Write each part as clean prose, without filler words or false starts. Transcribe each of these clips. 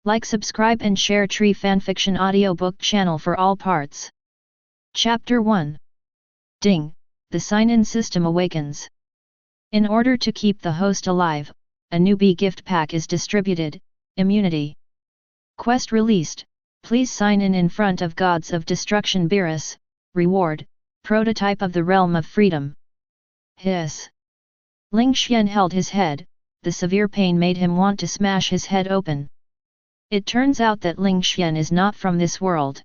Like, subscribe and share Tree Fanfiction audiobook channel for all parts. Chapter 1. Ding, the sign-in system awakens. In order to keep the host alive, a newbie gift pack is distributed, Immunity. Quest released, please sign in front of Gods of Destruction Beerus, reward, prototype of the Realm of Freedom. Hiss. Ling Xian held his head, the severe pain made him want to smash his head open. It turns out that Ling Xian is not from this world.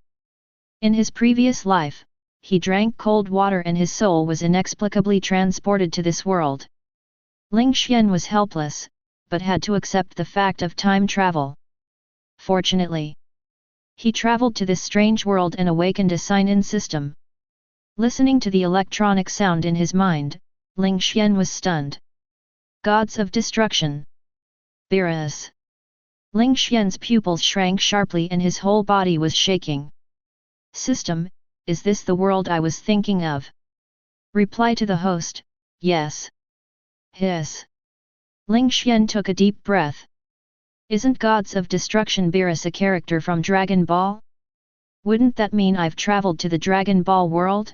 In his previous life, he drank cold water and his soul was inexplicably transported to this world. Ling Xian was helpless, but had to accept the fact of time travel. Fortunately, he traveled to this strange world and awakened a sign-in system. Listening to the electronic sound in his mind, Ling Xian was stunned. Gods of Destruction. Beerus. Ling Xian's pupils shrank sharply and his whole body was shaking. System, is this the world I was thinking of? Reply to the host, yes. Hiss. Ling Xian took a deep breath. Isn't Gods of Destruction Beerus a character from Dragon Ball? Wouldn't that mean I've traveled to the Dragon Ball world?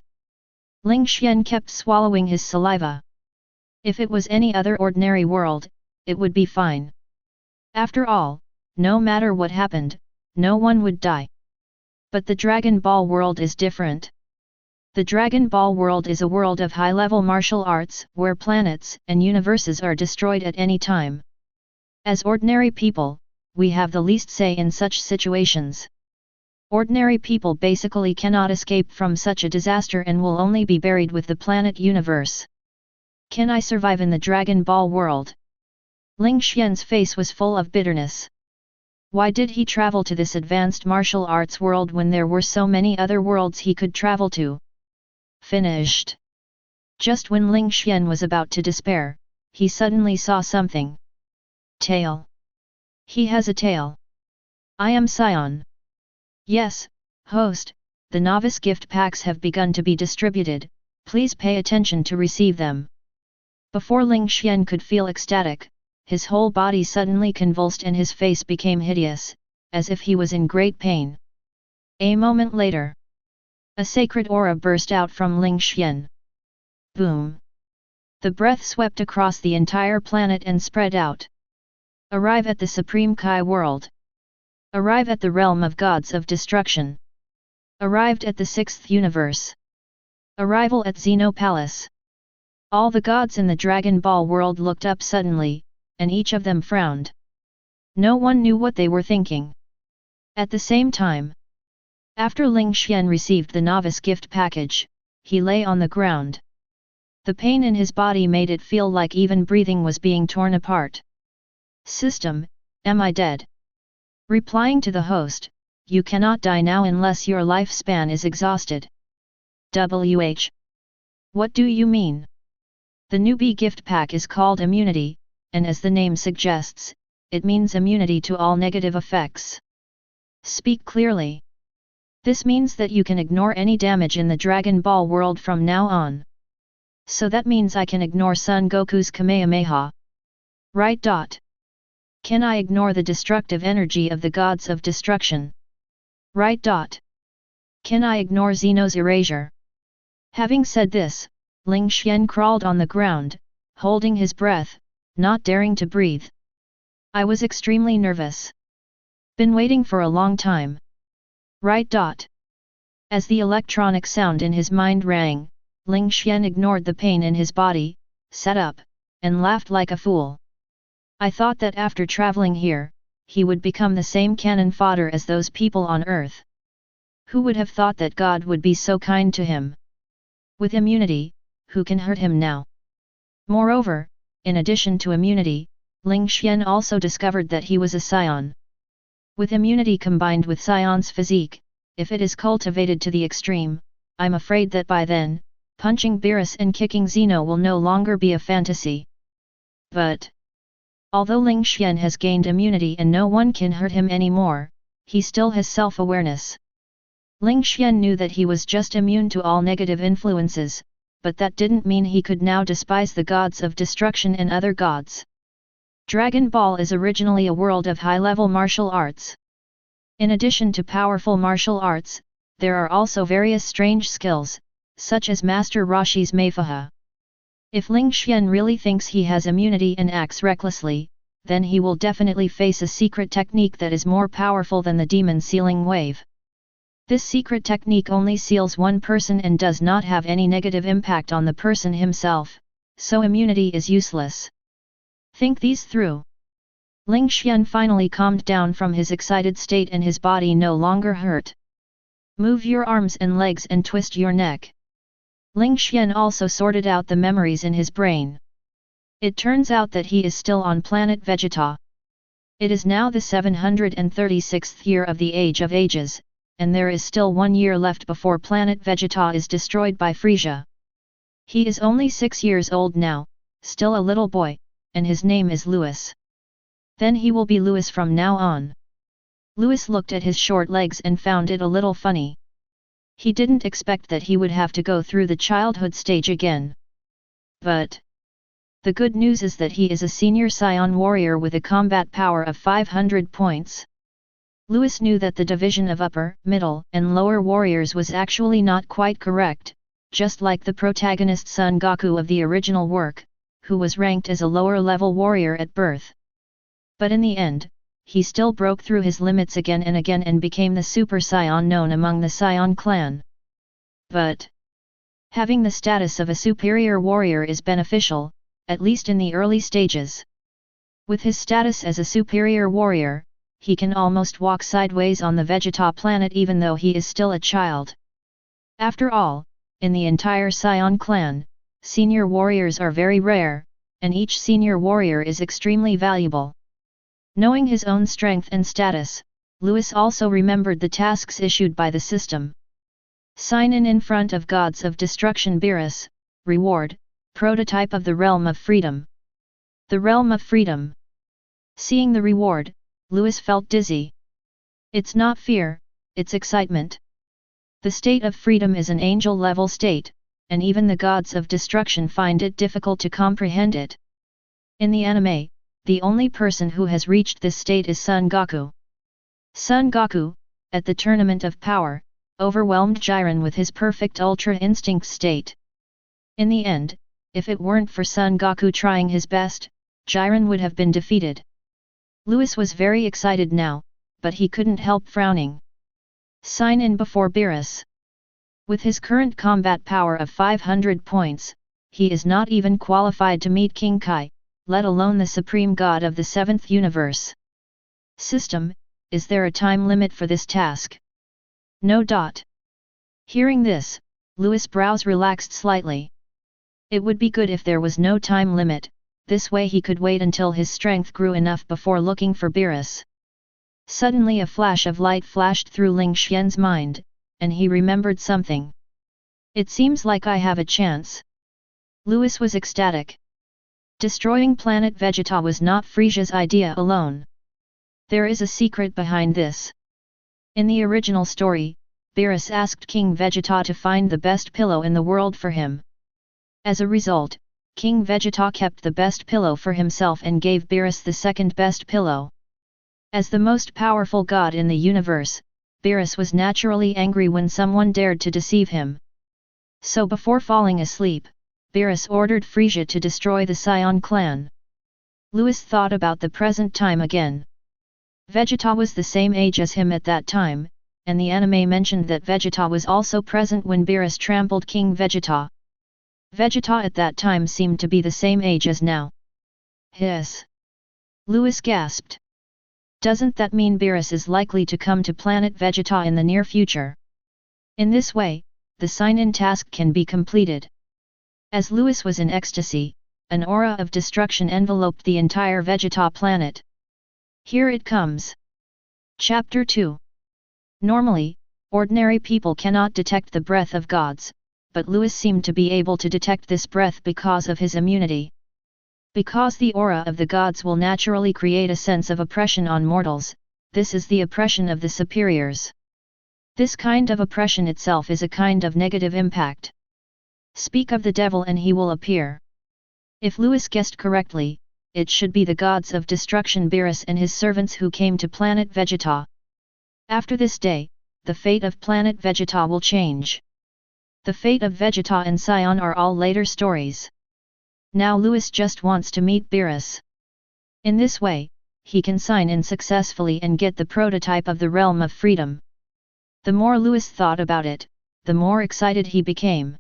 Ling Xian kept swallowing his saliva. If it was any other ordinary world, it would be fine. After all, no matter what happened, no one would die. But the Dragon Ball world is different. The Dragon Ball world is a world of high-level martial arts, where planets and universes are destroyed at any time. As ordinary people, we have the least say in such situations. Ordinary people basically cannot escape from such a disaster and will only be buried with the planet universe. Can I survive in the Dragon Ball world? Ling Xian's face was full of bitterness. Why did he travel to this advanced martial arts world when there were so many other worlds he could travel to? Finished. Just when Ling Xian was about to despair, he suddenly saw something. Tail. He has a tail. I am Saiyan. Yes, host, the novice gift packs have begun to be distributed, please pay attention to receive them. Before Ling Xian could feel ecstatic, his whole body suddenly convulsed and his face became hideous, as if he was in great pain. A moment later, a sacred aura burst out from Ling Xian. Boom! The breath swept across the entire planet and spread out. Arrive at the Supreme Kai world. Arrive at the realm of Gods of Destruction. Arrived at the 6th universe. Arrival at Xeno Palace. All the gods in the Dragon Ball world looked up suddenly, and each of them frowned. No one knew what they were thinking. At the same time, after Ling Xian received the novice gift package, he lay on the ground. The pain in his body made it feel like even breathing was being torn apart. System, am I dead? Replying to the host, you cannot die now unless your lifespan is exhausted. WH. What do you mean? The newbie gift pack is called Immunity, and as the name suggests, it means immunity to all negative effects. Speak clearly. This means that you can ignore any damage in the Dragon Ball world from now on. So that means I can ignore Son Goku's Kamehameha. Right. Can I ignore the destructive energy of the Gods of Destruction? Right. Can I ignore Xeno's erasure? Having said this, Ling Xian crawled on the ground, holding his breath, not daring to breathe. I was extremely nervous. Been waiting for a long time. Right. As the electronic sound in his mind rang, Ling Xian ignored the pain in his body, sat up, and laughed like a fool. I thought that after traveling here, he would become the same cannon fodder as those people on Earth. Who would have thought that God would be so kind to him? With immunity, who can hurt him now? Moreover, in addition to immunity, Ling Xian also discovered that he was a Saiyan. With immunity combined with Saiyan's physique, if it is cultivated to the extreme, I'm afraid that by then, punching Beerus and kicking Xeno will no longer be a fantasy. But although Ling Xian has gained immunity and no one can hurt him anymore, he still has self-awareness. Ling Xian knew that he was just immune to all negative influences, but that didn't mean he could now despise the Gods of Destruction and other gods. Dragon Ball is originally a world of high-level martial arts. In addition to powerful martial arts, there are also various strange skills, such as Master Roshi's Meifuha. If Ling Xian really thinks he has immunity and acts recklessly, then he will definitely face a secret technique that is more powerful than the demon sealing wave. This secret technique only seals one person and does not have any negative impact on the person himself, so immunity is useless. Think these through. Ling Xian finally calmed down from his excited state and his body no longer hurt. Move your arms and legs and twist your neck. Ling Xian also sorted out the memories in his brain. It turns out that he is still on planet Vegeta. It is now the 736th year of the Age of Ages, and there is still 1 year left before planet Vegeta is destroyed by Frieza. He is only 6 years old now, still a little boy, and his name is Louis. Then he will be Louis from now on. Louis looked at his short legs and found it a little funny. He didn't expect that he would have to go through the childhood stage again. But the good news is that he is a senior Saiyan warrior with a combat power of 500 points. Louis knew that the division of upper, middle, and lower warriors was actually not quite correct, just like the protagonist Son Goku of the original work, who was ranked as a lower-level warrior at birth. But in the end, he still broke through his limits again and became the Super Saiyan known among the Saiyan clan. But having the status of a superior warrior is beneficial, at least in the early stages. With his status as a superior warrior, he can almost walk sideways on the Vegeta planet even though he is still a child. After all, in the entire Saiyan clan, senior warriors are very rare, and each senior warrior is extremely valuable. Knowing his own strength and status, Louis also remembered the tasks issued by the system. Sign in front of gods of destruction Beerus, reward, prototype of the realm of freedom. The realm of freedom. Seeing the reward, Louis felt dizzy. It's not fear, it's excitement. The state of freedom is an angel-level state, and even the gods of destruction find it difficult to comprehend it. In the anime, the only person who has reached this state is Son Goku. Son Goku, at the Tournament of Power, overwhelmed Jiren with his perfect Ultra Instinct state. In the end, if it weren't for Son Goku trying his best, Jiren would have been defeated. Louis was very excited now, but he couldn't help frowning. Sign in before Beerus. With his current combat power of 500 points, he is not even qualified to meet King Kai, let alone the supreme god of the 7th universe. System, is there a time limit for this task? No. Hearing this, Louis' brows relaxed slightly. It would be good if there was no time limit, this way he could wait until his strength grew enough before looking for Beerus. Suddenly a flash of light flashed through Ling Xian's mind, and he remembered something. It seems like I have a chance. Louis was ecstatic. Destroying planet Vegeta was not Frieza's idea alone. There is a secret behind this. In the original story, Beerus asked King Vegeta to find the best pillow in the world for him. As a result, King Vegeta kept the best pillow for himself and gave Beerus the second best pillow. As the most powerful god in the universe, Beerus was naturally angry when someone dared to deceive him. So before falling asleep, Beerus ordered Frieza to destroy the Saiyan clan. Louis thought about the present time again. Vegeta was the same age as him at that time, and the anime mentioned that Vegeta was also present when Beerus trampled King Vegeta. Vegeta at that time seemed to be the same age as now. Hiss! Louis gasped. Doesn't that mean Beerus is likely to come to planet Vegeta in the near future? In this way, the sign-in task can be completed. As Louis was in ecstasy, an aura of destruction enveloped the entire Vegeta planet. Here it comes. Chapter 2. Normally, ordinary people cannot detect the breath of gods, but Louis seemed to be able to detect this breath because of his immunity. Because the aura of the gods will naturally create a sense of oppression on mortals, this is the oppression of the superiors. This kind of oppression itself is a kind of negative impact. Speak of the devil and he will appear. If Louis guessed correctly, it should be the gods of destruction Beerus and his servants who came to planet Vegeta. After this day, the fate of planet Vegeta will change. The fate of Vegeta and Saiyan are all later stories. Now Louis just wants to meet Beerus. In this way, he can sign in successfully and get the prototype of the Realm of Freedom. The more Louis thought about it, the more excited he became.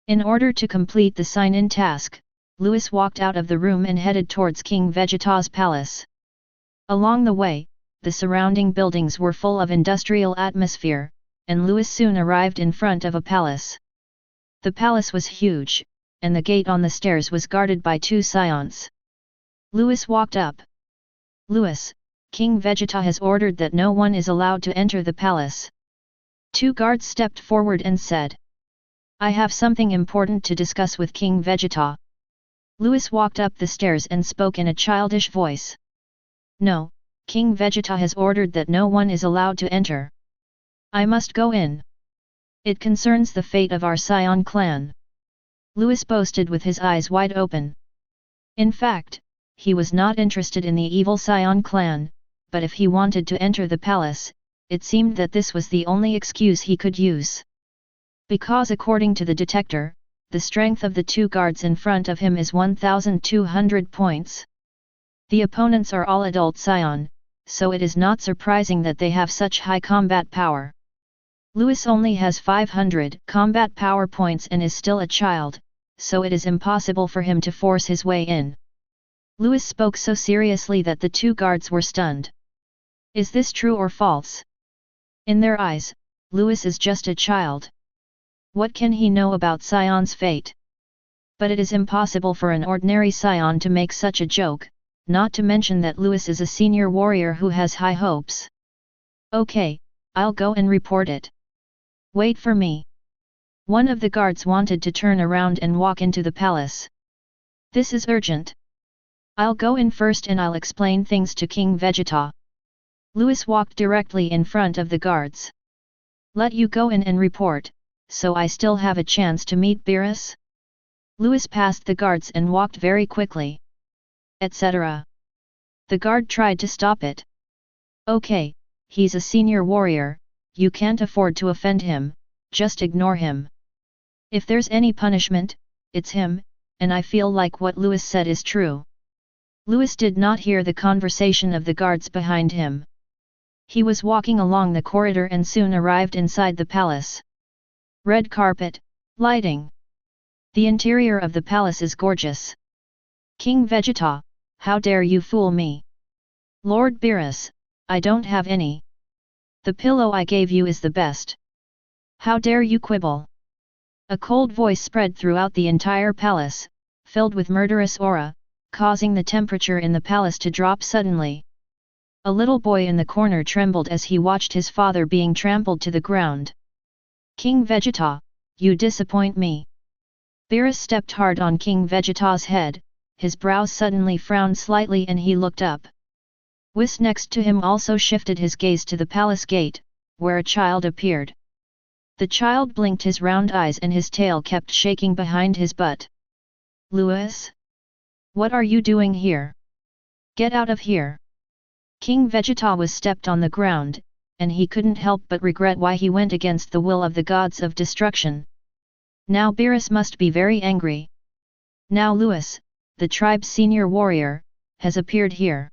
In order to complete the sign-in task, Louis walked out of the room and headed towards King Vegeta's palace. Along the way, the surrounding buildings were full of industrial atmosphere, and Louis soon arrived in front of a palace. The palace was huge, and the gate on the stairs was guarded by 2 Saiyans. Louis walked up. Louis, King Vegeta has ordered that no one is allowed to enter the palace. 2 guards stepped forward and said, I have something important to discuss with King Vegeta. Louis walked up the stairs and spoke in a childish voice. No, King Vegeta has ordered that no one is allowed to enter. I must go in. It concerns the fate of our Saiyan clan. Louis boasted with his eyes wide open. In fact, he was not interested in the evil Saiyan clan, but if he wanted to enter the palace, it seemed that this was the only excuse he could use. Because according to the detector, the strength of the 2 guards in front of him is 1,200 points. The opponents are all adult Saiyan, so it is not surprising that they have such high combat power. Louis only has 500 combat power points and is still a child, so it is impossible for him to force his way in. Louis spoke so seriously that the 2 guards were stunned. Is this true or false? In their eyes, Louis is just a child. What can he know about Saiyan's fate? But it is impossible for an ordinary Saiyan to make such a joke, not to mention that Louis is a senior warrior who has high hopes. Okay, I'll go and report it. Wait for me. One of the guards wanted to turn around and walk into the palace. This is urgent. I'll go in first and I'll explain things to King Vegeta. Louis walked directly in front of the guards. Let you go in and report, so I still have a chance to meet Beerus? Louis passed the guards and walked very quickly. Etc. The guard tried to stop it. Okay, he's a senior warrior, you can't afford to offend him, just ignore him. If there's any punishment, it's him, and I feel like what Louis said is true. Louis did not hear the conversation of the guards behind him. He was walking along the corridor and soon arrived inside the palace. Red carpet, lighting. The interior of the palace is gorgeous. King Vegeta, how dare you fool me? Lord Beerus, I don't have any. The pillow I gave you is the best. How dare you quibble? A cold voice spread throughout the entire palace, filled with murderous aura, causing the temperature in the palace to drop suddenly. A little boy in the corner trembled as he watched his father being trampled to the ground. King Vegeta, you disappoint me. Beerus stepped hard on King Vegeta's head, his brows suddenly frowned slightly and he looked up. Whis next to him also shifted his gaze to the palace gate, where a child appeared. The child blinked his round eyes and his tail kept shaking behind his butt. Louis? What are you doing here? Get out of here! King Vegeta was stepped on the ground, and he couldn't help but regret why he went against the will of the gods of destruction. Now Beerus must be very angry. Now Louis, the tribe's senior warrior, has appeared here.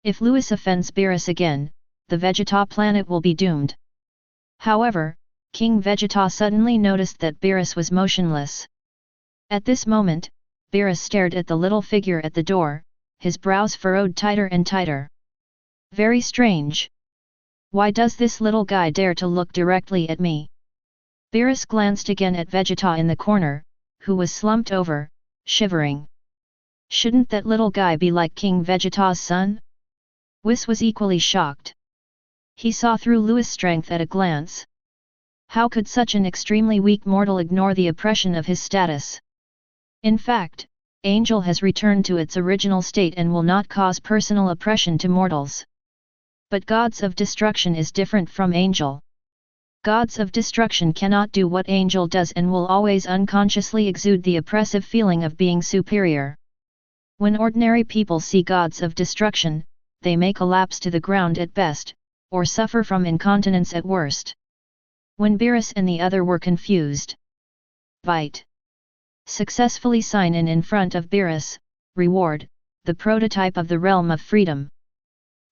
If Louis offends Beerus again, the Vegeta planet will be doomed. However, King Vegeta suddenly noticed that Beerus was motionless. At this moment, Beerus stared at the little figure at the door, his brows furrowed tighter and tighter. Very strange. Why does this little guy dare to look directly at me? Beerus glanced again at Vegeta in the corner, who was slumped over, shivering. Shouldn't that little guy be like King Vegeta's son? Whis was equally shocked. He saw through Louis' strength at a glance. How could such an extremely weak mortal ignore the oppression of his status? In fact, Angel has returned to its original state and will not cause personal oppression to mortals. But Gods of Destruction is different from Angel. Gods of Destruction cannot do what Angel does and will always unconsciously exude the oppressive feeling of being superior. When ordinary people see gods of destruction, they may collapse to the ground at best, or suffer from incontinence at worst. When Beerus and the other were confused. Bite. Successfully sign in front of Beerus, reward, the prototype of the realm of freedom.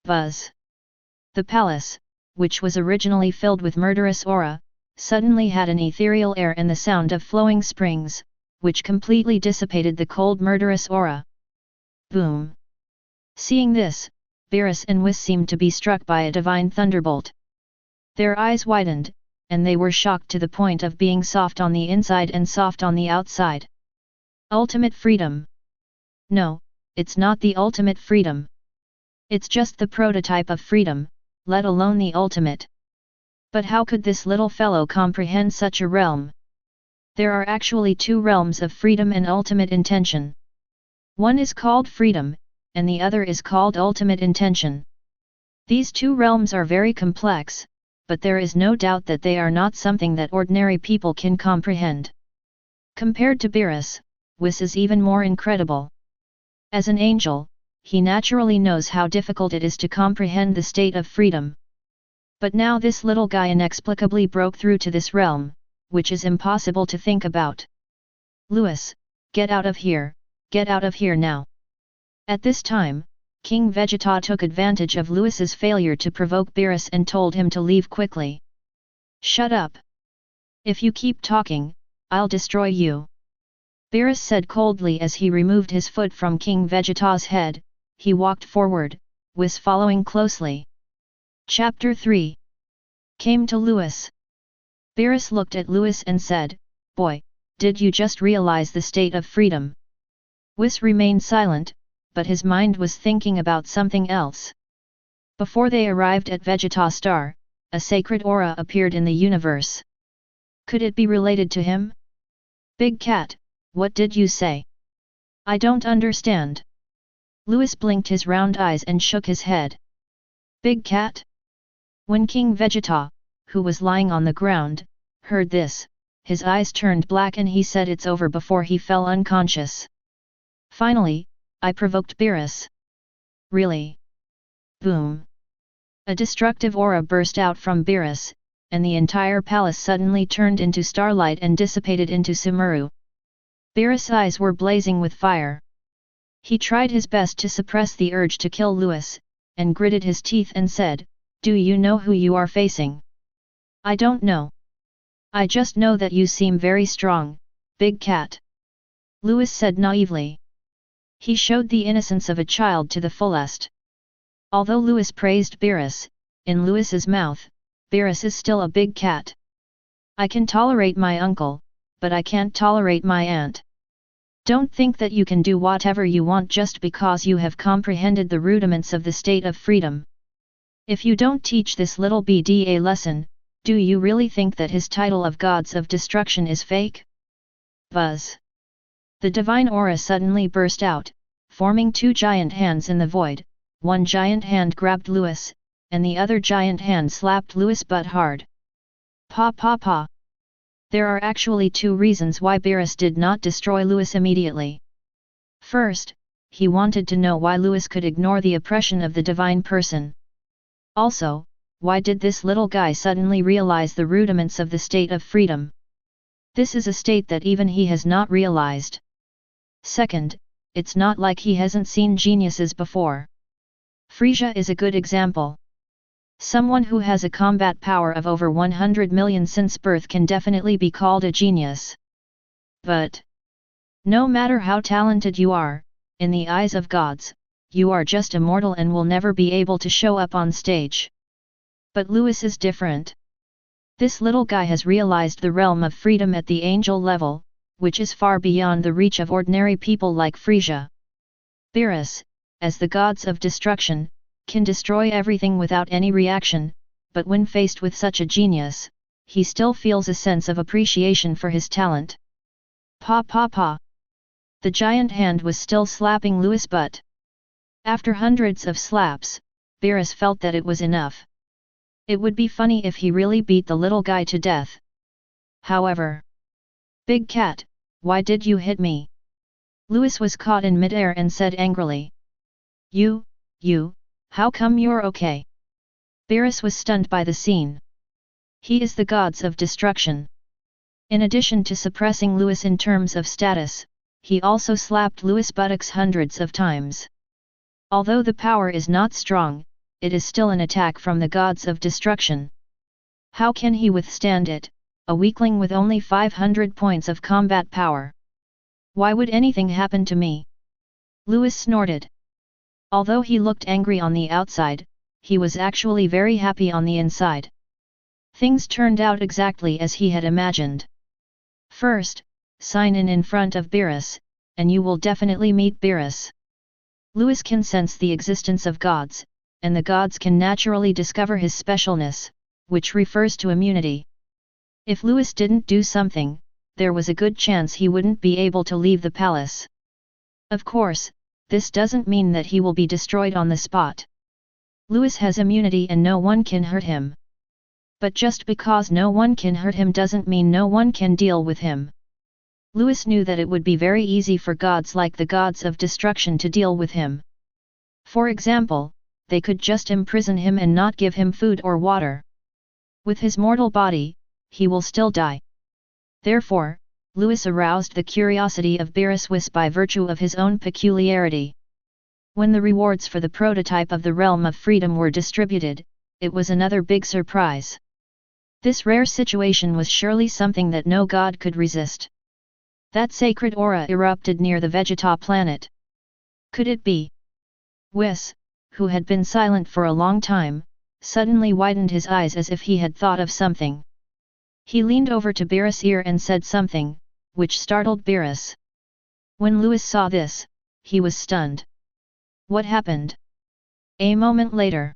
Buzz. The palace, which was originally filled with murderous aura, suddenly had an ethereal air and the sound of flowing springs, which completely dissipated the cold murderous aura. Boom. Seeing this, Beerus and Whis seemed to be struck by a divine thunderbolt. Their eyes widened, and they were shocked to the point of being soft on the inside and soft on the outside. Ultimate freedom. No, it's not the ultimate freedom. It's just the prototype of freedom, let alone the ultimate. But how could this little fellow comprehend such a realm? There are actually two realms of freedom and ultimate intention. One is called freedom, and the other is called ultimate intention. These two realms are very complex, but there is no doubt that they are not something that ordinary people can comprehend. Compared to Beerus, Whis is even more incredible. As an angel, he naturally knows how difficult it is to comprehend the state of freedom. But now this little guy inexplicably broke through to this realm, which is impossible to think about. Lewis, get out of here now. At this time, King Vegeta took advantage of Lewis's failure to provoke Beerus and told him to leave quickly. Shut up. If you keep talking, I'll destroy you. Beerus said coldly as he removed his foot from King Vegeta's head. He walked forward, Whis following closely. Chapter 3 Came to Lewis. Beerus looked at Lewis and said, Boy, did you just realize the state of freedom? Whis remained silent, but his mind was thinking about something else. Before they arrived at Vegeta Star, a sacred aura appeared in the universe. Could it be related to him? Big Cat, what did you say? I don't understand. Lewis blinked his round eyes and shook his head. Big Cat? When King Vegeta, who was lying on the ground, heard this, his eyes turned black and he said it's over before he fell unconscious. Finally, I provoked Beerus. Really? Boom. A destructive aura burst out from Beerus, and the entire palace suddenly turned into starlight and dissipated into Sumeru. Beerus' eyes were blazing with fire. He tried his best to suppress the urge to kill Lewis, and gritted his teeth and said, Do you know who you are facing? I don't know. I just know that you seem very strong, Big Cat. Lewis said naively. He showed the innocence of a child to the fullest. Although Lewis praised Beerus, in Lewis's mouth, Beerus is still a big cat. I can tolerate my uncle, but I can't tolerate my aunt. Don't think that you can do whatever you want just because you have comprehended the rudiments of the state of freedom. If you don't teach this little BDA lesson, do you really think that his title of Gods of Destruction is fake? Buzz. The divine aura suddenly burst out, forming two giant hands in the void. One giant hand grabbed Lewis, and the other giant hand slapped Lewis' butt hard. Pa pa pa. There are actually two reasons why Beerus did not destroy Lewis immediately. First, he wanted to know why Lewis could ignore the oppression of the divine person. Also, why did this little guy suddenly realize the rudiments of the state of freedom? This is a state that even he has not realized. Second, it's not like he hasn't seen geniuses before. Frieza is a good example. Someone who has a combat power of over 100 million since birth can definitely be called a genius. But no matter how talented you are, in the eyes of gods, you are just a mortal and will never be able to show up on stage. But Lewis is different. This little guy has realized the realm of freedom at the angel level, which is far beyond the reach of ordinary people like Frieza. Beerus, as the gods of destruction, can destroy everything without any reaction, but when faced with such a genius, he still feels a sense of appreciation for his talent. Pa pa pa. The giant hand was still slapping Lewis' butt. After hundreds of slaps, Beerus felt that it was enough. It would be funny if he really beat the little guy to death. However, Big Cat, why did you hit me? Louis was caught in midair and said angrily. You, how come you're okay? Beerus was stunned by the scene. He is the gods of destruction. In addition to suppressing Louis in terms of status, he also slapped Louis' buttocks hundreds of times. Although the power is not strong, it is still an attack from the gods of destruction. How can he withstand it, a weakling with only 500 points of combat power? Why would anything happen to me? Louis snorted. Although he looked angry on the outside, he was actually very happy on the inside. Things turned out exactly as he had imagined. First, sign in front of Beerus, and you will definitely meet Beerus. Louis can sense the existence of gods, and the gods can naturally discover his specialness, which refers to immunity. If Louis didn't do something, there was a good chance he wouldn't be able to leave the palace. Of course, this doesn't mean that he will be destroyed on the spot. Louis has immunity and no one can hurt him. But just because no one can hurt him doesn't mean no one can deal with him. Louis knew that it would be very easy for gods like the gods of destruction to deal with him. For example, they could just imprison him and not give him food or water. With his mortal body, he will still die. Therefore, Louis aroused the curiosity of Beerus by virtue of his own peculiarity. When the rewards for the prototype of the Realm of Freedom were distributed, it was another big surprise. This rare situation was surely something that no god could resist. That sacred aura erupted near the Vegeta planet. Could it be? Whis, who had been silent for a long time, suddenly widened his eyes as if he had thought of something. He leaned over to Beerus' ear and said something, which startled Beerus. When Louis saw this, he was stunned. What happened? A moment later,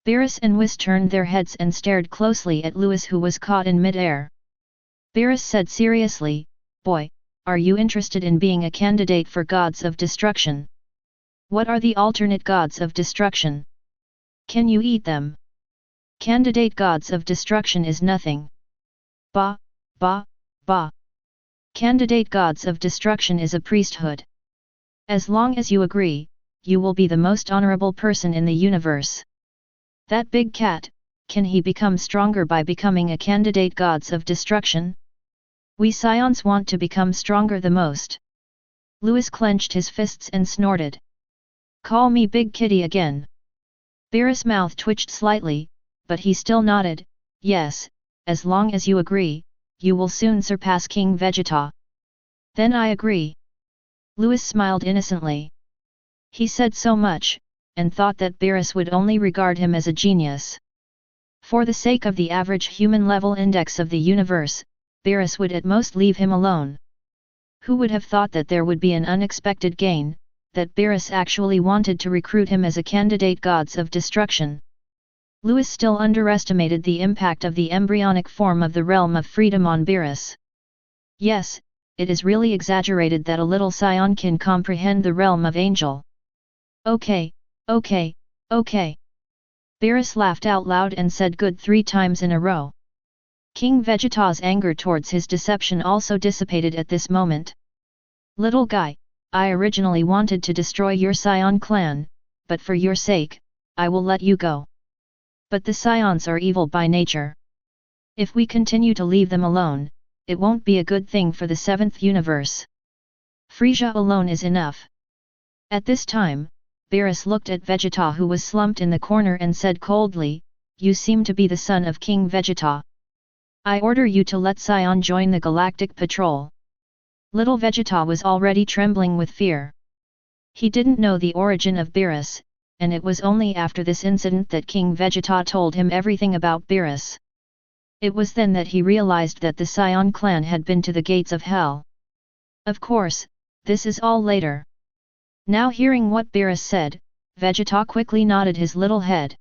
Beerus and Whis turned their heads and stared closely at Louis, who was caught in mid-air. Beerus said seriously, "Boy, are you interested in being a candidate for gods of destruction? What are the alternate gods of destruction? Can you eat them? Candidate gods of destruction is nothing. Bah. Candidate gods of destruction is a priesthood. As long as you agree, you will be the most honorable person in the universe. That big cat, can he become stronger by becoming a candidate gods of destruction? We Saiyans want to become stronger the most." Louis clenched his fists and snorted. "Call me Big Kitty again." Beerus' mouth twitched slightly, but he still nodded, "Yes, as long as you agree, you will soon surpass King Vegeta." "Then I agree." Louis smiled innocently. He said so much, and thought that Beerus would only regard him as a genius. For the sake of the average human level index of the universe, Beerus would at most leave him alone. Who would have thought that there would be an unexpected gain, that Beerus actually wanted to recruit him as a candidate gods of destruction? Louis still underestimated the impact of the embryonic form of the Realm of Freedom on Beerus. Yes, it is really exaggerated that a little Saiyan can comprehend the Realm of Angel. Okay. Beerus laughed out loud and said good 3 times in a row. King Vegeta's anger towards his deception also dissipated at this moment. "Little guy, I originally wanted to destroy your Saiyan clan, but for your sake, I will let you go. But the Saiyans are evil by nature. If we continue to leave them alone, it won't be a good thing for the 7th universe. Frieza alone is enough." At this time, Beerus looked at Vegeta, who was slumped in the corner, and said coldly, "You seem to be the son of King Vegeta. I order you to let Saiyan join the Galactic Patrol." Little Vegeta was already trembling with fear. He didn't know the origin of Beerus, and it was only after this incident that King Vegeta told him everything about Beerus. It was then that he realized that the Saiyan clan had been to the gates of hell. Of course, this is all later. Now hearing what Beerus said, Vegeta quickly nodded his little head.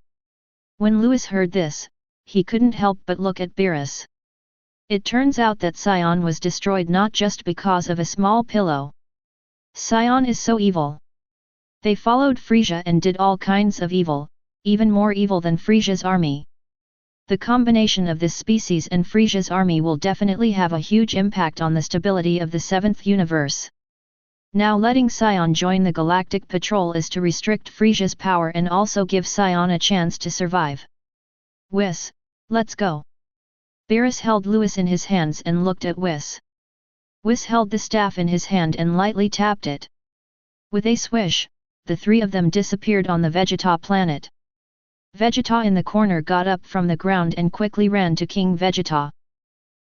When Louis heard this, he couldn't help but look at Beerus. It turns out that Saiyan was destroyed not just because of a small pillow. Saiyan is so evil. They followed Frieza and did all kinds of evil, even more evil than Frieza's army. The combination of this species and Frieza's army will definitely have a huge impact on the stability of the 7th universe. Now letting Saiyan join the Galactic Patrol is to restrict Frieza's power and also give Saiyan a chance to survive. Whis, let's go. Beerus held Lewis in his hands and looked at Whis. Whis held the staff in his hand and lightly tapped it. With a swish, the three of them disappeared on the Vegeta planet. Vegeta in the corner got up from the ground and quickly ran to King Vegeta.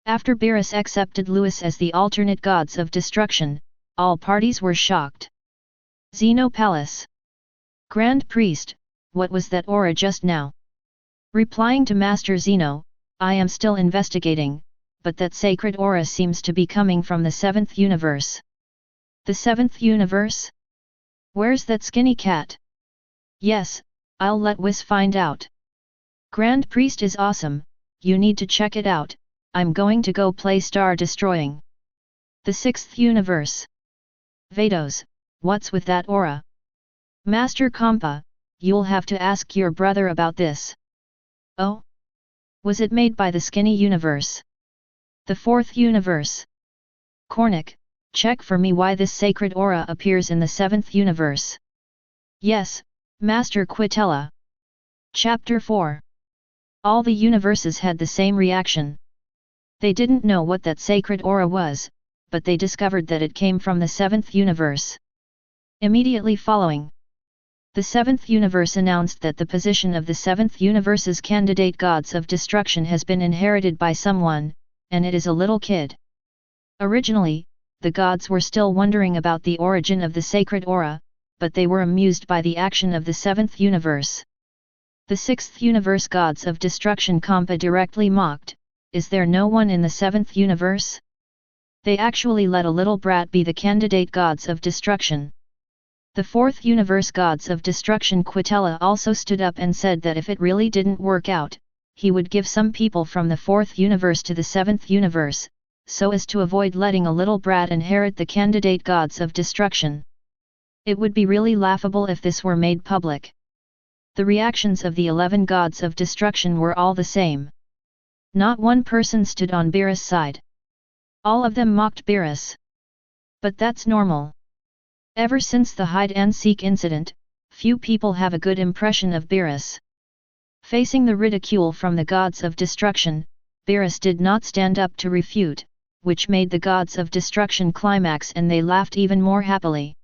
After Beerus accepted Lewis as the alternate gods of destruction, all parties were shocked. Xeno Palace. Grand Priest, what was that aura just now? Replying to Master Xeno, I am still investigating, but that sacred aura seems to be coming from the 7th universe. The 7th universe? Where's that skinny cat? Yes, I'll let Whis find out. Grand Priest is awesome, you need to check it out, I'm going to go play Star Destroying. The 6th universe. Vados, what's with that aura? Master Kompa, you'll have to ask your brother about this. Oh? Was it made by the skinny universe? The 4th universe. Kornik, check for me why this sacred aura appears in the 7th universe. Yes, Master Quitella. Chapter 4. All the universes had the same reaction. They didn't know what that sacred aura was, but they discovered that it came from the 7th universe. Immediately following, the 7th universe announced that the position of the 7th universe's candidate gods of destruction has been inherited by someone, and it is a little kid. Originally, the gods were still wondering about the origin of the sacred aura, but they were amused by the action of the 7th universe. The 6th universe gods of destruction Kompa directly mocked, is there no one in the 7th universe? They actually let a little brat be the candidate gods of destruction. The 4th universe gods of destruction Quitella also stood up and said that if it really didn't work out, he would give some people from the 4th universe to the 7th universe, so as to avoid letting a little brat inherit the candidate gods of destruction. It would be really laughable if this were made public. The reactions of the 11 gods of destruction were all the same. Not one person stood on Beerus' side. All of them mocked Beerus. But that's normal. Ever since the hide-and-seek incident, few people have a good impression of Beerus. Facing the ridicule from the gods of destruction, Beerus did not stand up to refute, which made the gods of destruction climax and they laughed even more happily.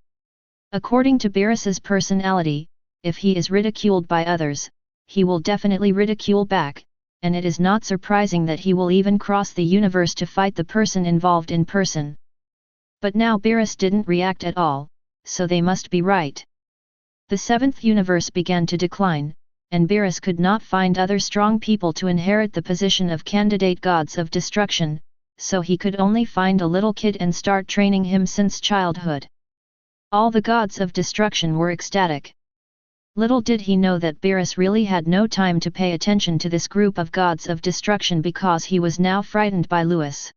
According to Beerus's personality, if he is ridiculed by others, he will definitely ridicule back, and it is not surprising that he will even cross the universe to fight the person involved in person. But now Beerus didn't react at all, so they must be right. The 7th universe began to decline, and Beerus could not find other strong people to inherit the position of candidate gods of destruction, so he could only find a little kid and start training him since childhood. All the gods of destruction were ecstatic. Little did he know that Beerus really had no time to pay attention to this group of gods of destruction because he was now frightened by Lewis.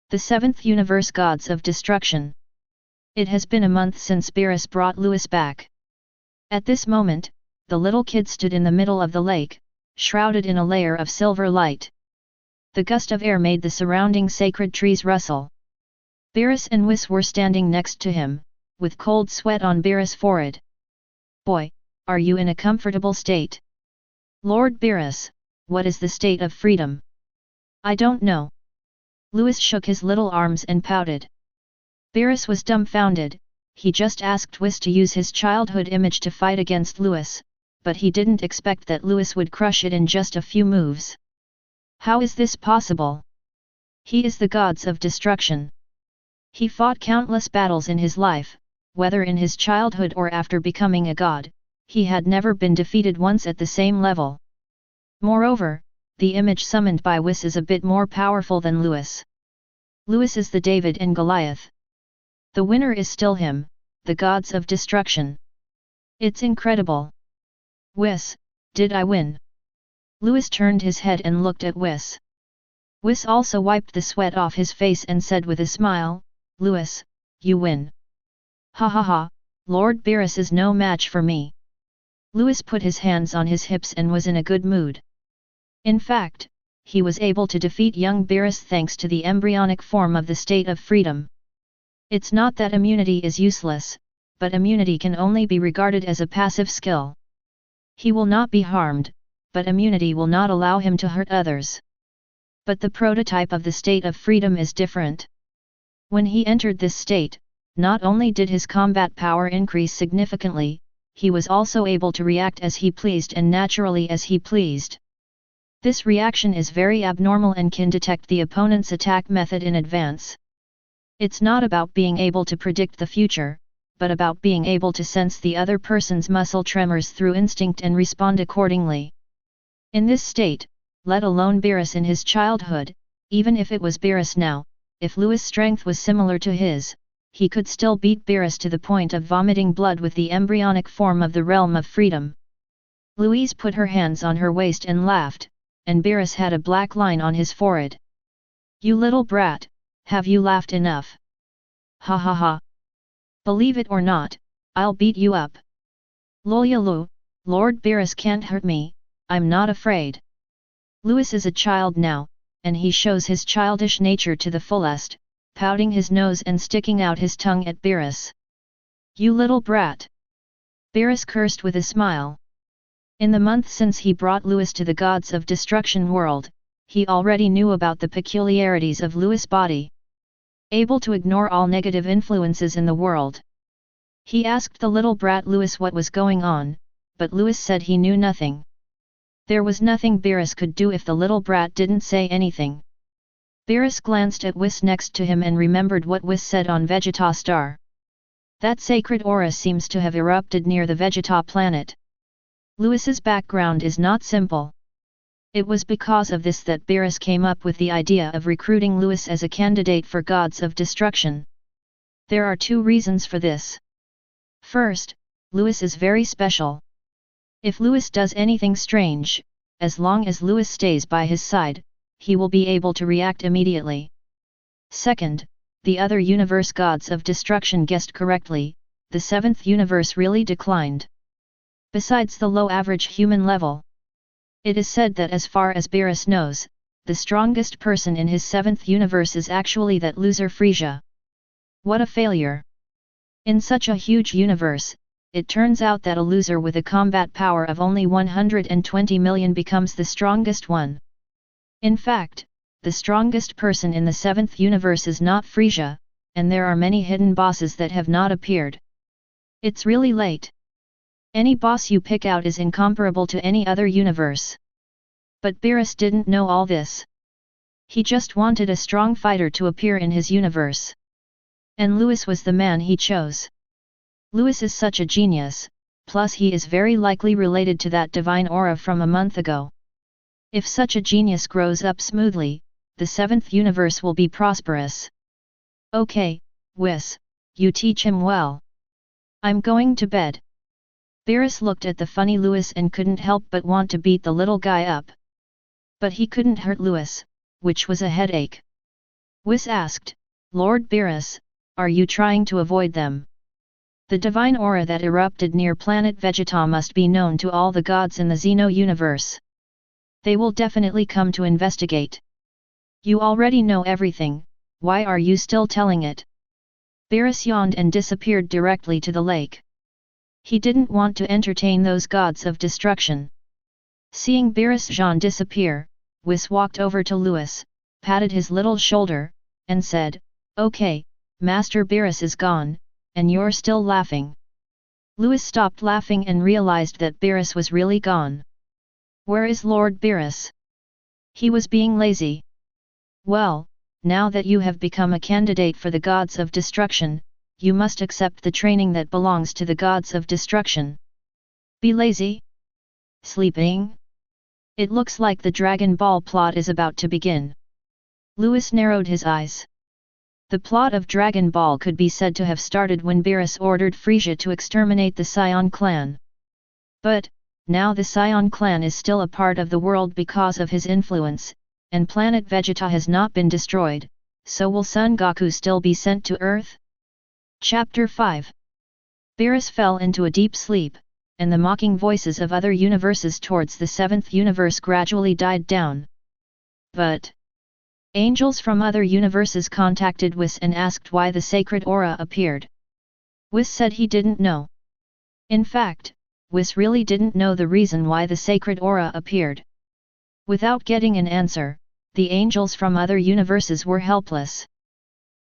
The 7th universe gods of destruction. It has been a month since Beerus brought Lewis back. At this moment, the little kid stood in the middle of the lake, shrouded in a layer of silver light. The gust of air made the surrounding sacred trees rustle. Beerus and Whis were standing next to him, with cold sweat on Beerus' forehead. Boy, are you in a comfortable state? Lord Beerus, what is the state of freedom? I don't know. Lewis shook his little arms and pouted. Beerus was dumbfounded, he just asked Whis to use his childhood image to fight against Lewis, but he didn't expect that Lewis would crush it in just a few moves. How is this possible? He is the gods of destruction. He fought countless battles in his life, whether in his childhood or after becoming a god, he had never been defeated once at the same level. Moreover, the image summoned by Whis is a bit more powerful than Lewis. Lewis is the David and Goliath. The winner is still him, the gods of destruction. It's incredible. Whis, did I win? Lewis turned his head and looked at Whis. Whis also wiped the sweat off his face and said with a smile, Lewis, you win. Ha ha ha, Lord Beerus is no match for me. Lewis put his hands on his hips and was in a good mood. In fact, he was able to defeat young Beerus thanks to the embryonic form of the state of freedom. It's not that immunity is useless, but immunity can only be regarded as a passive skill. He will not be harmed, but immunity will not allow him to hurt others. But the prototype of the state of freedom is different. When he entered this state, not only did his combat power increase significantly, he was also able to react as he pleased and naturally as he pleased. This reaction is very abnormal and can detect the opponent's attack method in advance. It's not about being able to predict the future, but about being able to sense the other person's muscle tremors through instinct and respond accordingly. In this state, let alone Beerus in his childhood, even if it was Beerus now, if Louis' strength was similar to his, he could still beat Beerus to the point of vomiting blood with the embryonic form of the realm of freedom. Louise put her hands on her waist and laughed, and Beerus had a black line on his forehead. "You little brat, have you laughed enough? Ha ha ha. Believe it or not, I'll beat you up. Lolyalu, Lord Beerus can't hurt me, I'm not afraid." Louis is a child now, and he shows his childish nature to the fullest, pouting his nose and sticking out his tongue at Beerus. "You little brat!" Beerus cursed with a smile. In the month since he brought Louis to the Gods of Destruction world, he already knew about the peculiarities of Louis' body. Able to ignore all negative influences in the world. He asked the little brat Louis what was going on, but Louis said he knew nothing. There was nothing Beerus could do if the little brat didn't say anything. Beerus glanced at Whis next to him and remembered what Whis said on Vegeta Star. That sacred aura seems to have erupted near the Vegeta planet. Louis's background is not simple. It was because of this that Beerus came up with the idea of recruiting Louis as a candidate for Gods of Destruction. There are two reasons for this. First, Louis is very special. If Louis does anything strange, as long as Louis stays by his side, he will be able to react immediately. Second, the other universe Gods of Destruction guessed correctly, the seventh universe really declined. Besides the low average human level, it is said that as far as Beerus knows, the strongest person in his seventh universe is actually that loser Frieza. What a failure! In such a huge universe, it turns out that a loser with a combat power of only 120 million becomes the strongest one. In fact, the strongest person in the seventh universe is not Frieza, and there are many hidden bosses that have not appeared. It's really late. Any boss you pick out is incomparable to any other universe. But Beerus didn't know all this. He just wanted a strong fighter to appear in his universe. And Louis was the man he chose. Louis is such a genius, plus he is very likely related to that divine aura from a month ago. If such a genius grows up smoothly, the seventh universe will be prosperous. Okay, Whis, you teach him well. I'm going to bed. Beerus looked at the funny Louis and couldn't help but want to beat the little guy up. But he couldn't hurt Louis, which was a headache. Whis asked, "Lord Beerus, are you trying to avoid them?" The divine aura that erupted near planet Vegeta must be known to all the gods in the Xeno universe. They will definitely come to investigate. You already know everything, why are you still telling it? Beerus yawned and disappeared directly to the lake. He didn't want to entertain those gods of destruction. Seeing Beerus Jean disappear, Whis walked over to Louis, patted his little shoulder, and said, "Okay, Master Beerus is gone, and you're still laughing." Louis stopped laughing and realized that Beerus was really gone. Where is Lord Beerus? He was being lazy. Well, now that you have become a candidate for the Gods of Destruction, you must accept the training that belongs to the Gods of Destruction. Be lazy? Sleeping? It looks like the Dragon Ball plot is about to begin. Louis narrowed his eyes. The plot of Dragon Ball could be said to have started when Beerus ordered Frieza to exterminate the Saiyan clan. But, now the Saiyan clan is still a part of the world because of his influence, and planet Vegeta has not been destroyed, so will Son Goku still be sent to Earth? Chapter 5. Beerus fell into a deep sleep, and the mocking voices of other universes towards the seventh universe gradually died down. But Angels from other universes contacted Whis and asked why the sacred aura appeared. Whis said he didn't know. In fact, Whis really didn't know the reason why the sacred aura appeared. Without getting an answer, the angels from other universes were helpless.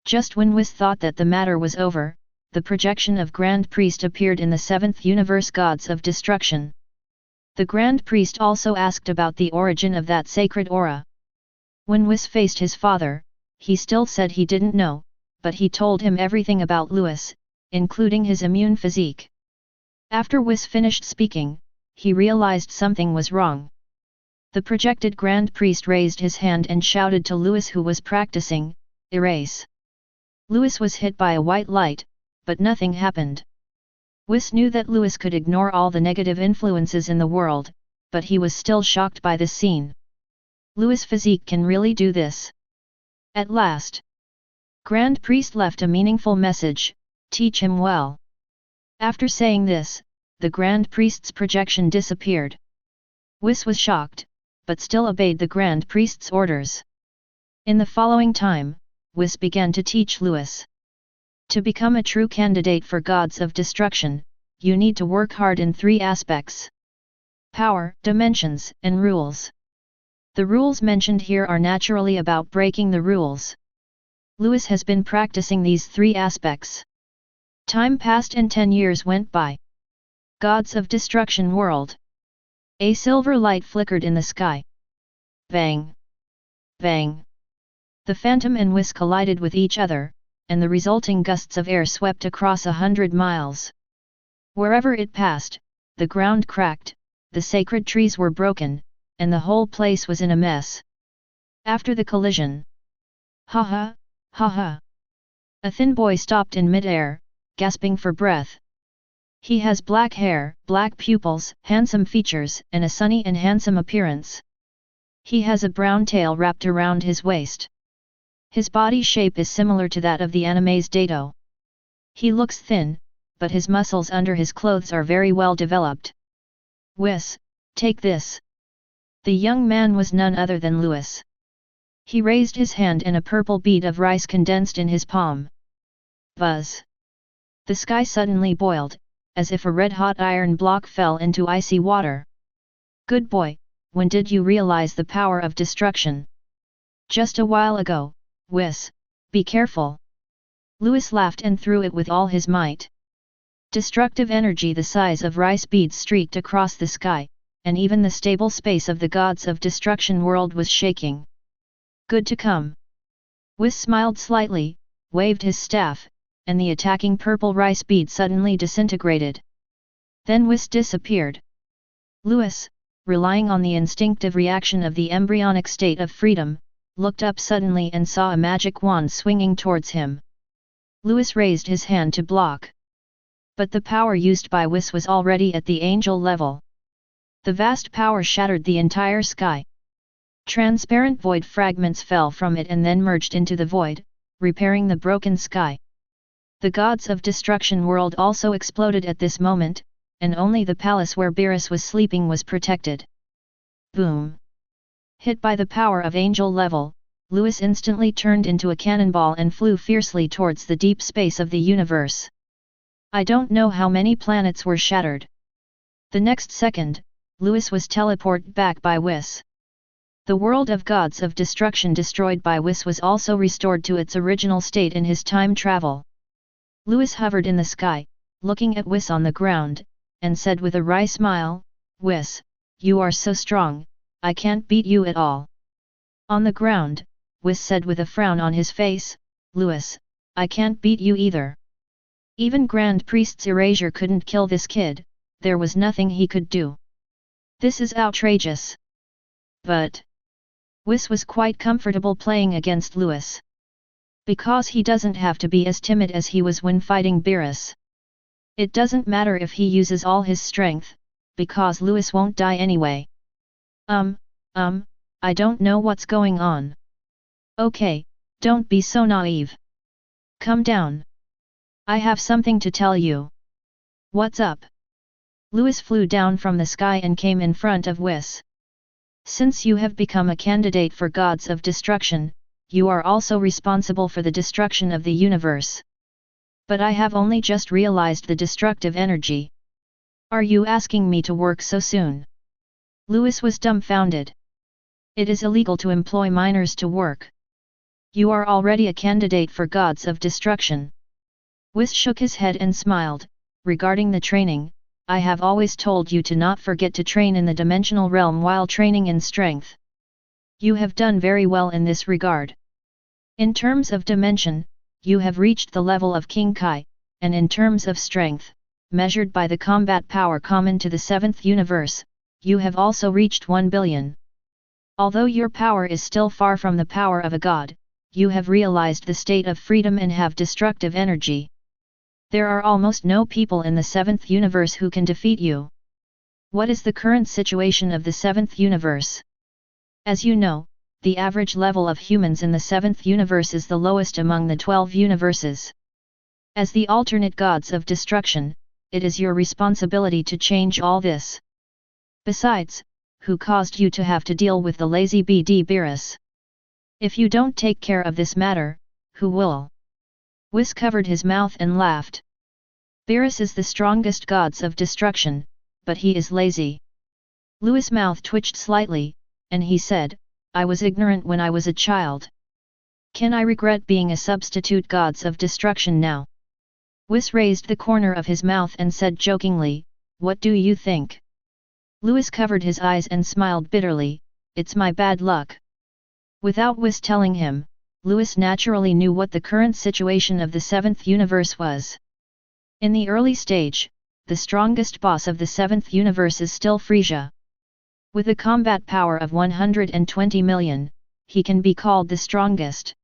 Just when Whis thought that the matter was over, the projection of Grand Priest appeared in the seventh universe, Gods of Destruction. The Grand Priest also asked about the origin of that sacred aura. When Whis faced his father, he still said he didn't know, but he told him everything about Lewis, including his immune physique. After Whis finished speaking, he realized something was wrong. The projected Grand Priest raised his hand and shouted to Lewis, who was practicing, "Erase." Lewis was hit by a white light, but nothing happened. Whis knew that Lewis could ignore all the negative influences in the world, but he was still shocked by this scene. Lewis' physique can really do this. At last, Grand Priest left a meaningful message, "Teach him well." After saying this, the Grand Priest's projection disappeared. Whis was shocked, but still obeyed the Grand Priest's orders. In the following time, Whis began to teach Lewis. To become a true candidate for Gods of Destruction, you need to work hard in 3 aspects: power, dimensions, and rules. The rules mentioned here are naturally about breaking the rules. Lewis has been practicing these 3 aspects. Time passed and 10 years went by. Gods of Destruction World. A silver light flickered in the sky. Bang! Bang! The Phantom and Whis collided with each other, and the resulting gusts of air swept across 100 miles. Wherever it passed, the ground cracked, the sacred trees were broken, and the whole place was in a mess. After the collision, ha ha, ha ha! A thin boy stopped in mid-air, gasping for breath. He has black hair, black pupils, handsome features, and a sunny and handsome appearance. He has a brown tail wrapped around his waist. His body shape is similar to that of the anime's Dato. He looks thin, but his muscles under his clothes are very well developed. Whis, take this. The young man was none other than Lewis. He raised his hand and a purple bead of rice condensed in his palm. Buzz! The sky suddenly boiled, as if a red-hot iron block fell into icy water. Good boy, when did you realize the power of destruction? Just a while ago, Whis, be careful. Lewis laughed and threw it with all his might. Destructive energy the size of rice beads streaked across the sky, and even the stable space of the Gods of Destruction world was shaking. Good to come. Whis smiled slightly, waved his staff, and the attacking purple rice bead suddenly disintegrated. Then Whis disappeared. Lewis, relying on the instinctive reaction of the embryonic state of freedom, looked up suddenly and saw a magic wand swinging towards him. Lewis raised his hand to block. But the power used by Whis was already at the angel level. The vast power shattered the entire sky. Transparent void fragments fell from it and then merged into the void, repairing the broken sky. The Gods of Destruction world also exploded at this moment, and only the palace where Beerus was sleeping was protected. Boom! Hit by the power of angel level, Lewis instantly turned into a cannonball and flew fiercely towards the deep space of the universe. I don't know how many planets were shattered. The next second, Lewis was teleported back by Whis. The world of Gods of Destruction destroyed by Whis was also restored to its original state in his time travel. Lewis hovered in the sky, looking at Whis on the ground, and said with a wry smile, "Whis, you are so strong, I can't beat you at all." On the ground, Whis said with a frown on his face, "Lewis, I can't beat you either. Even Grand Priest's erasure couldn't kill this kid, there was nothing he could do. This is outrageous." But Whis was quite comfortable playing against Lewis. Because he doesn't have to be as timid as he was when fighting Beerus. It doesn't matter if he uses all his strength, because Lewis won't die anyway. I don't know what's going on. Okay, don't be so naive. Come down. I have something to tell you. What's up? Lewis flew down from the sky and came in front of Whis. Since you have become a candidate for Gods of Destruction, you are also responsible for the destruction of the universe. But I have only just realized the destructive energy. Are you asking me to work so soon? Louis was dumbfounded. It is illegal to employ minors to work. You are already a candidate for gods of destruction. Whis shook his head and smiled. Regarding the training, I have always told you to not forget to train in the dimensional realm while training in strength. You have done very well in this regard. In terms of dimension, you have reached the level of King Kai, and in terms of strength, measured by the combat power common to the 7th universe, you have also reached 1 billion. Although your power is still far from the power of a god, you have realized the state of freedom and have destructive energy. There are almost no people in the 7th universe who can defeat you. What is the current situation of the 7th universe? As you know, the average level of humans in the 7th universe is the lowest among the 12 universes. As the alternate gods of destruction, it is your responsibility to change all this. Besides, who caused you to have to deal with the lazy BD Beerus? If you don't take care of this matter, who will? Whis covered his mouth and laughed. Beerus is the strongest gods of destruction, but he is lazy. Louis' mouth twitched slightly, and he said, I was ignorant when I was a child. Can I regret being a substitute gods of destruction now? Whis raised the corner of his mouth and said jokingly, what do you think? Louis covered his eyes and smiled bitterly, it's my bad luck. Without Whis telling him, Louis naturally knew what the current situation of the 7th universe was. In the early stage, the strongest boss of the 7th universe is still Frieza. With a combat power of 120 million, he can be called the strongest.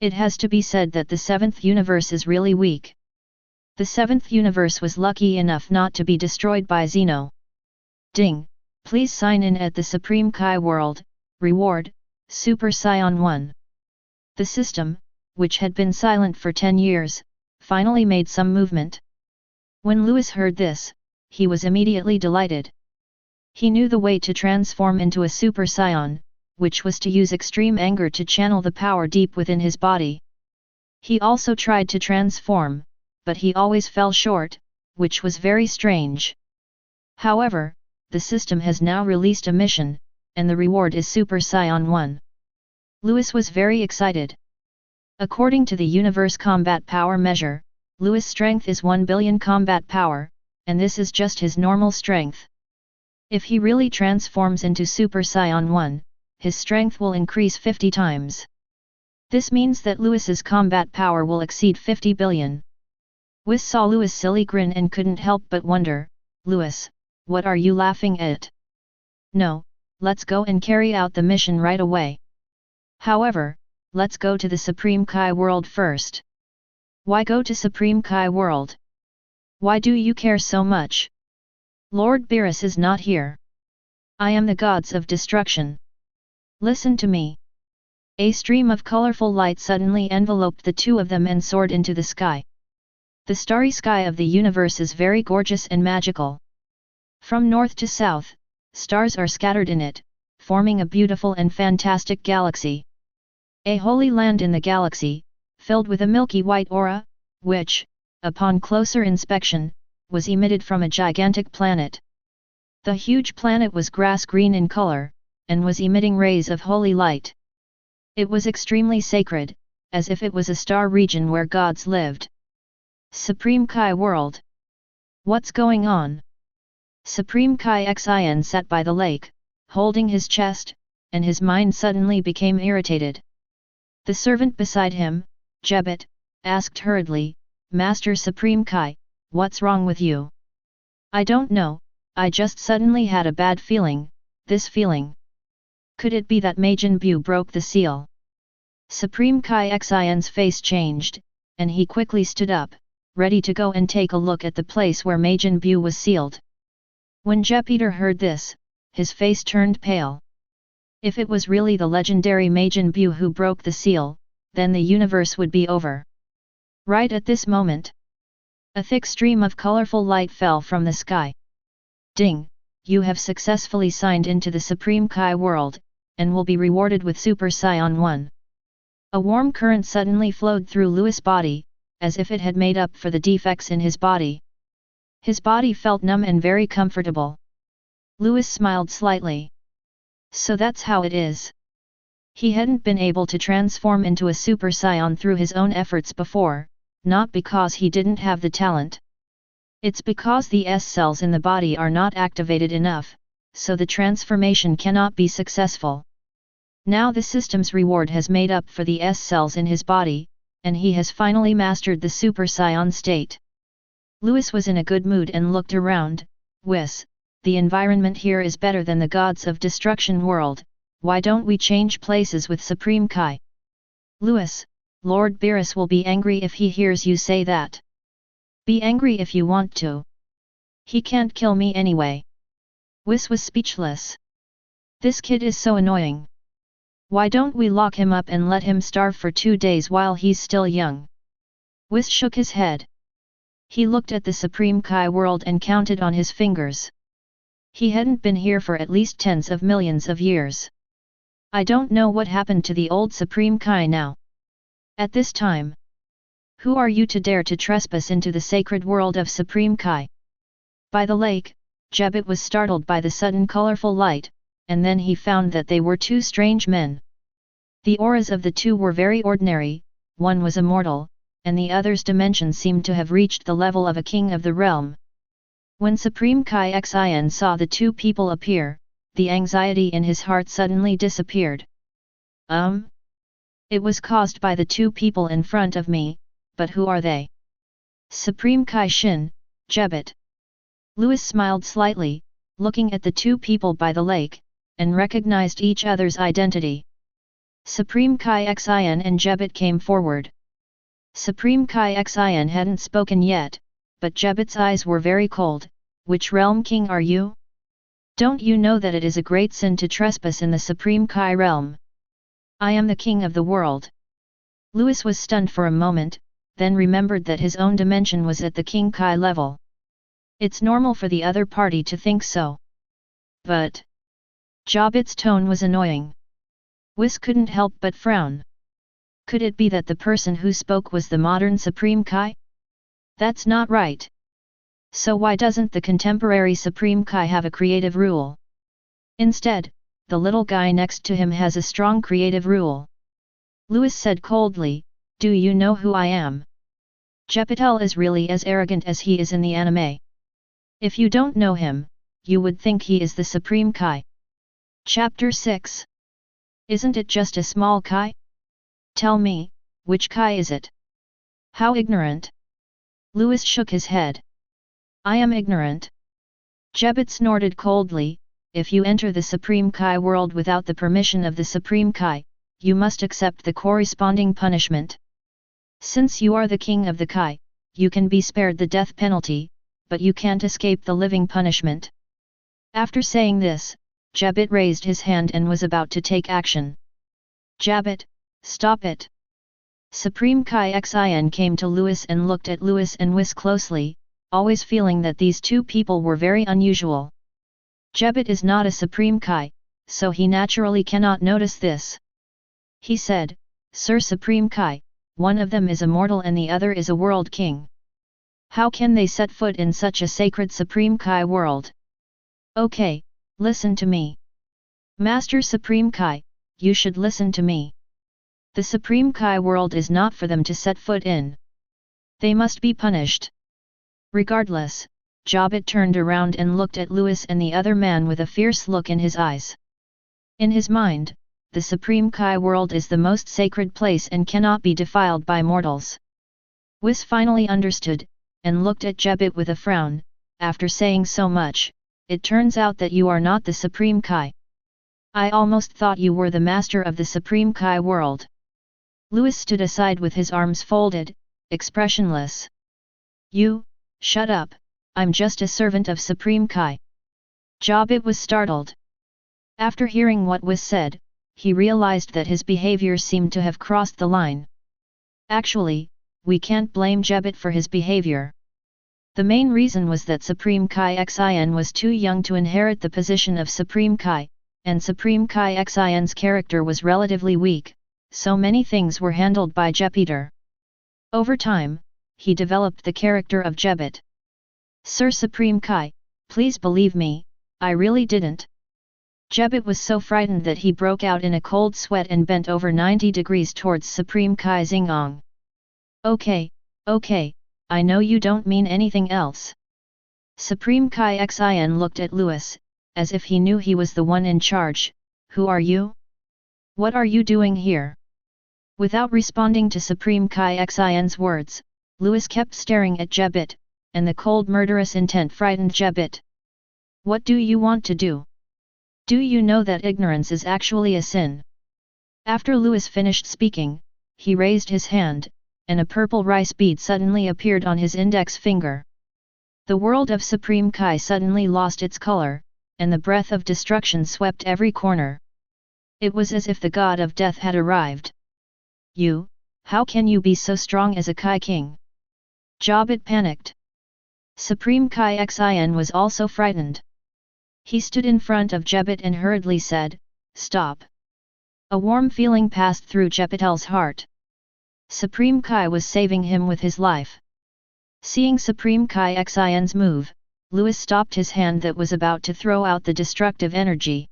It has to be said that the 7th universe is really weak. The 7th universe was lucky enough not to be destroyed by Xeno. Ding, please sign in at the Supreme Kai World, reward, Super Saiyan 1. The system, which had been silent for 10 years, finally made some movement. When Louis heard this, he was immediately delighted. He knew the way to transform into a Super Saiyan, which was to use extreme anger to channel the power deep within his body. He also tried to transform, but he always fell short, which was very strange. However, the system has now released a mission, and the reward is Super Saiyan 1. Louis was very excited. According to the universe combat power measure, Louis' strength is 1 billion combat power, and this is just his normal strength. If he really transforms into Super Saiyan 1, his strength will increase 50 times. This means that Louis's combat power will exceed 50 billion. Whis saw Louis' silly grin and couldn't help but wonder, Louis, what are you laughing at? No, let's go and carry out the mission right away. However, let's go to the Supreme Kai World first. Why go to Supreme Kai World? Why do you care so much? Lord Beerus is not here. I am the gods of destruction. Listen to me. A stream of colorful light suddenly enveloped the two of them and soared into the sky. The starry sky of the universe is very gorgeous and magical. From north to south, stars are scattered in it, forming a beautiful and fantastic galaxy. A holy land in the galaxy, filled with a milky white aura, which, upon closer inspection, was emitted from a gigantic planet. The huge planet was grass-green in color, and was emitting rays of holy light. It was extremely sacred, as if it was a star region where gods lived. Supreme Kai World. What's going on? Supreme Kai Xian sat by the lake, holding his chest, and his mind suddenly became irritated. The servant beside him, Jebet, asked hurriedly, Master Supreme Kai, what's wrong with you? I don't know, I just suddenly had a bad feeling, this feeling. Could it be that Majin Buu broke the seal? Supreme Kai Xian's face changed, and he quickly stood up, ready to go and take a look at the place where Majin Buu was sealed. When Jupiter heard this, his face turned pale. If it was really the legendary Majin Buu who broke the seal, then the universe would be over. Right at this moment, a thick stream of colorful light fell from the sky. Ding! You have successfully signed into the Supreme Kai World, and will be rewarded with Super Saiyan 1. A warm current suddenly flowed through Louis' body, as if it had made up for the defects in his body. His body felt numb and very comfortable. Louis smiled slightly. So that's how it is. He hadn't been able to transform into a Super Saiyan through his own efforts before, not because he didn't have the talent. It's because the S cells in the body are not activated enough, so the transformation cannot be successful. Now the system's reward has made up for the S cells in his body, and he has finally mastered the Super Saiyan state. Louis was in a good mood and looked around. Whis, the environment here is better than the Gods of Destruction world, why don't we change places with Supreme Kai? Louis, Lord Beerus will be angry if he hears you say that. Be angry if you want to. He can't kill me anyway. Whis was speechless. This kid is so annoying. Why don't we lock him up and let him starve for 2 days while he's still young? Whis shook his head. He looked at the Supreme Kai world and counted on his fingers. He hadn't been here for at least tens of millions of years. I don't know what happened to the old Supreme Kai now. At this time. Who are you to dare to trespass into the sacred world of Supreme Kai? By the lake, Jebbit was startled by the sudden colorful light, and then he found that they were 2 strange men. The auras of the 2 were very ordinary, one was immortal, and the other's dimension seemed to have reached the level of a king of the realm. When Supreme Kai Xian saw the 2 people appear, the anxiety in his heart suddenly disappeared. It was caused by the 2 people in front of me, but who are they? Supreme Kai Shin, Jebbit. Louis smiled slightly, looking at the 2 people by the lake, and recognized each other's identity. Supreme Kai Xian and Jebbit came forward. Supreme Kai Xian hadn't spoken yet, but Jebbit's eyes were very cold. Which realm king are you? Don't you know that it is a great sin to trespass in the Supreme Kai realm? I am the king of the world. Louis was stunned for a moment, then remembered that his own dimension was at the King Kai level. It's normal for the other party to think so. But Jebbit's tone was annoying. Whis couldn't help but frown. Could it be that the person who spoke was the modern Supreme Kai? That's not right. So why doesn't the contemporary Supreme Kai have a creative rule? Instead, the little guy next to him has a strong creative rule. Louis said coldly, do you know who I am? Jepitel is really as arrogant as he is in the anime. If you don't know him, you would think he is the Supreme Kai. Chapter 6. Isn't it just a small Kai? Tell me, which Kai is it? How ignorant! Louis shook his head. I am ignorant. Jebbit snorted coldly, if you enter the Supreme Kai world without the permission of the Supreme Kai, you must accept the corresponding punishment. Since you are the king of the Kai, you can be spared the death penalty, but you can't escape the living punishment. After saying this, Jebbit raised his hand and was about to take action. Jebbit, stop it! Supreme Kai Xian came to Louis and looked at Louis and Whis closely, always feeling that these 2 people were very unusual. Jebbit is not a Supreme Kai, so he naturally cannot notice this. He said, Sir Supreme Kai, one of them is immortal and the other is a world king. How can they set foot in such a sacred Supreme Kai world? Okay, listen to me. Master Supreme Kai, you should listen to me. The Supreme Kai world is not for them to set foot in. They must be punished. Regardless, Jebbit turned around and looked at Louis and the other man with a fierce look in his eyes. In his mind, the Supreme Kai world is the most sacred place and cannot be defiled by mortals. Whis finally understood, and looked at Jebbit with a frown. After saying so much, it turns out that you are not the Supreme Kai. I almost thought you were the master of the Supreme Kai world. Louis stood aside with his arms folded, expressionless. You, shut up, I'm just a servant of Supreme Kai. Jebbit was startled. After hearing what was said, he realized that his behavior seemed to have crossed the line. Actually, we can't blame Jebbit for his behavior. The main reason was that Supreme Kai Xian was too young to inherit the position of Supreme Kai, and Supreme Kai Xian's character was relatively weak, so many things were handled by Jupiter. Over time, he developed the character of Jebet. Sir Supreme Kai, please believe me, I really didn't. Jebet was so frightened that he broke out in a cold sweat and bent over 90 degrees towards Supreme Kai Xingong. Okay, I know you don't mean anything else. Supreme Kai Xin looked at Louis, as if he knew he was the one in charge. Who are you? What are you doing here? Without responding to Supreme Kai Xin's words, Louis kept staring at Jebet, and the cold murderous intent frightened Jebet. What do you want to do? Do you know that ignorance is actually a sin? After Louis finished speaking, he raised his hand, and a purple rice bead suddenly appeared on his index finger. The world of Supreme Kai suddenly lost its color, and the breath of destruction swept every corner. It was as if the god of death had arrived. You, how can you be so strong as a Kai king? Jebet panicked. Supreme Kai Xin was also frightened. He stood in front of Jebet and hurriedly said, "Stop." A warm feeling passed through Jebetel's heart. Supreme Kai was saving him with his life. Seeing Supreme Kai Xin's move, Louis stopped his hand that was about to throw out the destructive energy.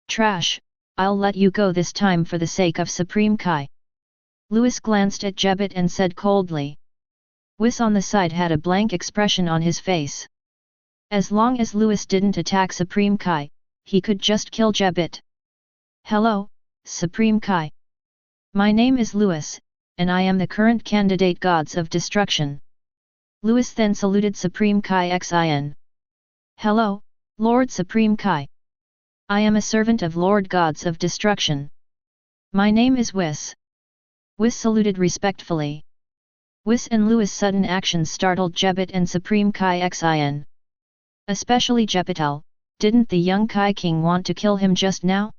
Trash, I'll let you go this time for the sake of Supreme Kai. Louis glanced at Jebet and said coldly. Whis on the side had a blank expression on his face. As long as Louis didn't attack Supreme Kai, he could just kill Jebet. Hello, Supreme Kai. My name is Louis, and I am the current candidate gods of destruction. Louis then saluted Supreme Kai Xin. Hello, Lord Supreme Kai. I am a servant of Lord Gods of Destruction. My name is Whis. Whis saluted respectfully. Whis and Louis' sudden actions startled Jebet and Supreme Kai Xin. Especially Jebetel, didn't the young Kai King want to kill him just now?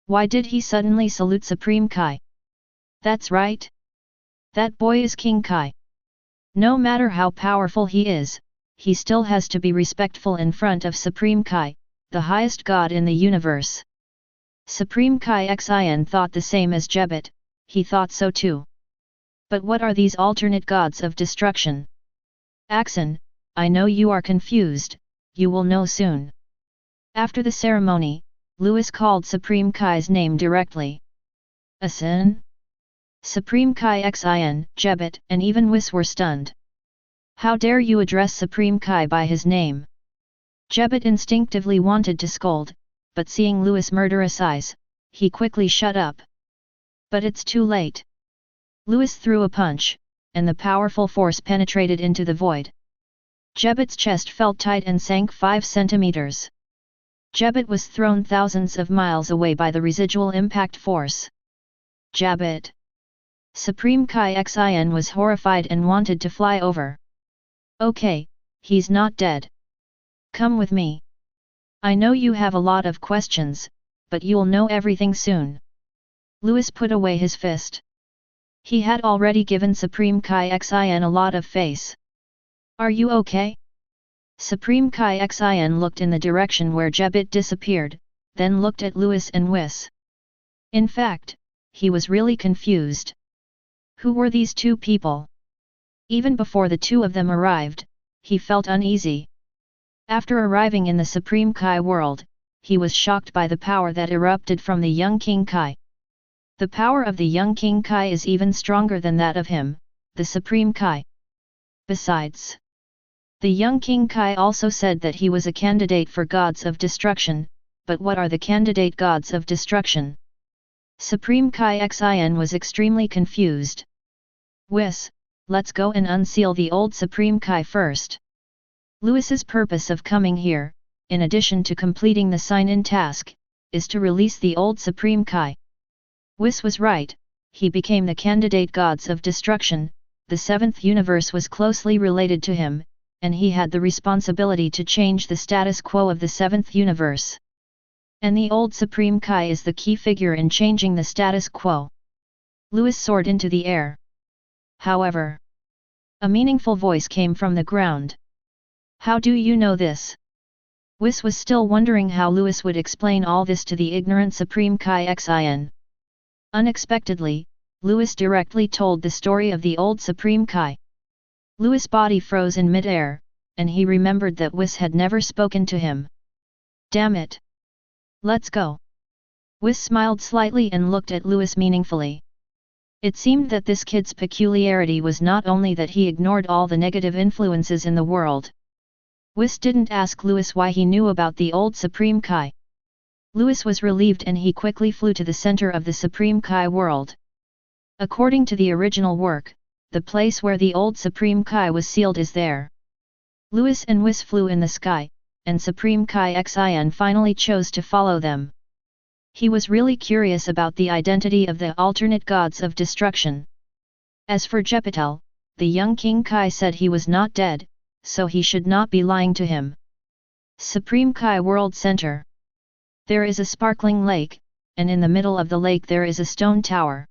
Why did he suddenly salute Supreme Kai? That's right. That boy is King Kai. No matter how powerful he is, he still has to be respectful in front of Supreme Kai, the highest god in the universe. Supreme Kai Xin thought the same as Jebet, he thought so too. But what are these alternate gods of destruction? Axon, I know you are confused, you will know soon. After the ceremony, Louis called Supreme Kai's name directly. Axon? Supreme Kai Xin, Jebet and even Whis were stunned. How dare you address Supreme Kai by his name? Jebet instinctively wanted to scold, but seeing Louis' murderous eyes, he quickly shut up. But it's too late. Louis threw a punch, and the powerful force penetrated into the void. Jebet's chest felt tight and sank 5 centimeters. Jebet was thrown thousands of miles away by the residual impact force. Jebet! Supreme Kai Xin was horrified and wanted to fly over. Okay, he's not dead. Come with me. I know you have a lot of questions, but you'll know everything soon. Louis put away his fist. He had already given Supreme Kai Xin a lot of face. Are you okay? Supreme Kai Xin looked in the direction where Jebet disappeared, then looked at Louis and Whis. In fact, he was really confused. Who were these two people? Even before the two of them arrived, he felt uneasy. After arriving in the Supreme Kai world, he was shocked by the power that erupted from the young King Kai. The power of the young King Kai is even stronger than that of him, the Supreme Kai. Besides, the young King Kai also said that he was a candidate for gods of destruction, but what are the candidate gods of destruction? Supreme Kai Xin was extremely confused. Whis, let's go and unseal the old Supreme Kai first. Louis's purpose of coming here, in addition to completing the sign-in task, is to release the old Supreme Kai. Whis was right, he became the candidate gods of destruction, the 7th universe was closely related to him, and he had the responsibility to change the status quo of the 7th universe. And the old Supreme Kai is the key figure in changing the status quo. Louis soared into the air. However, a meaningful voice came from the ground. How do you know this? Whis was still wondering how Louis would explain all this to the ignorant Supreme Kai Xin. Unexpectedly, Louis directly told the story of the old Supreme Kai. Louis' body froze in mid-air, and he remembered that Whis had never spoken to him. Damn it! Let's go! Whis smiled slightly and looked at Louis meaningfully. It seemed that this kid's peculiarity was not only that he ignored all the negative influences in the world. Whis didn't ask Louis why he knew about the old Supreme Kai. Louis was relieved and he quickly flew to the center of the Supreme Kai world. According to the original work, the place where the old Supreme Kai was sealed is there. Louis and Whis flew in the sky, and Supreme Kai Xian finally chose to follow them. He was really curious about the identity of the alternate gods of destruction. As for Jepitel, the young King Kai said he was not dead, so he should not be lying to him. Supreme Kai World Center. There is a sparkling lake, and in the middle of the lake there is a stone tower.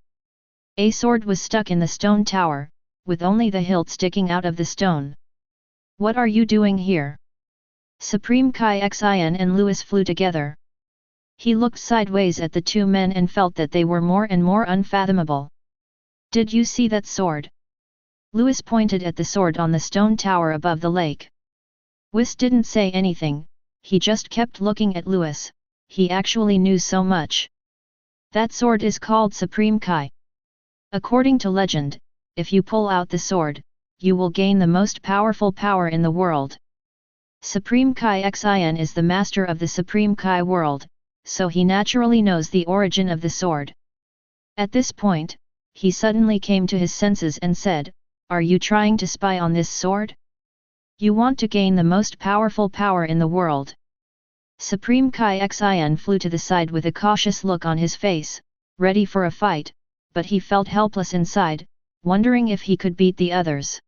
A sword was stuck in the stone tower, with only the hilt sticking out of the stone. What are you doing here? Supreme Kai Xian and Louis flew together. He looked sideways at the two men and felt that they were more and more unfathomable. Did you see that sword? Louis pointed at the sword on the stone tower above the lake. Whis didn't say anything, he just kept looking at Louis. He actually knew so much. That sword is called Supreme Kai. According to legend, if you pull out the sword, you will gain the most powerful power in the world. Supreme Kai Xian is the master of the Supreme Kai world, so he naturally knows the origin of the sword. At this point, he suddenly came to his senses and said, "Are you trying to spy on this sword? You want to gain the most powerful power in the world." Supreme Kai Xian flew to the side with a cautious look on his face, ready for a fight, but he felt helpless inside, wondering if he could beat the others.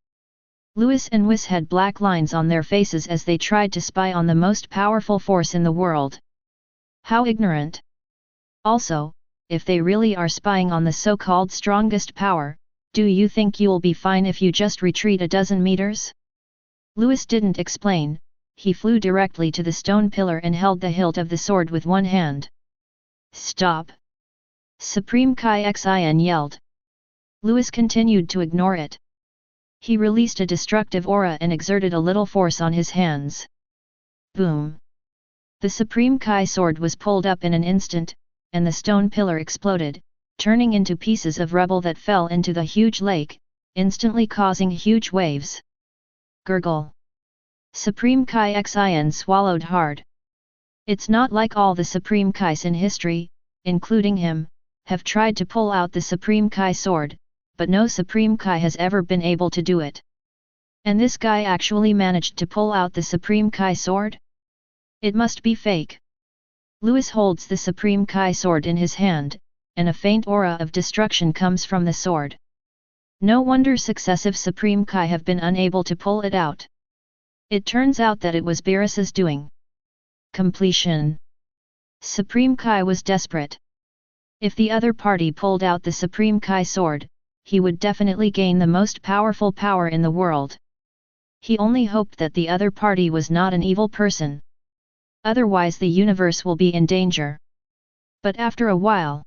Louis and Whis had black lines on their faces as they tried to spy on the most powerful force in the world. How ignorant! Also, if they really are spying on the so-called strongest power, do you think you'll be fine if you just retreat a dozen meters? Louis didn't explain, he flew directly to the stone pillar and held the hilt of the sword with one hand. Stop! Supreme Kai Xian yelled. Louis continued to ignore it. He released a destructive aura and exerted a little force on his hands. Boom! The Supreme Kai sword was pulled up in an instant, and the stone pillar exploded, turning into pieces of rubble that fell into the huge lake, instantly causing huge waves. Gurgle! Supreme Kai Xian swallowed hard. It's not like all the Supreme Kais in history, including him, have tried to pull out the Supreme Kai sword, but no Supreme Kai has ever been able to do it. And this guy actually managed to pull out the Supreme Kai sword? It must be fake. Louis holds the Supreme Kai sword in his hand, and a faint aura of destruction comes from the sword. No wonder successive Supreme Kai have been unable to pull it out. It turns out that it was Beerus's doing. Completion. Supreme Kai was desperate. If the other party pulled out the Supreme Kai sword, he would definitely gain the most powerful power in the world. He only hoped that the other party was not an evil person. Otherwise the universe will be in danger. But after a while,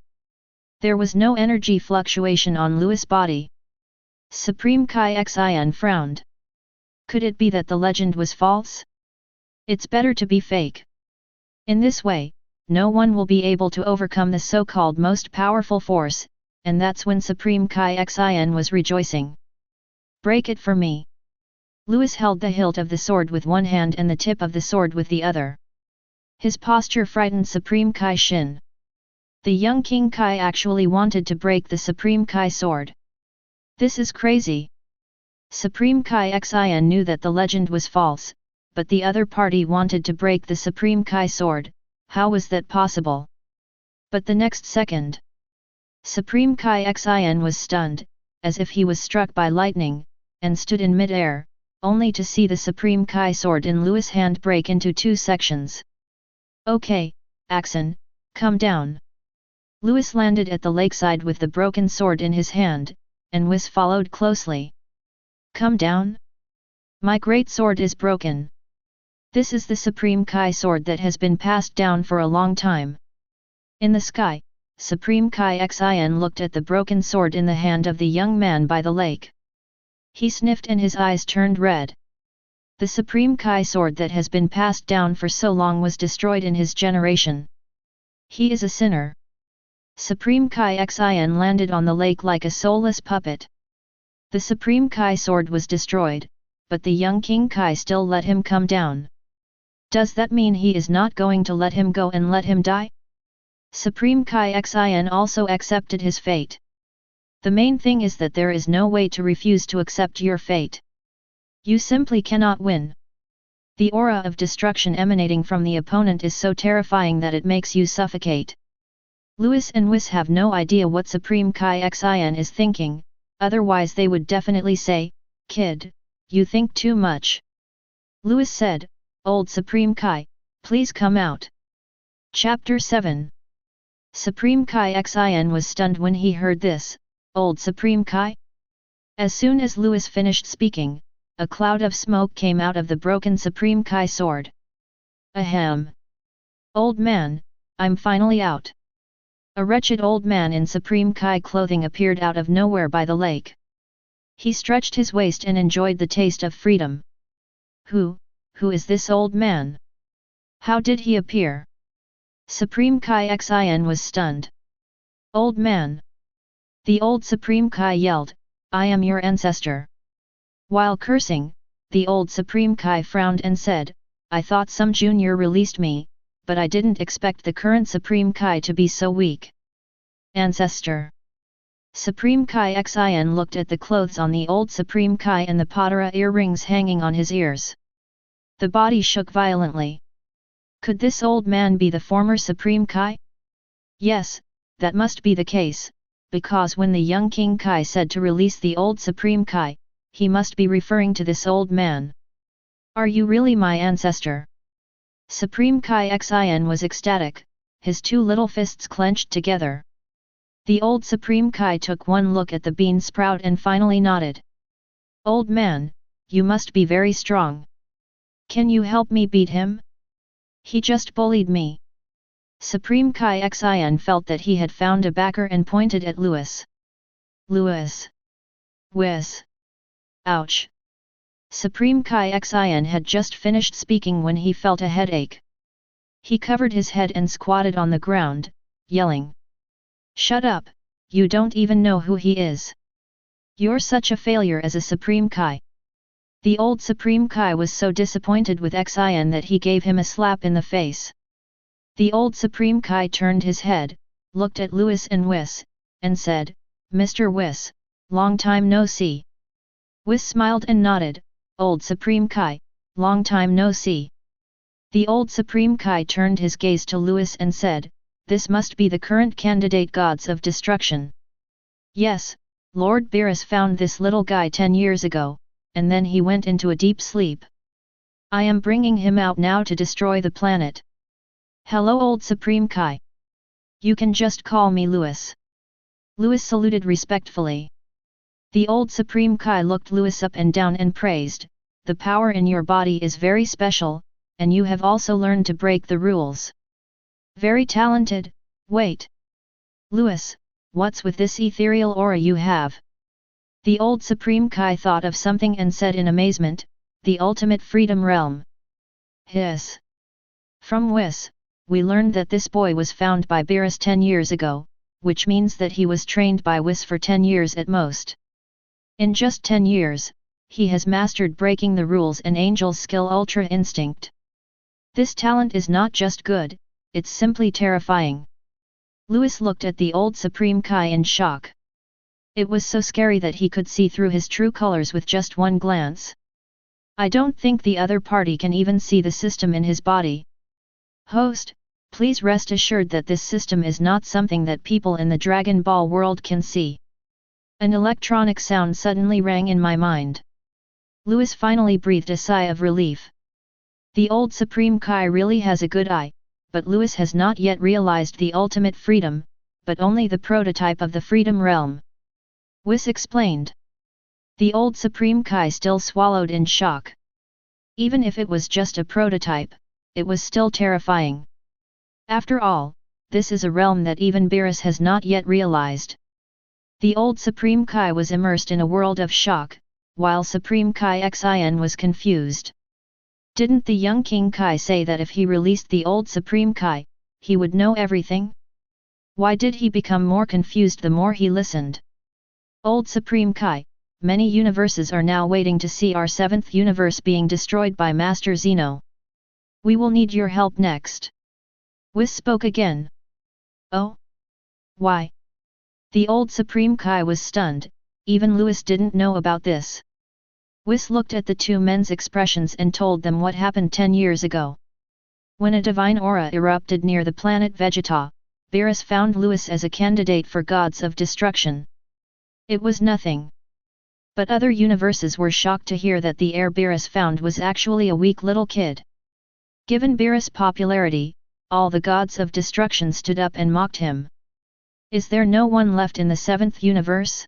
there was no energy fluctuation on Louis' body. Supreme Kai Xian frowned. Could it be that the legend was false? It's better to be fake. In this way, no one will be able to overcome the so-called most powerful force, and that's when Supreme Kai Xian was rejoicing. Break it for me. Louis held the hilt of the sword with one hand and the tip of the sword with the other. His posture frightened Supreme Kai Shin. The young King Kai actually wanted to break the Supreme Kai sword. This is crazy. Supreme Kai Xian knew that the legend was false, but the other party wanted to break the Supreme Kai sword. How was that possible? But the next second, Supreme Kai Xian was stunned, as if he was struck by lightning, and stood in mid-air, only to see the Supreme Kai sword in Louis' hand break into two sections. Okay, Axon, come down. Louis landed at the lakeside with the broken sword in his hand, and Whis followed closely. Come down? My great sword is broken. This is the Supreme Kai sword that has been passed down for a long time. In the sky, Supreme Kai Xian looked at the broken sword in the hand of the young man by the lake. He sniffed and his eyes turned red. The Supreme Kai sword that has been passed down for so long was destroyed in his generation. He is a sinner. Supreme Kai Xian landed on the lake like a soulless puppet. The Supreme Kai sword was destroyed, but the young King Kai still let him come down. Does that mean he is not going to let him go and let him die? Supreme Kai Xian also accepted his fate. The main thing is that there is no way to refuse to accept your fate. You simply cannot win. The aura of destruction emanating from the opponent is so terrifying that it makes you suffocate. Lewis and Whis have no idea what Supreme Kai Xian is thinking, otherwise they would definitely say, "Kid, you think too much." Lewis said, "Old Supreme Kai, please come out." Chapter 7. Supreme Kai Xian was stunned when he heard this, "Old Supreme Kai?" As soon as Lewis finished speaking, a cloud of smoke came out of the broken Supreme Kai sword. Ahem! Old man, I'm finally out. A wretched old man in Supreme Kai clothing appeared out of nowhere by the lake. He stretched his waist and enjoyed the taste of freedom. Who is this old man? How did he appear? Supreme Kai Xian was stunned. Old man! The old Supreme Kai yelled, "I am your ancestor." While cursing, the old Supreme Kai frowned and said, "I thought some junior released me, but I didn't expect the current Supreme Kai to be so weak." Ancestor. Supreme Kai Xian looked at the clothes on the old Supreme Kai and the Patara earrings hanging on his ears. The body shook violently. Could this old man be the former Supreme Kai? Yes, that must be the case, because when the young King Kai said to release the old Supreme Kai, he must be referring to this old man. Are you really my ancestor? Supreme Kai Xian was ecstatic, his two little fists clenched together. The old Supreme Kai took one look at the bean sprout and finally nodded. Old man, you must be very strong. Can you help me beat him? He just bullied me. Supreme Kai Xian felt that he had found a backer and pointed at Lewis. Lewis. Whiz. Ouch. Supreme Kai Xian had just finished speaking when he felt a headache. He covered his head and squatted on the ground, yelling. Shut up, you don't even know who he is. You're such a failure as a Supreme Kai. The old Supreme Kai was so disappointed with Xian that he gave him a slap in the face. The old Supreme Kai turned his head, looked at Lewis and Whis, and said, Mr. Whis, long time no see. Whis smiled and nodded, Old Supreme Kai, long time no see. The old Supreme Kai turned his gaze to Lewis and said, This must be the current candidate gods of destruction. Yes, Lord Beerus found this little guy 10 years ago, and then he went into a deep sleep. I am bringing him out now to destroy the planet. Hello old Supreme Kai. You can just call me Lewis. Lewis saluted respectfully. The old Supreme Kai looked Lewis up and down and praised, The power in your body is very special, and you have also learned to break the rules. Very talented. Wait. Lewis, what's with this ethereal aura you have? The old Supreme Kai thought of something and said in amazement, The ultimate freedom realm. Hiss. From Whis, we learned that this boy was found by Beerus 10 years ago, which means that he was trained by Whis for 10 years at most. In just 10 years, he has mastered breaking the rules and angel's skill Ultra Instinct. This talent is not just good, it's simply terrifying. Lewis looked at the old Supreme Kai in shock. It was so scary that he could see through his true colors with just one glance. I don't think the other party can even see the system in his body. Host, please rest assured that this system is not something that people in the Dragon Ball world can see. An electronic sound suddenly rang in my mind. Lewis finally breathed a sigh of relief. The old Supreme Kai really has a good eye, but Lewis has not yet realized the ultimate freedom, but only the prototype of the freedom realm. Whis explained. The old Supreme Kai still swallowed in shock. Even if it was just a prototype, it was still terrifying. After all, this is a realm that even Beerus has not yet realized. The old Supreme Kai was immersed in a world of shock, while Supreme Kai Xian was confused. Didn't the young King Kai say that if he released the old Supreme Kai, he would know everything? Why did he become more confused the more he listened? Old Supreme Kai, many universes are now waiting to see our seventh universe being destroyed by Master Zeno. We will need your help next. Whis spoke again. Oh? Why? The old Supreme Kai was stunned, even Lewis didn't know about this. Whis looked at the two men's expressions and told them what happened 10 years ago. When a divine aura erupted near the planet Vegeta, Beerus found Lewis as a candidate for gods of destruction. It was nothing. But other universes were shocked to hear that the heir Beerus found was actually a weak little kid. Given Beerus' popularity, all the gods of destruction stood up and mocked him. Is there no one left in the seventh universe?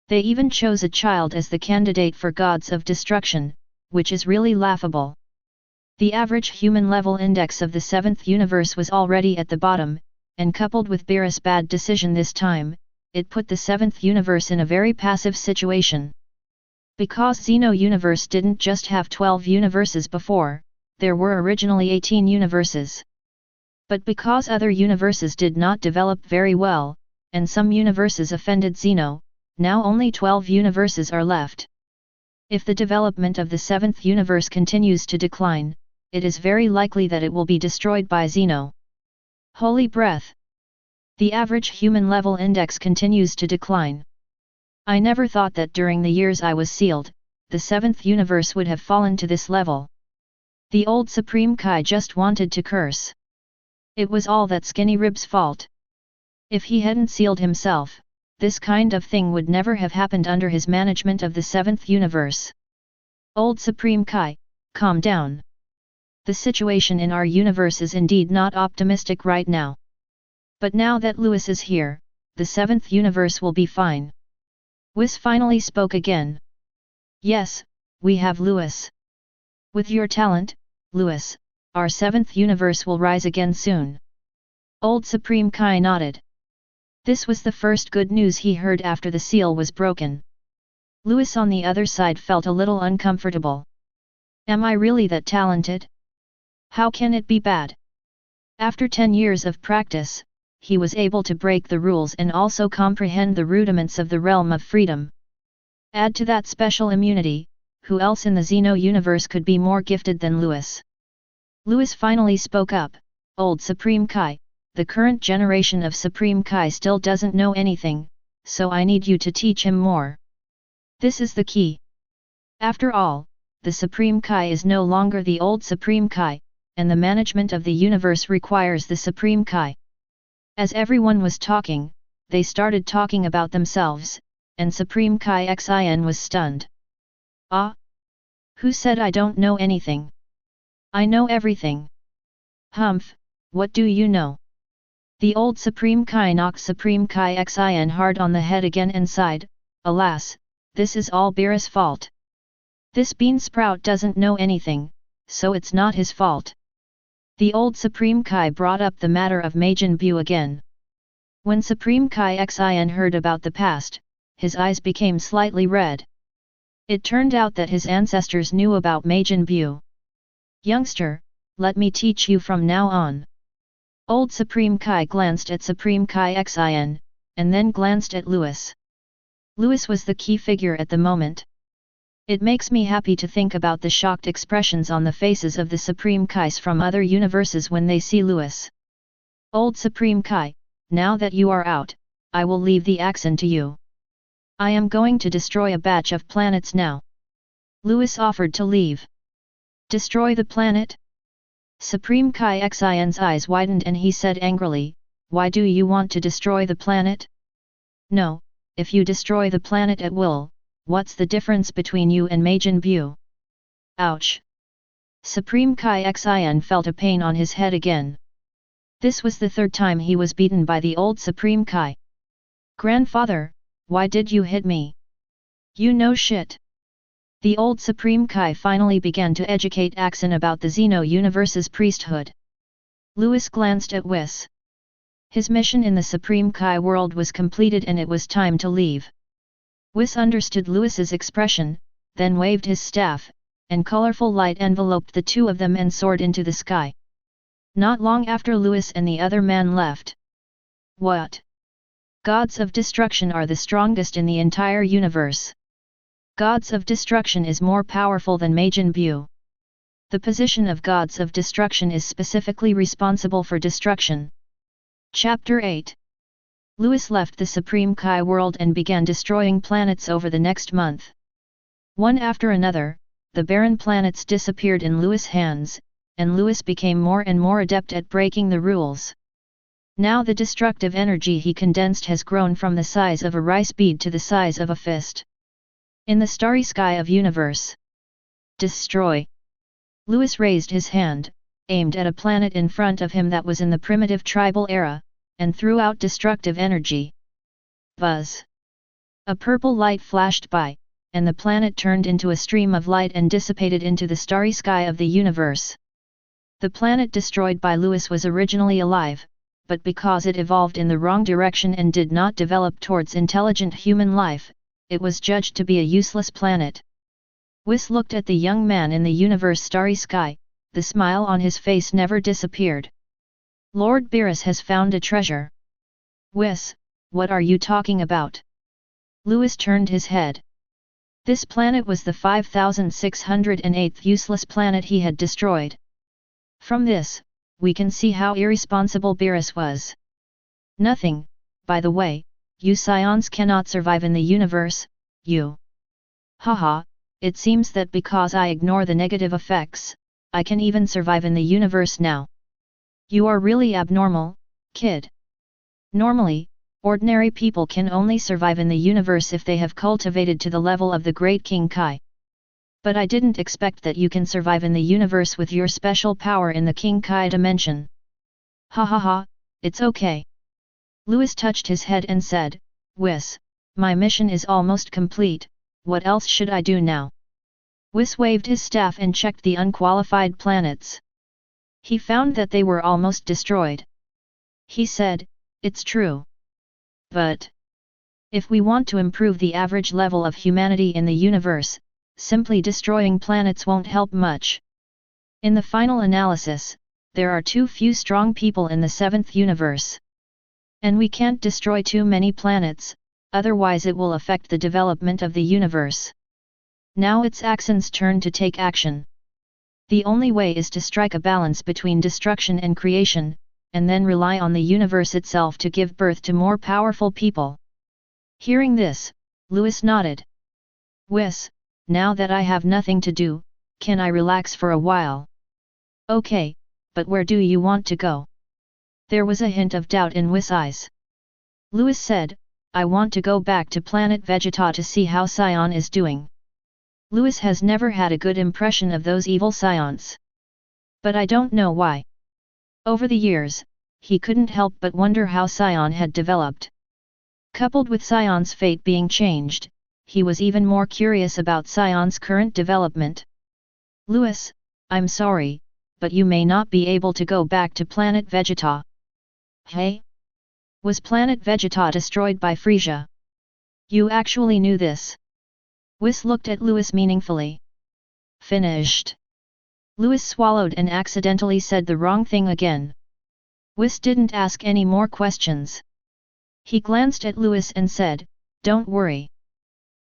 They even chose a child as the candidate for gods of destruction, which is really laughable. The average human level index of the seventh universe was already at the bottom, and coupled with Beerus' bad decision this time, it put the seventh universe in a very passive situation. Because Zeno universe didn't just have 12 universes before, there were originally 18 universes. But because other universes did not develop very well, and some universes offended Zeno, now only 12 universes are left. If the development of the seventh universe continues to decline, it is very likely that it will be destroyed by Zeno. Holy breath! The average human level index continues to decline. I never thought that during the years I was sealed, the seventh universe would have fallen to this level. The old Supreme Kai just wanted to curse. It was all that Skinny Rib's fault. If he hadn't sealed himself, this kind of thing would never have happened under his management of the seventh universe. Old Supreme Kai, calm down. The situation in our universe is indeed not optimistic right now. But now that Lewis is here, the seventh universe will be fine. Whis finally spoke again. Yes, we have Lewis. With your talent, Lewis, our seventh universe will rise again soon. Old Supreme Kai nodded. This was the first good news he heard after the seal was broken. Lewis on the other side felt a little uncomfortable. Am I really that talented? How can it be bad? After 10 years of practice, he was able to break the rules and also comprehend the rudiments of the realm of freedom. Add to that special immunity, who else in the Zeno universe could be more gifted than Lewis? Lewis finally spoke up, Old Supreme Kai, the current generation of Supreme Kai still doesn't know anything, so I need you to teach him more. This is the key. After all, the Supreme Kai is no longer the old Supreme Kai, and the management of the universe requires the Supreme Kai. As everyone was talking, they started talking about themselves, and Supreme Kai Xian was stunned. Ah? Who said I don't know anything? I know everything. Humph, what do you know? The old Supreme Kai knocked Supreme Kai Xian hard on the head again and sighed, alas, this is all Beerus' fault. This bean sprout doesn't know anything, so it's not his fault. The old Supreme Kai brought up the matter of Majin Buu again. When Supreme Kai Xian heard about the past, his eyes became slightly red. It turned out that his ancestors knew about Majin Buu. Youngster, let me teach you from now on. Old Supreme Kai glanced at Supreme Kai Xian, and then glanced at Lewis. Lewis was the key figure at the moment. It makes me happy to think about the shocked expressions on the faces of the Supreme Kais from other universes when they see Lewis. Old Supreme Kai, now that you are out, I will leave the accent to you. I am going to destroy a batch of planets now. Lewis offered to leave. Destroy the planet? Supreme Kai Xian's eyes widened and he said angrily, why do you want to destroy the planet? No, if you destroy the planet at will, what's the difference between you and Majin Buu? Ouch! Supreme Kai Xian felt a pain on his head again. This was the third time he was beaten by the old Supreme Kai. Grandfather, why did you hit me? You know shit. The old Supreme Kai finally began to educate Axon about the Zeno universe's priesthood. Lewis glanced at Whis. His mission in the Supreme Kai world was completed and it was time to leave. Whis understood Lewis's expression, then waved his staff, and colorful light enveloped the two of them and soared into the sky. Not long after Lewis and the other man left. What? Gods of destruction are the strongest in the entire universe. Gods of destruction is more powerful than Majin Buu. The position of gods of destruction is specifically responsible for destruction. Chapter 8. Lewis left the Supreme Kai world and began destroying planets over the next month. One after another, the barren planets disappeared in Lewis' hands, and Lewis became more and more adept at breaking the rules. Now the destructive energy he condensed has grown from the size of a rice bead to the size of a fist. In the starry sky of universe. Destroy. Lewis raised his hand, aimed at a planet in front of him that was in the primitive tribal era, and threw out destructive energy. Buzz. A purple light flashed by, and the planet turned into a stream of light and dissipated into the starry sky of the universe. The planet destroyed by Lewis was originally alive, but because it evolved in the wrong direction and did not develop towards intelligent human life, it was judged to be a useless planet. Whis looked at the young man in the universe starry sky, the smile on his face never disappeared. Lord Beerus has found a treasure. Whis, what are you talking about? Lewis turned his head. This planet was the 5608th useless planet he had destroyed. From this, we can see how irresponsible Beerus was. Nothing, by the way, you Saiyans cannot survive in the universe, you. Haha, it seems that because I ignore the negative effects, I can even survive in the universe now. You are really abnormal, kid. Normally, ordinary people can only survive in the universe if they have cultivated to the level of the great King Kai. But I didn't expect that you can survive in the universe with your special power in the King Kai dimension. Ha ha ha, it's okay. Lewis touched his head and said, Whis, my mission is almost complete, what else should I do now? Whis waved his staff and checked the unqualified planets. He found that they were almost destroyed. He said, it's true. But if we want to improve the average level of humanity in the universe, simply destroying planets won't help much. In the final analysis, there are too few strong people in the seventh universe. And we can't destroy too many planets, otherwise it will affect the development of the universe. Now it's Axon's turn to take action. The only way is to strike a balance between destruction and creation, and then rely on the universe itself to give birth to more powerful people. Hearing this, Lewis nodded. Whis, now that I have nothing to do, can I relax for a while? Okay, but where do you want to go? There was a hint of doubt in Whis' eyes. Lewis said, I want to go back to planet Vegeta to see how Saiyan is doing. Lewis has never had a good impression of those evil Saiyans. But I don't know why. Over the years, he couldn't help but wonder how Saiyan had developed. Coupled with Saiyan's fate being changed, he was even more curious about Saiyan's current development. Lewis, I'm sorry, but you may not be able to go back to planet Vegeta. Hey? Was planet Vegeta destroyed by Frieza? You actually knew this? Whis looked at Lewis meaningfully. Finished. Lewis swallowed and accidentally said the wrong thing again. Whis didn't ask any more questions. He glanced at Lewis and said, don't worry.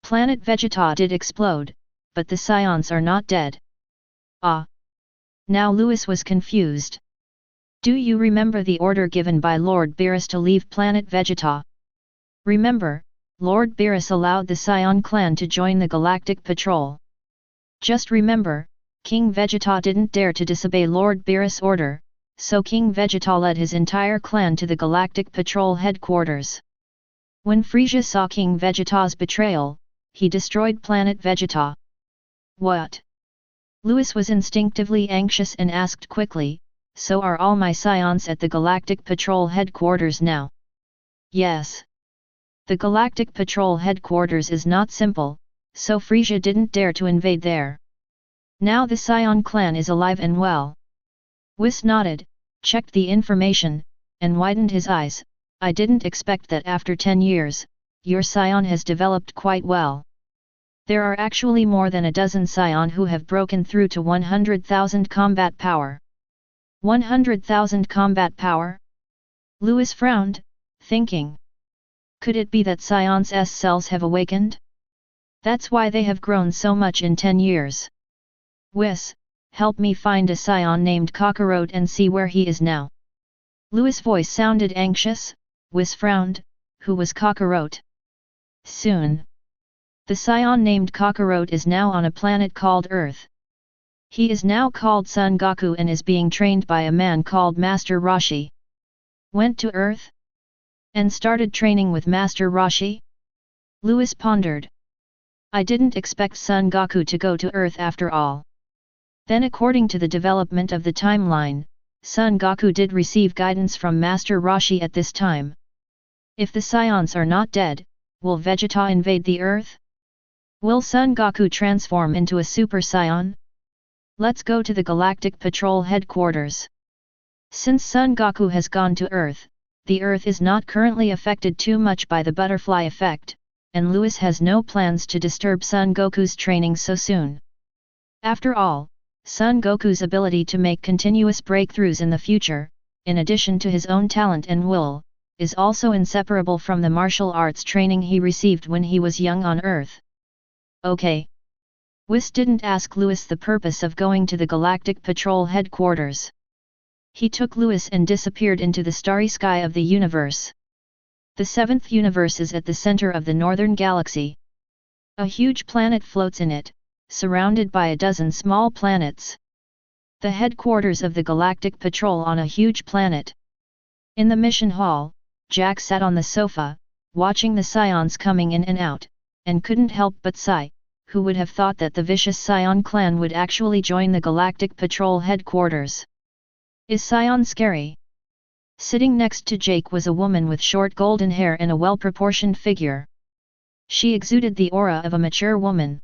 Planet Vegeta did explode, but the Saiyans are not dead. Ah. Now Lewis was confused. Do you remember the order given by Lord Beerus to leave planet Vegeta? Remember, Lord Beerus allowed the Saiyan clan to join the Galactic Patrol. Just remember, King Vegeta didn't dare to disobey Lord Beerus' order, so King Vegeta led his entire clan to the Galactic Patrol headquarters. When Frieza saw King Vegeta's betrayal, he destroyed planet Vegeta. What? Lewis was instinctively anxious and asked quickly, so are all my Saiyans at the Galactic Patrol headquarters now? Yes. The Galactic Patrol headquarters is not simple, so Frieza didn't dare to invade there. Now the Saiyan clan is alive and well. Whis nodded, checked the information, and widened his eyes. I didn't expect that after 10 years, your Saiyan has developed quite well. There are actually more than a dozen Saiyan who have broken through to 100,000 combat power. 100,000 combat power? Lewis frowned, thinking. Could it be that Saiyan's S cells have awakened? That's why they have grown so much in 10 years. Whis, help me find a Saiyan named Kakarot and see where he is now. Lewis' voice sounded anxious. Whis frowned. Who was Kakarot? Soon. The Saiyan named Kakarot is now on a planet called Earth. He is now called Son Goku and is being trained by a man called Master Roshi. Went to Earth? And started training with Master Roshi? Lewis pondered. I didn't expect Son Goku to go to Earth after all. Then according to the development of the timeline, Son Goku did receive guidance from Master Roshi at this time. If the Saiyans are not dead, will Vegeta invade the Earth? Will Son Goku transform into a Super Saiyan? Let's go to the Galactic Patrol headquarters. Since Son Goku has gone to Earth, the Earth is not currently affected too much by the butterfly effect, and Lewis has no plans to disturb Son Goku's training so soon. After all, Son Goku's ability to make continuous breakthroughs in the future, in addition to his own talent and will, is also inseparable from the martial arts training he received when he was young on Earth. Okay. Whis didn't ask Lewis the purpose of going to the Galactic Patrol headquarters. He took Lewis and disappeared into the starry sky of the universe. The seventh universe is at the center of the northern galaxy. A huge planet floats in it, surrounded by a dozen small planets. The headquarters of the Galactic Patrol on a huge planet. In the mission hall, Jack sat on the sofa, watching the Saiyans coming in and out, and couldn't help but sigh. Who would have thought that the vicious Saiyan clan would actually join the Galactic Patrol headquarters? Is Saiyan scary? Sitting next to Jake was a woman with short golden hair and a well-proportioned figure. She exuded the aura of a mature woman.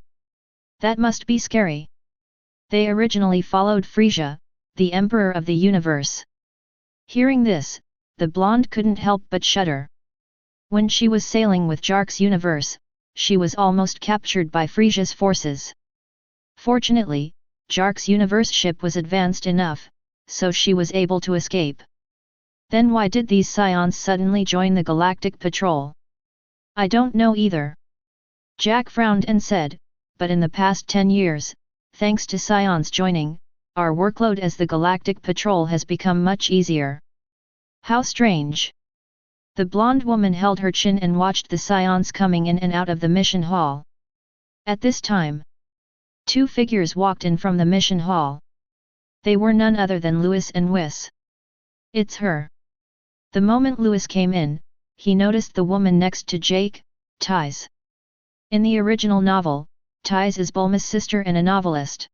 That must be scary. They originally followed Frieza, the Emperor of the Universe. Hearing this, the blonde couldn't help but shudder. When she was sailing with Jark's universe, she was almost captured by Frieza's forces. Fortunately, Jark's universe ship was advanced enough, so she was able to escape. Then why did these Saiyans suddenly join the Galactic Patrol? I don't know either. Jack frowned and said, but in the past 10 years, thanks to Saiyans joining, our workload as the Galactic Patrol has become much easier. How strange. The blonde woman held her chin and watched the Saiyans coming in and out of the mission hall. At this time, two figures walked in from the mission hall. They were none other than Lewis and Whis. It's her. The moment Lewis came in, he noticed the woman next to Jake, Tais. In the original novel, Tais is Bulma's sister and a novelist.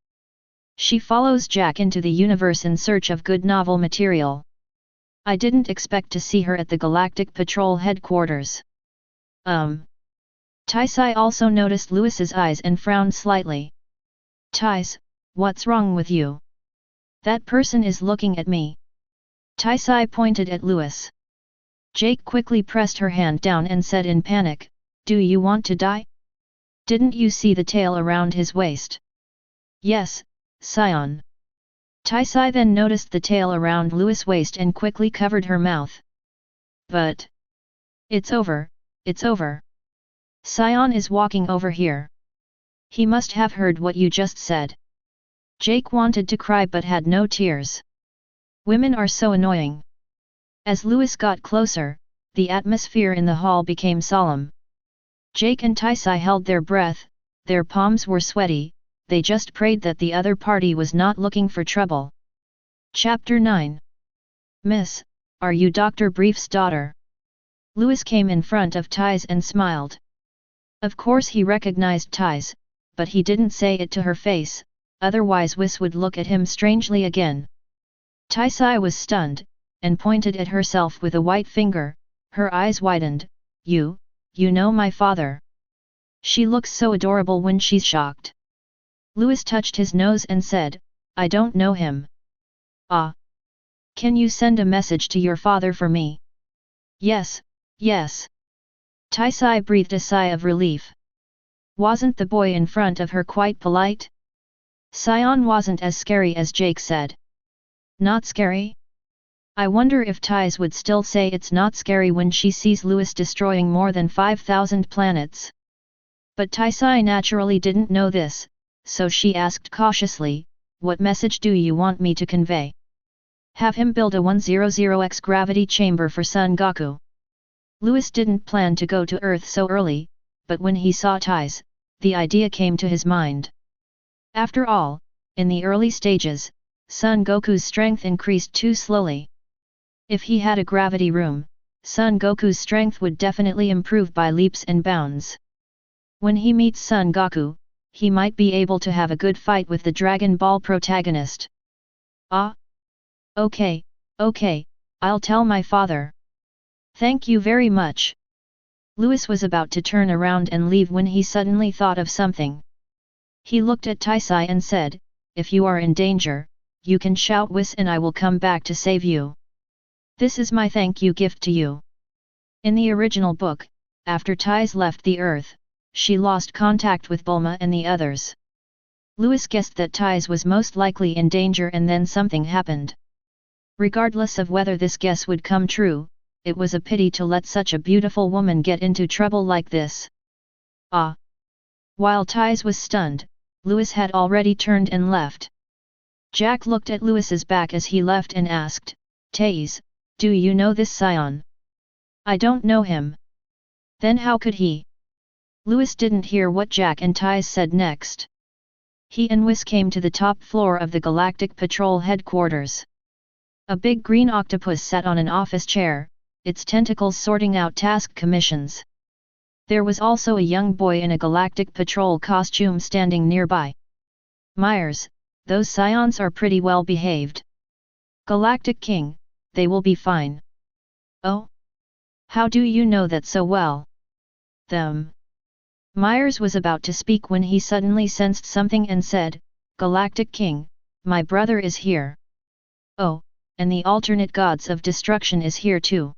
She follows Jack into the universe in search of good novel material. I didn't expect to see her at the Galactic Patrol headquarters. Taisai also noticed Lewis's eyes and frowned slightly. Tais, what's wrong with you? That person is looking at me. Taisai pointed at Lewis. Jake quickly pressed her hand down and said in panic, do you want to die? Didn't you see the tail around his waist? Yes, Saiyan. Taisai then noticed the tail around Lewis' waist and quickly covered her mouth. But... it's over, it's over. Saiyan is walking over here. He must have heard what you just said. Jake wanted to cry but had no tears. Women are so annoying. As Lewis got closer, the atmosphere in the hall became solemn. Jake and Taisai held their breath, their palms were sweaty, they just prayed that the other party was not looking for trouble. Chapter 9. Miss, are you Dr. Brief's daughter? Lewis came in front of Tais and smiled. Of course he recognized Tais, but he didn't say it to her face, otherwise Whis would look at him strangely again. Taisai was stunned, and pointed at herself with a white finger, her eyes widened. You know my father. She looks so adorable when she's shocked. Lewis touched his nose and said, I don't know him. Ah. Can you send a message to your father for me? Yes, yes. Taisai breathed a sigh of relief. Wasn't the boy in front of her quite polite? Saiyan wasn't as scary as Jake said. Not scary? I wonder if Tais would still say it's not scary when she sees Louis destroying more than 5,000 planets. But Taisai naturally didn't know this, so she asked cautiously, what message do you want me to convey? Have him build a 100X gravity chamber for Son Goku. Louis didn't plan to go to Earth so early, but when he saw Tais, the idea came to his mind. After all, in the early stages, Son Goku's strength increased too slowly. If he had a gravity room, Son Goku's strength would definitely improve by leaps and bounds. When he meets Son Goku, he might be able to have a good fight with the Dragon Ball protagonist. Ah? Okay, I'll tell my father. Thank you very much. Louis was about to turn around and leave when he suddenly thought of something. He looked at Taisai and said, if you are in danger, you can shout "Whis" and I will come back to save you. This is my thank you gift to you. In the original book, after Tais left the Earth, she lost contact with Bulma and the others. Louis guessed that Tais was most likely in danger and then something happened. Regardless of whether this guess would come true, it was a pity to let such a beautiful woman get into trouble like this. Ah! While Tais was stunned, Louis had already turned and left. Jack looked at Louis's back as he left and asked, Tais, do you know this Saiyan? I don't know him. Then how could he? Louis didn't hear what Jack and Tais said next. He and Whis came to the top floor of the Galactic Patrol headquarters. A big green octopus sat on an office chair, its tentacles sorting out task commissions. There was also a young boy in a Galactic Patrol costume standing nearby. Myers, those Saiyans are pretty well behaved. Galactic King, they will be fine. Oh? How do you know that so well? Them. Myers was about to speak when he suddenly sensed something and said, Galactic King, my brother is here. Oh, and the alternate gods of destruction is here too.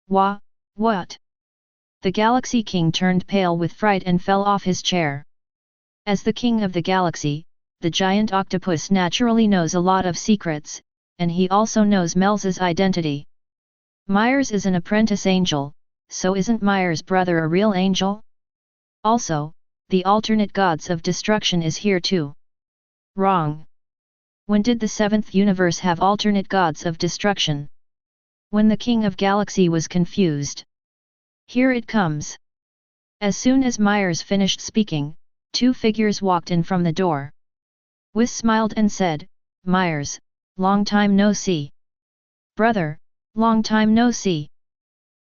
What? The Galaxy King turned pale with fright and fell off his chair. As the King of the Galaxy, the giant octopus naturally knows a lot of secrets, and he also knows Mel's identity. Myers is an apprentice angel, so isn't Myers' brother a real angel? Also, the alternate gods of destruction is here too. Wrong. When did the 7th universe have alternate gods of destruction? When the King of Galaxy was confused. Here it comes. As soon as Myers finished speaking, two figures walked in from the door. Whis smiled and said, Myers, long time no see. Brother, long time no see.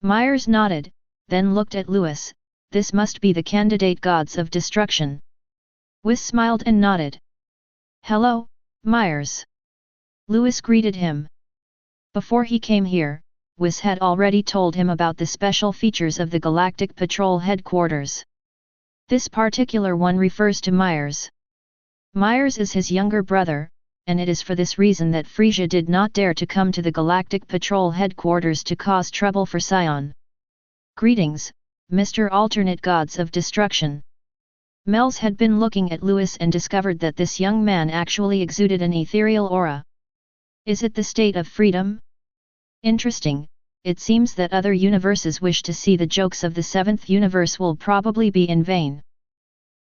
Myers nodded, then looked at Louis, this must be the candidate gods of destruction. Whis smiled and nodded. Hello, Myers. Louis greeted him. Before he came here, Whis had already told him about the special features of the Galactic Patrol headquarters. This particular one refers to Myers. Myers is his younger brother, and it is for this reason that Frieza did not dare to come to the Galactic Patrol headquarters to cause trouble for Saiyan. Greetings, Mr. Alternate Gods of Destruction. Mel's had been looking at Louis and discovered that this young man actually exuded an ethereal aura. Is it the state of freedom? Interesting, it seems that other universes wish to see the jokes of the 7th universe will probably be in vain.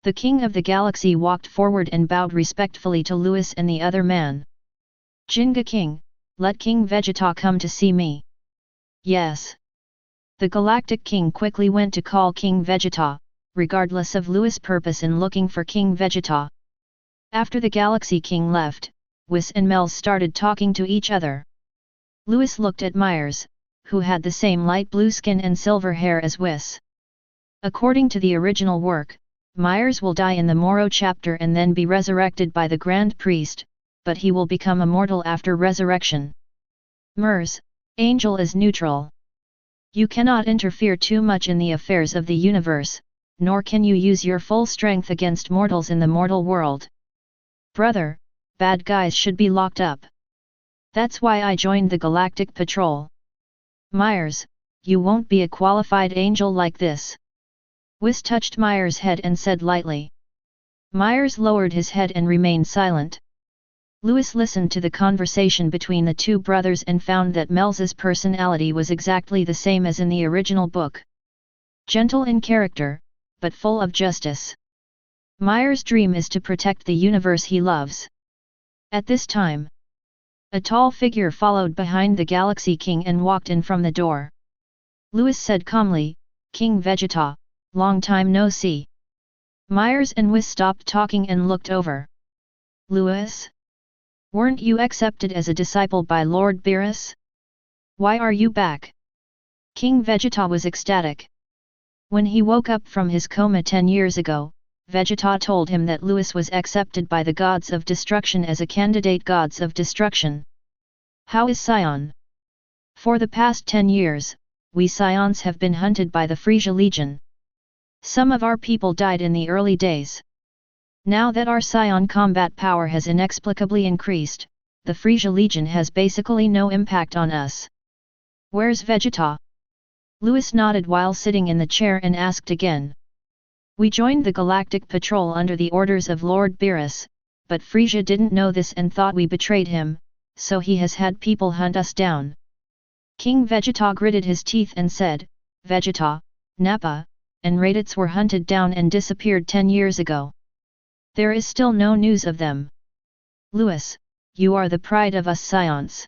The King of the Galaxy walked forward and bowed respectfully to Louis and the other man. Jinga King, let King Vegeta come to see me. Yes. The Galactic King quickly went to call King Vegeta, regardless of Louis' purpose in looking for King Vegeta. After the Galaxy King left, Whis and Mel started talking to each other. Louis looked at Myers, who had the same light blue skin and silver hair as Whis. According to the original work, Myers will die in the Moro chapter and then be resurrected by the Grand Priest, but he will become immortal after resurrection. Mers, Angel is neutral. You cannot interfere too much in the affairs of the universe, nor can you use your full strength against mortals in the mortal world. Brother, bad guys should be locked up. That's why I joined the Galactic Patrol. Myers, you won't be a qualified angel like this. Whis touched Myers' head and said lightly. Myers lowered his head and remained silent. Louis listened to the conversation between the two brothers and found that Mel's personality was exactly the same as in the original book. Gentle in character, but full of justice. Myers' dream is to protect the universe he loves. At this time, a tall figure followed behind the Galaxy King and walked in from the door. Louis said calmly, "King Vegeta, long time no see." Myers and Whis stopped talking and looked over. "Louis? Weren't you accepted as a disciple by Lord Beerus? Why are you back?" King Vegeta was ecstatic. When he woke up from his coma 10 years ago, Vegeta told him that Louis was accepted by the gods of destruction as a candidate gods of destruction. "How is Saiyan?" "For the past 10 years, we Saiyans have been hunted by the Frieza Legion. Some of our people died in the early days. Now that our Saiyan combat power has inexplicably increased, the Frieza Legion has basically no impact on us." "Where's Vegeta?" Louis nodded while sitting in the chair and asked again. "We joined the Galactic Patrol under the orders of Lord Beerus, but Frieza didn't know this and thought we betrayed him, so he has had people hunt us down." King Vegeta gritted his teeth and said, "Vegeta, Nappa, and Raditz were hunted down and disappeared 10 years ago. There is still no news of them. Louis, you are the pride of us Saiyans.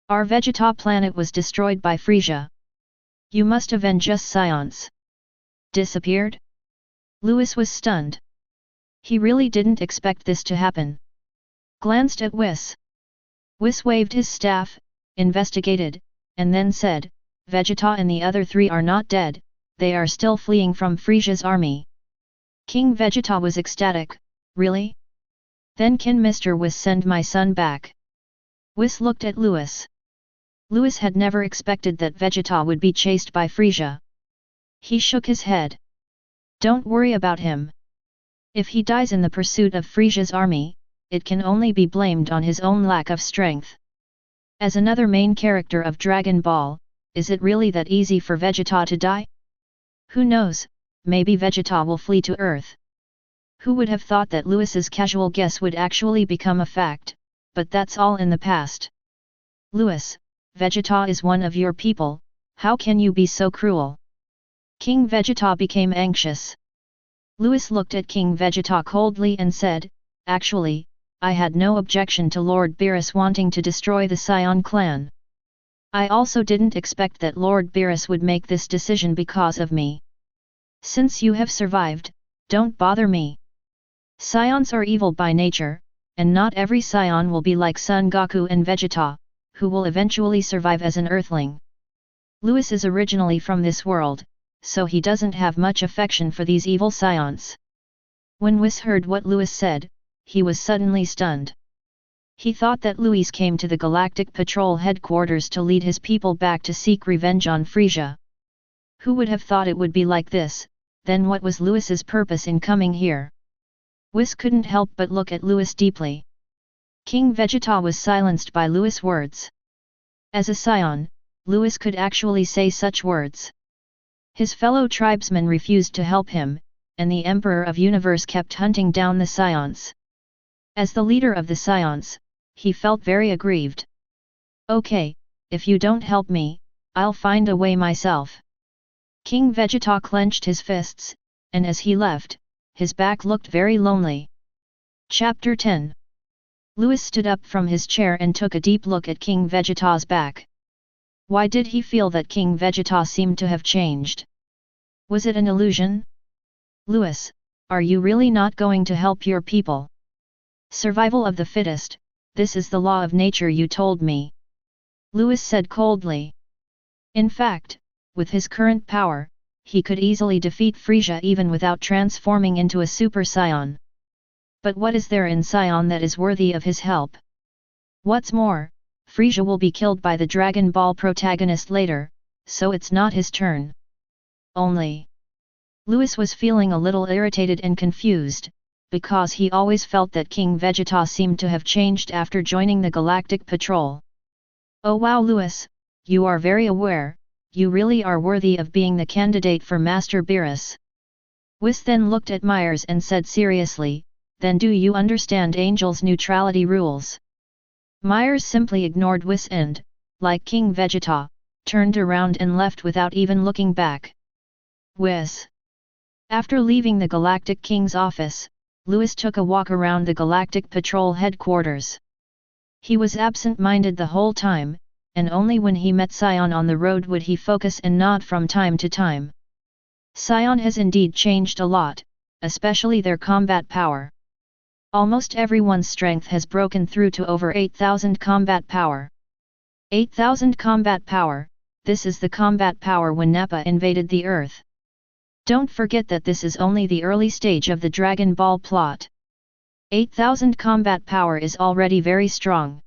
Our Vegeta planet was destroyed by Frieza. You must avenge us Saiyans." "Disappeared?" Louis was stunned. He really didn't expect this to happen. Glanced at Whis. Whis waved his staff, investigated, and then said, "Vegeta and the other 3 are not dead, they are still fleeing from Frieza's army." King Vegeta was ecstatic. "Really? Then can Mr. Whis send my son back?" Whis looked at Louis. Louis had never expected that Vegeta would be chased by Frieza. He shook his head. "Don't worry about him. If he dies in the pursuit of Frieza's army, it can only be blamed on his own lack of strength. As another main character of Dragon Ball, is it really that easy for Vegeta to die? Who knows, maybe Vegeta will flee to Earth." Who would have thought that Louis's casual guess would actually become a fact, but that's all in the past. "Louis, Vegeta is one of your people, how can you be so cruel?" King Vegeta became anxious. Louis looked at King Vegeta coldly and said, "Actually, I had no objection to Lord Beerus wanting to destroy the Saiyan clan. I also didn't expect that Lord Beerus would make this decision because of me. Since you have survived, don't bother me. Saiyans are evil by nature, and not every Saiyan will be like Son Goku and Vegeta, who will eventually survive as an Earthling. Louis is originally from this world, so he doesn't have much affection for these evil Saiyans." When Whis heard what Louis said, he was suddenly stunned. He thought that Louis came to the Galactic Patrol headquarters to lead his people back to seek revenge on Frieza. Who would have thought it would be like this? Then what was Louis's purpose in coming here? Whis couldn't help but look at Louis deeply. King Vegeta was silenced by Louis' words. As a Saiyan, Louis could actually say such words. His fellow tribesmen refused to help him, and the Emperor of Universe kept hunting down the Saiyans. As the leader of the Saiyans, he felt very aggrieved. "Okay, if you don't help me, I'll find a way myself." King Vegeta clenched his fists, and as he left, his back looked very lonely. Chapter 10. Louis stood up from his chair and took a deep look at King Vegeta's back. Why did he feel that King Vegeta seemed to have changed? Was it an illusion? "Louis, are you really not going to help your people? Survival of the fittest, this is the law of nature you told me," Louis said coldly. In fact, with his current power, he could easily defeat Frieza even without transforming into a Super Saiyan. But what is there in Saiyan that is worthy of his help? What's more, Frieza will be killed by the Dragon Ball protagonist later, so it's not his turn. Only. Louis was feeling a little irritated and confused, because he always felt that King Vegeta seemed to have changed after joining the Galactic Patrol. Oh wow Louis, you are very aware, you really are worthy of being the candidate for Master Beerus. Whis then looked at Myers and said seriously, then do you understand Angel's neutrality rules? Myers simply ignored Whis and, like King Vegeta, turned around and left without even looking back. Whis. After leaving the Galactic King's office, Louis took a walk around the Galactic Patrol headquarters. He was absent-minded the whole time, and only when he met Saiyan on the road would he focus and nod from time to time. Saiyan has indeed changed a lot, especially their combat power. Almost everyone's strength has broken through to over 8,000 combat power. 8,000 combat power, this is the combat power when Nappa invaded the Earth. Don't forget that this is only the early stage of the Dragon Ball plot. 8,000 combat power is already very strong.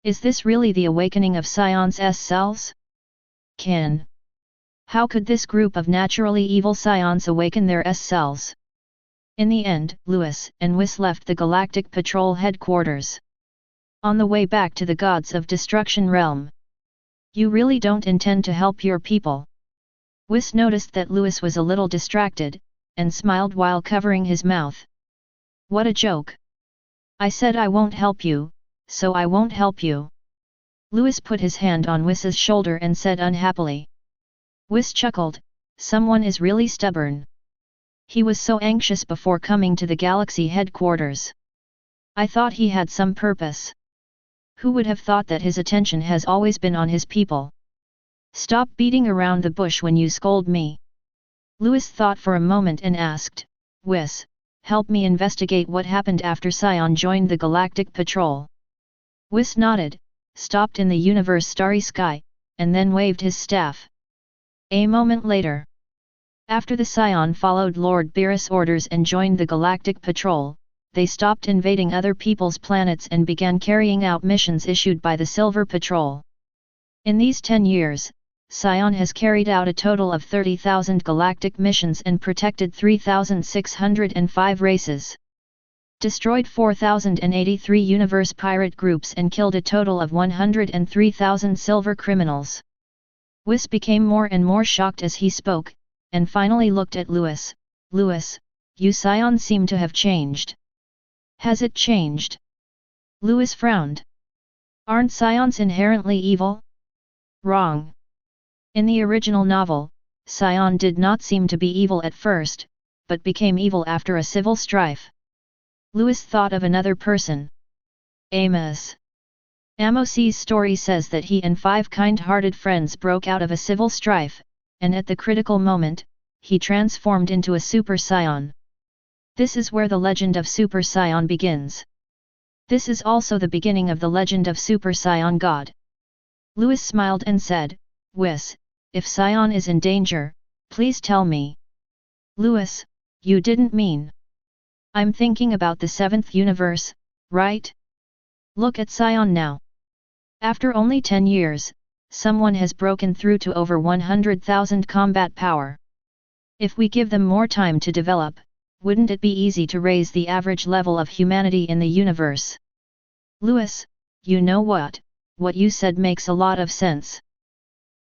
Is this really the awakening of Saiyan's S-cells? How could this group of naturally evil Saiyans awaken their S-cells? In the end, Louis and Whis left the Galactic Patrol headquarters. On the way back to the Gods of Destruction realm. You really don't intend to help your people? Whis noticed that Louis was a little distracted, and smiled while covering his mouth. What a joke! I said I won't help you, so I won't help you. Louis put his hand on Whis's shoulder and said unhappily. Whis chuckled, someone is really stubborn. He was so anxious before coming to the galaxy headquarters. I thought he had some purpose. Who would have thought that his attention has always been on his people? Stop beating around the bush when you scold me. Louis thought for a moment and asked, Whis, help me investigate what happened after Saiyan joined the Galactic Patrol. Whis nodded, stopped in the universe starry sky, and then waved his staff. A moment later. After the Saiyan followed Lord Beerus' orders and joined the Galactic Patrol, they stopped invading other people's planets and began carrying out missions issued by the Silver Patrol. In these 10 years, Saiyan has carried out a total of 30,000 galactic missions and protected 3,605 races. Destroyed 4,083 universe pirate groups and killed a total of 103,000 silver criminals. Whis became more and more shocked as he spoke, and finally looked at Louis. Louis, you Saiyan seem to have changed. Has it changed? Louis frowned. Aren't Saiyans inherently evil? Wrong. In the original novel, Saiyan did not seem to be evil at first, but became evil after a civil strife. Louis thought of another person. Amos. Amos's story says that he and 5 kind-hearted friends broke out of a civil strife, and at the critical moment, he transformed into a Super Saiyan. This is where the legend of Super Saiyan begins. This is also the beginning of the legend of Super Saiyan God. Louis smiled and said, Whis, if Saiyan is in danger, please tell me. Louis, you didn't mean. I'm thinking about the 7th universe, right? Look at Saiyan now. After only 10 years, someone has broken through to over 100,000 combat power. If we give them more time to develop, wouldn't it be easy to raise the average level of humanity in the universe? Louis, you know what you said makes a lot of sense.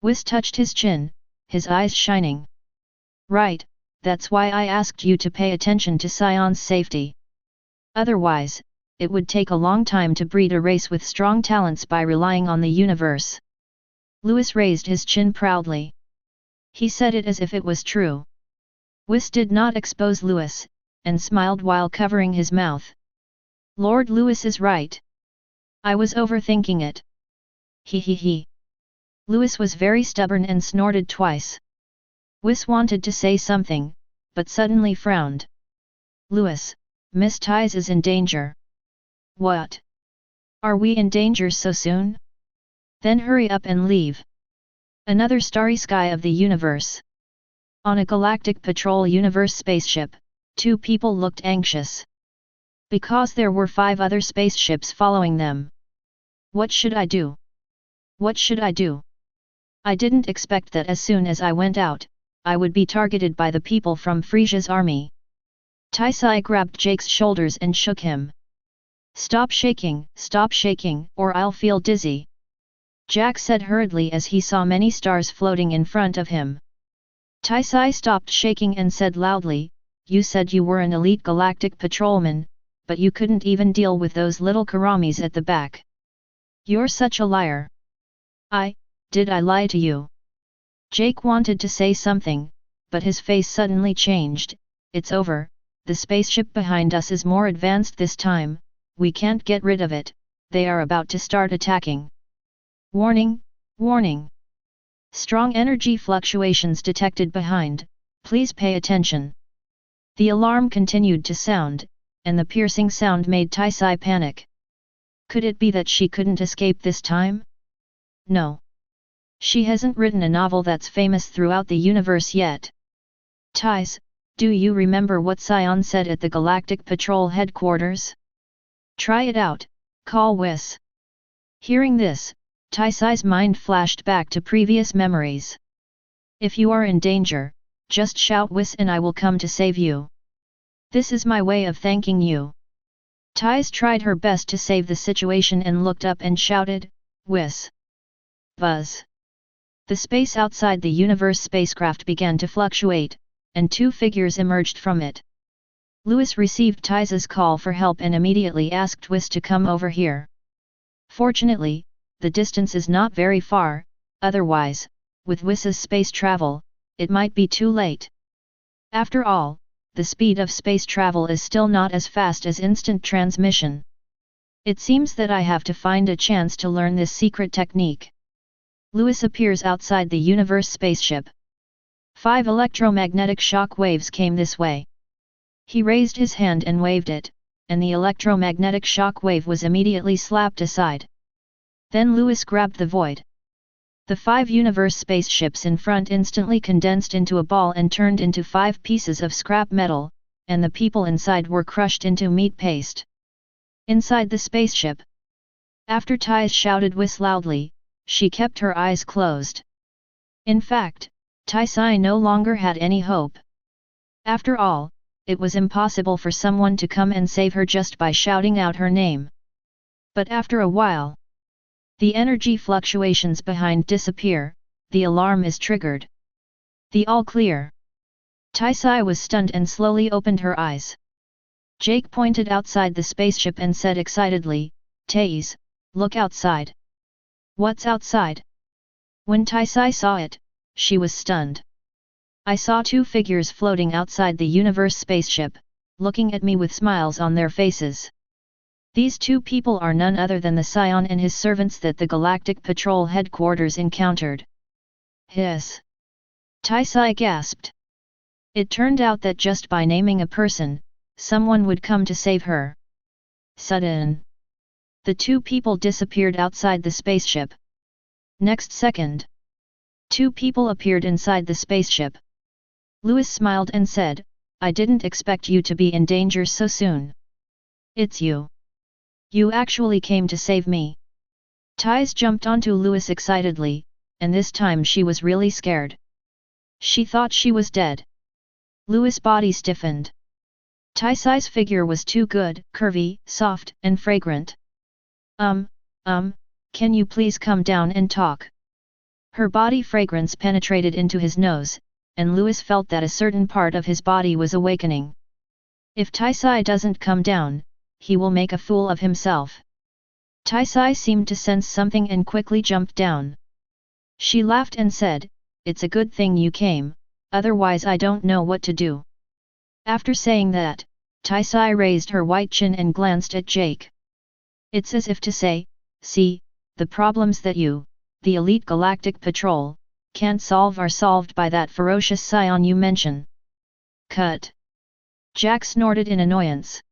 Whis touched his chin, his eyes shining. Right, that's why I asked you to pay attention to Saiyan's safety. Otherwise, it would take a long time to breed a race with strong talents by relying on the universe. Louis raised his chin proudly. He said it as if it was true. Whis did not expose Louis, and smiled while covering his mouth. Lord Louis is right. I was overthinking it. He. Louis was very stubborn and snorted twice. Whis wanted to say something, but suddenly frowned. Louis, Miss Ties is in danger. What? Are we in danger so soon? Then hurry up and leave. Another starry sky of the universe. On a Galactic Patrol universe spaceship, 2 people looked anxious. Because there were 5 other spaceships following them. What should I do? What should I do? I didn't expect that as soon as I went out, I would be targeted by the people from Frieza's army. Taisai grabbed Jake's shoulders and shook him. Stop shaking, or I'll feel dizzy. Jack said hurriedly as he saw many stars floating in front of him. Taisai stopped shaking and said loudly, "You said you were an elite galactic patrolman, but you couldn't even deal with those little karamis at the back. You're such a liar." Did I lie to you?" Jake wanted to say something, but his face suddenly changed. "It's over, the spaceship behind us is more advanced this time, we can't get rid of it, they are about to start attacking. Warning, warning! Strong energy fluctuations detected behind, please pay attention." The alarm continued to sound, and the piercing sound made Taisai panic. Could it be that she couldn't escape this time? No. She hasn't written a novel that's famous throughout the universe yet. "Tais, do you remember what Saiyan said at the Galactic Patrol headquarters? Try it out, call Whis." Hearing this, Taisai's mind flashed back to previous memories. "If you are in danger, just shout Whis and I will come to save you. This is my way of thanking you." Tais tried her best to save the situation and looked up and shouted, "Whis!" Buzz! The space outside the universe spacecraft began to fluctuate, and two figures emerged from it. Louis received Tais's call for help and immediately asked Whis to come over here. Fortunately, the distance is not very far, otherwise, with Whis's space travel, it might be too late. After all, the speed of space travel is still not as fast as instant transmission. It seems that I have to find a chance to learn this secret technique. Louis appears outside the universe spaceship. 5 electromagnetic shock waves came this way. He raised his hand and waved it, and the electromagnetic shock wave was immediately slapped aside. Then Louis grabbed the void. The 5 universe spaceships in front instantly condensed into a ball and turned into 5 pieces of scrap metal, and the people inside were crushed into meat paste. Inside the spaceship, after Tais shouted Whis loudly, she kept her eyes closed. In fact, Taisai no longer had any hope. After all, it was impossible for someone to come and save her just by shouting out her name. But after a while, the energy fluctuations behind disappear, the alarm is triggered. The all clear. Taisai was stunned and slowly opened her eyes. Jake pointed outside the spaceship and said excitedly, "Tais, look outside." "What's outside?" When Taisai saw it, she was stunned. "I saw 2 figures floating outside the universe spaceship, looking at me with smiles on their faces. These 2 people are none other than the Saiyan and his servants that the Galactic Patrol headquarters encountered." "Hiss!" Taisai gasped. It turned out that just by naming a person, someone would come to save her. Sudden! The 2 people disappeared outside the spaceship. Next second, 2 people appeared inside the spaceship. Louis smiled and said, "I didn't expect you to be in danger so soon. It's you. You actually came to save me." Tais jumped onto Louis excitedly, and this time she was really scared. She thought she was dead. Louis' body stiffened. Taisai's figure was too good, curvy, soft, and fragrant. Can you please come down and talk?" Her body fragrance penetrated into his nose, and Louis felt that a certain part of his body was awakening. If Taisai doesn't come down, he will make a fool of himself. Taisai seemed to sense something and quickly jumped down. She laughed and said, "It's a good thing you came, otherwise I don't know what to do." After saying that, Taisai raised her white chin and glanced at Jake. It's as if to say, "See, the problems that you, the elite galactic patrol, can't solve are solved by that ferocious Saiyan you mention." Cut! Jack snorted in annoyance.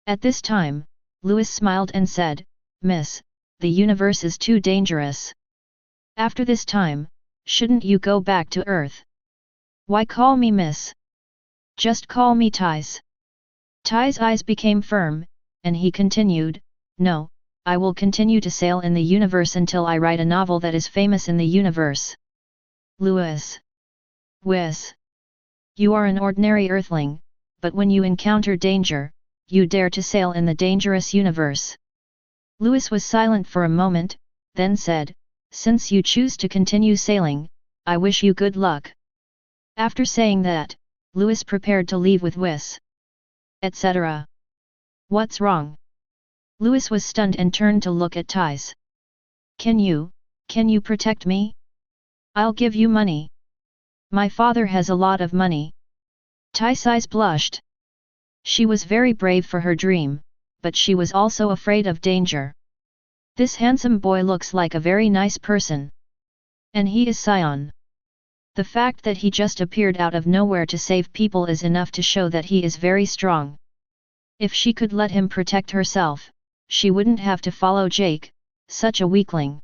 At this time, Louis smiled and said, "Miss, the universe is too dangerous. After this time, shouldn't you go back to Earth? Why call me Miss? Just call me Tais." Tai's eyes became firm, and he continued, "No, I will continue to sail in the universe until I write a novel that is famous in the universe." Louis. Whis. You are an ordinary earthling, but when you encounter danger, you dare to sail in the dangerous universe. Louis was silent for a moment, then said, since you choose to continue sailing, I wish you good luck. After saying that, Louis prepared to leave with Whis, etc. What's wrong? Louis was stunned and turned to look at Ties. Can you protect me? I'll give you money. My father has a lot of money. Tai's eyes blushed. She was very brave for her dream, but she was also afraid of danger. This handsome boy looks like a very nice person. And he is Saiyan. The fact that he just appeared out of nowhere to save people is enough to show that he is very strong. If she could let him protect herself, she wouldn't have to follow Jake, such a weakling.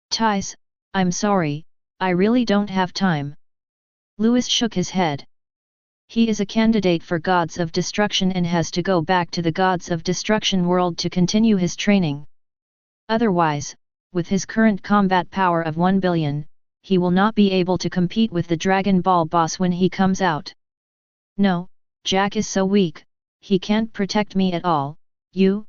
Ties, I'm sorry, I really don't have time. Louis shook his head. He is a candidate for Gods of Destruction and has to go back to the Gods of Destruction world to continue his training. Otherwise, with his current combat power of 1 billion, he will not be able to compete with the Dragon Ball boss when he comes out. No, Jack is so weak, he can't protect me at all, you.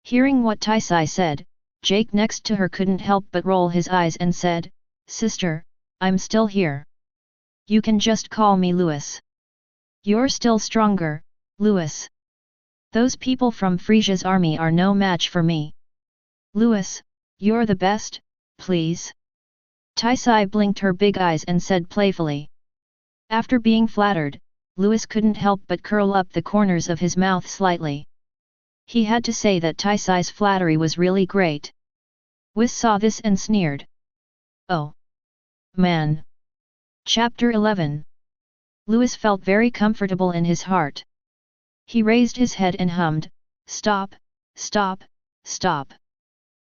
Hearing what Taisai said, Jake next to her couldn't help but roll his eyes and said, Sister, I'm still here. You can just call me Louis. You're still stronger, Louis. Those people from Frieza's army are no match for me. Louis, you're the best, please. Taisai blinked her big eyes and said playfully. After being flattered, Louis couldn't help but curl up the corners of his mouth slightly. He had to say that Taisai's flattery was really great. Whis saw this and sneered. Oh! Man! Chapter 11. Louis felt very comfortable in his heart. He raised his head and hummed, Stop, stop, stop.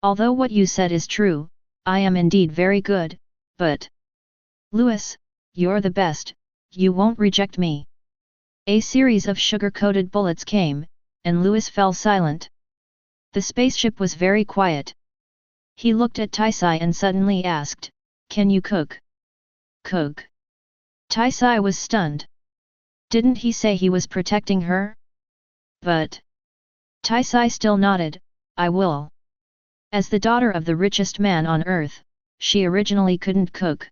Although what you said is true, I am indeed very good, but… Louis, you're the best, you won't reject me. A series of sugar-coated bullets came, and Louis fell silent. The spaceship was very quiet. He looked at Taisai and suddenly asked, Can you cook? Cook? Taisai was stunned. Didn't he say he was protecting her? But… Taisai still nodded, I will. As the daughter of the richest man on earth, she originally couldn't cook.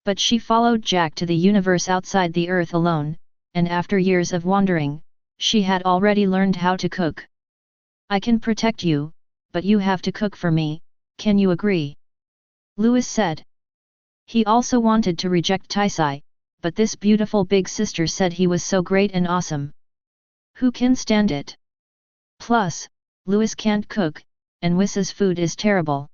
But she followed Jack to the universe outside the earth alone, and after years of wandering, she had already learned how to cook. I can protect you, but you have to cook for me, can you agree? Louis said. He also wanted to reject Taisai, but this beautiful big sister said he was so great and awesome. Who can stand it? Plus, Louis can't cook, and Wis's food is terrible.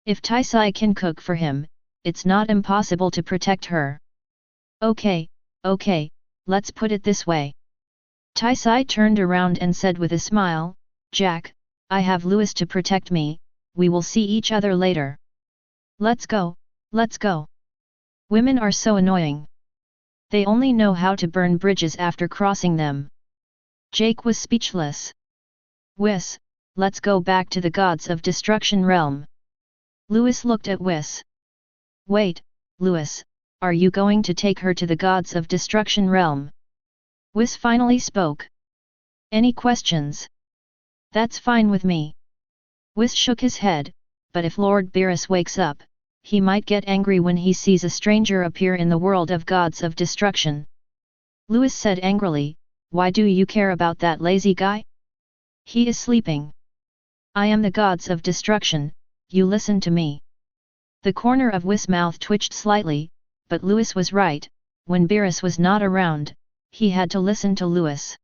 If Taisai can cook for him, it's not impossible to protect her. Okay, let's put it this way. Taisai turned around and said with a smile, Jack, I have Louis to protect me, we will see each other later. Let's go. Women are so annoying. They only know how to burn bridges after crossing them. Jake was speechless. Whis, let's go back to the Gods of Destruction realm. Louis looked at Whis. Wait, Louis, are you going to take her to the Gods of Destruction realm? Whis finally spoke. Any questions? That's fine with me. Whis shook his head, but if Lord Beerus wakes up, he might get angry when he sees a stranger appear in the world of Gods of Destruction. Louis said angrily, Why do you care about that lazy guy? He is sleeping. I am the Gods of Destruction, you listen to me. The corner of Whis' mouth twitched slightly, but Louis was right, when Beerus was not around, he had to listen to Louis.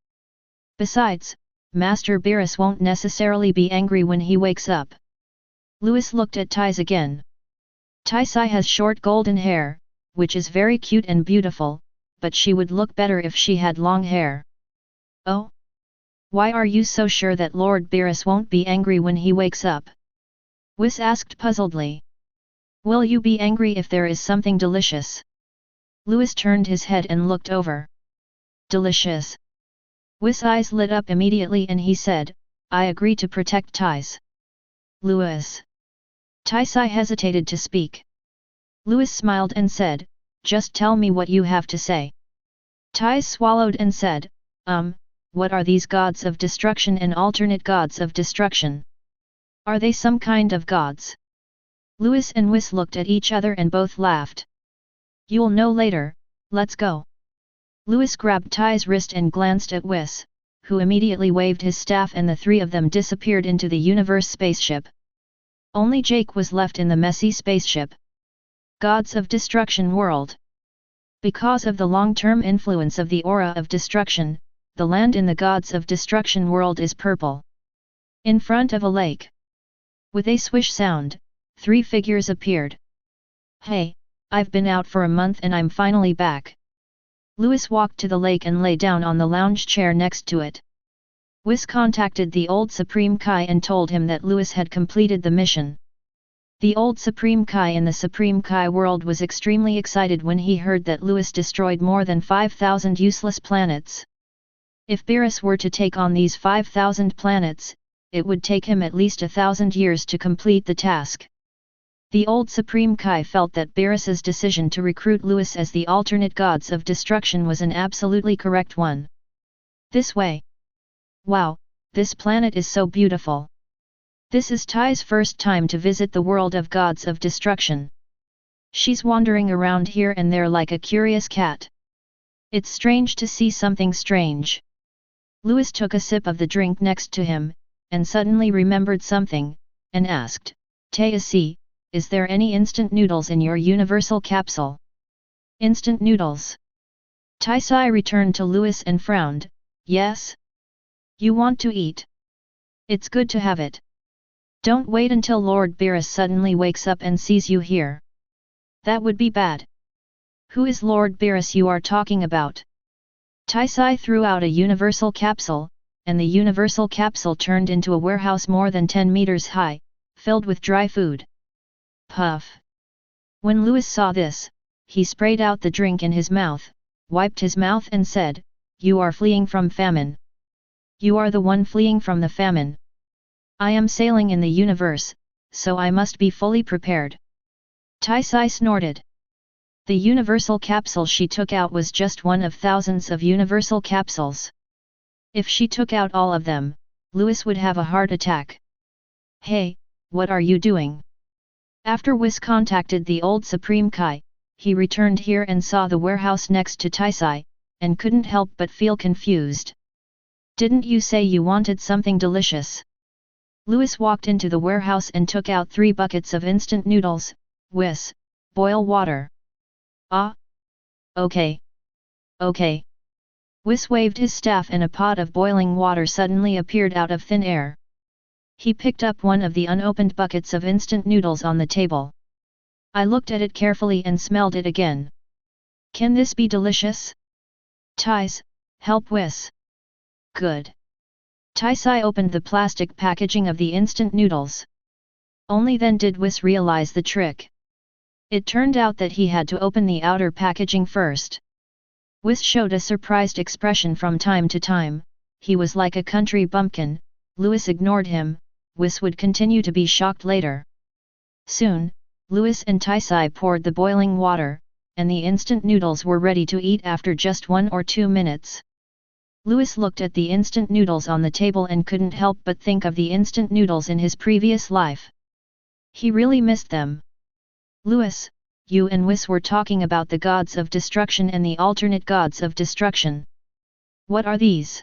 Besides, Master Beerus won't necessarily be angry when he wakes up. Louis looked at Ties again. Taisai has short golden hair, which is very cute and beautiful, but she would look better if she had long hair. Oh? Why are you so sure that Lord Beerus won't be angry when he wakes up? Whis asked puzzledly. Will you be angry if there is something delicious? Louis turned his head and looked over. Delicious. Whis' eyes lit up immediately and he said, I agree to protect Ties. Louis. Taisai hesitated to speak. Louis smiled and said, Just tell me what you have to say. Ties swallowed and said, What are these Gods of Destruction and alternate Gods of Destruction? Are they some kind of gods? Louis and Whis looked at each other and both laughed. You'll know later, let's go. Louis grabbed Ty's wrist and glanced at Whis, who immediately waved his staff and the three of them disappeared into the universe spaceship. Only Jake was left in the messy spaceship. Gods of Destruction World. Because of the long-term influence of the aura of destruction, the land in the Gods of Destruction World is purple. In front of a lake. With a swish sound, 3 figures appeared. Hey, I've been out for a month and I'm finally back. Louis walked to the lake and lay down on the lounge chair next to it. Whis contacted the old Supreme Kai and told him that Louis had completed the mission. The old Supreme Kai in the Supreme Kai world was extremely excited when he heard that Louis destroyed more than 5,000 useless planets. If Beerus were to take on these 5,000 planets, it would take him at least 1,000 years to complete the task. The old Supreme Kai felt that Beerus's decision to recruit Louis as the alternate gods of destruction was an absolutely correct one. This way. Wow, this planet is so beautiful. This is Ty's first time to visit the world of gods of destruction. She's wandering around here and there like a curious cat. It's strange to see something strange. Louis took a sip of the drink next to him, and suddenly remembered something, and asked, Taisi, is there any instant noodles in your universal capsule? Instant noodles? Taisi returned to Louis and frowned, yes? You want to eat? It's good to have it. Don't wait until Lord Beerus suddenly wakes up and sees you here. That would be bad. Who is Lord Beerus you are talking about? Taisi threw out a universal capsule, and the universal capsule turned into a warehouse more than 10 meters high, filled with dry food. Puff! When Louis saw this, he sprayed out the drink in his mouth, wiped his mouth and said, You are fleeing from famine. You are the one fleeing from the famine. I am sailing in the universe, so I must be fully prepared. Taisi snorted. The universal capsule she took out was just one of thousands of universal capsules. If she took out all of them, Louis would have a heart attack. Hey, what are you doing? After Whis contacted the old Supreme Kai, he returned here and saw the warehouse next to Taisi, and couldn't help but feel confused. Didn't you say you wanted something delicious? Louis walked into the warehouse and took out 3 buckets of instant noodles. Whis, boil water. Ah? Okay. Okay. Whis waved his staff and a pot of boiling water suddenly appeared out of thin air. He picked up one of the unopened buckets of instant noodles on the table. I looked at it carefully and smelled it again. Can this be delicious? Tais, help Whis. Good. Taisi opened the plastic packaging of the instant noodles. Only then did Whis realize the trick. It turned out that he had to open the outer packaging first. Whis showed a surprised expression from time to time. He was like a country bumpkin. Louis ignored him. Whis would continue to be shocked later. Soon, Louis and Taisi poured the boiling water, and the instant noodles were ready to eat after just 1 or 2 minutes. Louis looked at the instant noodles on the table and couldn't help but think of the instant noodles in his previous life. He really missed them. Louis, you and Whis were talking about the gods of destruction and the alternate gods of destruction. What are these?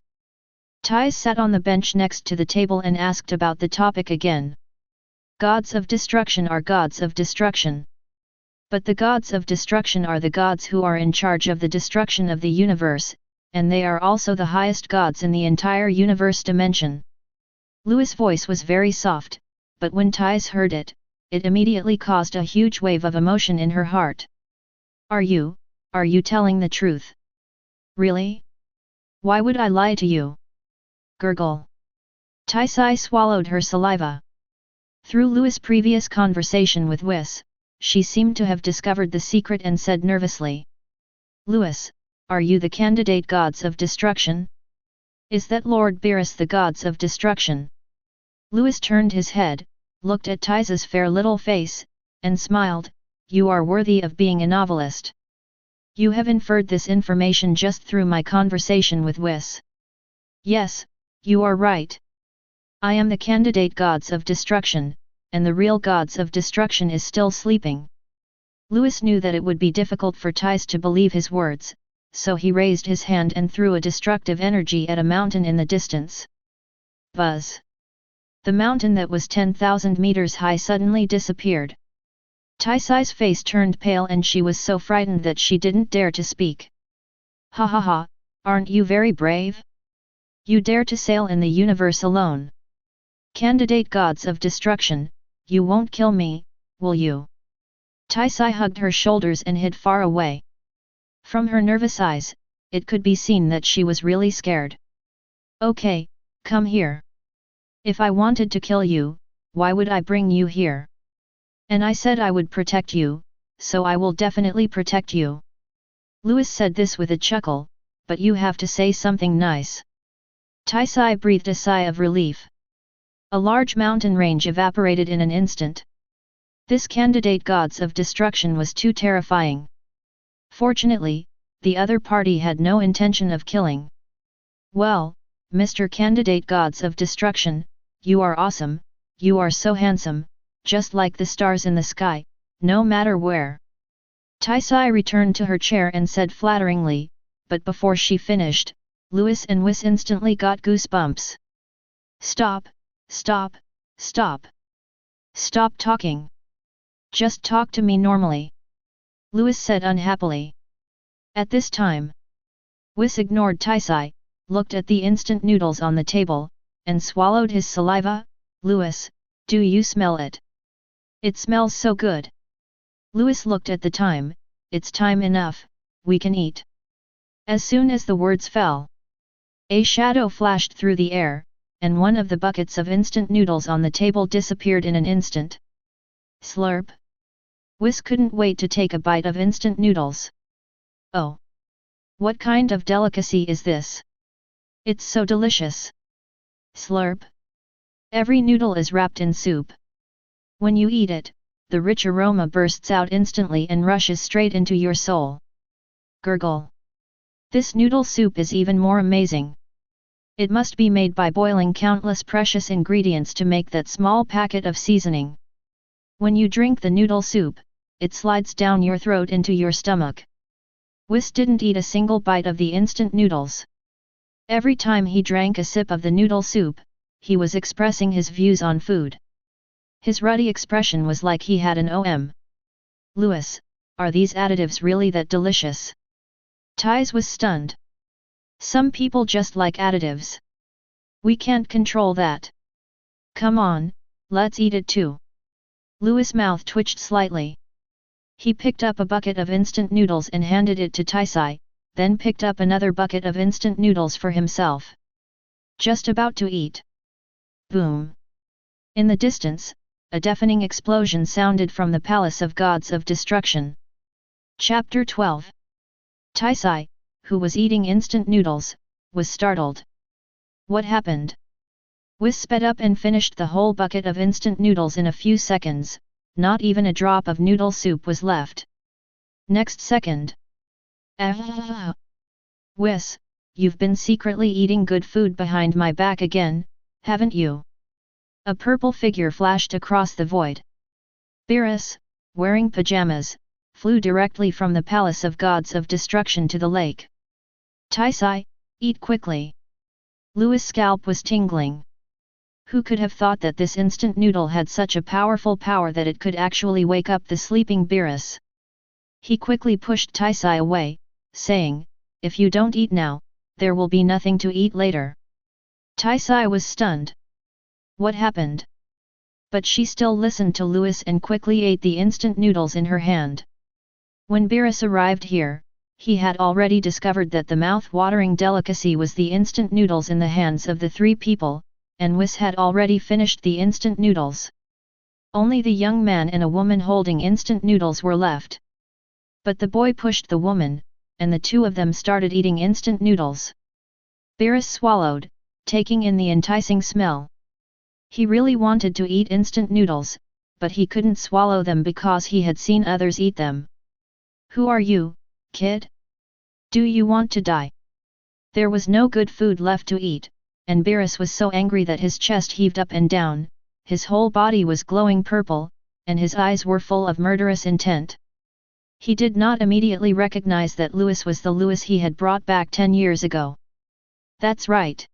Tais sat on the bench next to the table and asked about the topic again. Gods of destruction are gods of destruction. But the gods of destruction are the gods who are in charge of the destruction of the universe, and they are also the highest gods in the entire universe dimension. Louis' voice was very soft, but when Tais heard it, it immediately caused a huge wave of emotion in her heart. Are you telling the truth? Really? Why would I lie to you? Gurgle. Taisi swallowed her saliva. Through Louis' previous conversation with Whis, she seemed to have discovered the secret and said nervously. Louis, are you the candidate gods of destruction? Is that Lord Beerus the gods of destruction? Louis turned his head, looked at Taisi's fair little face, and smiled. You are worthy of being a novelist. You have inferred this information just through my conversation with Whis. Yes, you are right. I am the candidate gods of destruction, and the real gods of destruction is still sleeping. Louis knew that it would be difficult for Thais to believe his words, so he raised his hand and threw a destructive energy at a mountain in the distance. Buzz! The mountain that was 10,000 meters high suddenly disappeared. Taisai's face turned pale and she was so frightened that she didn't dare to speak. Ha ha ha, aren't you very brave? You dare to sail in the universe alone. Candidate gods of destruction, you won't kill me, will you? Taisai hugged her shoulders and hid far away. From her nervous eyes, it could be seen that she was really scared. Okay, come here. If I wanted to kill you, why would I bring you here? And I said I would protect you, so I will definitely protect you. Louis said this with a chuckle, but you have to say something nice. Taisai breathed a sigh of relief. A large mountain range evaporated in an instant. This candidate gods of destruction was too terrifying. Fortunately, the other party had no intention of killing. Well, Mr. Candidate Gods of Destruction, you are awesome, you are so handsome, just like the stars in the sky, no matter where. Taisai returned to her chair and said flatteringly, but before she finished, Louis and Whis instantly got goosebumps. Stop, stop, stop. Stop talking. Just talk to me normally. Louis said unhappily. At this time, Whis ignored Taisai, looked at the instant noodles on the table, and swallowed his saliva. Louis, do you smell it? It smells so good. Louis looked at the time. It's time enough, we can eat. As soon as the words fell, a shadow flashed through the air, and one of the buckets of instant noodles on the table disappeared in an instant. Slurp. Whis couldn't wait to take a bite of instant noodles. Oh! What kind of delicacy is this? It's so delicious. Slurp. Every noodle is wrapped in soup. When you eat it, the rich aroma bursts out instantly and rushes straight into your soul. Gurgle. This noodle soup is even more amazing. It must be made by boiling countless precious ingredients to make that small packet of seasoning. When you drink the noodle soup, it slides down your throat into your stomach. Whis didn't eat a single bite of the instant noodles. Every time he drank a sip of the noodle soup, he was expressing his views on food. His ruddy expression was like he had an OM. Louis, are these additives really that delicious? Thais was stunned. Some people just like additives. We can't control that. Come on, let's eat it too. Louis' mouth twitched slightly. He picked up a bucket of instant noodles and handed it to Taisai, then picked up another bucket of instant noodles for himself. Just about to eat. Boom! In the distance, a deafening explosion sounded from the Palace of Gods of Destruction. Chapter 12. Taisai, who was eating instant noodles, was startled. What happened? Whis sped up and finished the whole bucket of instant noodles in a few seconds. Not even a drop of noodle soup was left. Next second. Ah! Whis, you've been secretly eating good food behind my back again, haven't you? A purple figure flashed across the void. Beerus, wearing pajamas, flew directly from the Palace of Gods of Destruction to the lake. Taisai, eat quickly. Louis' scalp was tingling. Who could have thought that this instant noodle had such a powerful power that it could actually wake up the sleeping Beerus? He quickly pushed Taisai away, saying, if you don't eat now, there will be nothing to eat later. Taisai was stunned. What happened? But she still listened to Louis and quickly ate the instant noodles in her hand. When Beerus arrived here, he had already discovered that the mouth-watering delicacy was the instant noodles in the hands of the three people, and Whis had already finished the instant noodles. Only the young man and a woman holding instant noodles were left. But the boy pushed the woman, and the two of them started eating instant noodles. Beerus swallowed, taking in the enticing smell. He really wanted to eat instant noodles, but he couldn't swallow them because he had seen others eat them. Who are you, kid? Do you want to die? There was no good food left to eat, and Beerus was so angry that his chest heaved up and down. his whole body was glowing purple, and his eyes were full of murderous intent. He did not immediately recognize that Lewis was the Lewis he had brought back 10 years ago. That's right.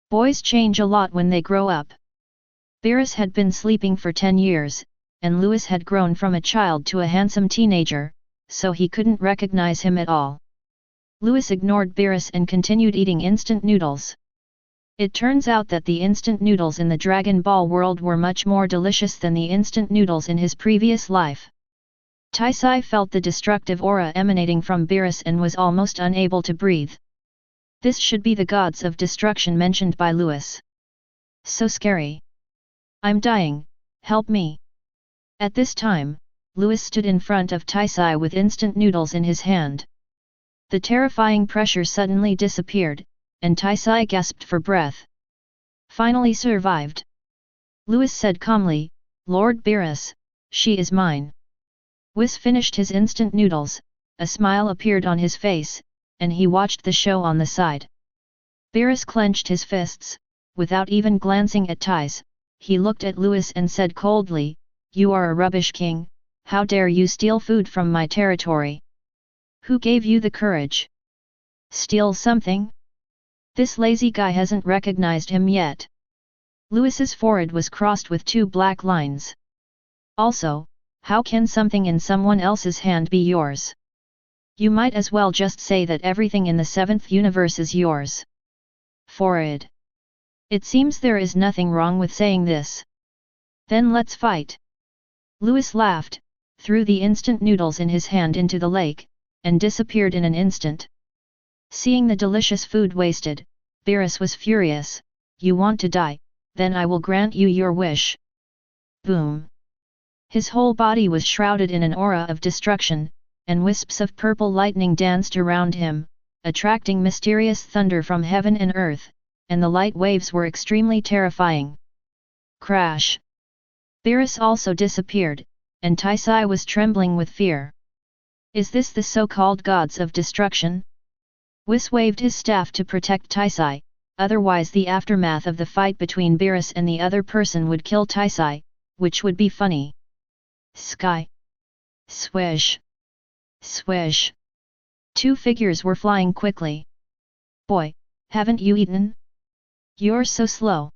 Boys change a lot when they grow up. Beerus had been sleeping for 10 years, and Lewis had grown from a child to a handsome teenager, so he couldn't recognize him at all. Lewis ignored Beerus and continued eating instant noodles. It turns out that the instant noodles in the Dragon Ball world were much more delicious than the instant noodles in his previous life. Taisai felt the destructive aura emanating from Beerus and was almost unable to breathe. This should be the gods of destruction mentioned by Lewis. So scary. I'm dying, help me. At this time, Lewis stood in front of Taisai with instant noodles in his hand. The terrifying pressure suddenly disappeared, and Taisai gasped for breath. Finally survived. Lewis said calmly, "Lord Beerus, she is mine." Whis finished his instant noodles, a smile appeared on his face, and he watched the show on the side. Beerus clenched his fists, without even glancing at Tais. He looked at Lewis and said coldly, "You are a rubbish king, how dare you steal food from my territory? Who gave you the courage? Steal something? This lazy guy hasn't recognized him yet." Lewis's forehead was crossed with 2 black lines. Also, how can something in someone else's hand be yours? You might as well just say that everything in the 7th universe is yours. Forehead. It seems there is nothing wrong with saying this. Then let's fight. Lewis laughed, threw the instant noodles in his hand into the lake, and disappeared in an instant. Seeing the delicious food wasted, Beerus was furious. "You want to die? Then I will grant you your wish." Boom! His whole body was shrouded in an aura of destruction, and wisps of purple lightning danced around him, attracting mysterious thunder from heaven and earth, and the light waves were extremely terrifying. Crash! Beerus also disappeared, and Taisai was trembling with fear. Is this the so-called gods of destruction? Whis waved his staff to protect Taisai, otherwise the aftermath of the fight between Beerus and the other person would kill Taisai, which would be funny. Sky! Swish! Swish! 2 figures were flying quickly. "Boy, haven't you eaten? You're so slow."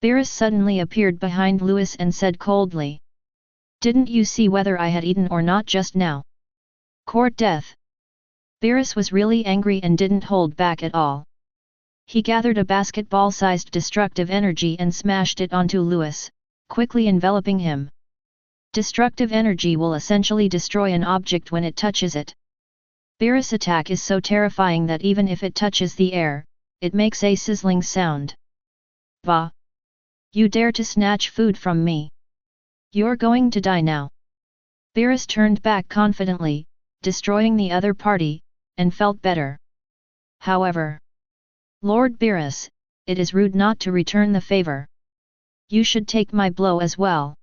Beerus suddenly appeared behind Lewis and said coldly. "Didn't you see whether I had eaten or not just now? Court death." Beerus was really angry and didn't hold back at all. He gathered a basketball-sized destructive energy and smashed it onto Lewis, quickly enveloping him. Destructive energy will essentially destroy an object when it touches it. Beerus' attack is so terrifying that even if it touches the air, it makes a sizzling sound. "Bah! You dare to snatch food from me? You're going to die now." Beerus turned back confidently, destroying the other party, and felt better. However, "Lord Beerus, it is rude not to return the favor. You should take my blow as well."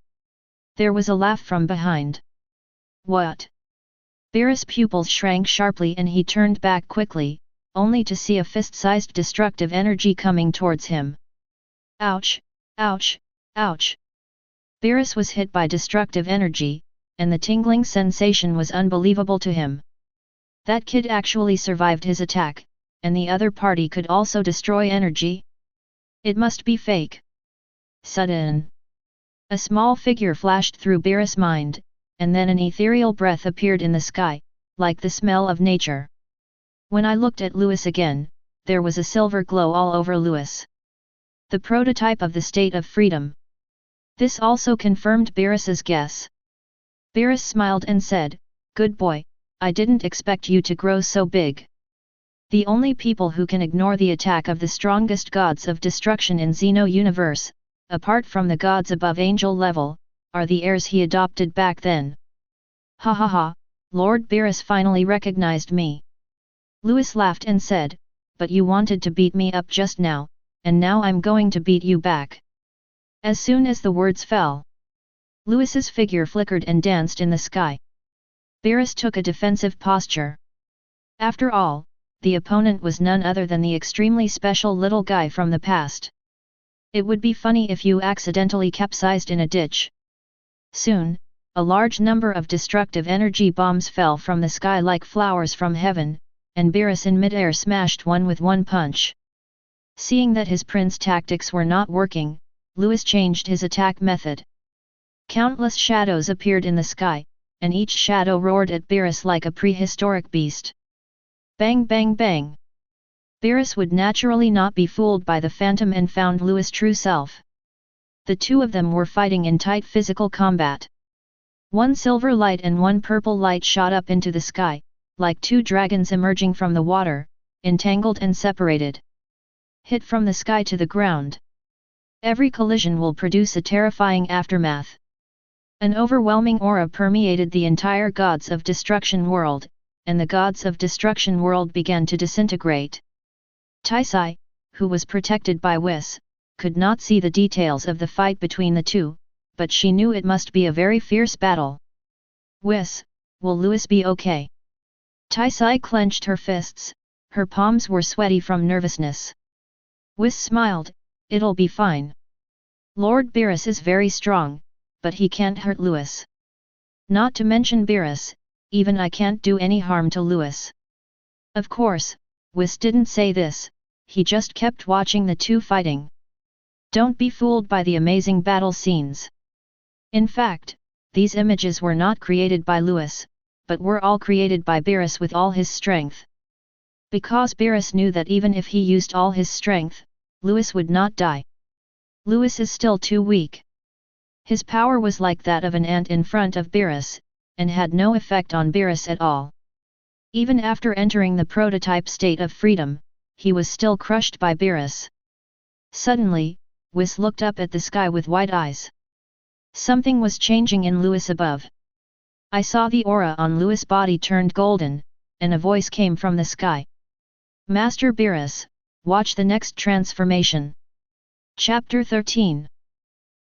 There was a laugh from behind. "What?" Beerus' pupils shrank sharply and he turned back quickly, only to see a fist-sized destructive energy coming towards him. Ouch! Ouch! Ouch! Beerus was hit by destructive energy, and the tingling sensation was unbelievable to him. That kid actually survived his attack, and the other party could also destroy energy? It must be fake. Sudden! A small figure flashed through Beerus' mind, and then an ethereal breath appeared in the sky, like the smell of nature. When I looked at Lewis again, there was a silver glow all over Lewis. The prototype of the state of freedom. This also confirmed Beerus's guess. Beerus smiled and said, "Good boy, I didn't expect you to grow so big." The only people who can ignore the attack of the strongest gods of destruction in Xeno universe, apart from the gods above angel level, are the heirs he adopted back then. Ha ha ha, Lord Beerus finally recognized me. Lewis laughed and said, "But you wanted to beat me up just now, and now I'm going to beat you back." As soon as the words fell, Lewis's figure flickered and danced in the sky. Beerus took a defensive posture. After all, the opponent was none other than the extremely special little guy from the past. It would be funny if you accidentally capsized in a ditch. Soon, a large number of destructive energy bombs fell from the sky like flowers from heaven, and Beerus in midair smashed one with one punch. Seeing that his prince tactics were not working, Lewis changed his attack method. Countless shadows appeared in the sky, and each shadow roared at Beerus like a prehistoric beast. Bang bang bang! Beerus would naturally not be fooled by the phantom and found Lewis' true self. The two of them were fighting in tight physical combat. One silver light and one purple light shot up into the sky, like two dragons emerging from the water, entangled and separated. Hit from the sky to the ground. Every collision will produce a terrifying aftermath. An overwhelming aura permeated the entire Gods of Destruction world, and the Gods of Destruction world began to disintegrate. Taisai, who was protected by Whis, could not see the details of the fight between the two, but she knew it must be a very fierce battle. Whis, will Lewis be okay? Taisai clenched her fists, her palms were sweaty from nervousness. Whis smiled, it'll be fine. Lord Beerus is very strong, but he can't hurt Lewis. Not to mention Beerus, even I can't do any harm to Lewis. Of course, Whis didn't say this, he just kept watching the two fighting. Don't be fooled by the amazing battle scenes. In fact, these images were not created by Lewis, but were all created by Beerus with all his strength. Because Beerus knew that even if he used all his strength, Lewis would not die. Lewis is still too weak. His power was like that of an ant in front of Beerus, and had no effect on Beerus at all. Even after entering the prototype state of freedom, he was still crushed by Beerus. Suddenly, Whis looked up at the sky with wide eyes. Something was changing in Lewis above. I saw the aura on Lewis' body turned golden, and a voice came from the sky. Master Beerus, watch the next transformation. Chapter 13.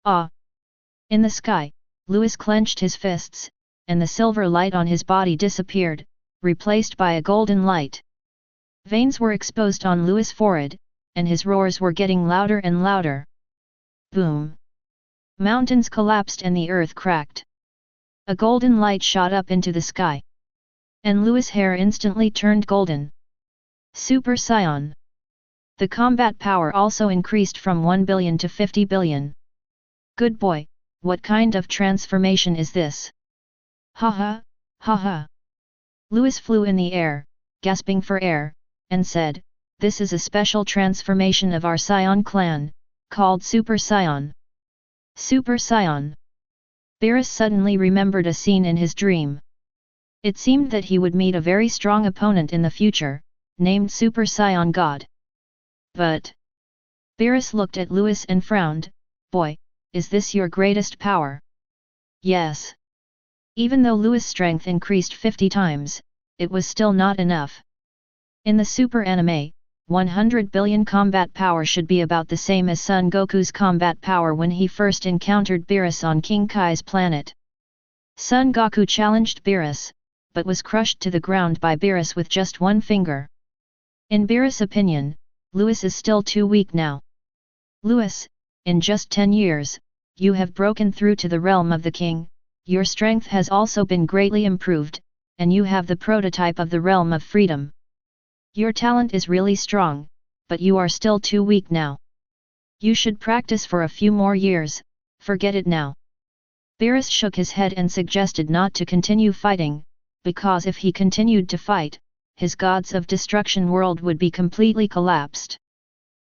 Ah! In the sky, Lewis clenched his fists, and the silver light on his body disappeared, replaced by a golden light. Veins were exposed on Lewis' forehead, and his roars were getting louder and louder. Boom! Mountains collapsed and the earth cracked. A golden light shot up into the sky. And Lewis' hair instantly turned golden. Super Saiyan. The combat power also increased from 1 billion to 50 billion. Good boy, what kind of transformation is this? Ha ha, ha ha. Lewis flew in the air, gasping for air, and said, this is a special transformation of our Saiyan clan, called Super Saiyan. Super Saiyan. Beerus suddenly remembered a scene in his dream. It seemed that he would meet a very strong opponent in the future, named Super Saiyan God. But Beerus looked at Lewis and frowned, boy, is this your greatest power? Yes. Even though Lewis' strength increased 50 times, it was still not enough. In the Super anime, 100 billion combat power should be about the same as Son Goku's combat power when he first encountered Beerus on King Kai's planet. Son Goku challenged Beerus, but was crushed to the ground by Beerus with just one finger. In Beerus' opinion, Lewis is still too weak now. Lewis, in just 10 years, you have broken through to the realm of the king, your strength has also been greatly improved, and you have the prototype of the realm of freedom. Your talent is really strong, but you are still too weak now. You should practice for a few more years, forget it now. Beerus shook his head and suggested not to continue fighting, because if he continued to fight, his Gods of Destruction world would be completely collapsed.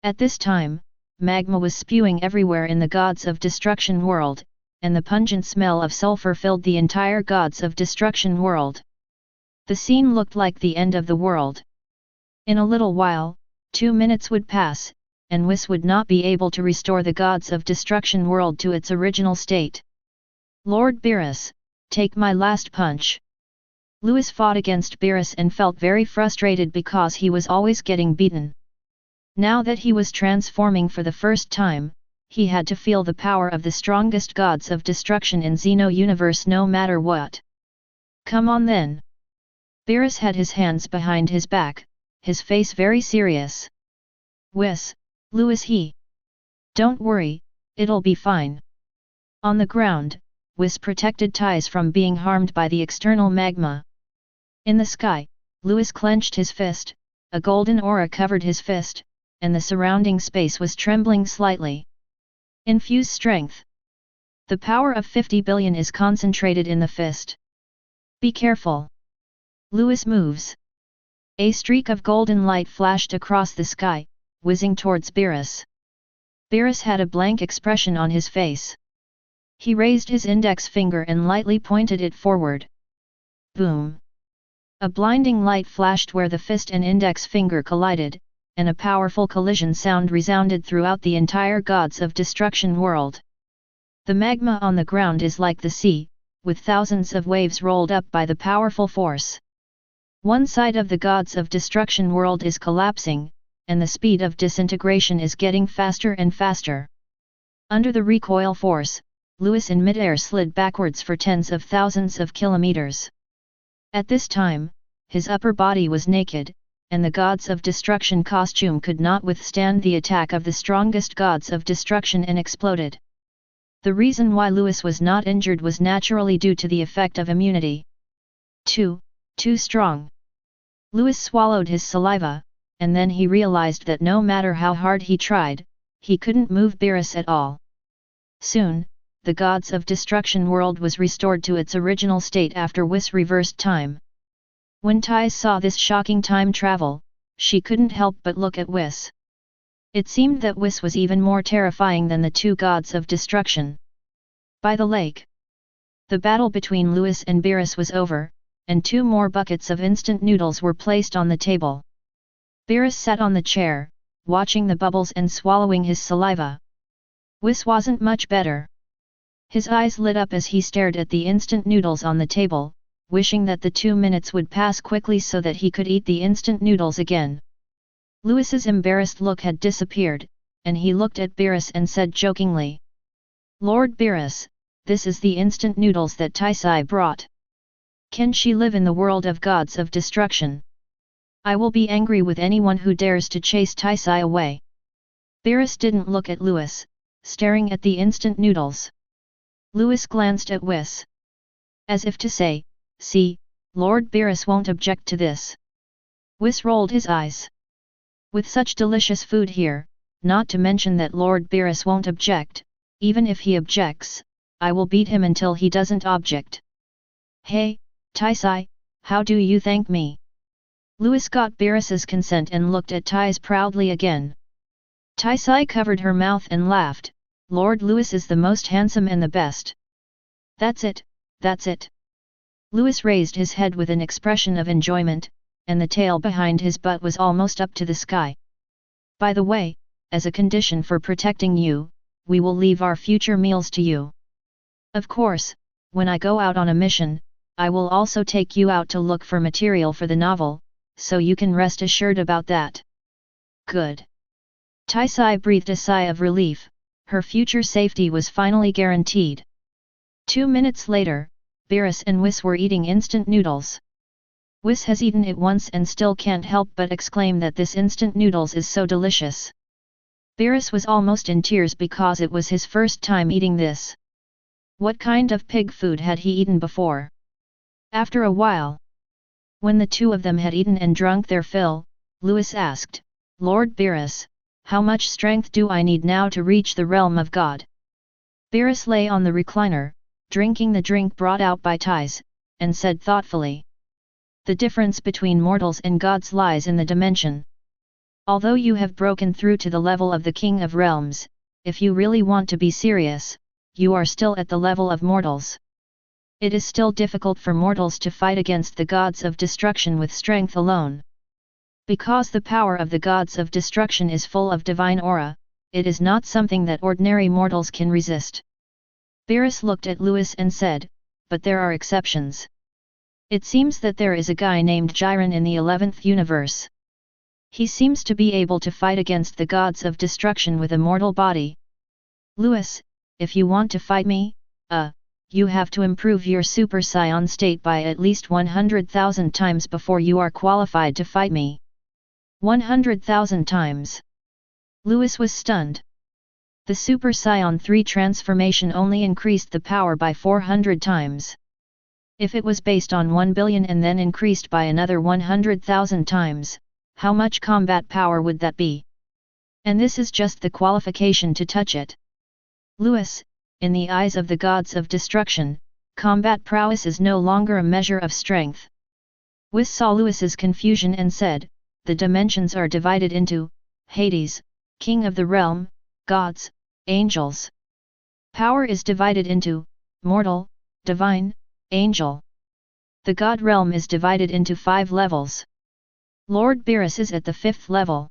At this time, magma was spewing everywhere in the Gods of Destruction world, and the pungent smell of sulfur filled the entire Gods of Destruction world. The scene looked like the end of the world. In a little while, 2 minutes would pass, and Whis would not be able to restore the Gods of Destruction world to its original state. Lord Beerus, take my last punch. Lewis fought against Beerus and felt very frustrated because he was always getting beaten. Now that he was transforming for the first time, he had to feel the power of the strongest Gods of Destruction in Xeno universe no matter what. Come on then. Beerus had his hands behind his back, his face very serious. Whis, Lewis he. Don't worry, it'll be fine. On the ground, Whis protected Ties from being harmed by the external magma. In the sky, Louis clenched his fist, a golden aura covered his fist, and the surrounding space was trembling slightly. Infuse strength. The power of 50 billion is concentrated in the fist. Be careful. Louis moves. A streak of golden light flashed across the sky, whizzing towards Beerus. Beerus had a blank expression on his face. He raised his index finger and lightly pointed it forward. Boom! A blinding light flashed where the fist and index finger collided, and a powerful collision sound resounded throughout the entire Gods of Destruction world. The magma on the ground is like the sea, with thousands of waves rolled up by the powerful force. One side of the Gods of Destruction world is collapsing, and the speed of disintegration is getting faster and faster. Under the recoil force, Louis in midair slid backwards for tens of thousands of kilometers. At this time, his upper body was naked, and the Gods of Destruction costume could not withstand the attack of the strongest Gods of Destruction and exploded. The reason why Louis was not injured was naturally due to the effect of immunity. Too strong. Louis swallowed his saliva, and then he realized that no matter how hard he tried, he couldn't move Beerus at all. Soon, the Gods of Destruction world was restored to its original state after Whis reversed time. When Ties saw this shocking time travel, she couldn't help but look at Whis. It seemed that Whis was even more terrifying than the two Gods of Destruction. By the lake, the battle between Louis and Beerus was over, and 2 more buckets of instant noodles were placed on the table. Beerus sat on the chair, watching the bubbles and swallowing his saliva. Whis wasn't much better. His eyes lit up as he stared at the instant noodles on the table, wishing that the 2 minutes would pass quickly so that he could eat the instant noodles again. Louis's embarrassed look had disappeared, and he looked at Beerus and said jokingly, "Lord Beerus, this is the instant noodles that Taisai brought. Can she live in the world of Gods of Destruction? I will be angry with anyone who dares to chase Taisai away." Beerus didn't look at Louis, staring at the instant noodles. Louis glanced at Whis. As if to say, "See, Lord Beerus won't object to this." Whis rolled his eyes. "With such delicious food here, not to mention that Lord Beerus won't object, even if he objects, I will beat him until he doesn't object. Hey, Taisai, how do you thank me?" Louis got Beerus's consent and looked at Ties proudly again. Taisai covered her mouth and laughed, "Lord Louis is the most handsome and the best." That's it, that's it." Louis raised his head with an expression of enjoyment, and the tail behind his butt was almost up to the sky. "By the way, as a condition for protecting you, we will leave our future meals to you. Of course, when I go out on a mission, I will also take you out to look for material for the novel, so you can rest assured about that." "Good." Taisai breathed a sigh of relief, her future safety was finally guaranteed. 2 minutes later, Beerus and Whis were eating instant noodles. Whis has eaten it once and still can't help but exclaim that this instant noodles is so delicious. Beerus was almost in tears because it was his first time eating this. What kind of pig food had he eaten before? After a while, when the 2 of them had eaten and drunk their fill, Louis asked, "Lord Beerus, how much strength do I need now to reach the realm of God?" Beerus lay on the recliner, drinking the drink brought out by Ties, and said thoughtfully, "The difference between mortals and gods lies in the dimension. Although you have broken through to the level of the King of Realms, if you really want to be serious, you are still at the level of mortals. It is still difficult for mortals to fight against the Gods of Destruction with strength alone. Because the power of the Gods of Destruction is full of divine aura, it is not something that ordinary mortals can resist." Beerus looked at Louis and said, "But there are exceptions. It seems that there is a guy named Jiren in the 11th universe. He seems to be able to fight against the Gods of Destruction with a mortal body. Louis, if you want to fight me, you have to improve your Super Saiyan state by at least 100,000 times before you are qualified to fight me." 100,000 times. Louis was stunned. The Super Saiyan 3 transformation only increased the power by 400 times. If it was based on 1 billion and then increased by another 100,000 times, how much combat power would that be? And this is just the qualification to touch it. Lewis, in the eyes of the gods of destruction, combat prowess is no longer a measure of strength. Whis saw Lewis's confusion and said, the dimensions are divided into, Hades, king of the realm, gods, angels. Power is divided into, mortal, divine, angel. The god realm is divided into 5 levels. Lord Beerus is at the 5th level.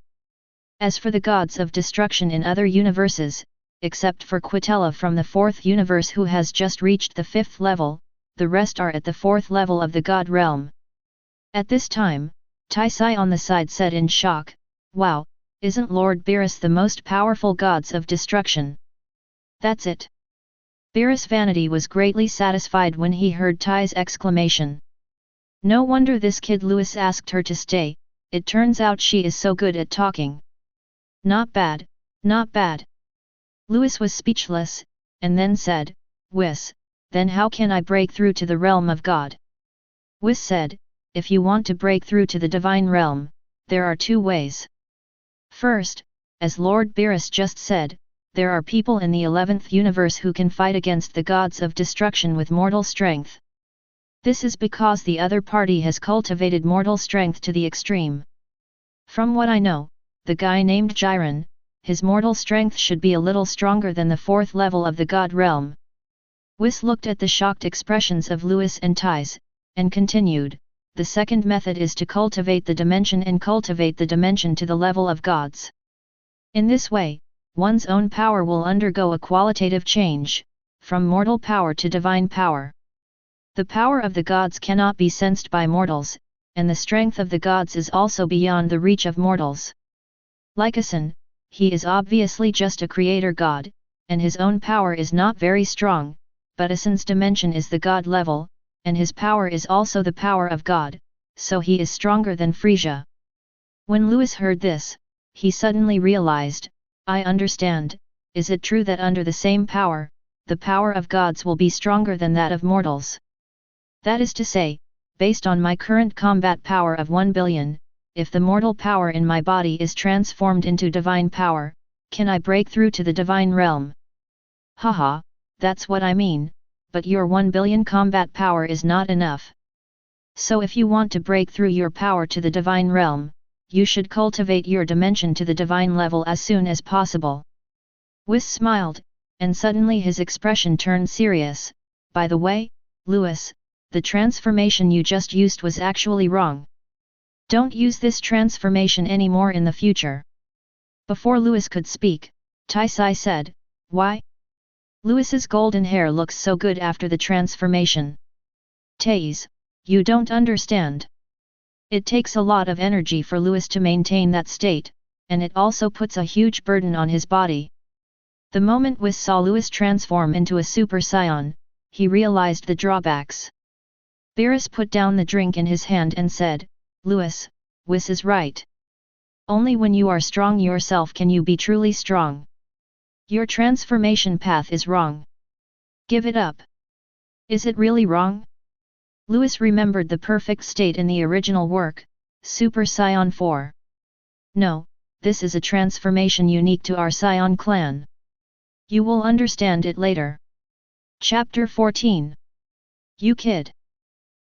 As for the gods of destruction in other universes, except for Quitella from the 4th universe who has just reached the 5th level, the rest are at the 4th level of the god realm. At this time, Taisai on the side said in shock, wow, isn't Lord Beerus the most powerful gods of destruction? That's it. Beerus' vanity was greatly satisfied when he heard Tai's exclamation. No wonder this kid Lewis asked her to stay, it turns out she is so good at talking. Not bad, not bad. Lewis was speechless, and then said, Whis, then how can I break through to the realm of God? Whis said, if you want to break through to the divine realm, there are 2 ways. First, as Lord Beerus just said, there are people in the 11th universe who can fight against the gods of destruction with mortal strength. This is because the other party has cultivated mortal strength to the extreme. From what I know, the guy named Jiren, his mortal strength should be a little stronger than the 4th level of the god realm. Whis looked at the shocked expressions of Lewis and Tais, and continued, the second method is to cultivate the dimension and cultivate the dimension to the level of gods. In this way, one's own power will undergo a qualitative change, from mortal power to divine power. The power of the gods cannot be sensed by mortals, and the strength of the gods is also beyond the reach of mortals. Like a sun, he is obviously just a creator god, and his own power is not very strong, but a sun's dimension is the god level, and his power is also the power of God, so he is stronger than Frieza. When Lewis heard this, he suddenly realized, I understand, is it true that under the same power, the power of gods will be stronger than that of mortals? That is to say, based on my current combat power of 1 billion, if the mortal power in my body is transformed into divine power, can I break through to the divine realm? Haha, that's what I mean, but your 1 billion combat power is not enough. So if you want to break through your power to the divine realm, you should cultivate your dimension to the divine level as soon as possible. Whis smiled, and suddenly his expression turned serious. By the way, Lewis, the transformation you just used was actually wrong. Don't use this transformation anymore in the future. Before Lewis could speak, Taisai said, why? Lewis's golden hair looks so good after the transformation. Tais, you don't understand. It takes a lot of energy for Lewis to maintain that state, and it also puts a huge burden on his body. The moment Whis saw Lewis transform into a Super Saiyan, he realized the drawbacks. Beerus put down the drink in his hand and said, Lewis, Whis is right. Only when you are strong yourself can you be truly strong. Your transformation path is wrong. Give it up. Is it really wrong? Lewis remembered the perfect state in the original work, Super Saiyan 4. No, this is a transformation unique to our Saiyan clan. You will understand it later. Chapter 14. You kid.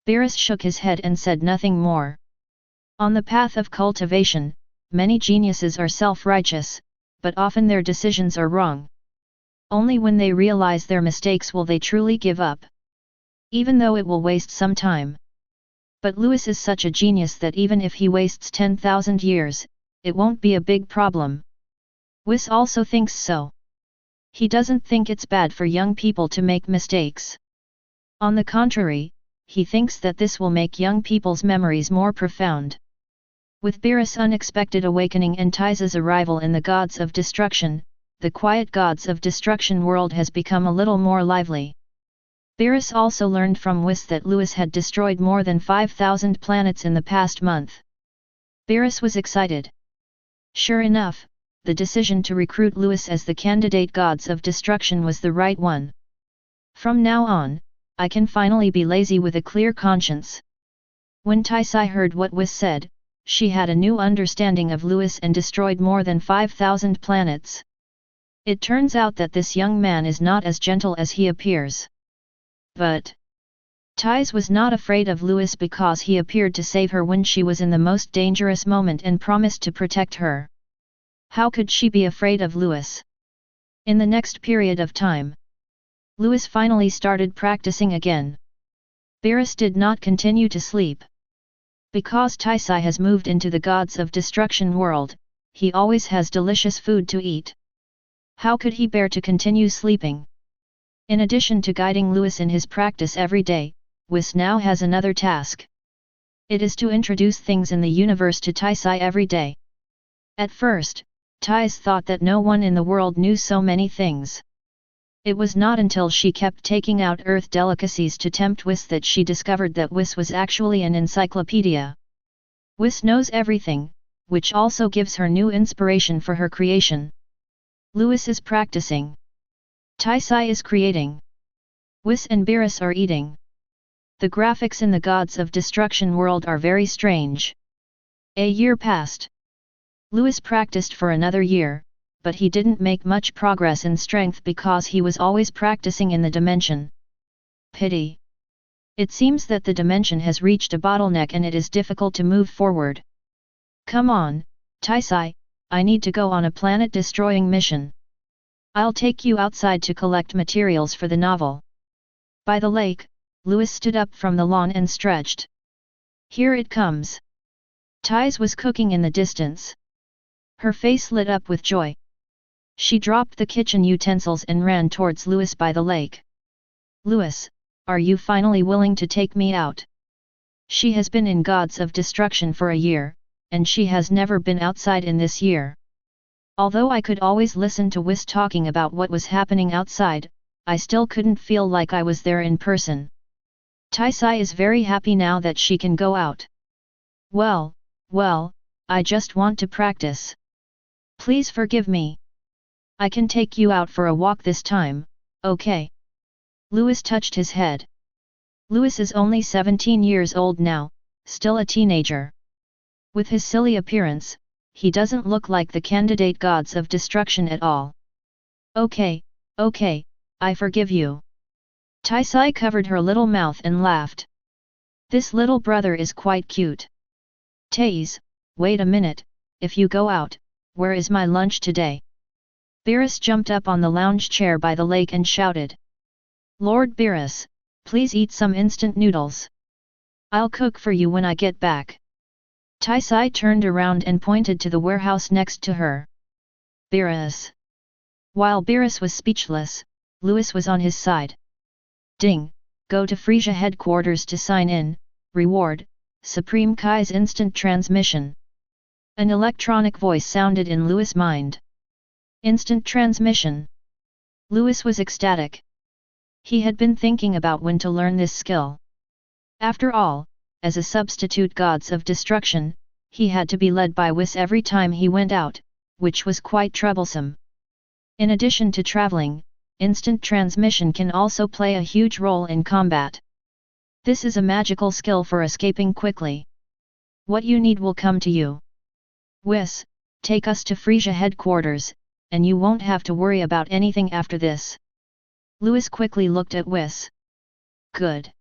Beerus shook his head and said nothing more. On the path of cultivation, many geniuses are self-righteous, but often their decisions are wrong. Only when they realize their mistakes will they truly give up. Even though it will waste some time. But Lewis is such a genius that even if he wastes 10,000 years, it won't be a big problem. Whis also thinks so. He doesn't think it's bad for young people to make mistakes. On the contrary, he thinks that this will make young people's memories more profound. With Beerus' unexpected awakening and Taisa's arrival in the Gods of Destruction, the quiet Gods of Destruction world has become a little more lively. Beerus also learned from Whis that Lewis had destroyed more than 5,000 planets in the past month. Beerus was excited. Sure enough, the decision to recruit Lewis as the candidate gods of destruction was the right one. From now on, I can finally be lazy with a clear conscience. When Taisai heard what Whis said, she had a new understanding of Lewis and destroyed more than 5,000 planets. It turns out that this young man is not as gentle as he appears. But Tais was not afraid of Lewis because he appeared to save her when she was in the most dangerous moment and promised to protect her. How could she be afraid of Lewis? In the next period of time, Lewis finally started practicing again. Beerus did not continue to sleep. Because Taisai has moved into the gods of destruction world, he always has delicious food to eat. How could he bear to continue sleeping? In addition to guiding Lewis in his practice every day, Whis now has another task. It is to introduce things in the universe to Taisai every day. At first, Tais thought that no one in the world knew so many things. It was not until she kept taking out earth delicacies to tempt Whis that she discovered that Whis was actually an encyclopedia. Whis knows everything, which also gives her new inspiration for her creation. Lewis is practicing. Taisai is creating. Whis and Beerus are eating. The graphics in the Gods of Destruction world are very strange. A year passed. Lewis practiced for another year, but he didn't make much progress in strength because he was always practicing in the dimension. Pity. It seems that the dimension has reached a bottleneck and it is difficult to move forward. Come on, Taisai, I need to go on a planet-destroying mission. I'll take you outside to collect materials for the novel. By the lake, Lewis stood up from the lawn and stretched. Here it comes. Tais was cooking in the distance. Her face lit up with joy. She dropped the kitchen utensils and ran towards Lewis by the lake. Lewis, are you finally willing to take me out? She has been in Gods of Destruction for a year, and she has never been outside in this year. Although I could always listen to Whis talking about what was happening outside, I still couldn't feel like I was there in person. Taisai is very happy now that she can go out. Well, I just want to practice. Please forgive me. I can take you out for a walk this time, okay? Lewis touched his head. Lewis is only 17 years old now, still a teenager. With his silly appearance, he doesn't look like the candidate gods of destruction at all. Okay, I forgive you. Taisai covered her little mouth and laughed. This little brother is quite cute. Tais, wait a minute, if you go out, where is my lunch today? Beerus jumped up on the lounge chair by the lake and shouted. Lord Beerus, please eat some instant noodles. I'll cook for you when I get back. Taisai turned around and pointed to the warehouse next to her. Beerus. While Beerus was speechless, Lewis was on his side. Ding, go to Frieza headquarters to sign in, reward, Supreme Kai's instant transmission. An electronic voice sounded in Lewis' mind. Instant transmission. Lewis was ecstatic. He had been thinking about when to learn this skill. After all, as a substitute gods of destruction, he had to be led by Whis every time he went out, which was quite troublesome. In addition to traveling, instant transmission can also play a huge role in combat. This is a magical skill for escaping quickly. What you need will come to you. Whis, take us to Frieza headquarters, and you won't have to worry about anything after this. Lewis quickly looked at Whis. Good.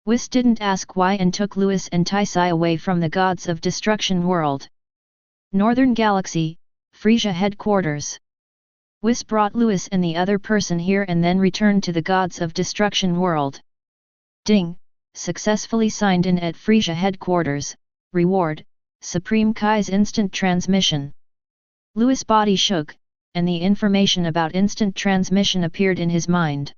Whis didn't ask why and took Lewis and Taisai away from the Gods of Destruction world. Northern Galaxy, Frieza headquarters. Whis brought Lewis and the other person here and then returned to the Gods of Destruction world. Ding, successfully signed in at Frieza headquarters, reward, Supreme Kai's instant transmission. Lewis' body shook, and the information about instant transmission appeared in his mind.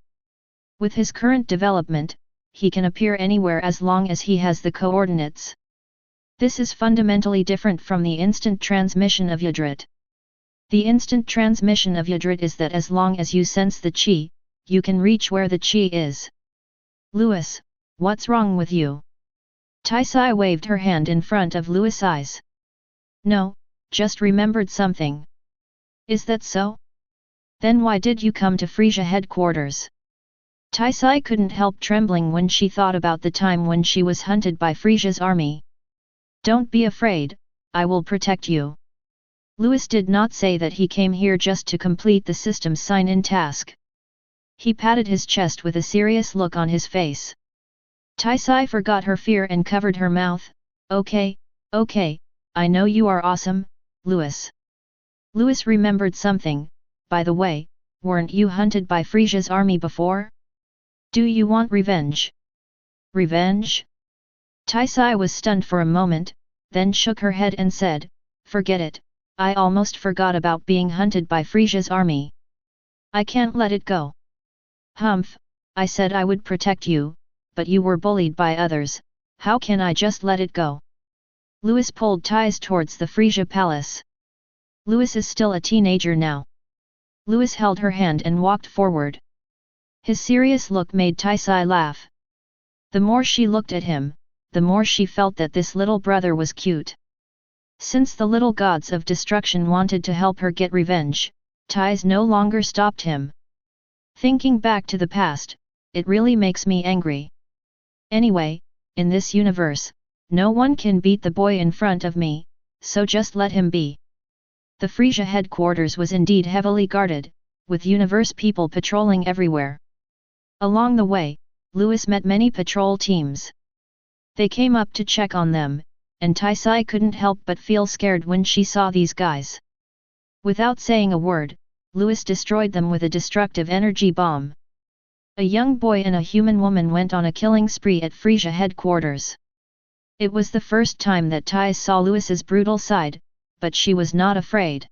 With his current development, he can appear anywhere as long as he has the coordinates. This is fundamentally different from the instant transmission of Yudrit. The instant transmission of Yudrit is that as long as you sense the chi, you can reach where the chi is. Lewis, what's wrong with you? Taisai waved her hand in front of Lewis' eyes. No, just remembered something. Is that so? Then why did you come to Frieza headquarters? Taisai couldn't help trembling when she thought about the time when she was hunted by Frieza's army. Don't be afraid, I will protect you. Louis did not say that he came here just to complete the system's sign-in task. He patted his chest with a serious look on his face. Taisai forgot her fear and covered her mouth. Okay, I know you are awesome, Louis. Louis remembered something. By the way, weren't you hunted by Frieza's army before? Do you want revenge? Revenge? Taisai was stunned for a moment, then shook her head and said, forget it, I almost forgot about being hunted by Frieza's army. I can't let it go. Humph, I said I would protect you, but you were bullied by others, how can I just let it go? Louis pulled Tais towards the Frieza palace. Louis is still a teenager now. Louis held her hand and walked forward. His serious look made Taisai laugh. The more she looked at him, the more she felt that this little brother was cute. Since the little gods of destruction wanted to help her get revenge, Tais no longer stopped him. Thinking back to the past, it really makes me angry. Anyway, in this universe, no one can beat the boy in front of me, so just let him be. The Frieza headquarters was indeed heavily guarded, with universe people patrolling everywhere. Along the way, Louis met many patrol teams. They came up to check on them, and Taisai couldn't help but feel scared when she saw these guys. Without saying a word, Louis destroyed them with a destructive energy bomb. A young boy and a human woman went on a killing spree at Frieza headquarters. It was the first time that Tais saw Louis's brutal side, but she was not afraid.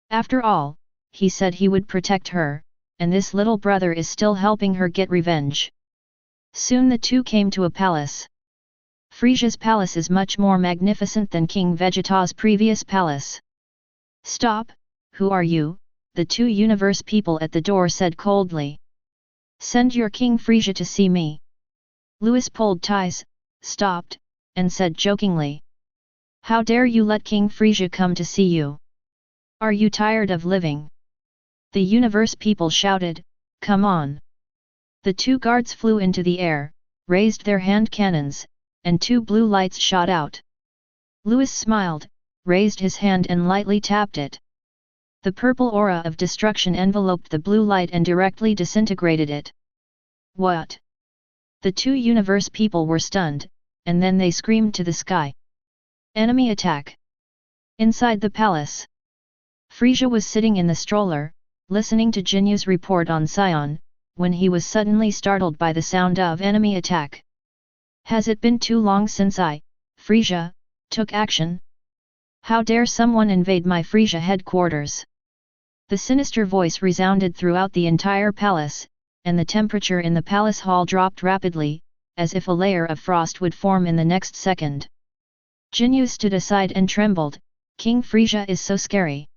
After all, he said he would protect her, and this little brother is still helping her get revenge. Soon the two came to a palace. Frieza's palace is much more magnificent than King Vegeta's previous palace. Stop, who are you? The two universe people at the door said coldly. Send your King Frieza to see me. Louis pulled Tais, stopped, and said jokingly. How dare you let King Frieza come to see you? Are you tired of living? The universe people shouted, come on. The two guards flew into the air, raised their hand cannons, and two blue lights shot out. Louis smiled, raised his hand and lightly tapped it. The purple aura of destruction enveloped the blue light and directly disintegrated it. What? The two universe people were stunned, and then they screamed to the sky. Enemy attack! Inside the palace, Frieza was sitting in the stroller, listening to Jinyu's report on Saiyan, when he was suddenly startled by the sound of enemy attack. Has it been too long since I, Frieza, took action? How dare someone invade my Frieza headquarters? The sinister voice resounded throughout the entire palace, and the temperature in the palace hall dropped rapidly, as if a layer of frost would form in the next second. Jinyu stood aside and trembled. King Frieza is so scary.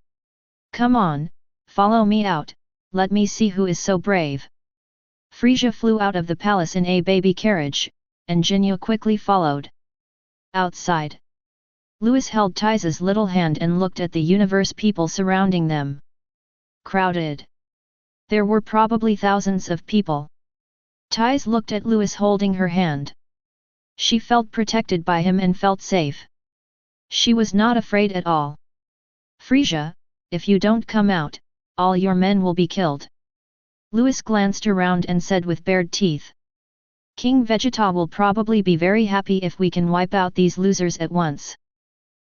Come on, follow me out, let me see who is so brave. Frieza flew out of the palace in a baby carriage, and Jinyu quickly followed. Outside, Louis held Tais's little hand and looked at the universe people surrounding them. Crowded. There were probably thousands of people. Tais looked at Louis holding her hand. She felt protected by him and felt safe. She was not afraid at all. Frieza, if you don't come out, all your men will be killed. Louis glanced around and said with bared teeth. King Vegeta will probably be very happy if we can wipe out these losers at once.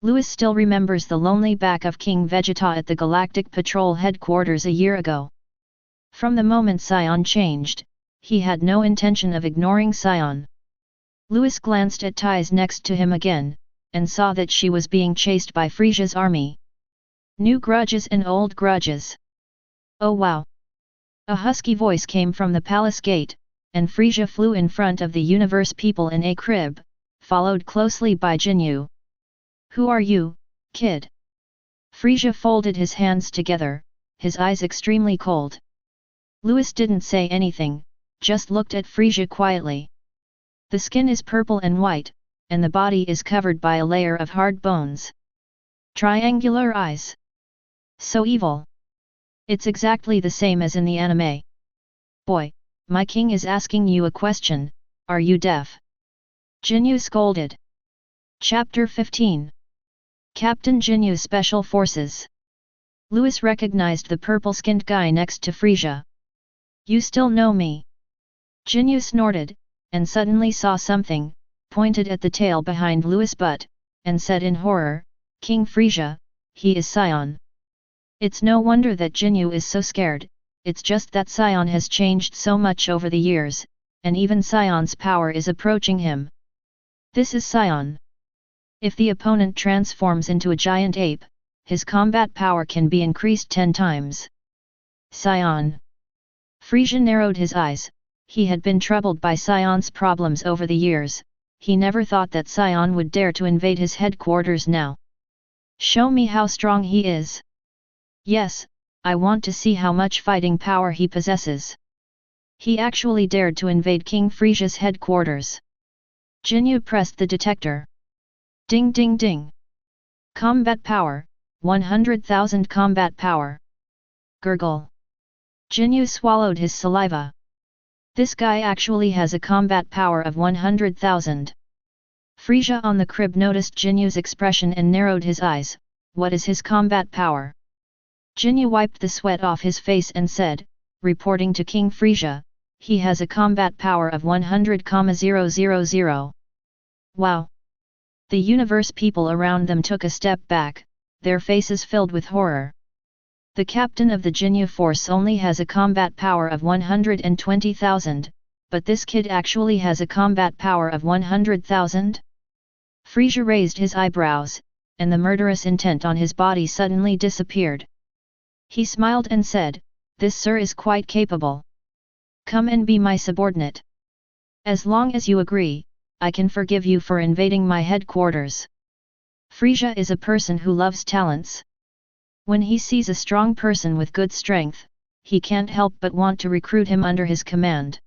Louis still remembers the lonely back of King Vegeta at the Galactic Patrol headquarters a year ago. From the moment Saiyan changed, he had no intention of ignoring Saiyan. Louis glanced at Tais next to him again, and saw that she was being chased by Frieza's army. New grudges and old grudges. Oh wow! A husky voice came from the palace gate, and Frieza flew in front of the universe people in a crib, followed closely by Jinyu. Who are you, kid? Frieza folded his hands together, his eyes extremely cold. Louis didn't say anything, just looked at Frieza quietly. The skin is purple and white, and the body is covered by a layer of hard bones. Triangular eyes. So evil. It's exactly the same as in the anime. Boy, my king is asking you a question, are you deaf? Jinyu scolded. Chapter 15. Captain Jinyu's Special Forces. Louis recognized the purple-skinned guy next to Frieza. You still know me? Jinyu snorted, and suddenly saw something, pointed at the tail behind Louis' butt, and said in horror, King Frieza, he is Saiyan. It's no wonder that Jinyu is so scared, it's just that Saiyan has changed so much over the years, and even Saiyan's power is approaching him. This is Saiyan. If the opponent transforms into a giant ape, his combat power can be increased 10 times. Saiyan. Frieza narrowed his eyes, he had been troubled by Saiyan's problems over the years, he never thought that Saiyan would dare to invade his headquarters now. Show me how strong he is. Yes, I want to see how much fighting power he possesses. He actually dared to invade King Frieza's headquarters. Jinyu pressed the detector. Ding ding ding. Combat power, 100,000 combat power. Gurgle. Jinyu swallowed his saliva. This guy actually has a combat power of 100,000. Frieza on the crib noticed Jinyu's expression and narrowed his eyes, what is his combat power? Jinyu wiped the sweat off his face and said, reporting to King Frieza, he has a combat power of 100,000. Wow! The universe people around them took a step back, their faces filled with horror. The captain of the Jinyu force only has a combat power of 120,000, but this kid actually has a combat power of 100,000? Frieza raised his eyebrows, and the murderous intent on his body suddenly disappeared. He smiled and said, this sir is quite capable. Come and be my subordinate. As long as you agree, I can forgive you for invading my headquarters. Frieza is a person who loves talents. When he sees a strong person with good strength, he can't help but want to recruit him under his command.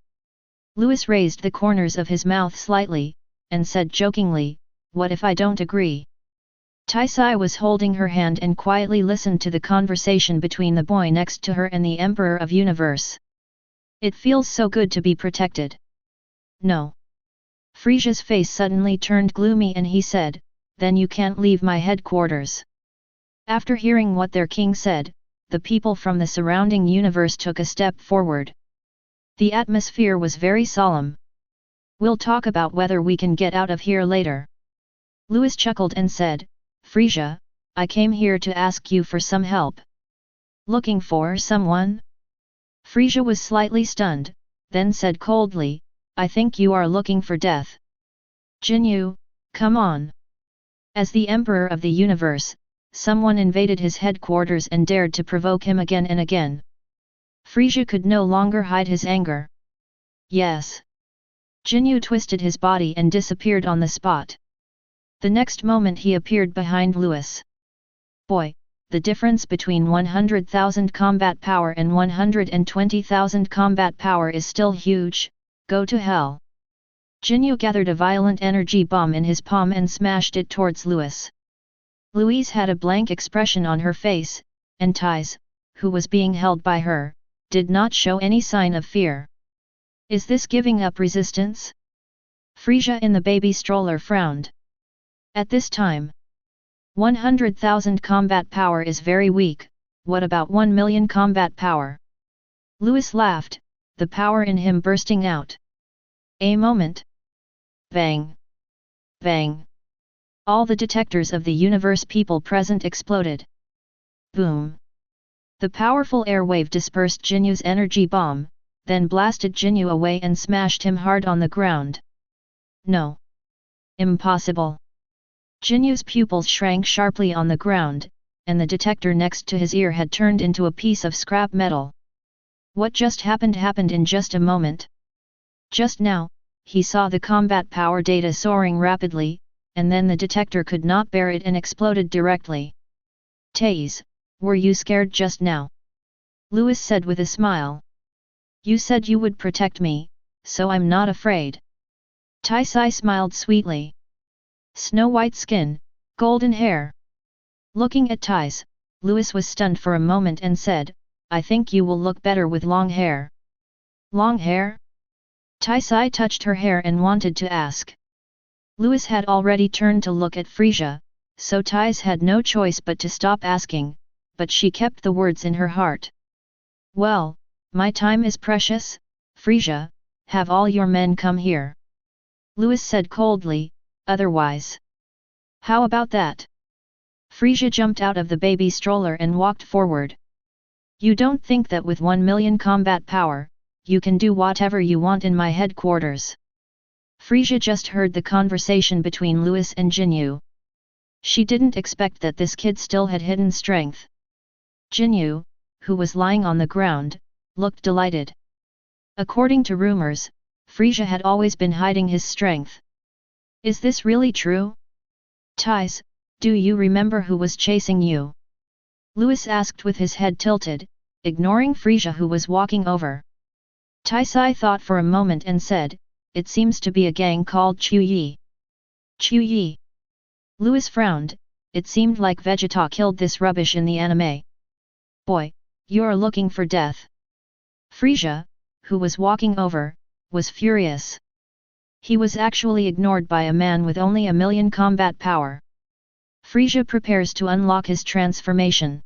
Louis raised the corners of his mouth slightly, and said jokingly, what if I don't agree? Taisai was holding her hand and quietly listened to the conversation between the boy next to her and the Emperor of Universe. It feels so good to be protected. No. Frieza's face suddenly turned gloomy and he said, then you can't leave my headquarters. After hearing what their king said, the people from the surrounding universe took a step forward. The atmosphere was very solemn. We'll talk about whether we can get out of here later. Louis chuckled and said, Frieza, I came here to ask you for some help. Looking for someone? Frieza was slightly stunned, then said coldly, I think you are looking for death. Jinyu, come on. As the Emperor of the Universe, someone invaded his headquarters and dared to provoke him again and again. Frieza could no longer hide his anger. Yes. Jinyu twisted his body and disappeared on the spot. The next moment he appeared behind Louis. Boy, the difference between 100,000 combat power and 120,000 combat power is still huge, go to hell. Jinyu gathered a violent energy bomb in his palm and smashed it towards Louis. Louise had a blank expression on her face, and Thais, who was being held by her, did not show any sign of fear. Is this giving up resistance? Frieza in the baby stroller frowned. At this time, 100,000 combat power is very weak, what about 1 million combat power? Louis laughed, the power in him bursting out. A moment. Bang! Bang! All the detectors of the universe people present exploded. Boom! The powerful air wave dispersed Jinyu's energy bomb, then blasted Jinyu away and smashed him hard on the ground. No! Impossible! Jinyu's pupils shrank sharply on the ground, and the detector next to his ear had turned into a piece of scrap metal. What just happened in just a moment. Just now, he saw the combat power data soaring rapidly, and then the detector could not bear it and exploded directly. Thais, were you scared just now? Louis said with a smile. You said you would protect me, so I'm not afraid. Taisai smiled sweetly. Snow-white skin, golden hair. Looking at Thais, Louis was stunned for a moment and said, I think you will look better with long hair. Long hair? Tai touched her hair and wanted to ask. Louis had already turned to look at Frieza, so Tais had no choice but to stop asking, but she kept the words in her heart. Well, my time is precious, Frieza, have all your men come here. Louis said coldly, otherwise. How about that? Frieza jumped out of the baby stroller and walked forward. You don't think that with 1 million combat power, you can do whatever you want in my headquarters? Frieza just heard the conversation between Louis and Jinyu. She didn't expect that this kid still had hidden strength. Jinyu, who was lying on the ground, looked delighted. According to rumors, Frieza had always been hiding his strength. Is this really true? Tais, do you remember who was chasing you? Louis asked with his head tilted, ignoring Frieza who was walking over. Taisai thought for a moment and said, it seems to be a gang called Chu Yi. Chu Yi. Louis frowned, it seemed like Vegeta killed this rubbish in the anime. Boy, you're looking for death. Frieza, who was walking over, was furious. He was actually ignored by a man with only 1 million combat power. Frieza prepares to unlock his transformation.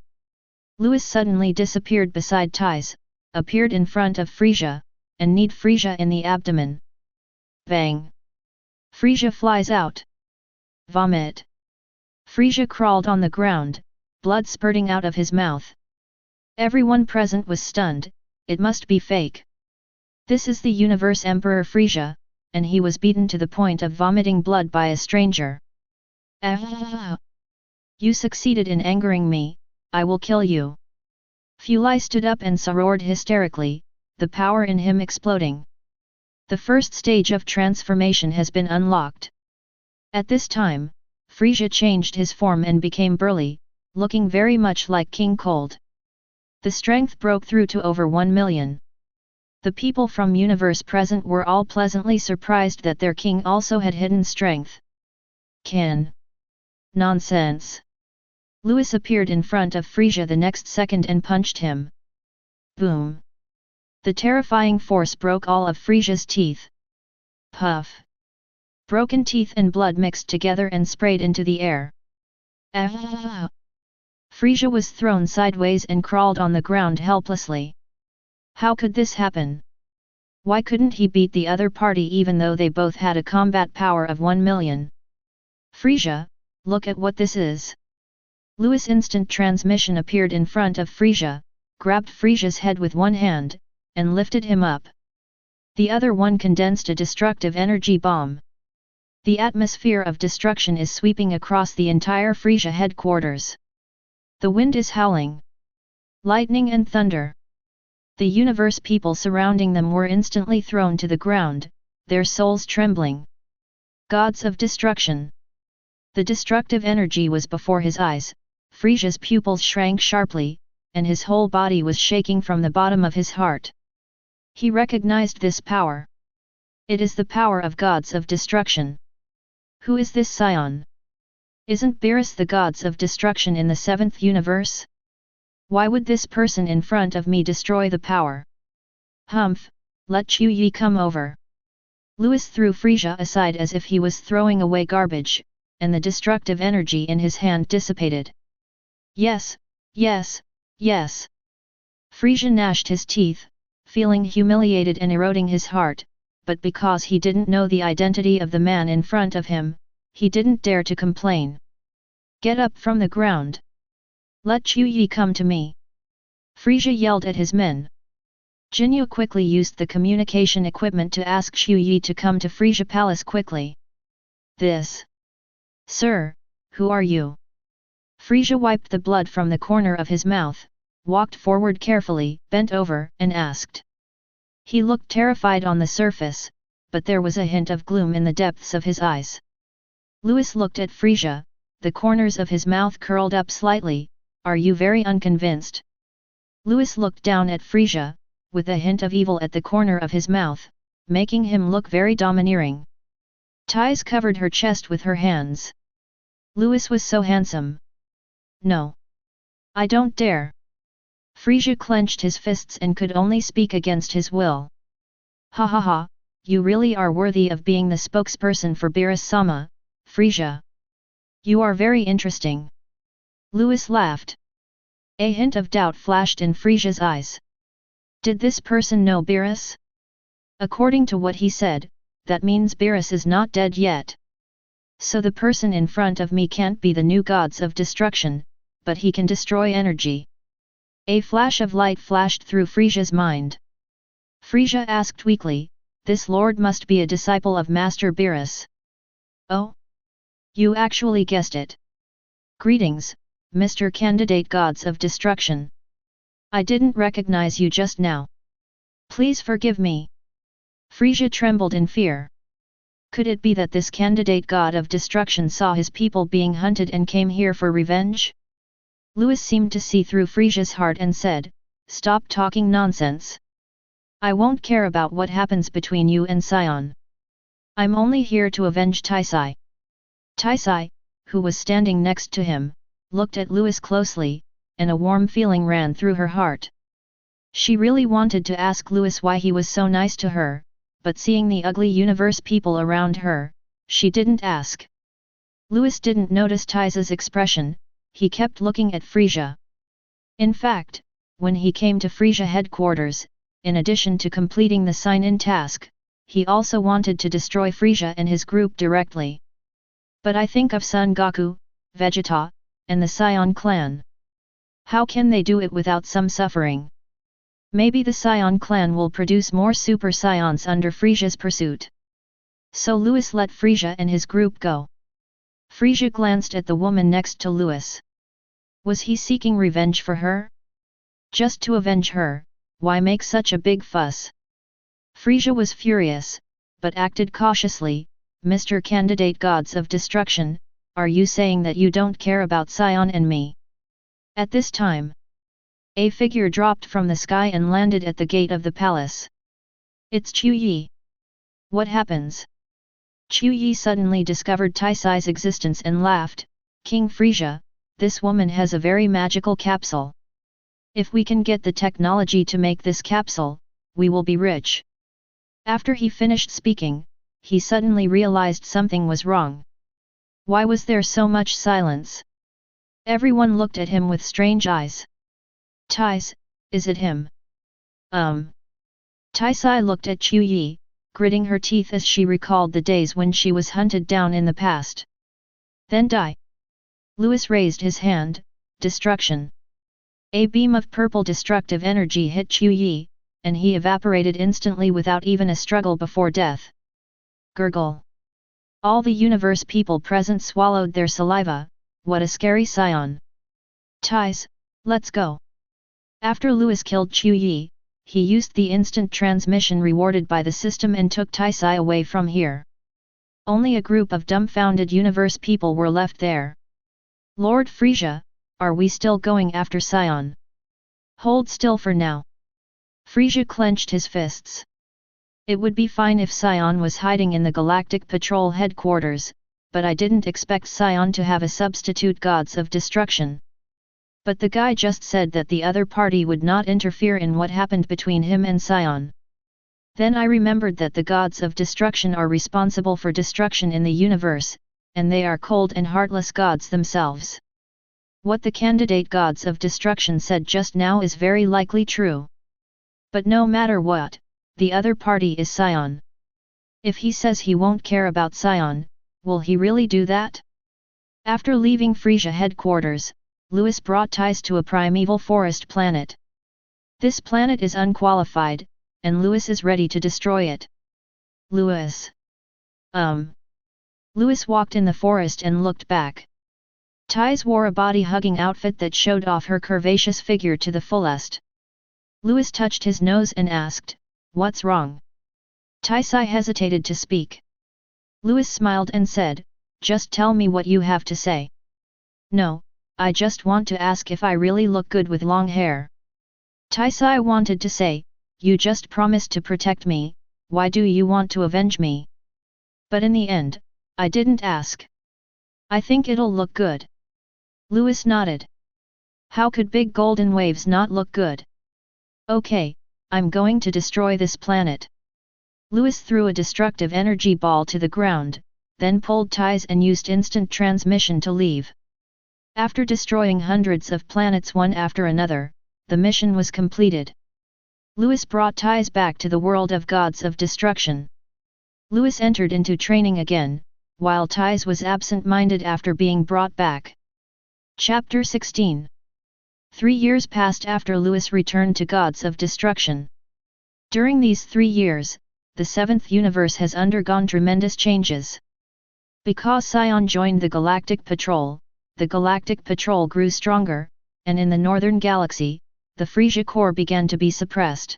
Louis suddenly disappeared beside Tais, appeared in front of Frieza, and kneed Frieza in the abdomen. Bang! Frieza flies out. Vomit! Frieza crawled on the ground, blood spurting out of his mouth. Everyone present was stunned, it must be fake. This is the Universe Emperor Frieza, and he was beaten to the point of vomiting blood by a stranger. Ah! You succeeded in angering me, I will kill you. Fulai stood up and roared hysterically, the power in him exploding. The first stage of transformation has been unlocked. At this time, Frieza changed his form and became burly, looking very much like King Cold. The strength broke through to over 1 million. The people from universe present were all pleasantly surprised that their king also had hidden strength. Can. Nonsense. Louis appeared in front of Frieza the next second and punched him. Boom. The terrifying force broke all of Frieza's teeth. Puff. Broken teeth and blood mixed together and sprayed into the air. Ah! Frieza was thrown sideways and crawled on the ground helplessly. How could this happen? Why couldn't he beat the other party even though they both had a combat power of 1 million? Frieza, look at what this is. Louis' instant transmission appeared in front of Frieza, grabbed Frieza's head with one hand, and lifted him up. The other one condensed a destructive energy bomb. The atmosphere of destruction is sweeping across the entire Frieza headquarters. The wind is howling. Lightning and thunder. The universe people surrounding them were instantly thrown to the ground, their souls trembling. Gods of destruction. The destructive energy was before his eyes, Frieza's pupils shrank sharply, and his whole body was shaking from the bottom of his heart. He recognized this power. It is the power of gods of destruction. Who is this Saiyan? Isn't Beerus the gods of destruction in the 7th universe? Why would this person in front of me destroy the power? Humph, let Chu Yi come over. Louis threw Frieza aside as if he was throwing away garbage, and the destructive energy in his hand dissipated. Yes, yes, yes. Frieza gnashed his teeth, feeling humiliated and eroding his heart, but because he didn't know the identity of the man in front of him, he didn't dare to complain. Get up from the ground. Let Chu Yi come to me. Frieza yelled at his men. Jinyu quickly used the communication equipment to ask Chu Yi to come to Frieza Palace quickly. This. Sir, who are you? Frieza wiped the blood from the corner of his mouth, walked forward carefully, bent over, and asked. He looked terrified on the surface, but there was a hint of gloom in the depths of his eyes. Louis looked at Frieza, the corners of his mouth curled up slightly. Are you very unconvinced? Louis looked down at Frieza, with a hint of evil at the corner of his mouth, making him look very domineering. Tais covered her chest with her hands. Louis was so handsome. No. I don't dare. Frieza clenched his fists and could only speak against his will. Ha ha ha, you really are worthy of being the spokesperson for Beerus-sama, Frieza. You are very interesting. Louis laughed. A hint of doubt flashed in Frieza's eyes. Did this person know Beerus? According to what he said, that means Beerus is not dead yet. So the person in front of me can't be the new gods of destruction, but he can destroy energy. A flash of light flashed through Frieza's mind. Frieza asked weakly, this lord must be a disciple of Master Beerus. Oh? You actually guessed it. Greetings, Mr. Candidate Gods of Destruction. I didn't recognize you just now. Please forgive me. Frieza trembled in fear. Could it be that this candidate god of destruction saw his people being hunted and came here for revenge? Louis seemed to see through Frieza's heart and said, stop talking nonsense. I won't care about what happens between you and Saiyan. I'm only here to avenge Taisai. Taisai, who was standing next to him, looked at Louis closely, and a warm feeling ran through her heart. She really wanted to ask Louis why he was so nice to her, but seeing the ugly universe people around her, she didn't ask. Louis didn't notice Taisa's expression, he kept looking at Frieza. In fact, when he came to Frieza headquarters, in addition to completing the sign-in task, he also wanted to destroy Frieza and his group directly. But I think of Son Goku, Vegeta, and the Saiyan clan. How can they do it without some suffering? Maybe the Saiyan clan will produce more Super Saiyans under Frieza's pursuit. So Louis let Frieza and his group go. Frieza glanced at the woman next to Louis. Was he seeking revenge for her? Just to avenge her, why make such a big fuss? Frieza was furious, but acted cautiously. Mr. Candidate Gods of Destruction, are you saying that you don't care about Saiyan and me? At this time, a figure dropped from the sky and landed at the gate of the palace. It's Chu Yi. What happens? Chu Yi suddenly discovered Taisai's existence and laughed, King Frieza, this woman has a very magical capsule. If we can get the technology to make this capsule, we will be rich. After he finished speaking, he suddenly realized something was wrong. Why was there so much silence? Everyone looked at him with strange eyes. Tais, is it him? Taisai looked at Chu Yi, gritting her teeth as she recalled the days when she was hunted down in the past. Then die. Louis raised his hand, destruction. A beam of purple destructive energy hit Chu Yi, and he evaporated instantly without even a struggle before death. Gurgle. All the universe people present swallowed their saliva, what a scary Saiyan. Tais, let's go. After Louis killed Chu Yi, he used the instant transmission rewarded by the system and took Taisai away from here. Only a group of dumbfounded universe people were left there. Lord Frieza, are we still going after Saiyan? Hold still for now. Frieza clenched his fists. It would be fine if Saiyan was hiding in the Galactic Patrol headquarters, but I didn't expect Saiyan to have a substitute gods of destruction. But the guy just said that the other party would not interfere in what happened between him and Saiyan. Then I remembered that the gods of destruction are responsible for destruction in the universe, and they are cold and heartless gods themselves. What the candidate gods of destruction said just now is very likely true. But no matter what, the other party is Saiyan. If he says he won't care about Saiyan, will he really do that? After leaving Frieza headquarters, Louis brought Tais to a primeval forest planet. This planet is unqualified, and Louis is ready to destroy it. Louis. Louis walked in the forest and looked back. Tais wore a body-hugging outfit that showed off her curvaceous figure to the fullest. Louis touched his nose and asked, "What's wrong?" Taisai hesitated to speak. Louis smiled and said, "Just tell me what you have to say." "No, I just want to ask if I really look good with long hair." Taisai wanted to say, "You just promised to protect me, why do you want to avenge me?" But in the end, I didn't ask. I think it'll look good. Louis nodded. How could big golden waves not look good? Okay, I'm going to destroy this planet. Lewis threw a destructive energy ball to the ground, then pulled ties and used instant transmission to leave. After destroying hundreds of planets one after another, the mission was completed. Lewis brought ties back to the world of gods of destruction. Lewis entered into training again, while Ties was absent-minded after being brought back. Chapter 16. 3 years passed after Lewis returned to Gods of Destruction. During these 3 years, the 7th universe has undergone tremendous changes. Because Saiyan joined the Galactic Patrol, the Galactic Patrol grew stronger, and in the Northern Galaxy, the Frieza Corps began to be suppressed.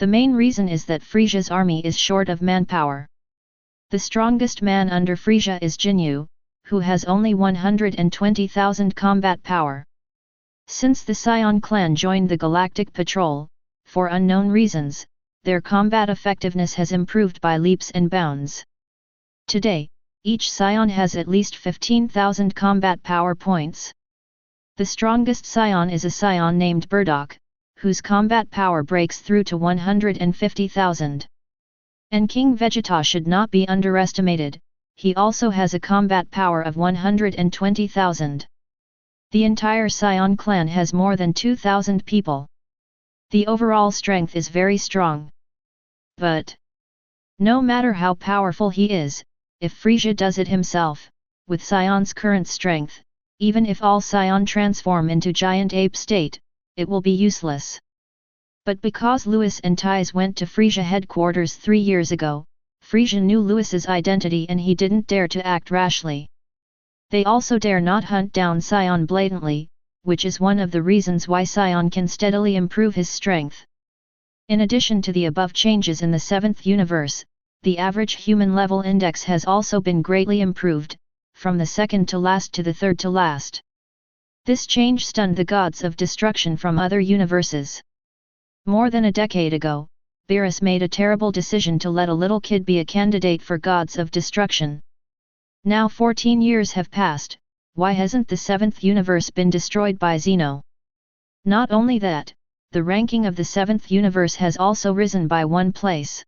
The main reason is that Frieza's army is short of manpower. The strongest man under Frieza is Jinyu, who has only 120,000 combat power. Since the Saiyan clan joined the Galactic Patrol, for unknown reasons, their combat effectiveness has improved by leaps and bounds. Today, each Saiyan has at least 15,000 combat power points. The strongest Saiyan is a Saiyan named Burdock, whose combat power breaks through to 150,000. And King Vegeta should not be underestimated, he also has a combat power of 120,000. The entire Saiyan clan has more than 2,000 people. The overall strength is very strong. But no matter how powerful he is, if Frieza does it himself, with Saiyan's current strength, even if all Saiyan transform into giant ape state, it will be useless. But because Lewis and Ties went to Frieza headquarters 3 years ago, Frieza knew Lewis's identity and he didn't dare to act rashly. They also dare not hunt down Saiyan blatantly, which is one of the reasons why Saiyan can steadily improve his strength. In addition to the above changes in the 7th universe, the average human level index has also been greatly improved, from the second to last to the third to last. This change stunned the gods of destruction from other universes. More than a decade ago, Beerus made a terrible decision to let a little kid be a candidate for gods of destruction. Now 14 years have passed, why hasn't the 7th universe been destroyed by Zeno? Not only that, the ranking of the 7th universe has also risen by 1 place.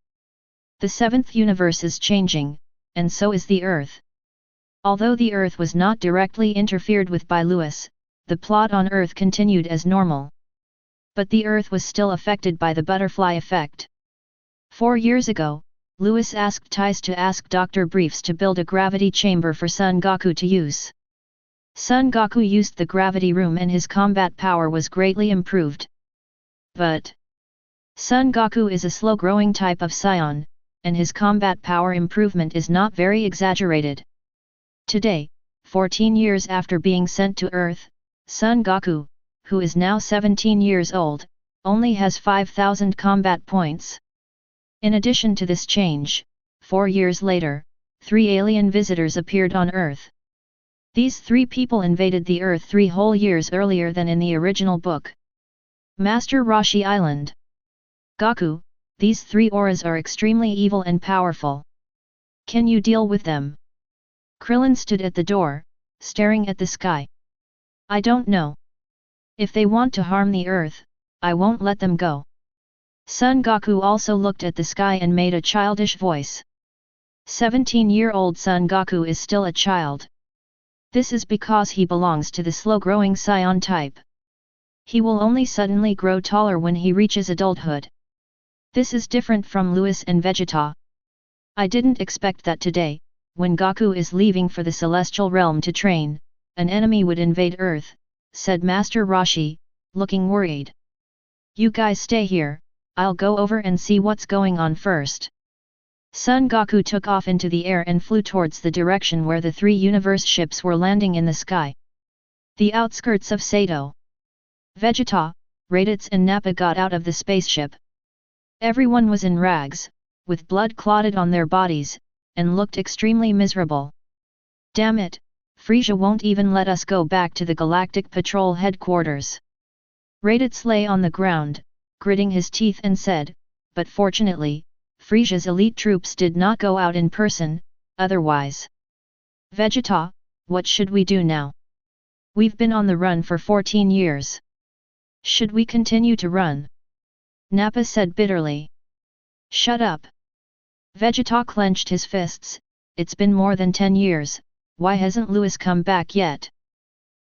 The 7th universe is changing, and so is the Earth. Although the Earth was not directly interfered with by Lewis, the plot on Earth continued as normal. But the Earth was still affected by the butterfly effect. 4 years ago, Lewis asked Ties to ask Dr. Briefs to build a gravity chamber for Son Goku to use. Son Goku used the gravity room and his combat power was greatly improved. But Son Goku is a slow-growing type of Saiyan, and his combat power improvement is not very exaggerated. Today, 14 years after being sent to Earth, Son Goku, who is now 17 years old, only has 5,000 combat points. In addition to this change, 4 years later, 3 alien visitors appeared on Earth. These 3 people invaded the Earth 3 whole years earlier than in the original book. Master Roshi Island. Goku, these 3 auras are extremely evil and powerful. Can you deal with them? Krillin stood at the door, staring at the sky. I don't know. If they want to harm the Earth, I won't let them go. Son Goku also looked at the sky and made a childish voice. 17-year-old Son Goku is still a child. This is because he belongs to the slow-growing Saiyan type. He will only suddenly grow taller when he reaches adulthood. This is different from Lewis and Vegeta. I didn't expect that today, when Goku is leaving for the Celestial Realm to train, an enemy would invade Earth, said Master Roshi, looking worried. You guys stay here, I'll go over and see what's going on first. Son Goku took off into the air and flew towards the direction where the 3 universe ships were landing in the sky. The outskirts of Sato. Vegeta, Raditz and Nappa got out of the spaceship. Everyone was in rags, with blood clotted on their bodies, and looked extremely miserable. Damn it, Frieza won't even let us go back to the Galactic Patrol headquarters. Raditz lay on the ground, gritting his teeth and said, but fortunately, Frieza's elite troops did not go out in person, otherwise. Vegeta, what should we do now? We've been on the run for 14 years. Should we continue to run? Nappa said bitterly. Shut up. Vegeta clenched his fists. It's been more than 10 years, why hasn't Lewis come back yet?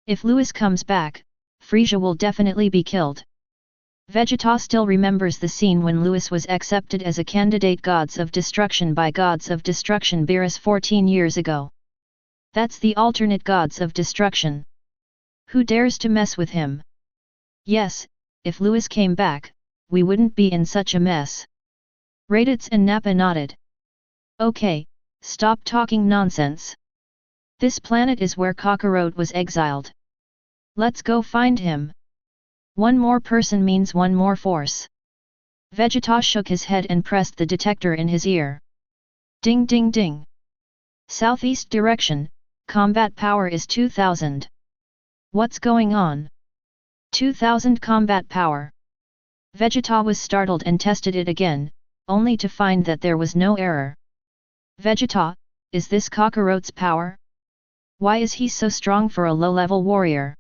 If Lewis comes back, Frieza will definitely be killed. Vegeta still remembers the scene when Lewis was accepted as a candidate Gods of Destruction by Gods of Destruction Beerus 14 years ago. That's the alternate Gods of Destruction. Who dares to mess with him? Yes, if Lewis came back, we wouldn't be in such a mess. Raditz and Nappa nodded. Okay, stop talking nonsense. This planet is where Kakarot was exiled. Let's go find him. One more person means one more force. Vegeta shook his head and pressed the detector in his ear. Ding ding ding. Southeast direction, combat power is 2000. What's going on? 2000 combat power. Vegeta was startled and tested it again, only to find that there was no error. Vegeta, is this Kakarot's power? Why is he so strong for a low-level warrior?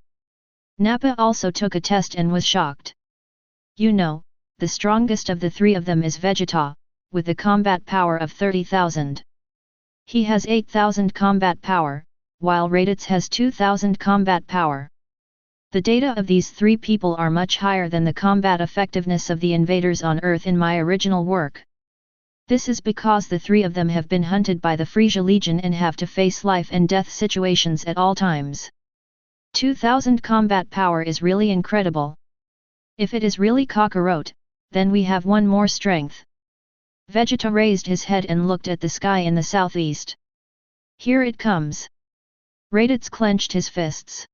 Nappa also took a test and was shocked. You know, the strongest of the three of them is Vegeta, with a combat power of 30,000. He has 8,000 combat power, while Raditz has 2,000 combat power. The data of these three people are much higher than the combat effectiveness of the invaders on Earth in my original work. This is because the three of them have been hunted by the Frieza Legion and have to face life and death situations at all times. 2000 combat power is really incredible. If it is really Kakarot, then we have one more strength. Vegeta raised his head and looked at the sky in the southeast. Here it comes. Raditz clenched his fists.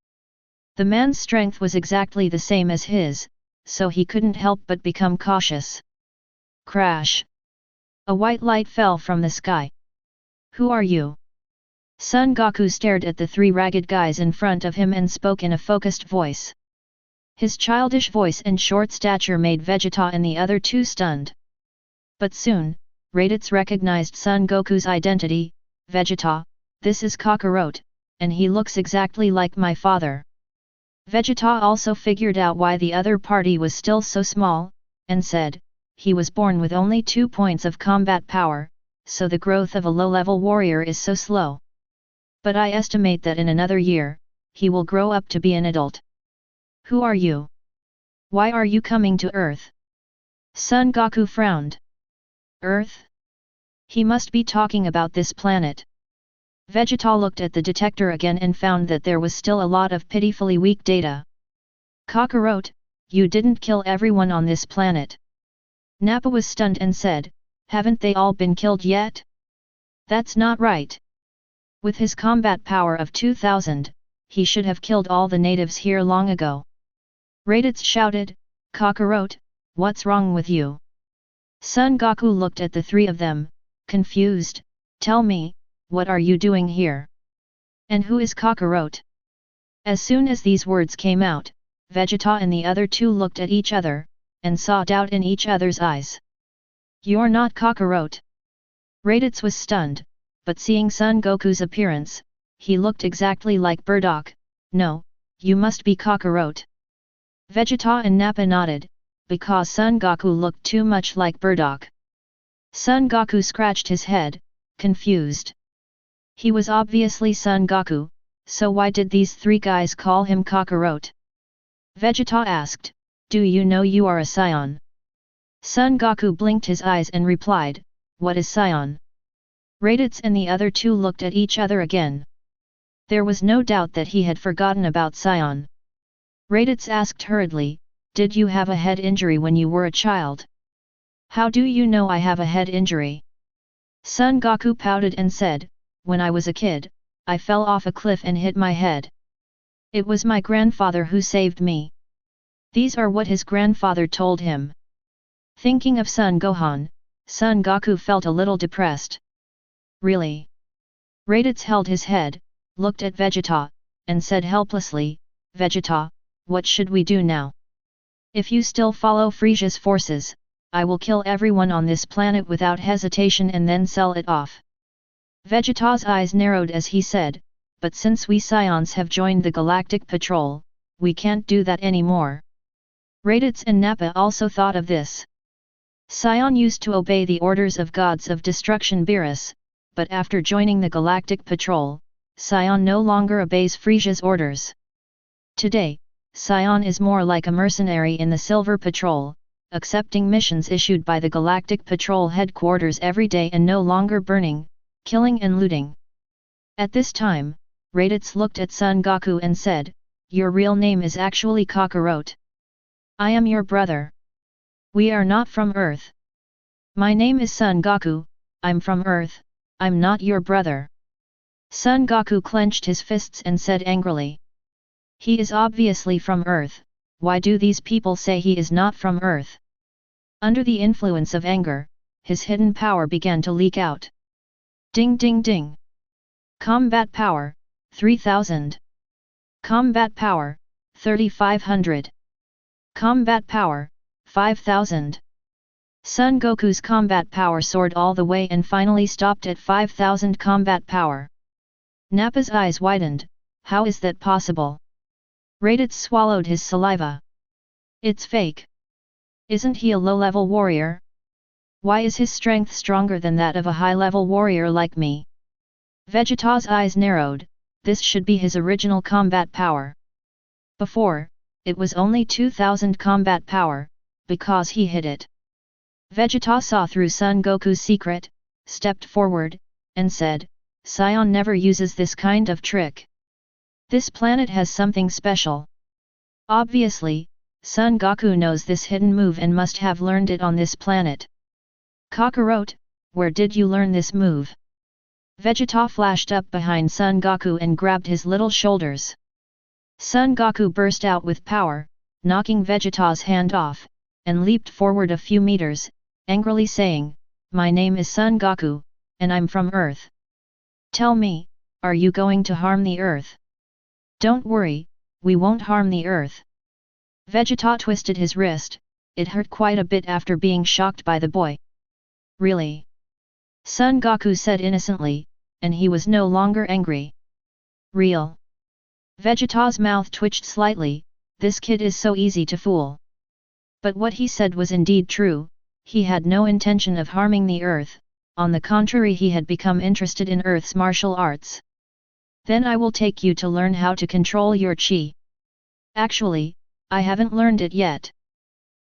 The man's strength was exactly the same as his, so he couldn't help but become cautious. Crash! A white light fell from the sky. Who are you? Son Goku stared at the three ragged guys in front of him and spoke in a focused voice. His childish voice and short stature made Vegeta and the other two stunned. But soon, Raditz recognized Son Goku's identity. Vegeta, this is Kakarot, and he looks exactly like my father. Vegeta also figured out why the other party was still so small, and said, he was born with only 2 points of combat power, so the growth of a low-level warrior is so slow. But I estimate that in another year, he will grow up to be an adult. Who are you? Why are you coming to Earth? Son Goku frowned. Earth? He must be talking about this planet. Vegeta looked at the detector again and found that there was still a lot of pitifully weak data. Kakarot, you didn't kill everyone on this planet. Nappa was stunned and said, haven't they all been killed yet? That's not right. With his combat power of 2000, he should have killed all the natives here long ago. Raditz shouted, Kakarot, what's wrong with you? Son Goku looked at the three of them, confused. Tell me, what are you doing here? And who is Kakarot? As soon as these words came out, Vegeta and the other two looked at each other, and saw doubt in each other's eyes. You're not Kakarot. Raditz was stunned, but seeing Son Goku's appearance, he looked exactly like Bardock. No, you must be Kakarot. Vegeta and Nappa nodded, because Son Goku looked too much like Bardock. Son Goku scratched his head, confused. He was obviously Son Goku, so why did these three guys call him Kakarot? Vegeta asked, do you know you are a Saiyan? Son Goku blinked his eyes and replied, what is Saiyan? Raditz and the other two looked at each other again. There was no doubt that he had forgotten about Saiyan. Raditz asked hurriedly, did you have a head injury when you were a child? How do you know I have a head injury? Son Goku pouted and said, when I was a kid, I fell off a cliff and hit my head. It was my grandfather who saved me. These are what his grandfather told him. Thinking of Son Gohan, Son Goku felt a little depressed. Really? Raditz held his head, looked at Vegeta, and said helplessly, Vegeta, what should we do now? If you still follow Frieza's forces, I will kill everyone on this planet without hesitation and then sell it off. Vegeta's eyes narrowed as he said, but since we Saiyans have joined the Galactic Patrol, we can't do that anymore. Raditz and Nappa also thought of this. Saiyan used to obey the orders of gods of destruction Beerus, but after joining the Galactic Patrol, Saiyan no longer obeys Frieza's orders. Today, Saiyan is more like a mercenary in the Silver Patrol, accepting missions issued by the Galactic Patrol headquarters every day and no longer burning, killing and looting. At this time, Raditz looked at Son Goku and said, "Your real name is actually Kakarot. I am your brother. We are not from Earth. My name is Son Goku, I'm from Earth, I'm not your brother." Son Goku clenched his fists and said angrily. He is obviously from Earth, why do these people say he is not from Earth? Under the influence of anger, his hidden power began to leak out. Ding ding ding. Combat power, 3000. Combat power, 3500. Combat power, 5000. Son Goku's combat power soared all the way and finally stopped at 5000 combat power. Nappa's eyes widened, how is that possible? Raditz swallowed his saliva. It's fake. Isn't he a low-level warrior? Why is his strength stronger than that of a high-level warrior like me? Vegeta's eyes narrowed, this should be his original combat power. Before, it was only 2000 combat power, because he hid it. Vegeta saw through Son Goku's secret, stepped forward, and said, Saiyan never uses this kind of trick. This planet has something special. Obviously, Son Goku knows this hidden move and must have learned it on this planet. Kakarot, where did you learn this move? Vegeta flashed up behind Son Goku and grabbed his little shoulders. Son Goku burst out with power, knocking Vegeta's hand off, and leaped forward a few meters, angrily saying, My name is Son Goku, and I'm from Earth. Tell me, are you going to harm the Earth? Don't worry, we won't harm the Earth. Vegeta twisted his wrist, it hurt quite a bit after being shocked by the boy. Really? Son Goku said innocently, and he was no longer angry. Real. Vegeta's mouth twitched slightly, this kid is so easy to fool. But what he said was indeed true, he had no intention of harming the Earth, on the contrary he had become interested in Earth's martial arts. Then I will take you to learn how to control your chi. Actually, I haven't learned it yet.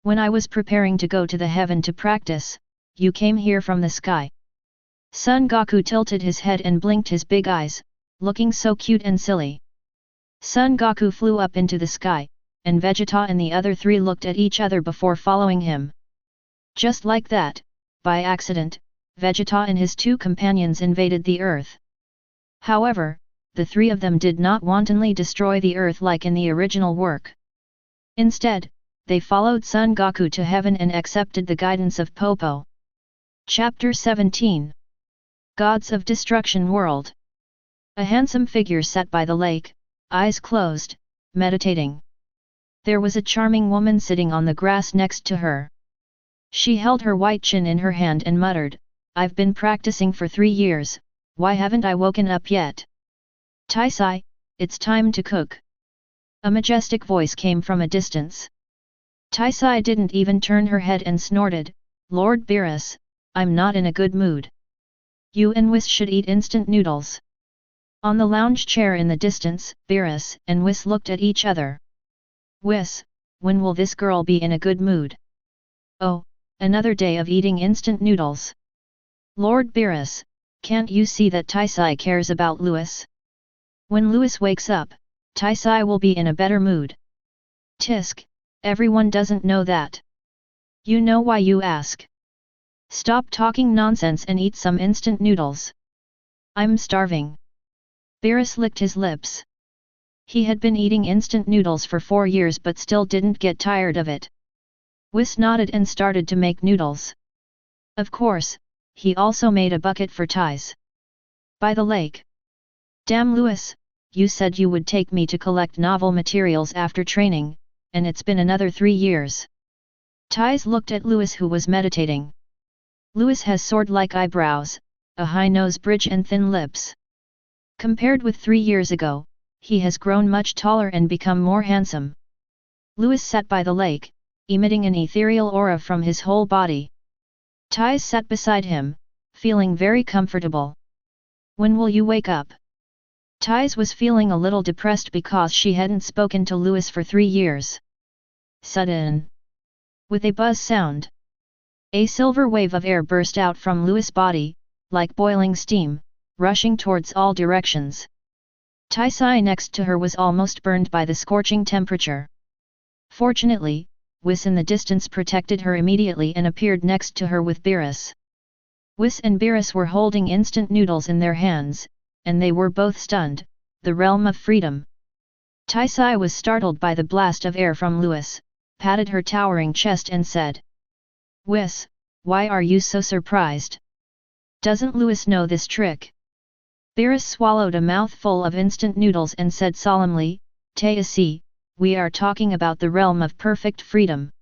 When I was preparing to go to the heaven to practice, you came here from the sky. Son Goku tilted his head and blinked his big eyes, looking so cute and silly. Son Goku flew up into the sky, and Vegeta and the other three looked at each other before following him. Just like that, by accident, Vegeta and his two companions invaded the Earth. However, the three of them did not wantonly destroy the Earth like in the original work. Instead, they followed Son Goku to heaven and accepted the guidance of Popo. Chapter 17. Gods of Destruction World. A handsome figure sat by the lake, eyes closed, meditating. There was a charming woman sitting on the grass next to her. She held her white chin in her hand and muttered, I've been practicing for 3 years, why haven't I woken up yet? Taisai, it's time to cook. A majestic voice came from a distance. Taisai didn't even turn her head and snorted, Lord Beerus, I'm not in a good mood. You and Whis should eat instant noodles. On the lounge chair in the distance, Beerus and Whis looked at each other. Whis, when will this girl be in a good mood? Oh, another day of eating instant noodles. Lord Beerus, can't you see that Taisai cares about Louis? When Louis wakes up, Taisai will be in a better mood. Tisk, everyone doesn't know that. You know why you ask. Stop talking nonsense and eat some instant noodles. I'm starving. Beerus licked his lips. He had been eating instant noodles for 4 years but still didn't get tired of it. Whis nodded and started to make noodles. Of course, he also made a bucket for Tais. By the lake. Damn Louis, you said you would take me to collect novel materials after training, and it's been another 3 years. Tais looked at Louis who was meditating. Louis has sword-like eyebrows, a high nose bridge and thin lips. Compared with 3 years ago, he has grown much taller and become more handsome. Louis sat by the lake, emitting an ethereal aura from his whole body. Thais sat beside him, feeling very comfortable. When will you wake up? Thais was feeling a little depressed because she hadn't spoken to Louis for 3 years. Sudden. With a buzz sound. A silver wave of air burst out from Louis' body, like boiling steam, rushing towards all directions. Thais next to her was almost burned by the scorching temperature. Fortunately, Whis in the distance protected her immediately and appeared next to her with Beerus. Whis and Beerus were holding instant noodles in their hands, and they were both stunned. The realm of freedom. Thais was startled by the blast of air from Louis, patted her towering chest and said, "Whis, why are you so surprised? Doesn't Louis know this trick?" Beerus swallowed a mouthful of instant noodles and said solemnly, "Thais, we are talking about the realm of perfect freedom."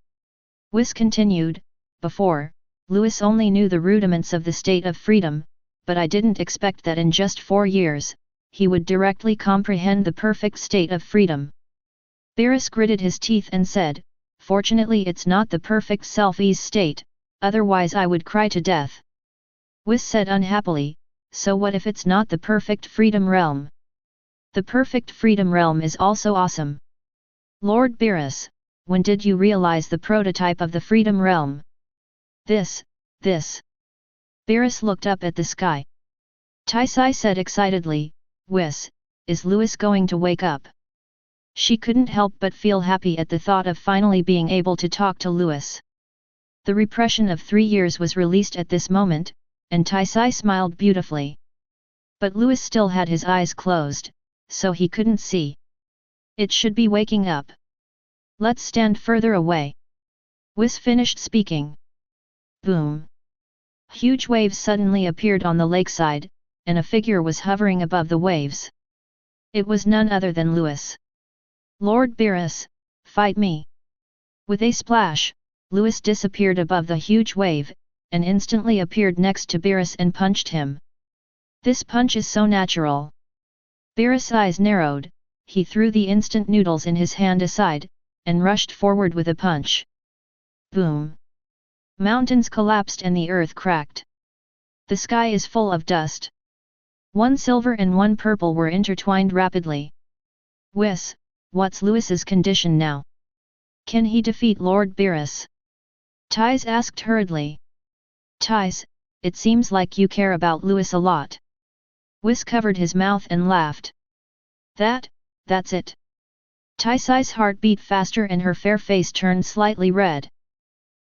Whis continued, "Before, Louis only knew the rudiments of the state of freedom, but I didn't expect that in just 4 years, he would directly comprehend the perfect state of freedom." Beerus gritted his teeth and said, "Fortunately it's not the perfect self-ease state, otherwise I would cry to death." Whis said unhappily, "So what if it's not the perfect freedom realm?" "The perfect freedom realm is also awesome." "Lord Beerus, when did you realize the prototype of the freedom realm?" This. Beerus looked up at the sky. Thais said excitedly, "Whis, is Louis going to wake up?" She couldn't help but feel happy at the thought of finally being able to talk to Louis. The repression of 3 years was released at this moment, and Thais smiled beautifully. But Louis still had his eyes closed, so he couldn't see. "It should be waking up. Let's stand further away." Whis finished speaking. Boom! Huge waves suddenly appeared on the lakeside, and a figure was hovering above the waves. It was none other than Louis. "Lord Beerus, fight me!" With a splash, Louis disappeared above the huge wave, and instantly appeared next to Beerus and punched him. "This punch is so natural." Beerus' eyes narrowed, he threw the instant noodles in his hand aside, and rushed forward with a punch. Boom! Mountains collapsed and the earth cracked. The sky is full of dust. 1 silver and 1 purple were intertwined rapidly. "Whis, what's Louis's condition now? Can he defeat Lord Beerus?" Thais asked hurriedly. "Thais, it seems like you care about Louis a lot." Whis covered his mouth and laughed. That's it." Thais' heart beat faster and her fair face turned slightly red.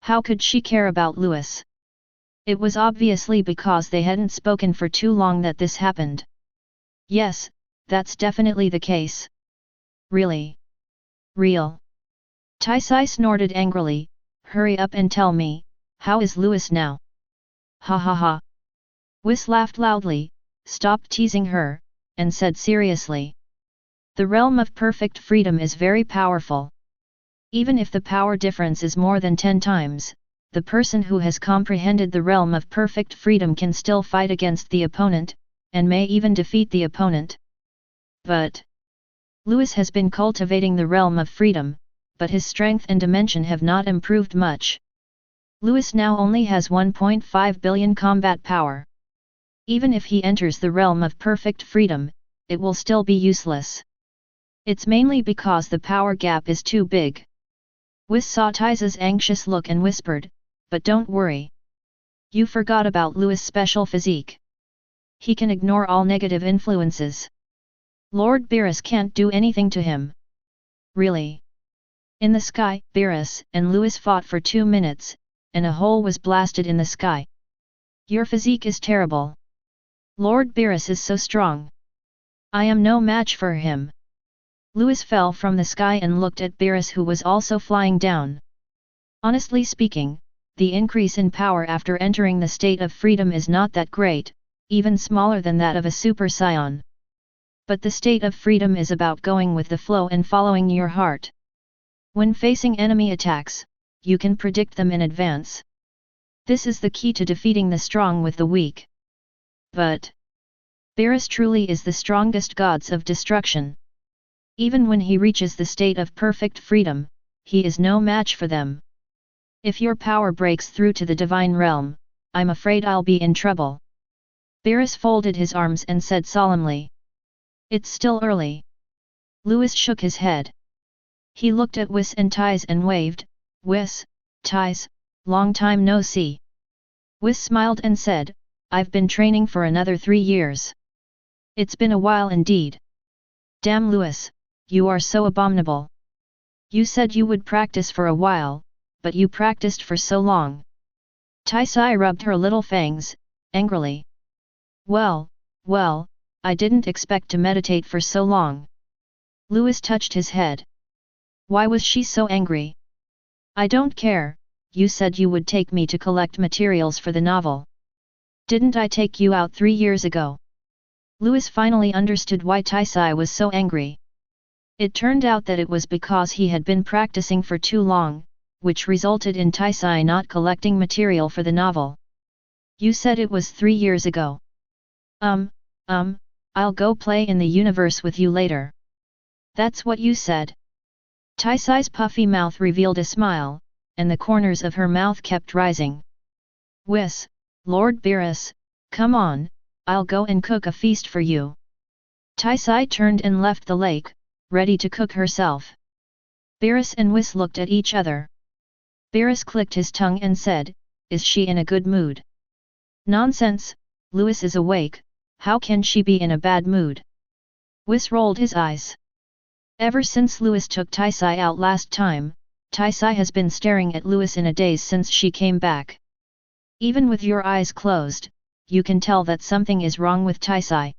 How could she care about Louis? It was obviously because they hadn't spoken for too long that this happened. "Yes, that's definitely the case." "Really? Real?" Thais snorted angrily, "Hurry up and tell me, how is Louis now?" "Ha ha ha." Whis laughed loudly, stopped teasing her, and said seriously, "The realm of perfect freedom is very powerful. Even if the power difference is more than 10 times, the person who has comprehended the realm of perfect freedom can still fight against the opponent, and may even defeat the opponent." But Louis has been cultivating the realm of freedom, but his strength and dimension have not improved much. Louis now only has 1.5 billion combat power. Even if he enters the realm of perfect freedom, it will still be useless. It's mainly because the power gap is too big. Whis saw Thais' anxious look and whispered, "But don't worry. You forgot about Louis' special physique. He can ignore all negative influences. Lord Beerus can't do anything to him." "Really?" In the sky, Beerus and Louis fought for 2 minutes, and a hole was blasted in the sky. "Your physique is terrible. Lord Beerus is so strong. I am no match for him." Louis fell from the sky and looked at Beerus, who was also flying down. Honestly speaking, the increase in power after entering the state of freedom is not that great, even smaller than that of a Super Saiyan. But the state of freedom is about going with the flow and following your heart. When facing enemy attacks, you can predict them in advance. This is the key to defeating the strong with the weak. But Beerus truly is the strongest gods of destruction. Even when he reaches the state of perfect freedom, he is no match for them. If your power breaks through to the divine realm, I'm afraid I'll be in trouble. Beerus folded his arms and said solemnly. It's still early. Louis shook his head. He looked at Whis and Ties and waved, Whis, Ties, long time no see. Whis smiled and said, I've been training for another 3 years. It's been a while indeed. Damn Louis, you are so abominable. You said you would practice for a while, but you practiced for so long. Tai-Sai rubbed her little fangs, angrily. Well, I didn't expect to meditate for so long. Louis touched his head. Why was she so angry? I don't care, you said you would take me to collect materials for the novel. Didn't I take you out 3 years ago? Louis finally understood why Tai-Sai was so angry. It turned out that it was because he had been practicing for too long, which resulted in Tai-Sai not collecting material for the novel. You said it was 3 years ago. I'll go play in the universe with you later. That's what you said. Tai-Sai's puffy mouth revealed a smile, and the corners of her mouth kept rising. Whis, Lord Beerus, come on, I'll go and cook a feast for you. Tai-Sai turned and left the lake, ready to cook herself. Beerus and Whis looked at each other. Beerus clicked his tongue and said, Is she in a good mood? Nonsense, Louis is awake, how can she be in a bad mood? Whis rolled his eyes. Ever since Louis took Tai-Sai out last time, Tai-Sai has been staring at Louis in a daze since she came back. Even with your eyes closed, you can tell that something is wrong with Tai-Sai.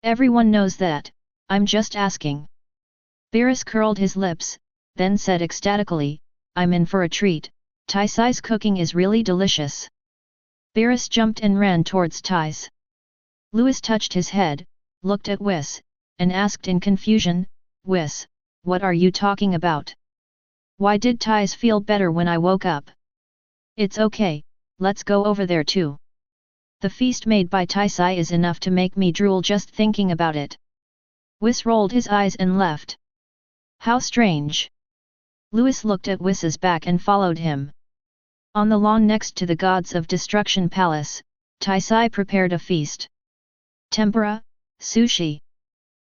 Everyone knows that, I'm just asking. Beerus curled his lips, then said ecstatically, I'm in for a treat, Tai-Sai's cooking is really delicious. Beerus jumped and ran towards Ties. Louis touched his head, looked at Whis, and asked in confusion, Whis, what are you talking about? Why did Ties feel better when I woke up? It's okay, let's go over there too. The feast made by Tai-Sai is enough to make me drool just thinking about it. Whis rolled his eyes and left. How strange. Louis looked at Whis's back and followed him. On the lawn next to the Gods of Destruction Palace, Tai-Sai prepared a feast. Tempura, sushi.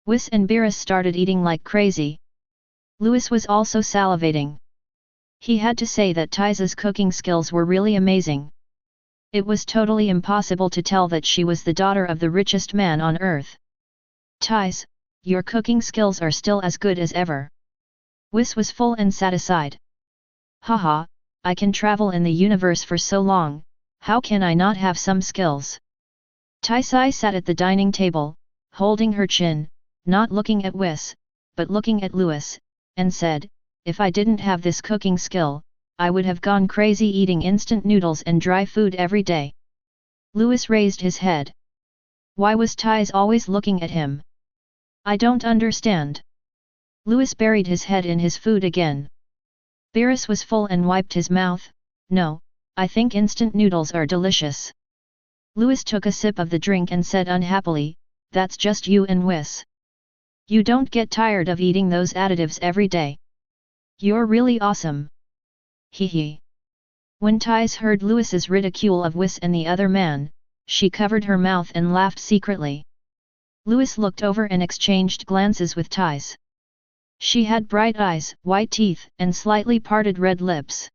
Whis and Beerus started eating like crazy. Louis was also salivating. He had to say that Ties's cooking skills were really amazing. It was totally impossible to tell that she was the daughter of the richest man on earth. Ties, your cooking skills are still as good as ever. Whis was full and satisfied. Haha, I can travel in the universe for so long, how can I not have some skills? Tai-Sai sat at the dining table, holding her chin, not looking at Whis, but looking at Louis, and said, if I didn't have this cooking skill, I would have gone crazy eating instant noodles and dry food every day. Louis raised his head. Why was Ties always looking at him? I don't understand. Louis buried his head in his food again. Beerus was full and wiped his mouth. No, I think instant noodles are delicious. Louis took a sip of the drink and said unhappily, that's just you and Whis. You don't get tired of eating those additives every day. You're really awesome. Hee. When Ties heard Louis's ridicule of Whis and the other man, she covered her mouth and laughed secretly. Louis looked over and exchanged glances with Ties. She had bright eyes, white teeth, and slightly parted red lips.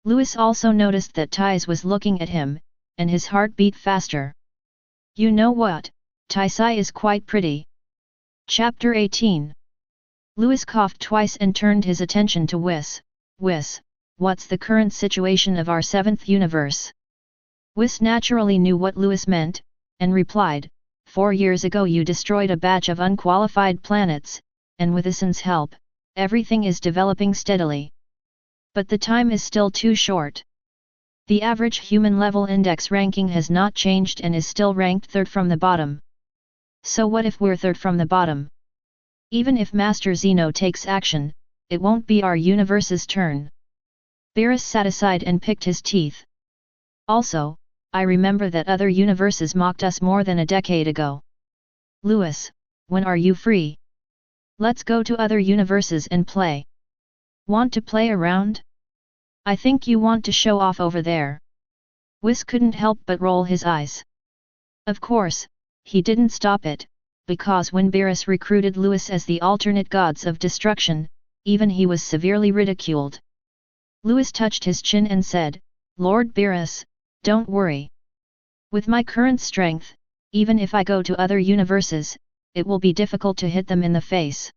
Louis also noticed that Ties was looking at him, and his heart beat faster. You know what, Tai-Sai is quite pretty. Chapter 18. Louis coughed twice and turned his attention to Whis. Whis, what's the current situation of our 7th universe? Whis naturally knew what Louis meant, and replied, 4 years ago you destroyed a batch of unqualified planets, and with usse's help, everything is developing steadily. But the time is still too short. The average human level index ranking has not changed and is still ranked 3rd from the bottom. So what if we're 3rd from the bottom? Even if Master Zeno takes action, it won't be our universe's turn. Beerus sat aside and picked his teeth. Also, I remember that other universes mocked us more than a decade ago. Louis, when are you free? Let's go to other universes and play. Want to play around? I think you want to show off over there. Whis couldn't help but roll his eyes. Of course, he didn't stop it, because when Beerus recruited Louis as the alternate gods of destruction, even he was severely ridiculed. Louis touched his chin and said, Lord Beerus, don't worry. With my current strength, even if I go to other universes, it will be difficult to hit them in the face.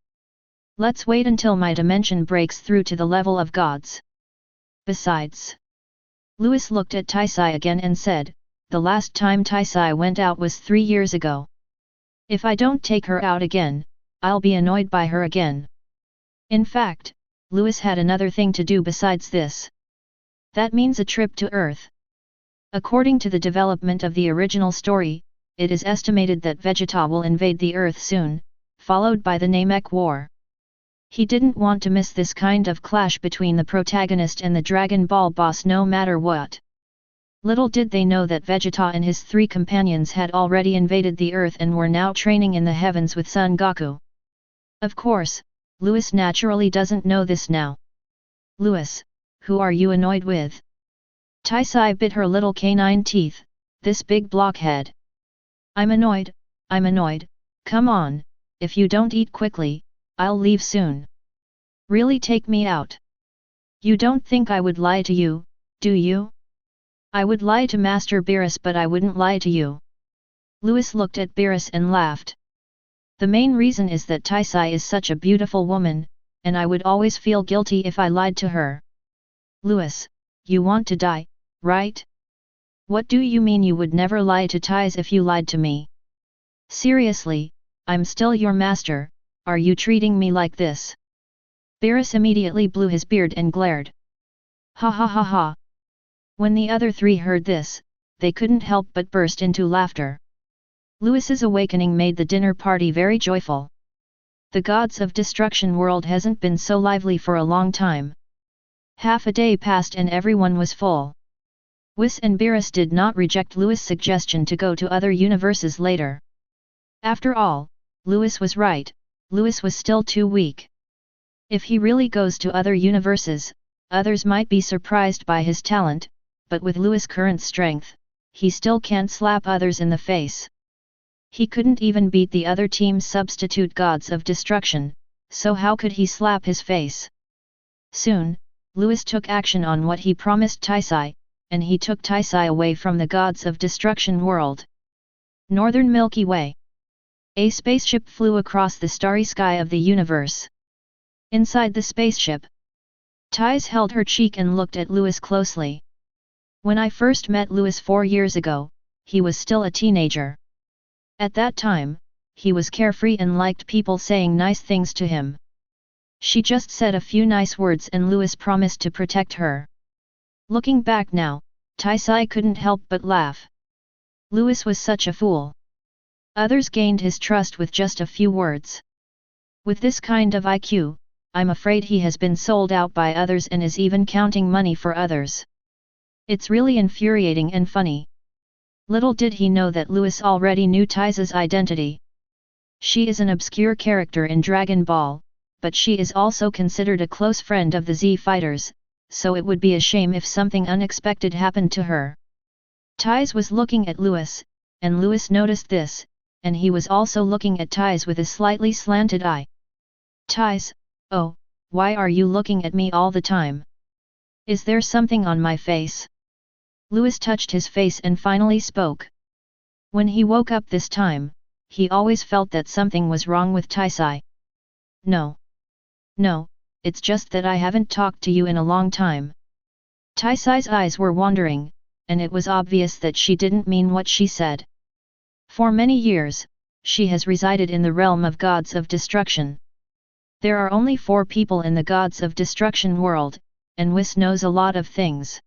Let's wait until my dimension breaks through to the level of gods. Besides, Louis looked at Taisai again and said, the last time Taisai went out was 3 years ago. If I don't take her out again, I'll be annoyed by her again. In fact, Louis had another thing to do besides this. That means a trip to Earth. According to the development of the original story, it is estimated that Vegeta will invade the Earth soon, followed by the Namek War. He didn't want to miss this kind of clash between the protagonist and the Dragon Ball boss no matter what. Little did they know that Vegeta and his 3 companions had already invaded the Earth and were now training in the heavens with Son Goku. Of course, Louis naturally doesn't know this now. Louis, who are you annoyed with? Taisai bit her little canine teeth, this big blockhead. I'm annoyed, come on, if you don't eat quickly, I'll leave soon. Really take me out. You don't think I would lie to you, do you? I would lie to Master Beerus but I wouldn't lie to you. Louis looked at Beerus and laughed. The main reason is that Taisai is such a beautiful woman, and I would always feel guilty if I lied to her. Louis, you want to die, right? What do you mean you would never lie to Tais if you lied to me? Seriously, I'm still your master, are you treating me like this? Beerus immediately blew his beard and glared. Ha ha ha ha. When the other 3 heard this, they couldn't help but burst into laughter. Louis's awakening made the dinner party very joyful. The gods of destruction world hasn't been so lively for a long time. Half a day passed and everyone was full. Whis and Beerus did not reject Louis' suggestion to go to other universes later. After all, Louis was right, Louis was still too weak. If he really goes to other universes, others might be surprised by his talent, but with Louis' current strength, he still can't slap others in the face. He couldn't even beat the other team's substitute gods of destruction, so how could he slap his face? Soon, Louis took action on what he promised Taisai, and he took Taisai away from the gods of destruction world. Northern Milky Way. A spaceship flew across the starry sky of the universe. Inside the spaceship, Tais held her cheek and looked at Louis closely. When I first met Louis 4 years ago, he was still a teenager. At that time, he was carefree and liked people saying nice things to him. She just said a few nice words and Louis promised to protect her. Looking back now, Taisai couldn't help but laugh. Louis was such a fool. Others gained his trust with just a few words. With this kind of IQ, I'm afraid he has been sold out by others and is even counting money for others. It's really infuriating and funny. Little did he know that Louis already knew Taisai's identity. She is an obscure character in Dragon Ball, but she is also considered a close friend of the Z fighters, so it would be a shame if something unexpected happened to her. Tais was looking at Louis, and Louis noticed this, and he was also looking at Tais with a slightly slanted eye. Tais, oh, why are you looking at me all the time? Is there something on my face? Louis touched his face and finally spoke. When he woke up this time, he always felt that something was wrong with Taisai. No, it's just that I haven't talked to you in a long time. Taisai's eyes were wandering, and it was obvious that she didn't mean what she said. For many years, she has resided in the realm of gods of destruction. There are only 4 people in the gods of destruction world, and Whis knows a lot of things.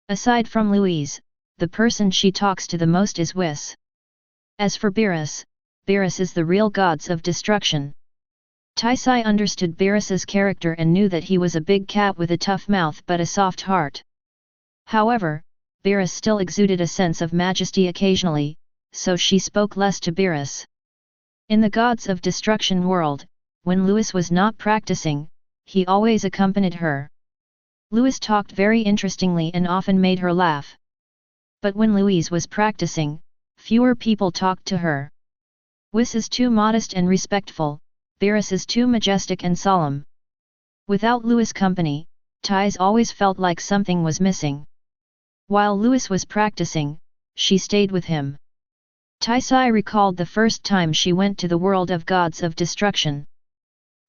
Aside from Louise, the person she talks to the most is Whis. As for Beerus, Beerus is the real gods of destruction. Taisai understood Beerus's character and knew that he was a big cat with a tough mouth but a soft heart. However, Beerus still exuded a sense of majesty occasionally, so she spoke less to Beerus. In the Gods of Destruction world, when Louis was not practicing, he always accompanied her. Louis talked very interestingly and often made her laugh. But when Louise was practicing, fewer people talked to her. Whis is too modest and respectful, Beerus is too majestic and solemn. Without Louis' company, Thais always felt like something was missing. While Louis was practicing, she stayed with him. Taisai recalled the first time she went to the world of gods of destruction.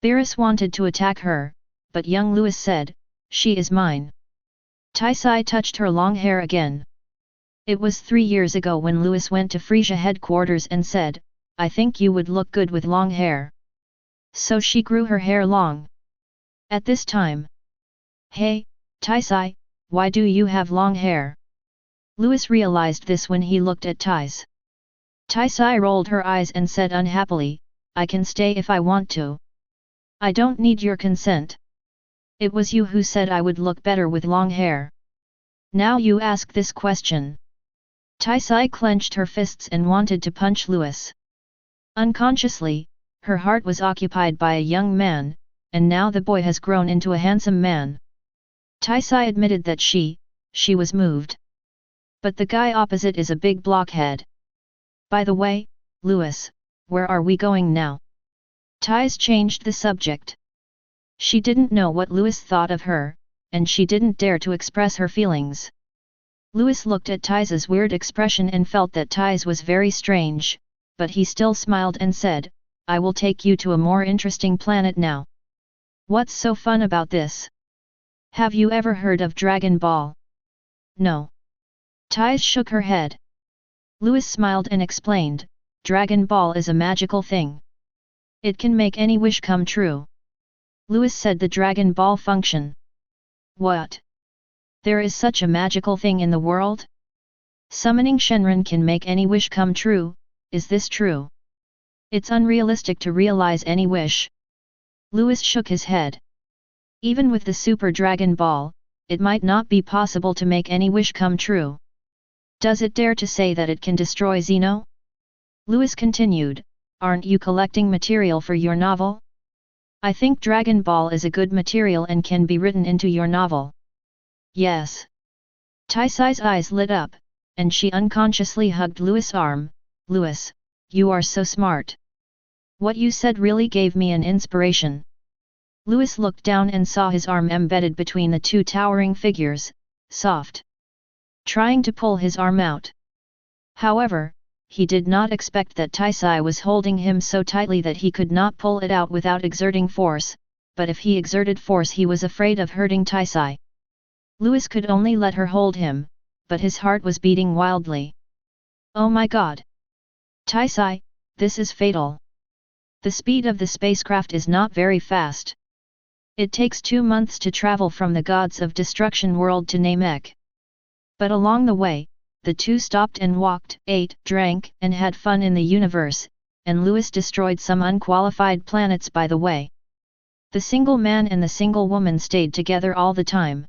Beerus wanted to attack her, but young Louis said, "She is mine." Taisai touched her long hair again. It was 3 years ago when Louis went to Frieza headquarters and said, "I think you would look good with long hair." So she grew her hair long. At this time, "Hey, Taisai, why do you have long hair?" Louis realized this when he looked at Thais. Taisai rolled her eyes and said unhappily, "I can stay if I want to. I don't need your consent. It was you who said I would look better with long hair. Now you ask this question." Taisai clenched her fists and wanted to punch Louis. Unconsciously, her heart was occupied by a young man, and now the boy has grown into a handsome man. Taisai admitted that she was moved. But the guy opposite is a big blockhead. "By the way, Louis, where are we going now?" Thais changed the subject. She didn't know what Louis thought of her, and she didn't dare to express her feelings. Louis looked at Thais's weird expression and felt that Thais was very strange, but he still smiled and said, "I will take you to a more interesting planet now." "What's so fun about this? Have you ever heard of Dragon Ball?" "No." Thais shook her head. Louis smiled and explained, "Dragon Ball is a magical thing. It can make any wish come true." Louis said the Dragon Ball function. "What? There is such a magical thing in the world? Summoning Shenron can make any wish come true, is this true? It's unrealistic to realize any wish." Louis shook his head. "Even with the Super Dragon Ball, it might not be possible to make any wish come true. Does it dare to say that it can destroy Zeno?" Louis continued, "Aren't you collecting material for your novel? I think Dragon Ball is a good material and can be written into your novel." "Yes." Taisai's eyes lit up, and she unconsciously hugged Louis' arm. "Louis, you are so smart. What you said really gave me an inspiration." Louis looked down and saw his arm embedded between the two towering figures, soft. Trying to pull his arm out. However, he did not expect that Taisai was holding him so tightly that he could not pull it out without exerting force, but if he exerted force he was afraid of hurting Taisai. Louis could only let her hold him, but his heart was beating wildly. "Oh my god! Taisai, this is fatal. The speed of the spacecraft is not very fast. It takes 2 months to travel from the Gods of Destruction world to Namek." But along the way, the two stopped and walked, ate, drank, and had fun in the universe, and Louis destroyed some unqualified planets by the way. The single man and the single woman stayed together all the time.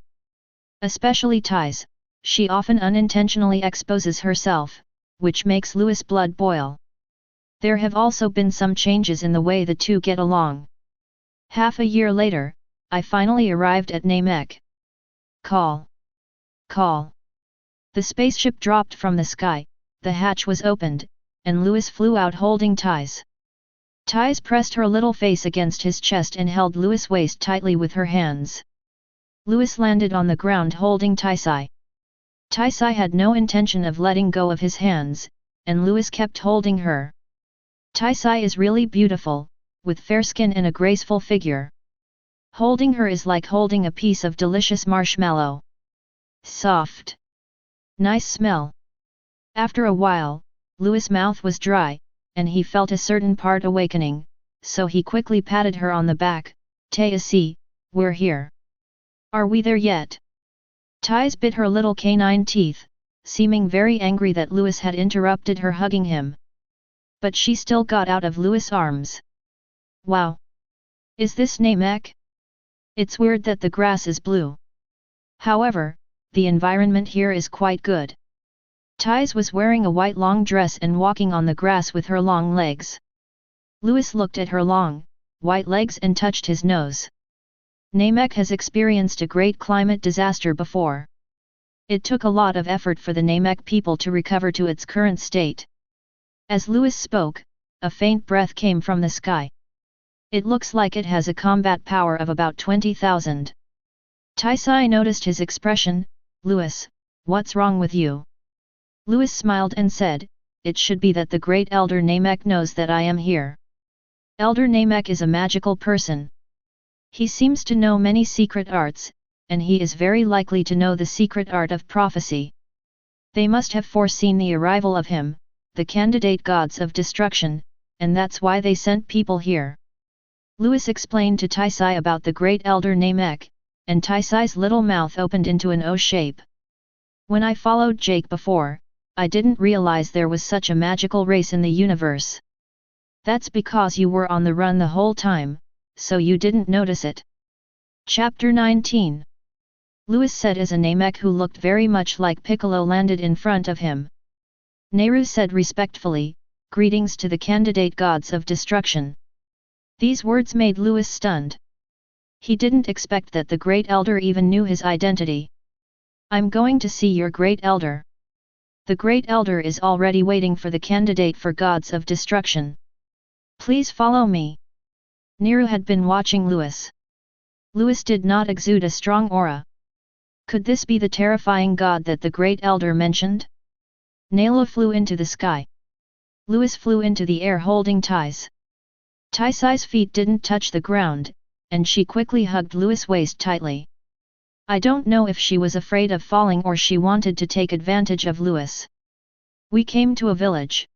Especially Thais, she often unintentionally exposes herself, which makes Louis' blood boil. There have also been some changes in the way the two get along. Half a year later, I finally arrived at Namek. Call. Call. The spaceship dropped from the sky, the hatch was opened, and Louis flew out holding Thais. Thais pressed her little face against his chest and held Louis' waist tightly with her hands. Louis landed on the ground holding Taisai. Taisai had no intention of letting go of his hands, and Louis kept holding her. Taisai is really beautiful, with fair skin and a graceful figure. Holding her is like holding a piece of delicious marshmallow. Soft. Nice smell. After a while, Louis' mouth was dry, and he felt a certain part awakening, so he quickly patted her on the back. "Taisi, we're here. Are we there yet?" Thais bit her little canine teeth, seeming very angry that Louis had interrupted her hugging him. But she still got out of Louis' arms. "Wow! Is this Namek? It's weird that the grass is blue. However, the environment here is quite good." Thais was wearing a white long dress and walking on the grass with her long legs. Louis looked at her long, white legs and touched his nose. Namek has experienced a great climate disaster before. It took a lot of effort for the Namek people to recover to its current state. As Louis spoke, a faint breath came from the sky. It looks like it has a combat power of about 20,000. Taisai noticed his expression. Louis, what's wrong with you? Louis smiled and said, it should be that the great Elder Namek knows that I am here. Elder Namek is a magical person. He seems to know many secret arts, and he is very likely to know the secret art of prophecy. They must have foreseen the arrival of him, the candidate gods of destruction, and that's why they sent people here. Louis explained to Taisai about the great Elder Namek, and Taisai's little mouth opened into an O shape. When I followed Jake before, I didn't realize there was such a magical race in the universe. That's because you were on the run the whole time, so you didn't notice it. Chapter 19. Louis said as a Namek who looked very much like Piccolo landed in front of him. Nehru said respectfully, greetings to the candidate gods of destruction. These words made Louis stunned. He didn't expect that the Great Elder even knew his identity. I'm going to see your Great Elder. The Great Elder is already waiting for the candidate for gods of destruction. Please follow me. Nehru had been watching Louis. Louis did not exude a strong aura. Could this be the terrifying god that the Great Elder mentioned? Nayla flew into the sky. Louis flew into the air holding Tai's. Taisai's feet didn't touch the ground, and she quickly hugged Louis' waist tightly. I don't know if she was afraid of falling or she wanted to take advantage of Louis. We came to a village.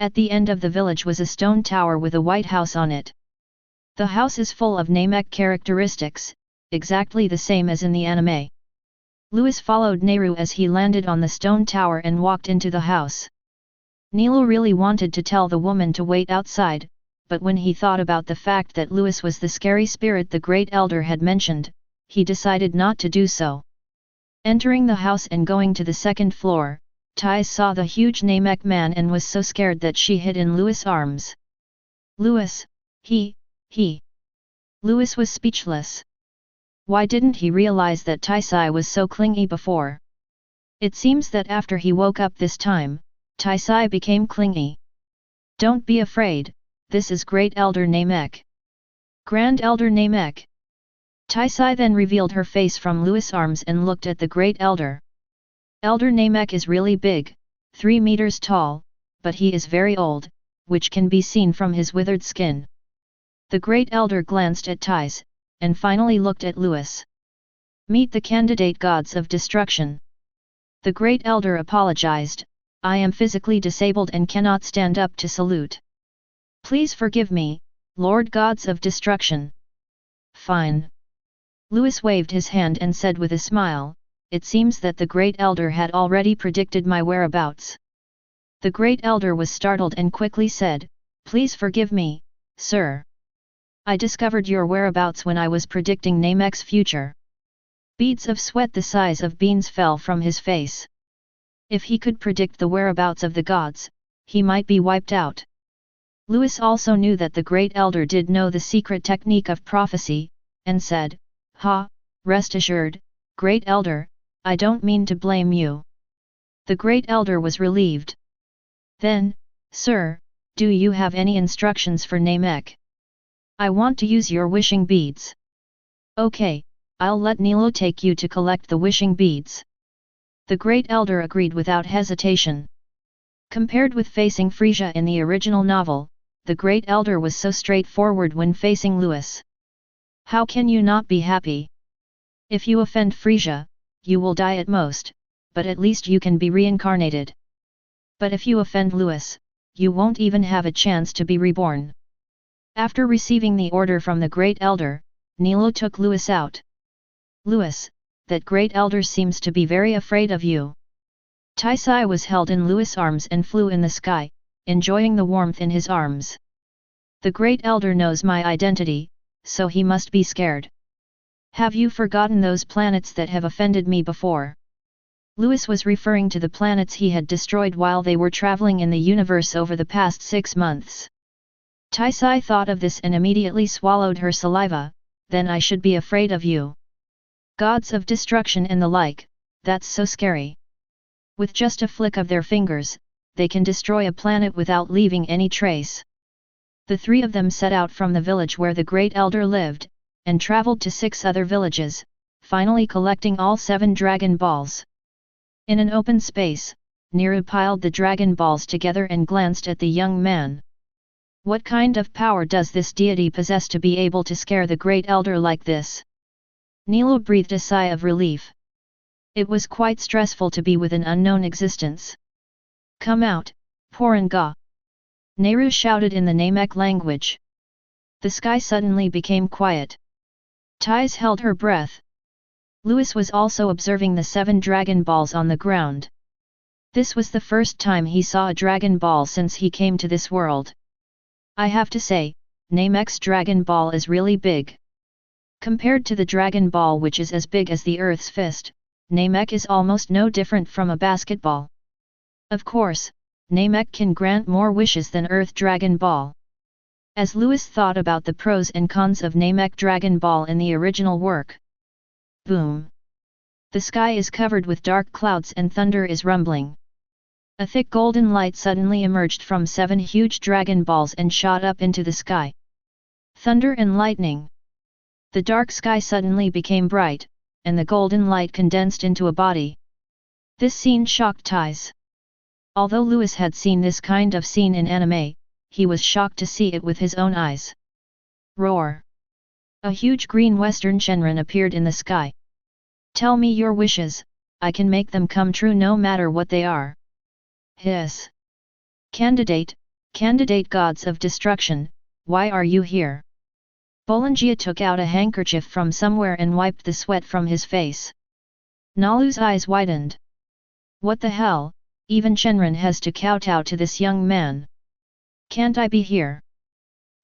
At the end of the village was a stone tower with a white house on it. The house is full of Namek characteristics, exactly the same as in the anime. Louis followed Nehru as he landed on the stone tower and walked into the house. Nilo really wanted to tell the woman to wait outside, but when he thought about the fact that Louis was the scary spirit the Great Elder had mentioned, he decided not to do so. Entering the house and going to the second floor, Thais saw the huge Namek man and was so scared that she hid in Louis' arms. Louis, he. Louis was speechless. Why didn't he realize that Taisai was so clingy before? It seems that after he woke up this time, Taisai became clingy. Don't be afraid, this is Great Elder Namek. Grand Elder Namek. Taisai then revealed her face from Louis' arms and looked at the Great Elder. Elder Namek is really big, 3 meters tall, but he is very old, which can be seen from his withered skin. The Great Elder glanced at Thais, and finally looked at Louis. Meet the candidate gods of destruction. The Great Elder apologized, I am physically disabled and cannot stand up to salute. Please forgive me, Lord Gods of Destruction. Fine. Louis waved his hand and said with a smile, it seems that the Great Elder had already predicted my whereabouts. The Great Elder was startled and quickly said, please forgive me, sir. I discovered your whereabouts when I was predicting Namek's future. Beads of sweat the size of beans fell from his face. If he could predict the whereabouts of the gods, he might be wiped out. Louis also knew that the Great Elder did know the secret technique of prophecy, and said, rest assured, Great Elder, I don't mean to blame you. The Great Elder was relieved. Then, sir, do you have any instructions for Namek? I want to use your wishing beads. Okay, I'll let Nilo take you to collect the wishing beads. The Great Elder agreed without hesitation. Compared with facing Frieza in the original novel, the Great Elder was so straightforward when facing Louis. How can you not be happy? If you offend Frieza, you will die at most, but at least you can be reincarnated. But if you offend Louis, you won't even have a chance to be reborn. After receiving the order from the Great Elder, Nilo took Louis out. Louis, that Great Elder seems to be very afraid of you. Taisai was held in Louis' arms and flew in the sky, enjoying the warmth in his arms. The Great Elder knows my identity, so he must be scared. Have you forgotten those planets that have offended me before? Louis was referring to the planets he had destroyed while they were traveling in the universe over the past 6 months. Taisai thought of this and immediately swallowed her saliva. Then I should be afraid of you. Gods of destruction and the like, that's so scary. With just a flick of their fingers, they can destroy a planet without leaving any trace. The three of them set out from the village where the Great Elder lived, and traveled to 6 other villages, finally collecting all 7 Dragon Balls. In an open space, Neru piled the Dragon Balls together and glanced at the young man. What kind of power does this deity possess to be able to scare the Great Elder like this? Nilo breathed a sigh of relief. It was quite stressful to be with an unknown existence. Come out, Poranga! Nehru shouted in the Namek language. The sky suddenly became quiet. Thais held her breath. Louis was also observing the 7 Dragon Balls on the ground. This was the first time he saw a Dragon Ball since he came to this world. I have to say, Namek's Dragon Ball is really big. Compared to the Dragon Ball which is as big as the Earth's fist, Namek is almost no different from a basketball. Of course, Namek can grant more wishes than Earth Dragon Ball. As Louis thought about the pros and cons of Namek Dragon Ball in the original work. Boom! The sky is covered with dark clouds and thunder is rumbling. A thick golden light suddenly emerged from 7 huge Dragon Balls and shot up into the sky. Thunder and lightning. The dark sky suddenly became bright, and the golden light condensed into a body. This scene shocked Thais. Although Louis had seen this kind of scene in anime, he was shocked to see it with his own eyes. Roar! A huge green western Shenron appeared in the sky. Tell me your wishes, I can make them come true no matter what they are. Hiss! Candidate gods of destruction, why are you here? Bolangia took out a handkerchief from somewhere and wiped the sweat from his face. Nalu's eyes widened. What the hell, even Shenron has to kowtow to this young man. Can't I be here?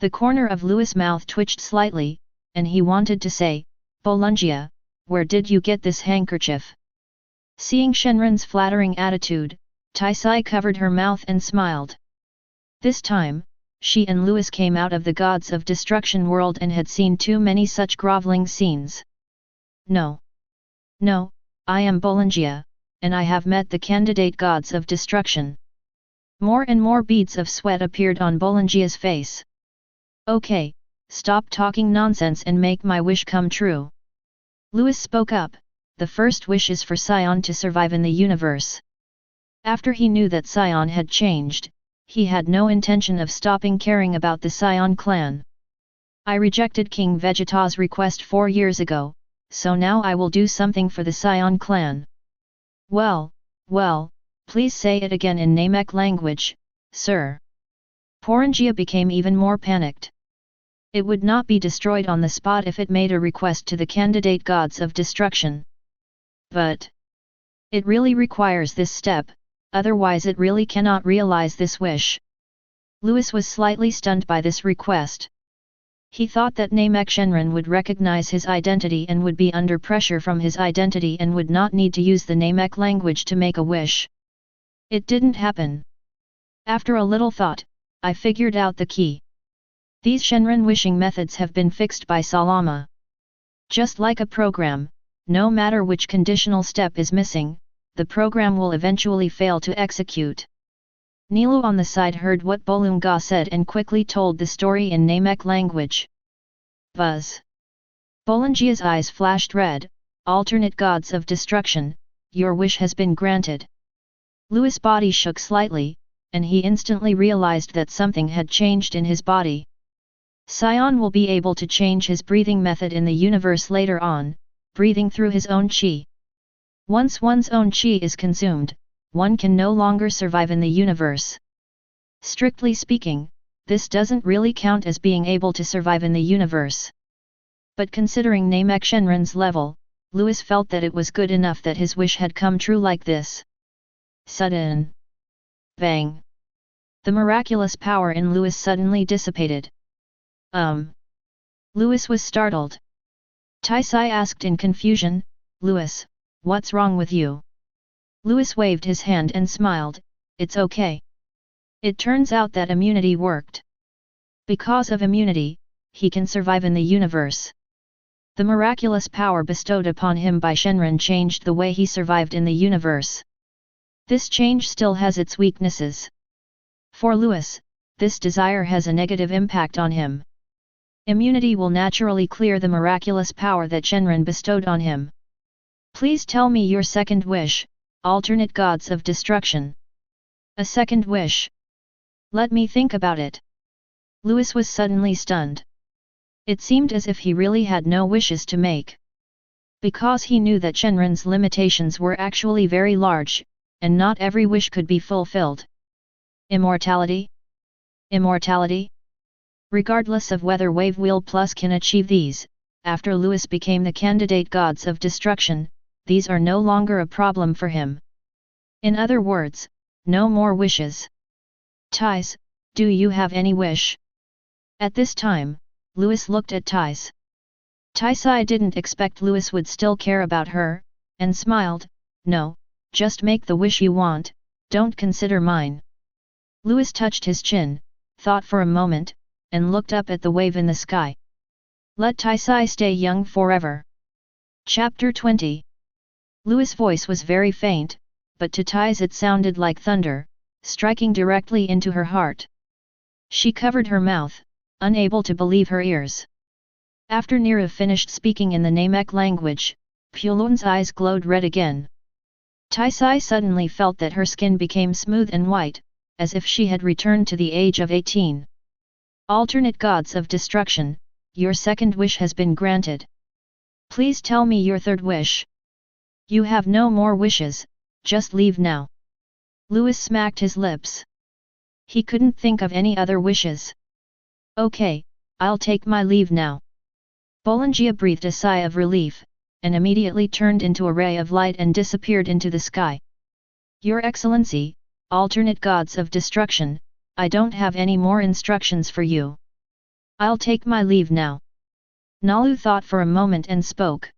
The corner of Louis' mouth twitched slightly, and he wanted to say, Bolangia, where did you get this handkerchief? Seeing Shenron's flattering attitude, Taisai covered her mouth and smiled. This time, she and Louis came out of the gods of destruction world and had seen too many such groveling scenes. No, I am Bolangia, and I have met the candidate gods of destruction. More and more beads of sweat appeared on Bolangia's face. Okay, stop talking nonsense and make my wish come true. Louis spoke up, the first wish is for Saiyan to survive in the universe. After he knew that Saiyan had changed, he had no intention of stopping caring about the Saiyan clan. I rejected King Vegeta's request 4 years ago, so now I will do something for the Saiyan clan. Well, please say it again in Namek language, sir. Poranga became even more panicked. It would not be destroyed on the spot if it made a request to the candidate gods of destruction. But it really requires this step, otherwise it really cannot realize this wish. Louis was slightly stunned by this request. He thought that Namek Shenron would recognize his identity and would be under pressure from his identity and would not need to use the Namek language to make a wish. It didn't happen. After a little thought, I figured out the key. These Shenron wishing methods have been fixed by Salama. Just like a program, no matter which conditional step is missing, the program will eventually fail to execute. Nilu on the side heard what Bolunga said and quickly told the story in Namek language. Buzz! Bolangia's eyes flashed red. Alternate gods of destruction, your wish has been granted. Louis' body shook slightly, and he instantly realized that something had changed in his body. Saiyan will be able to change his breathing method in the universe later on, breathing through his own chi. Once one's own chi is consumed, one can no longer survive in the universe. Strictly speaking, this doesn't really count as being able to survive in the universe. But considering Namek Shenron's level, Louis felt that it was good enough that his wish had come true like this. Sudden bang! The miraculous power in Louis suddenly dissipated. Louis was startled. Taisai asked in confusion, Louis, what's wrong with you? Louis waved his hand and smiled, it's okay. It turns out that immunity worked. Because of immunity, he can survive in the universe. The miraculous power bestowed upon him by Shenron changed the way he survived in the universe. This change still has its weaknesses. For Louis, this desire has a negative impact on him. Immunity will naturally clear the miraculous power that Shenron bestowed on him. Please tell me your second wish, alternate gods of destruction. A second wish. Let me think about it. Louis was suddenly stunned. It seemed as if he really had no wishes to make. Because he knew that Shenron's limitations were actually very large, and not every wish could be fulfilled. Immortality? Immortality? Regardless of whether Wave Wheel Plus can achieve these, after Louis became the candidate gods of destruction, these are no longer a problem for him. In other words, no more wishes. Thais, do you have any wish? At this time, Louis looked at Thais. Taisai didn't expect Louis would still care about her, and smiled, no, just make the wish you want, don't consider mine. Louis touched his chin, thought for a moment, and looked up at the wave in the sky. Let Taisai stay young forever. Chapter 20. Louis' voice was very faint, but to Thais it sounded like thunder, striking directly into her heart. She covered her mouth, unable to believe her ears. After Nira finished speaking in the Namek language, Pulun's eyes glowed red again. Taisai suddenly felt that her skin became smooth and white, as if she had returned to the age of 18. Alternate gods of destruction, your second wish has been granted. Please tell me your third wish. You have no more wishes, just leave now. Louis smacked his lips. He couldn't think of any other wishes. Okay, I'll take my leave now. Bolangia breathed a sigh of relief, and immediately turned into a ray of light and disappeared into the sky. Your Excellency, alternate gods of destruction, I don't have any more instructions for you. I'll take my leave now. Nalu thought for a moment and spoke.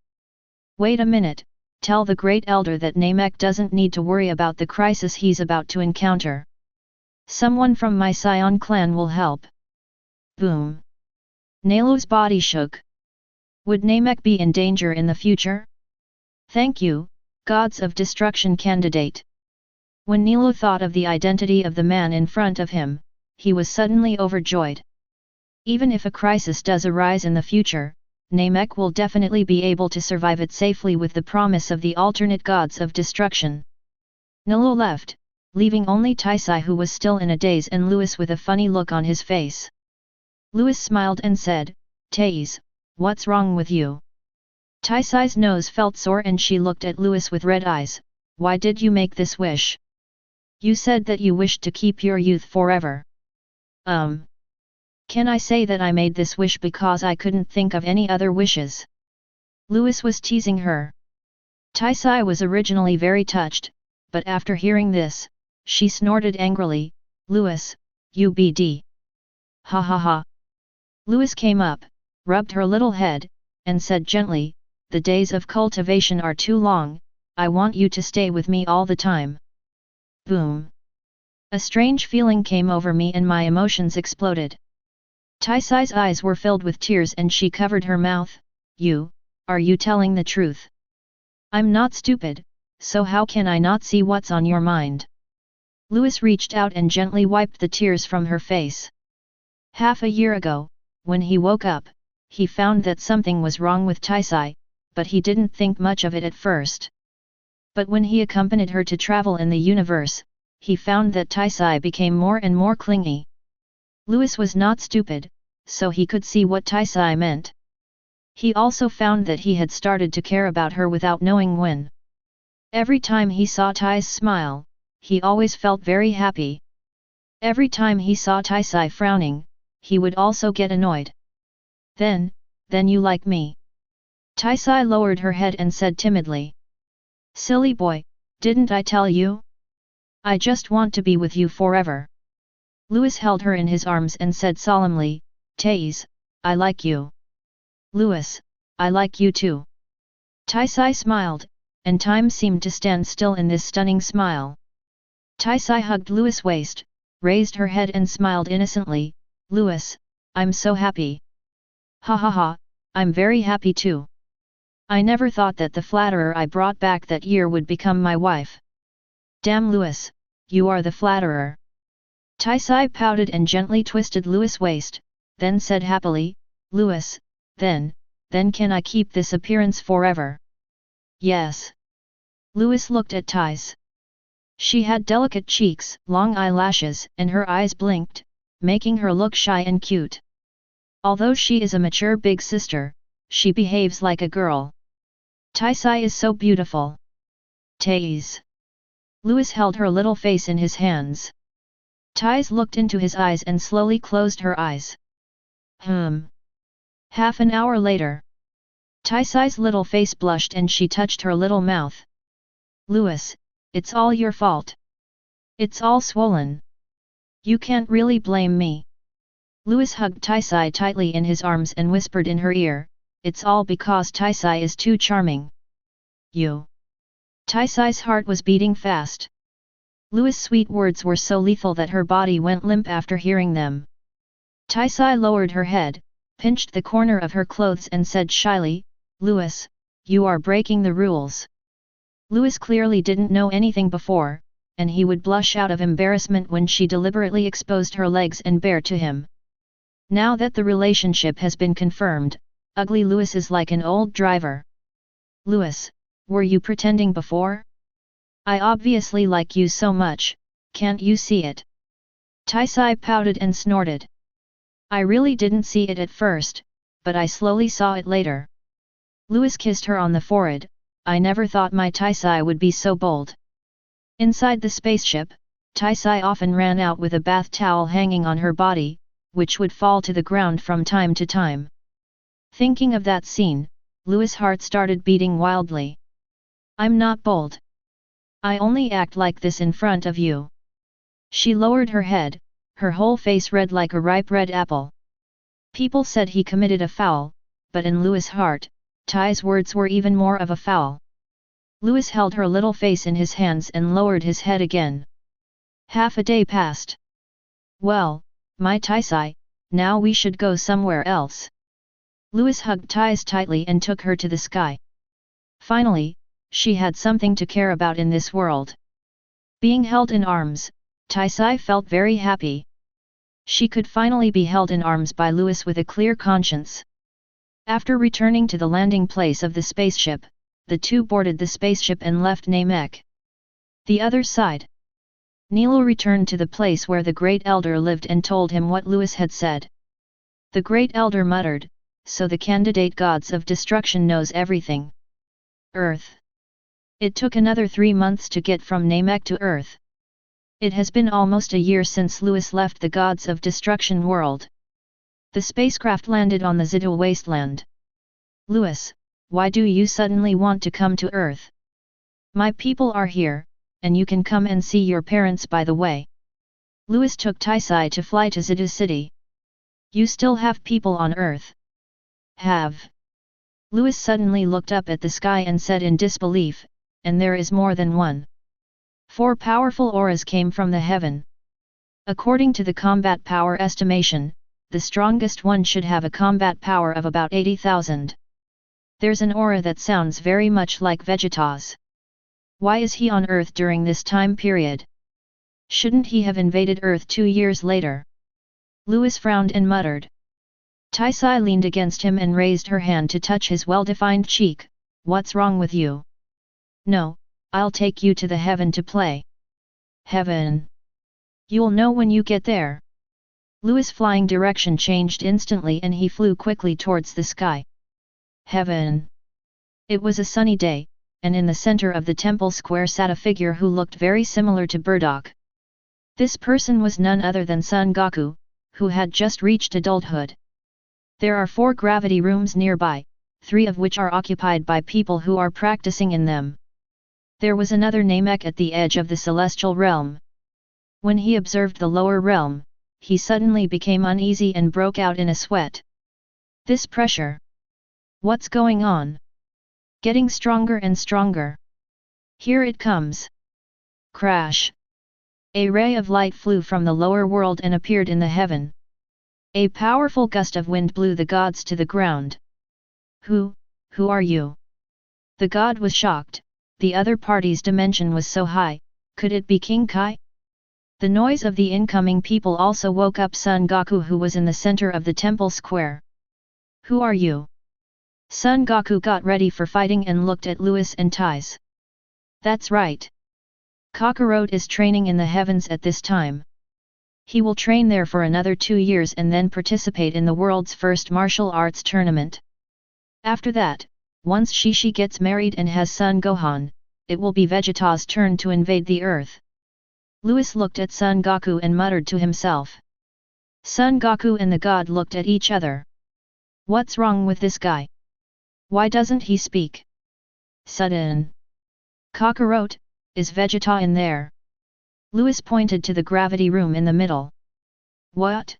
Wait a minute, tell the Great Elder that Namek doesn't need to worry about the crisis he's about to encounter. Someone from my Saiyan clan will help. Boom. Nalu's body shook. Would Namek be in danger in the future? Thank you, gods of destruction candidate. When Nilu thought of the identity of the man in front of him, he was suddenly overjoyed. Even if a crisis does arise in the future, Namek will definitely be able to survive it safely with the promise of the alternate gods of destruction. Nilu left, leaving only Taisai, who was still in a daze, and Louis with a funny look on his face. Louis smiled and said, Thais, what's wrong with you? Taisai's nose felt sore and she looked at Louis with red eyes. Why did you make this wish? You said that you wished to keep your youth forever. Can I say that I made this wish because I couldn't think of any other wishes? Louis was teasing her. Taisai was originally very touched, but after hearing this, she snorted angrily, Louis, you BD. Ha ha ha. Louis came up, rubbed her little head, and said gently, the days of cultivation are too long, I want you to stay with me all the time. Boom. A strange feeling came over me and my emotions exploded. Taisai's eyes were filled with tears and she covered her mouth. Are you telling the truth? I'm not stupid, so how can I not see what's on your mind? Louis reached out and gently wiped the tears from her face. Half a year ago, when he woke up, he found that something was wrong with Taisai, but he didn't think much of it at first. But when he accompanied her to travel in the universe, he found that Taisai became more and more clingy. Louis was not stupid, so he could see what Taisai meant. He also found that he had started to care about her without knowing when. Every time he saw Taisai smile, he always felt very happy. Every time he saw Taisai frowning, he would also get annoyed. Then you like me? Taisai lowered her head and said timidly. Silly boy, didn't I tell you? I just want to be with you forever. Louis held her in his arms and said solemnly, Thais, I like you. Louis, I like you too. Taisai smiled, and time seemed to stand still in this stunning smile. Taisai hugged Louis' waist, raised her head and smiled innocently, Louis, I'm so happy. Ha ha ha, I'm very happy too. I never thought that the flatterer I brought back that year would become my wife. Damn Lewis, you are the flatterer. Taisai pouted and gently twisted Lewis' waist, then said happily, Lewis, then can I keep this appearance forever? Yes. Lewis looked at Tais. She had delicate cheeks, long eyelashes, and her eyes blinked, making her look shy and cute. Although she is a mature big sister, she behaves like a girl. Taisai is so beautiful. Tais. Lewis held her little face in his hands. Tais looked into his eyes and slowly closed her eyes. Half an hour later. Taisai's little face blushed and she touched her little mouth. Lewis, it's all your fault. It's all swollen. You can't really blame me. Lewis hugged Taisai tightly in his arms and whispered in her ear, it's all because Taisai is too charming. You. Taisai's heart was beating fast. Lewis' sweet words were so lethal that her body went limp after hearing them. Taisai lowered her head, pinched the corner of her clothes and said shyly, Lewis, you are breaking the rules. Lewis clearly didn't know anything before, and he would blush out of embarrassment when she deliberately exposed her legs and bare to him. Now that the relationship has been confirmed, ugly Lewis is like an old driver. Lewis, were you pretending before? I obviously like you so much, can't you see it? Taisai pouted and snorted. I really didn't see it at first, but I slowly saw it later. Lewis kissed her on the forehead, I never thought my Taisai would be so bold. Inside the spaceship, Taisai often ran out with a bath towel hanging on her body, which would fall to the ground from time to time. Thinking of that scene, Lewis' heart started beating wildly. I'm not bold. I only act like this in front of you. She lowered her head, her whole face red like a ripe red apple. People said he committed a foul, but in Lewis' heart, Tai's words were even more of a foul. Lewis held her little face in his hands and lowered his head again. Half a day passed. Well, my Taisai, now we should go somewhere else. Lewis hugged Tais tightly and took her to the sky. Finally, she had something to care about in this world. Being held in arms, Taisai felt very happy. She could finally be held in arms by Lewis with a clear conscience. After returning to the landing place of the spaceship, the two boarded the spaceship and left Namek. The other side. Nilo returned to the place where the Great Elder lived and told him what Lewis had said. The Great Elder muttered, so the candidate gods of destruction knows everything. Earth. It took another 3 months to get from Namek to Earth. It has been almost a year since Lewis left the gods of destruction world. The spacecraft landed on the Zidul wasteland. Lewis, why do you suddenly want to come to Earth? My people are here, and you can come and see your parents by the way. Lewis took Taisai to fly to Zidul city. You still have people on Earth? Have. Lewis suddenly looked up at the sky and said in disbelief, and there is more than one. 4 powerful auras came from the heaven. According to the combat power estimation, the strongest one should have a combat power of about 80,000. There's an aura that sounds very much like Vegeta's. Why is he on Earth during this time period? Shouldn't he have invaded Earth 2 years later? Lewis frowned and muttered. Taisai leaned against him and raised her hand to touch his well-defined cheek. What's wrong with you? No, I'll take you to the heaven to play. Heaven. You'll know when you get there. Lewis' flying direction changed instantly and he flew quickly towards the sky. Heaven. It was a sunny day, and in the center of the temple square sat a figure who looked very similar to Burdock. This person was none other than Son Goku, who had just reached adulthood. There are 4 gravity rooms nearby, 3 of which are occupied by people who are practicing in them. There was another Namek at the edge of the celestial realm. When he observed the lower realm, he suddenly became uneasy and broke out in a sweat. This pressure. What's going on? Getting stronger and stronger. Here it comes. Crash. A ray of light flew from the lower world and appeared in the heaven. A powerful gust of wind blew the gods to the ground. Who are you? The god was shocked, the other party's dimension was so high, could it be King Kai? The noise of the incoming people also woke up Son Goku, who was in the center of the temple square. Who are you? Son Goku got ready for fighting and looked at Lewis and Tais. That's right. Kakarot is training in the heavens at this time. He will train there for another 2 years and then participate in the world's first martial arts tournament. After that, once Shishi gets married and has son Gohan, it will be Vegeta's turn to invade the earth. Lewis looked at Son Goku and muttered to himself. Son Goku and the god looked at each other. What's wrong with this guy? Why doesn't he speak? Sudden. Kakarot, is Vegeta in there? Lewis pointed to the gravity room in the middle. What?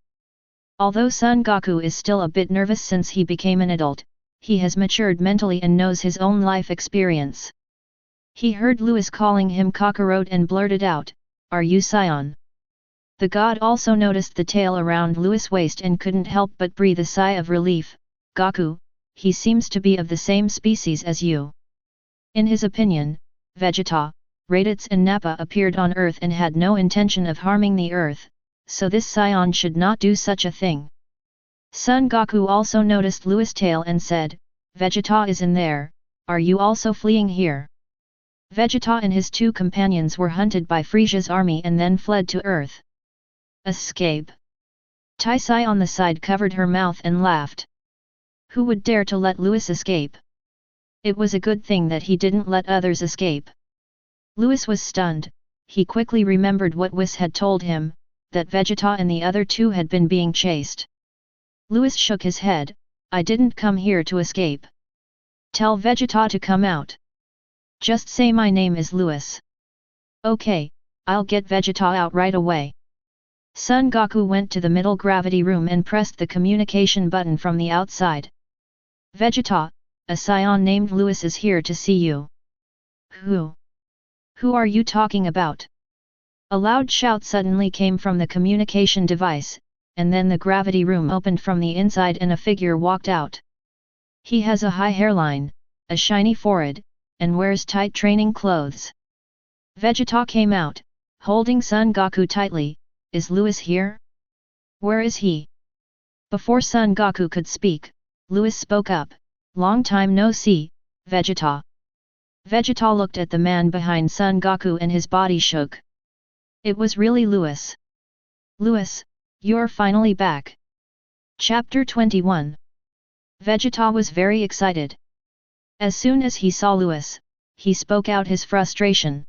Although Son Goku is still a bit nervous since he became an adult, he has matured mentally and knows his own life experience. He heard Lewis calling him Kakarot and blurted out, "Are you Saiyan?" The god also noticed the tail around Lewis' waist and couldn't help but breathe a sigh of relief. Goku, he seems to be of the same species as you. In his opinion, Vegeta, Raditz and Nappa appeared on Earth and had no intention of harming the Earth, so this Saiyan should not do such a thing. Son Goku also noticed Lewis' tail and said, Vegeta is in there, are you also fleeing here? Vegeta and his 2 companions were hunted by Frieza's army and then fled to Earth. Escape. Taisai on the side covered her mouth and laughed. Who would dare to let Lewis escape? It was a good thing that he didn't let others escape. Lewis was stunned, he quickly remembered what Whis had told him, that Vegeta and the other 2 had been being chased. Lewis shook his head, I didn't come here to escape. Tell Vegeta to come out. Just say my name is Lewis. Okay, I'll get Vegeta out right away. Son Goku went to the middle gravity room and pressed the communication button from the outside. Vegeta, a Saiyan named Lewis is here to see you. Who? Who are you talking about? A loud shout suddenly came from the communication device, and then the gravity room opened from the inside and a figure walked out. He has a high hairline, a shiny forehead, and wears tight training clothes. Vegeta came out, holding Son Goku tightly. Is Lewis here? Where is he? Before Son Goku could speak, Lewis spoke up, long time no see, Vegeta. Vegeta looked at the man behind Son Goku and his body shook. It was really Lewis. Lewis, you're finally back. Chapter 21. Vegeta was very excited. As soon as he saw Lewis, he spoke out his frustration.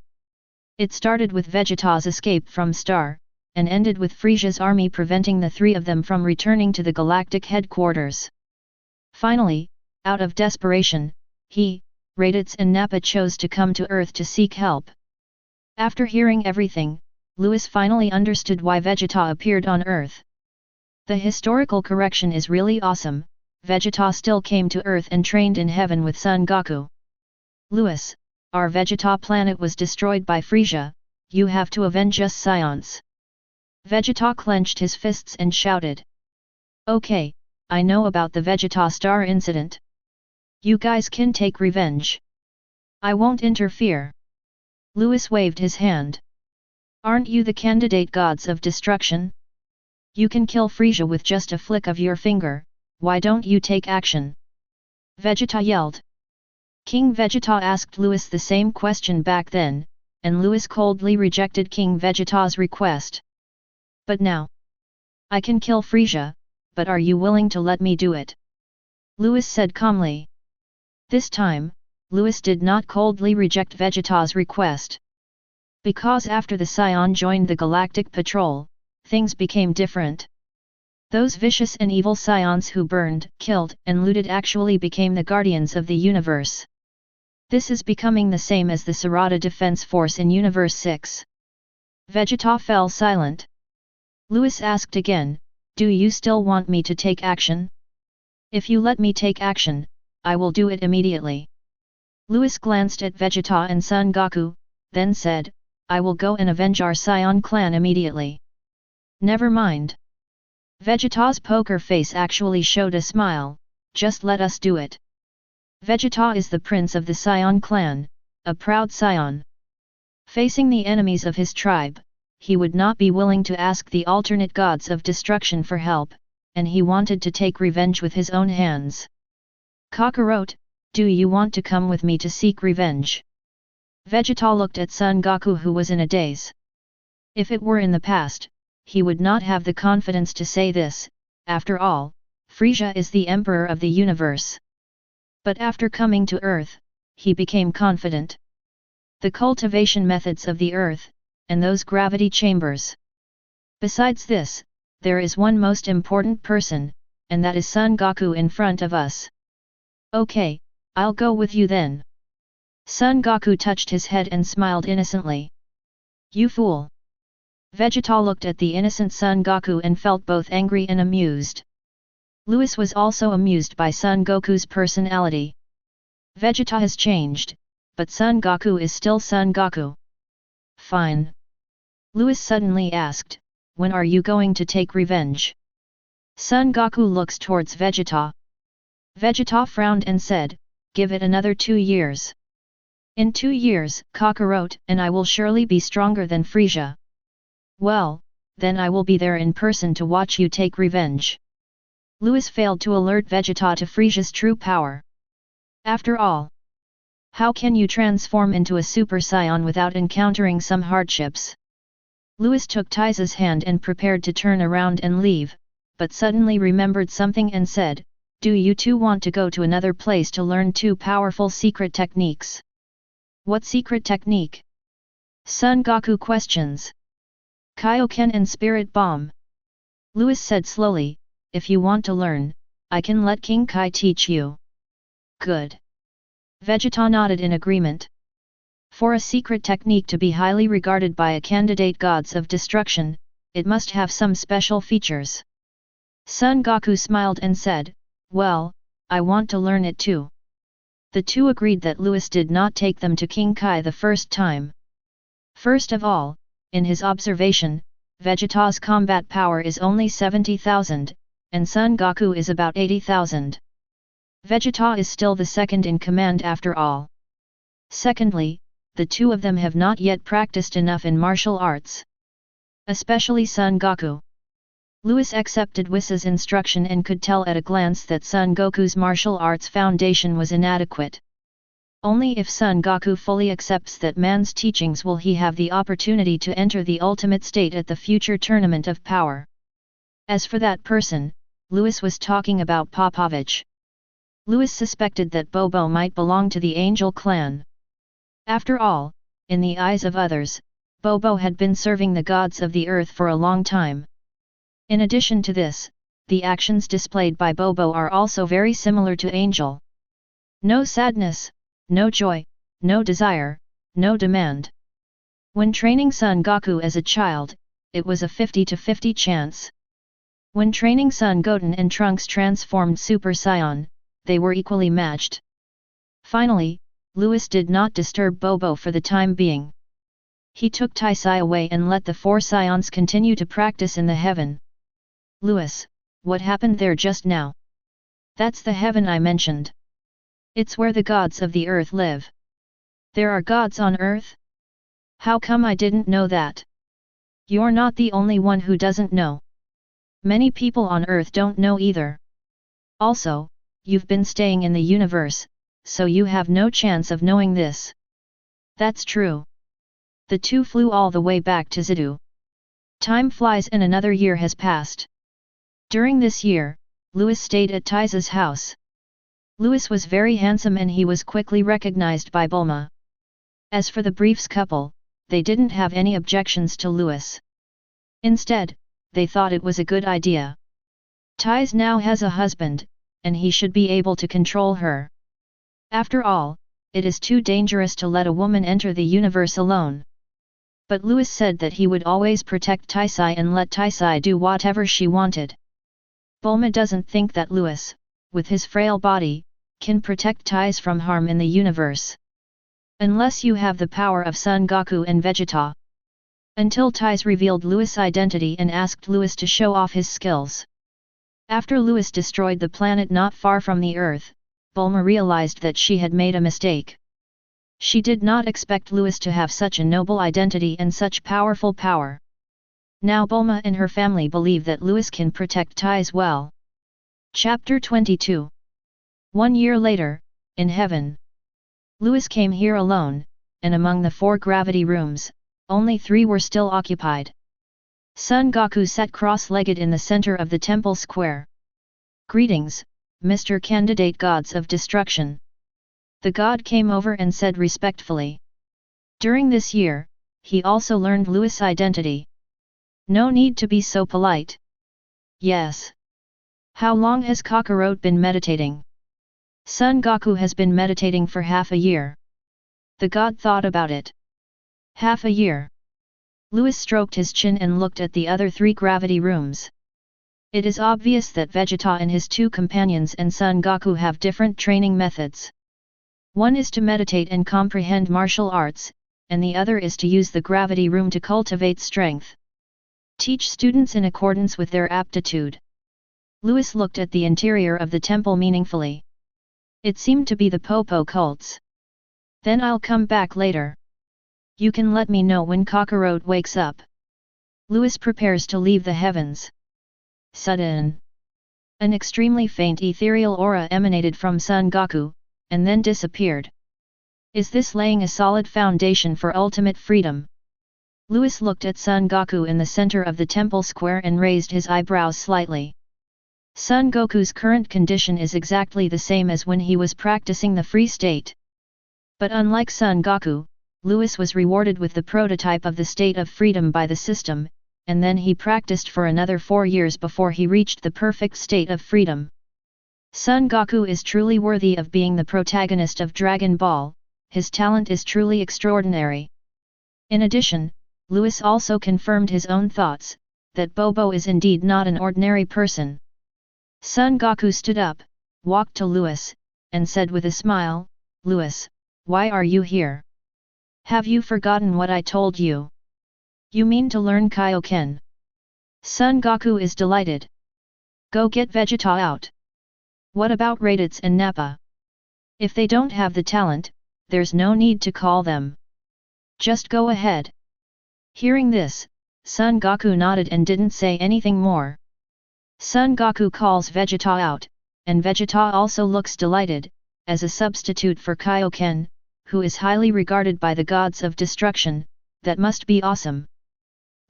It started with Vegeta's escape from Star, and ended with Frieza's army preventing the 3 of them from returning to the galactic headquarters. Finally, out of desperation, he, Raditz and Nappa chose to come to Earth to seek help. After hearing everything, Lewis finally understood why Vegeta appeared on Earth. The historical correction is really awesome. Vegeta still came to Earth and trained in heaven with Son Goku. Lewis, our Vegeta planet was destroyed by Frieza, you have to avenge us Saiyans. Vegeta clenched his fists and shouted. Okay, I know about the Vegeta Star incident. You guys can take revenge. I won't interfere. Lewis waved his hand. Aren't you the candidate gods of destruction? You can kill Frieza with just a flick of your finger, why don't you take action? Vegeta yelled. King Vegeta asked Lewis the same question back then, and Lewis coldly rejected King Vegeta's request. But now, I can kill Frieza, but are you willing to let me do it? Lewis said calmly. This time, Lewis did not coldly reject Vegeta's request. Because after the Saiyan joined the Galactic Patrol, things became different. Those vicious and evil Saiyans who burned, killed, and looted actually became the guardians of the universe. This is becoming the same as the Sarada Defense Force in Universe 6. Vegeta fell silent. Lewis asked again, do you still want me to take action? If you let me take action, I will do it immediately. Lewis glanced at Vegeta and Son Goku, then said, I will go and avenge our Saiyan clan immediately. Never mind. Vegeta's poker face actually showed a smile. Just let us do it. Vegeta is the prince of the Saiyan clan, a proud Saiyan. Facing the enemies of his tribe, he would not be willing to ask the alternate gods of destruction for help, and he wanted to take revenge with his own hands. Kakarot, do you want to come with me to seek revenge? Vegeta looked at Son Goku, who was in a daze. If it were in the past, he would not have the confidence to say this. After all, Frieza is the emperor of the universe. But after coming to Earth, he became confident. The cultivation methods of the Earth, and those gravity chambers. Besides this, there is one most important person, and that is Son Goku in front of us. Okay, I'll go with you then. Son Goku touched his head and smiled innocently. You fool! Vegeta looked at the innocent Son Goku and felt both angry and amused. Louis was also amused by Son Goku's personality. Vegeta has changed, but Son Goku is still Son Goku. Fine. Louis suddenly asked, when are you going to take revenge? Son Goku looks towards Vegeta. Vegeta frowned and said, give it another 2 years. In 2 years, Kakarot and I will surely be stronger than Frieza. Well, then I will be there in person to watch you take revenge. Louis failed to alert Vegeta to Frieza's true power. After all, how can you transform into a Super Saiyan without encountering some hardships? Louis took Taiza's hand and prepared to turn around and leave, but suddenly remembered something and said, do you two want to go to another place to learn 2 powerful secret techniques? What secret technique? Son Goku questions. Kaioken and Spirit Bomb. Louis said slowly, if you want to learn, I can let King Kai teach you. Good. Vegeta nodded in agreement. For a secret technique to be highly regarded by a candidate gods of destruction, it must have some special features. Son Goku smiled and said, well, I want to learn it too. The two agreed that Louis did not take them to King Kai the first time. First of all, in his observation, Vegeta's combat power is only 70,000, and Son Goku is about 80,000. Vegeta is still the second in command after all. Secondly, the two of them have not yet practiced enough in martial arts. Especially Son Goku. Louis accepted Whis' instruction and could tell at a glance that Son Goku's martial arts foundation was inadequate. Only if Son Goku fully accepts that man's teachings will he have the opportunity to enter the ultimate state at the future tournament of power. As for that person, Louis was talking about Popovich. Louis suspected that Bobo might belong to the Angel clan. After all, in the eyes of others, Bobo had been serving the gods of the earth for a long time. In addition to this, the actions displayed by Bobo are also very similar to Angel. No sadness, no joy, no desire, no demand. When training Son Goku as a child, it was a 50-50 chance. When training Son Goten and Trunks transformed Super Saiyan, they were equally matched. Finally, Louis did not disturb Bobo for the time being. He took Taisai away and let the 4 Saiyans continue to practice in the heaven. Louis, what happened there just now? That's the heaven I mentioned. It's where the gods of the earth live. There are gods on earth? How come I didn't know that? You're not the only one who doesn't know. Many people on earth don't know either. Also, you've been staying in the universe, so you have no chance of knowing this. That's true. The two flew all the way back to Zidu. Time flies and another year has passed. During this year, Louis stayed at Taiza's house. Louis was very handsome and he was quickly recognized by Bulma. As for the Briefs couple, they didn't have any objections to Louis. Instead, they thought it was a good idea. Taiz now has a husband, and he should be able to control her. After all, it is too dangerous to let a woman enter the universe alone. But Louis said that he would always protect Taisai and let Taisai do whatever she wanted. Bulma doesn't think that Louis, with his frail body, can protect Taiz from harm in the universe. Unless you have the power of Son Goku and Vegeta. Until Taiz revealed Louis' identity and asked Louis to show off his skills. After Lewis destroyed the planet not far from the Earth, Bulma realized that she had made a mistake. She did not expect Lewis to have such a noble identity and such powerful power. Now Bulma and her family believe that Lewis can protect ties well. Chapter 22. 1 year later, in heaven. Lewis came here alone, and among the 4 gravity rooms, only 3 were still occupied. Son Goku sat cross-legged in the center of the temple square. "Greetings, Mr. Candidate Gods of Destruction." The god came over and said respectfully. During this year, he also learned Lewis' identity. No need to be so polite. Yes. How long has Kakarot been meditating? Son Goku has been meditating for half a year. The god thought about it. Half a year. Lewis stroked his chin and looked at the other 3 gravity rooms. It is obvious that Vegeta and his 2 companions and Son Goku have different training methods. One is to meditate and comprehend martial arts, and the other is to use the gravity room to cultivate strength. Teach students in accordance with their aptitude. Lewis looked at the interior of the temple meaningfully. It seemed to be the Popo cults. Then I'll come back later. You can let me know when Kakarot wakes up. Lewis prepares to leave the heavens. Sudden. An extremely faint ethereal aura emanated from Son Goku, and then disappeared. Is this laying a solid foundation for ultimate freedom? Lewis looked at Son Goku in the center of the temple square and raised his eyebrows slightly. Son Goku's current condition is exactly the same as when he was practicing the free state. But unlike Son Goku, Lewis was rewarded with the prototype of the state of freedom by the system, and then he practiced for another 4 years before he reached the perfect state of freedom. Son Goku is truly worthy of being the protagonist of Dragon Ball, his talent is truly extraordinary. In addition, Lewis also confirmed his own thoughts, that Bobo is indeed not an ordinary person. Son Goku stood up, walked to Lewis, and said with a smile, "Lewis, why are you here? Have you forgotten what I told you? You mean to learn Kaioken?" Son Goku is delighted. Go get Vegeta out. What about Raditz and Nappa? If they don't have the talent, there's no need to call them. Just go ahead. Hearing this, Son Goku nodded and didn't say anything more. Son Goku calls Vegeta out, and Vegeta also looks delighted, as a substitute for Kaioken, who is highly regarded by the gods of destruction. That must be awesome.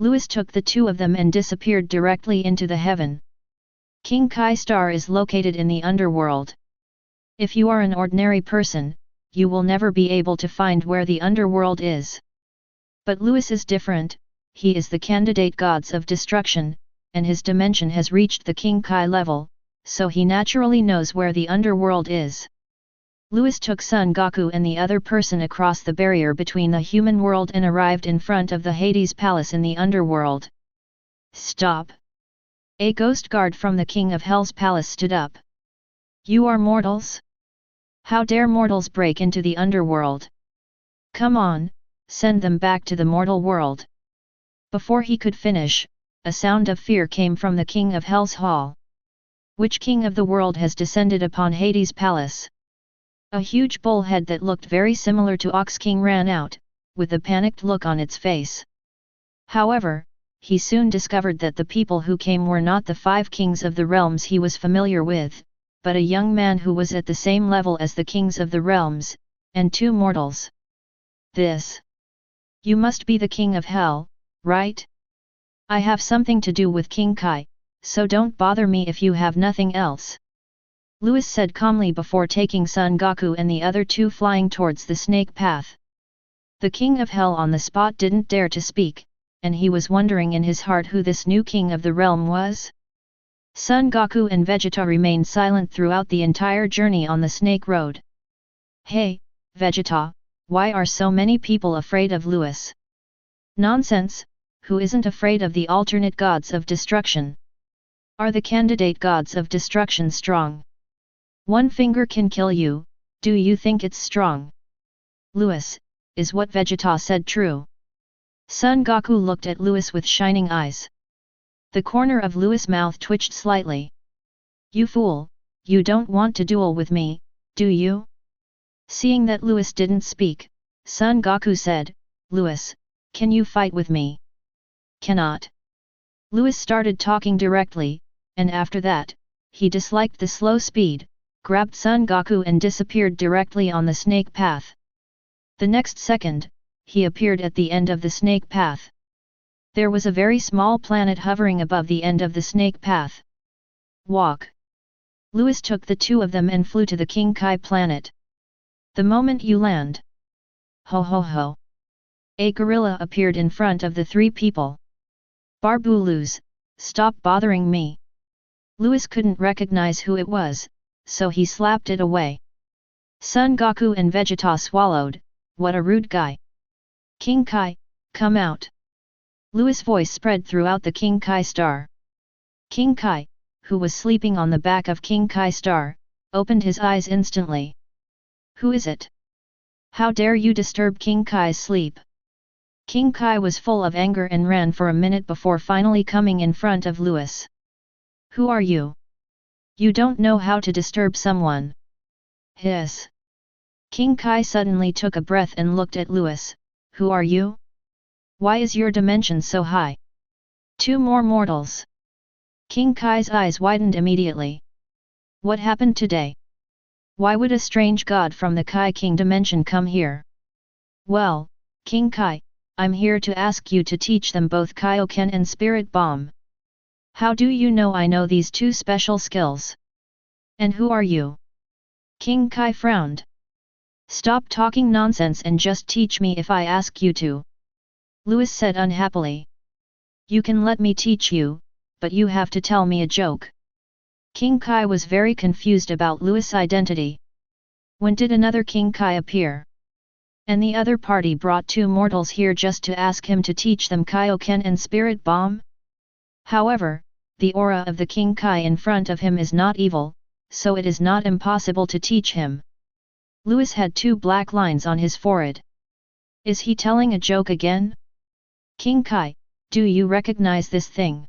Lewis took the 2 of them and disappeared directly into the heaven. King Kai Star is located in the underworld. If you are an ordinary person, you will never be able to find where the underworld is. But Lewis is different, he is the candidate gods of destruction, and his dimension has reached the King Kai level, so he naturally knows where the underworld is. Lewis took Son Goku and the other person across the barrier between the human world and arrived in front of the Hades Palace in the underworld. Stop! A ghost guard from the King of Hell's palace stood up. You are mortals? How dare mortals break into the underworld? Come on, send them back to the mortal world. Before he could finish, a sound of fear came from the King of Hell's hall. Which king of the world has descended upon Hades' palace? A huge bullhead that looked very similar to Ox King ran out, with a panicked look on its face. However, he soon discovered that the people who came were not the 5 kings of the realms he was familiar with, but a young man who was at the same level as the kings of the realms, and 2 mortals. This. You must be the King of Hell, right? I have something to do with King Kai, so don't bother me if you have nothing else. Lewis said calmly before taking Son Goku and the other 2 flying towards the snake path. The King of Hell on the spot didn't dare to speak, and he was wondering in his heart who this new king of the realm was. Son Goku and Vegeta remained silent throughout the entire journey on the Snake Road. Hey, Vegeta, why are so many people afraid of Lewis? Nonsense, who isn't afraid of the alternate gods of destruction? Are the candidate gods of destruction strong? 1 finger can kill you, do you think it's strong? Lewis, is what Vegeta said true? Son Goku looked at Lewis with shining eyes. The corner of Lewis' mouth twitched slightly. You fool, you don't want to duel with me, do you? Seeing that Lewis didn't speak, Son Goku said, Lewis, can you fight with me? Cannot. Lewis started talking directly, and after that, he disliked the slow speed, grabbed Son Goku and disappeared directly on the snake path. The next second, he appeared at the end of the snake path. There was a very small planet hovering above the end of the snake path. Walk. Lewis took the two of them and flew to the King Kai planet. The moment you land. Ho ho ho. A gorilla appeared in front of the three people. Barbulus, stop bothering me. Lewis couldn't recognize who it was, so he slapped it away. Son Goku and Vegeta swallowed, what a rude guy. King Kai, come out. Lewis' voice spread throughout the King Kai star. King Kai, who was sleeping on the back of King Kai star, opened his eyes instantly. Who is it? How dare you disturb King Kai's sleep? King Kai was full of anger and ran for a minute before finally coming in front of Lewis. Who are you? You don't know how to disturb someone. Hiss. King Kai suddenly took a breath and looked at Lewis. Who are you? Why is your dimension so high? Two more mortals. King Kai's eyes widened immediately. What happened today? Why would a strange god from the Kai King dimension come here? Well, King Kai, I'm here to ask you to teach them both Kaioken and Spirit Bomb. How do you know I know these two special skills? And who are you? King Kai frowned. Stop talking nonsense and just teach me if I ask you to. Lewis said unhappily. You can let me teach you, but you have to tell me a joke. King Kai was very confused about Lewis' identity. When did another King Kai appear? And the other party brought two mortals here just to ask him to teach them Kaioken and Spirit Bomb? However, the aura of the King Kai in front of him is not evil, so it is not impossible to teach him. Lewis had two black lines on his forehead. Is he telling a joke again? King Kai, do you recognize this thing?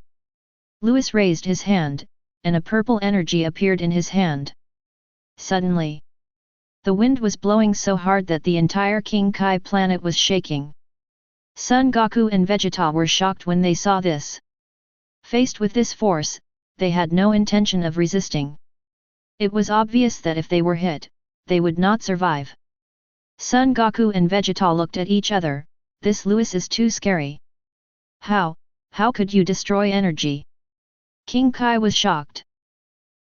Lewis raised his hand, and a purple energy appeared in his hand. Suddenly, the wind was blowing so hard that the entire King Kai planet was shaking. Son Goku and Vegeta were shocked when they saw this. Faced with this force, they had no intention of resisting. It was obvious that if they were hit, they would not survive. Son Goku and Vegeta looked at each other. This Lewis is too scary. How could you destroy energy? King Kai was shocked.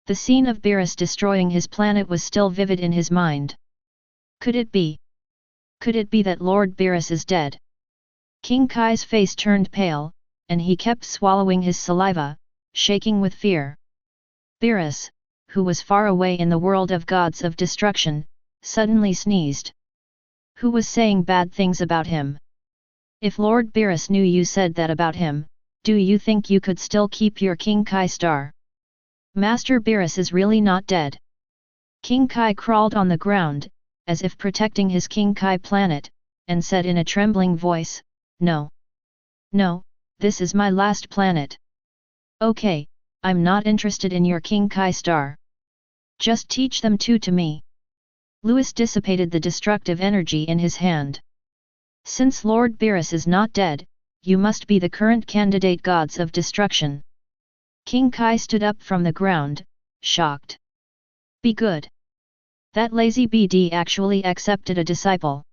The scene of Beerus destroying his planet was still vivid in his mind. Could it be? Could it be that Lord Beerus is dead? King Kai's face turned pale, and he kept swallowing his saliva, shaking with fear. Beerus, who was far away in the world of gods of destruction, suddenly sneezed. Who was saying bad things about him? If Lord Beerus knew you said that about him, do you think you could still keep your King Kai star? Master Beerus is really not dead. King Kai crawled on the ground, as if protecting his King Kai planet, and said in a trembling voice, No. No, this is my last planet. Okay, I'm not interested in your King Kai star. Just teach them two to me. Lewis dissipated the destructive energy in his hand. Since Lord Beerus is not dead, you must be the current candidate gods of destruction. King Kai stood up from the ground, shocked. Be good. That lazy BD actually accepted a disciple.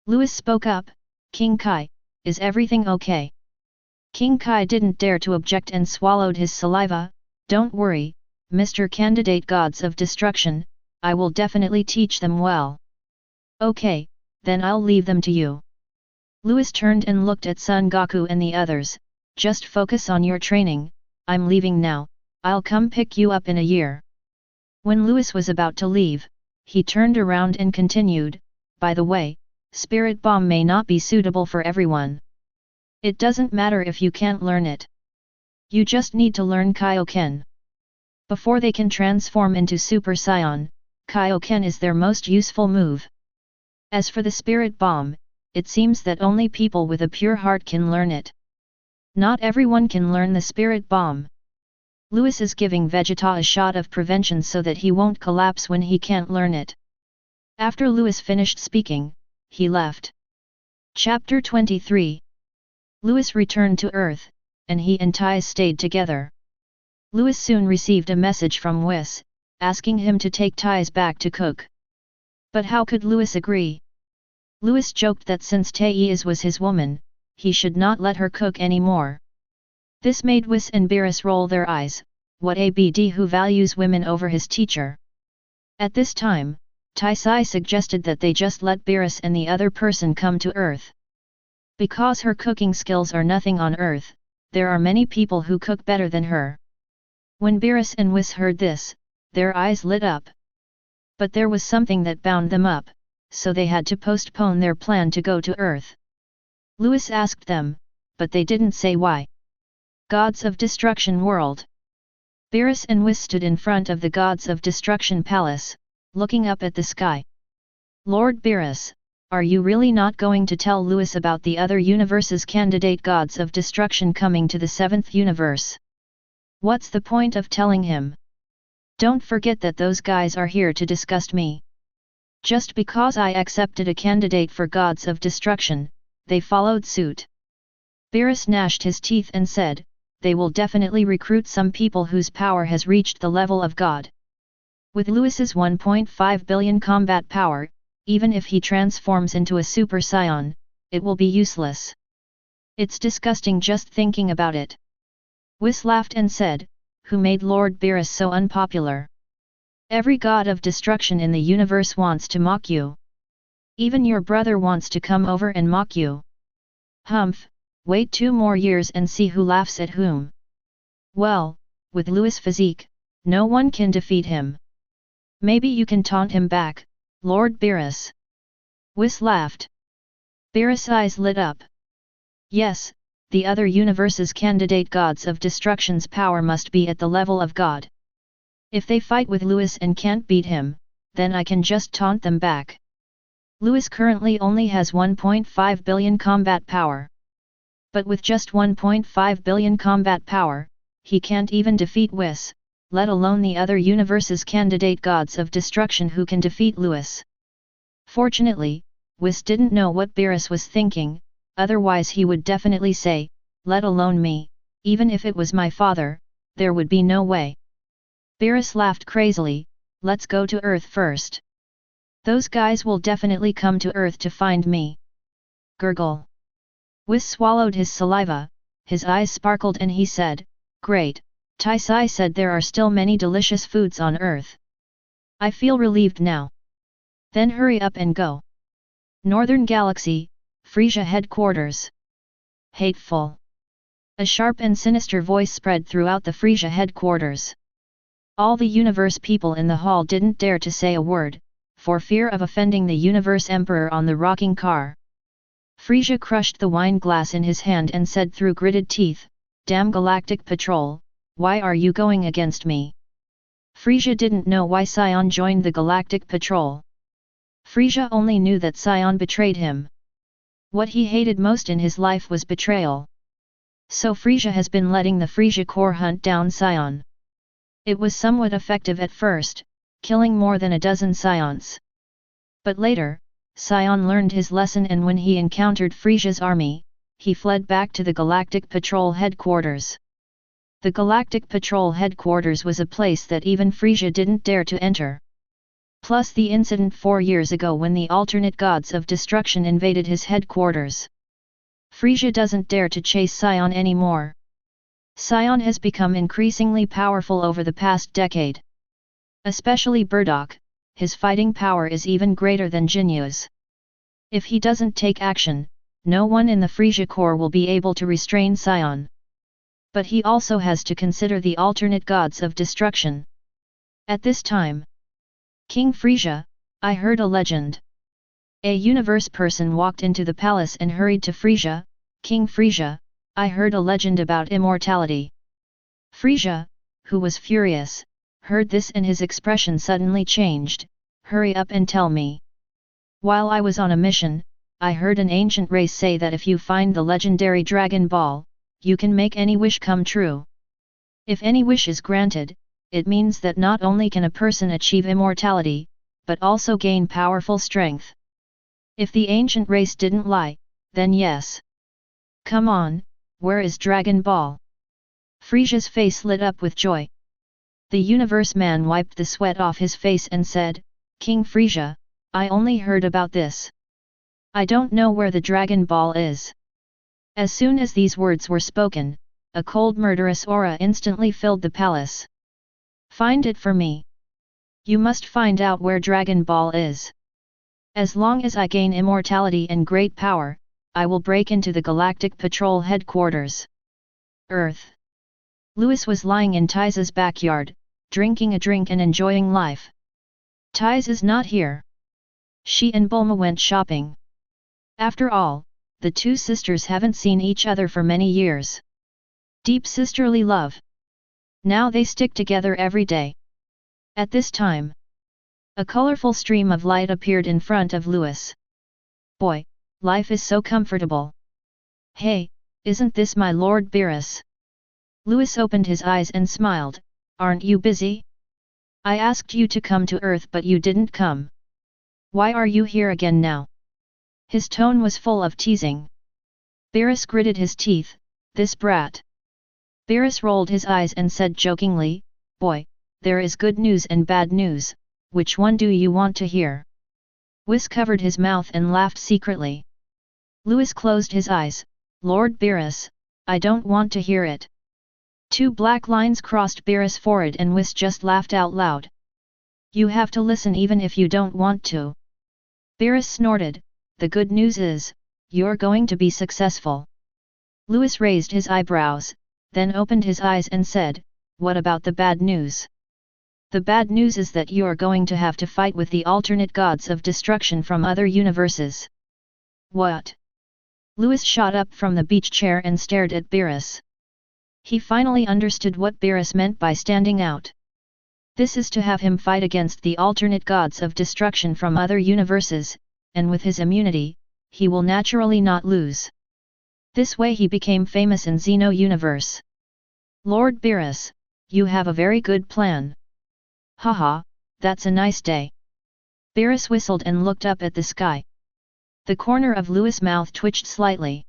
Lewis spoke up, King Kai, is everything okay? King Kai didn't dare to object and swallowed his saliva. Don't worry, Mr. Candidate Gods of Destruction, I will definitely teach them well. Okay, then I'll leave them to you. Lewis turned and looked at Son Goku and the others. Just focus on your training, I'm leaving now, I'll come pick you up in a year. When Lewis was about to leave, he turned around and continued, by the way, Spirit Bomb may not be suitable for everyone. It doesn't matter if you can't learn it. You just need to learn Kaioken. Before they can transform into Super Saiyan, Kaioken is their most useful move. As for the Spirit Bomb, it seems that only people with a pure heart can learn it. Not everyone can learn the Spirit Bomb. Lewis is giving Vegeta a shot of prevention so that he won't collapse when he can't learn it. After Lewis finished speaking, he left. Chapter 23. Lewis returned to Earth, and he and Tais stayed together. Lewis soon received a message from Whis, asking him to take Tais back to cook. But how could Lewis agree? Lewis joked that since Tais was his woman, he should not let her cook anymore. This made Whis and Beerus roll their eyes. What a BD who values women over his teacher. At this time, Taisai suggested that they just let Beerus and the other person come to Earth. Because her cooking skills are nothing on Earth, there are many people who cook better than her. When Beerus and Whis heard this, their eyes lit up. But there was something that bound them up, so they had to postpone their plan to go to Earth. Lewis asked them, but they didn't say why. Gods of Destruction World. Beerus and Whis stood in front of the Gods of Destruction Palace, looking up at the sky. Lord Beerus, are you really not going to tell Lewis about the other universe's candidate Gods of Destruction coming to the 7th universe? What's the point of telling him? Don't forget that those guys are here to disgust me. Just because I accepted a candidate for Gods of Destruction, they followed suit. Beerus gnashed his teeth and said, they will definitely recruit some people whose power has reached the level of God. With Lewis's 1.5 billion combat power, even if he transforms into a Super Saiyan, it will be useless. It's disgusting just thinking about it. Whis laughed and said, who made Lord Beerus so unpopular? Every god of destruction in the universe wants to mock you. Even your brother wants to come over and mock you. Humph, wait 2 more years and see who laughs at whom. Well, with Lewis' physique, no one can defeat him. Maybe you can taunt him back, Lord Beerus. Whis laughed. Beerus' eyes lit up. Yes, the other universe's candidate Gods of Destruction's power must be at the level of God. If they fight with Lewis and can't beat him, then I can just taunt them back. Lewis currently only has 1.5 billion combat power. But with just 1.5 billion combat power, he can't even defeat Whis, let alone the other universe's candidate Gods of Destruction who can defeat Lewis. Fortunately, Whis didn't know what Beerus was thinking, otherwise he would definitely say, let alone me, even if it was my father, there would be no way. Beerus laughed crazily, let's go to Earth first. Those guys will definitely come to Earth to find me. Gurgle. Whis swallowed his saliva, his eyes sparkled and he said, great, Taisai said there are still many delicious foods on Earth. I feel relieved now. Then hurry up and go. Northern Galaxy, Frieza headquarters. Hateful. A sharp and sinister voice spread throughout the Frieza headquarters. All the universe people in the hall didn't dare to say a word, for fear of offending the universe emperor on the rocking car. Frieza crushed the wine glass in his hand and said through gritted teeth, damn Galactic Patrol, why are you going against me? Frieza didn't know why Saiyan joined the Galactic Patrol. Frieza only knew that Saiyan betrayed him. What he hated most in his life was betrayal. So Frieza has been letting the Frieza Corps hunt down Saiyan. It was somewhat effective at first, killing more than a dozen Saiyans. But later, Saiyan learned his lesson and when he encountered Frieza's army, he fled back to the Galactic Patrol headquarters. The Galactic Patrol headquarters was a place that even Frieza didn't dare to enter. Plus the incident 4 years ago when the alternate Gods of Destruction invaded his headquarters. Frieza doesn't dare to chase Saiyan anymore. Saiyan has become increasingly powerful over the past decade. Especially Bardock, his fighting power is even greater than Jinyu's. If he doesn't take action, no one in the Frieza Corps will be able to restrain Saiyan. But he also has to consider the alternate Gods of Destruction. At this time, King Frieza, I heard a legend. A universe person walked into the palace and hurried to Frieza, King Frieza, I heard a legend about immortality. Frieza, who was furious, heard this and his expression suddenly changed, hurry up and tell me. While I was on a mission, I heard an ancient race say that if you find the legendary Dragon Ball, you can make any wish come true. If any wish is granted, it means that not only can a person achieve immortality, but also gain powerful strength. If the ancient race didn't lie, then yes. Come on, where is Dragon Ball? Frieza's face lit up with joy. The universe man wiped the sweat off his face and said, King Frieza, I only heard about this. I don't know where the Dragon Ball is. As soon as these words were spoken, a cold murderous aura instantly filled the palace. Find it for me. You must find out where Dragon Ball is. As long as I gain immortality and great power, I will break into the Galactic Patrol headquarters. Earth. Louis was lying in Taiza's backyard, drinking a drink and enjoying life. Taiz is not here. She and Bulma went shopping. After all, the two sisters haven't seen each other for many years. Deep sisterly love. Now they stick together every day. At this time, a colorful stream of light appeared in front of Louis. Boy, life is so comfortable. Hey, isn't this my Lord Beerus? Louis opened his eyes and smiled, aren't you busy? I asked you to come to Earth but you didn't come. Why are you here again now? His tone was full of teasing. Beerus gritted his teeth, this brat. Beerus rolled his eyes and said jokingly, boy, there is good news and bad news, which one do you want to hear? Whis covered his mouth and laughed secretly. Louis closed his eyes, Lord Beerus, I don't want to hear it. Two black lines crossed Beerus' forehead and Whis just laughed out loud. You have to listen even if you don't want to. Beerus snorted, the good news is, you're going to be successful. Louis raised his eyebrows, then opened his eyes and said, what about the bad news? The bad news is that you are going to have to fight with the alternate gods of destruction from other universes. What? Louis shot up from the beach chair and stared at Beerus. He finally understood what Beerus meant by standing out. This is to have him fight against the alternate gods of destruction from other universes, and with his immunity, he will naturally not lose. This way he became famous in Xeno universe. Lord Beerus, you have a very good plan. Haha, that's a nice day. Beerus whistled and looked up at the sky. The corner of Louis' mouth twitched slightly.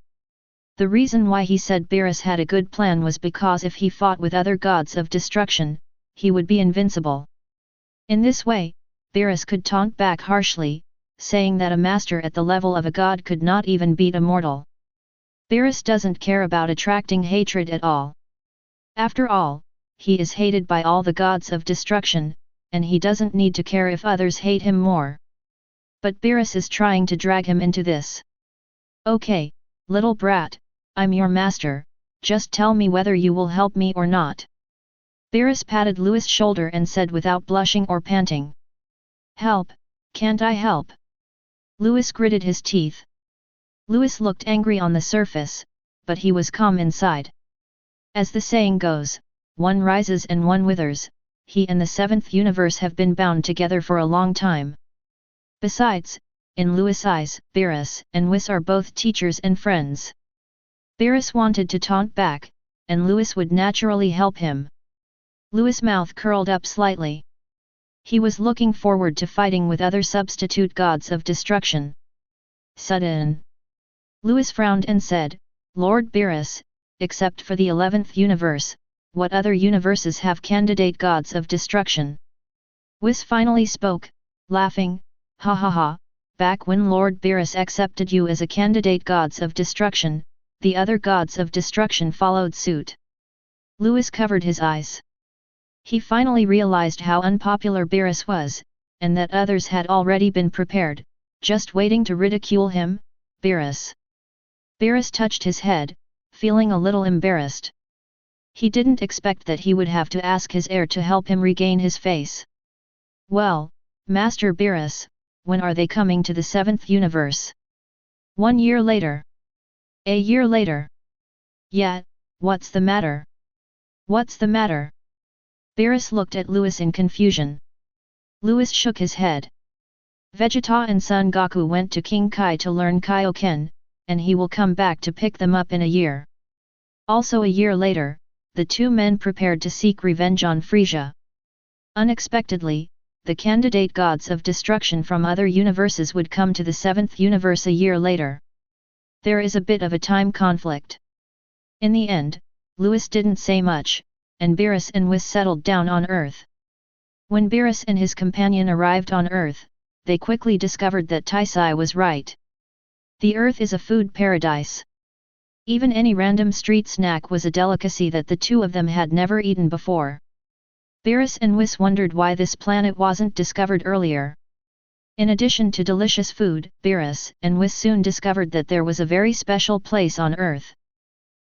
The reason why he said Beerus had a good plan was because if he fought with other gods of destruction, he would be invincible. In this way, Beerus could taunt back harshly, saying that a master at the level of a god could not even beat a mortal. Beerus doesn't care about attracting hatred at all. After all, he is hated by all the gods of destruction, and he doesn't need to care if others hate him more. But Beerus is trying to drag him into this. Okay, little brat, I'm your master, just tell me whether you will help me or not. Beerus patted Louis' shoulder and said without blushing or panting. Help, can't I help? Louis gritted his teeth. Louis looked angry on the surface, but he was calm inside. As the saying goes, one rises and one withers, he and the seventh universe have been bound together for a long time. Besides, in Louis' eyes, Beerus and Whis are both teachers and friends. Beerus wanted to taunt back, and Louis would naturally help him. Louis' mouth curled up slightly. He was looking forward to fighting with other substitute gods of destruction. Sudden. Louis frowned and said, Lord Beerus, except for the 11th universe, what other universes have candidate gods of destruction? Whis finally spoke, laughing, ha ha ha, back when Lord Beerus accepted you as a candidate gods of destruction, the other gods of destruction followed suit. Louis covered his eyes. He finally realized how unpopular Beerus was, and that others had already been prepared, just waiting to ridicule him. Beerus. Beerus touched his head, feeling a little embarrassed. He didn't expect that he would have to ask his heir to help him regain his face. Well, Master Beerus, when are they coming to the 7th universe? 1 year later. A year later. Yeah, what's the matter? What's the matter? Beerus looked at Louis in confusion. Louis shook his head. Vegeta and Son Goku went to King Kai to learn Kaioken, and he will come back to pick them up in a year. Also a year later, the two men prepared to seek revenge on Frieza. Unexpectedly, the candidate gods of destruction from other universes would come to the 7th universe a year later. There is a bit of a time conflict. In the end, Louis didn't say much, and Beerus and Whis settled down on Earth. When Beerus and his companion arrived on Earth, they quickly discovered that Taisai was right. The Earth is a food paradise. Even any random street snack was a delicacy that the two of them had never eaten before. Beerus and Whis wondered why this planet wasn't discovered earlier. In addition to delicious food, Beerus and Whis soon discovered that there was a very special place on Earth.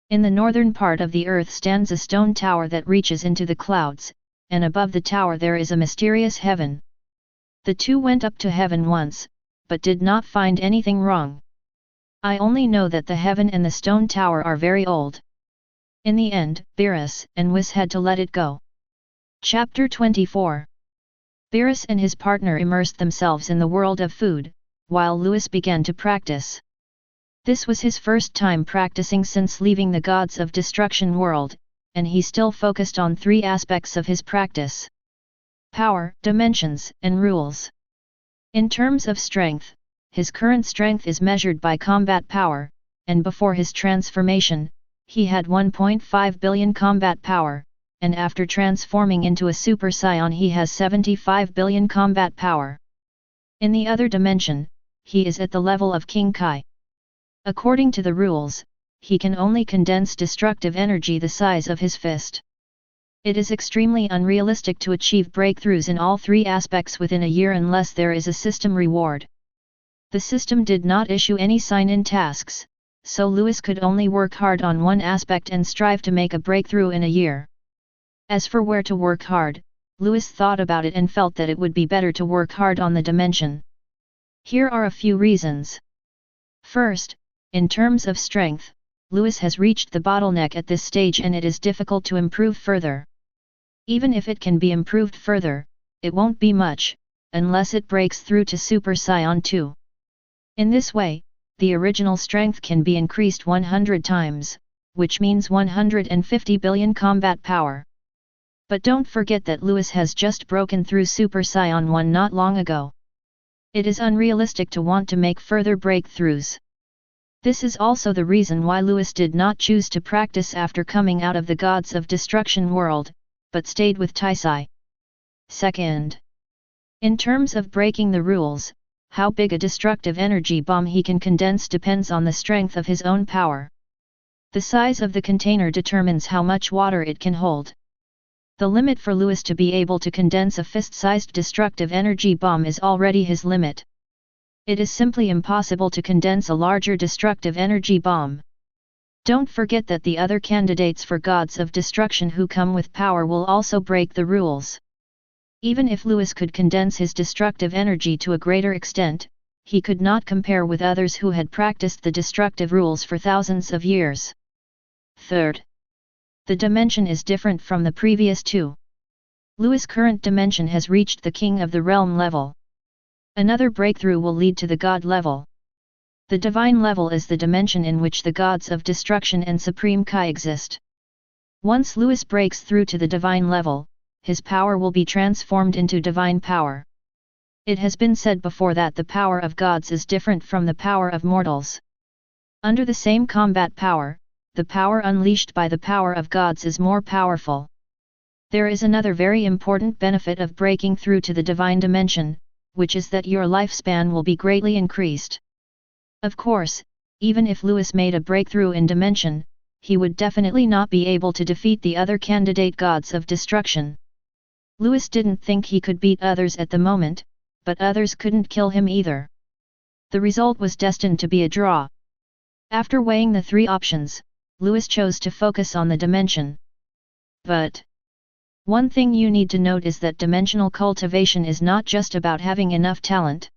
In the northern part of the Earth stands a stone tower that reaches into the clouds, and above the tower there is a mysterious heaven. The two went up to heaven once, but did not find anything wrong. I only know that the heaven and the stone tower are very old. In the end, Beerus and Whis had to let it go. Chapter 24. Beerus and his partner immersed themselves in the world of food, while Louis began to practice. This was his first time practicing since leaving the Gods of Destruction world, and he still focused on 3 aspects of his practice: power, dimensions, and rules. In terms of strength, his current strength is measured by combat power, and before his transformation, he had 1.5 billion combat power, and after transforming into a Super Saiyan he has 75 billion combat power. In the other dimension, he is at the level of King Kai. According to the rules, he can only condense destructive energy the size of his fist. It is extremely unrealistic to achieve breakthroughs in all 3 aspects within a year unless there is a system reward. The system did not issue any sign-in tasks, so Louis could only work hard on one aspect and strive to make a breakthrough in a year. As for where to work hard, Louis thought about it and felt that it would be better to work hard on the dimension. Here are a few reasons. First, in terms of strength, Louis has reached the bottleneck at this stage and it is difficult to improve further. Even if it can be improved further, it won't be much, unless it breaks through to Super Saiyan 2. In this way, the original strength can be increased 100 times, which means 150 billion combat power. But don't forget that Louis has just broken through Super Saiyan 1 not long ago. It is unrealistic to want to make further breakthroughs. This is also the reason why Louis did not choose to practice after coming out of the Gods of Destruction world, but stayed with Taisai. Second, in terms of breaking the rules, how big a destructive energy bomb he can condense depends on the strength of his own power. The size of the container determines how much water it can hold. The limit for Louis to be able to condense a fist-sized destructive energy bomb is already his limit. It is simply impossible to condense a larger destructive energy bomb. Don't forget that the other candidates for Gods of Destruction who come with power will also break the rules. Even if Louis could condense his destructive energy to a greater extent, he could not compare with others who had practiced the destructive rules for thousands of years. Third, the dimension is different from the previous 2. Louis' current dimension has reached the King of the Realm level. Another breakthrough will lead to the God level. The Divine level is the dimension in which the Gods of Destruction and Supreme Kai exist. Once Louis breaks through to the Divine level, his power will be transformed into Divine power. It has been said before that the power of gods is different from the power of mortals. Under the same combat power, the power unleashed by the power of gods is more powerful. There is another very important benefit of breaking through to the divine dimension, which is that your lifespan will be greatly increased. Of course, even if Louis made a breakthrough in dimension, he would definitely not be able to defeat the other candidate gods of destruction. Louis didn't think he could beat others at the moment, but others couldn't kill him either. The result was destined to be a draw. After weighing the 3 options, Louis chose to focus on the dimension. But one thing you need to note is that dimensional cultivation is not just about having enough talent.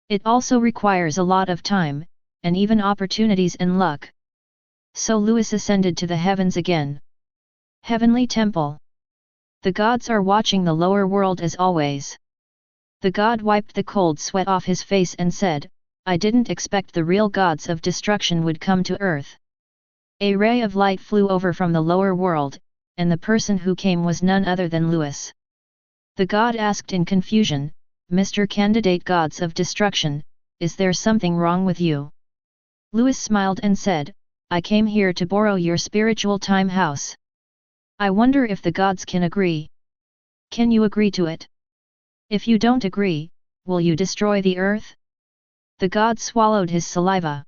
It also requires a lot of time, and even opportunities and luck. So Louis ascended to the heavens again. Heavenly Temple. The gods are watching the lower world as always. The god wiped the cold sweat off his face and said, "I didn't expect the real gods of destruction would come to earth." A ray of light flew over from the lower world, and the person who came was none other than Lewis. The god asked in confusion, "Mr. Candidate Gods of Destruction, is there something wrong with you?" Lewis smiled and said, "I came here to borrow your spiritual time house. I wonder if the gods can agree. Can you agree to it? If you don't agree, will you destroy the earth?" The god swallowed his saliva.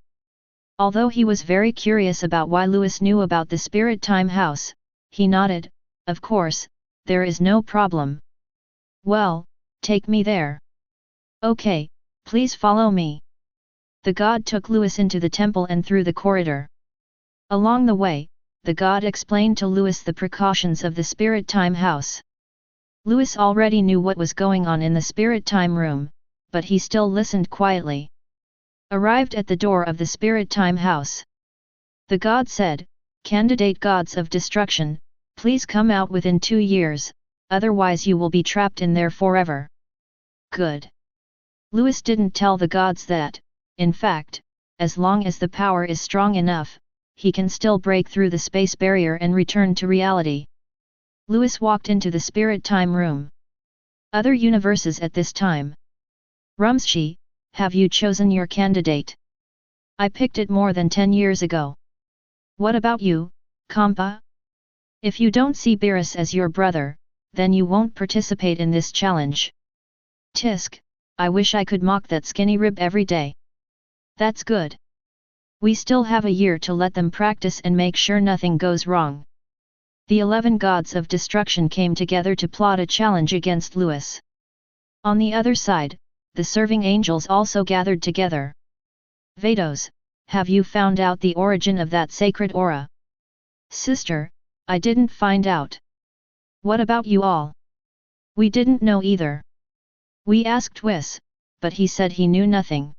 Although he was very curious about why Lewis knew about the spirit time house, he nodded, "Of course, there is no problem." "Well, take me there." "Okay, please follow me." The god took Lewis into the temple and through the corridor. Along the way, the god explained to Lewis the precautions of the spirit time house. Lewis already knew what was going on in the spirit time room, but he still listened quietly. Arrived at the door of the spirit time house, the god said, "Candidate Gods of Destruction, please come out within 2 years, otherwise you will be trapped in there forever." Good. Lewis didn't tell the gods that, in fact, as long as the power is strong enough, he can still break through the space barrier and return to reality. Lewis walked into the spirit time room. Other universes at this time. "Rumsshi, have you chosen your candidate?" "I picked it more than 10 years ago." "What about you, Kampa? If you don't see Beerus as your brother, then you won't participate in this challenge." "Tisk, I wish I could mock that skinny rib every day." "That's good. We still have a year to let them practice and make sure nothing goes wrong." The 11 gods of destruction came together to plot a challenge against Lewis. On the other side, the serving angels also gathered together. "Vados, have you found out the origin of that sacred aura?" "Sister, I didn't find out." "What about you all?" "We didn't know either. We asked Whis, but he said he knew nothing."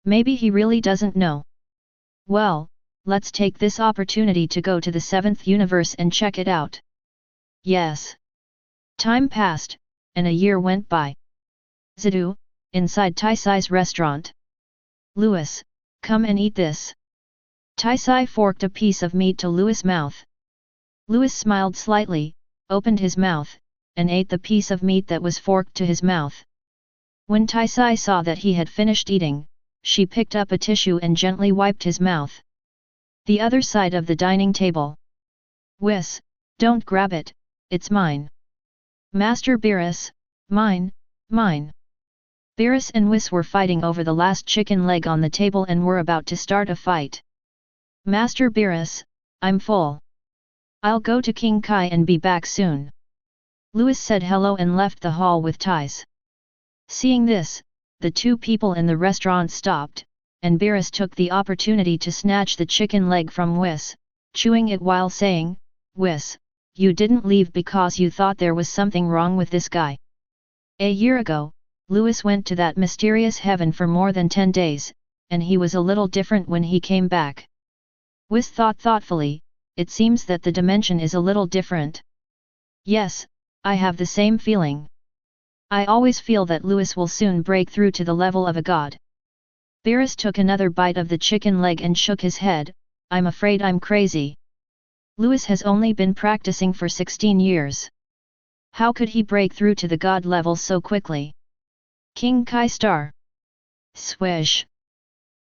"Maybe he really doesn't know." "Well, let's take this opportunity to go to the 7th universe and check it out." "Yes." Time passed, and a year went by. Zidu, inside Taisai's restaurant. "Lewis, come and eat this." Taisai forked a piece of meat to Lewis' mouth. Lewis smiled slightly, opened his mouth, and ate the piece of meat that was forked to his mouth. When Taisai saw that he had finished eating, she picked up a tissue and gently wiped his mouth. The other side of the dining table. "Whis, don't grab it, it's mine." "Master Beerus, mine, mine." Beerus and Whis were fighting over the last chicken leg on the table and were about to start a fight. "Master Beerus, I'm full. I'll go to King Kai and be back soon." Lewis said hello and left the hall with ties. Seeing this, the two people in the restaurant stopped, and Beerus took the opportunity to snatch the chicken leg from Whis, chewing it while saying, "Whis, you didn't leave because you thought there was something wrong with this guy. A year ago, Lewis went to that mysterious heaven for more than 10 days, and he was a little different when he came back." Whis thought thoughtfully, "It seems that the dimension is a little different." "Yes, I have the same feeling. I always feel that Lewis will soon break through to the level of a god." Beerus took another bite of the chicken leg and shook his head, "I'm afraid I'm crazy. Lewis has only been practicing for 16 years. How could he break through to the god level so quickly?" King Kai Star. Swish.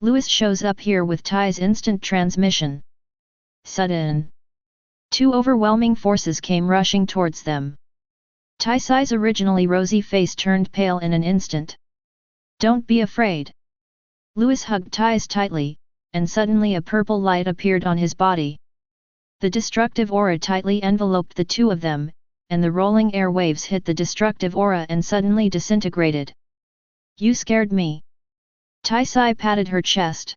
Lewis shows up here with Tai's instant transmission. Sudden. 2 overwhelming forces came rushing towards them. Taisai's originally rosy face turned pale in an instant. "Don't be afraid." Lewis hugged Tais tightly, and suddenly a purple light appeared on his body. The destructive aura tightly enveloped the two of them, and the rolling air waves hit the destructive aura and suddenly disintegrated. "You scared me." Taisai patted her chest.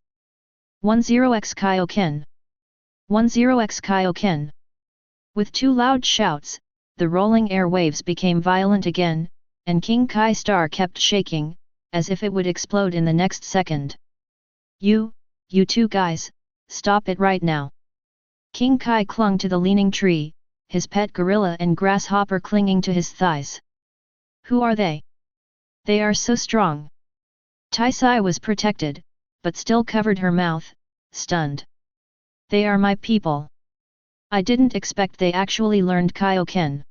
10x Kaioken. 10x Kaioken. With 2 loud shouts, the rolling air waves became violent again, and King Kai Star kept shaking, as if it would explode in the next second. You two guys, stop it right now." King Kai clung to the leaning tree, his pet gorilla and grasshopper clinging to his thighs. "Who are they? They are so strong." Taisai was protected, but still covered her mouth, stunned. "They are my people." I didn't expect they actually learned Kaioken.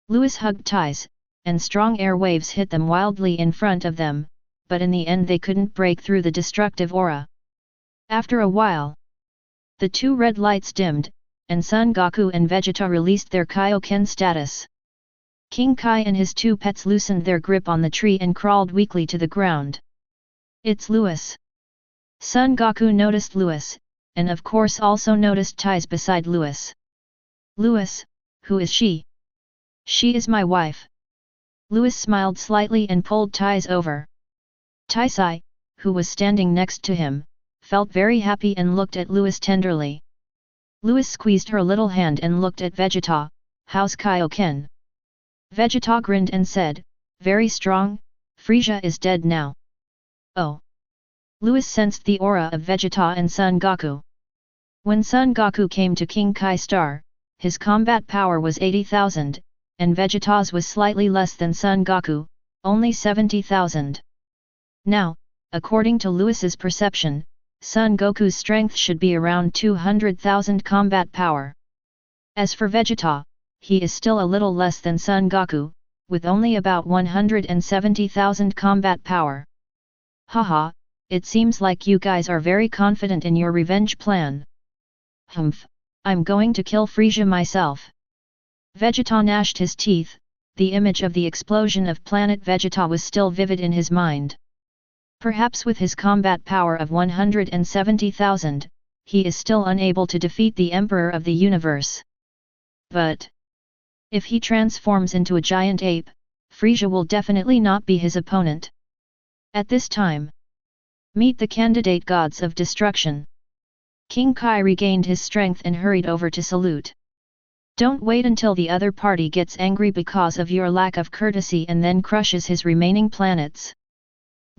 Louis hugged ties, and strong air waves hit them wildly in front of them, but in the end they couldn't break through the destructive aura. After a while, the two red lights dimmed, and Son Goku and Vegeta released their Kaioken status. King Kai and his two pets loosened their grip on the tree and crawled weakly to the ground. It's Louis. Son Goku noticed Louis, and of course also noticed ties beside Louis. Louis, who is she? She is my wife. Louis smiled slightly and pulled ties over. Taisai, who was standing next to him, felt very happy and looked at Louis tenderly. Louis squeezed her little hand and looked at Vegeta. How's Kaioken? Vegeta grinned and said, very strong, Frieza is dead now. Oh. Louis sensed the aura of Vegeta and Son Goku. When Son Goku came to King Kai Star, his combat power was 80,000, and Vegeta's was slightly less than Son Goku, only 70,000. Now, according to Louis's perception, Son Goku's strength should be around 200,000 combat power. As for Vegeta, he is still a little less than Son Goku, with only about 170,000 combat power. Haha, it seems like you guys are very confident in your revenge plan. Humph, I'm going to kill Frieza myself. Vegeta gnashed his teeth. The image of the explosion of planet Vegeta was still vivid in his mind. Perhaps with his combat power of 170,000, he is still unable to defeat the Emperor of the Universe. But if he transforms into a giant ape, Frieza will definitely not be his opponent. At this time, meet the candidate gods of destruction. King Kai regained his strength and hurried over to salute. Don't wait until the other party gets angry because of your lack of courtesy and then crushes his remaining planets.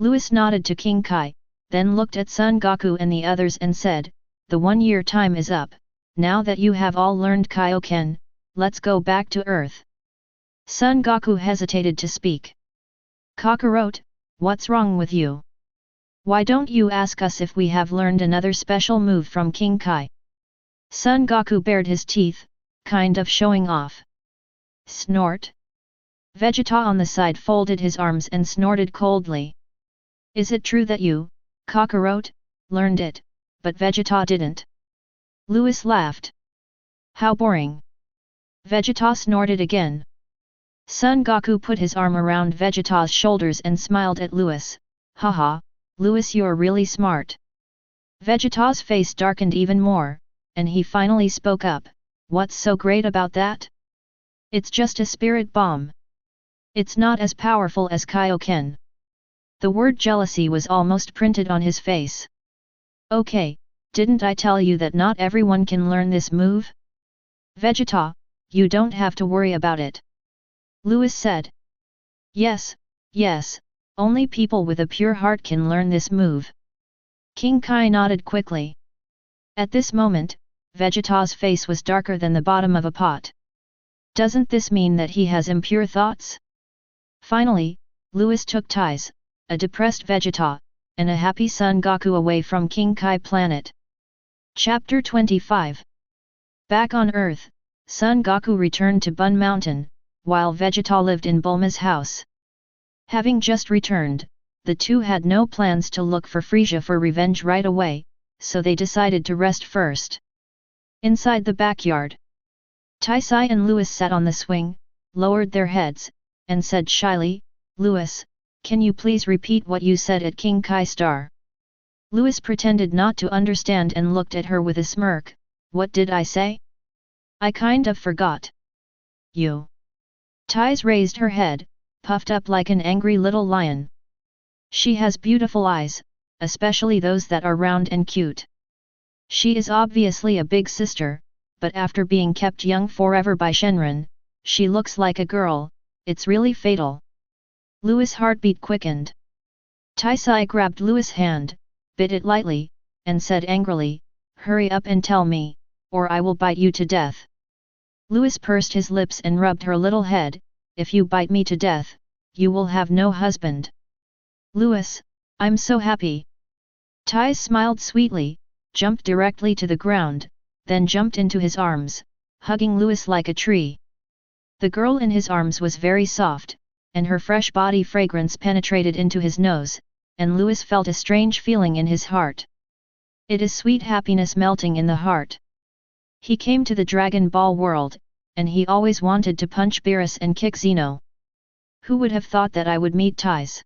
Louis nodded to King Kai, then looked at Son Goku and the others and said, the 1-year time is up. Now that you have all learned Kaioken, let's go back to Earth. Son Goku hesitated to speak. Kakarot, what's wrong with you? Why don't you ask us if we have learned another special move from King Kai? Son Goku bared his teeth, kind of showing off. Snort. Vegeta on the side folded his arms and snorted coldly. Is it true that you, Kakarot, learned it, but Vegeta didn't? Louis laughed. How boring. Vegeta snorted again. Son Goku put his arm around Vegeta's shoulders and smiled at Louis. Haha, Louis, you're really smart. Vegeta's face darkened even more, and he finally spoke up. What's so great about that? It's just a spirit bomb. It's not as powerful as Kaioken. The word jealousy was almost printed on his face. Okay, didn't I tell you that not everyone can learn this move? Vegeta, you don't have to worry about it. Louis said. Yes, only people with a pure heart can learn this move. King Kai nodded quickly. At this moment, Vegeta's face was darker than the bottom of a pot. Doesn't this mean that he has impure thoughts? Finally, Louis took ties, a depressed Vegeta, and a happy Son Goku away from King Kai planet. Chapter 25. Back on Earth, Son Goku returned to Bun Mountain, while Vegeta lived in Bulma's house. Having just returned, the two had no plans to look for Frieza for revenge right away, so they decided to rest first. Inside the backyard, Taisai and Louis sat on the swing, lowered their heads, and said shyly, Louis, can you please repeat what you said at King Kai Star? Louis pretended not to understand and looked at her with a smirk. What did I say? I kind of forgot. You. Tais raised her head, puffed up like an angry little lion. She has beautiful eyes, especially those that are round and cute. She is obviously a big sister, but after being kept young forever by Shenron, she looks like a girl. It's really fatal. Louis' heartbeat quickened. Taisai grabbed Louis' hand, bit it lightly, and said angrily, hurry up and tell me, or I will bite you to death. Louis pursed his lips and rubbed her little head. If you bite me to death, you will have no husband. Louis, I'm so happy. Tais smiled sweetly, jumped directly to the ground, then jumped into his arms, hugging Louis like a tree. The girl in his arms was very soft, and her fresh body fragrance penetrated into his nose, and Louis felt a strange feeling in his heart. It is sweet happiness melting in the heart. He came to the Dragon Ball world, and he always wanted to punch Beerus and kick Zeno. Who would have thought that I would meet Tais?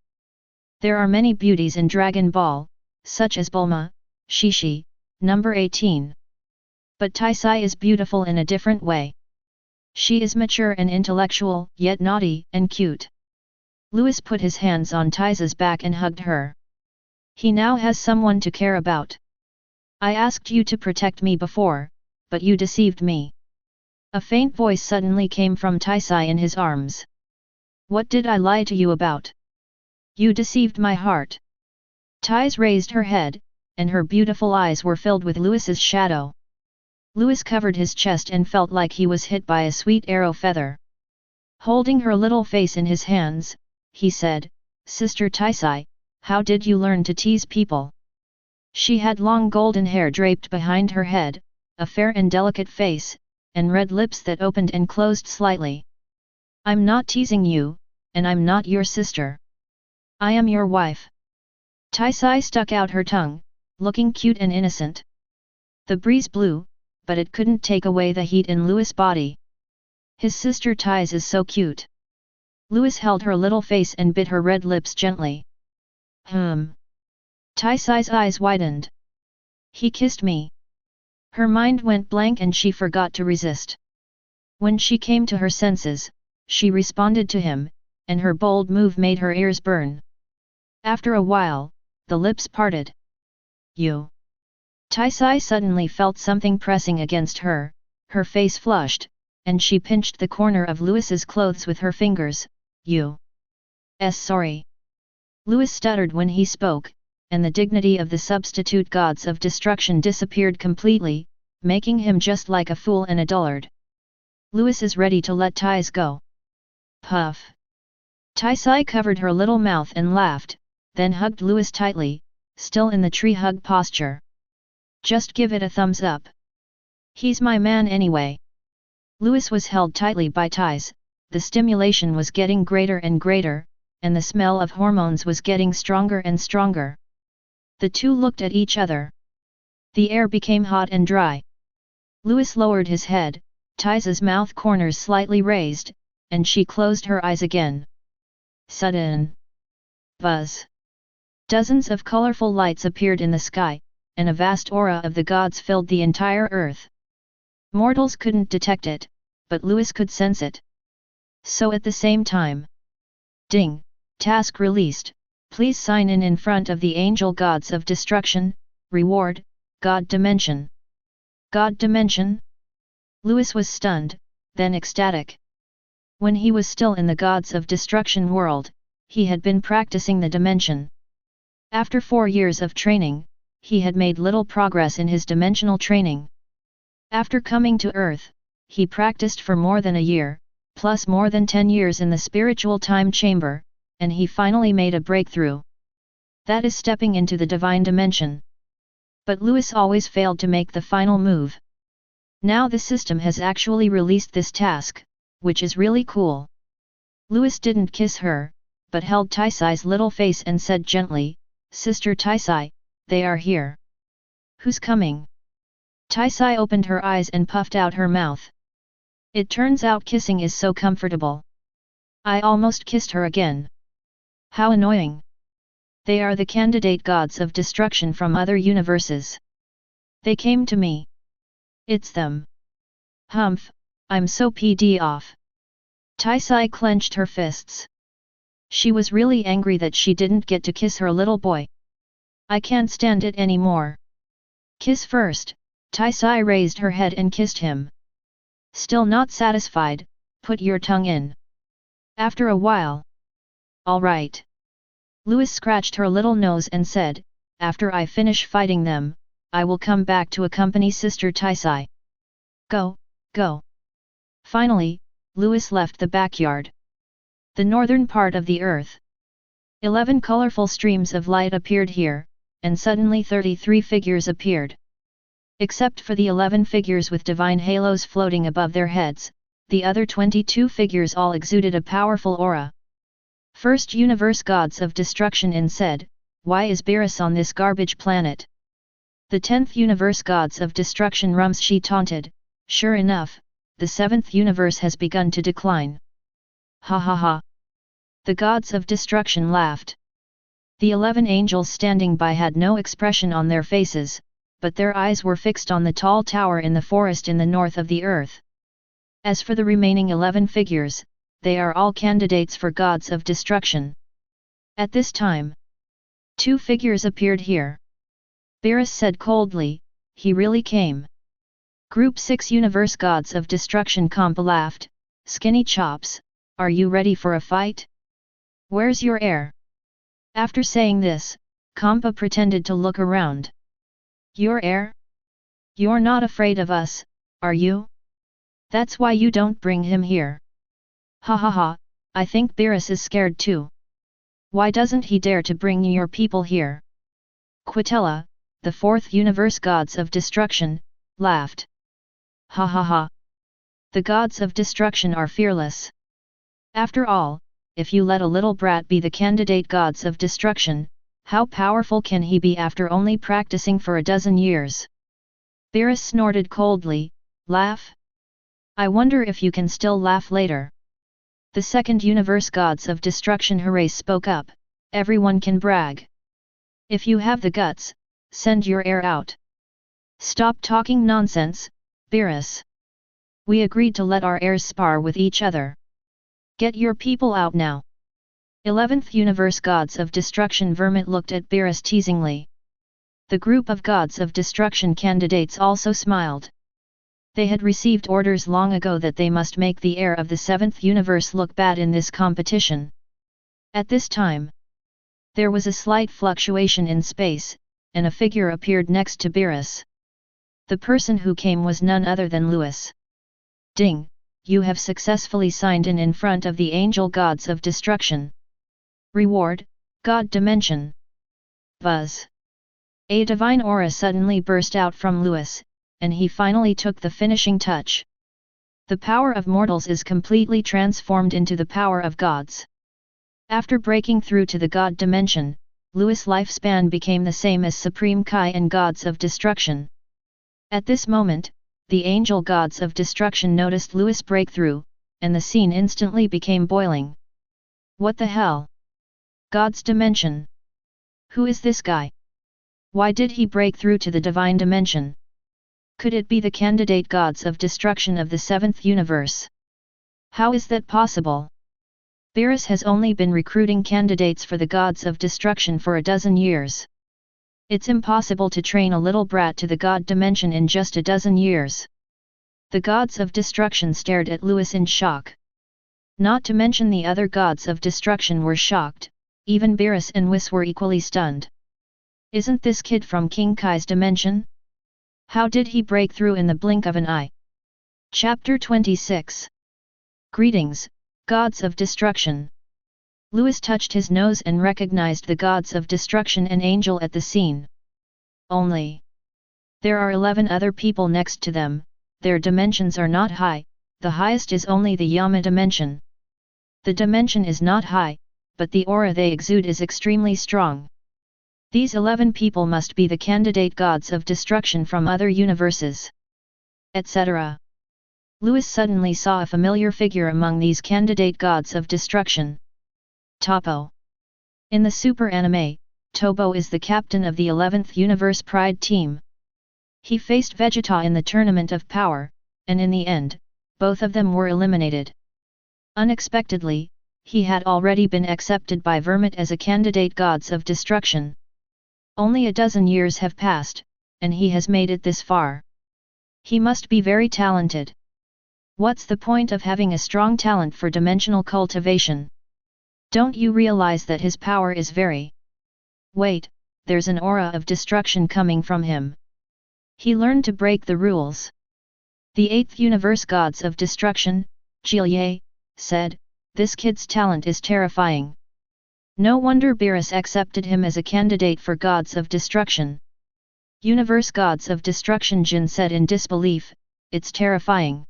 There are many beauties in Dragon Ball, such as Bulma, Shishi, number 18. But Taisai is beautiful in a different way. She is mature and intellectual, yet naughty and cute. Louis put his hands on Taisai's back and hugged her. He now has someone to care about. I asked you to protect me before, but you deceived me. A faint voice suddenly came from Taisai in his arms. What did I lie to you about? You deceived my heart. Tais raised her head, and her beautiful eyes were filled with Louis's shadow. Louis covered his chest and felt like he was hit by a sweet arrow feather. Holding her little face in his hands, he said, Sister Taisai, how did you learn to tease people? She had long golden hair draped behind her head, a fair and delicate face, and red lips that opened and closed slightly. I'm not teasing you, and I'm not your sister. I am your wife. Taisai stuck out her tongue, looking cute and innocent. The breeze blew, but it couldn't take away the heat in Louis' body. His sister Tais is so cute. Louis held her little face and bit her red lips gently. Taisai's eyes widened. He kissed me. Her mind went blank and she forgot to resist. When she came to her senses, she responded to him, and her bold move made her ears burn. After a while, the lips parted. You. Taisai suddenly felt something pressing against her, her face flushed, and she pinched the corner of Louis's clothes with her fingers. Sorry. Louis stuttered when he spoke, and the dignity of the substitute gods of destruction disappeared completely, making him just like a fool and a dullard. Louis is ready to let Tais go. Puff. Taisai covered her little mouth and laughed, then hugged Louis tightly, still in the tree hug posture. Just give it a thumbs up. He's my man anyway. Louis was held tightly by Tais, the stimulation was getting greater and greater, and the smell of hormones was getting stronger and stronger. The two looked at each other. The air became hot and dry. Louis lowered his head, Tais's mouth corners slightly raised, and she closed her eyes again. Sudden buzz. Dozens of colorful lights appeared in the sky, and a vast aura of the gods filled the entire earth. Mortals couldn't detect it, but Louis could sense it. So at the same time. Ding! Task released. Please sign in front of the angel gods of destruction. Reward, God Dimension. God Dimension? Louis was stunned, then ecstatic. When he was still in the gods of destruction world, he had been practicing the dimension. After 4 years of training, he had made little progress in his dimensional training. After coming to Earth, he practiced for more than a year, plus more than 10 years in the spiritual time chamber, and he finally made a breakthrough. That is stepping into the divine dimension. But Louis always failed to make the final move. Now the system has actually released this task, which is really cool. Louis didn't kiss her, but held Taisai's little face and said gently, Sister Taisai, they are here. Who's coming? Taisai opened her eyes and puffed out her mouth. It turns out kissing is so comfortable. I almost kissed her again. How annoying. They are the candidate gods of destruction from other universes. They came to me. It's them. Humph, I'm so pd off. Taisai clenched her fists. She was really angry that she didn't get to kiss her little boy. I can't stand it anymore. Kiss first. Taisai raised her head and kissed him. Still not satisfied, put your tongue in. After a while. All right. Louis scratched her little nose and said, after I finish fighting them, I will come back to accompany Sister Taisai. Go, go. Finally, Louis left the backyard. The northern part of the earth. 11 colorful streams of light appeared here, and suddenly 33 figures appeared. Except for the 11 figures with divine halos floating above their heads, the other 22 figures all exuded a powerful aura. First Universe Gods of Destruction in said, "Why is Beerus on this garbage planet?" The 10th Universe Gods of Destruction Rumsshi taunted, "Sure enough, the 7th universe has begun to decline." Ha ha ha. The Gods of Destruction laughed. The 11 angels standing by had no expression on their faces, but their eyes were fixed on the tall tower in the forest in the north of the earth. As for the remaining 11 figures, they are all candidates for Gods of Destruction. At this time, 2 figures appeared here. Beerus said coldly, "He really came." Group 6 Universe Gods of Destruction Compa laughed, "Skinny chops, are you ready for a fight? Where's your heir?" After saying this, Compa pretended to look around. "Your heir? You're not afraid of us, are you? That's why you don't bring him here." Ha ha ha, I think Beerus is scared too. Why doesn't he dare to bring your people here? Quitella, the 4th Universe Gods of Destruction, laughed. Ha ha ha. The Gods of Destruction are fearless. After all, if you let a little brat be the candidate Gods of Destruction, how powerful can he be after only practicing for a dozen years? Beerus snorted coldly, "Laugh? I wonder if you can still laugh later." The 2nd Universe Gods of Destruction Hooray spoke up, "Everyone can brag. If you have the guts, send your heir out." "Stop talking nonsense, Beerus. We agreed to let our heirs spar with each other. Get your people out now." 11th Universe Gods of Destruction Vermit looked at Beerus teasingly. The group of Gods of Destruction candidates also smiled. They had received orders long ago that they must make the heir of the 7th universe look bad in this competition. At this time, there was a slight fluctuation in space, and a figure appeared next to Beerus. The person who came was none other than Louis. "Ding, you have successfully signed in front of the angel Gods of Destruction. Reward, God Dimension." Buzz. A divine aura suddenly burst out from Louis, and he finally took the finishing touch. The power of mortals is completely transformed into the power of gods. After breaking through to the God Dimension, Louis' lifespan became the same as Supreme Kai and Gods of Destruction. At this moment, the angel Gods of Destruction noticed Louis' breakthrough, and the scene instantly became boiling. What the hell? God's Dimension? Who is this guy? Why did he break through to the Divine Dimension? Could it be the candidate Gods of Destruction of the 7th universe? How is that possible? Beerus has only been recruiting candidates for the Gods of Destruction for a dozen years. It's impossible to train a little brat to the God Dimension in just a dozen years. The Gods of Destruction stared at Louis in shock. Not to mention the other Gods of Destruction were shocked, even Beerus and Whis were equally stunned. Isn't this kid from King Kai's dimension? How did he break through in the blink of an eye? Chapter 26. Greetings, Gods of Destruction. Louis touched his nose and recognized the Gods of Destruction and Angel at the scene. Only there are 11 other people next to them. Their dimensions are not high, the highest is only the Yama dimension. The dimension is not high, but the aura they exude is extremely strong. These 11 people must be the candidate Gods of Destruction from other universes. Etc. Louis suddenly saw a familiar figure among these candidate Gods of Destruction. Toppo. In the super anime, Toppo is the captain of the 11th Universe Pride team. He faced Vegeta in the Tournament of Power, and in the end, both of them were eliminated. Unexpectedly, he had already been accepted by Vermit as a candidate Gods of Destruction. Only a dozen years have passed, and he has made it this far. He must be very talented. What's the point of having a strong talent for dimensional cultivation? Don't you realize that his power is very... Wait, there's an aura of destruction coming from him. He learned to break the rules. The 8th Universe Gods of Destruction, Jilye, said, "This kid's talent is terrifying." No wonder Beerus accepted him as a candidate for Gods of Destruction. Universe gods of destruction, Jin said in disbelief, it's terrifying.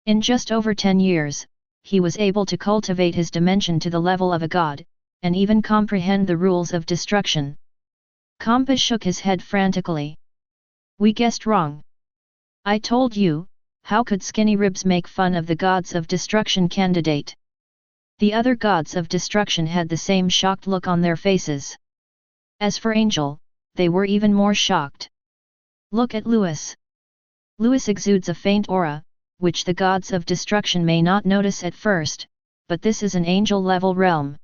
In just over 10 years, he was able to cultivate his dimension to the level of a god, and even comprehend the rules of destruction. Kampa shook his head frantically. We guessed wrong. I told you, how could Skinny Ribs make fun of the gods of destruction candidate? The other gods of destruction had the same shocked look on their faces. As for Angel, they were even more shocked. Look at Lewis. Lewis exudes a faint aura, which the gods of destruction may not notice at first, but this is an angel-level realm.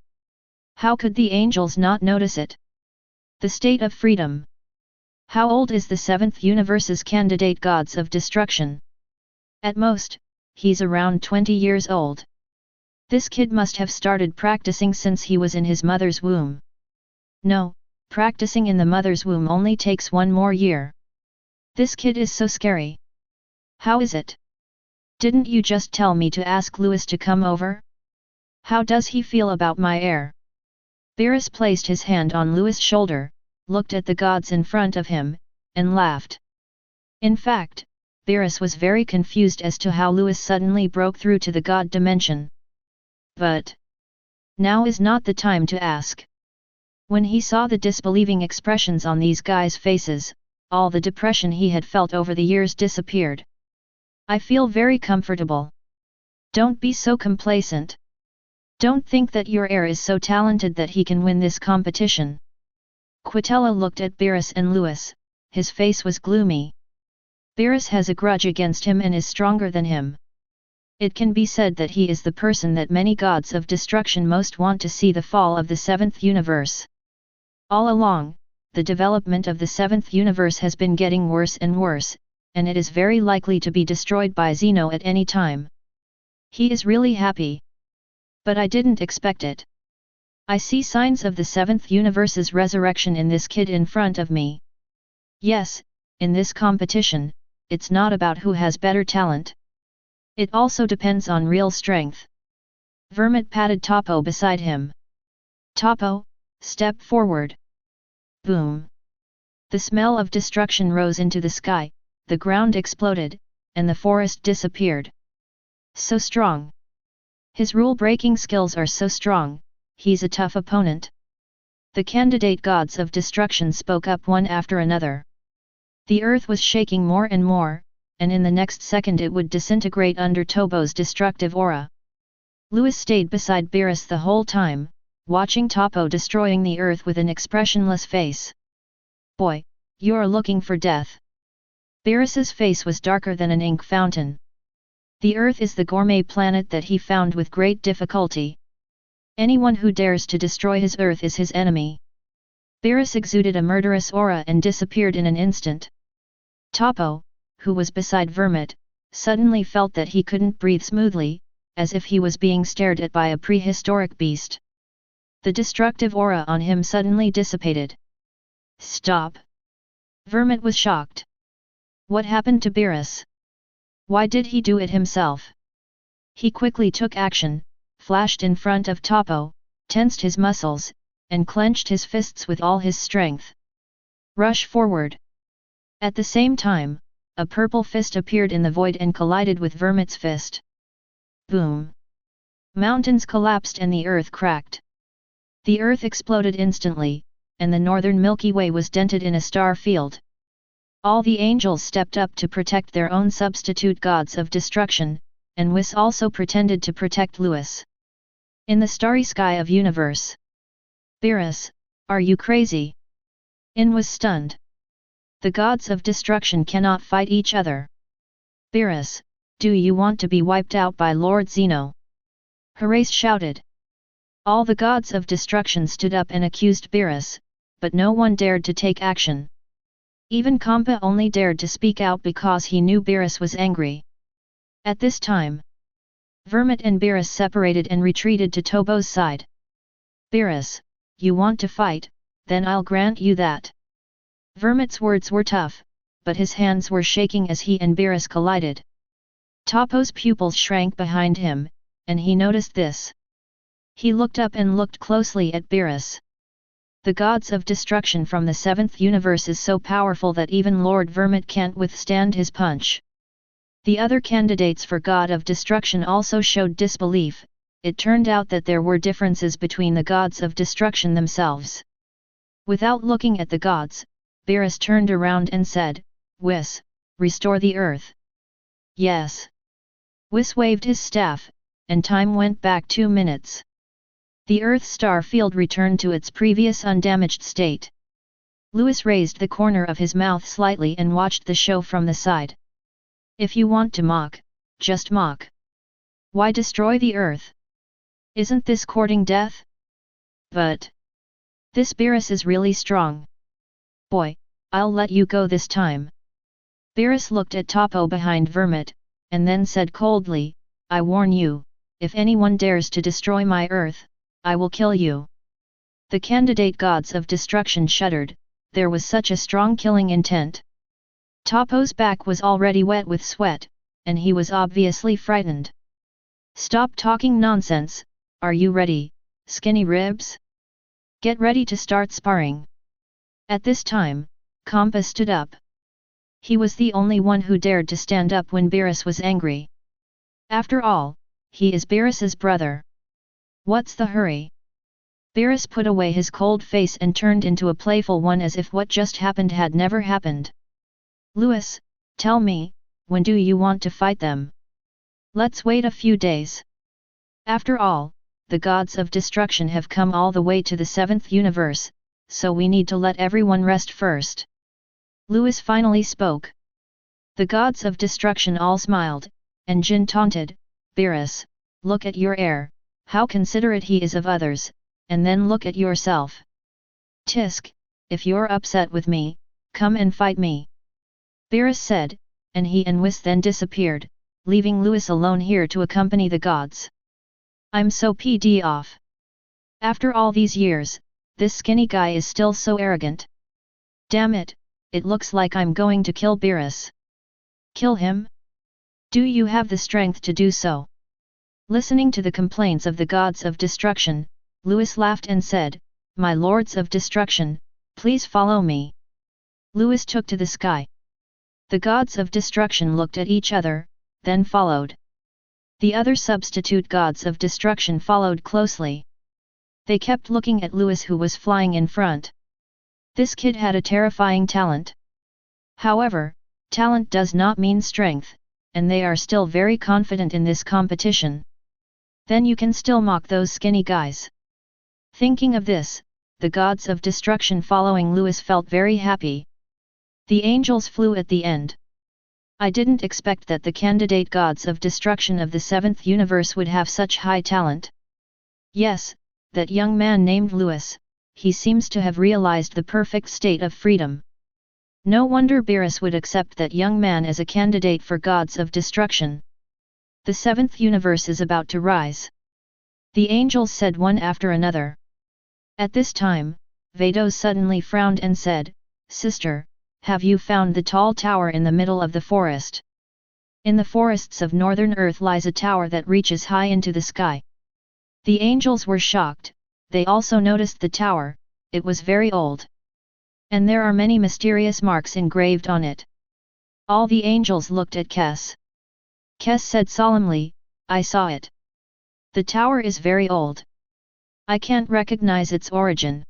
How could the angels not notice it? The state of freedom. How old is the 7th universe's candidate gods of destruction? At most, he's around 20 years old. This kid must have started practicing since he was in his mother's womb. No, practicing in the mother's womb only takes 1 more year. This kid is so scary. How is it? Didn't you just tell me to ask Lewis to come over? How does he feel about my heir? Beerus placed his hand on Lewis' shoulder, looked at the gods in front of him, and laughed. In fact, Beerus was very confused as to how Lewis suddenly broke through to the god dimension. But now is not the time to ask. When he saw the disbelieving expressions on these guys' faces, all the depression he had felt over the years disappeared. I feel very comfortable. Don't be so complacent. Don't think that your heir is so talented that he can win this competition. Quitella looked at Beerus and Lewis, his face was gloomy. Beerus has a grudge against him and is stronger than him. It can be said that he is the person that many gods of destruction most want to see the fall of the 7th universe. All along, the development of the 7th universe has been getting worse and worse, and it is very likely to be destroyed by Zeno at any time. He is really happy. But I didn't expect it. I see signs of the 7th universe's resurrection in this kid in front of me. Yes, in this competition, it's not about who has better talent. It also depends on real strength. Vermit patted Topo beside him. Topo, step forward. Boom. The smell of destruction rose into the sky, the ground exploded, and the forest disappeared. So strong. His rule-breaking skills are so strong, he's a tough opponent. The candidate gods of destruction spoke up one after another. The earth was shaking more and more, and in the next second it would disintegrate under Topo's destructive aura. Lewis stayed beside Beerus the whole time, watching Topo destroying the earth with an expressionless face. Boy, you're looking for death. Beerus's face was darker than an ink fountain. The Earth is the gourmet planet that he found with great difficulty. Anyone who dares to destroy his Earth is his enemy. Beerus exuded a murderous aura and disappeared in an instant. Topo, who was beside Vermit, suddenly felt that he couldn't breathe smoothly, as if he was being stared at by a prehistoric beast. The destructive aura on him suddenly dissipated. Stop! Vermit was shocked. What happened to Beerus? Why did he do it himself? He quickly took action, flashed in front of Topo, tensed his muscles, and clenched his fists with all his strength. Rush forward! At the same time, a purple fist appeared in the void and collided with Vermit's fist. Boom! Mountains collapsed and the earth cracked. The earth exploded instantly, and the northern Milky Way was dented in a star field. All the angels stepped up to protect their own substitute gods of destruction, and Whis also pretended to protect Lewis. In the starry sky of universe. Beerus, are you crazy? In was stunned. The gods of destruction cannot fight each other. Beerus, do you want to be wiped out by Lord Zeno? Horace shouted. All the gods of destruction stood up and accused Beerus, but no one dared to take action. Even Kampa only dared to speak out because he knew Beerus was angry. At this time, Vermit and Beerus separated and retreated to Topo's side. Beerus, you want to fight, then I'll grant you that. Vermit's words were tough, but his hands were shaking as he and Beerus collided. Topo's pupils shrank behind him, and he noticed this. He looked up and looked closely at Beerus. The gods of destruction from the 7th universe is so powerful that even Lord Vermit can't withstand his punch. The other candidates for god of destruction also showed disbelief. It turned out that there were differences between the gods of destruction themselves. Without looking at the gods, Beerus turned around and said, "Whis, restore the earth." "Yes." Whis waved his staff, and time went back 2 minutes. The Earth star field returned to its previous undamaged state. Louis raised the corner of his mouth slightly and watched the show from the side. "If you want to mock, just mock. Why destroy the Earth? Isn't this courting death? But this Beerus is really strong. Boy, I'll let you go this time." Beerus looked at Topo behind Vermit, and then said coldly, "I warn you, if anyone dares to destroy my Earth, I will kill you." The candidate gods of destruction shuddered. There was such a strong killing intent. Topo's back was already wet with sweat, and he was obviously frightened. "Stop talking nonsense, are you ready, skinny ribs? Get ready to start sparring." At this time, Kompa stood up. He was the only one who dared to stand up when Beerus was angry. After all, he is Beerus's brother. What's the hurry? Beerus put away his cold face and turned into a playful one as if what just happened had never happened. "Louis, tell me, when do you want to fight them? Let's wait a few days. After all, the gods of destruction have come all the way to the 7th universe, so we need to let everyone rest first." Louis finally spoke. The gods of destruction all smiled, and Jin taunted, "Beerus, look at your heir, how considerate he is of others, and then look at yourself. Tisk, if you're upset with me, come and fight me." Beerus said, and he and Whis then disappeared, leaving Louis alone here to accompany the gods. "I'm so pd off. After all these years, this skinny guy is still so arrogant. Damn it, it looks like I'm going to kill Beerus." "Kill him? Do you have the strength to do so?" Listening to the complaints of the gods of destruction, Louis laughed and said, "My lords of destruction, please follow me." Louis took to the sky. The gods of destruction looked at each other, then followed. The other substitute gods of destruction followed closely. They kept looking at Louis, who was flying in front. This kid had a terrifying talent. However, talent does not mean strength, and they are still very confident in this competition. Then you can still mock those skinny guys. Thinking of this, the gods of destruction following Louis felt very happy. The angels flew at the end. "I didn't expect that the candidate gods of destruction of the 7th universe would have such high talent. Yes, that young man named Louis, he seems to have realized the perfect state of freedom. No wonder Beerus would accept that young man as a candidate for gods of destruction. The 7th universe is about to rise," the angels said one after another. At this time, Vados suddenly frowned and said, "Sister, have you found the tall tower in the middle of the forest? In the forests of northern Earth lies a tower that reaches high into the sky." The angels were shocked. They also noticed the tower. It was very old. And there are many mysterious marks engraved on it. All the angels looked at Kes. Kes said solemnly, "I saw it. The tower is very old. I can't recognize its origin.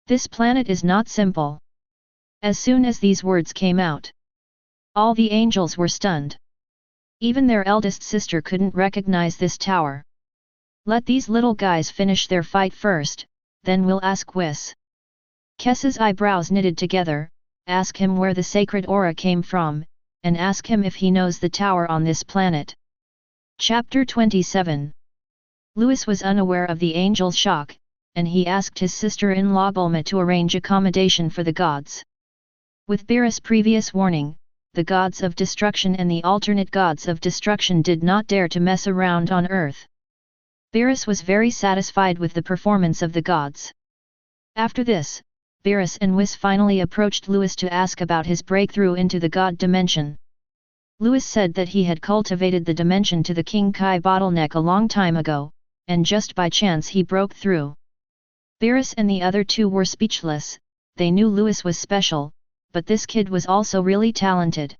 This planet is not simple." As soon as these words came out, all the angels were stunned. Even their eldest sister couldn't recognize this tower. "Let these little guys finish their fight first, then we'll ask Whis." Kes's eyebrows knitted together. "Ask him where the sacred aura came from, and ask him if he knows the tower on this planet." Chapter 27. Louis was unaware of the angel's shock, and he asked his sister-in-law Bulma to arrange accommodation for the gods. With Beerus' previous warning, the gods of destruction and the alternate gods of destruction did not dare to mess around on Earth. Beerus was very satisfied with the performance of the gods. After this, Beerus and Whis finally approached Louis to ask about his breakthrough into the god dimension. Louis said that he had cultivated the dimension to the King Kai bottleneck a long time ago, and just by chance he broke through. Beerus and the other two were speechless. They knew Louis was special, but this kid was also really talented.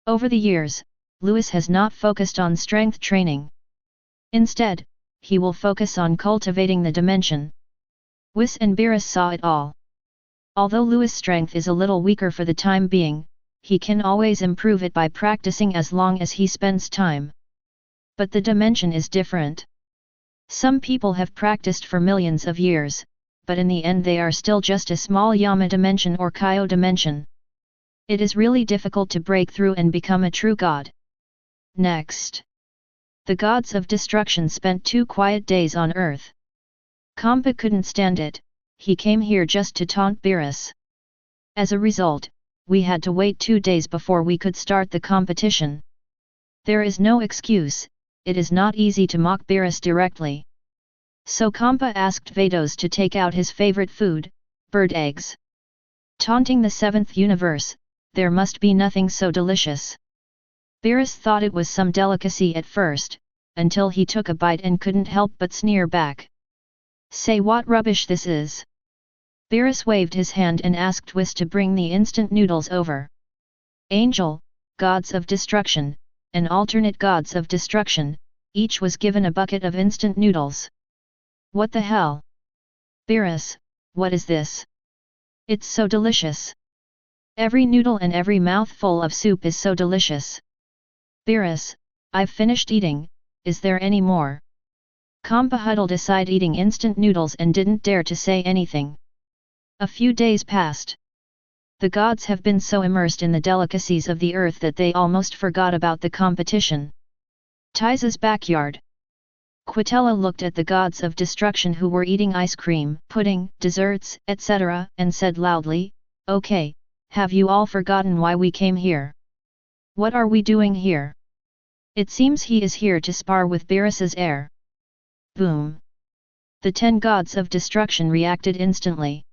Over the years, Louis has not focused on strength training. Instead, he will focus on cultivating the dimension. Whis and Beerus saw it all. Although Louis' strength is a little weaker for the time being, he can always improve it by practicing as long as he spends time. But the dimension is different. Some people have practiced for millions of years, but in the end they are still just a small Yama dimension or Kyo dimension. It is really difficult to break through and become a true god. Next. The gods of destruction spent 2 quiet days on Earth. Kampa couldn't stand it, he came here just to taunt Beerus. As a result, we had to wait 2 days before we could start the competition. There is no excuse, it is not easy to mock Beerus directly. So Kampa asked Vados to take out his favorite food, bird eggs. Taunting the 7th universe, there must be nothing so delicious. Beerus thought it was some delicacy at first, until he took a bite and couldn't help but sneer back. Say what rubbish this is. Beerus waved his hand and asked Whis to bring the instant noodles over. Angel, gods of destruction, and alternate gods of destruction, each was given a bucket of instant noodles. What the hell? Beerus, what is this? It's so delicious. Every noodle and every mouthful of soup is so delicious. Beerus, I've finished eating, is there any more? Kampa huddled aside eating instant noodles and didn't dare to say anything. A few days passed. The gods have been so immersed in the delicacies of the earth that they almost forgot about the competition. Taiza's backyard. Quitella looked at the gods of destruction who were eating ice cream, pudding, desserts, etc., and said loudly, "Okay, have you all forgotten why we came here? What are we doing here? It seems he is here to spar with Beerus's heir." Boom! The 10 gods of destruction reacted instantly.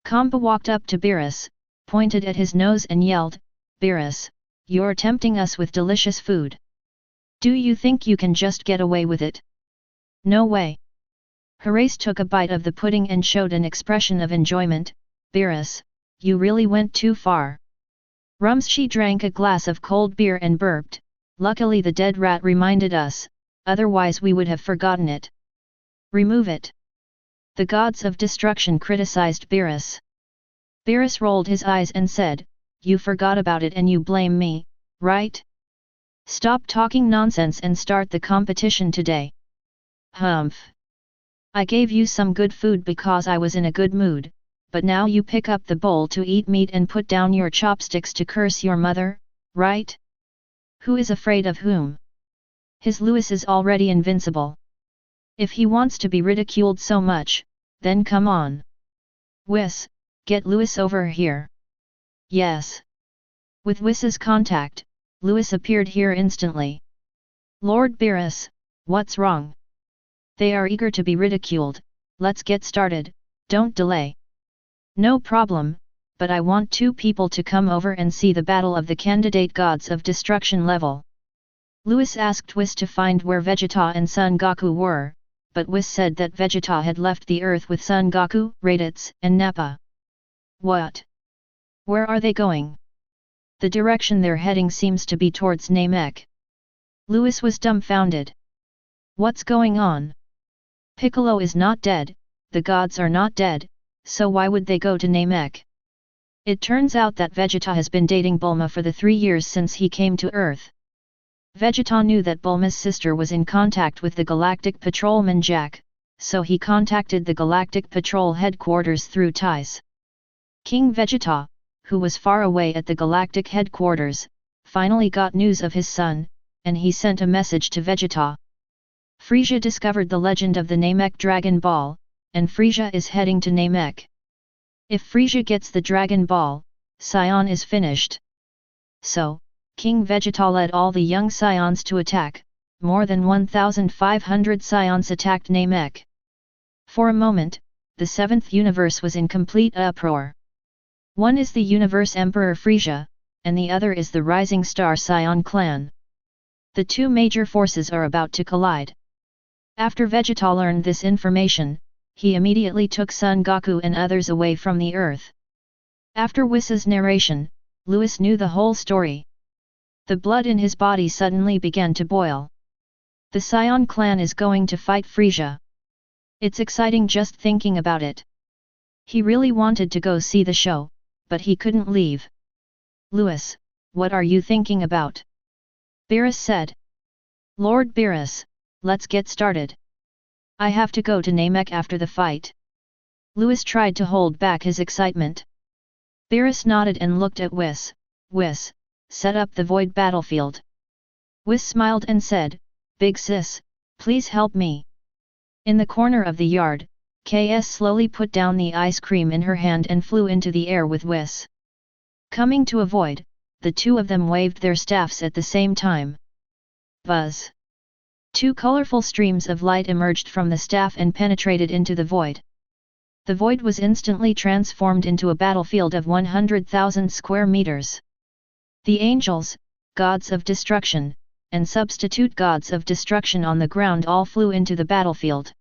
Kampa walked up to Beerus, pointed at his nose and yelled, "Beerus, you're tempting us with delicious food. Do you think you can just get away with it? No way." Horace took a bite of the pudding and showed an expression of enjoyment. "Beerus, you really went too far." Rumsshi drank a glass of cold beer and burped, "Luckily the dead rat reminded us, otherwise we would have forgotten it." "Remove it." The gods of destruction criticized Beerus. Beerus rolled his eyes and said, "You forgot about it and you blame me, right? Stop talking nonsense and start the competition today." "Humph. I gave you some good food because I was in a good mood, but now you pick up the bowl to eat meat and put down your chopsticks to curse your mother, right? Who is afraid of whom? His Louis is already invincible. If he wants to be ridiculed so much, then come on. Whis, get Louis over here." "Yes." With Whis's contact, Louis appeared here instantly. "Lord Beerus, what's wrong? They are eager to be ridiculed, let's get started, don't delay." "No problem, but I want 2 people to come over and see the battle of the candidate gods of destruction level." Louis asked Whis to find where Vegeta and Son Goku were, but Whis said that Vegeta had left the earth with Son Goku, Raditz, and Nappa. "What? Where are they going?" "The direction they're heading seems to be towards Namek." Louis was dumbfounded. "What's going on? Piccolo is not dead, the gods are not dead, so why would they go to Namek?" It turns out that Vegeta has been dating Bulma for the 3 years since he came to Earth. Vegeta knew that Bulma's sister was in contact with the Galactic Patrolman Jack, so he contacted the Galactic Patrol headquarters through ties. King Vegeta, who was far away at the Galactic headquarters, finally got news of his son, and he sent a message to Vegeta. Frieza discovered the legend of the Namek Dragon Ball, and Frieza is heading to Namek. If Frieza gets the Dragon Ball, Saiyan is finished. So, King Vegeta led all the young Saiyans to attack. More than 1,500 Saiyans attacked Namek. For a moment, the 7th universe was in complete uproar. One is the universe Emperor Frieza, and the other is the rising star Saiyan clan. The 2 major forces are about to collide. After Vegeta learned this information, he immediately took Son Goku and others away from the earth. After Whis' narration, Lewis knew the whole story. The blood in his body suddenly began to boil. The Saiyan clan is going to fight Frieza. It's exciting just thinking about it. He really wanted to go see the show, but he couldn't leave. Lewis, what are you thinking about? Beerus said. Lord Beerus, let's get started. I have to go to Namek after the fight. Lewis tried to hold back his excitement. Beerus nodded and looked at Whis. Whis, set up the void battlefield. Whis smiled and said, Big sis, please help me. In the corner of the yard, KS slowly put down the ice cream in her hand and flew into the air with Whis. Coming to a void, the two of them waved their staffs at the same time. Buzz! Two colorful streams of light emerged from the staff and penetrated into the void. The void was instantly transformed into a battlefield of 100,000 square meters. The angels, gods of destruction, and substitute gods of destruction on the ground all flew into the battlefield.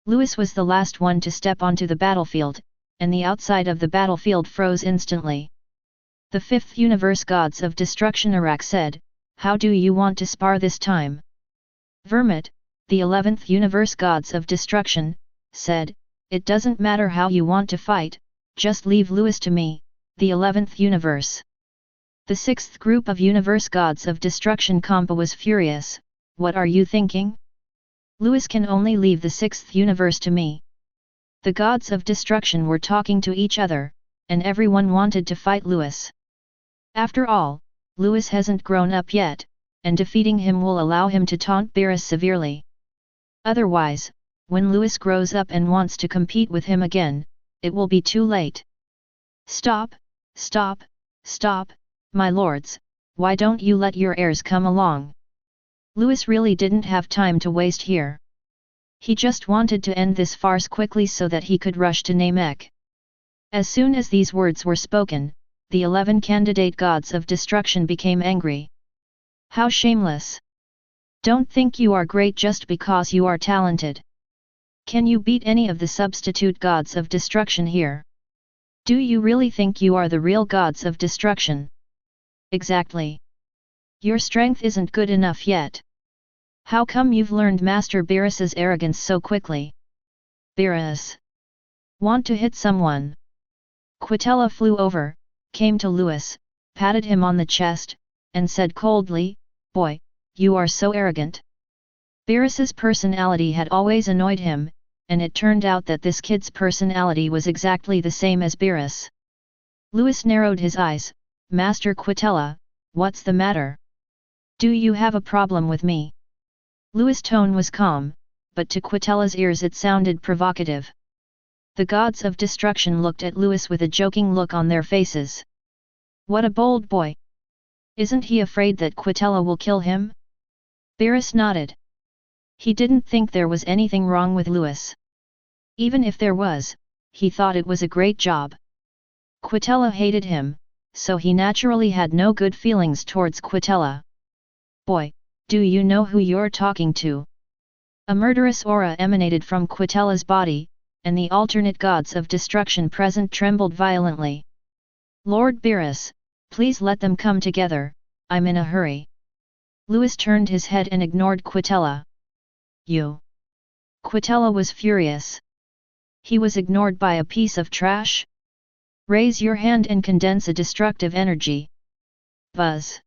Lewis was the last one to step onto the battlefield, and the outside of the battlefield froze instantly. The fifth universe gods of destruction Arak said, How do you want to spar this time? Vermit, the 11th universe gods of destruction, said, It doesn't matter how you want to fight, just leave Lewis to me, the 11th universe. The 6th group of universe gods of destruction Kampa was furious, What are you thinking? Lewis can only leave the 6th universe to me. The gods of destruction were talking to each other, and everyone wanted to fight Lewis. After all, Lewis hasn't grown up yet, and defeating him will allow him to taunt Beerus severely. Otherwise, when Lewis grows up and wants to compete with him again, it will be too late. Stop, stop, stop, my lords, why don't you let your heirs come along? Lewis really didn't have time to waste here. He just wanted to end this farce quickly so that he could rush to Namek. As soon as these words were spoken, the 11 candidate gods of destruction became angry. How shameless! Don't think you are great just because you are talented. Can you beat any of the substitute gods of destruction here? Do you really think you are the real gods of destruction? Exactly. Your strength isn't good enough yet. How come you've learned Master Beerus's arrogance so quickly? Beerus! Want to hit someone? Quitella flew over, came to Lewis, patted him on the chest, and said coldly, Boy, you are so arrogant. Beerus's personality had always annoyed him, and it turned out that this kid's personality was exactly the same as Beerus. Lewis narrowed his eyes, Master Quitella, what's the matter? Do you have a problem with me? Lewis' tone was calm, but to Quitella's ears it sounded provocative. The gods of destruction looked at Lewis with a joking look on their faces. What a bold boy! Isn't he afraid that Quitella will kill him? Beerus nodded. He didn't think there was anything wrong with Lewis. Even if there was, he thought it was a great job. Quitella hated him, so he naturally had no good feelings towards Quitella. Boy, do you know who you're talking to? A murderous aura emanated from Quitella's body, and the alternate gods of destruction present trembled violently. Lord Beerus, please let them come together, I'm in a hurry. Lewis turned his head and ignored Quitella. You! Quitella was furious. He was ignored by a piece of trash? Raise your hand and condense a destructive energy. Buzz!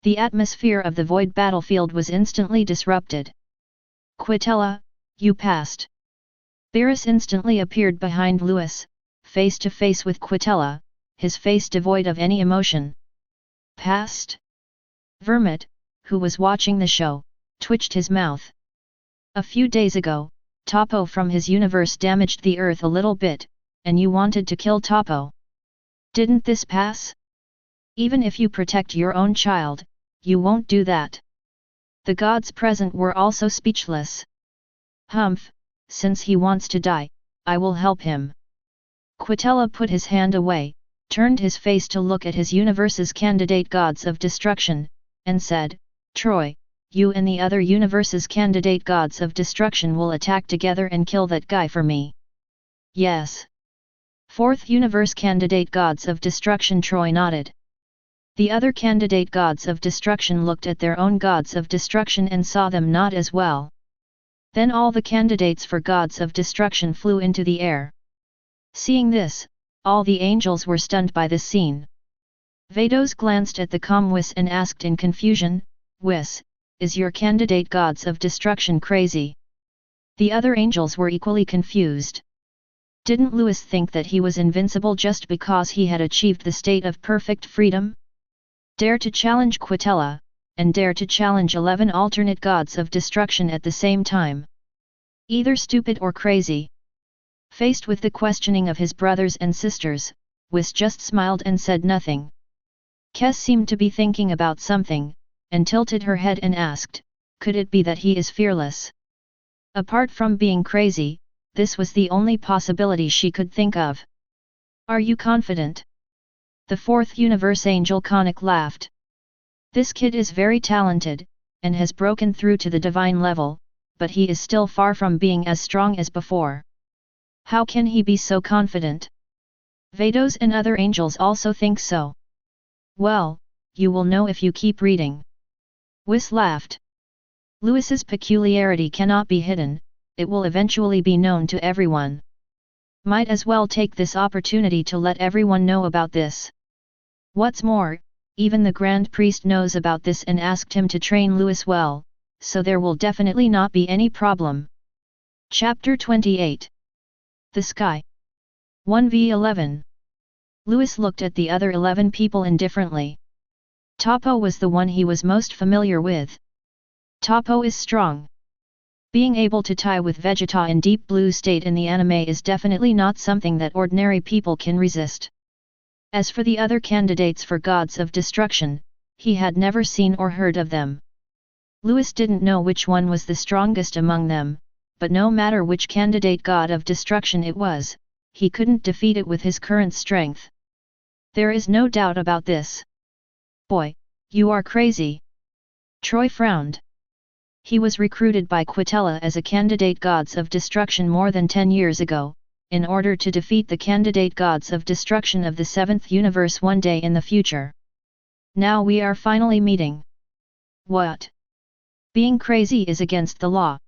The atmosphere of the void battlefield was instantly disrupted. Quitella, you passed. Beerus instantly appeared behind Lewis, face to face with Quitella, his face devoid of any emotion. Passed? Vermit, who was watching the show, twitched his mouth. A few days ago, Topo from his universe damaged the earth a little bit, and you wanted to kill Topo. Didn't this pass? Even if you protect your own child, you won't do that. The gods present were also speechless. Humph, since he wants to die, I will help him. Quitella put his hand away, turned his face to look at his universe's candidate gods of destruction, and said, Troy, you and the other universe's candidate gods of destruction will attack together and kill that guy for me. Yes. Fourth universe candidate gods of destruction. Troy nodded. The other candidate gods of destruction looked at their own gods of destruction and saw them nod as well. Then all the candidates for gods of destruction flew into the air. Seeing this, all the angels were stunned by this scene. Vados glanced at the calm Whis and asked in confusion, Whis, is your candidate gods of destruction crazy? The other angels were equally confused. Didn't Lewis think that he was invincible just because he had achieved the state of perfect freedom? Dare to challenge Quitella, and dare to challenge 11 alternate gods of destruction at the same time. Either stupid or crazy. Faced with the questioning of his brothers and sisters, Whis just smiled and said nothing. Kes seemed to be thinking about something, and tilted her head and asked, could it be that he is fearless? Apart from being crazy, this was the only possibility she could think of. Are you confident? The fourth universe angel Conic laughed. This kid is very talented, and has broken through to the divine level, but he is still far from being as strong as before. How can he be so confident? Vados and other angels also think so. Well, you will know if you keep reading. Whis laughed. Lewis's peculiarity cannot be hidden, it will eventually be known to everyone. Might as well take this opportunity to let everyone know about this. What's more, even the Grand Priest knows about this and asked him to train Lewis well, so there will definitely not be any problem. Chapter 28. The Sky. 1v11. Lewis looked at the other 11 people indifferently. Toppo was the one he was most familiar with. Toppo is strong. Being able to tie with Vegeta in Deep Blue state in the anime is definitely not something that ordinary people can resist. As for the other candidates for gods of destruction, he had never seen or heard of them. Lewis didn't know which one was the strongest among them, but no matter which candidate god of destruction it was, he couldn't defeat it with his current strength. There is no doubt about this. Boy, you are crazy. Troy frowned. He was recruited by Quitella as a candidate gods of destruction more than 10 years ago, in order to defeat the candidate gods of destruction of the 7th universe one day in the future. Now we are finally meeting. What? Being crazy is against the law.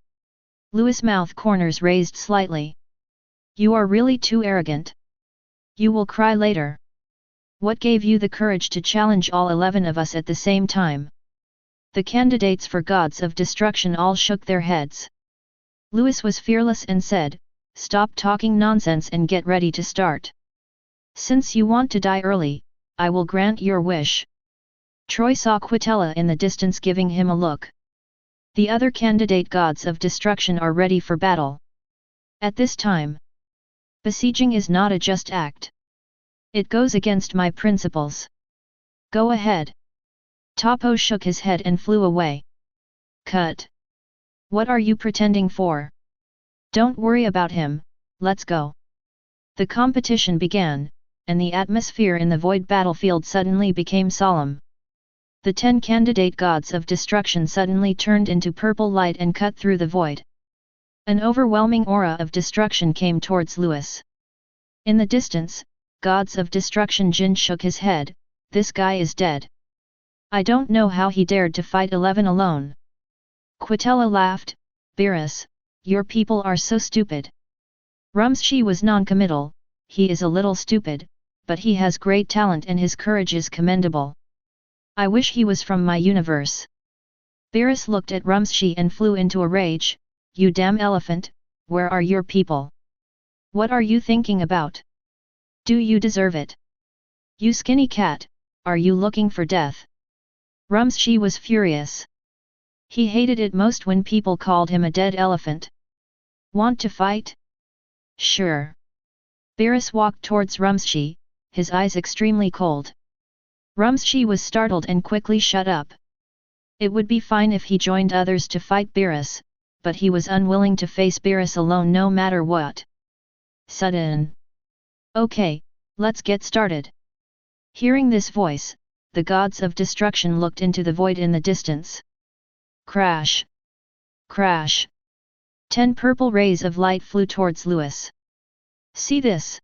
Lewis' mouth corners raised slightly. You are really too arrogant. You will cry later. What gave you the courage to challenge all 11 of us at the same time? The candidates for gods of destruction all shook their heads. Lewis was fearless and said, stop talking nonsense and get ready to start. Since you want to die early, I will grant your wish. Troy saw Quitella in the distance giving him a look. The other candidate gods of destruction are ready for battle. At this time, besieging is not a just act. It goes against my principles. Go ahead. Toppo shook his head and flew away. Cut. What are you pretending for? Don't worry about him, let's go. The competition began, and the atmosphere in the void battlefield suddenly became solemn. The 10 candidate gods of destruction suddenly turned into purple light and cut through the void. An overwhelming aura of destruction came towards Lewis. In the distance, gods of destruction Jin shook his head, this guy is dead. I don't know how he dared to fight 11 alone. Quitella laughed, Beerus, your people are so stupid. Rumsshi was non-committal, he is a little stupid, but he has great talent and his courage is commendable. I wish he was from my universe. Beerus looked at Rumsshi and flew into a rage, you damn elephant, where are your people? What are you thinking about? Do you deserve it? You skinny cat, are you looking for death? Rumsshi was furious. He hated it most when people called him a dead elephant. Want to fight? Sure. Beerus walked towards Rumsshi, his eyes extremely cold. Rumsshi was startled and quickly shut up. It would be fine if he joined others to fight Beerus, but he was unwilling to face Beerus alone no matter what. Sudden. Okay, let's get started. Hearing this voice, the gods of destruction looked into the void in the distance. Crash! Crash! 10 purple rays of light flew towards Lewis. See this?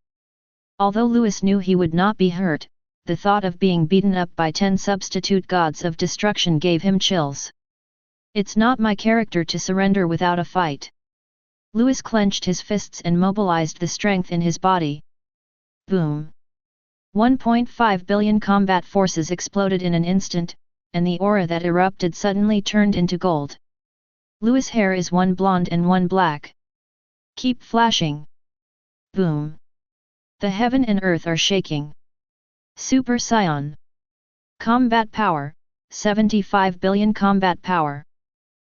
Although Lewis knew he would not be hurt, the thought of being beaten up by 10 substitute gods of destruction gave him chills. It's not my character to surrender without a fight. Lewis clenched his fists and mobilized the strength in his body. Boom! 1.5 billion combat forces exploded in an instant, and the aura that erupted suddenly turned into gold. Lewis' hair is one blonde and one black. Keep flashing. Boom! The heaven and earth are shaking. Super Saiyan. Combat power, 75 billion combat power.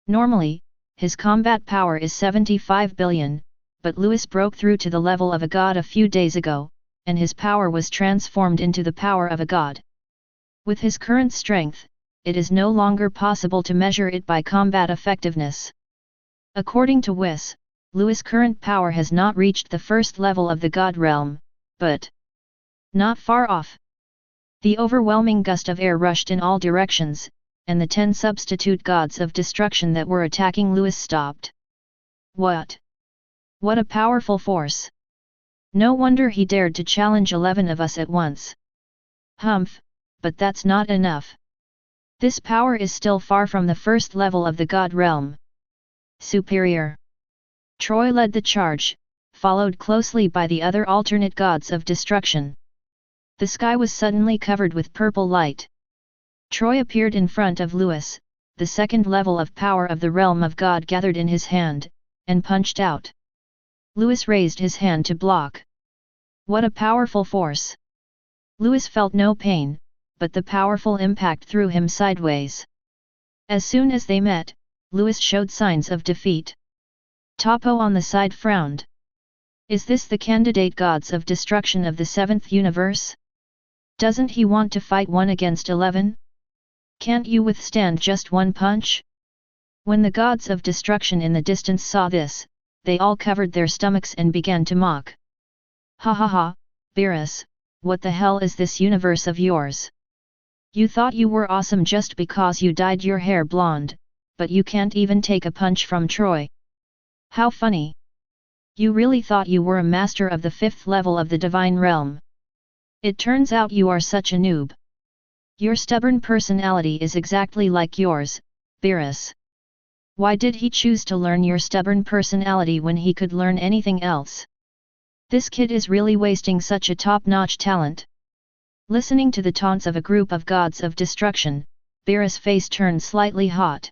Normally, his combat power is 75 billion, but Lewis broke through to the level of a god a few days ago, and his power was transformed into the power of a god. With his current strength, it is no longer possible to measure it by combat effectiveness. According to usse, Lewis' current power has not reached the first level of the god realm, but not far off. The overwhelming gust of air rushed in all directions, and the 10 substitute gods of destruction that were attacking Lewis stopped. What? What a powerful force! No wonder he dared to challenge 11 of us at once. Humph, but that's not enough. This power is still far from the first level of the god realm. Superior. Troy led the charge, followed closely by the other alternate gods of destruction. The sky was suddenly covered with purple light. Troy appeared in front of Lewis, the second level of power of the realm of God gathered in his hand, and punched out. Lewis raised his hand to block. What a powerful force! Lewis felt no pain, but the powerful impact threw him sideways. As soon as they met, Lewis showed signs of defeat. Topo on the side frowned. Is this the candidate gods of destruction of the 7th universe? Doesn't he want to fight 1 against 11? Can't you withstand just one punch? When the gods of destruction in the distance saw this, they all covered their stomachs and began to mock. Ha ha ha, Beerus, what the hell is this universe of yours? You thought you were awesome just because you dyed your hair blonde, but you can't even take a punch from Troy. How funny! You really thought you were a master of the 5th level of the divine realm. It turns out you are such a noob. Your stubborn personality is exactly like yours, Beerus. Why did he choose to learn your stubborn personality when he could learn anything else? This kid is really wasting such a top-notch talent. Listening to the taunts of a group of gods of destruction, Beerus' face turned slightly hot.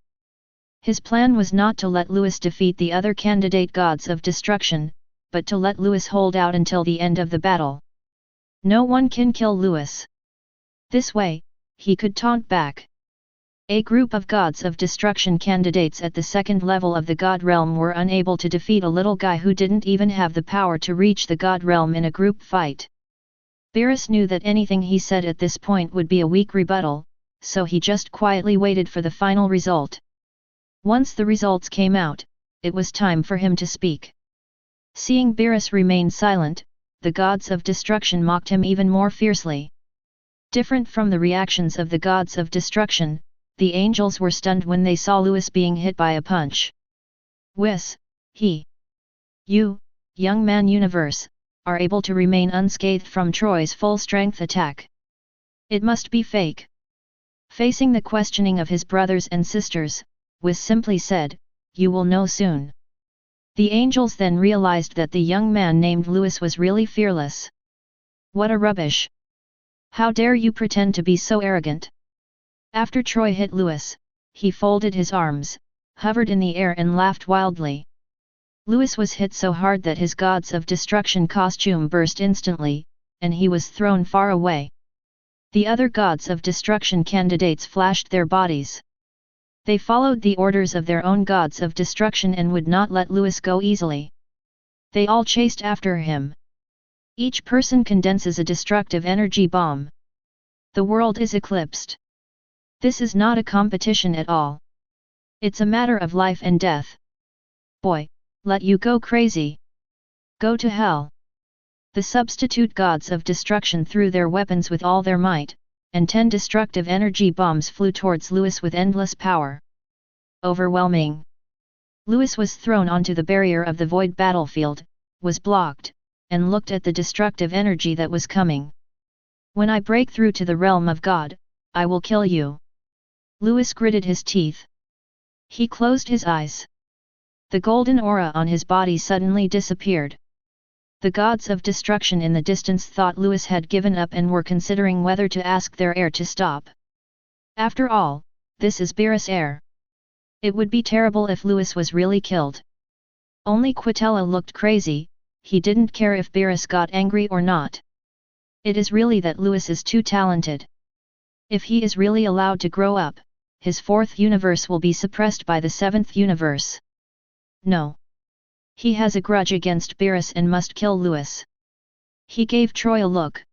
His plan was not to let Lewis defeat the other candidate gods of destruction, but to let Lewis hold out until the end of the battle. No one can kill Lewis. This way, he could taunt back. A group of gods of destruction candidates at the 2nd level of the god realm were unable to defeat a little guy who didn't even have the power to reach the god realm in a group fight. Beerus knew that anything he said at this point would be a weak rebuttal, so he just quietly waited for the final result. Once the results came out, it was time for him to speak. Seeing Beerus remain silent, the gods of destruction mocked him even more fiercely. Different from the reactions of the gods of destruction, the angels were stunned when they saw Lewis being hit by a punch. Usse, you, young man universe, are able to remain unscathed from Troy's full-strength attack. It must be fake. Facing the questioning of his brothers and sisters, Usse simply said, "You will know soon." The angels then realized that the young man named Lewis was really fearless. What a rubbish! How dare you pretend to be so arrogant? After Troy hit Lewis, he folded his arms, hovered in the air and laughed wildly. Lewis was hit so hard that his gods of destruction costume burst instantly, and he was thrown far away. The other gods of destruction candidates flashed their bodies. They followed the orders of their own gods of destruction and would not let Lewis go easily. They all chased after him. Each person condenses a destructive energy bomb. The world is eclipsed. This is not a competition at all. It's a matter of life and death. Boy, let you go crazy. Go to hell. The substitute gods of destruction threw their weapons with all their might, and 10 destructive energy bombs flew towards Lewis with endless power. overwhelming. Lewis was thrown onto the barrier of the void battlefield, was blocked, and looked at the destructive energy that was coming. When I break through to the realm of God, I will kill you. Lewis gritted his teeth. He closed his eyes. The golden aura on his body suddenly disappeared. The gods of destruction in the distance thought Lewis had given up and were considering whether to ask their heir to stop. After all, this is Beerus' heir. It would be terrible if Lewis was really killed. Only Quitella looked crazy. He didn't care if Beerus got angry or not. It is really that Lewis is too talented. If he is really allowed to grow up, his fourth universe will be suppressed by the seventh universe. No. He has a grudge against Beerus and must kill Lewis. He gave Troy a look.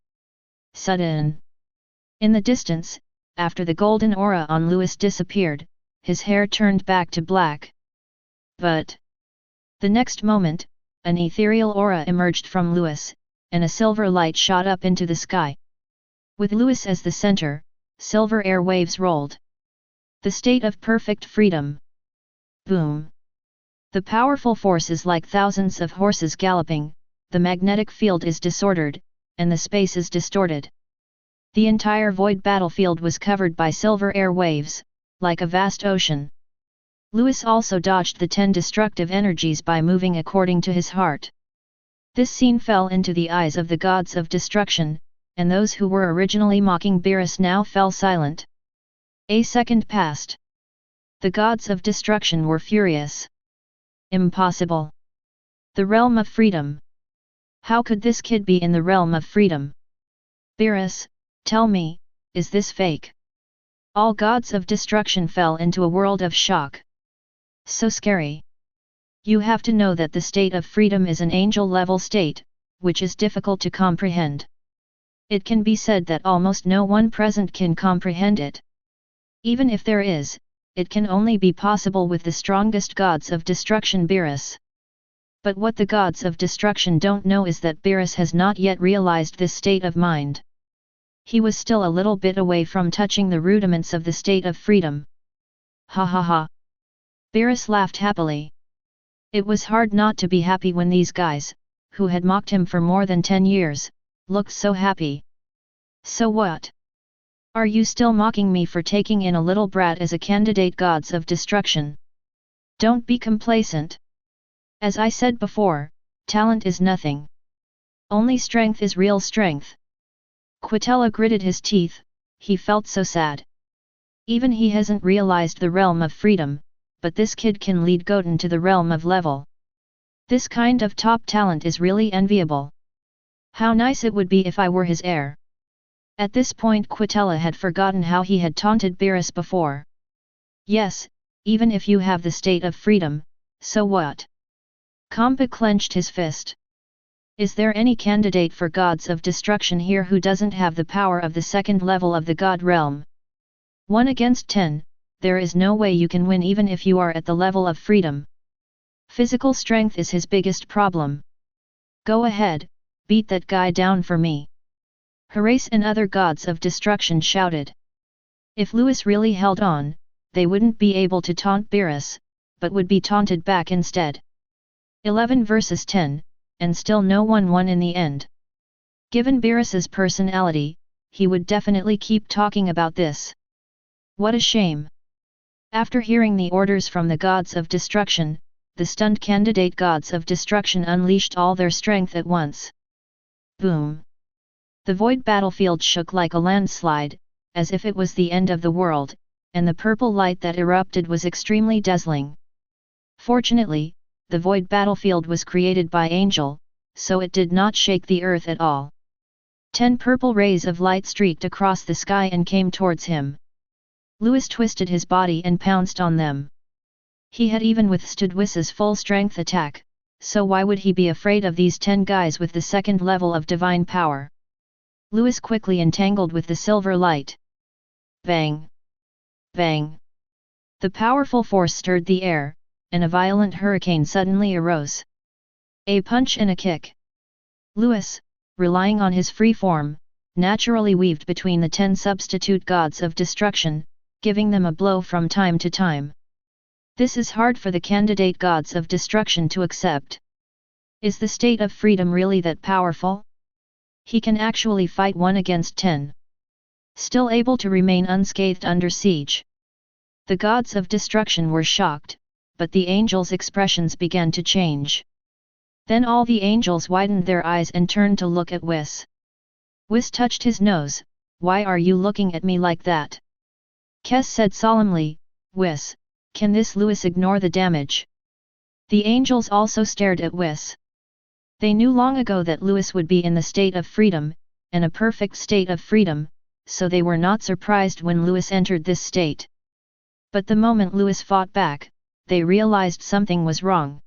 Sudden. In the distance, after the golden aura on Lewis disappeared, his hair turned back to black. But the next moment, an ethereal aura emerged from Lewis, and a silver light shot up into the sky. With Lewis as the center, silver air waves rolled. The state of perfect freedom. Boom. The powerful force is like thousands of horses galloping, the magnetic field is disordered, and the space is distorted. The entire void battlefield was covered by silver air waves, like a vast ocean. Lewis also dodged the 10 destructive energies by moving according to his heart. This scene fell into the eyes of the gods of destruction, and those who were originally mocking Beerus now fell silent. A second passed. The gods of destruction were furious. Impossible. The realm of freedom. How could this kid be in the realm of freedom? Beerus, tell me, is this fake? All gods of destruction fell into a world of shock. So scary. You have to know that the state of freedom is an angel-level state, which is difficult to comprehend. It can be said that almost no one present can comprehend it. Even if there is, it can only be possible with the strongest gods of destruction Beerus. But what the gods of destruction don't know is that Beerus has not yet realized this state of mind. He was still a little bit away from touching the rudiments of the state of freedom. Ha ha ha. Beerus laughed happily. It was hard not to be happy when these guys, who had mocked him for more than 10 years, looked so happy. So what? Are you still mocking me for taking in a little brat as a candidate gods of destruction? Don't be complacent. As I said before, talent is nothing. Only strength is real strength. Quitella gritted his teeth, he felt so sad. Even he hasn't realized the realm of freedom, but this kid can lead Goten to the realm of level. This kind of top talent is really enviable. How nice it would be if I were his heir. At this point Quitella had forgotten how he had taunted Beerus before. Yes, even if you have the state of freedom, so what? Compa clenched his fist. Is there any candidate for gods of destruction here who doesn't have the power of the second level of the god realm? 1 against 10, there is no way you can win even if you are at the level of freedom. Physical strength is his biggest problem. Go ahead, beat that guy down for me. Herace and other gods of destruction shouted. If Lewis really held on, they wouldn't be able to taunt Beerus, but would be taunted back instead. 11 versus 10, and still no one won in the end. Given Beerus's personality, he would definitely keep talking about this. What a shame. After hearing the orders from the gods of destruction, the stunned candidate gods of destruction unleashed all their strength at once. Boom! The void battlefield shook like a landslide, as if it was the end of the world, and the purple light that erupted was extremely dazzling. Fortunately, the void battlefield was created by Angel, so it did not shake the earth at all. 10 purple rays of light streaked across the sky and came towards him. Lewis twisted his body and pounced on them. He had even withstood Whiss's full-strength attack, so why would he be afraid of these 10 guys with the second level of divine power? Lewis quickly entangled with the silver light. Bang! Bang! The powerful force stirred the air, and a violent hurricane suddenly arose. A punch and a kick. Lewis, relying on his free form, naturally weaved between the 10 substitute gods of destruction, giving them a blow from time to time. This is hard for the candidate gods of destruction to accept. Is the state of freedom really that powerful? He can actually fight 1 against 10. Still able to remain unscathed under siege. The gods of destruction were shocked, but the angels' expressions began to change. Then all the angels widened their eyes and turned to look at Whis. Whis touched his nose. Why are you looking at me like that? Kes said solemnly, Whis, can this Lewis ignore the damage? The angels also stared at Whis. They knew long ago that Lewis would be in the state of freedom, and a perfect state of freedom, so they were not surprised when Lewis entered this state. But the moment Lewis fought back, they realized something was wrong.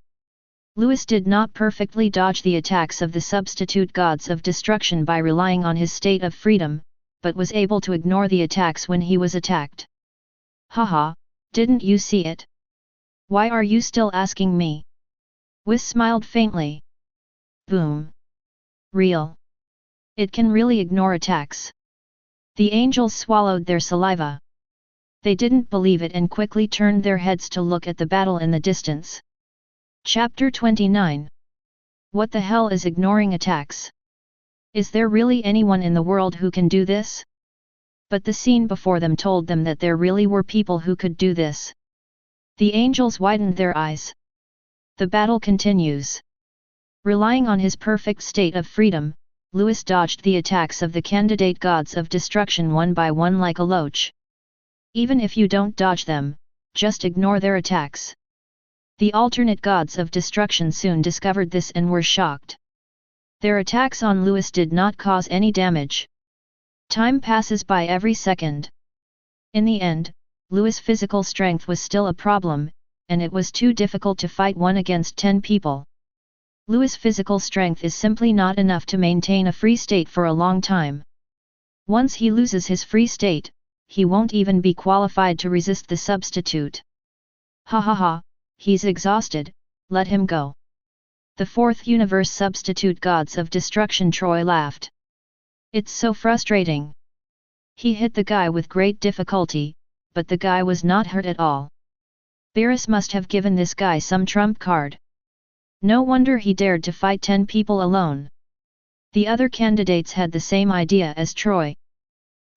Lewis did not perfectly dodge the attacks of the substitute gods of destruction by relying on his state of freedom, but was able to ignore the attacks when he was attacked. Haha, didn't you see it? Why are you still asking me? Whis smiled faintly. Boom. Real. It can really ignore attacks. The angels swallowed their saliva. They didn't believe it and quickly turned their heads to look at the battle in the distance. Chapter 29. What the hell is ignoring attacks? Is there really anyone in the world who can do this? But the scene before them told them that there really were people who could do this. The angels widened their eyes. The battle continues. Relying on his perfect state of freedom, Lewis dodged the attacks of the candidate gods of destruction one by one like a loach. Even if you don't dodge them, just ignore their attacks. The alternate gods of destruction soon discovered this and were shocked. Their attacks on Lewis did not cause any damage. Time passes by every second. In the end, Lewis' physical strength was still a problem, and it was too difficult to fight 1 against 10 people. Lewis' physical strength is simply not enough to maintain a free state for a long time. Once he loses his free state, he won't even be qualified to resist the substitute. Ha ha ha, he's exhausted, let him go. The 4th universe substitute gods of destruction Troy laughed. It's so frustrating. He hit the guy with great difficulty, but the guy was not hurt at all. Beerus must have given this guy some trump card. No wonder he dared to fight 10 people alone. The other candidates had the same idea as Troy.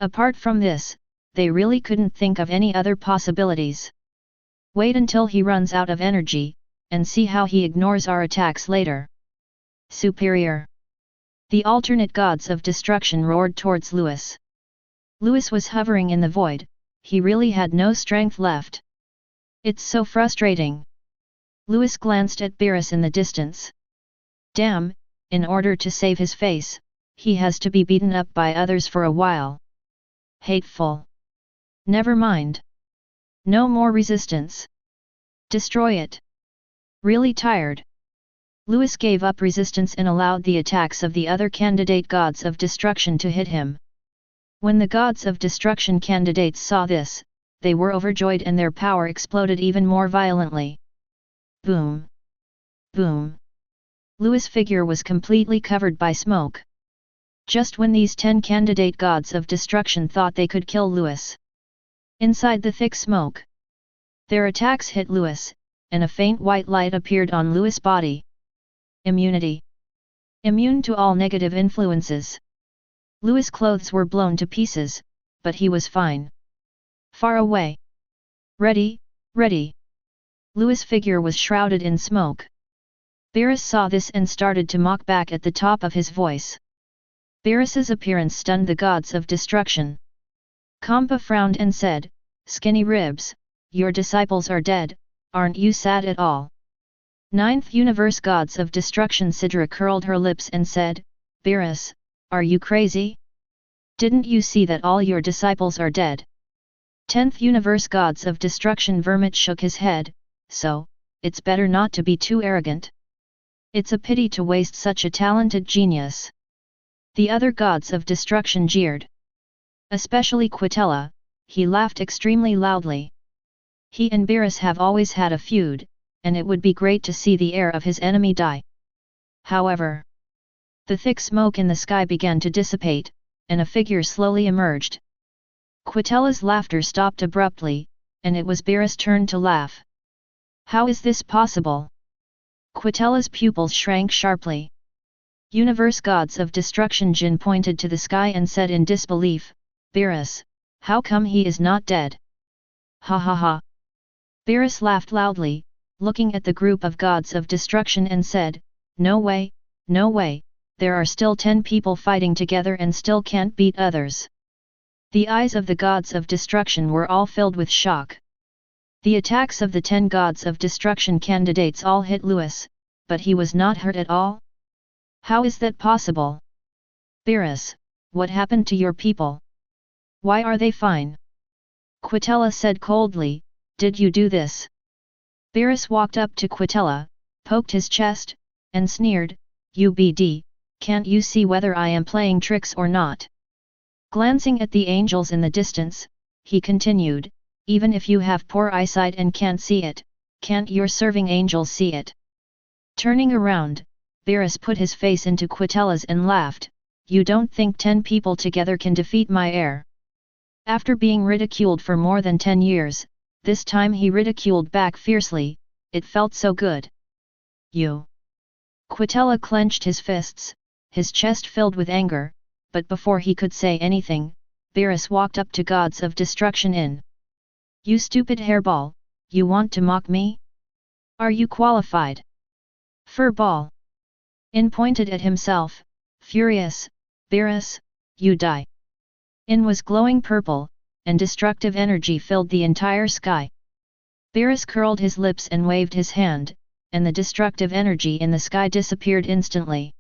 Apart from this, they really couldn't think of any other possibilities. Wait until he runs out of energy, and see how he ignores our attacks later. Superior. The alternate gods of destruction roared towards Lewis. Lewis was hovering in the void, he really had no strength left. It's so frustrating. Lewis glanced at Beerus in the distance. Damn, in order to save his face, he has to be beaten up by others for a while. Hateful. Never mind. No more resistance. Destroy it. Really tired. Lewis gave up resistance and allowed the attacks of the other candidate gods of destruction to hit him. When the gods of destruction candidates saw this, they were overjoyed and their power exploded even more violently. Boom. Boom. Lewis' figure was completely covered by smoke. Just when these 10 candidate gods of destruction thought they could kill Lewis. Inside the thick smoke. Their attacks hit Lewis, and a faint white light appeared on Lewis' body. Immunity. Immune to all negative influences. Lewis' clothes were blown to pieces, but he was fine. Far away. Ready, ready. Lewis' figure was shrouded in smoke. Beerus saw this and started to mock back at the top of his voice. Beerus's appearance stunned the gods of destruction. Kampa frowned and said, Skinny ribs, your disciples are dead, aren't you sad at all? 9th universe gods of destruction Sidra curled her lips and said, Beerus, are you crazy? Didn't you see that all your disciples are dead? 10th universe gods of destruction Vermit shook his head, so, it's better not to be too arrogant. It's a pity to waste such a talented genius. The other gods of destruction jeered. Especially Quitella, he laughed extremely loudly. He and Beerus have always had a feud, and it would be great to see the heir of his enemy die. However, the thick smoke in the sky began to dissipate, and a figure slowly emerged. Quitella's laughter stopped abruptly, and it was Beerus' turn to laugh. How is this possible? Quitella's pupils shrank sharply. Universe gods of destruction Jin pointed to the sky and said in disbelief, Beerus, how come he is not dead? Ha ha ha. Beerus laughed loudly, looking at the group of gods of destruction and said, no way, there are still 10 people fighting together and still can't beat others. The eyes of the gods of destruction were all filled with shock. The attacks of the 10 gods of destruction candidates all hit Lewis, but he was not hurt at all? How is that possible? Beerus, what happened to your people? Why are they fine? Quitella said coldly, did you do this? Beerus walked up to Quitella, poked his chest, and sneered, UBD, can't you see whether I am playing tricks or not? Glancing at the angels in the distance, he continued, even if you have poor eyesight and can't see it, can't your serving angels see it? Turning around, Beerus put his face into Quitella's and laughed, you don't think 10 people together can defeat my heir? After being ridiculed for more than 10 years, this time he ridiculed back fiercely, it felt so good. You. Quitella clenched his fists, his chest filled with anger, but before he could say anything, Beerus walked up to gods of destruction in. You stupid hairball, you want to mock me? Are you qualified? Furball. In pointed at himself, furious, Beerus, you die. In was glowing purple, and destructive energy filled the entire sky. Beerus curled his lips and waved his hand, and the destructive energy in the sky disappeared instantly.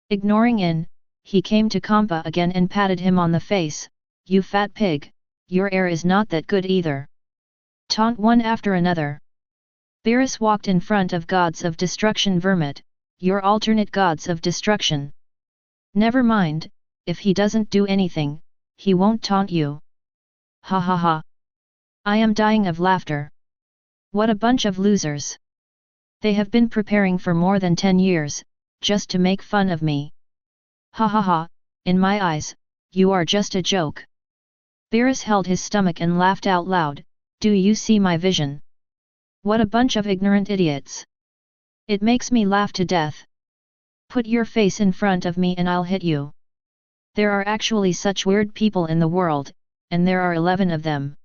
Ignoring In, he came to Kampa again and patted him on the face, you fat pig, your air is not that good either. Taunt one after another. Beerus walked in front of gods of destruction Vermit, your alternate gods of destruction. Never mind, if he doesn't do anything, he won't taunt you. Ha ha ha. I am dying of laughter. What a bunch of losers. They have been preparing for more than 10 years, just to make fun of me. Ha ha ha, in my eyes, you are just a joke. Beerus held his stomach and laughed out loud, do you see my vision? What a bunch of ignorant idiots. It makes me laugh to death. Put your face in front of me and I'll hit you. There are actually such weird people in the world, and there are 11 of them.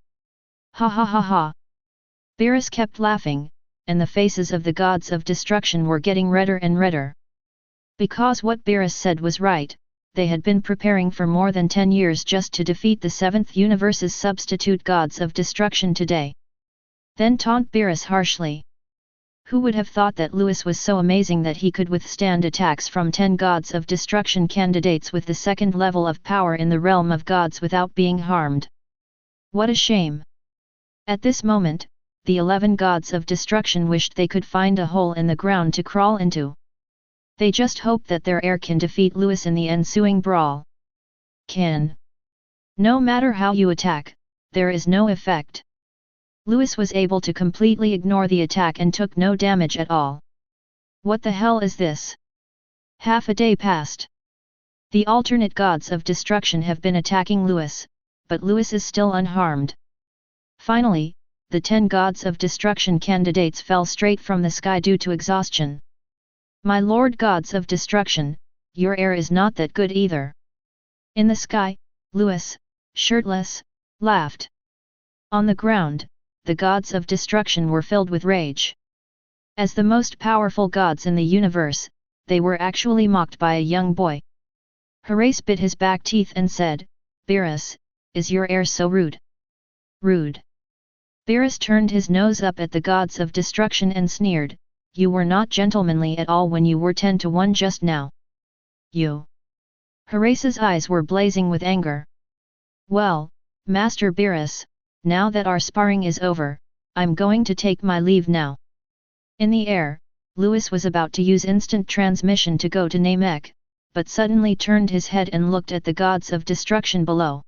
Ha ha ha ha. Beerus kept laughing, and the faces of the gods of destruction were getting redder and redder. Because what Beerus said was right, they had been preparing for more than 10 years just to defeat the 7th universe's substitute gods of destruction today. Then taunt Beerus harshly. Who would have thought that Lewis was so amazing that he could withstand attacks from 10 gods of destruction candidates with the 2nd level of power in the realm of gods without being harmed? What a shame! At this moment, the 11 gods of destruction wished they could find a hole in the ground to crawl into. They just hope that their heir can defeat Lewis in the ensuing brawl. Can. No matter how you attack, there is no effect. Lewis was able to completely ignore the attack and took no damage at all. What the hell is this? Half a day passed. The alternate gods of destruction have been attacking Lewis, but Lewis is still unharmed. Finally, the 10 gods of destruction candidates fell straight from the sky due to exhaustion. My lord gods of destruction, your air is not that good either. In the sky, Lewis, shirtless, laughed. On the ground, the gods of destruction were filled with rage. As the most powerful gods in the universe, they were actually mocked by a young boy. Horace bit his back teeth and said, Beerus, is your air so rude? Rude. Beerus turned his nose up at the gods of destruction and sneered, you were not gentlemanly at all when you were 10 to 1 just now. You. Horace's eyes were blazing with anger. Well, Master Beerus, now that our sparring is over, I'm going to take my leave now. In the air, Lewis was about to use instant transmission to go to Namek, but suddenly turned his head and looked at the gods of destruction below.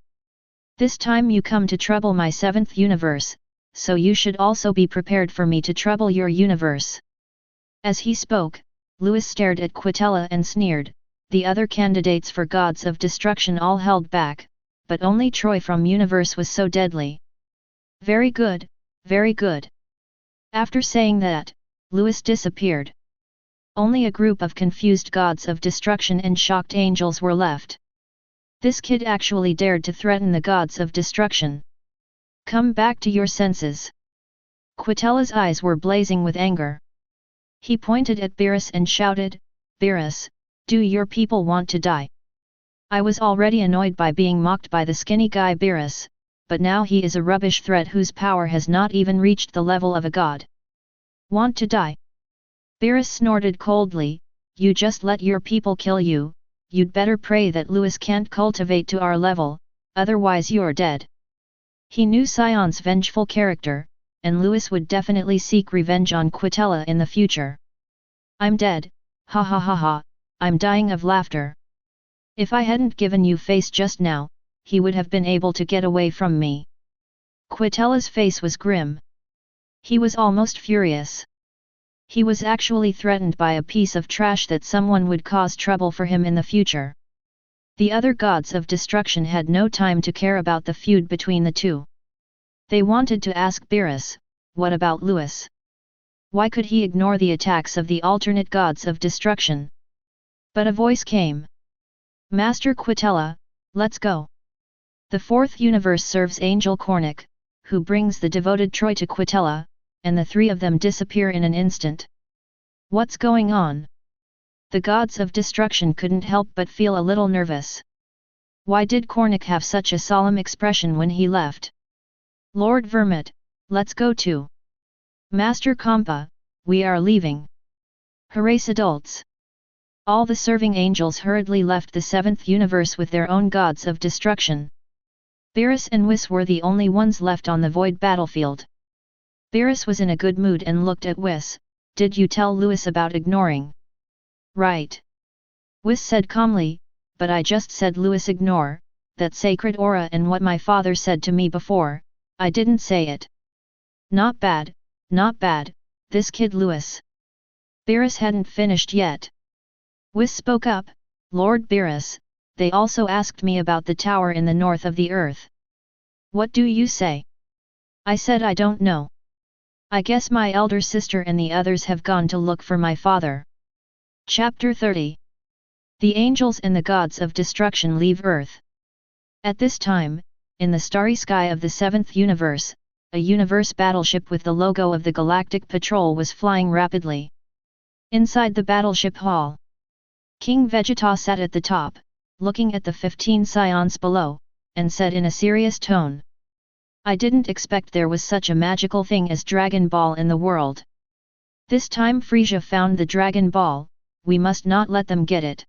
This time you come to trouble my 7th universe, so you should also be prepared for me to trouble your universe. As he spoke, Lewis stared at Quitella and sneered, the other candidates for gods of destruction all held back, but only Troy from universe was so deadly. Very good, very good. After saying that, Louis disappeared. Only a group of confused gods of destruction and shocked angels were left. This kid actually dared to threaten the gods of destruction. Come back to your senses. Quitella's eyes were blazing with anger. He pointed at Beerus and shouted, Beerus, do your people want to die? I was already annoyed by being mocked by the skinny guy Beerus, but now he is a rubbish threat whose power has not even reached the level of a god. Want to die? Beerus snorted coldly, you just let your people kill you, you'd better pray that Louis can't cultivate to our level, otherwise you're dead. He knew Saiyon's vengeful character, and Louis would definitely seek revenge on Quitella in the future. I'm dead, ha ha ha ha, I'm dying of laughter. If I hadn't given you face just now, he would have been able to get away from me. Quitella's face was grim. He was almost furious. He was actually threatened by a piece of trash that someone would cause trouble for him in the future. The other gods of destruction had no time to care about the feud between the two. They wanted to ask Beerus, what about Louis? Why could he ignore the attacks of the alternate gods of destruction? But a voice came. Master Quitella, let's go. The fourth universe serves Angel Cornic, who brings the devoted Troy to Quitella, and the three of them disappear in an instant. What's going on? The gods of destruction couldn't help but feel a little nervous. Why did Cornic have such a solemn expression when he left? Lord Vermit, let's go too. Master Compa, we are leaving. Harass adults. All the serving angels hurriedly left the seventh universe with their own gods of destruction. Beerus and Whis were the only ones left on the void battlefield. Beerus was in a good mood and looked at Whis, did you tell Louis about ignoring? Right. Whis said calmly, but I just said Louis ignore, that sacred aura and what my father said to me before, I didn't say it. Not bad, this kid Louis. Beerus hadn't finished yet. Whis spoke up, Lord Beerus, they also asked me about the tower in the north of the earth. What do you say? I said I don't know. I guess my elder sister and the others have gone to look for my father. Chapter 30. The angels and the gods of destruction leave Earth. At this time, in the starry sky of the seventh universe, a universe battleship with the logo of the Galactic Patrol was flying rapidly. Inside the battleship hall, King Vegeta sat at the top, looking at the 15 Saiyans below, and said in a serious tone. I didn't expect there was such a magical thing as Dragon Ball in the world. This time Frieza found the Dragon Ball, we must not let them get it.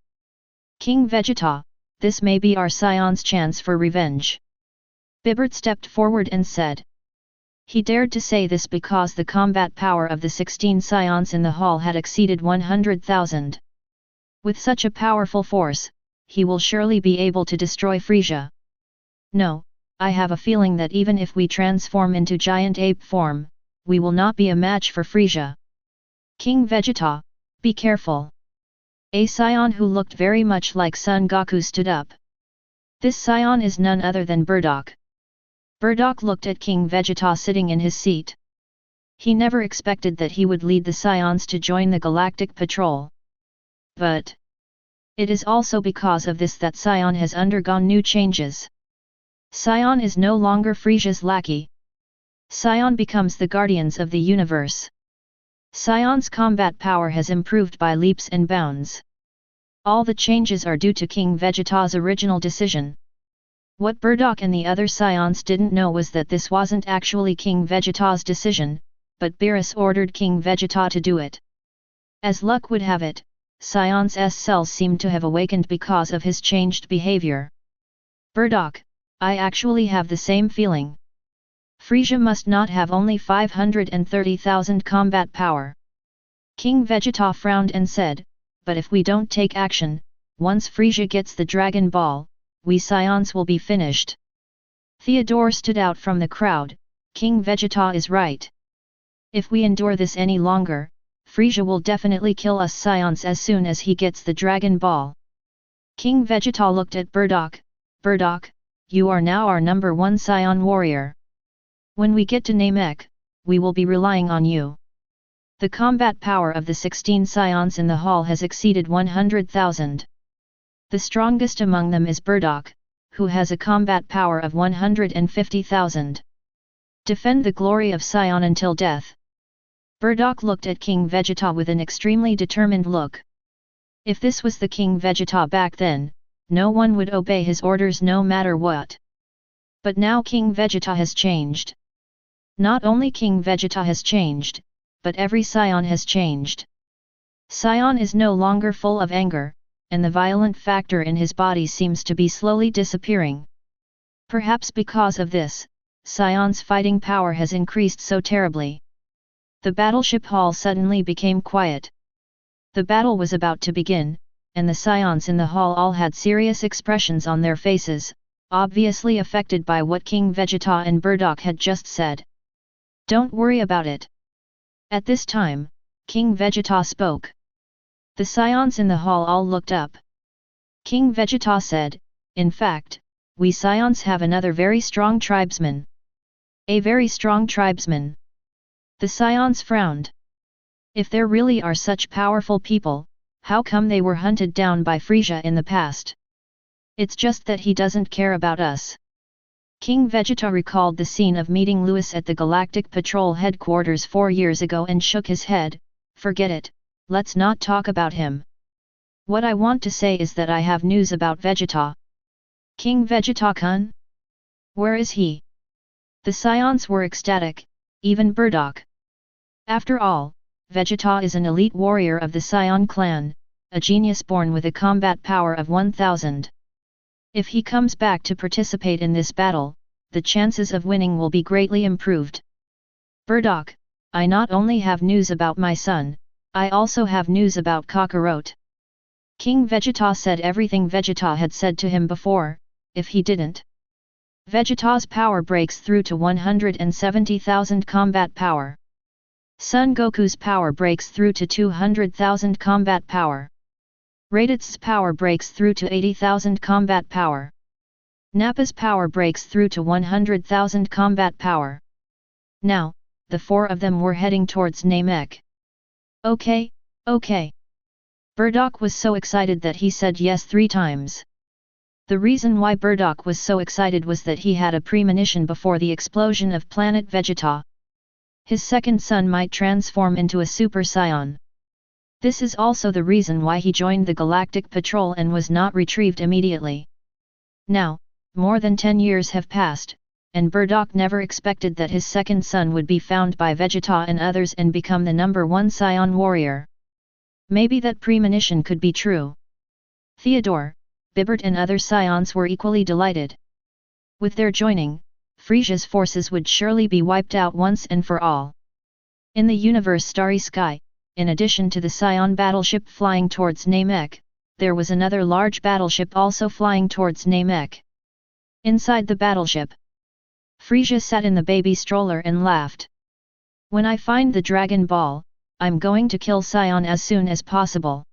King Vegeta, this may be our Saiyans' chance for revenge. Bibert stepped forward and said. He dared to say this because the combat power of the 16 Saiyans in the hall had exceeded 100,000. With such a powerful force, he will surely be able to destroy Frieza. No, I have a feeling that even if we transform into giant ape form, we will not be a match for Frieza. King Vegeta, be careful. A Saiyan who looked very much like Son Goku stood up. This Saiyan is none other than Bardock. Bardock looked at King Vegeta sitting in his seat. He never expected that he would lead the Saiyans to join the Galactic Patrol. But it is also because of this that Saiyan has undergone new changes. Saiyan is no longer Frieza's lackey. Saiyan becomes the guardians of the universe. Saiyan's combat power has improved by leaps and bounds. All the changes are due to King Vegeta's original decision. What Bardock and the other Saiyans didn't know was that this wasn't actually King Vegeta's decision, but Beerus ordered King Vegeta to do it. As luck would have it, Saiyan's cells seemed to have awakened because of his changed behavior. Bardock, I actually have the same feeling. Frieza must not have only 530,000 combat power. King Vegeta frowned and said, but if we don't take action, once Frieza gets the Dragon Ball, we Saiyans will be finished. Theodore stood out from the crowd, King Vegeta is right. If we endure this any longer, Frieza will definitely kill us Saiyans as soon as he gets the Dragon Ball. King Vegeta looked at Bardock, Bardock, you are now our #1 Saiyan warrior. When we get to Namek, we will be relying on you. The combat power of the 16 Saiyans in the hall has exceeded 100,000. The strongest among them is Bardock, who has a combat power of 150,000. Defend the glory of Saiyan until death. Bardock looked at King Vegeta with an extremely determined look. If this was the King Vegeta back then, no one would obey his orders no matter what. But now King Vegeta has changed. Not only King Vegeta has changed, but every Saiyan has changed. Saiyan is no longer full of anger, and the violent factor in his body seems to be slowly disappearing. Perhaps because of this, Saiyan's fighting power has increased so terribly. The battleship hall suddenly became quiet. The battle was about to begin, and the Saiyans in the hall all had serious expressions on their faces, obviously affected by what King Vegeta and Bardock had just said. Don't worry about it. At this time, King Vegeta spoke. The Saiyans in the hall all looked up. King Vegeta said, "In fact, we Saiyans have another very strong tribesman." A very strong tribesman. The Saiyans frowned. If there really are such powerful people, how come they were hunted down by Frieza in the past? It's just that he doesn't care about us. King Vegeta recalled the scene of meeting Lewis at the Galactic Patrol headquarters 4 years ago and shook his head. Forget it, let's not talk about him. What I want to say is that I have news about Vegeta. King Vegeta-kun? Where is he? The Saiyans were ecstatic, even Bardock. After all, Vegeta is an elite warrior of the Saiyan clan, a genius born with a combat power of 1000. If he comes back to participate in this battle, the chances of winning will be greatly improved. Bardock, I not only have news about my son, I also have news about Kakarot. King Vegeta said everything Vegeta had said to him before. If he didn't, Vegeta's power breaks through to 170,000 combat power. Son Goku's power breaks through to 200,000 combat power. Raditz' power breaks through to 80,000 combat power. Nappa's power breaks through to 100,000 combat power. Now, the 4 of them were heading towards Namek. Okay, okay. Bardock was so excited that he said yes 3 times. The reason why Bardock was so excited was that he had a premonition before the explosion of planet Vegeta. His second son might transform into a Super Saiyan. This is also the reason why he joined the Galactic Patrol and was not retrieved immediately. Now, more than 10 years have passed, and Bardock never expected that his second son would be found by Vegeta and others and become the #1 Saiyan warrior. Maybe that premonition could be true. Theodore, Bibert and other Saiyans were equally delighted. With their joining, Frieza's forces would surely be wiped out once and for all. In the universe Starry Sky, in addition to the Saiyan battleship flying towards Namek, there was another large battleship also flying towards Namek. Inside the battleship, Frieza sat in the baby stroller and laughed. When I find the Dragon Ball, I'm going to kill Saiyan as soon as possible.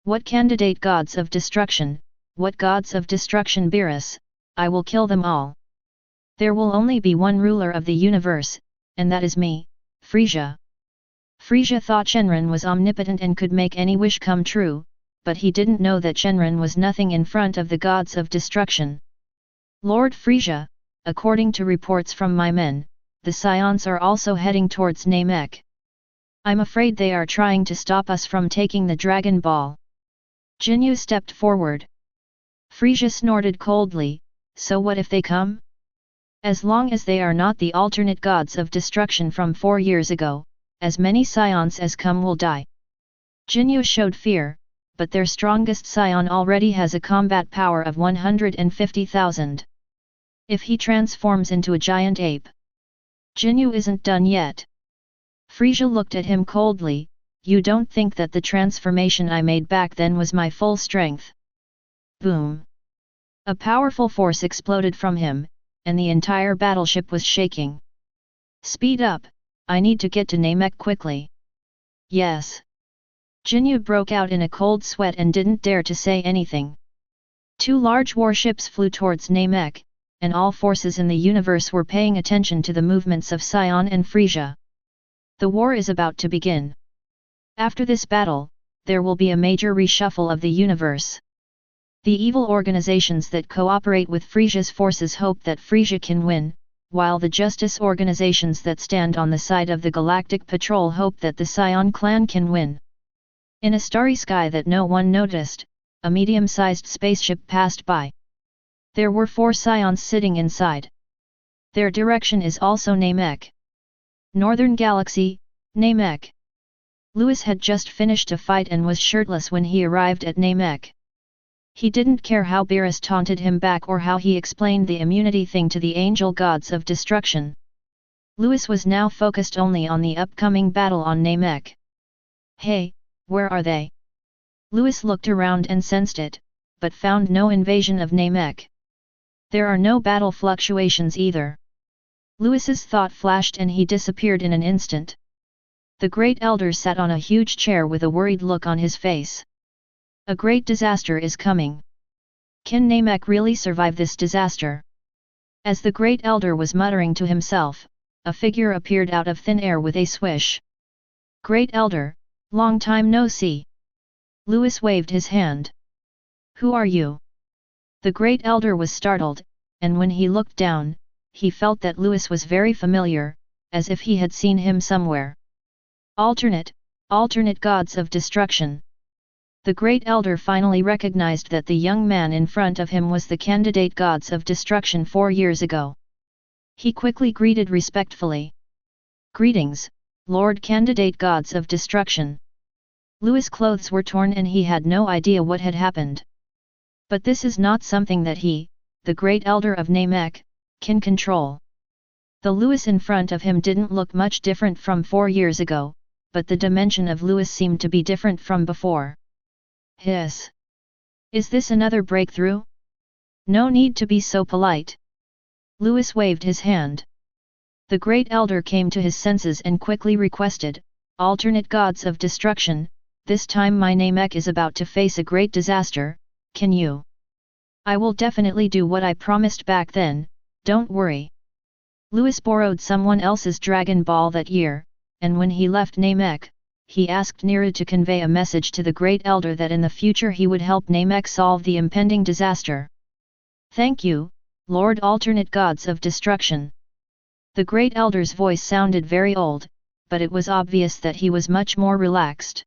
What candidate gods of destruction, what gods of destruction Beerus, I will kill them all. There will only be one ruler of the universe, and that is me, Frieza. Frieza thought Shenron was omnipotent and could make any wish come true, but he didn't know that Shenron was nothing in front of the gods of destruction. Lord Frieza, according to reports from my men, the Saiyans are also heading towards Namek. I'm afraid they are trying to stop us from taking the Dragon Ball. Jinyu stepped forward. Frieza snorted coldly, so what if they come? As long as they are not the alternate gods of destruction from 4 years ago, as many Saiyans as come will die. Jinyu showed fear, but their strongest Saiyan already has a combat power of 150,000. If he transforms into a giant ape, Jinyu isn't done yet. Frieza looked at him coldly. You don't think that the transformation I made back then was my full strength? Boom! A powerful force exploded from him, and the entire battleship was shaking. Speed up, I need to get to Namek quickly. Yes. Jinyu broke out in a cold sweat and didn't dare to say anything. 2 large warships flew towards Namek, and all forces in the universe were paying attention to the movements of Saiyan and Frieza. The war is about to begin. After this battle, there will be a major reshuffle of the universe. The evil organizations that cooperate with Frieza's forces hope that Frieza can win, while the justice organizations that stand on the side of the Galactic Patrol hope that the Saiyan clan can win. In a starry sky that no one noticed, a medium-sized spaceship passed by. There were 4 Saiyans sitting inside. Their direction is also Namek. Northern Galaxy, Namek. Louis had just finished a fight and was shirtless when he arrived at Namek. He didn't care how Beerus taunted him back or how he explained the immunity thing to the angel gods of destruction. Louis was now focused only on the upcoming battle on Namek. Hey, where are they? Louis looked around and sensed it, but found no invasion of Namek. There are no battle fluctuations either. Louis's thought flashed and he disappeared in an instant. The Great Elder sat on a huge chair with a worried look on his face. A great disaster is coming. Can Namek really survive this disaster? As the Great Elder was muttering to himself, a figure appeared out of thin air with a swish. Great Elder, long time no see. Louis waved his hand. Who are you? The Great Elder was startled, and when he looked down, he felt that Louis was very familiar, as if he had seen him somewhere. Alternate gods of destruction. The Great Elder finally recognized that the young man in front of him was the candidate gods of destruction 4 years ago. He quickly greeted respectfully. Greetings, Lord Candidate Gods of Destruction. Louis' clothes were torn and he had no idea what had happened. But this is not something that he, the Great Elder of Namek, can control. The Louis in front of him didn't look much different from 4 years ago, but the dimension of Louis seemed to be different from before. Hiss! Is this another breakthrough? No need to be so polite. Louis waved his hand. The Great Elder came to his senses and quickly requested, Alternate gods of destruction, this time my Namek is about to face a great disaster, can you? I will definitely do what I promised back then, don't worry. Louis borrowed someone else's Dragon Ball that year, and when he left Namek, he asked Neera to convey a message to the Great Elder that in the future he would help Namek solve the impending disaster. Thank you, Lord Alternate Gods of Destruction. The Great Elder's voice sounded very old, but it was obvious that he was much more relaxed.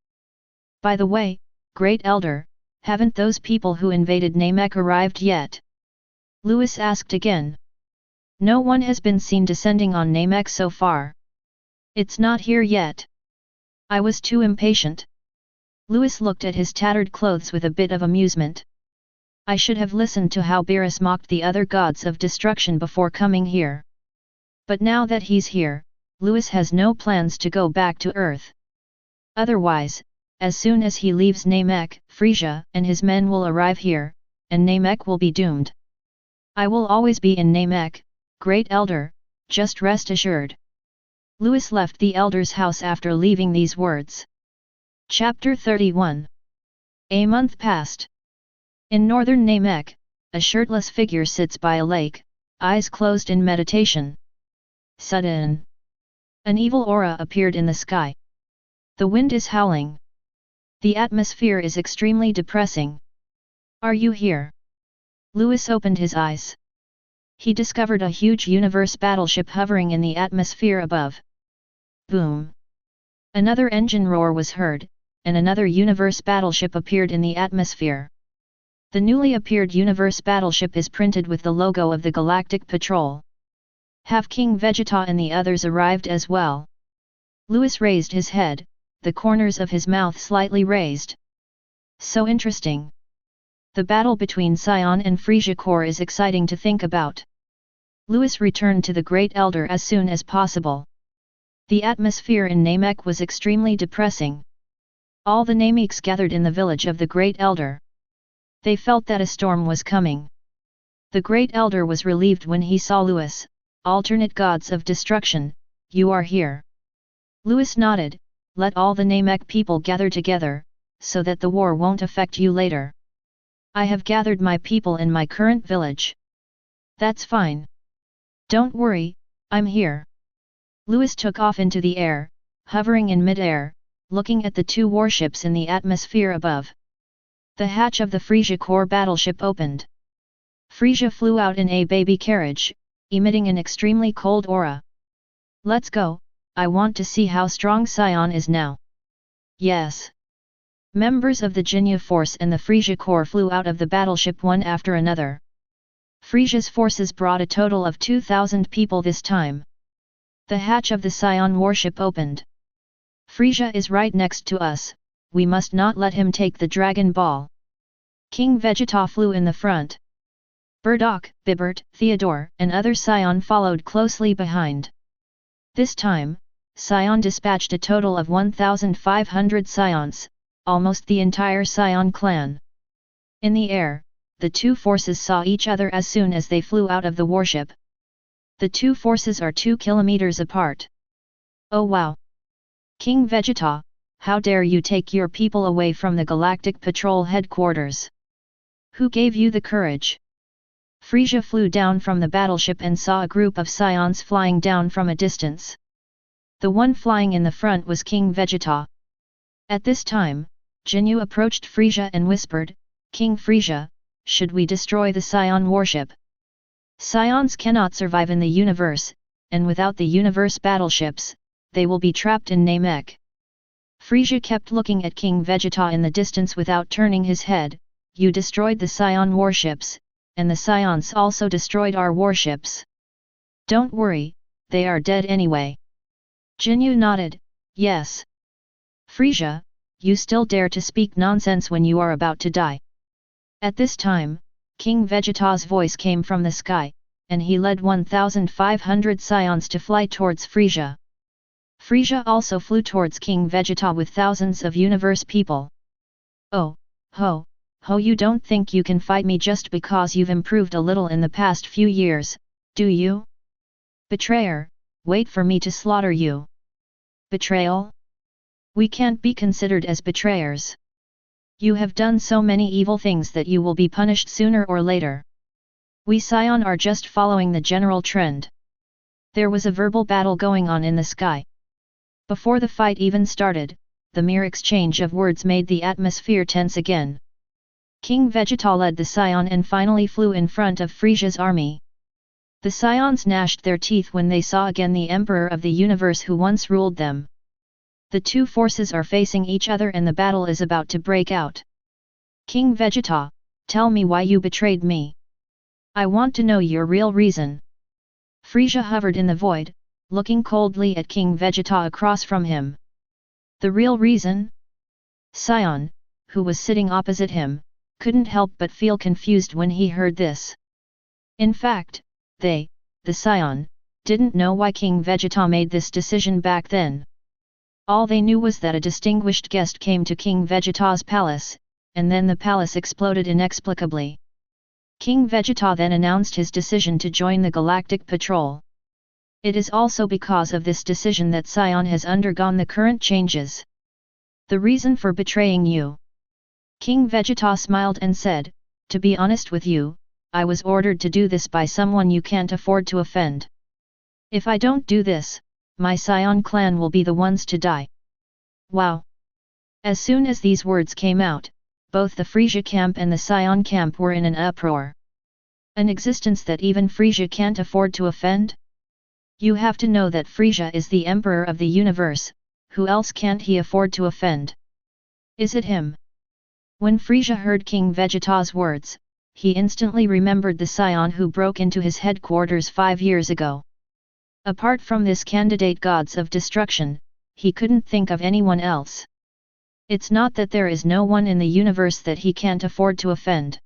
By the way, Great Elder, haven't those people who invaded Namek arrived yet? Louis asked again. No one has been seen descending on Namek so far. It's not here yet. I was too impatient. Louis looked at his tattered clothes with a bit of amusement. I should have listened to how Beerus mocked the other gods of destruction before coming here. But now that he's here, Louis has no plans to go back to Earth. Otherwise, as soon as he leaves Namek, Frieza and his men will arrive here, and Namek will be doomed. I will always be in Namek, Great Elder, just rest assured. Louis left the Elder's house after leaving these words. Chapter 31. A month passed. In northern Namek, a shirtless figure sits by a lake, eyes closed in meditation. Sudden, an evil aura appeared in the sky. The wind is howling. The atmosphere is extremely depressing. Are you here? Louis opened his eyes. He discovered a huge universe battleship hovering in the atmosphere above. Boom! Another engine roar was heard, and another universe battleship appeared in the atmosphere. The newly appeared universe battleship is printed with the logo of the Galactic Patrol. Half King Vegeta and the others arrived as well. Louis raised his head, the corners of his mouth slightly raised. So interesting. The battle between Saiyan and Frieza Corps is exciting to think about. Louis returned to the Great Elder as soon as possible. The atmosphere in Namek was extremely depressing. All the Nameks gathered in the village of the Great Elder. They felt that a storm was coming. The Great Elder was relieved when he saw Louis. Alternate gods of destruction, you are here. Louis nodded, let all the Namek people gather together, so that the war won't affect you later. I have gathered my people in my current village. That's fine. Don't worry, I'm here. Louis took off into the air, hovering in mid-air, looking at the two warships in the atmosphere above. The hatch of the Frieza core battleship opened. Frieza flew out in a baby carriage, emitting an extremely cold aura. Let's go, I want to see how strong Saiyan is now. Yes. Members of the Jinyu force and the Frieza corps flew out of the battleship one after another. Frieza's forces brought a total of 2,000 people this time. The hatch of the Saiyan warship opened. Frieza is right next to us, we must not let him take the Dragon Ball. King Vegeta flew in the front. Bardock, Bibert, Theodore, and other Saiyan followed closely behind. This time, Saiyan dispatched a total of 1,500 Saiyans, almost the entire Saiyan clan. In the air, the two forces saw each other as soon as they flew out of the warship. The two forces are 2 kilometers apart. Oh wow! King Vegeta, how dare you take your people away from the Galactic Patrol headquarters? Who gave you the courage? Frieza flew down from the battleship and saw a group of Saiyans flying down from a distance. The one flying in the front was King Vegeta. At this time, Jinyu approached Frieza and whispered, King Frieza, should we destroy the Saiyan warship? Saiyans cannot survive in the universe, and without the universe battleships, they will be trapped in Namek. Frieza kept looking at King Vegeta in the distance without turning his head. You destroyed the Saiyan warships, and the Saiyans also destroyed our warships. Don't worry, they are dead anyway. Jinyu nodded, yes. Frieza, you still dare to speak nonsense when you are about to die. At this time, King Vegeta's voice came from the sky, and he led 1,500 Saiyans to fly towards Frieza. Frieza also flew towards King Vegeta with thousands of universe people. Oh, ho, you don't think you can fight me just because you've improved a little in the past few years, do you? Betrayer, wait for me to slaughter you. Betrayal? We can't be considered as betrayers. You have done so many evil things that you will be punished sooner or later. We Saiyan are just following the general trend. There was a verbal battle going on in the sky. Before the fight even started, the mere exchange of words made the atmosphere tense again. King Vegeta led the Saiyan and finally flew in front of Frieza's army. The Saiyans gnashed their teeth when they saw again the Emperor of the universe who once ruled them. The two forces are facing each other and the battle is about to break out. King Vegeta, tell me why you betrayed me. I want to know your real reason. Frieza hovered in the void, looking coldly at King Vegeta across from him. The real reason? Saiyan, who was sitting opposite him, couldn't help but feel confused when he heard this. In fact, the Saiyan, didn't know why King Vegeta made this decision back then. All they knew was that a distinguished guest came to King Vegeta's palace, and then the palace exploded inexplicably. King Vegeta then announced his decision to join the Galactic Patrol. It is also because of this decision that Saiyan has undergone the current changes. The reason for betraying you? King Vegeta smiled and said, to be honest with you, I was ordered to do this by someone you can't afford to offend. If I don't do this, my Saiyan clan will be the ones to die. Wow! As soon as these words came out, both the Frieza camp and the Saiyan camp were in an uproar. An existence that even Frieza can't afford to offend? You have to know that Frieza is the Emperor of the universe, who else can't he afford to offend? Is it him? When Frieza heard King Vegeta's words, he instantly remembered the Saiyan who broke into his headquarters 5 years ago. Apart from this candidate gods of destruction, he couldn't think of anyone else. It's not that there is no one in the universe that he can't afford to offend.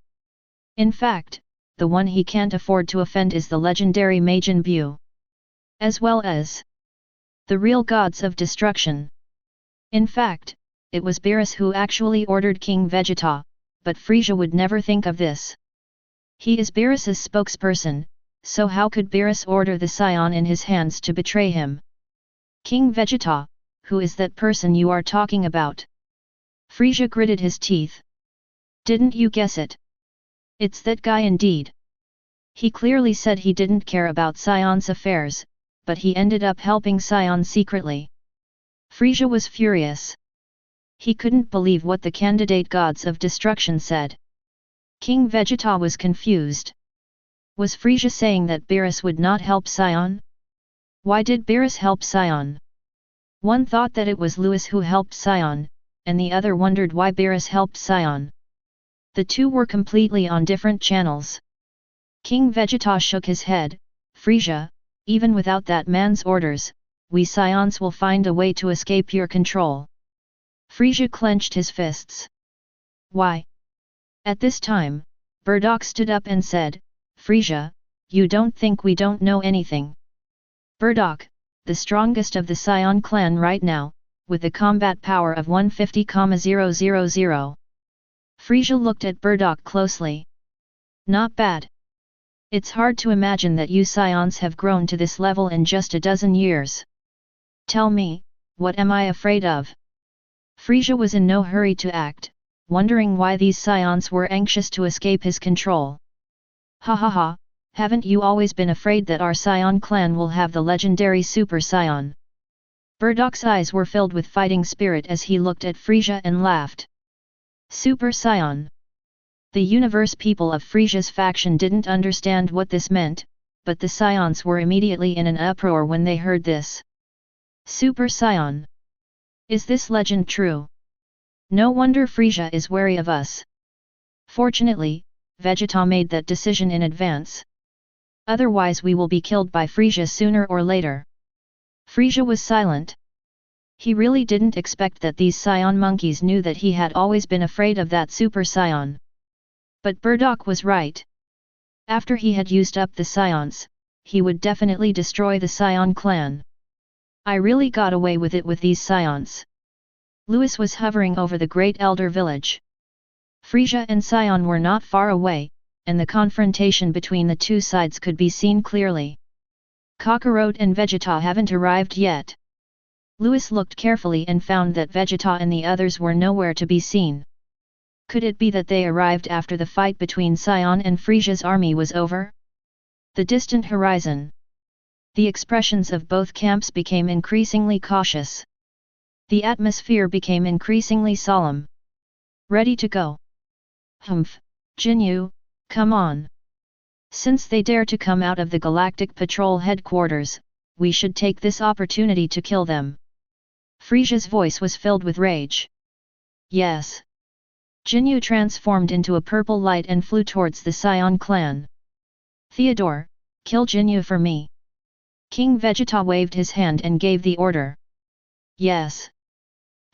In fact, the one he can't afford to offend is the legendary Majin Buu. As well as the real gods of destruction. In fact, it was Beerus who actually ordered King Vegeta, but Frieza would never think of this. He is Beerus's spokesperson, so how could Beerus order the Saiyan in his hands to betray him? King Vegeta, who is that person you are talking about? Frieza gritted his teeth. Didn't you guess it? It's that guy indeed. He clearly said he didn't care about Saiyon's affairs, but he ended up helping Saiyan secretly. Frieza was furious. He couldn't believe what the candidate gods of destruction said. King Vegeta was confused. Was Frieza saying that Beerus would not help Saiyan? Why did Beerus help Saiyan? One thought that it was Lewis who helped Saiyan, and the other wondered why Beerus helped Saiyan. The two were completely on different channels. King Vegeta shook his head. Frieza, even without that man's orders, we Saiyans will find a way to escape your control. Frieza clenched his fists. Why? At this time, Bardock stood up and said, Frieza, you don't think we don't know anything. Bardock, the strongest of the Saiyan clan right now, with a combat power of 150,000. Frieza looked at Bardock closely. Not bad. It's hard to imagine that you Saiyans have grown to this level in just a dozen years. Tell me, what am I afraid of? Frieza was in no hurry to act, wondering why these Saiyans were anxious to escape his control. Ha ha ha, haven't you always been afraid that our Saiyan clan will have the legendary Super Saiyan? Bardock's eyes were filled with fighting spirit as he looked at Frieza and laughed. Super Saiyan. The universe people of Frieza's faction didn't understand what this meant, but the Saiyans were immediately in an uproar when they heard this. Super Saiyan. Is this legend true? No wonder Frieza is wary of us. Fortunately, Vegeta made that decision in advance. Otherwise we will be killed by Frieza sooner or later. Frieza was silent. He really didn't expect that these Saiyan monkeys knew that he had always been afraid of that Super Saiyan. But Bardock was right. After he had used up the Saiyans, he would definitely destroy the Saiyan clan. I really got away with it with these Saiyans. Lewis was hovering over the Great Elder Village. Frieza and Saiyan were not far away, and the confrontation between the two sides could be seen clearly. Kakarot and Vegeta haven't arrived yet. Lewis looked carefully and found that Vegeta and the others were nowhere to be seen. Could it be that they arrived after the fight between Saiyan and Frieza's army was over? The distant horizon. The expressions of both camps became increasingly cautious. The atmosphere became increasingly solemn. Ready to go. Humph, Jinyu, come on. Since they dare to come out of the Galactic Patrol headquarters, we should take this opportunity to kill them. Frieza's voice was filled with rage. Yes. Jinyu transformed into a purple light and flew towards the Saiyan clan. Theodore, kill Jinyu for me. King Vegeta waved his hand and gave the order. Yes.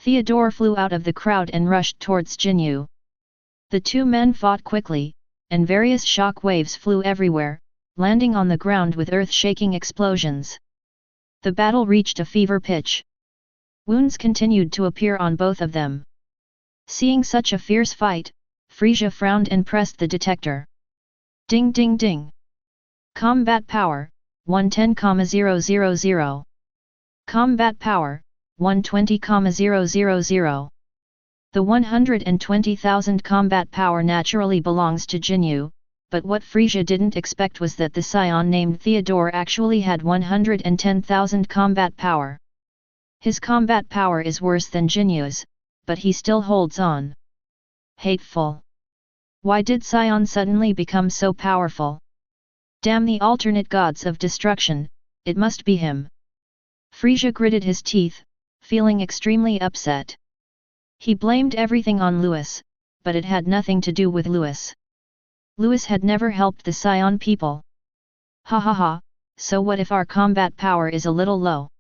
Theodore flew out of the crowd and rushed towards Jinyu. The two men fought quickly, and various shock waves flew everywhere, landing on the ground with earth-shaking explosions. The battle reached a fever pitch. Wounds continued to appear on both of them. Seeing such a fierce fight, Frieza frowned and pressed the detector. Ding ding ding. Combat power, 110,000. Combat power, 120,000. The 120,000 combat power naturally belongs to Jinyu, but what Frieza didn't expect was that the Saiyan named Theodore actually had 110,000 combat power. His combat power is worse than Jinyu's, but he still holds on. Hateful. Why did Saiyan suddenly become so powerful? Damn the alternate gods of destruction, it must be him. Frieza gritted his teeth, feeling extremely upset. He blamed everything on Lewis, but it had nothing to do with Lewis. Lewis had never helped the Saiyan people. Ha ha ha, so what if our combat power is a little low?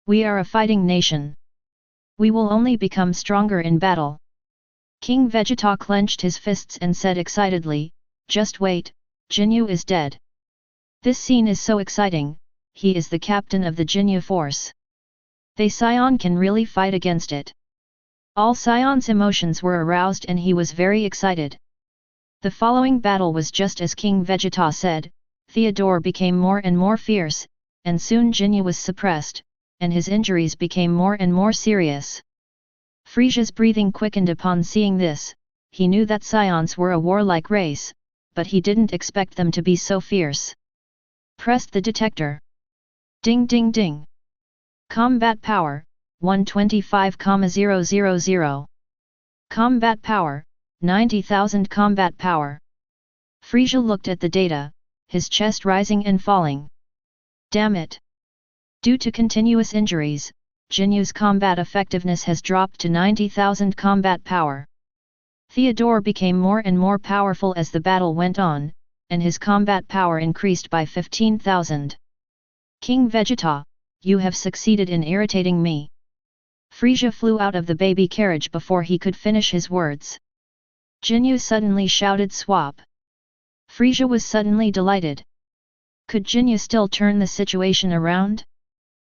We are a fighting nation. We will only become stronger in battle. King Vegeta clenched his fists and said excitedly, just wait, Jinyu is dead. This scene is so exciting, he is the captain of the Jinyu force. They Saiyan can really fight against it. All Saiyan's emotions were aroused and he was very excited. The following battle was just as King Vegeta said. Theodore became more and more fierce, and soon Jinyu was suppressed, and his injuries became more and more serious. Frieza's breathing quickened upon seeing this. He knew that Saiyans were a warlike race, but he didn't expect them to be so fierce. Pressed the detector. Ding ding ding. Combat power, 125,000. Combat power, 90,000 combat power. Frieza looked at the data, his chest rising and falling. Damn it! Due to continuous injuries, Jinyu's combat effectiveness has dropped to 90,000 combat power. Theodore became more and more powerful as the battle went on, and his combat power increased by 15,000. King Vegeta, you have succeeded in irritating me. Frieza flew out of the baby carriage before he could finish his words. Jinyu suddenly shouted swap. Frieza was suddenly delighted. Could Jinyu still turn the situation around?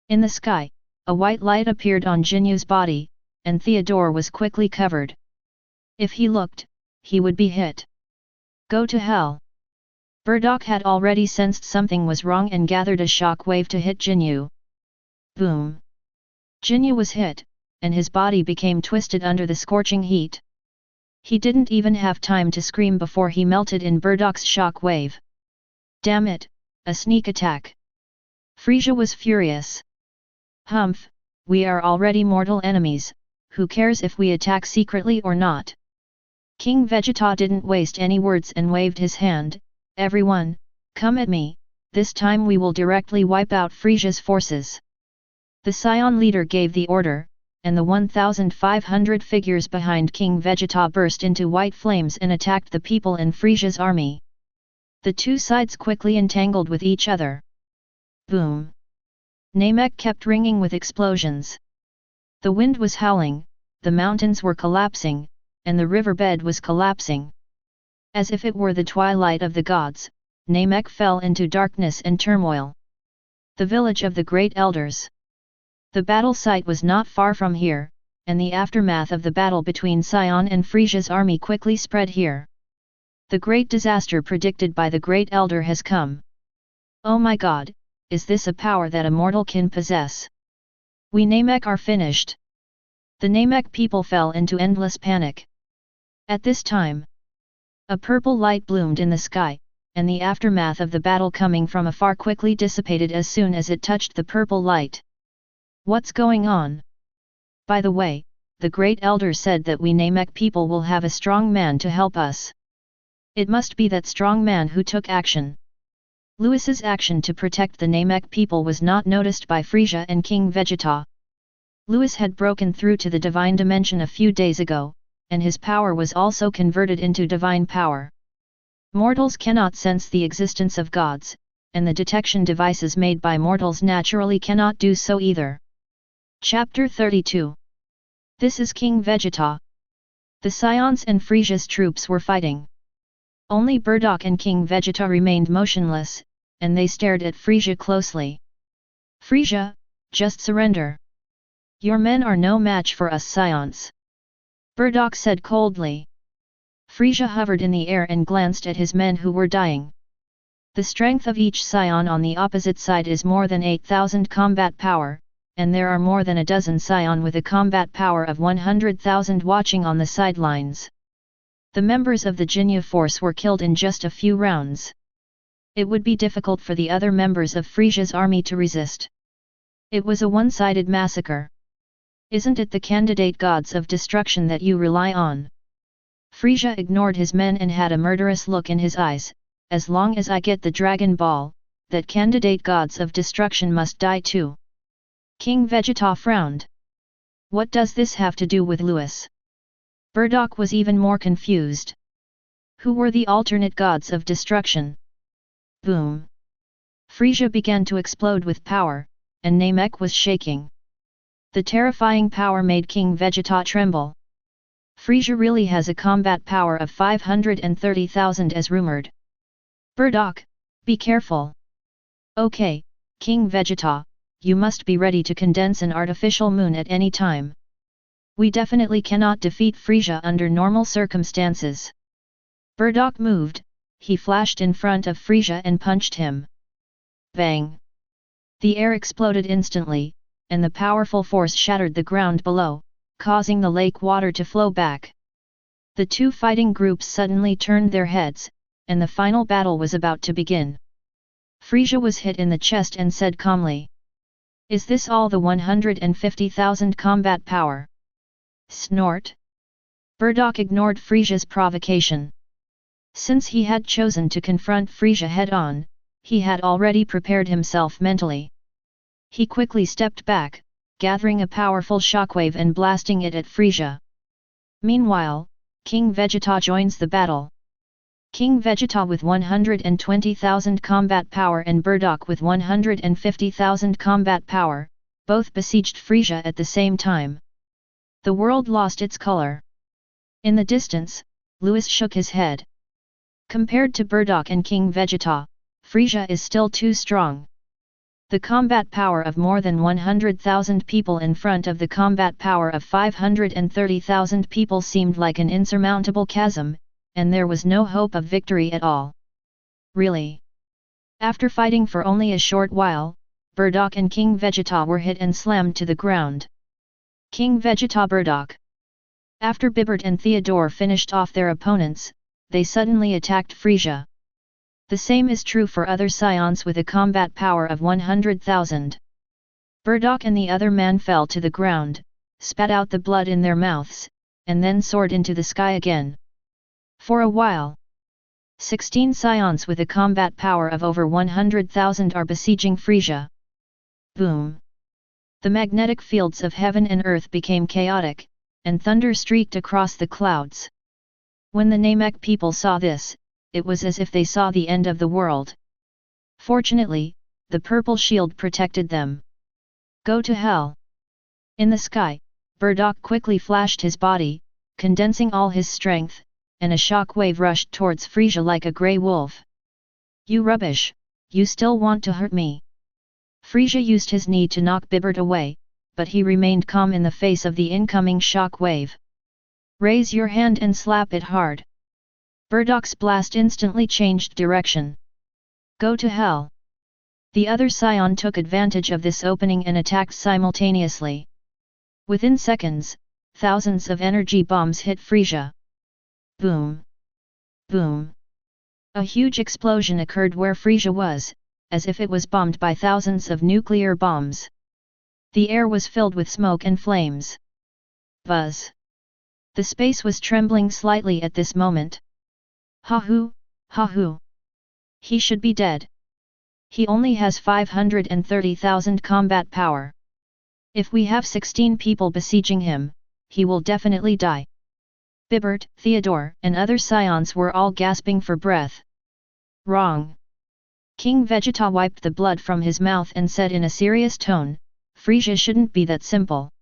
In the sky, a white light appeared on Jinyu's body, and Theodore was quickly covered. If he looked, he would be hit. Go to hell! Bardock had already sensed something was wrong and gathered a shock wave to hit Jinyu. Boom! Jinyu was hit, and his body became twisted under the scorching heat. He didn't even have time to scream before he melted in Bardock's shock wave. Damn it, a sneak attack! Frieza was furious. Humph, we are already mortal enemies, who cares if we attack secretly or not? King Vegeta didn't waste any words and waved his hand. Everyone, come at me, this time we will directly wipe out Frieza's forces. The Saiyan leader gave the order, and the 1,500 figures behind King Vegeta burst into white flames and attacked the people in Frieza's army. The two sides quickly entangled with each other. Boom! Namek kept ringing with explosions. The wind was howling, the mountains were collapsing, and the riverbed was collapsing. As if it were the twilight of the gods, Namek fell into darkness and turmoil. The village of the Great Elders. The battle site was not far from here, and the aftermath of the battle between Saiyan and Frieza's army quickly spread here. The great disaster predicted by the Great Elder has come. Oh my god, is this a power that a mortal can possess? We Namek are finished. The Namek people fell into endless panic. At this time, a purple light bloomed in the sky, and the aftermath of the battle coming from afar quickly dissipated as soon as it touched the purple light. What's going on? By the way, the Great Elder said that we Namek people will have a strong man to help us. It must be that strong man who took action. Louis's action to protect the Namek people was not noticed by Frieza and King Vegeta. Louis had broken through to the divine dimension a few days ago, and his power was also converted into divine power. Mortals cannot sense the existence of gods, and the detection devices made by mortals naturally cannot do so either. Chapter 32. This is King Vegeta. The Saiyans and Frieza's troops were fighting. Only Bardock and King Vegeta remained motionless, and they stared at Frieza closely. Frieza, just surrender. Your men are no match for us Saiyans. Bardock said coldly. Frieza hovered in the air and glanced at his men who were dying. The strength of each Saiyan on the opposite side is more than 8,000 combat power, and there are more than a dozen Saiyan with a combat power of 100,000 watching on the sidelines. The members of the Jinyu force were killed in just a few rounds. It would be difficult for the other members of Frieza's army to resist. It was a one-sided massacre. Isn't it the candidate gods of destruction that you rely on? Frieza ignored his men and had a murderous look in his eyes. As long as I get the Dragon Ball, that candidate gods of destruction must die too. King Vegeta frowned. What does this have to do with Louis? Bardock was even more confused. Who were the alternate gods of destruction? Boom! Frieza began to explode with power, and Namek was shaking. The terrifying power made King Vegeta tremble. Frieza really has a combat power of 530,000 as rumored. Bardock, be careful. Okay, King Vegeta, you must be ready to condense an artificial moon at any time. We definitely cannot defeat Frieza under normal circumstances. Bardock moved, he flashed in front of Frieza and punched him. Bang! The air exploded instantly, and the powerful force shattered the ground below, causing the lake water to flow back. The two fighting groups suddenly turned their heads, and the final battle was about to begin. Frieza was hit in the chest and said calmly, "Is this all the 150,000 combat power?" Snort. Bardock ignored Frieza's provocation. Since he had chosen to confront Frieza head-on, he had already prepared himself mentally. He quickly stepped back, gathering a powerful shockwave and blasting it at Frieza. Meanwhile, King Vegeta joins the battle. King Vegeta with 120,000 combat power and Bardock with 150,000 combat power, both besieged Frieza at the same time. The world lost its color. In the distance, Louis shook his head. Compared to Bardock and King Vegeta, Frieza is still too strong. The combat power of more than 100,000 people in front of the combat power of 530,000 people seemed like an insurmountable chasm, and there was no hope of victory at all. Really? After fighting for only a short while, Bardock and King Vegeta were hit and slammed to the ground. King Vegeta Bardock. After Bibert and Theodore finished off their opponents, they suddenly attacked Frieza. The same is true for other Saiyans with a combat power of 100,000. Bardock and the other man fell to the ground, spat out the blood in their mouths, and then soared into the sky again. For a while, 16 Saiyans with a combat power of over 100,000 are besieging Frieza. Boom! The magnetic fields of heaven and earth became chaotic, and thunder streaked across the clouds. When the Namek people saw this, it was as if they saw the end of the world. Fortunately, the purple shield protected them. Go to hell! In the sky, Bardock quickly flashed his body, condensing all his strength, and a shock wave rushed towards Frieza like a grey wolf. You rubbish, you still want to hurt me? Frieza used his knee to knock Bibert away, but he remained calm in the face of the incoming shock wave. Raise your hand and slap it hard. Bardock's blast instantly changed direction. Go to hell! The other Saiyan took advantage of this opening and attacked simultaneously. Within seconds, thousands of energy bombs hit Frieza. Boom! Boom! A huge explosion occurred where Frieza was, as if it was bombed by thousands of nuclear bombs. The air was filled with smoke and flames. Buzz! The space was trembling slightly at this moment. Ha-hoo, ha-hoo! He should be dead. He only has 530,000 combat power. If we have 16 people besieging him, he will definitely die. Bibert, Theodore, and other Saiyans were all gasping for breath. Wrong! King Vegeta wiped the blood from his mouth and said in a serious tone, Frieza shouldn't be that simple.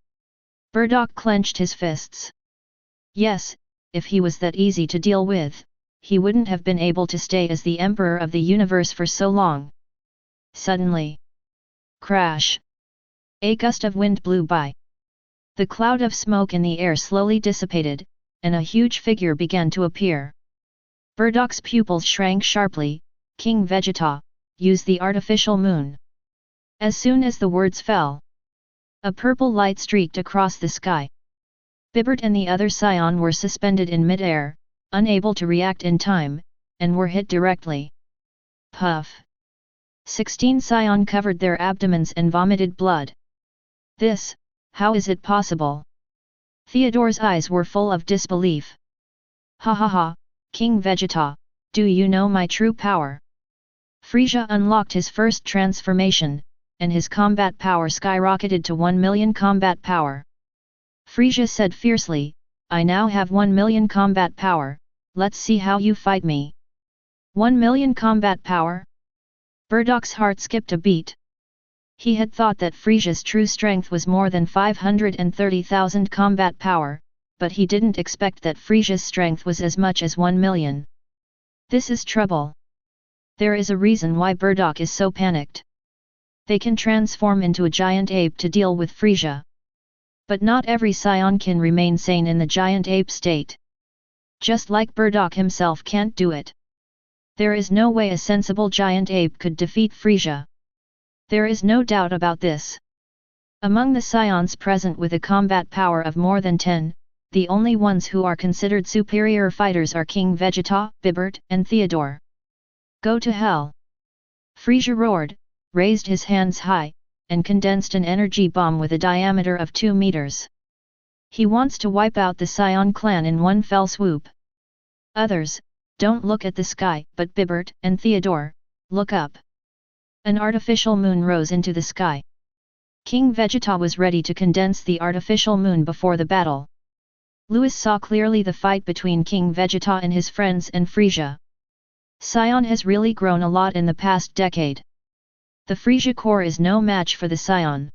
Bardock clenched his fists. Yes, if he was that easy to deal with, he wouldn't have been able to stay as the Emperor of the Universe for so long. Suddenly, crash! A gust of wind blew by. The cloud of smoke in the air slowly dissipated, and a huge figure began to appear. Bardock's pupils shrank sharply. King Vegeta, use the artificial moon. As soon as the words fell, a purple light streaked across the sky. Bibert and the other Saiyan were suspended in mid-air, unable to react in time, and were hit directly. Puff! 16 Saiyan covered their abdomens and vomited blood. This, how is it possible? Theodore's eyes were full of disbelief. Ha ha ha, King Vegeta, do you know my true power? Frieza unlocked his first transformation, and his combat power skyrocketed to 1 million combat power. Frieza said fiercely, I now have 1 million combat power, let's see how you fight me. 1 million combat power? Bardock's heart skipped a beat. He had thought that Frieza's true strength was more than 530,000 combat power, but he didn't expect that Frieza's strength was as much as 1 million. This is trouble. There is a reason why Bardock is so panicked. They can transform into a giant ape to deal with Frieza. But not every Saiyan can remain sane in the giant ape state. Just like Bardock himself can't do it. There is no way a sensible giant ape could defeat Frieza. There is no doubt about this. Among the Saiyans present with a combat power of more than 10, the only ones who are considered superior fighters are King Vegeta, Bibert, and Theodore. Go to hell! Frieza roared, raised his hands high, and condensed an energy bomb with a diameter of 2 meters. He wants to wipe out the Saiyan clan in one fell swoop. Others, don't look at the sky, but Bibert and Theodore, look up. An artificial moon rose into the sky. King Vegeta was ready to condense the artificial moon before the battle. Louis saw clearly the fight between King Vegeta and his friends and Frieza. Saiyan has really grown a lot in the past decade. The Frieza core is no match for the Saiyan.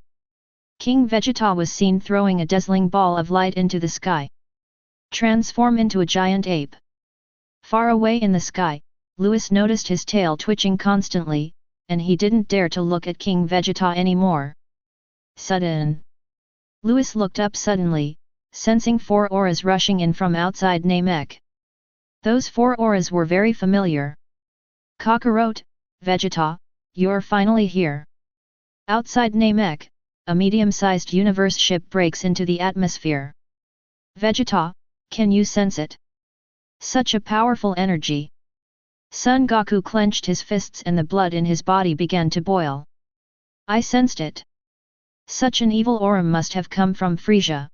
King Vegeta was seen throwing a dazzling ball of light into the sky. Transform into a giant ape. Far away in the sky, Louis noticed his tail twitching constantly, and he didn't dare to look at King Vegeta anymore. Sudden! Louis looked up suddenly, sensing 4 auras rushing in from outside Namek. Those 4 auras were very familiar. Kakarot, Vegeta, you're finally here. Outside Namek, a medium-sized universe ship breaks into the atmosphere. Vegeta, can you sense it? Such a powerful energy. Son Goku clenched his fists and the blood in his body began to boil. I sensed it. Such an evil aura must have come from Frieza.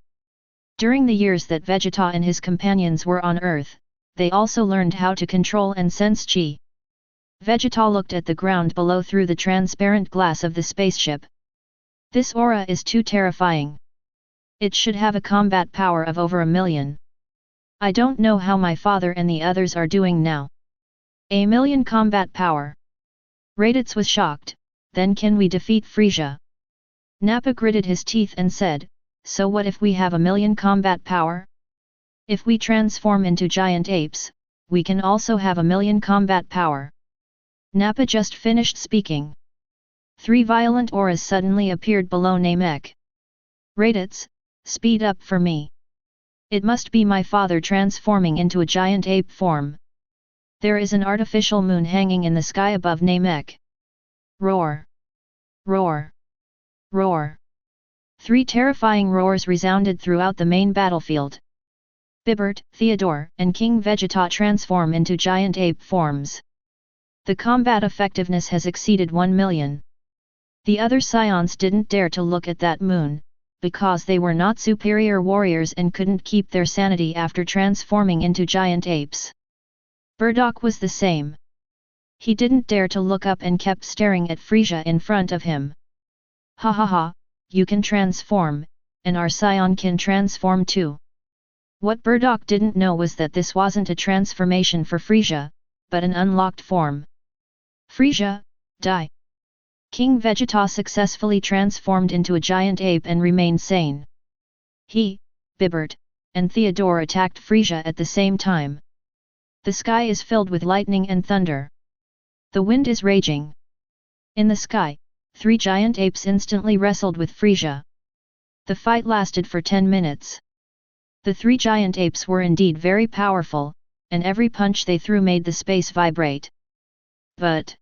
During the years that Vegeta and his companions were on Earth, they also learned how to control and sense chi. Vegeta looked at the ground below through the transparent glass of the spaceship. This aura is too terrifying. It should have a combat power of over 1 million. I don't know how my father and the others are doing now. 1 million combat power. Raditz was shocked, then can we defeat Frieza? Nappa gritted his teeth and said, so what if we have 1 million combat power? If we transform into giant apes, we can also have 1 million combat power. Nappa just finished speaking. 3 violent auras suddenly appeared below Namek. Raditz, speed up for me. It must be my father transforming into a giant ape form. There is an artificial moon hanging in the sky above Namek. Roar! Roar! Roar! 3 terrifying roars resounded throughout the main battlefield. Bibert, Theodore, and King Vegeta transform into giant ape forms. The combat effectiveness has exceeded 1 million. The other Saiyans didn't dare to look at that moon, because they were not superior warriors and couldn't keep their sanity after transforming into giant apes. Bardock was the same. He didn't dare to look up and kept staring at Frieza in front of him. Ha ha ha, you can transform, and our Saiyan can transform too. What Bardock didn't know was that this wasn't a transformation for Frieza, but an unlocked form. Frieza, die! King Vegeta successfully transformed into a giant ape and remained sane. He, Bibert, and Theodore attacked Frieza at the same time. The sky is filled with lightning and thunder. The wind is raging. In the sky, 3 giant apes instantly wrestled with Frieza. The fight lasted for 10 minutes. The 3 giant apes were indeed very powerful, and every punch they threw made the space vibrate. But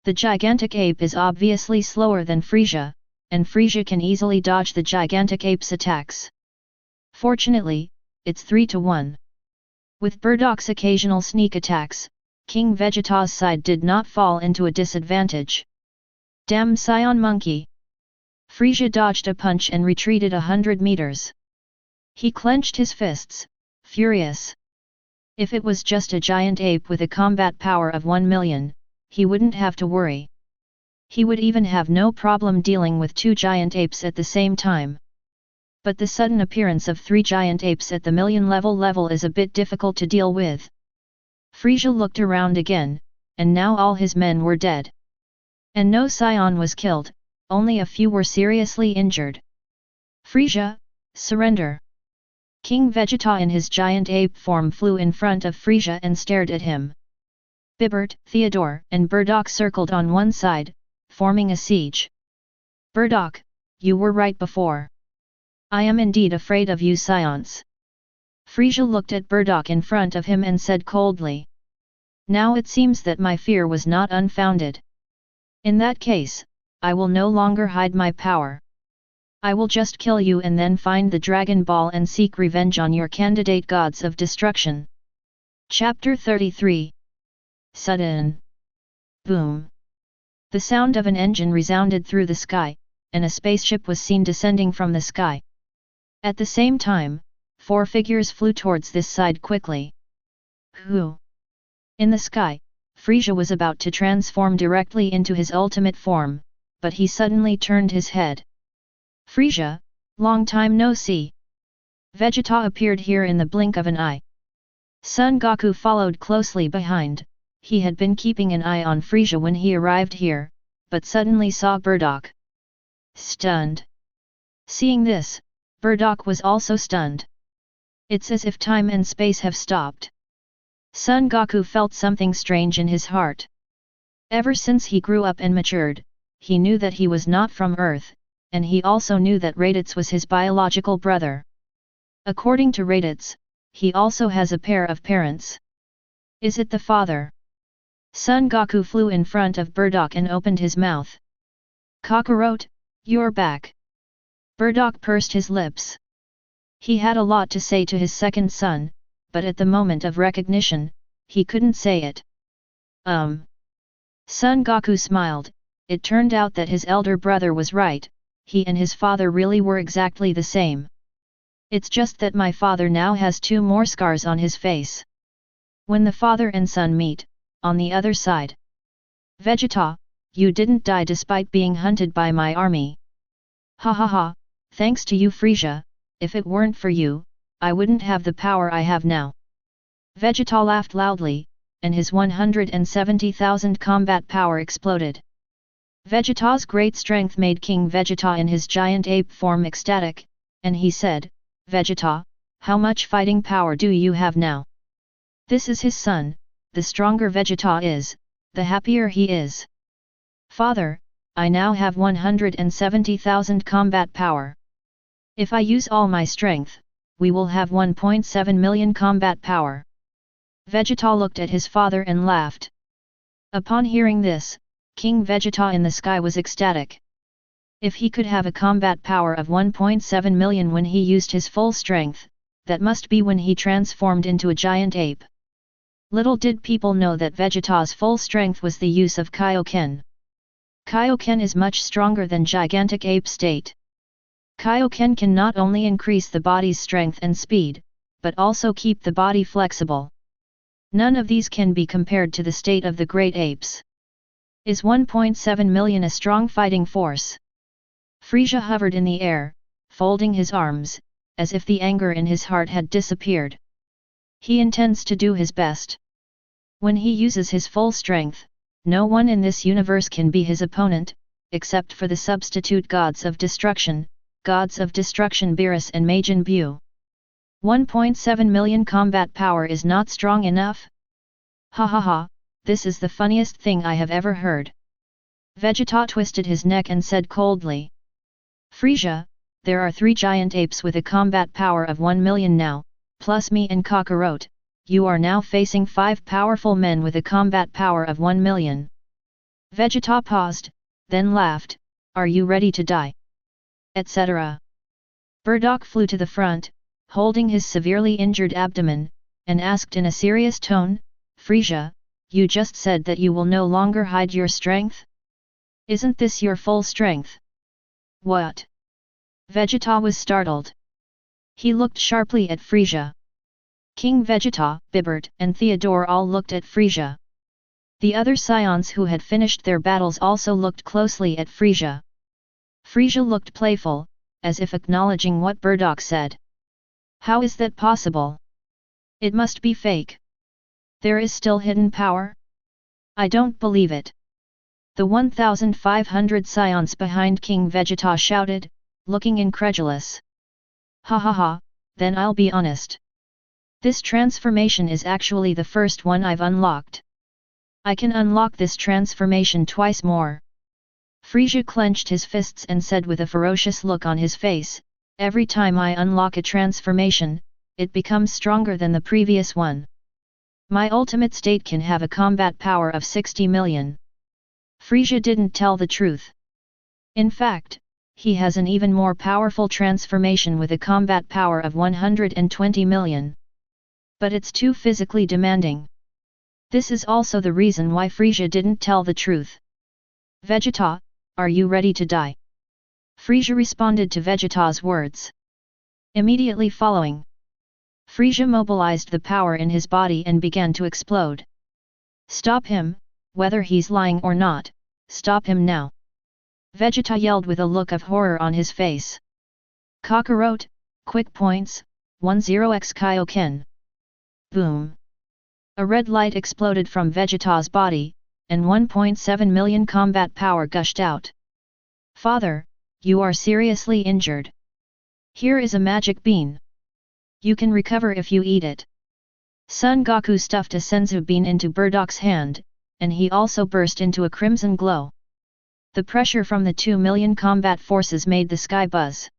the gigantic ape is obviously slower than Frieza, and Frieza can easily dodge the gigantic ape's attacks. Fortunately, it's 3-1. With Bardock's occasional sneak attacks, King Vegeta's side did not fall into a disadvantage. Damn Saiyan monkey! Frieza dodged a punch and retreated 100 meters. He clenched his fists, furious. If it was just a giant ape with a combat power of 1 million, he wouldn't have to worry. He would even have no problem dealing with 2 giant apes at the same time. But the sudden appearance of 3 giant apes at the million level is a bit difficult to deal with. Frieza looked around again, and now all his men were dead. And no Saiyan was killed, only a few were seriously injured. Frieza, surrender! King Vegeta in his giant ape form flew in front of Frieza and stared at him. Bibert, Theodore, and Bardock circled on one side, forming a siege. Bardock, you were right before. I am indeed afraid of you Saiyans. Frieza looked at Bardock in front of him and said coldly. Now it seems that my fear was not unfounded. In that case, I will no longer hide my power. I will just kill you and then find the Dragon Ball and seek revenge on your candidate gods of destruction. Chapter 33. Sudden boom. The sound of an engine resounded through the sky, and a spaceship was seen descending from the sky. At the same time, 4 figures flew towards this side quickly. Who? In the sky, Frieza was about to transform directly into his ultimate form, but he suddenly turned his head. Frieza, long time no see. Vegeta appeared here in the blink of an eye. Son Goku followed closely behind. He had been keeping an eye on Frieza when he arrived here, but suddenly saw Bardock. Stunned. Seeing this, Bardock was also stunned. It's as if time and space have stopped. Son Goku felt something strange in his heart. Ever since he grew up and matured, he knew that he was not from Earth, and he also knew that Raditz was his biological brother. According to Raditz, he also has a pair of parents. Is it the father? Son Goku flew in front of Bardock and opened his mouth. Kakarot, you're back. Bardock pursed his lips. He had a lot to say to his second son, but at the moment of recognition, he couldn't say it. Son Goku smiled. It turned out that his elder brother was right, he and his father really were exactly the same. It's just that my father now has 2 more scars on his face. When the father and son meet, on the other side. Vegeta, you didn't die despite being hunted by my army. Ha ha ha, thanks to you Frieza, if it weren't for you, I wouldn't have the power I have now. Vegeta laughed loudly, and his 170,000 combat power exploded. Vegeta's great strength made King Vegeta in his giant ape form ecstatic, and he said, Vegeta, how much fighting power do you have now? This is his son, the stronger Vegeta is, the happier he is. Father, I now have 170,000 combat power. If I use all my strength, we will have 1.7 million combat power. Vegeta looked at his father and laughed. Upon hearing this, King Vegeta in the sky was ecstatic. If he could have a combat power of 1.7 million when he used his full strength, that must be when he transformed into a giant ape. Little did people know that Vegeta's full strength was the use of Kaioken. Kaioken is much stronger than gigantic ape state. Kaioken can not only increase the body's strength and speed, but also keep the body flexible. None of these can be compared to the state of the great apes. Is 1.7 million a strong fighting force? Frieza hovered in the air, folding his arms, as if the anger in his heart had disappeared. He intends to do his best. When he uses his full strength, no one in this universe can be his opponent, except for the substitute gods of destruction Beerus and Majin Buu. 1.7 million combat power is not strong enough? Ha ha ha, this is the funniest thing I have ever heard. Vegeta twisted his neck and said coldly. Frieza, there are 3 giant apes with a combat power of 1 million now, plus me and Kakarot, you are now facing 5 powerful men with a combat power of 1 million. Vegeta paused, then laughed, are you ready to die? Etc. Bardock flew to the front, holding his severely injured abdomen, and asked in a serious tone, Frieza, you just said that you will no longer hide your strength? Isn't this your full strength? What? Vegeta was startled. He looked sharply at Frieza. King Vegeta, Bibert and Theodore all looked at Frieza. The other Saiyans who had finished their battles also looked closely at Frieza. Frieza looked playful, as if acknowledging what Bardock said. How is that possible? It must be fake. There is still hidden power? I don't believe it. The 1,500 Saiyans behind King Vegeta shouted, looking incredulous. Ha ha ha, then I'll be honest. This transformation is actually the first one I've unlocked. I can unlock this transformation twice more. Frieza clenched his fists and said with a ferocious look on his face, every time I unlock a transformation, it becomes stronger than the previous one. My ultimate state can have a combat power of 60 million. Frieza didn't tell the truth. In fact, he has an even more powerful transformation with a combat power of 120 million. But it's too physically demanding. This is also the reason why Frieza didn't tell the truth. Vegeta, are you ready to die? Frieza responded to Vegeta's words. Immediately following, Frieza mobilized the power in his body and began to explode. Stop him, whether he's lying or not, stop him now. Vegeta yelled with a look of horror on his face. Kakarot, quick points, 10x Kaioken. Boom. A red light exploded from Vegeta's body, and 1.7 million combat power gushed out. Father, you are seriously injured. Here is a magic bean. You can recover if you eat it. Son Goku stuffed a senzu bean into Burdok's hand, and he also burst into a crimson glow. The pressure from the 2 million combat forces made the sky buzz.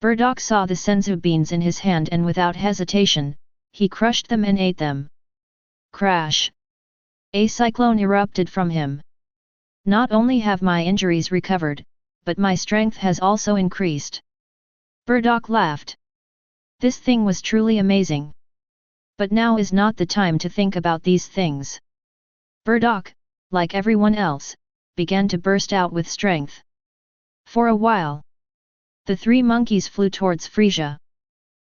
Burdok saw the senzu beans in his hand and without hesitation, he crushed them and ate them. Crash! A cyclone erupted from him. Not only have my injuries recovered, but my strength has also increased. Burdok laughed. This thing was truly amazing. But now is not the time to think about these things. Burdok, like everyone else, began to burst out with strength. For a while, the three monkeys flew towards Frieza.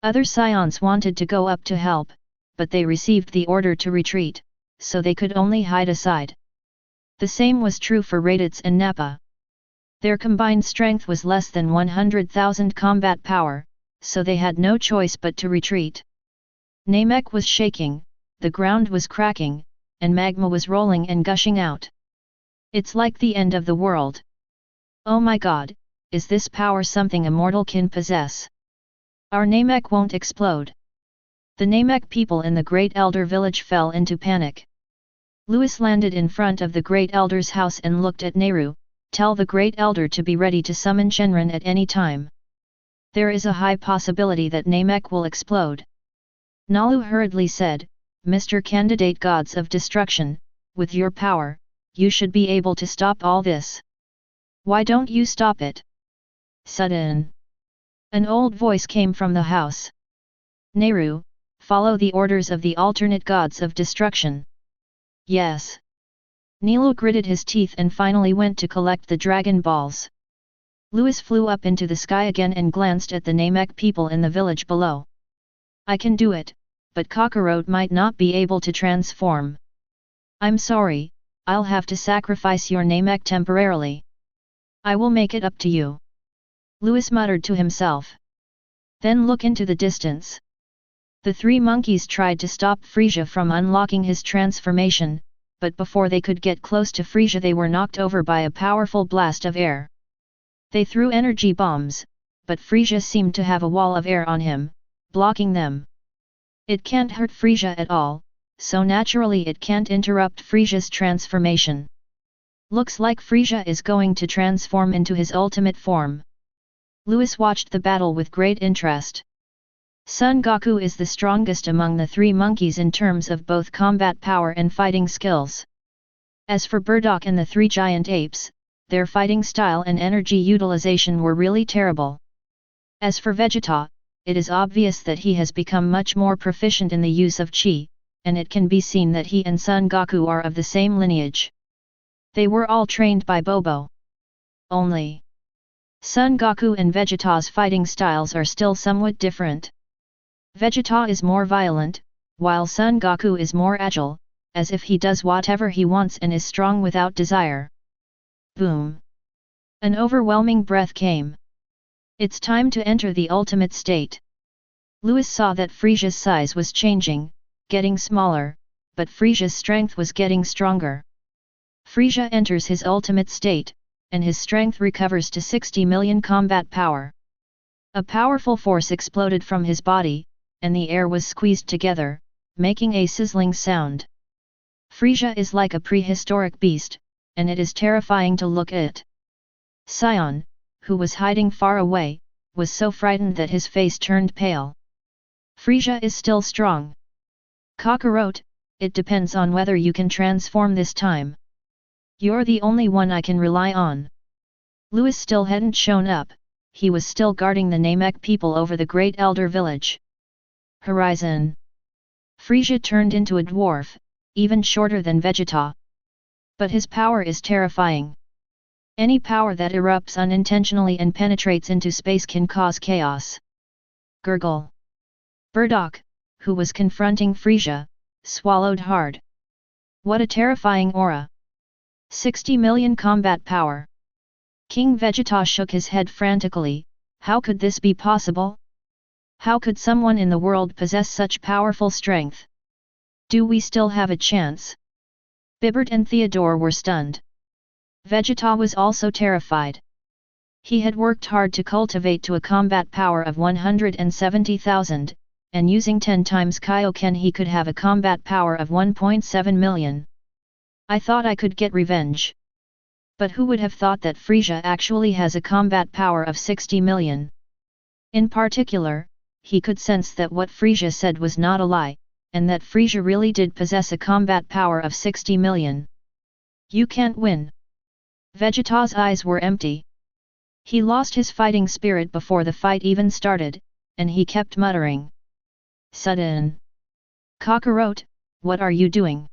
Other Saiyans wanted to go up to help, but they received the order to retreat, so they could only hide aside. The same was true for Raditz and Nappa. Their combined strength was less than 100,000 combat power, so they had no choice but to retreat. Namek was shaking, the ground was cracking, and magma was rolling and gushing out. It's like the end of the world. Oh my god, is this power something a mortal can possess? Our Namek won't explode. The Namek people in the Great Elder village fell into panic. Louis landed in front of the Great Elder's house and looked at Nehru. Tell the Great Elder to be ready to summon Shenron at any time. There is a high possibility that Namek will explode. Nalu hurriedly said, Mr. Candidate Gods of Destruction, with your power, you should be able to stop all this. Why don't you stop it? Sudden. An old voice came from the house. Nehru, follow the orders of the alternate gods of destruction. Yes. Nilu gritted his teeth and finally went to collect the Dragon Balls. Louis flew up into the sky again and glanced at the Namek people in the village below. I can do it, but Kakarot might not be able to transform. I'm sorry, I'll have to sacrifice your Namek temporarily. I will make it up to you. Louis muttered to himself. Then look into the distance. The three monkeys tried to stop Frieza from unlocking his transformation, but before they could get close to Frieza they were knocked over by a powerful blast of air. They threw energy bombs, but Frieza seemed to have a wall of air on him, blocking them. It can't hurt Frieza at all, so naturally it can't interrupt Frieza's transformation. Looks like Frieza is going to transform into his ultimate form. Louis watched the battle with great interest. Son Goku is the strongest among the three monkeys in terms of both combat power and fighting skills. As for Burdok and the three giant apes, their fighting style and energy utilization were really terrible. As for Vegeta, it is obvious that he has become much more proficient in the use of Chi, and it can be seen that he and Son Goku are of the same lineage. They were all trained by Bobo. Only Son Goku and Vegeta's fighting styles are still somewhat different. Vegeta is more violent, while Son Goku is more agile, as if he does whatever he wants and is strong without desire. Boom! An overwhelming breath came. It's time to enter the ultimate state. Louis saw that Frieza's size was changing, getting smaller, but Frieza's strength was getting stronger. Frieza enters his ultimate state, and his strength recovers to 60 million combat power. A powerful force exploded from his body, and the air was squeezed together, making a sizzling sound. Frieza is like a prehistoric beast, and it is terrifying to look at. Saiyan, who was hiding far away, was so frightened that his face turned pale. Frieza is still strong. Kakarot, it depends on whether you can transform this time. You're the only one I can rely on. Louis still hadn't shown up, he was still guarding the Namek people over the Great Elder Village. Horizon. Frieza turned into a dwarf, even shorter than Vegeta. But his power is terrifying. Any power that erupts unintentionally and penetrates into space can cause chaos. Gurgle. Bardock, who was confronting Frieza, swallowed hard. What a terrifying aura! 60 million combat power. King Vegeta shook his head frantically. How could this be possible? How could someone in the world possess such powerful strength? Do we still have a chance? Bibert and Theodore were stunned. Vegeta was also terrified. He had worked hard to cultivate to a combat power of 170,000, and using 10 times Kaioken he could have a combat power of 1.7 million. I thought I could get revenge. But who would have thought that Frieza actually has a combat power of 60 million? In particular, he could sense that what Frieza said was not a lie, and that Frieza really did possess a combat power of 60 million. You can't win. Vegeta's eyes were empty. He lost his fighting spirit before the fight even started, and he kept muttering. Sudden. Kakarot, what are you doing?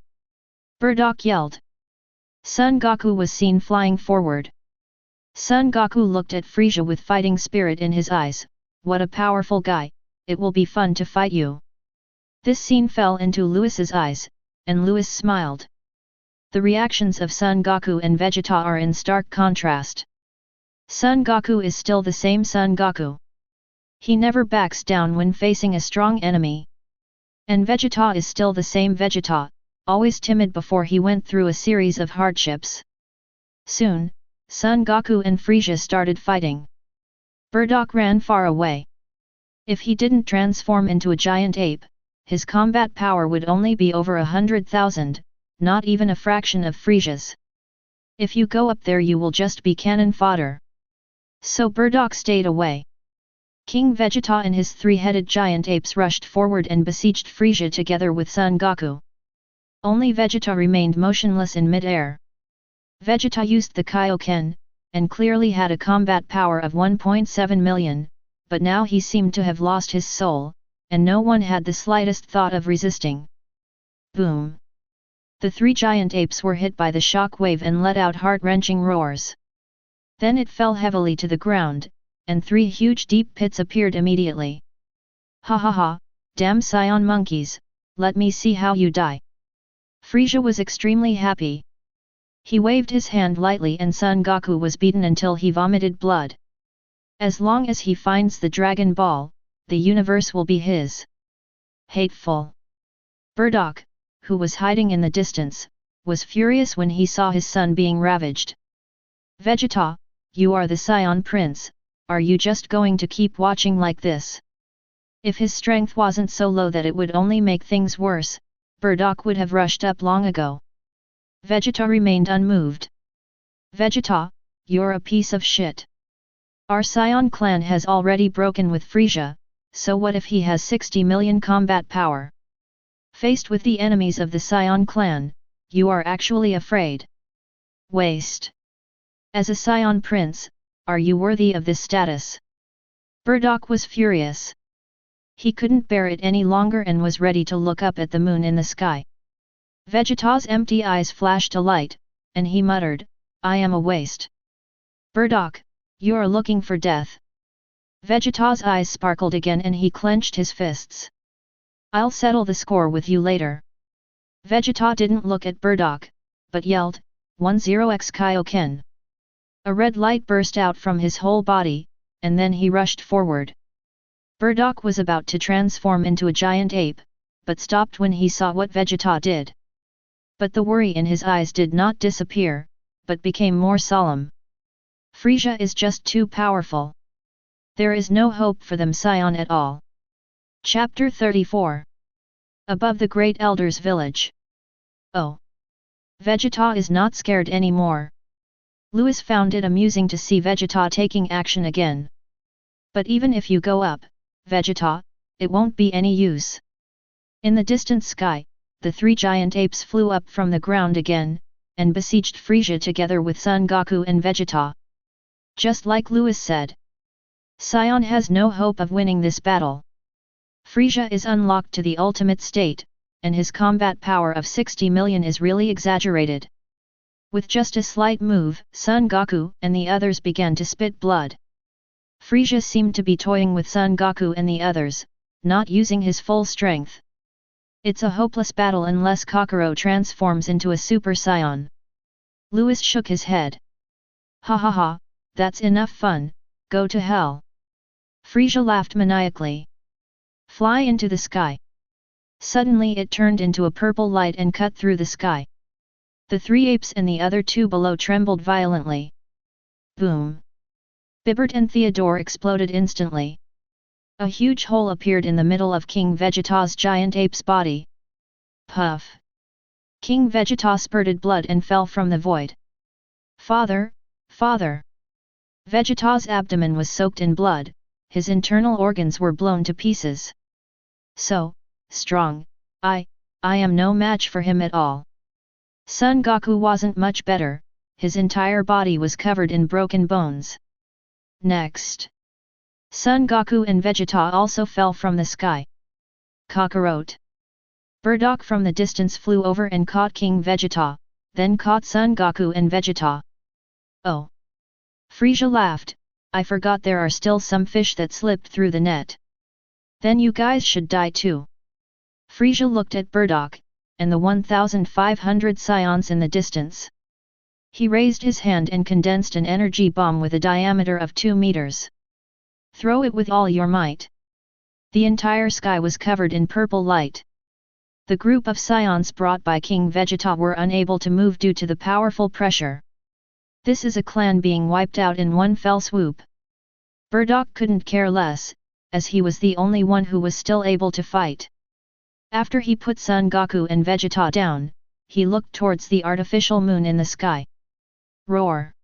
Bardock yelled. Son Goku was seen flying forward. Son Goku looked at Frieza with fighting spirit in his eyes. What a powerful guy, it will be fun to fight you. This scene fell into Louis's eyes, and Louis smiled. The reactions of Son Goku and Vegeta are in stark contrast. Son Goku is still the same Son Goku. He never backs down when facing a strong enemy. And Vegeta is still the same Vegeta, always timid before he went through a series of hardships. Soon, Son Goku and Frieza started fighting. Bardock ran far away. If he didn't transform into a giant ape, his combat power would only be over 100,000, not even a fraction of Frieza's. If you go up there you will just be cannon fodder. So Bardock stayed away. King Vegeta and his three-headed giant apes rushed forward and besieged Frieza together with Son Goku. Only Vegeta remained motionless in mid-air. Vegeta used the Kaioken, and clearly had a combat power of 1.7 million, but now he seemed to have lost his soul, and no one had the slightest thought of resisting. Boom! The three giant apes were hit by the shock wave and let out heart-wrenching roars. Then it fell heavily to the ground, and three huge deep pits appeared immediately. Ha ha ha, damn Saiyan monkeys, let me see how you die. Frieza was extremely happy. He waved his hand lightly and Son Goku was beaten until he vomited blood. As long as he finds the Dragon Ball, the universe will be his. Hateful. Bardock, who was hiding in the distance, was furious when he saw his son being ravaged. Vegeta, you are the Saiyan Prince, are you just going to keep watching like this? If his strength wasn't so low that it would only make things worse, Bardock would have rushed up long ago. Vegeta remained unmoved. Vegeta, you're a piece of shit. Our Saiyan clan has already broken with Frieza, so what if he has 60 million combat power? Faced with the enemies of the Saiyan clan, you are actually afraid. Waste. As a Saiyan prince, are you worthy of this status? Bardock was furious. He couldn't bear it any longer and was ready to look up at the moon in the sky. Vegeta's empty eyes flashed a light, and he muttered, I am a waste. Bardock, you're looking for death. Vegeta's eyes sparkled again and he clenched his fists. I'll settle the score with you later. Vegeta didn't look at Bardock, but yelled, 10x Kaioken. A red light burst out from his whole body, and then he rushed forward. Bardock was about to transform into a giant ape, but stopped when he saw what Vegeta did. But the worry in his eyes did not disappear, but became more solemn. Frieza is just too powerful. There is no hope for them Saiyan at all. Chapter 34. Above the Great Elder's village. Oh! Vegeta is not scared anymore. Louis found it amusing to see Vegeta taking action again. But even if you go up, Vegeta, it won't be any use. In the distant sky, the three giant apes flew up from the ground again, and besieged Frieza together with Son Goku and Vegeta. Just like Lewis said. Saiyan has no hope of winning this battle. Frieza is unlocked to the ultimate state, and his combat power of 60 million is really exaggerated. With just a slight move, Son Goku and the others began to spit blood. Frieza seemed to be toying with Son Goku and the others, not using his full strength. It's a hopeless battle unless Kakarot transforms into a Super Saiyan. Lewis shook his head. Ha ha ha, that's enough fun, go to hell. Frieza laughed maniacally. Fly into the sky. Suddenly it turned into a purple light and cut through the sky. The three apes and the other two below trembled violently. Boom! Bibbert and Theodore exploded instantly. A huge hole appeared in the middle of King Vegeta's giant ape's body. Puff! King Vegeta spurted blood and fell from the void. Father, father! Vegeta's abdomen was soaked in blood, his internal organs were blown to pieces. So strong, I am no match for him at all. Son Goku wasn't much better, his entire body was covered in broken bones. Next, Son Goku and Vegeta also fell from the sky. Kakarot. Bardock from the distance flew over and caught King Vegeta, then caught Son Goku and Vegeta. Oh! Frieza laughed, I forgot there are still some fish that slipped through the net. Then you guys should die too. Frieza looked at Bardock, and the 1,500 Saiyans in the distance. He raised his hand and condensed an energy bomb with a diameter of 2 meters. Throw it with all your might. The entire sky was covered in purple light. The group of Saiyans brought by King Vegeta were unable to move due to the powerful pressure. This is a clan being wiped out in one fell swoop. Bardock couldn't care less, as he was the only one who was still able to fight. After he put Son Goku and Vegeta down, he looked towards the artificial moon in the sky. Roar!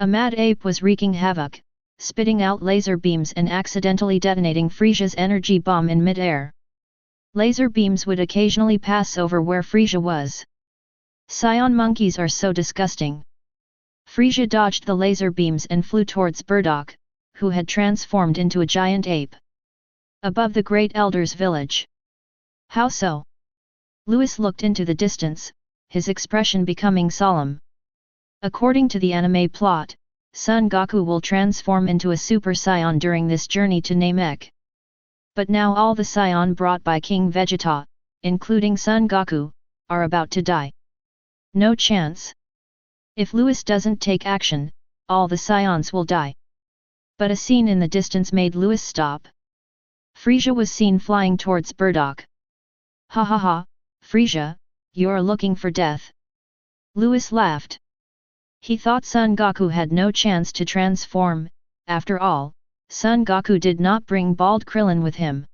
A mad ape was wreaking havoc, spitting out laser beams and accidentally detonating Frieza's energy bomb in mid-air. Laser beams would occasionally pass over where Frieza was. Saiyan monkeys are so disgusting. Frieza dodged the laser beams and flew towards Bardock, who had transformed into a giant ape. Above the Great Elder's village. How so? Lewis looked into the distance, his expression becoming solemn. According to the anime plot, Son Goku will transform into a Super Saiyan during this journey to Namek. But now all the Saiyan brought by King Vegeta, including Son Goku, are about to die. No chance. If Lewis doesn't take action, all the Saiyans will die. But a scene in the distance made Lewis stop. Frieza was seen flying towards Bardock. Ha ha ha, Frieza, you're looking for death. Lewis laughed. He thought Son Goku had no chance to transform, after all, Son Goku did not bring bald Krillin with him.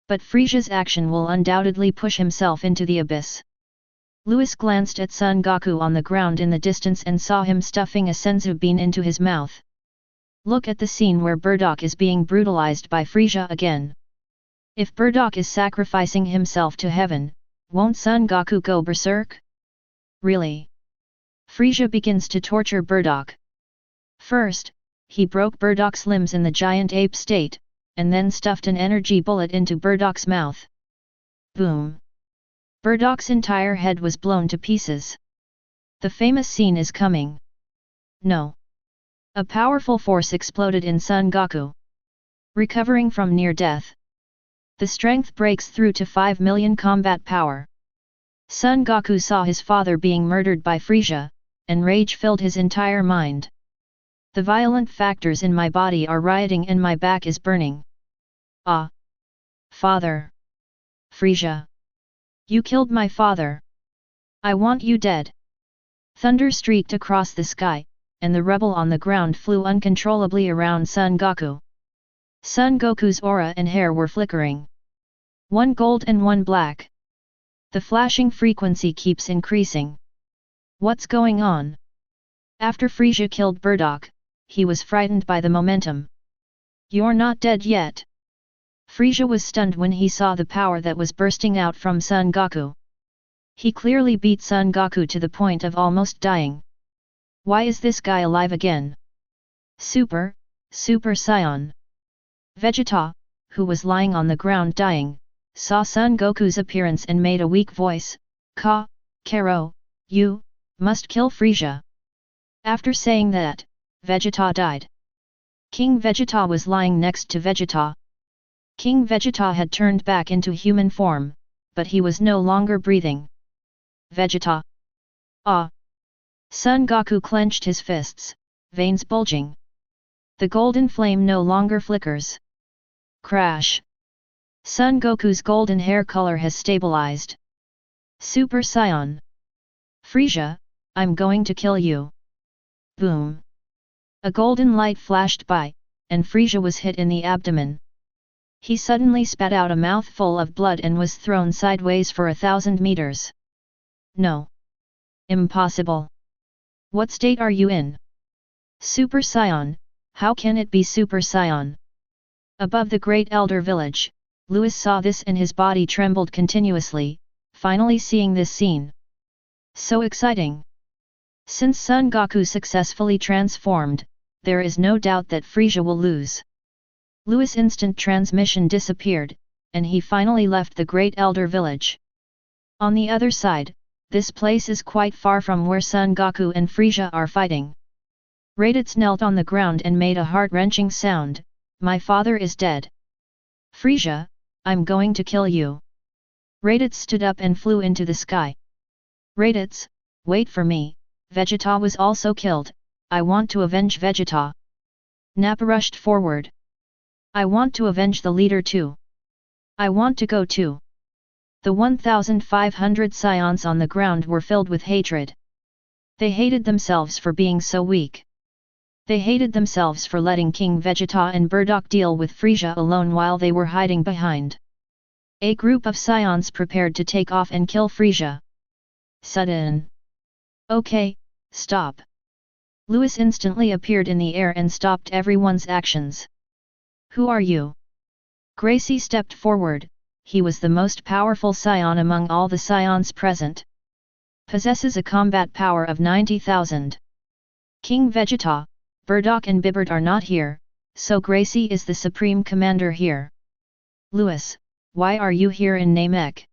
But Frieza's action will undoubtedly push himself into the abyss. Lewis glanced at Son Goku on the ground in the distance and saw him stuffing a senzu bean into his mouth. Look at the scene where Bardock is being brutalized by Frieza again. If Bardock is sacrificing himself to heaven, won't Son Goku go berserk? Really? Frieza begins to torture Bardock. First, he broke Bardock's limbs in the giant ape state, and then stuffed an energy bullet into Bardock's mouth. Boom! Bardock's entire head was blown to pieces. The famous scene is coming. No. A powerful force exploded in Son Goku. Recovering from near death. The strength breaks through to 5 million combat power. Son Goku saw his father being murdered by Frieza, and rage filled his entire mind. The violent factors in my body are rioting and my back is burning. Ah! Father! Frieza! You killed my father! I want you dead! Thunder streaked across the sky, and the rebel on the ground flew uncontrollably around Son Goku. Son Goku's aura and hair were flickering. One gold and one black. The flashing frequency keeps increasing. What's going on? After Frieza killed Bardock, he was frightened by the momentum. You're not dead yet. Frieza was stunned when he saw the power that was bursting out from Son Goku. He clearly beat Son Goku to the point of almost dying. Why is this guy alive again? Super Saiyan. Vegeta, who was lying on the ground dying, saw Son Goku's appearance and made a weak voice, Karo, you must kill Frieza. After saying that, Vegeta died. King Vegeta was lying next to Vegeta. King Vegeta had turned back into human form, but he was no longer breathing. Vegeta. Ah! Son Goku clenched his fists, veins bulging. The golden flame no longer flickers. Crash! Son Goku's golden hair color has stabilized. Super Saiyan. Frieza, I'm going to kill you. Boom! A golden light flashed by, and Frieza was hit in the abdomen. He suddenly spat out a mouthful of blood and was thrown sideways for 1,000 meters. No. Impossible. What state are you in? Super Saiyan, how can it be Super Saiyan? Above the Great Elder Village, Louis saw this and his body trembled continuously, finally seeing this scene. So exciting! Since Son Goku successfully transformed, there is no doubt that Frieza will lose. Louis' instant transmission disappeared, and he finally left the Great Elder Village. On the other side, this place is quite far from where Son Goku and Frieza are fighting. Raditz knelt on the ground and made a heart-wrenching sound, "My father is dead. Frieza, I'm going to kill you." Raditz stood up and flew into the sky. Raditz, wait for me, Vegeta was also killed, I want to avenge Vegeta. Nappa rushed forward. I want to avenge the leader too. I want to go too. The 1,500 Saiyans on the ground were filled with hatred. They hated themselves for being so weak. They hated themselves for letting King Vegeta and Bardock deal with Frieza alone while they were hiding behind. A group of Saiyans prepared to take off and kill Frieza. Sudden. Okay, stop. Louis instantly appeared in the air and stopped everyone's actions. Who are you? Gracie stepped forward. He was the most powerful Saiyan among all the Saiyans present. Possesses a combat power of 90,000. King Vegeta, Bardock and Bibbert are not here, so Gracie is the supreme commander here. Louis, why are you here in Namek?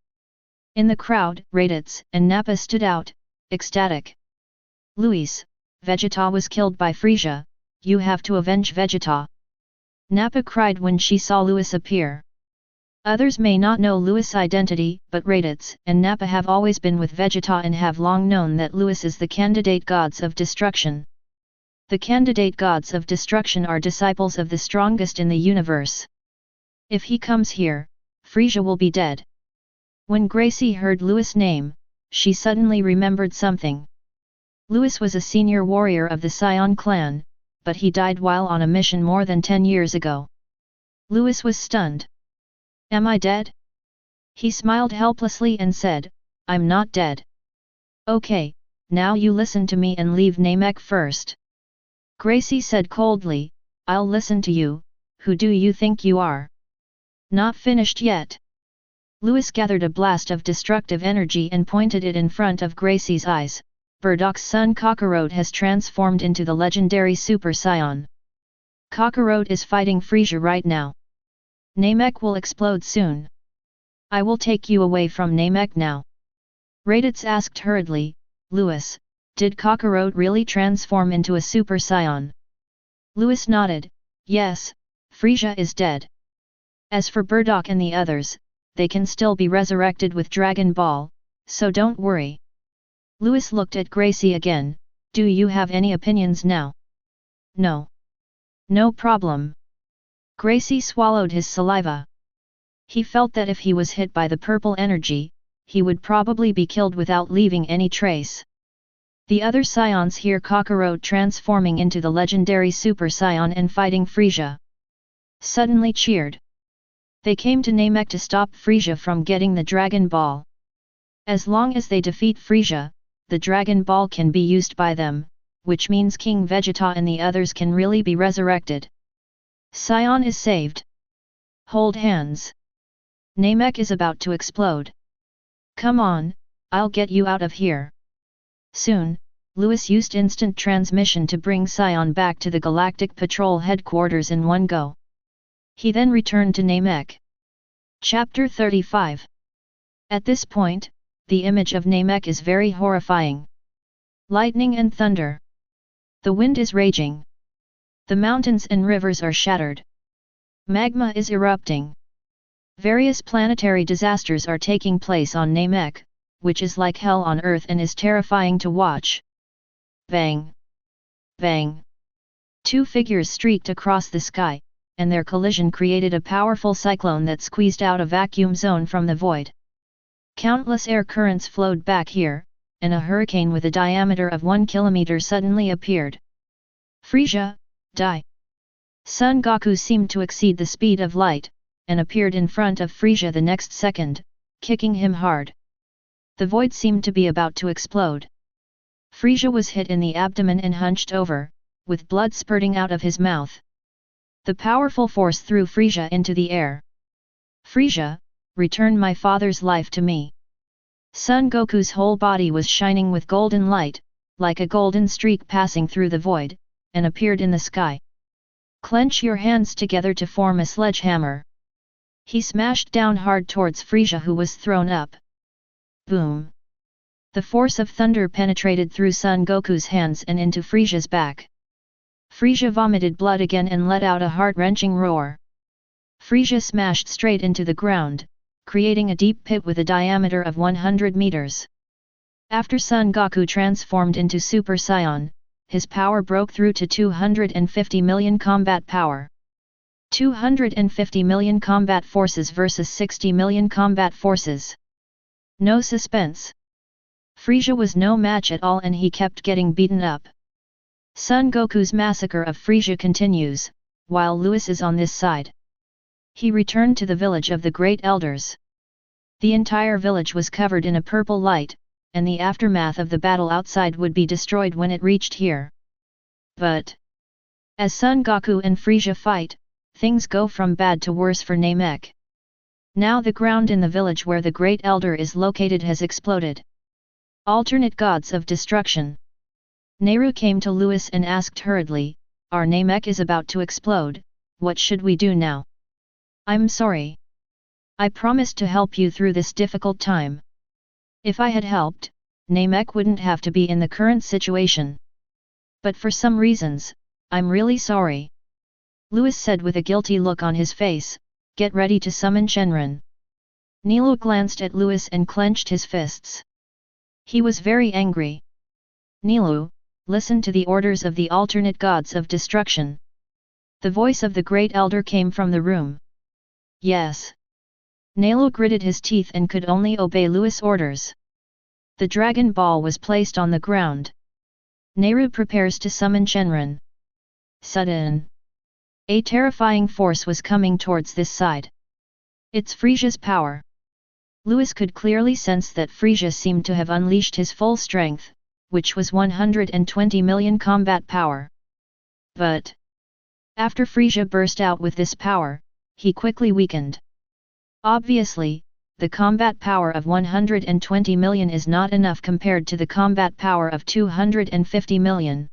In the crowd, Raditz and Nappa stood out, ecstatic. Louis, Vegeta was killed by Frieza, you have to avenge Vegeta. Nappa cried when she saw Louis appear. Others may not know Louis' identity, but Raditz and Nappa have always been with Vegeta and have long known that Louis is the candidate gods of destruction. The candidate gods of destruction are disciples of the strongest in the universe. If he comes here, Frieza will be dead. When Gracie heard Louis' name, she suddenly remembered something. Louis was a senior warrior of the Saiyan clan, but he died while on a mission more than 10 years ago. Louis was stunned. Am I dead? He smiled helplessly and said, I'm not dead. Okay, now you listen to me and leave Namek first. Gracie said coldly, I'll listen to you, who do you think you are? Not finished yet. Louis gathered a blast of destructive energy and pointed it in front of Gracie's eyes. Bardock's son Kakarot has transformed into the legendary Super Saiyan. Kakarot is fighting Frieza right now. Namek will explode soon. I will take you away from Namek now. Raditz asked hurriedly, Louis, did Kakarot really transform into a Super Saiyan? Louis nodded, yes, Frieza is dead. As for Bardock and the others, they can still be resurrected with Dragon Ball, so don't worry. Louis looked at Gracie again, do you have any opinions now? No. No problem. Gracie swallowed his saliva. He felt that if he was hit by the purple energy, he would probably be killed without leaving any trace. The other Saiyans hear Kakarot transforming into the legendary Super Saiyan and fighting Frieza. Suddenly cheered. They came to Namek to stop Frieza from getting the Dragon Ball. As long as they defeat Frieza, the Dragon Ball can be used by them, which means King Vegeta and the others can really be resurrected. Saiyan is saved. Hold hands. Namek is about to explode. Come on, I'll get you out of here. Soon, Lewis used instant transmission to bring Saiyan back to the Galactic Patrol headquarters in one go. He then returned to Namek. Chapter 35. At this point, the image of Namek is very horrifying. Lightning and thunder. The wind is raging. The mountains and rivers are shattered. Magma is erupting. Various planetary disasters are taking place on Namek, which is like hell on Earth and is terrifying to watch. Bang! Bang! Two figures streaked across the sky, and their collision created a powerful cyclone that squeezed out a vacuum zone from the void. Countless air currents flowed back here, and a hurricane with a diameter of 1 kilometer suddenly appeared. Frieza, die! Son Goku seemed to exceed the speed of light, and appeared in front of Frieza the next second, kicking him hard. The void seemed to be about to explode. Frieza was hit in the abdomen and hunched over, with blood spurting out of his mouth. The powerful force threw Frieza into the air. Frieza, return my father's life to me. Son Goku's whole body was shining with golden light, like a golden streak passing through the void, and appeared in the sky. Clench your hands together to form a sledgehammer. He smashed down hard towards Frieza, who was thrown up. Boom! The force of thunder penetrated through Son Goku's hands and into Frieza's back. Frieza vomited blood again and let out a heart-wrenching roar. Frieza smashed straight into the ground, creating a deep pit with a diameter of 100 meters. After Son Goku transformed into Super Saiyan, his power broke through to 250 million combat power. 250 million combat forces versus 60 million combat forces. No suspense. Frieza was no match at all and he kept getting beaten up. Son Goku's massacre of Frieza continues, while Lewis is on this side. He returned to the village of the Great Elders. The entire village was covered in a purple light, and the aftermath of the battle outside would be destroyed when it reached here. But as Son Goku and Frieza fight, things go from bad to worse for Namek. Now the ground in the village where the Great Elder is located has exploded. Alternate gods of destruction. Nehru came to Lewis and asked hurriedly, our Namek is about to explode, what should we do now? I'm sorry. I promised to help you through this difficult time. If I had helped, Namek wouldn't have to be in the current situation. But for some reasons, I'm really sorry. Lewis said with a guilty look on his face, get ready to summon Shenron. Nilu glanced at Lewis and clenched his fists. He was very angry. Nilu, listen to the orders of the alternate gods of destruction. The voice of the Great Elder came from the room. Yes. Nilu gritted his teeth and could only obey Lewis' orders. The Dragon Ball was placed on the ground. Nehru prepares to summon Shenron. Sudden. A terrifying force was coming towards this side. It's Frieza's power. Lewis could clearly sense that Frieza seemed to have unleashed his full strength, which was 120 million combat power. But after Frieza burst out with this power, he quickly weakened. Obviously, the combat power of 120 million is not enough compared to the combat power of 250 million.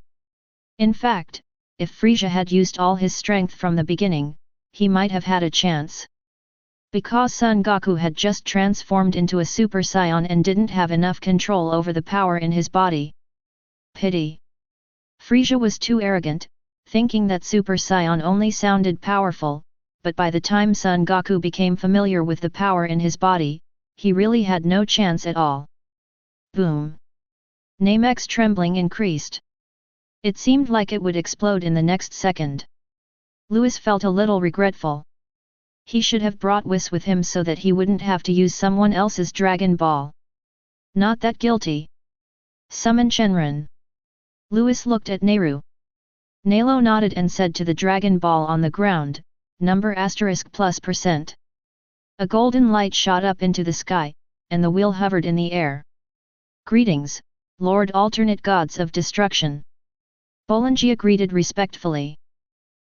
In fact, if Frieza had used all his strength from the beginning, he might have had a chance. Because Son Goku had just transformed into a Super Saiyan and didn't have enough control over the power in his body. Pity. Frieza was too arrogant, thinking that Super Saiyan only sounded powerful, but by the time Son Goku became familiar with the power in his body, he really had no chance at all. Boom! Namek's trembling increased. It seemed like it would explode in the next second. Lewis felt a little regretful. He should have brought Whis with him so that he wouldn't have to use someone else's Dragon Ball. Not that guilty. Summon Shenron. Lewis looked at Nehru. Nalo nodded and said to the Dragon Ball on the ground, number *+%. A golden light shot up into the sky, and the wheel hovered in the air. Greetings, Lord Alternate Gods of Destruction. Bolangia greeted respectfully.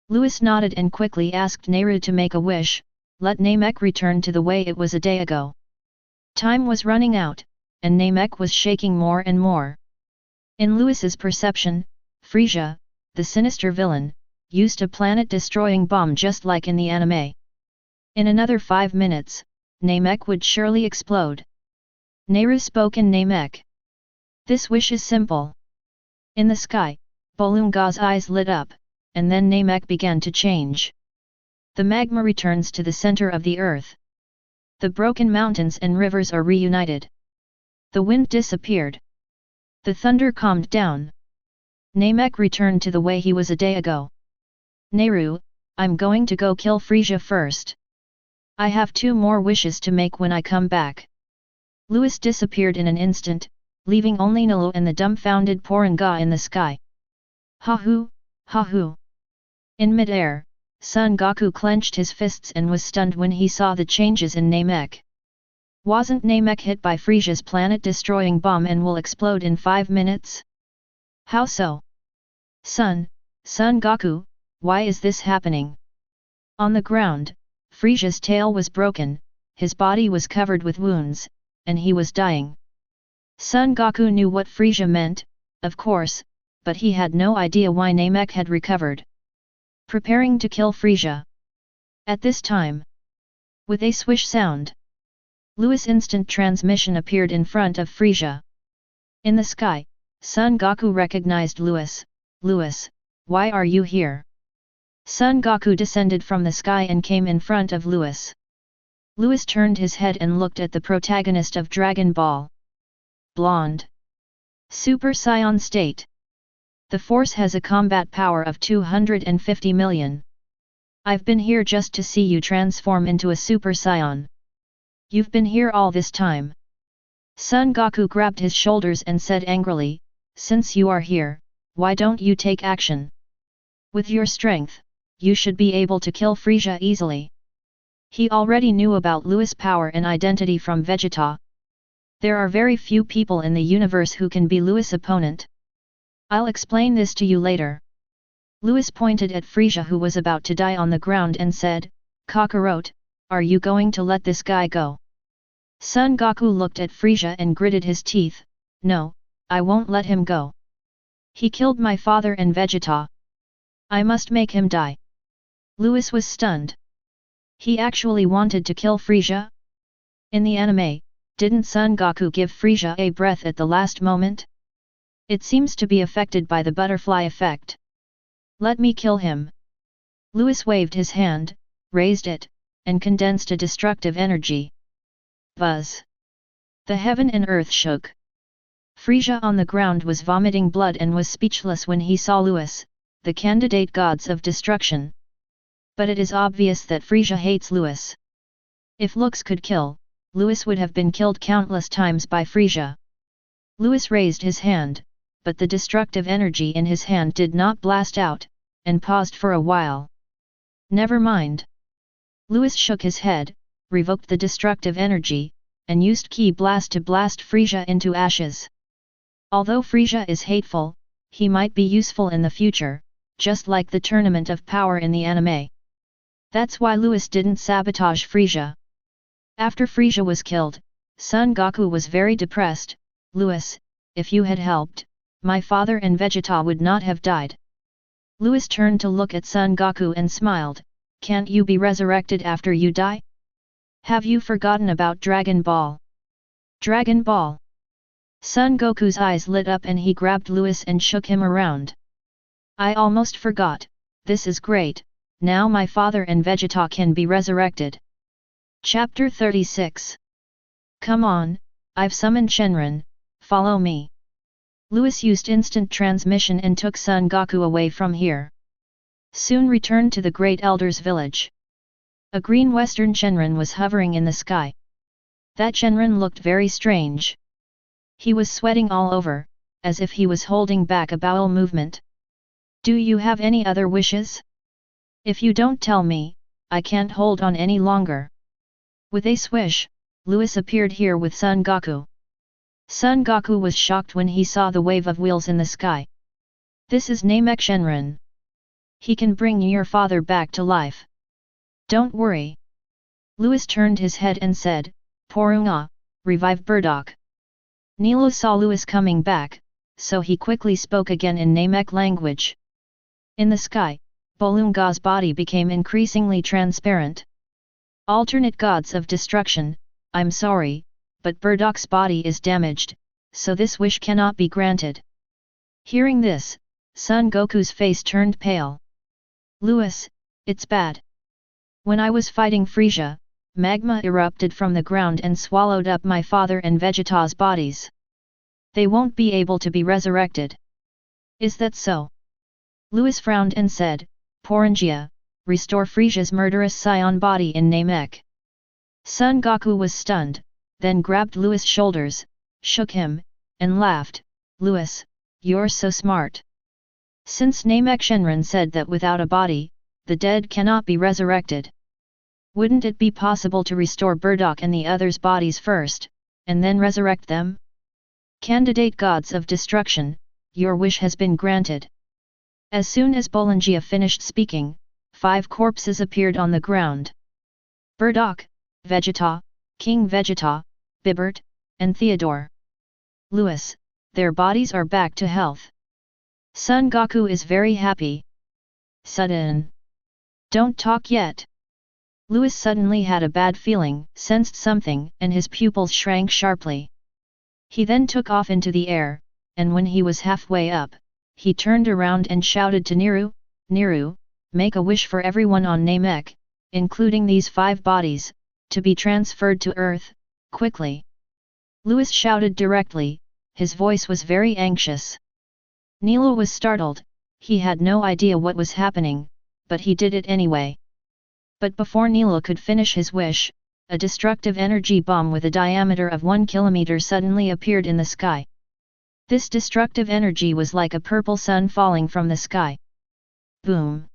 Lewis nodded and quickly asked Nehru to make a wish, let Namek return to the way it was a day ago. Time was running out, and Namek was shaking more and more. In Lewis's perception, Frieza, the sinister villain, used a planet-destroying bomb just like in the anime. In another 5 minutes, Namek would surely explode. Nehru spoke in Namek. This wish is simple. In the sky, Bolunga's eyes lit up, and then Namek began to change. The magma returns to the center of the earth. The broken mountains and rivers are reunited. The wind disappeared. The thunder calmed down. Namek returned to the way he was a day ago. Nehru, I'm going to go kill Frieza first. I have 2 more wishes to make when I come back. Lewis disappeared in an instant, leaving only Nalu and the dumbfounded Porunga in the sky. Ha-hoo, ha-hoo. In mid-air, Son Goku clenched his fists and was stunned when he saw the changes in Namek. Wasn't Namek hit by Frieza's planet-destroying bomb and will explode in 5 minutes? How so? Son Goku, why is this happening? On the ground, Frieza's tail was broken, his body was covered with wounds, and he was dying. Son Goku knew what Frieza meant, of course, but he had no idea why Namek had recovered. Preparing to kill Frieza. At this time, with a swish sound, Lewis' instant transmission appeared in front of Frieza. In the sky, Son Goku recognized Lewis. Lewis, why are you here? Son Goku descended from the sky and came in front of Lewis. Lewis turned his head and looked at the protagonist of Dragon Ball. Blonde. Super Saiyan state. The force has a combat power of 250 million. I've been here just to see you transform into a Super Saiyan. You've been here all this time. Son Goku grabbed his shoulders and said angrily, since you are here, why don't you take action? With your strength, you should be able to kill Frieza easily. He already knew about Lewis' power and identity from Vegeta. There are very few people in the universe who can be Lewis' opponent. I'll explain this to you later. Lewis pointed at Frieza who was about to die on the ground and said, Kakarot, are you going to let this guy go? Son Goku looked at Frieza and gritted his teeth, no, I won't let him go. He killed my father and Vegeta. I must make him die. Lewis was stunned. He actually wanted to kill Frieza? In the anime, didn't Son Goku give Frieza a breath at the last moment? It seems to be affected by the butterfly effect. Let me kill him. Lewis waved his hand, raised it, and condensed a destructive energy. Buzz. The heaven and earth shook. Frieza on the ground was vomiting blood and was speechless when he saw Lewis, the candidate gods of destruction. But it is obvious that Frieza hates Lewis. If looks could kill, Lewis would have been killed countless times by Frieza. Lewis raised his hand, but the destructive energy in his hand did not blast out, and paused for a while. Never mind. Lewis shook his head, revoked the destructive energy, and used Ki Blast to blast Frieza into ashes. Although Frieza is hateful, he might be useful in the future, just like the Tournament of Power in the anime. That's why Lewis didn't sabotage Frieza. After Frieza was killed, Son Goku was very depressed. Lewis, if you had helped, my father and Vegeta would not have died. Lewis turned to look at Son Goku and smiled, can't you be resurrected after you die? Have you forgotten about Dragon Ball? Dragon Ball! Son Goku's eyes lit up and he grabbed Lewis and shook him around. I almost forgot, this is great, now my father and Vegeta can be resurrected. Chapter 36. Come on, I've summoned Shenron, follow me. Lewis used instant transmission and took Son Goku away from here. Soon returned to the Great Elder's village. A green western Shenron was hovering in the sky. That Shenron looked very strange. He was sweating all over, as if he was holding back a bowel movement. Do you have any other wishes? If you don't tell me, I can't hold on any longer. With a swish, Lewis appeared here with Son Goku. Son Goku was shocked when he saw the wave of wheels in the sky. This is Namek Shenron. He can bring your father back to life. Don't worry. Lewis turned his head and said, Porunga, revive Burdock. Nilo saw Lewis coming back, so he quickly spoke again in Namek language. In the sky, Bolunga's body became increasingly transparent. Alternate gods of destruction, I'm sorry, but Burdok's body is damaged, so this wish cannot be granted. Hearing this, Son Goku's face turned pale. Lewis, it's bad. When I was fighting Frieza, magma erupted from the ground and swallowed up my father and Vegeta's bodies. They won't be able to be resurrected. Is that so? Lewis frowned and said, Porangia, restore Frieza's murderous Saiyan body in Namek. Son Goku was stunned, then grabbed Lewis' shoulders, shook him, and laughed, Lewis, you're so smart. Since Namek Shenron said that without a body, the dead cannot be resurrected. Wouldn't it be possible to restore Burdok and the others' bodies first, and then resurrect them? Candidate gods of destruction, your wish has been granted. As soon as Bolungia finished speaking, 5 corpses appeared on the ground. Burdok, Vegeta, King Vegeta, Bibert, and Theodore. Lewis, their bodies are back to health. Son Goku is very happy. Sudden. Don't talk yet. Lewis suddenly had a bad feeling, sensed something, and his pupils shrank sharply. He then took off into the air, and when he was halfway up, he turned around and shouted to Niru, Niru, make a wish for everyone on Namek, including these 5 bodies, to be transferred to Earth, quickly. Lewis shouted directly, his voice was very anxious. Nilo was startled, he had no idea what was happening, but he did it anyway. But before Nilo could finish his wish, a destructive energy bomb with a diameter of 1 kilometer suddenly appeared in the sky. This destructive energy was like a purple sun falling from the sky. Boom!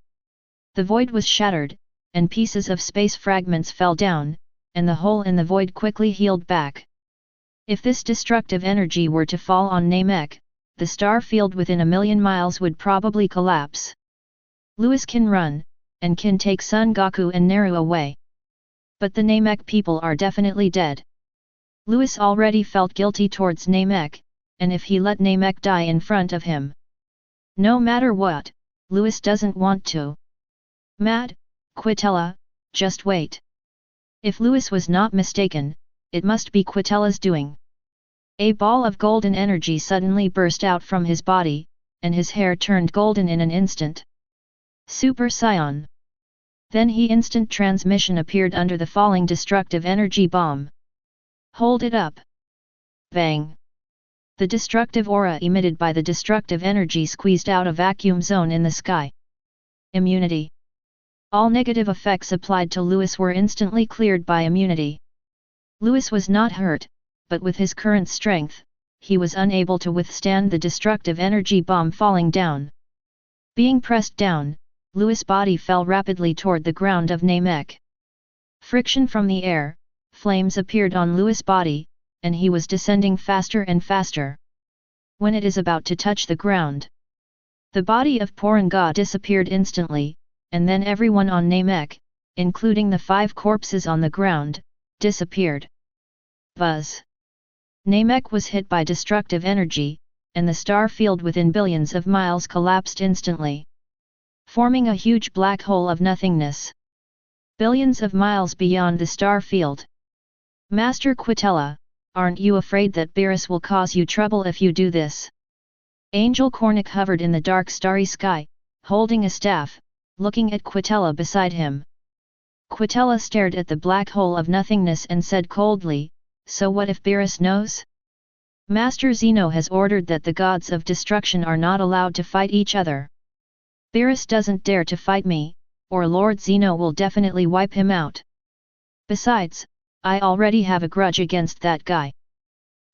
The void was shattered, and pieces of space fragments fell down, and the hole in the void quickly healed back. If this destructive energy were to fall on Namek, the star field within 1,000,000 miles would probably collapse. Lewis can run, and can take Son Goku and Naru away. But the Namek people are definitely dead. Lewis already felt guilty towards Namek, and if he let Namek die in front of him. No matter what, Lewis doesn't want to. Mad, Quitella, just wait. If Lewis was not mistaken, it must be Quitella's doing. A ball of golden energy suddenly burst out from his body, and his hair turned golden in an instant. Super Saiyan. Then instant transmission appeared under the falling destructive energy bomb. Hold it up. Bang. The destructive aura emitted by the destructive energy squeezed out a vacuum zone in the sky. Immunity. All negative effects applied to Lewis were instantly cleared by immunity. Lewis was not hurt, but with his current strength, he was unable to withstand the destructive energy bomb falling down. Being pressed down, Lewis' body fell rapidly toward the ground of Namek. Friction from the air, flames appeared on Lewis' body, and he was descending faster and faster. When it is about to touch the ground, the body of Poranga disappeared instantly, and then everyone on Namek, including the 5 corpses on the ground, disappeared. Buzz! Namek was hit by destructive energy, and the star field within billions of miles collapsed instantly, forming a huge black hole of nothingness. Billions of miles beyond the star field. Master Quitella, aren't you afraid that Beerus will cause you trouble if you do this? Angel Cornic hovered in the dark starry sky, holding a staff, looking at Quitella beside him. Quitella stared at the black hole of nothingness and said coldly, so what if Beerus knows? Master Zeno has ordered that the gods of destruction are not allowed to fight each other. Beerus doesn't dare to fight me, or Lord Zeno will definitely wipe him out. Besides, I already have a grudge against that guy.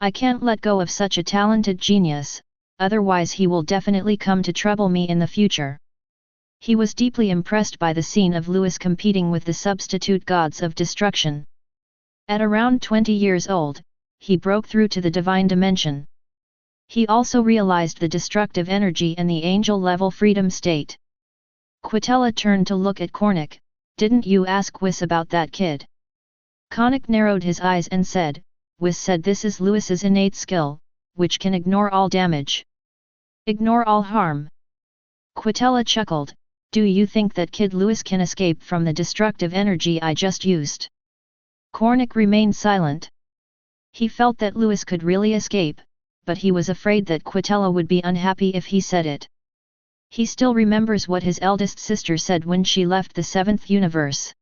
I can't let go of such a talented genius, otherwise he will definitely come to trouble me in the future. He was deeply impressed by the scene of Lewis competing with the substitute gods of destruction. At around 20 years old, he broke through to the divine dimension. He also realized the destructive energy and the angel-level freedom state. Quitella turned to look at Cornic, didn't you ask Whis about that kid? Cornic narrowed his eyes and said, Whis said this is Lewis's innate skill, which can ignore all damage. Ignore all harm. Quitella chuckled, do you think that Kid Lewis can escape from the destructive energy I just used? Cornic remained silent. He felt that Lewis could really escape, but he was afraid that Quitella would be unhappy if he said it. He still remembers what his eldest sister said when she left the 7th universe.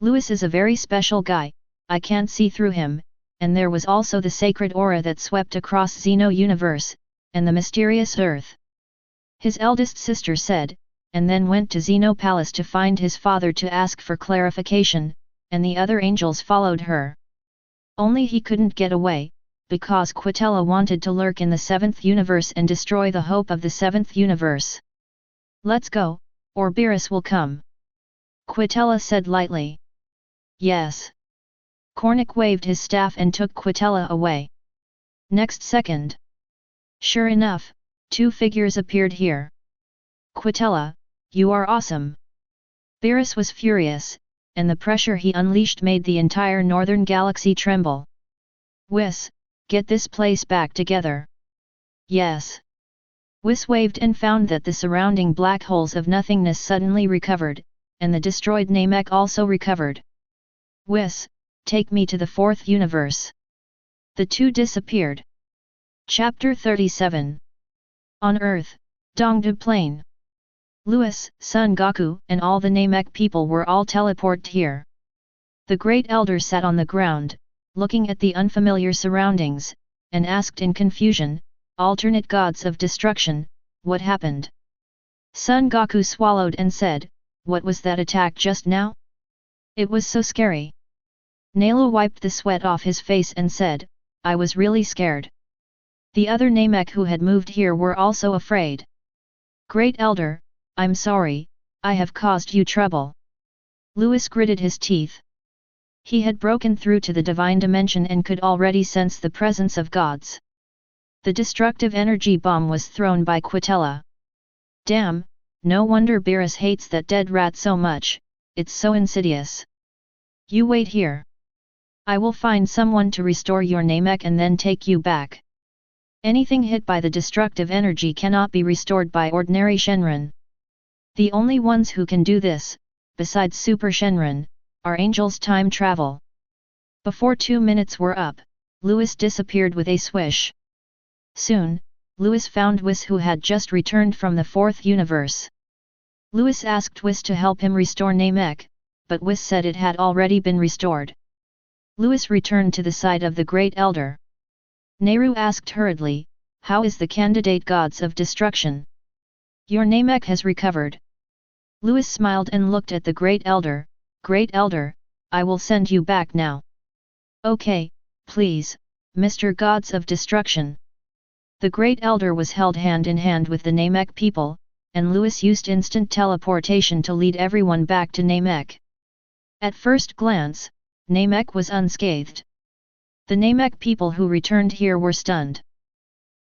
Lewis is a very special guy, I can't see through him, and there was also the sacred aura that swept across Xeno universe, and the mysterious earth. His eldest sister said, and then went to Xeno Palace to find his father to ask for clarification, and the other angels followed her. Only he couldn't get away, because Quitella wanted to lurk in the 7th universe and destroy the hope of the 7th universe. Let's go, or Beerus will come. Quitella said lightly. Yes. Cornic waved his staff and took Quitella away. Next second. Sure enough, 2 figures appeared here. Quitella, you are awesome. Beerus was furious, and the pressure he unleashed made the entire northern galaxy tremble. Whis, get this place back together. Yes. Whis waved and found that the surrounding black holes of nothingness suddenly recovered, and the destroyed Namek also recovered. Whis, take me to the 4th universe. The two disappeared. Chapter 37. On Earth, Dongdu Plain. Lewis, Son Goku, and all the Namek people were all teleported here. The Great Elder sat on the ground, looking at the unfamiliar surroundings, and asked in confusion, alternate gods of destruction, what happened? Son Goku swallowed and said, what was that attack just now? It was so scary. Nailu wiped the sweat off his face and said, I was really scared. The other Namek who had moved here were also afraid. Great Elder, I'm sorry, I have caused you trouble. Lewis gritted his teeth. He had broken through to the divine dimension and could already sense the presence of gods. The destructive energy bomb was thrown by Quitella. Damn, no wonder Beerus hates that dead rat so much, it's so insidious. You wait here. I will find someone to restore your Namek and then take you back. Anything hit by the destructive energy cannot be restored by ordinary Shenron. The only ones who can do this, besides Super Shenron, are angels time travel. Before 2 minutes were up, Lewis disappeared with a swish. Soon, Lewis found Whis who had just returned from the 4th universe. Lewis asked Whis to help him restore Namek, but Whis said it had already been restored. Lewis returned to the side of the Great Elder. Nehru asked hurriedly, how is the candidate gods of destruction? Your Namek has recovered. Lewis smiled and looked at the Great Elder. Great Elder, I will send you back now. Okay, please, Mr. Gods of Destruction. The Great Elder was held hand in hand with the Namek people, and Lewis used instant teleportation to lead everyone back to Namek. At first glance, Namek was unscathed. The Namek people who returned here were stunned.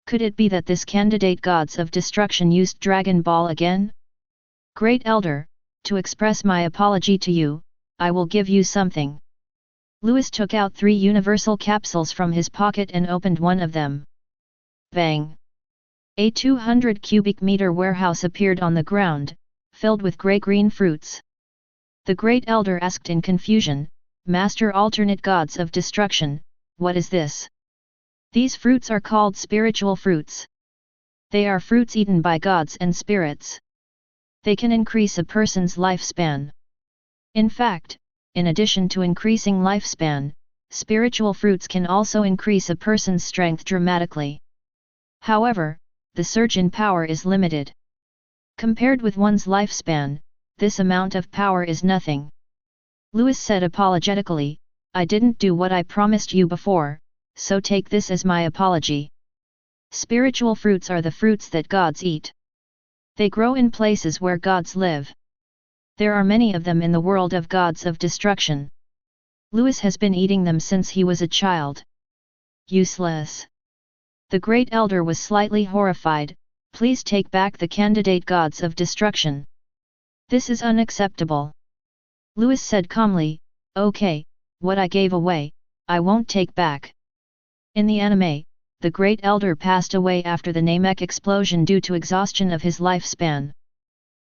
Could it be that this candidate gods of destruction used Dragon Ball again? Great Elder, to express my apology to you, I will give you something. Lewis took out 3 universal capsules from his pocket and opened one of them. Bang! A 200 cubic meter warehouse appeared on the ground, filled with grey-green fruits. The Great Elder asked in confusion, Master Alternate Gods of Destruction, what is this? These fruits are called spiritual fruits. They are fruits eaten by gods and spirits. They can increase a person's lifespan. In fact, in addition to increasing lifespan, spiritual fruits can also increase a person's strength dramatically. However, the surge in power is limited. Compared with one's lifespan, this amount of power is nothing. Lewis said apologetically, I didn't do what I promised you before, so take this as my apology. Spiritual fruits are the fruits that gods eat. They grow in places where gods live. There are many of them in the world of gods of destruction. Lewis has been eating them since he was a child. Useless. The Great Elder was slightly horrified, please take back the candidate gods of destruction. This is unacceptable. Lewis said calmly, okay, what I gave away, I won't take back. In the anime, the Great Elder passed away after the Namek explosion due to exhaustion of his lifespan.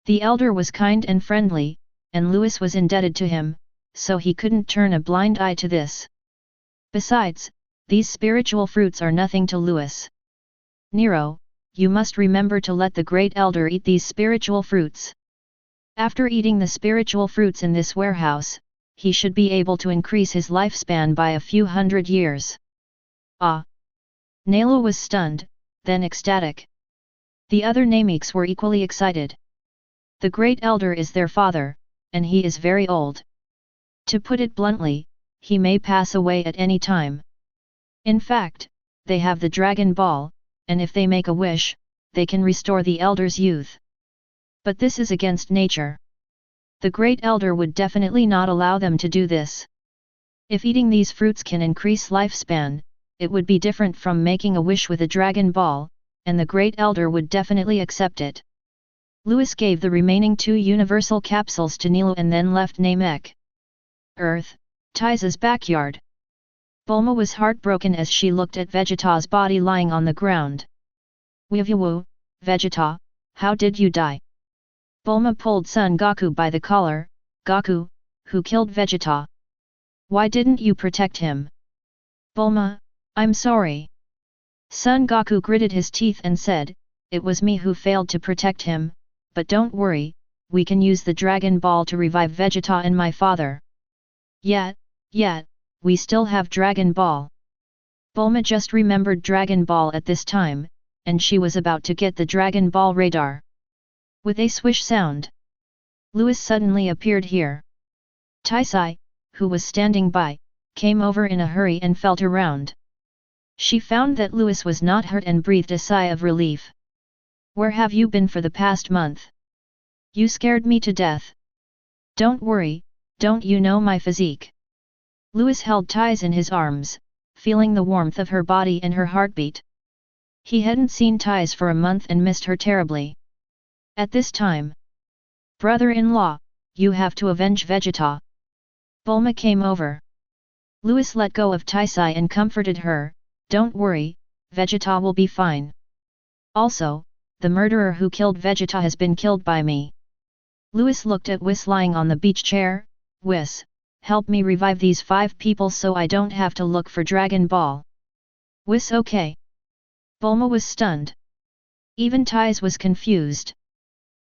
The Elder was kind and friendly, and Lewis was indebted to him, so he couldn't turn a blind eye to this. Besides, these spiritual fruits are nothing to Lewis. Nero, you must remember to let the Great Elder eat these spiritual fruits. After eating the spiritual fruits in this warehouse, he should be able to increase his lifespan by a few hundred years. Ah! Nelo was stunned, then ecstatic. The other Nameks were equally excited. The Great Elder is their father, and he is very old. To put it bluntly, he may pass away at any time. In fact, they have the Dragon Ball, and if they make a wish, they can restore the Elder's youth. But this is against nature. The Great Elder would definitely not allow them to do this. If eating these fruits can increase lifespan, it would be different from making a wish with a Dragon Ball, and the Great Elder would definitely accept it. Lewis gave the remaining 2 universal capsules to Nilo and then left Namek. Earth, Taiza's backyard. Bulma was heartbroken as she looked at Vegeta's body lying on the ground. Weevu, Vegeta, how did you die? Bulma pulled Son Goku by the collar. Goku, who killed Vegeta? Why didn't you protect him? Bulma, I'm sorry. Son Goku gritted his teeth and said, it was me who failed to protect him, but don't worry, we can use the Dragon Ball to revive Vegeta and my father. Yet, we still have Dragon Ball. Bulma just remembered Dragon Ball at this time, and she was about to get the Dragon Ball radar. With a swish sound, Lewis suddenly appeared here. Taisai, who was standing by, came over in a hurry and felt around. She found that Lewis was not hurt and breathed a sigh of relief. Where have you been for the past month? You scared me to death. Don't worry, don't you know my physique? Lewis held Tais in his arms, feeling the warmth of her body and her heartbeat. He hadn't seen Tais for a month and missed her terribly. At this time, brother-in-law, you have to avenge Vegeta. Bulma came over. Lewis let go of Taisai and comforted her, don't worry, Vegeta will be fine. Also, the murderer who killed Vegeta has been killed by me. Lewis looked at Whis lying on the beach chair. Whis, help me revive these 5 people so I don't have to look for Dragon Ball. Whis okay. Bulma was stunned. Even Tais was confused.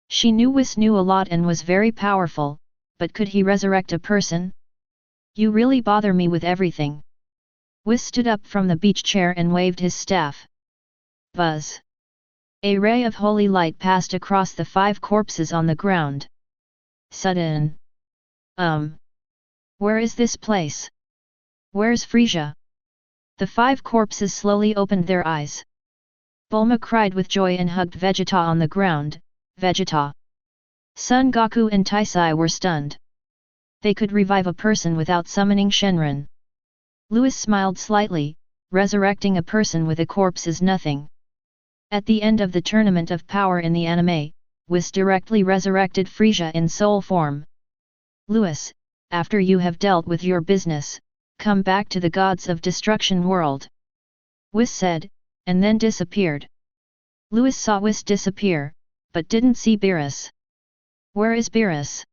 She knew Whis knew a lot and was very powerful, but could he resurrect a person? You really bother me with everything. Whis stood up from the beach chair and waved his staff. Buzz. A ray of holy light passed across the 5 corpses on the ground. Sudden. Where is this place? Where's Frieza? The 5 corpses slowly opened their eyes. Bulma cried with joy and hugged Vegeta on the ground. Vegeta. Son Goku and Taisai were stunned. They could revive a person without summoning Shenron. Lewis smiled slightly, resurrecting a person with a corpse is nothing. At the end of the Tournament of Power in the anime, Whis directly resurrected Frieza in soul form. Lewis, after you have dealt with your business, come back to the Gods of Destruction world. Whis said, and then disappeared. Lewis saw Whis disappear, but didn't see Beerus. Where is Beerus?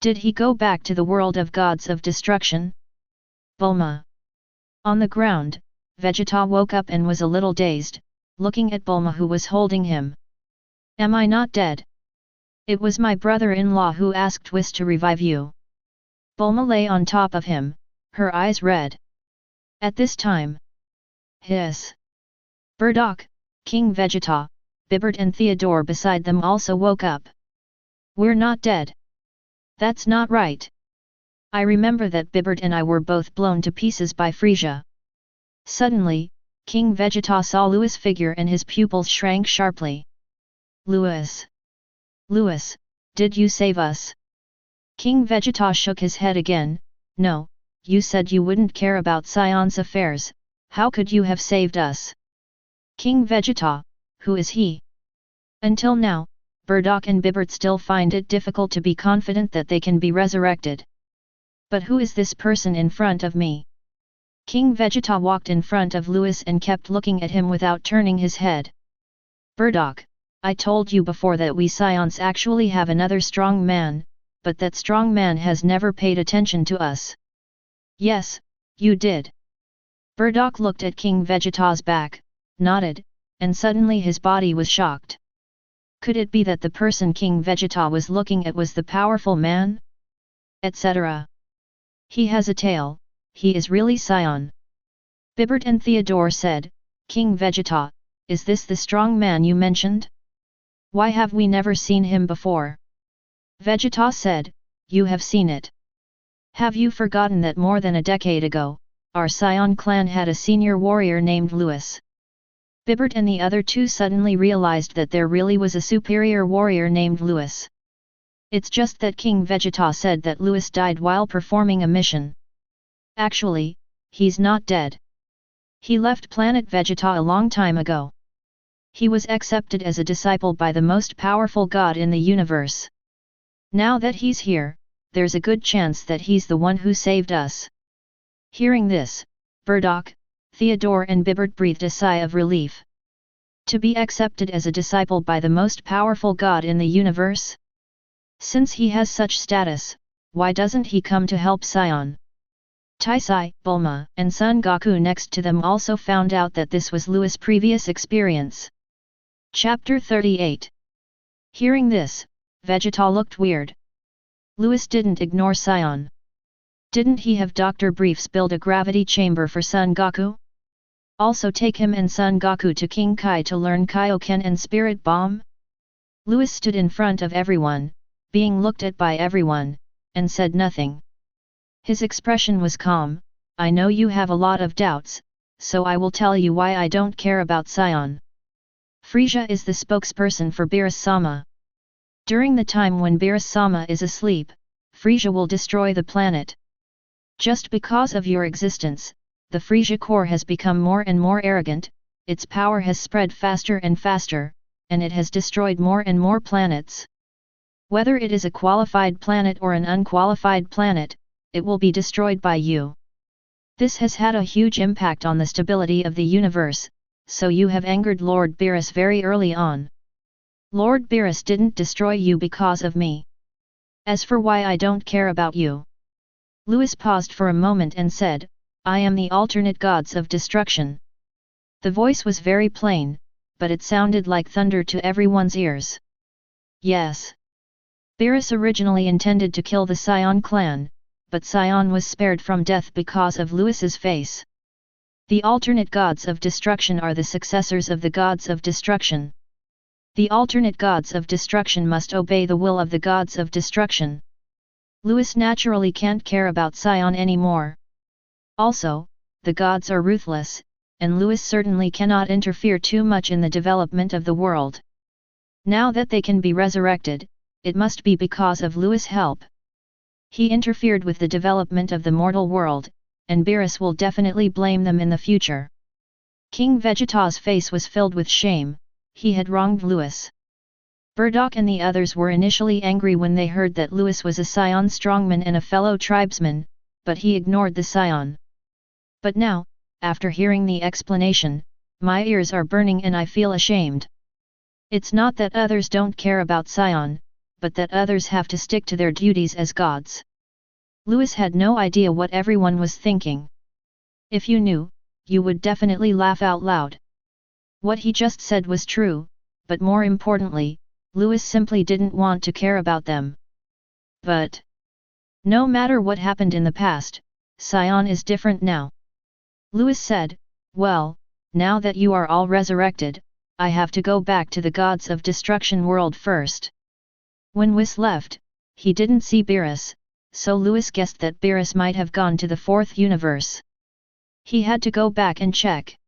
Did he go back to the world of Gods of Destruction? Bulma. On the ground, Vegeta woke up and was a little dazed, looking at Bulma who was holding him. Am I not dead? It was my brother-in-law who asked Whis to revive you. Bulma lay on top of him, her eyes red. At this time, hiss. Bardock, King Vegeta, Bibert and Theodore beside them also woke up. We're not dead. That's not right. I remember that Bibert and I were both blown to pieces by Frieza. Suddenly, King Vegeta saw Lewis' figure and his pupils shrank sharply. Lewis! Lewis, did you save us? King Vegeta shook his head again. No, you said you wouldn't care about Saiyan's affairs, how could you have saved us? King Vegeta, who is he? Until now, Bardock and Bibert still find it difficult to be confident that they can be resurrected. But who is this person in front of me? King Vegeta walked in front of Louis and kept looking at him without turning his head. Bardock, I told you before that we Saiyans actually have another strong man, but that strong man has never paid attention to us. Yes, you did. Bardock looked at King Vegeta's back, nodded, and suddenly his body was shocked. Could it be that the person King Vegeta was looking at was the powerful man? Etc. He has a tail, he is really Saiyan. Bibert and Theodore said, King Vegeta, is this the strong man you mentioned? Why have we never seen him before? Vegeta said, you have seen it. Have you forgotten that more than a decade ago, our Saiyan clan had a senior warrior named Louis? Bibert and the other two suddenly realized that there really was a superior warrior named Louis. It's just that King Vegeta said that Louis died while performing a mission. Actually, he's not dead. He left planet Vegeta a long time ago. He was accepted as a disciple by the most powerful god in the universe. Now that he's here, there's a good chance that he's the one who saved us. Hearing this, Bardock, Theodore and Bibert breathed a sigh of relief. To be accepted as a disciple by the most powerful god in the universe? Since he has such status, why doesn't he come to help Saiyan? Taisai, Bulma, and Son Goku next to them also found out that this was Louis' previous experience. Chapter 38. Hearing this, Vegeta looked weird. Louis didn't ignore Saiyan. Didn't he have Dr. Briefs build a gravity chamber for Son Goku? Also take him and Son Goku to King Kai to learn Kaioken and Spirit Bomb? Louis stood in front of everyone, being looked at by everyone, and said nothing. His expression was calm. I know you have a lot of doubts, so I will tell you why I don't care about Saiyan. Frieza is the spokesperson for Beerus-sama. During the time when Beerus-sama is asleep, Frieza will destroy the planet. Just because of your existence, the Frieza core has become more and more arrogant, its power has spread faster and faster, and it has destroyed more and more planets. Whether it is a qualified planet or an unqualified planet, it will be destroyed by you. This has had a huge impact on the stability of the universe, so you have angered Lord Beerus very early on. Lord Beerus didn't destroy you because of me. As for why I don't care about you. Louis paused for a moment and said, I am the alternate gods of destruction. The voice was very plain, but it sounded like thunder to everyone's ears. Yes. Beerus originally intended to kill the Saiyan clan, but Saiyan was spared from death because of Louis's face. The alternate gods of destruction are the successors of the gods of destruction. The alternate gods of destruction must obey the will of the gods of destruction. Louis naturally can't care about Saiyan anymore. Also, the gods are ruthless, and Louis certainly cannot interfere too much in the development of the world. Now that they can be resurrected, it must be because of Louis' help. He interfered with the development of the mortal world, and Beerus will definitely blame them in the future. King Vegeta's face was filled with shame. He had wronged Louis. Bardock and the others were initially angry when they heard that Louis was a Saiyan strongman and a fellow tribesman, but he ignored the Saiyan. But now, after hearing the explanation, my ears are burning and I feel ashamed. It's not that others don't care about Saiyan, but that others have to stick to their duties as gods. Louis had no idea what everyone was thinking. If you knew, you would definitely laugh out loud. What he just said was true, but more importantly, Louis simply didn't want to care about them. But no matter what happened in the past, Saiyan is different now. Louis said, well, now that you are all resurrected, I have to go back to the gods of destruction world first. When Whis left, he didn't see Beerus, so Louis guessed that Beerus might have gone to the fourth universe. He had to go back and check.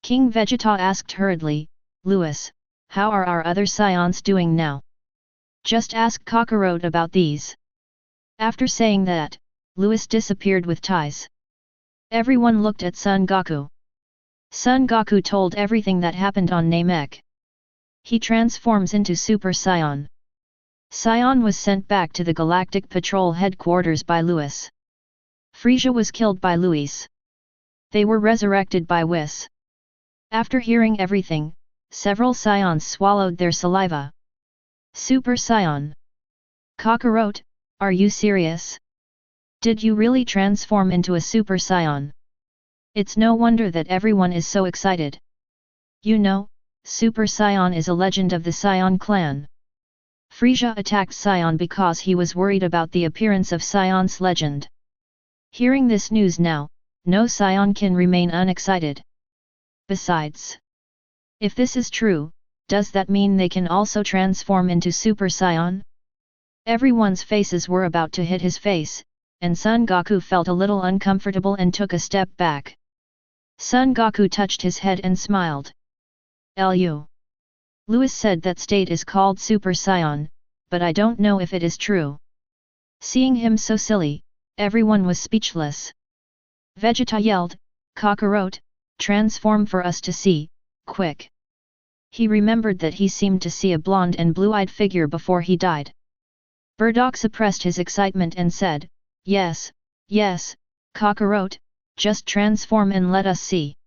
King Vegeta asked hurriedly, Louis, how are our other Saiyans doing now? Just ask Kakarot about these. After saying that, Louis disappeared with ties. Everyone looked at Son Goku. Son Goku told everything that happened on Namek. He transforms into Super Saiyan. Saiyan was sent back to the Galactic Patrol headquarters by Louis. Frieza was killed by Louis. They were resurrected by Whis. After hearing everything, several Saiyans swallowed their saliva. Super Saiyan. Kakarot, are you serious? Did you really transform into a Super Saiyan? It's no wonder that everyone is so excited. You know, Super Saiyan is a legend of the Saiyan clan. Frieza attacked Saiyan because he was worried about the appearance of Saiyan's legend. Hearing this news now, no Saiyan can remain unexcited. Besides, if this is true, does that mean they can also transform into Super Saiyan? Everyone's faces were about to hit his face, and Son Goku felt a little uncomfortable and took a step back. Son Goku touched his head and smiled. Lewis said that state is called Super Saiyan, but I don't know if it is true. Seeing him so silly, everyone was speechless. Vegeta yelled, Kakarot, transform for us to see, quick. He remembered that he seemed to see a blonde and blue-eyed figure before he died. Bardock suppressed his excitement and said, Yes, Kakarot, just transform and let us see.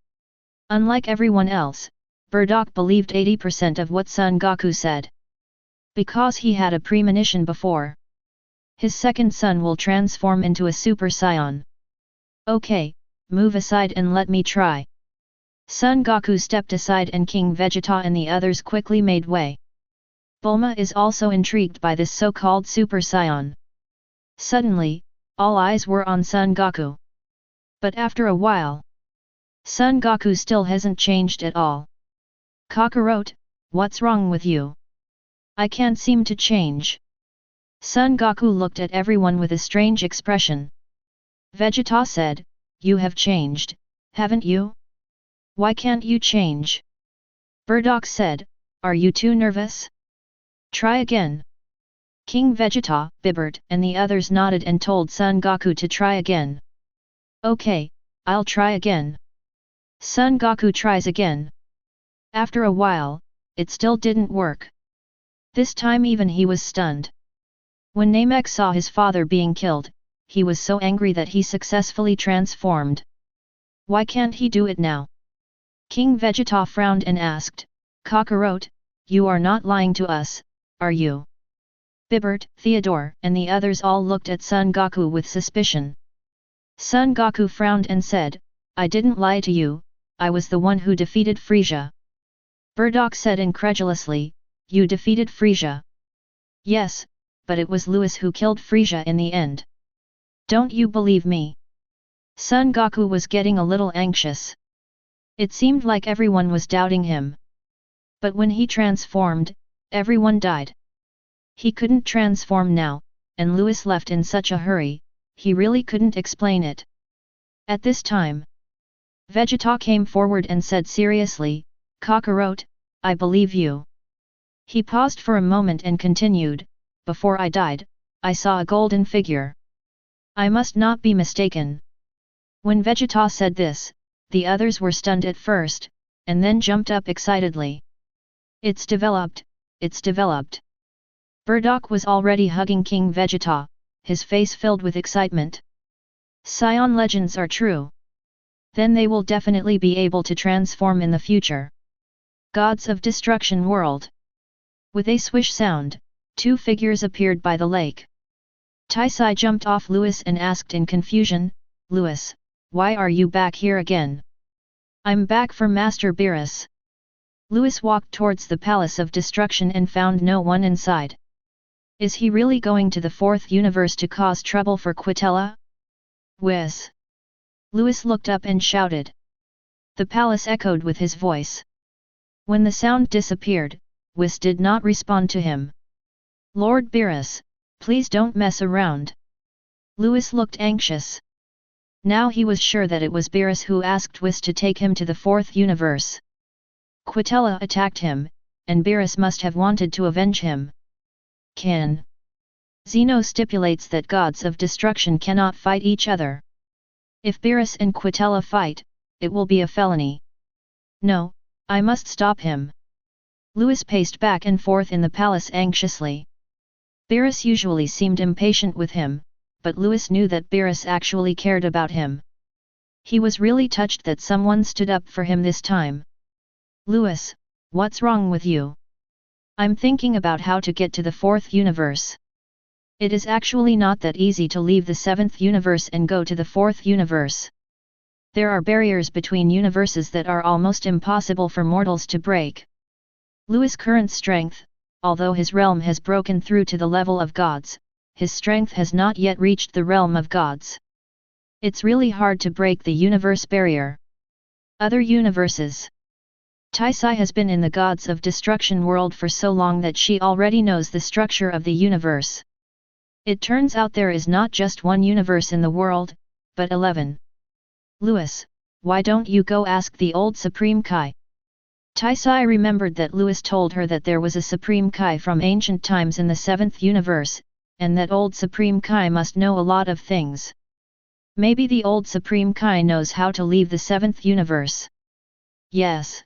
Unlike everyone else, Bardock believed 80% of what Son Goku said. Because he had a premonition before. His second son will transform into a Super Saiyan. Okay, move aside and let me try. Son Goku stepped aside and King Vegeta and the others quickly made way. Bulma is also intrigued by this so-called Super Saiyan. Suddenly, all eyes were on Son Goku. But after a while, Son Goku still hasn't changed at all. Kakarot, what's wrong with you? I can't seem to change. Son Goku looked at everyone with a strange expression. Vegeta said, You have changed, haven't you? Why can't you change? Bardock said, Are you too nervous? Try again. King Vegeta, Bibert and the others nodded and told Son Goku to try again. Okay, I'll try again. Son Goku tries again. After a while, it still didn't work. This time even he was stunned. When Namek saw his father being killed, he was so angry that he successfully transformed. Why can't he do it now? King Vegeta frowned and asked, Kakarot, you are not lying to us, are you? Bibert, Theodore and the others all looked at Son Goku with suspicion. Son Goku frowned and said, I didn't lie to you, I was the one who defeated Frieza. Bardock said incredulously, You defeated Frieza? Yes, but it was Lewis who killed Frieza in the end. Don't you believe me? Son Goku was getting a little anxious. It seemed like everyone was doubting him. But when he transformed, everyone died. He couldn't transform now, and Lewis left in such a hurry, he really couldn't explain it. At this time, Vegeta came forward and said seriously, Kakarot, I believe you. He paused for a moment and continued, Before I died, I saw a golden figure. I must not be mistaken. When Vegeta said this, the others were stunned at first, and then jumped up excitedly. It's developed, it's developed. Bardock was already hugging King Vegeta, his face filled with excitement. Saiyan legends are true. Then they will definitely be able to transform in the future. Gods of Destruction World. With a swish sound, two figures appeared by the lake. Taisai jumped off Lewis and asked in confusion, Lewis, why are you back here again? I'm back for Master Beerus. Lewis walked towards the Palace of Destruction and found no one inside. Is he really going to the fourth universe to cause trouble for Quitella? Whiz! Lewis looked up and shouted. The palace echoed with his voice. When the sound disappeared, Whis did not respond to him. Lord Beerus, please don't mess around. Lewis looked anxious. Now he was sure that it was Beerus who asked Whis to take him to the fourth universe. Quitella attacked him, and Beerus must have wanted to avenge him. Can. Zeno stipulates that gods of destruction cannot fight each other. If Beerus and Quitella fight, it will be a felony. No, I must stop him. Lewis paced back and forth in the palace anxiously. Beerus usually seemed impatient with him, but Lewis knew that Beerus actually cared about him. He was really touched that someone stood up for him this time. Louis, what's wrong with you? I'm thinking about how to get to the 4th universe. It is actually not that easy to leave the 7th universe and go to the 4th universe. There are barriers between universes that are almost impossible for mortals to break. Louis' current strength, although his realm has broken through to the level of gods, his strength has not yet reached the realm of gods. It's really hard to break the universe barrier. Other universes. Taisai has been in the Gods of Destruction world for so long that she already knows the structure of the universe. It turns out there is not just one universe in the world, but 11. Louis, why don't you go ask the old Supreme Kai? Taisai remembered that Louis told her that there was a Supreme Kai from ancient times in the 7th universe, and that old Supreme Kai must know a lot of things. Maybe the old Supreme Kai knows how to leave the 7th universe. Yes.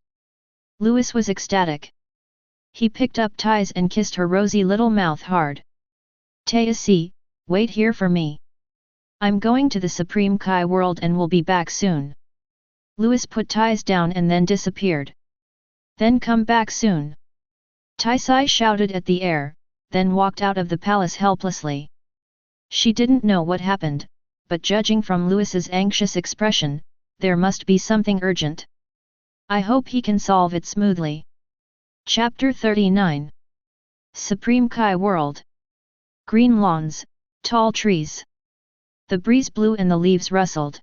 Louis was ecstatic. He picked up Tai's and kissed her rosy little mouth hard. Taisi, wait here for me. I'm going to the Supreme Kai world and will be back soon. Louis put Tai's down and then disappeared. Then come back soon. Taisai shouted at the air, then walked out of the palace helplessly. She didn't know what happened, but judging from Louis's anxious expression, there must be something urgent. I hope he can solve it smoothly. Chapter 39. Supreme Kai World. Green lawns, tall trees. The breeze blew and the leaves rustled.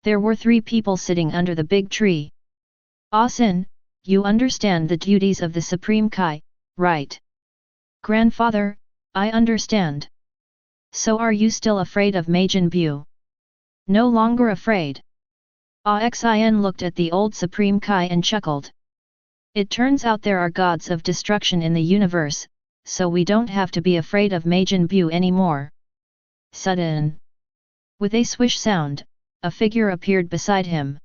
There were 3 people sitting under the big tree. Asin, you understand the duties of the Supreme Kai, right? Grandfather, I understand. So are you still afraid of Majin Bu? No longer afraid. Xin looked at the old Supreme Kai and chuckled. It turns out there are gods of destruction in the universe, so we don't have to be afraid of Majin Bu anymore. Sudden. With a swish sound, a figure appeared beside him.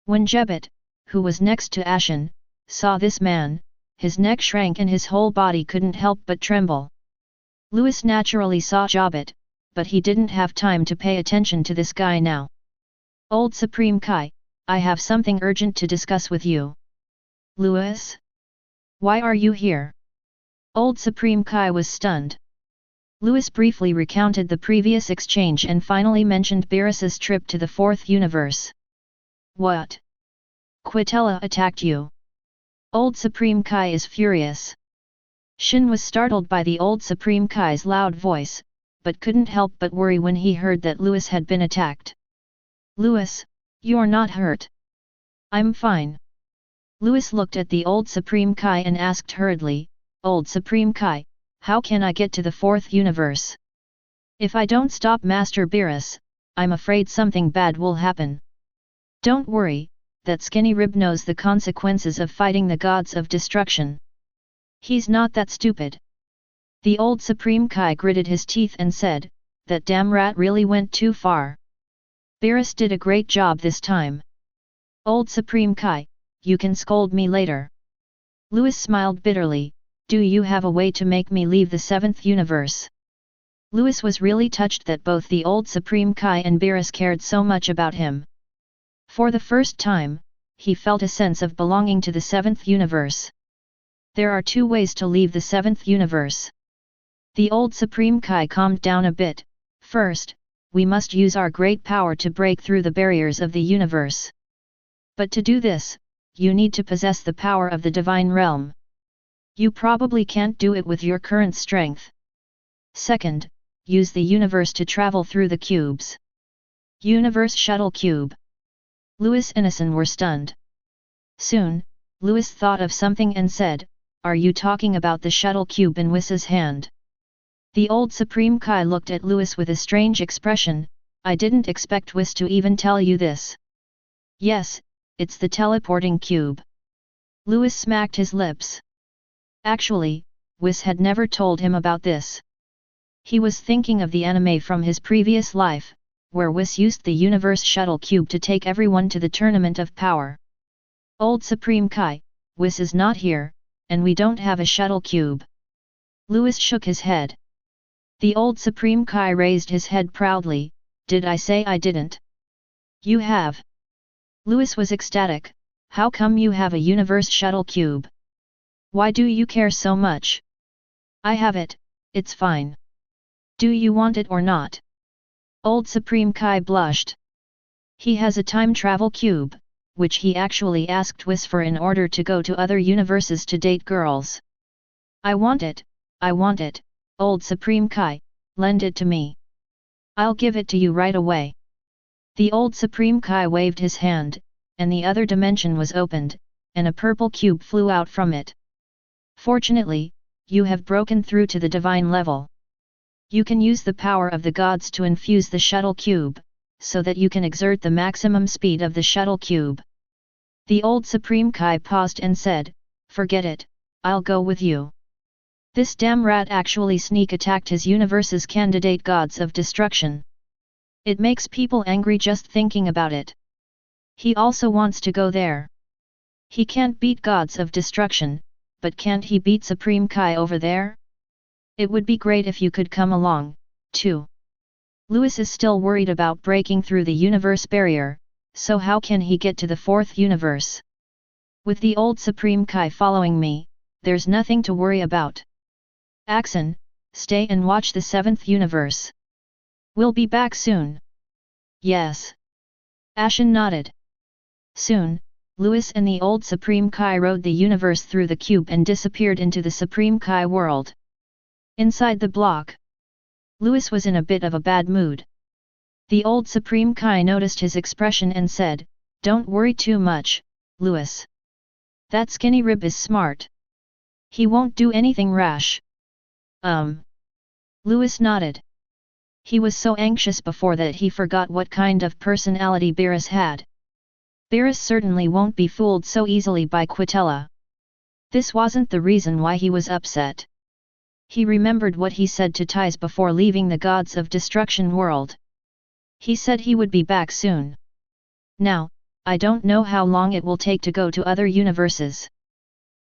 When Jebet, who was next to Ashen, saw this man, his neck shrank and his whole body couldn't help but tremble. Louis naturally saw Jebet, but he didn't have time to pay attention to this guy now. Old Supreme Kai, I have something urgent to discuss with you. Louis? Why are you here? Old Supreme Kai was stunned. Louis briefly recounted the previous exchange and finally mentioned Beerus's trip to the 4th universe. What? Quitella attacked you? Old Supreme Kai is furious. Shin was startled by the old Supreme Kai's loud voice, but couldn't help but worry when he heard that Louis had been attacked. Louis, you're not hurt. I'm fine. Louis looked at the old Supreme Kai and asked hurriedly, Old Supreme Kai, how can I get to the 4th universe? If I don't stop Master Beerus, I'm afraid something bad will happen. Don't worry, that skinny rib knows the consequences of fighting the gods of destruction. He's not that stupid. The old Supreme Kai gritted his teeth and said, that damn rat really went too far. Beerus did a great job this time. Old Supreme Kai, you can scold me later. Louis smiled bitterly, do you have a way to make me leave the 7th universe? Louis was really touched that both the old Supreme Kai and Beerus cared so much about him. For the first time, he felt a sense of belonging to the 7th universe. There are 2 ways to leave the 7th universe. The old Supreme Kai calmed down a bit. First, we must use our great power to break through the barriers of the universe. But to do this, you need to possess the power of the divine realm. You probably can't do it with your current strength. Second, use the universe to travel through the cubes. Universe Shuttle Cube. Louis and Asin were stunned. Soon, Louis thought of something and said, are you talking about the shuttle cube in Wis's hand? The old Supreme Kai looked at Louis with a strange expression, I didn't expect Wis to even tell you this. Yes, it's the teleporting cube. Louis smacked his lips. Actually, Wis had never told him about this. He was thinking of the anime from his previous life, where Wis used the Universe Shuttle Cube to take everyone to the Tournament of Power. Old Supreme Kai, Wis is not here, and we don't have a Shuttle Cube. Louis shook his head. The old Supreme Kai raised his head proudly, did I say I didn't? You have? Louis was ecstatic. How come you have a universe shuttle cube? Why do you care so much? I have it, it's fine. Do you want it or not? Old Supreme Kai blushed. He has a time travel cube, which he actually asked Whis for in order to go to other universes to date girls. I want it, Old Supreme Kai, lend it to me. I'll give it to you right away. The Old Supreme Kai waved his hand, and the other dimension was opened, and a purple cube flew out from it. Fortunately, you have broken through to the divine level. You can use the power of the gods to infuse the shuttle cube, so that you can exert the maximum speed of the shuttle cube. The Old Supreme Kai paused and said, forget it, I'll go with you. This damn rat actually sneak attacked his universe's candidate gods of destruction. It makes people angry just thinking about it. He also wants to go there. He can't beat gods of destruction, but can't he beat Supreme Kai over there? It would be great if you could come along, too. Louis is still worried about breaking through the universe barrier, so how can he get to the fourth universe? With the Old Supreme Kai following me, there's nothing to worry about. Axon, stay and watch the seventh universe. We'll be back soon. Yes. Ashen nodded. Soon, Louis and the Old Supreme Kai rode the universe through the cube and disappeared into the Supreme Kai world. Inside the block, Louis was in a bit of a bad mood. The Old Supreme Kai noticed his expression and said, don't worry too much, Louis. That skinny rib is smart. He won't do anything rash. Louis nodded. He was so anxious before that he forgot what kind of personality Beerus had. Beerus certainly won't be fooled so easily by Quitella. This wasn't the reason why he was upset. He remembered what he said to Ties before leaving the Gods of Destruction world. He said he would be back soon. Now, I don't know how long it will take to go to other universes.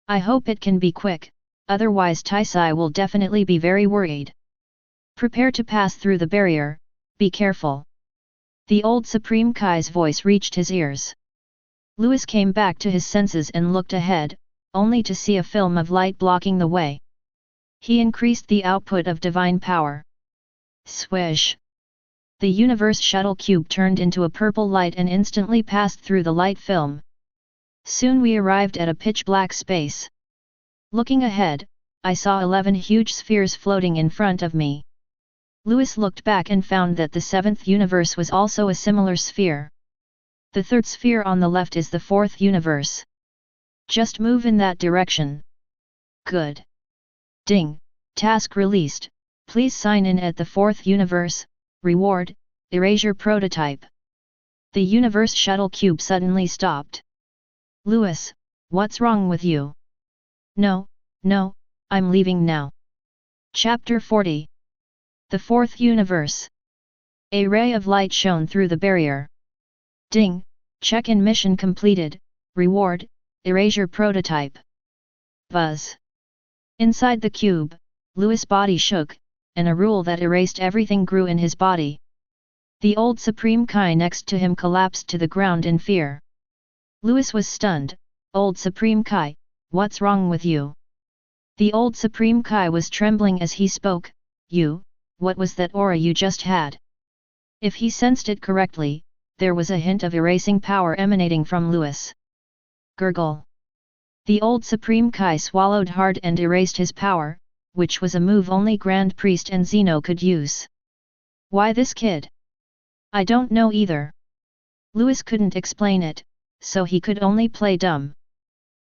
I hope it can be quick, otherwise Taisai will definitely be very worried. Prepare to pass through the barrier, be careful. The Old Supreme Kai's voice reached his ears. Louis came back to his senses and looked ahead, only to see a film of light blocking the way. He increased the output of divine power. Swish! The universe shuttle cube turned into a purple light and instantly passed through the light film. Soon we arrived at a pitch-black space. Looking ahead, I saw 11 huge spheres floating in front of me. Louis looked back and found that the seventh universe was also a similar sphere. The third sphere on the left is the fourth universe. Just move in that direction. Good. Ding, task released, please sign in at the fourth universe, reward, erasure prototype. The universe shuttle cube suddenly stopped. Louis, what's wrong with you? No, I'm leaving now. Chapter 40. The fourth universe. A ray of light shone through the barrier. Ding, check-in mission completed, reward, erasure prototype. Buzz. Inside the cube, Louis' body shook, and a rule that erased everything grew in his body. The Old Supreme Kai next to him collapsed to the ground in fear. Louis was stunned. Old Supreme Kai, what's wrong with you? The Old Supreme Kai was trembling as he spoke. What was that aura you just had? If he sensed it correctly, there was a hint of erasing power emanating from Louis. Gurgle. The Old Supreme Kai swallowed hard and erased his power, which was a move only Grand Priest and Zeno could use. Why this kid? I don't know either. Louis couldn't explain it, so he could only play dumb.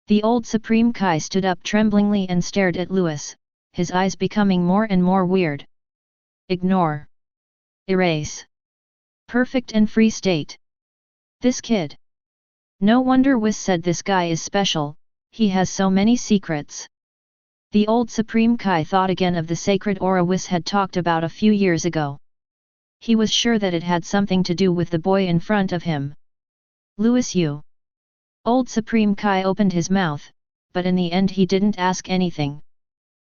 The Old Supreme Kai stood up tremblingly and stared at Louis, his eyes becoming more and more weird. Ignore. Erase. Perfect and free state. This kid. No wonder Whis said this guy is special, he has so many secrets. The Old Supreme Kai thought again of the sacred aura Whis had talked about a few years ago. He was sure that it had something to do with the boy in front of him. Louis, you. Old Supreme Kai opened his mouth, but in the end he didn't ask anything.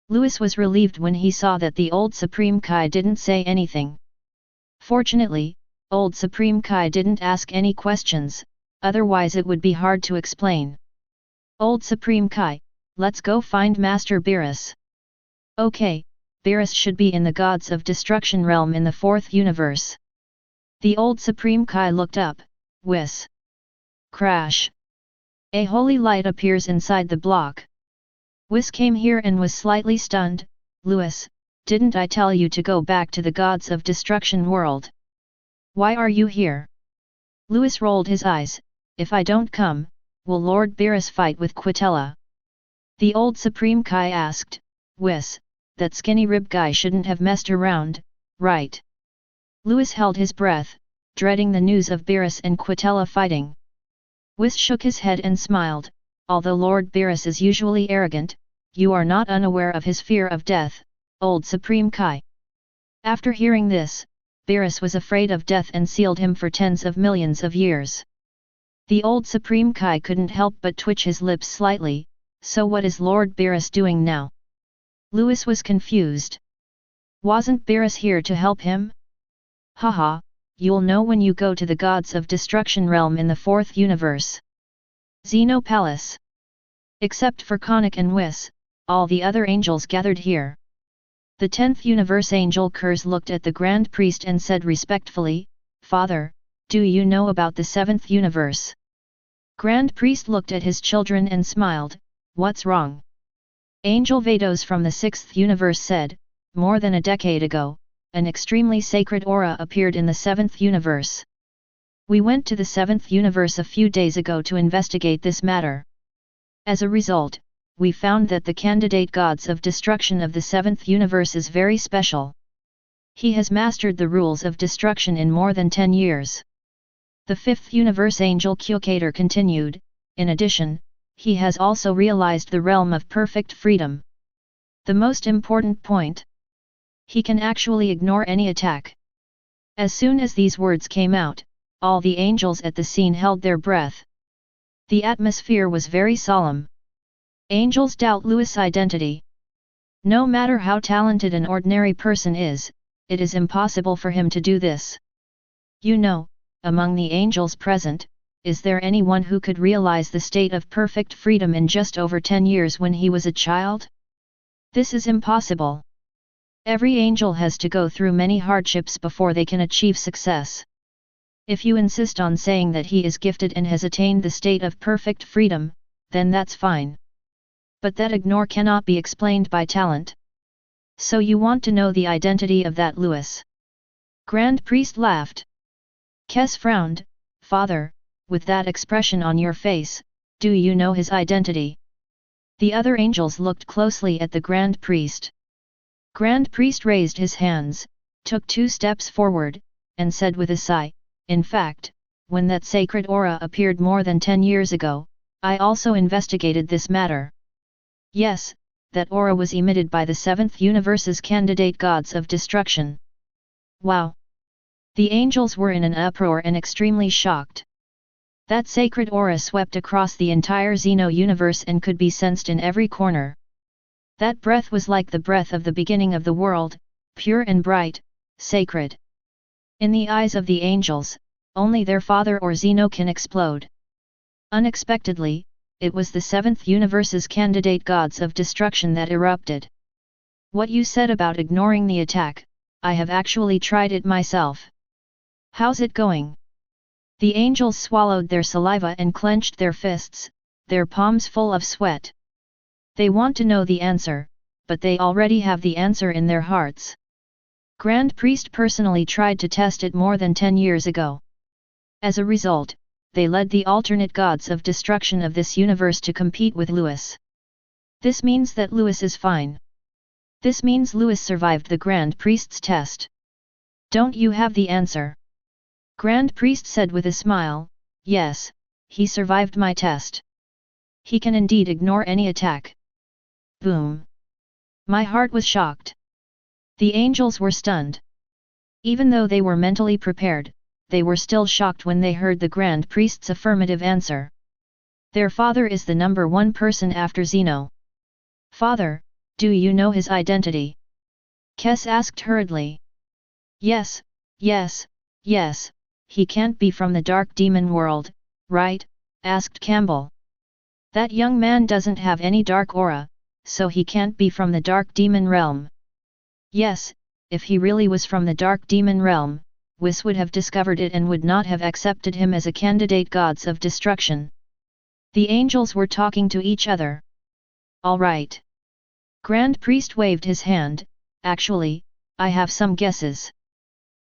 Louis was relieved when he saw that the Old Supreme Kai didn't say anything. Fortunately, Old Supreme Kai didn't ask any questions, otherwise it would be hard to explain. Old Supreme Kai, let's go find Master Beerus. Okay, Beerus should be in the Gods of Destruction realm in the 4th universe. The Old Supreme Kai looked up, whiz. Crash. A holy light appears inside the block. Whis came here and was slightly stunned. Louis, didn't I tell you to go back to the Gods of Destruction world? Why are you here? Louis rolled his eyes. If I don't come, will Lord Beerus fight with Quitella? The Old Supreme Kai asked. Whis, that skinny rib guy shouldn't have messed around, right? Louis held his breath, dreading the news of Beerus and Quitella fighting. Whis shook his head and smiled. Although Lord Beerus is usually arrogant, you are not unaware of his fear of death, Old Supreme Kai. After hearing this, Beerus was afraid of death and sealed him for tens of millions of years. The Old Supreme Kai couldn't help but twitch his lips slightly. So what is Lord Beerus doing now? Louis was confused. Wasn't Beerus here to help him? Haha, you'll know when you go to the Gods of Destruction realm in the 4th universe. Xeno Palace. Except for Konik and Whis, all the other angels gathered here. The 10th universe angel Kurz looked at the Grand Priest and said respectfully, Father, do you know about the 7th universe? Grand Priest looked at his children and smiled. What's wrong? Angel Vados from the 6th universe said, more than a decade ago, an extremely sacred aura appeared in the 7th universe. We went to the 7th universe a few days ago to investigate this matter. As a result, we found that the candidate Gods of Destruction of the 7th universe is very special. He has mastered the rules of destruction in more than 10 years. The 5th universe angel Kyokator continued, in addition, he has also realized the realm of perfect freedom. The most important point. He can actually ignore any attack. As soon as these words came out, all the angels at the scene held their breath. The atmosphere was very solemn. Angels doubt Louis' identity. No matter how talented an ordinary person is, it is impossible for him to do this. You know, among the angels present, is there anyone who could realize the state of perfect freedom in just over 10 years when he was a child? This is impossible. Every angel has to go through many hardships before they can achieve success. If you insist on saying that he is gifted and has attained the state of perfect freedom, then that's fine. But that ignore cannot be explained by talent. So you want to know the identity of that Louis? Grand Priest laughed. Kes frowned. Father, with that expression on your face, do you know his identity? The other angels looked closely at the Grand Priest. Grand Priest raised his hands, took 2 steps forward, and said with a sigh, in fact, when that sacred aura appeared more than 10 years ago, I also investigated this matter. Yes, that aura was emitted by the 7th universe's candidate Gods of Destruction. Wow! The angels were in an uproar and extremely shocked. That sacred aura swept across the entire Xeno universe and could be sensed in every corner. That breath was like the breath of the beginning of the world, pure and bright, sacred. In the eyes of the angels, only their father or Xeno can explode. Unexpectedly, it was the 7th universe's candidate Gods of Destruction that erupted. What you said about ignoring the attack, I have actually tried it myself. How's it going? The angels swallowed their saliva and clenched their fists, their palms full of sweat. They want to know the answer, but they already have the answer in their hearts. Grand Priest personally tried to test it more than 10 years ago. As a result, they led the alternate Gods of Destruction of this universe to compete with Louis. This means that Louis is fine. This means Louis survived the Grand Priest's test. Don't you have the answer? Grand Priest said with a smile, yes, he survived my test. He can indeed ignore any attack. Boom! My heart was shocked. The angels were stunned. Even though they were mentally prepared, they were still shocked when they heard the Grand Priest's affirmative answer. Their father is the number 1 person after Xeno. Father, do you know his identity? Kes asked hurriedly. Yes, yes, yes, he can't be from the Dark Demon world, right? Asked Campbell. That young man doesn't have any dark aura, so he can't be from the Dark Demon realm. Yes, if he really was from the Dark Demon realm, Whis would have discovered it and would not have accepted him as a candidate gods of destruction. The angels were talking to each other. All right. Grand Priest waved his hand. Actually, I have some guesses.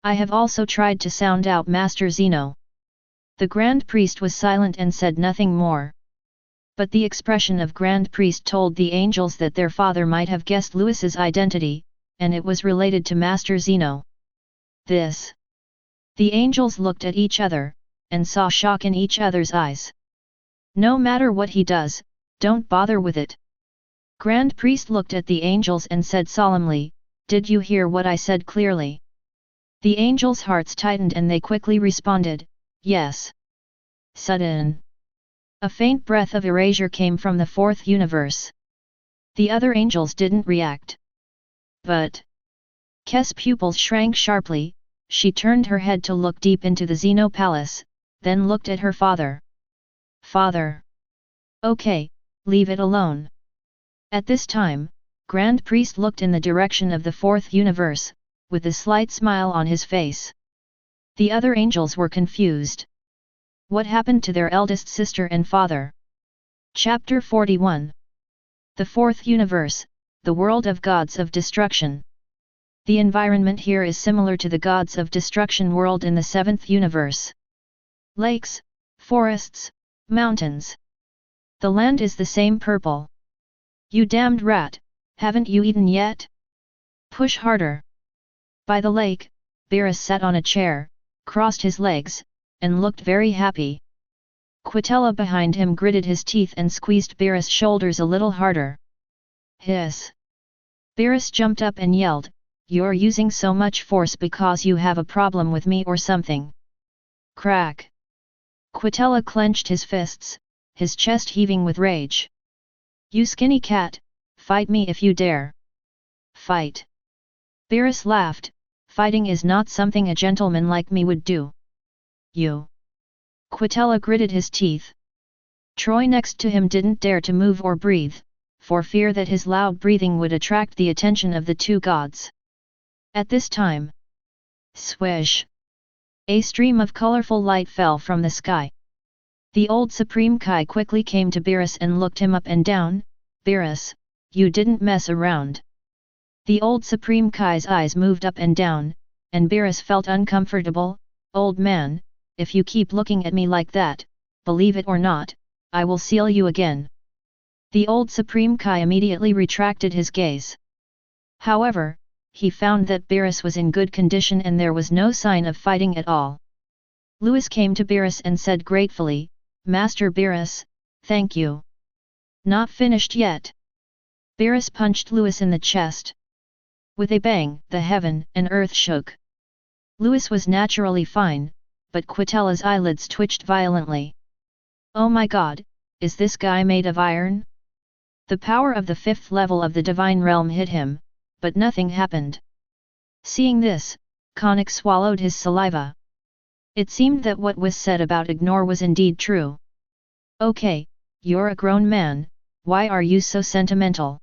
I have also tried to sound out Master Zeno. The Grand Priest was silent and said nothing more. But the expression of Grand Priest told the angels that their father might have guessed Louis's identity, and it was related to Master Zeno. This. The angels looked at each other, and saw shock in each other's eyes. No matter what he does, don't bother with it. Grand Priest looked at the angels and said solemnly, "Did you hear what I said clearly?" The angels' hearts tightened and they quickly responded, "Yes." Sudden. A faint breath of erasure came from the fourth universe. The other angels didn't react. But Kes' pupils shrank sharply. She turned her head to look deep into the Zeno Palace, then looked at her father. "Father. Okay, leave it alone." At this time, Grand Priest looked in the direction of the fourth universe, with a slight smile on his face. The other angels were confused. What happened to their eldest sister and father? Chapter 41. The fourth universe, the world of gods of destruction. The environment here is similar to the gods of destruction world in the seventh universe. Lakes, forests, mountains. The land is the same purple. "You damned rat, haven't you eaten yet? Push harder." By the lake, Beerus sat on a chair, crossed his legs, and looked very happy. Quitella behind him gritted his teeth and squeezed Beerus' shoulders a little harder. Hiss! Beerus jumped up and yelled, "You're using so much force because you have a problem with me or something." Crack! Quitella clenched his fists, his chest heaving with rage. "You skinny cat, fight me if you dare." "Fight." Beerus laughed, "Fighting is not something a gentleman like me would do." "You." Quitella gritted his teeth. Troy next to him didn't dare to move or breathe, for fear that his loud breathing would attract the attention of the two gods. At this time, swish! A stream of colorful light fell from the sky. The old Supreme Kai quickly came to Beerus and looked him up and down. "Beerus, you didn't mess around." The old Supreme Kai's eyes moved up and down, and Beerus felt uncomfortable. "Old man, if you keep looking at me like that, believe it or not, I will seal you again." The old Supreme Kai immediately retracted his gaze. However, he found that Beerus was in good condition and there was no sign of fighting at all. Louis came to Beerus and said gratefully, "Master Beerus, thank you." "Not finished yet." Beerus punched Louis in the chest. With a bang, the heaven and earth shook. Louis was naturally fine, but Quitella's eyelids twitched violently. "Oh my god, is this guy made of iron?" The power of the fifth level of the divine realm hit him, but nothing happened. Seeing this, Konnik swallowed his saliva. It seemed that what was said about ignore was indeed true. "Okay, you're a grown man, why are you so sentimental?"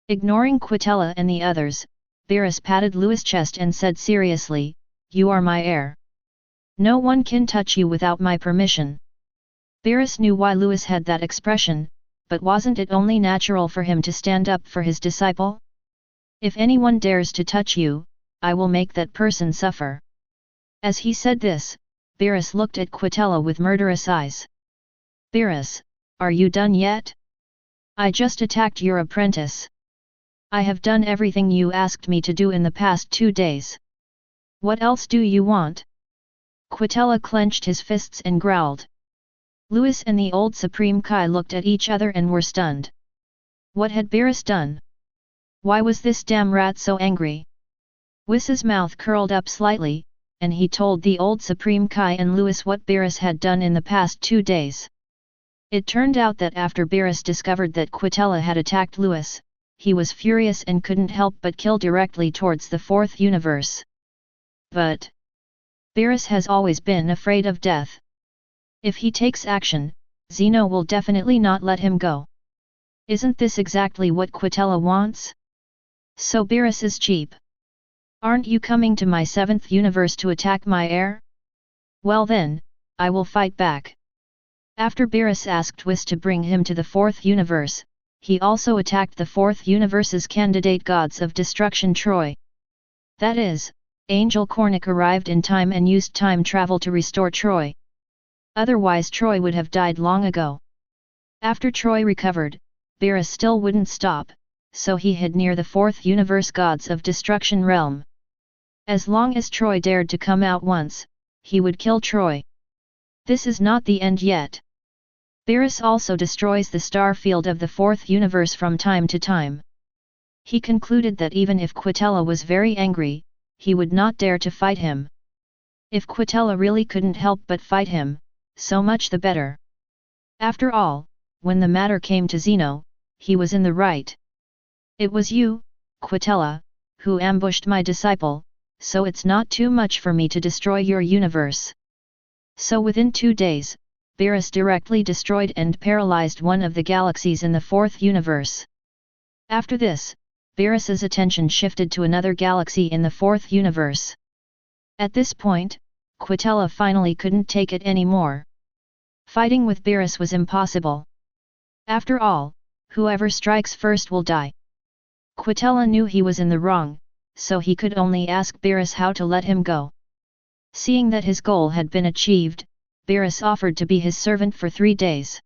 Ignoring Quitella and the others, Beerus patted Louis' chest and said seriously, "You are my heir. No one can touch you without my permission." Beerus knew why Louis had that expression, but wasn't it only natural for him to stand up for his disciple? "If anyone dares to touch you, I will make that person suffer." As he said this, Beerus looked at Quitella with murderous eyes. "Beerus, are you done yet? I just attacked your apprentice. I have done everything you asked me to do in the past 2 days. What else do you want?" Quitella clenched his fists and growled. Louis and the old Supreme Kai looked at each other and were stunned. What had Beerus done? Why was this damn rat so angry? Whis's mouth curled up slightly, and he told the old Supreme Kai and Louis what Beerus had done in the past 2 days. It turned out that after Beerus discovered that Quitella had attacked Louis, he was furious and couldn't help but kill directly towards the fourth universe. But Beerus has always been afraid of death. If he takes action, Zeno will definitely not let him go. Isn't this exactly what Quitella wants? So Beerus is cheap. Aren't you coming to my 7th universe to attack my heir? Well then, I will fight back. After Beerus asked Whis to bring him to the 4th universe, he also attacked the 4th universe's candidate gods of destruction Troy. That is, Angel Cornic arrived in time and used time travel to restore Troy. Otherwise Troy would have died long ago. After Troy recovered, Beerus still wouldn't stop, so he hid near the 4th universe gods of destruction realm. As long as Troy dared to come out once, he would kill Troy. This is not the end yet. Beerus also destroys the star field of the 4th universe from time to time. He concluded that even if Quitella was very angry, he would not dare to fight him. If Quitella really couldn't help but fight him, so much the better. After all, when the matter came to Zeno, he was in the right. It was you, Quitella, who ambushed my disciple, so it's not too much for me to destroy your universe. So within 2 days, Beerus directly destroyed and paralyzed one of the galaxies in the 4th universe. After this, Beerus's attention shifted to another galaxy in the 4th universe. At this point, Quitella finally couldn't take it anymore. Fighting with Beerus was impossible. After all, whoever strikes first will die. Quitella knew he was in the wrong, so he could only ask Beerus how to let him go. Seeing that his goal had been achieved, Beerus offered to be his servant for 3 days.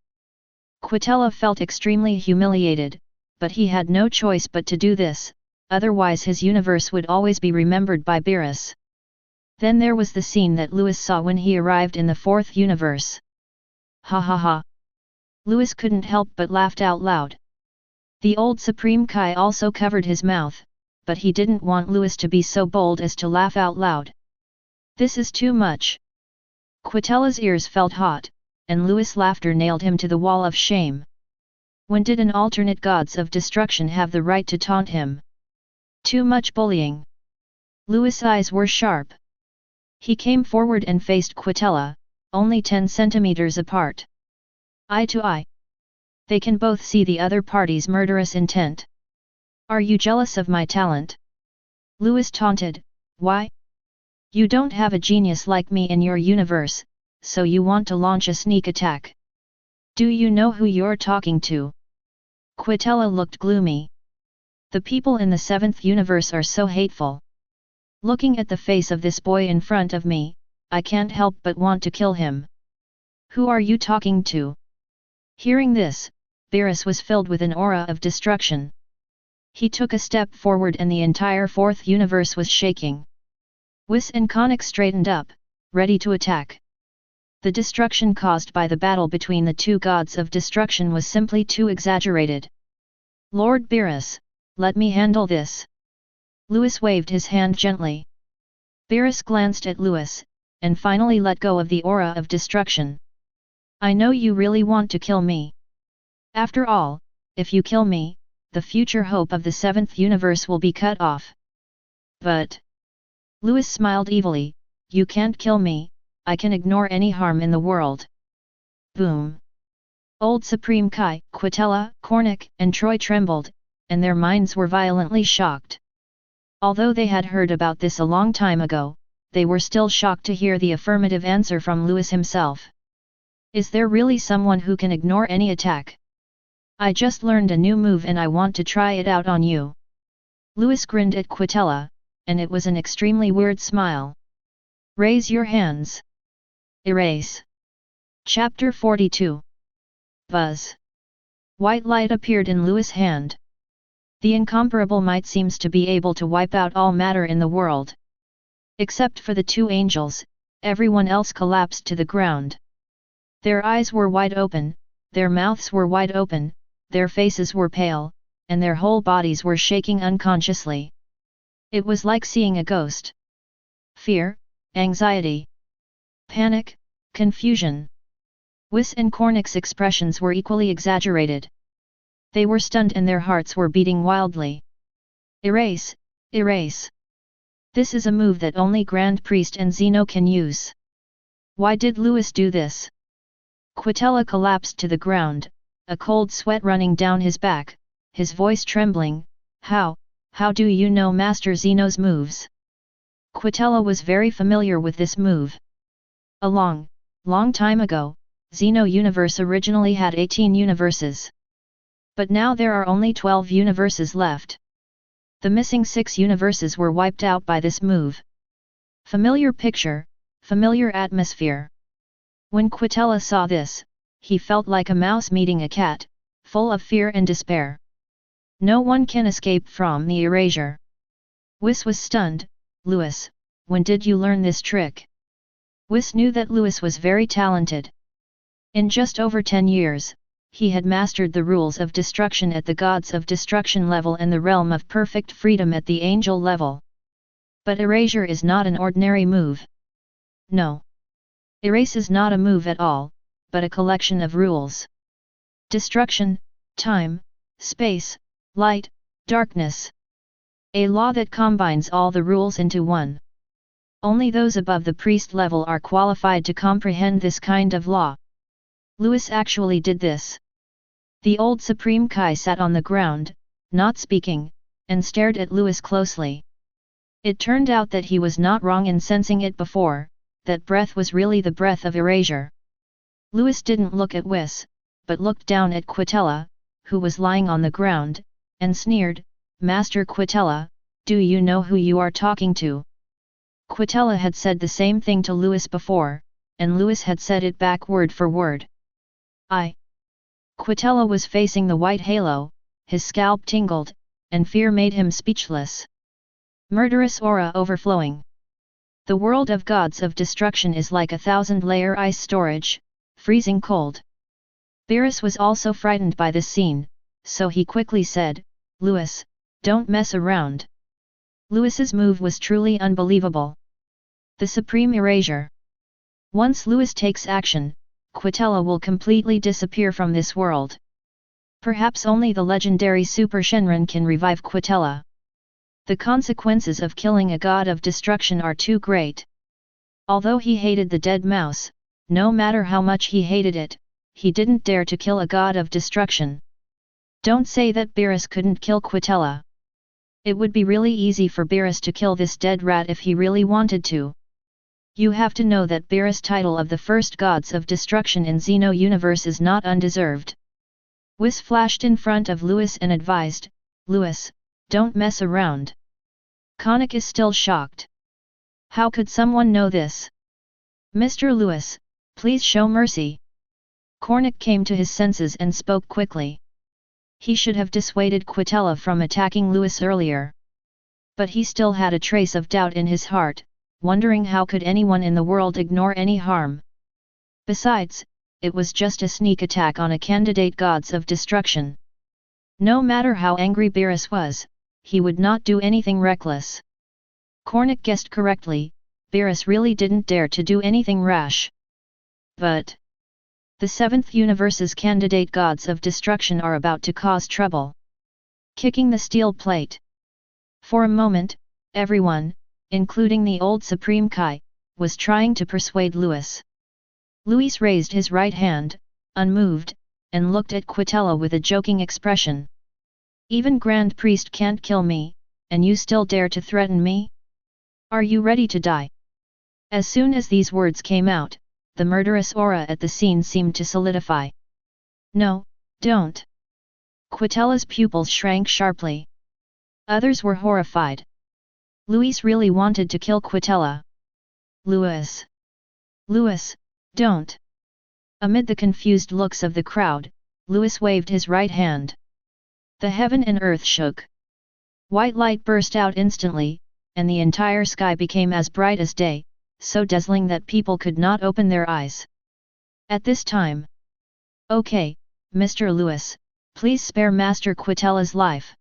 Quitella felt extremely humiliated, but he had no choice but to do this, otherwise his universe would always be remembered by Beerus. Then there was the scene that Lewis saw when he arrived in the 4th universe. Ha ha ha! Lewis couldn't help but laughed out loud. The old Supreme Kai also covered his mouth, but he didn't want Lewis to be so bold as to laugh out loud. This is too much. Quitella's ears felt hot, and Lewis' laughter nailed him to the wall of shame. When did an alternate gods of destruction have the right to taunt him? Too much bullying. Lewis' eyes were sharp. He came forward and faced Quitella, only 10 centimeters apart. Eye to eye. They can both see the other party's murderous intent. Are you jealous of my talent? Lewis taunted. Why? You don't have a genius like me in your universe, so you want to launch a sneak attack. Do you know who you're talking to? Quitella looked gloomy. The people in the 7th universe are so hateful. Looking at the face of this boy in front of me, I can't help but want to kill him. Who are you talking to? Hearing this, Beerus was filled with an aura of destruction. He took a step forward and the entire 4th universe was shaking. Whis and Conic straightened up, ready to attack. The destruction caused by the battle between the 2 gods of destruction was simply too exaggerated. Lord Beerus, let me handle this. Lewis waved his hand gently. Beerus glanced at Lewis, and finally let go of the aura of destruction. I know you really want to kill me. After all, if you kill me, the future hope of the 7th universe will be cut off. But... Lewis smiled evilly, you can't kill me, I can ignore any harm in the world. Boom! Old Supreme Kai, Quitella, Cornic, and Troy trembled, and their minds were violently shocked. Although they had heard about this a long time ago, they were still shocked to hear the affirmative answer from Lewis himself. Is there really someone who can ignore any attack? I just learned a new move and I want to try it out on you. Lewis grinned at Quitella, and it was an extremely weird smile. Raise your hands. Erase. Chapter 42. Buzz. White light appeared in Lewis' hand. The incomparable might seems to be able to wipe out all matter in the world. Except for the 2 angels, everyone else collapsed to the ground. Their eyes were wide open, their mouths were wide open, their faces were pale, and their whole bodies were shaking unconsciously. It was like seeing a ghost. Fear, anxiety, panic, confusion. Whis and Cornic's expressions were equally exaggerated. They were stunned and their hearts were beating wildly. Erase, erase. This is a move that only Grand Priest and Zeno can use. Why did Lewis do this? Quitella collapsed to the ground, a cold sweat running down his back, his voice trembling. How do you know Master Zeno's moves? Quitella was very familiar with this move. A long time ago, Zeno universe originally had 18 universes. But now there are only 12 universes left. The missing 6 universes were wiped out by this move. Familiar picture, familiar atmosphere. When Quitella saw this, he felt like a mouse meeting a cat, full of fear and despair. No one can escape from the erasure. Whis was stunned. Lewis, when did you learn this trick? Whis knew that Lewis was very talented. In just over 10 years, he had mastered the rules of destruction at the gods of destruction level and the realm of perfect freedom at the angel level. But erasure is not an ordinary move. No. Erase is not a move at all, but a collection of rules. Destruction, time, space, light, darkness. A law that combines all the rules into one. Only those above the priest level are qualified to comprehend this kind of law. Lewis actually did this. The old Supreme Kai sat on the ground, not speaking, and stared at Lewis closely. It turned out that he was not wrong in sensing it before, that breath was really the breath of erasure. Lewis didn't look at Whis, but looked down at Quitella, who was lying on the ground, and sneered, Master Quitella, do you know who you are talking to? Quitella had said the same thing to Lewis before, and Lewis had said it back word for word. Quitella was facing the white halo, his scalp tingled, and fear made him speechless. Murderous aura overflowing. The world of gods of destruction is like a 1,000-layer ice storage, freezing cold. Beerus was also frightened by this scene, so he quickly said, Lewis, don't mess around. Lewis's move was truly unbelievable. The supreme erasure. Once Lewis takes action, Quitella will completely disappear from this world. Perhaps only the legendary Super Shenron can revive Quitella. The consequences of killing a god of destruction are too great. Although he hated the dead mouse, no matter how much he hated it, he didn't dare to kill a god of destruction. Don't say that Beerus couldn't kill Quitella. It would be really easy for Beerus to kill this dead rat if he really wanted to. You have to know that Beerus' title of the first gods of destruction in Zeno universe is not undeserved. Whis flashed in front of Lewis and advised, Lewis, don't mess around. Konnik is still shocked. How could someone know this? Mr. Lewis, please show mercy. Konnik came to his senses and spoke quickly. He should have dissuaded Quitella from attacking Lewis earlier. But he still had a trace of doubt in his heart, wondering how could anyone in the world ignore any harm. Besides, it was just a sneak attack on a candidate gods of destruction. No matter how angry Beerus was, he would not do anything reckless. Konnik guessed correctly, Beerus really didn't dare to do anything rash. But the 7th universe's candidate gods of destruction are about to cause trouble. Kicking the steel plate. For a moment, everyone, including the old Supreme Kai, was trying to persuade Lewis. Lewis raised his right hand, unmoved, and looked at Quitella with a joking expression. Even Grand Priest can't kill me, and you still dare to threaten me? Are you ready to die? As soon as these words came out, the murderous aura at the scene seemed to solidify. No, don't. Quitella's pupils shrank sharply. Others were horrified. Lewis really wanted to kill Quitella. Lewis, don't. Amid the confused looks of the crowd, Lewis waved his right hand. The heaven and earth shook. White light burst out instantly, and the entire sky became as bright as day, so dazzling that people could not open their eyes. At this time, okay, Mr. Lewis, please spare Master Quitella's life.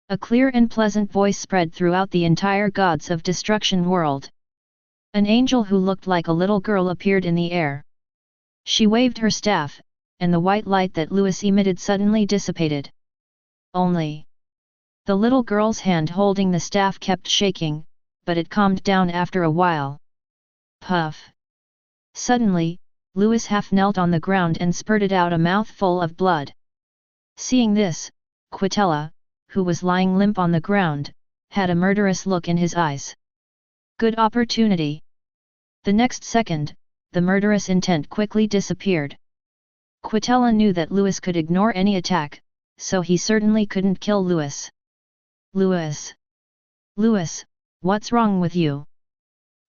A clear and pleasant voice spread throughout the entire gods of destruction world. An angel who looked like a little girl appeared in the air. She waved her staff, and the white light that Lewis emitted suddenly dissipated. Only the little girl's hand holding the staff kept shaking, but it calmed down after a while. Puff! Suddenly, Lewis half knelt on the ground and spurted out a mouthful of blood. Seeing this, Quitella, who was lying limp on the ground, had a murderous look in his eyes. Good opportunity. The next second, the murderous intent quickly disappeared. Quitella knew that Lewis could ignore any attack, so he certainly couldn't kill Lewis. Lewis! Lewis, what's wrong with you?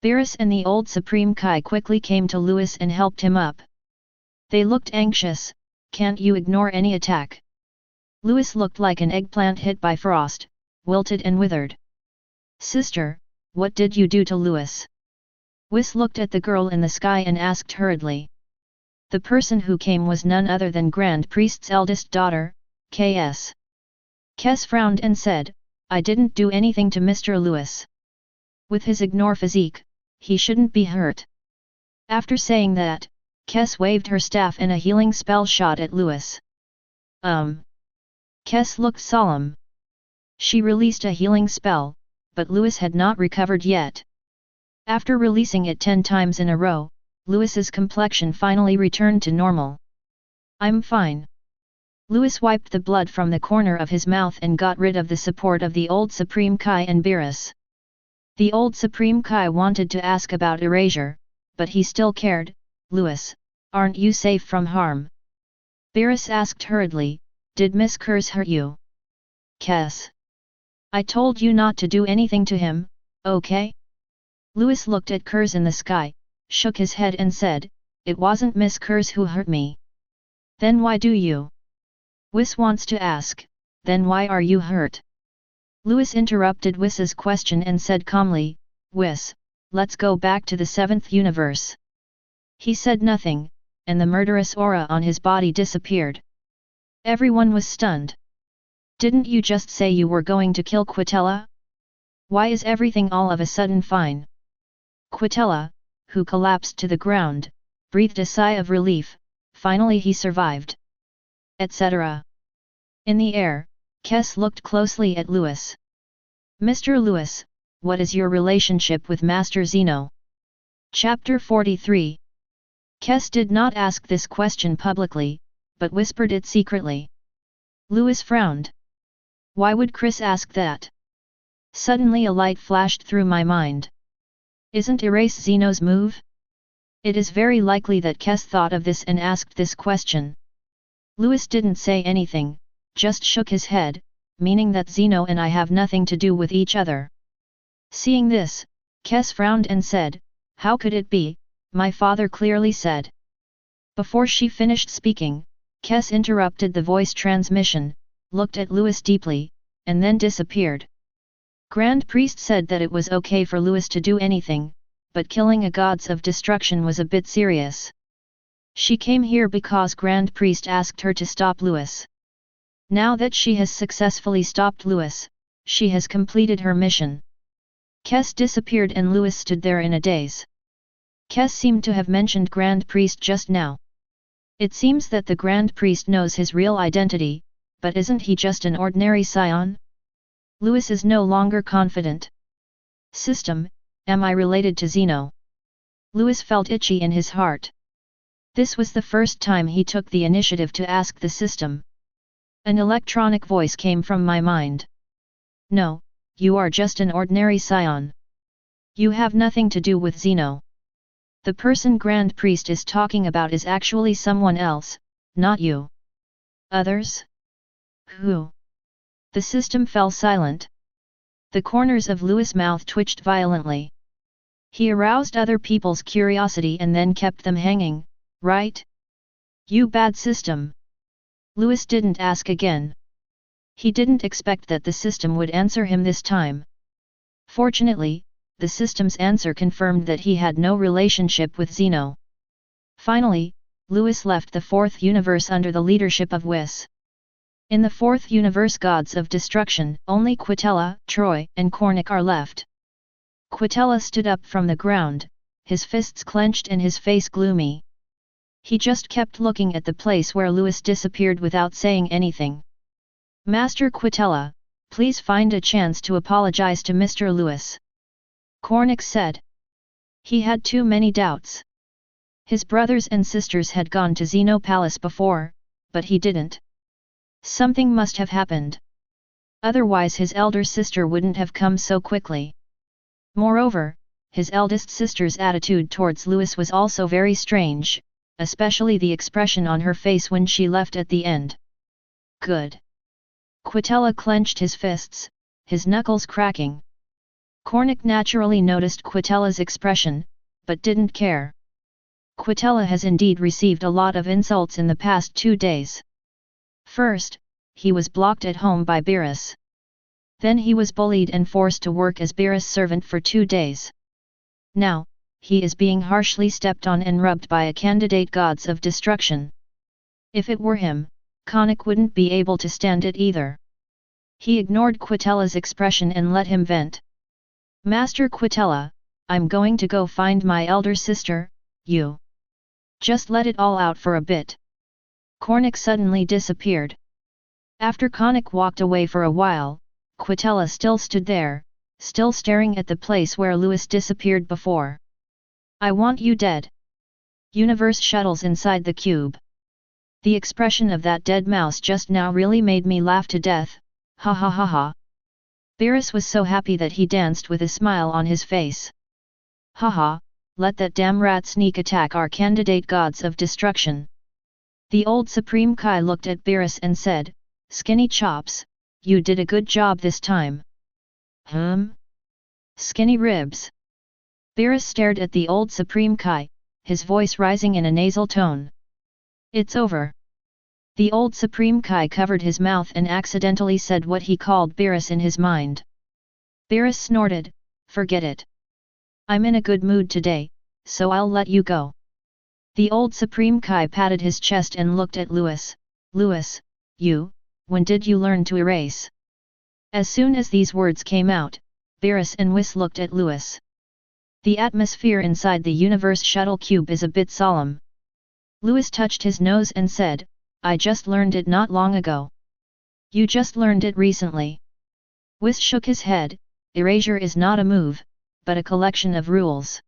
Beerus and the old Supreme Kai quickly came to Lewis and helped him up. They looked anxious. Can't you ignore any attack? Lewis looked like an eggplant hit by frost, wilted and withered. Sister, what did you do to Lewis? Whis looked at the girl in the sky and asked hurriedly. The person who came was none other than Grand Priest's eldest daughter, K.S. Kes frowned and said, I didn't do anything to Mr. Lewis. With his ignore physique, he shouldn't be hurt. After saying that, Kes waved her staff and a healing spell shot at Lewis. Kes looked solemn. She released a healing spell, but Lewis had not recovered yet. After releasing it 10 times in a row, Lewis's complexion finally returned to normal. I'm fine. Lewis wiped the blood from the corner of his mouth and got rid of the support of the old Supreme Kai and Beerus. The old Supreme Kai wanted to ask about erasure, but he still cared. Lewis, aren't you safe from harm? Beerus asked hurriedly, did Miss Kurz hurt you? Kes. I told you not to do anything to him, okay? Lewis looked at Kurz in the sky, shook his head and said, it wasn't Miss Kurz who hurt me. Then why do you? Whis wants to ask, then why are you hurt? Lewis interrupted Whis's question and said calmly, Whis, let's go back to the 7th universe. He said nothing, and the murderous aura on his body disappeared. Everyone was stunned. Didn't you just say you were going to kill Quitella? Why is everything all of a sudden fine? Quitella, who collapsed to the ground, breathed a sigh of relief. Finally he survived. Etc. In the air, Kes looked closely at Lewis. Mr. Lewis, what is your relationship with Master Zeno? Chapter 43. Kes did not ask this question publicly, but whispered it secretly. Lewis frowned. Why would Chris ask that? Suddenly a light flashed through my mind. Isn't erase Zeno's move? It is very likely that Kes thought of this and asked this question. Lewis didn't say anything, just shook his head, meaning that Zeno and I have nothing to do with each other. Seeing this, Kes frowned and said, how could it be? My father clearly said. Before she finished speaking, Kes interrupted the voice transmission, looked at Lewis deeply, and then disappeared. Grand Priest said that it was okay for Lewis to do anything, but killing a gods of destruction was a bit serious. She came here because Grand Priest asked her to stop Lewis. Now that she has successfully stopped Lewis, she has completed her mission. Kes disappeared and Lewis stood there in a daze. Kes seemed to have mentioned Grand Priest just now. It seems that the Grand Priest knows his real identity, but isn't he just an ordinary Saiyan? Lewis is no longer confident. System, am I related to Zeno? Lewis felt itchy in his heart. This was the first time he took the initiative to ask the system. An electronic voice came from my mind. No, you are just an ordinary Saiyan. You have nothing to do with Zeno. The person Grand Priest is talking about is actually someone else, not you. Others? Who? The system fell silent. The corners of Lewis' mouth twitched violently. He aroused other people's curiosity and then kept them hanging, right? You bad system. Lewis didn't ask again. He didn't expect that the system would answer him this time. Fortunately, the system's answer confirmed that he had no relationship with Zeno. Finally, Lewis left the 4th universe under the leadership of Whis. In the 4th universe gods of destruction, only Quitella, Troy, and Cornic are left. Quitella stood up from the ground, his fists clenched and his face gloomy. He just kept looking at the place where Lewis disappeared without saying anything. Master Quitella, please find a chance to apologize to Mr. Lewis. Cornix said. He had too many doubts. His brothers and sisters had gone to Xeno Palace before, but he didn't. Something must have happened. Otherwise his elder sister wouldn't have come so quickly. Moreover, his eldest sister's attitude towards Louis was also very strange, especially the expression on her face when she left at the end. Good. Quitella clenched his fists, his knuckles cracking. Cornic naturally noticed Quitella's expression, but didn't care. Quitella has indeed received a lot of insults in the past 2 days. First, he was blocked at home by Beerus. Then he was bullied and forced to work as Beerus' servant for 2 days. Now, he is being harshly stepped on and rubbed by a candidate gods of destruction. If it were him, Cornic wouldn't be able to stand it either. He ignored Quitella's expression and let him vent. Master Quitella, I'm going to go find my elder sister, you. Just let it all out for a bit. Cornic suddenly disappeared. After Cornic walked away for a while, Quitella still stood there, still staring at the place where Louis disappeared before. I want you dead. Universe shuttles inside the cube. The expression of that dead mouse just now really made me laugh to death, ha ha ha ha. Beerus was so happy that he danced with a smile on his face. Ha ha, let that damn rat sneak attack our candidate gods of destruction. The old Supreme Kai looked at Beerus and said, Skinny chops, you did a good job this time. Skinny ribs. Beerus stared at the old Supreme Kai, his voice rising in a nasal tone. It's over. The old Supreme Kai covered his mouth and accidentally said what he called Beerus in his mind. Beerus snorted, forget it. I'm in a good mood today, so I'll let you go. The old Supreme Kai patted his chest and looked at Louis. Louis, you, when did you learn to erase? As soon as these words came out, Beerus and Whis looked at Louis. The atmosphere inside the universe shuttle cube is a bit solemn. Louis touched his nose and said, I just learned it not long ago. You just learned it recently. Whis shook his head, erasure is not a move, but a collection of rules.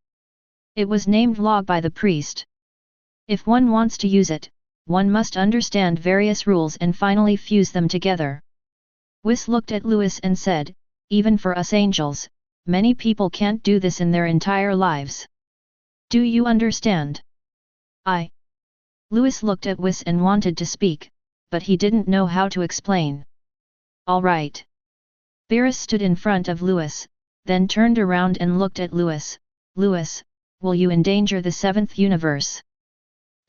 It was named law by the priest. If one wants to use it, one must understand various rules and finally fuse them together. Whis looked at Louis and said, even for us angels, many people can't do this in their entire lives. Do you understand? Louis looked at Whis and wanted to speak, but he didn't know how to explain. All right. Beerus stood in front of Louis, then turned around and looked at Louis. Louis, will you endanger the 7th universe?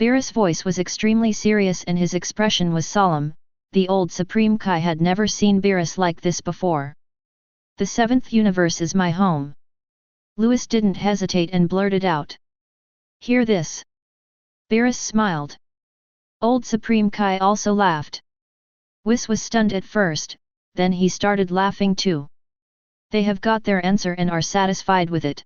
Beerus' voice was extremely serious and his expression was solemn. The old Supreme Kai had never seen Beerus like this before. The 7th universe is my home. Louis didn't hesitate and blurted out. Hear this. Beerus smiled. Old Supreme Kai also laughed. Whis was stunned at first, then he started laughing too. They have got their answer and are satisfied with it.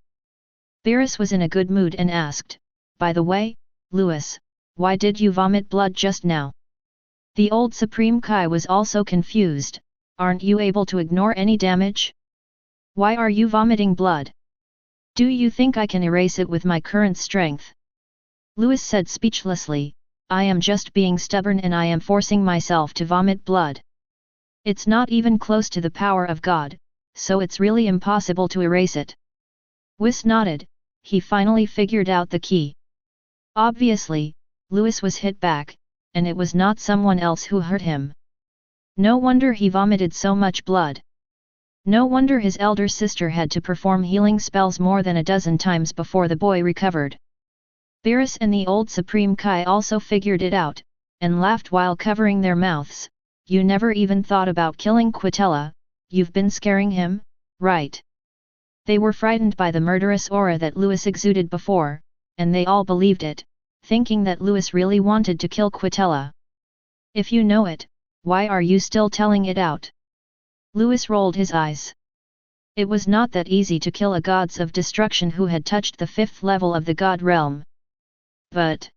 Beerus was in a good mood and asked, by the way, Louis, why did you vomit blood just now? The old Supreme Kai was also confused, aren't you able to ignore any damage? Why are you vomiting blood? Do you think I can erase it with my current strength? Louis said speechlessly, I am just being stubborn and I am forcing myself to vomit blood. It's not even close to the power of God, so it's really impossible to erase it. Whis nodded, he finally figured out the key. Obviously, Louis was hit back, and it was not someone else who hurt him. No wonder he vomited so much blood. No wonder his elder sister had to perform healing spells more than a dozen times before the boy recovered. Beerus and the old Supreme Kai also figured it out, and laughed while covering their mouths. You never even thought about killing Quitella, you've been scaring him, right? They were frightened by the murderous aura that Louis exuded before, and they all believed it, thinking that Louis really wanted to kill Quitella. If you know it, why are you still telling it out? Louis rolled his eyes. It was not that easy to kill a gods of destruction who had touched the 5th level of the god realm. But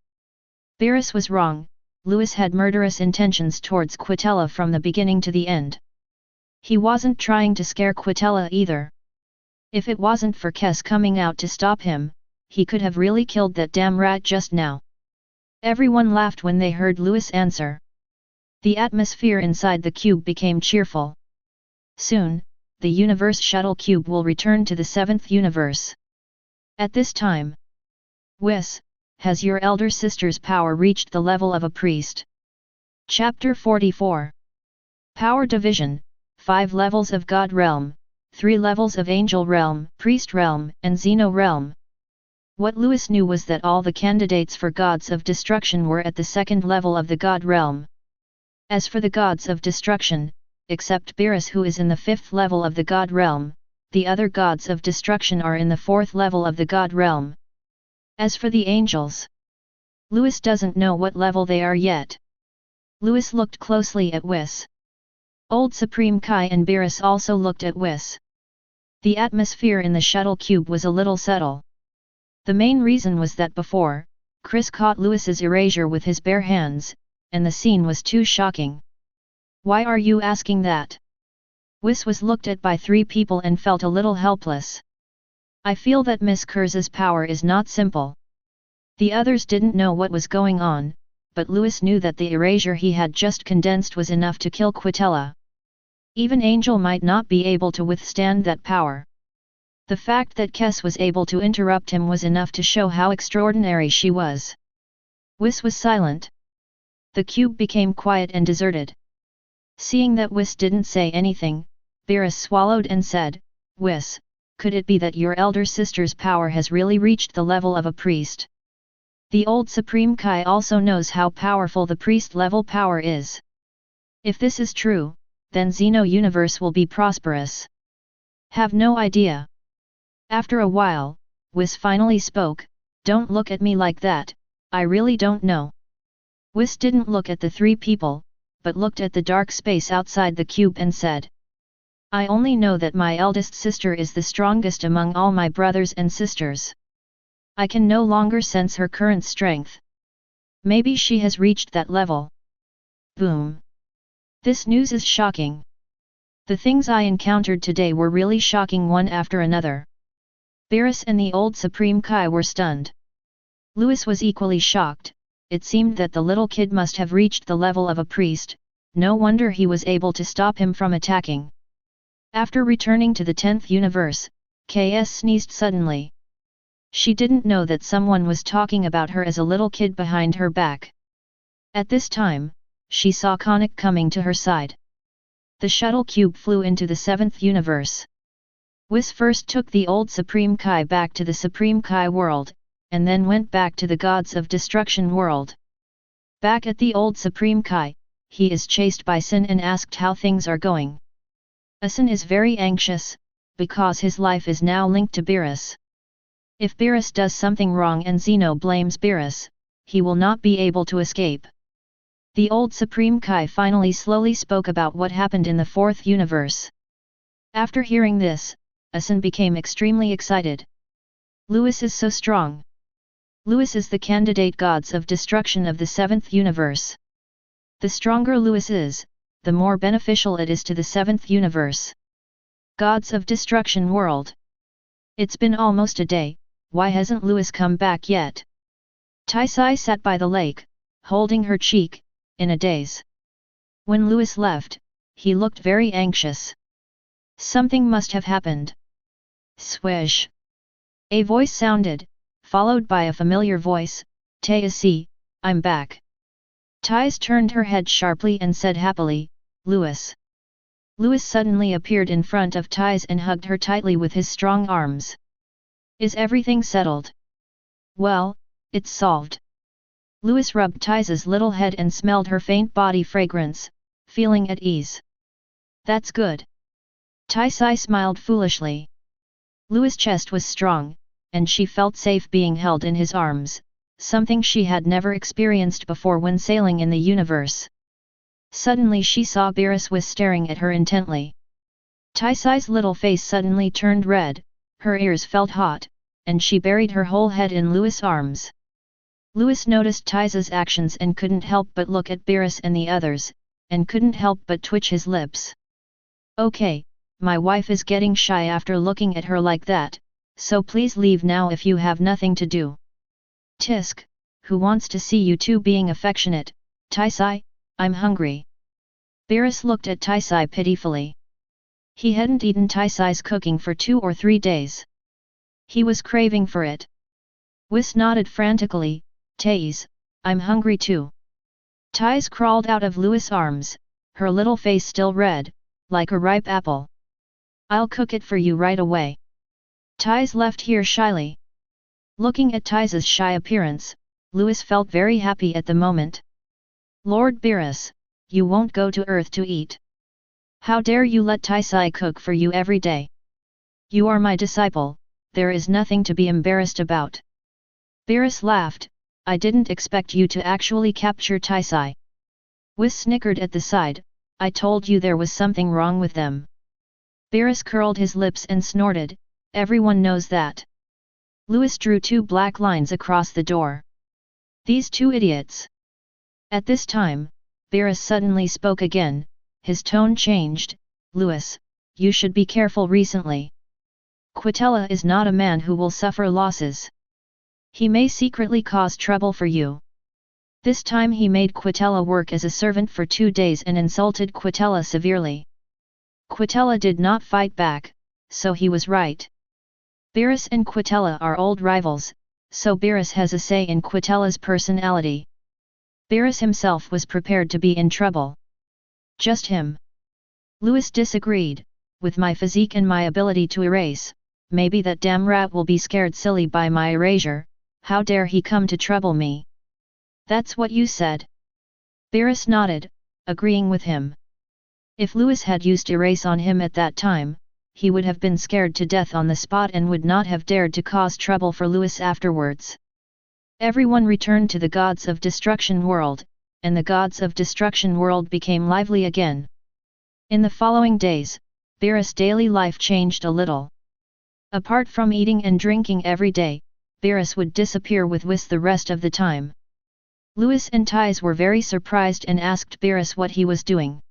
Beerus was wrong, Louis had murderous intentions towards Quitella from the beginning to the end. He wasn't trying to scare Quitella either. If it wasn't for Kes coming out to stop him, he could have really killed that damn rat just now. Everyone laughed when they heard Louis answer. The atmosphere inside the cube became cheerful. Soon, the universe shuttle cube will return to the 7th universe. At this time, Whis, has your elder sister's power reached the level of a priest? Chapter 44. Power Division, 5 levels of God Realm, 3 levels of Angel Realm, Priest Realm, and Xeno Realm. What Louis knew was that all the candidates for Gods of Destruction were at the 2nd level of the God Realm. As for the Gods of Destruction, except Beerus who is in the 5th level of the God Realm, the other Gods of Destruction are in the 4th level of the God Realm. As for the Angels, Louis doesn't know what level they are yet. Louis looked closely at Whis. Old Supreme Kai and Beerus also looked at Whis. The atmosphere in the shuttle cube was a little subtle. The main reason was that before, Chris caught Louis's erasure with his bare hands, and the scene was too shocking. Why are you asking that? Whis was looked at by 3 people and felt a little helpless. I feel that Miss Kurz's power is not simple. The others didn't know what was going on, but Louis knew that the erasure he had just condensed was enough to kill Quitella. Even Angel might not be able to withstand that power. The fact that Kes was able to interrupt him was enough to show how extraordinary she was. Whis was silent. The cube became quiet and deserted. Seeing that Whis didn't say anything, Beerus swallowed and said, Whis, could it be that your elder sister's power has really reached the level of a priest? The old Supreme Kai also knows how powerful the priest-level power is. If this is true, then Xeno Universe will be prosperous. Have no idea. After a while, Whis finally spoke, don't look at me like that, I really don't know. Whis didn't look at the 3 people, but looked at the dark space outside the cube and said, I only know that my eldest sister is the strongest among all my brothers and sisters. I can no longer sense her current strength. Maybe she has reached that level. Boom. This news is shocking. The things I encountered today were really shocking one after another. Beerus and the old Supreme Kai were stunned. Louis was equally shocked. It seemed that the little kid must have reached the level of a priest, no wonder he was able to stop him from attacking. After returning to the 10th universe, KS sneezed suddenly. She didn't know that someone was talking about her as a little kid behind her back. At this time, she saw Konik coming to her side. The shuttle cube flew into the 7th universe. Whis first took the old Supreme Kai back to the Supreme Kai world, and then went back to the Gods of Destruction world. Back at the old Supreme Kai, he is chased by Sin and asked how things are going. Sin is very anxious, because his life is now linked to Beerus. If Beerus does something wrong and Xeno blames Beerus, he will not be able to escape. The old Supreme Kai finally slowly spoke about what happened in the 4th universe. After hearing this, Sin became extremely excited. Louis is so strong. Louis is the candidate Gods of Destruction of the 7th universe. The stronger Louis is, the more beneficial it is to the 7th universe. Gods of Destruction world. It's been almost a day, why hasn't Louis come back yet? Taisai sat by the lake, holding her cheek, in a daze. When Louis left, he looked very anxious. Something must have happened. Swish! A voice sounded, followed by a familiar voice, Taisi, I'm back. Tais turned her head sharply and said happily, Louis. Louis suddenly appeared in front of Tais and hugged her tightly with his strong arms. Is everything settled? Well, it's solved. Louis rubbed Tais's little head and smelled her faint body fragrance, feeling at ease. That's good. Taisai smiled foolishly. Louis' chest was strong, and she felt safe being held in his arms, something she had never experienced before when sailing in the universe. Suddenly she saw Beerus was staring at her intently. Taisai's little face suddenly turned red, her ears felt hot, and she buried her whole head in Louis' arms. Louis noticed Taisai's actions and couldn't help but look at Beerus and the others, and couldn't help but twitch his lips. Okay, my wife is getting shy after looking at her like that, so please leave now if you have nothing to do. Tisk, who wants to see you two being affectionate? Taisai, I'm hungry. Beerus looked at Taisai pitifully. He hadn't eaten Taisai's cooking for 2 or 3 days. He was craving for it. Whis nodded frantically, Tais, I'm hungry too. Tais crawled out of Louis' arms, her little face still red, like a ripe apple. I'll cook it for you right away. Tais left here shyly. Looking at Tais's shy appearance, Louis felt very happy at the moment. Lord Beerus, you won't go to Earth to eat. How dare you let Taisai cook for you every day? You are my disciple, there is nothing to be embarrassed about. Beerus laughed, I didn't expect you to actually capture Taisai. Whis snickered at the side, I told you there was something wrong with them. Beerus curled his lips and snorted, everyone knows that. Louis drew 2 black lines across the door. These 2 idiots. At this time, Beerus suddenly spoke again, his tone changed, Louis, you should be careful recently. Quitella is not a man who will suffer losses. He may secretly cause trouble for you. This time he made Quitella work as a servant for 2 days and insulted Quitella severely. Quitella did not fight back, so he was right. Beerus and Quitella are old rivals, so Beerus has a say in Quitella's personality. Beerus himself was prepared to be in trouble. Just him. Louis disagreed, with my physique and my ability to erase, maybe that damn rat will be scared silly by my erasure, how dare he come to trouble me? That's what you said. Beerus nodded, agreeing with him. If Louis had used erase on him at that time, he would have been scared to death on the spot and would not have dared to cause trouble for Louis afterwards. Everyone returned to the Gods of Destruction world, and the Gods of Destruction world became lively again. In the following days, Beerus' daily life changed a little. Apart from eating and drinking every day, Beerus would disappear with Whis the rest of the time. Louis and Tais were very surprised and asked Beerus what he was doing.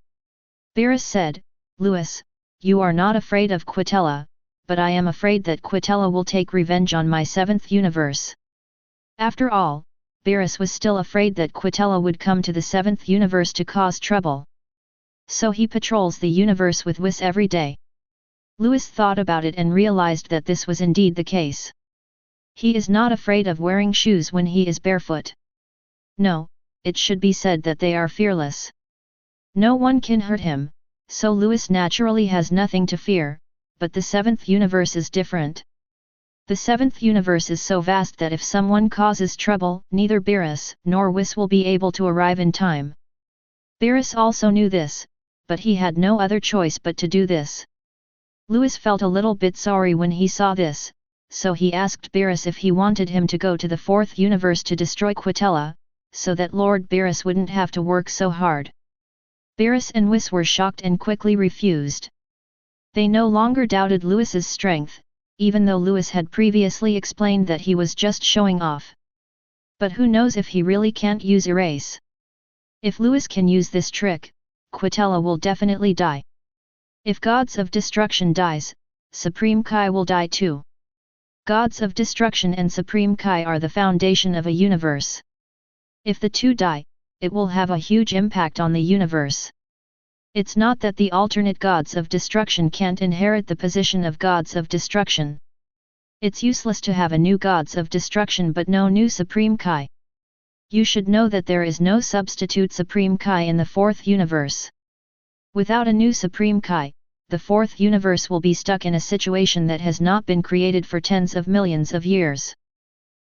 Beerus said, Louis, you are not afraid of Quitella, but I am afraid that Quitella will take revenge on my 7th universe. After all, Beerus was still afraid that Quitella would come to the 7th universe to cause trouble. So he patrols the universe with Whis every day. Louis thought about it and realized that this was indeed the case. He is not afraid of wearing shoes when he is barefoot. No, it should be said that they are fearless. No one can hurt him, so Louis naturally has nothing to fear, but the 7th universe is different. The 7th universe is so vast that if someone causes trouble, neither Beerus nor Whis will be able to arrive in time. Beerus also knew this, but he had no other choice but to do this. Louis felt a little bit sorry when he saw this, so he asked Beerus if he wanted him to go to the 4th universe to destroy Quitella, so that Lord Beerus wouldn't have to work so hard. Beerus and Whis were shocked and quickly refused. They no longer doubted Louis's strength, even though Louis had previously explained that he was just showing off. But who knows if he really can't use erase? If Louis can use this trick, Quitella will definitely die. If Gods of Destruction dies, Supreme Kai will die too. Gods of Destruction and Supreme Kai are the foundation of a universe. If the two die, it will have a huge impact on the universe. It's not that the alternate Gods of Destruction can't inherit the position of Gods of Destruction. It's useless to have a new Gods of Destruction but no new Supreme Kai. You should know that there is no substitute Supreme Kai in the 4th universe. Without a new Supreme Kai, the 4th universe will be stuck in a situation that has not been created for tens of millions of years.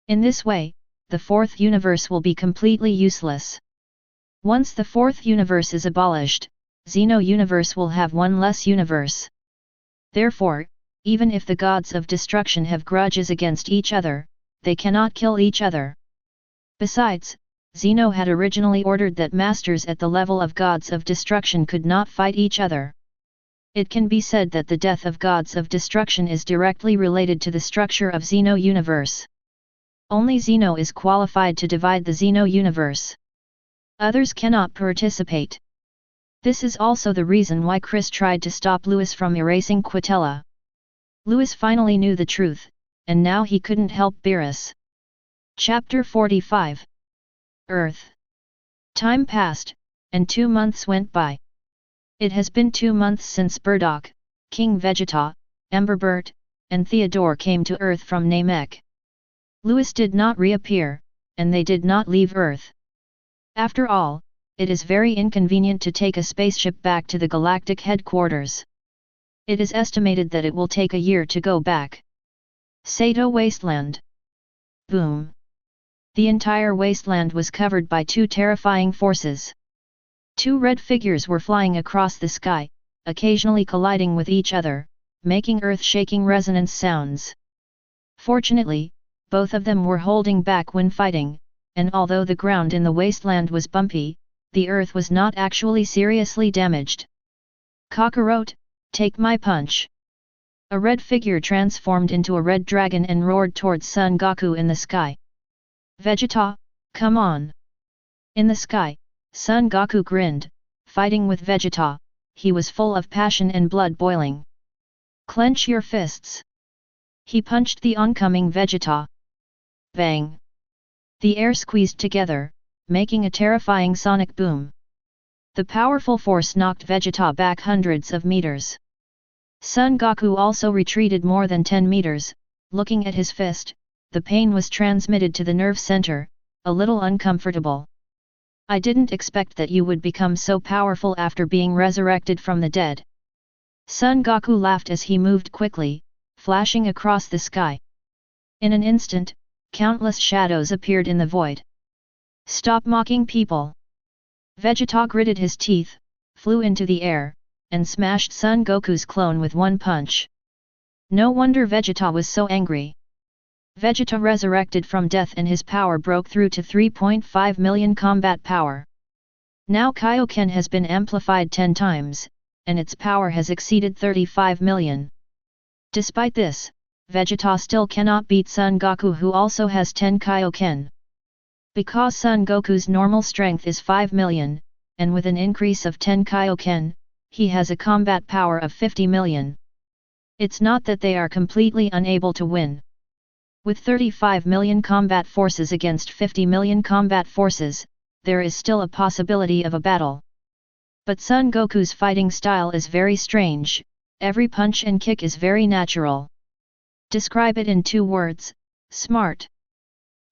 In this way, the 4th universe will be completely useless. Once the 4th universe is abolished, Xeno universe will have one less universe. Therefore, even if the Gods of Destruction have grudges against each other, they cannot kill each other. Besides, Xeno had originally ordered that masters at the level of Gods of Destruction could not fight each other. It can be said that the death of Gods of Destruction is directly related to the structure of Xeno universe. Only Xeno is qualified to divide the Xeno universe. Others cannot participate. This is also the reason why Chris tried to stop Lewis from erasing Quitella. Lewis finally knew the truth, and now he couldn't help Beerus. Chapter 45. Earth. Time passed, and 2 months went by. It has been 2 months since Burdock, King Vegeta, Emberbert, and Theodore came to Earth from Namek. Lewis did not reappear, and they did not leave Earth. After all, it is very inconvenient to take a spaceship back to the galactic headquarters. It is estimated that it will take a year to go back. Sato Wasteland. Boom. The entire wasteland was covered by 2 terrifying forces. 2 red figures were flying across the sky, occasionally colliding with each other, making earth-shaking resonance sounds. Fortunately, both of them were holding back when fighting, and although the ground in the wasteland was bumpy, the earth was not actually seriously damaged. Kakarot, take my punch! A red figure transformed into a red dragon and roared towards Son Goku in the sky. Vegeta, come on! In the sky, Son Goku grinned, fighting with Vegeta. He was full of passion and blood boiling. Clench your fists! He punched the oncoming Vegeta. Bang! The air squeezed together, making a terrifying sonic boom. The powerful force knocked Vegeta back hundreds of meters. Son Goku also retreated more than 10 meters, looking at his fist. The pain was transmitted to the nerve center, a little uncomfortable. I didn't expect that you would become so powerful after being resurrected from the dead. Son Goku laughed as he moved quickly, flashing across the sky. In an instant, countless shadows appeared in the void. Stop mocking people! Vegeta gritted his teeth, flew into the air, and smashed Son Goku's clone with one punch. No wonder Vegeta was so angry. Vegeta resurrected from death and his power broke through to 3.5 million combat power. Now Kaioken has been amplified 10 times, and its power has exceeded 35 million. Despite this, Vegeta still cannot beat Son Goku, who also has 10 Kaioken. Because Son Goku's normal strength is 5 million, and with an increase of 10 Kaioken, he has a combat power of 50 million. It's not that they are completely unable to win. With 35 million combat forces against 50 million combat forces, there is still a possibility of a battle. But Son Goku's fighting style is very strange. Every punch and kick is very natural. Describe it in 2 words: smart.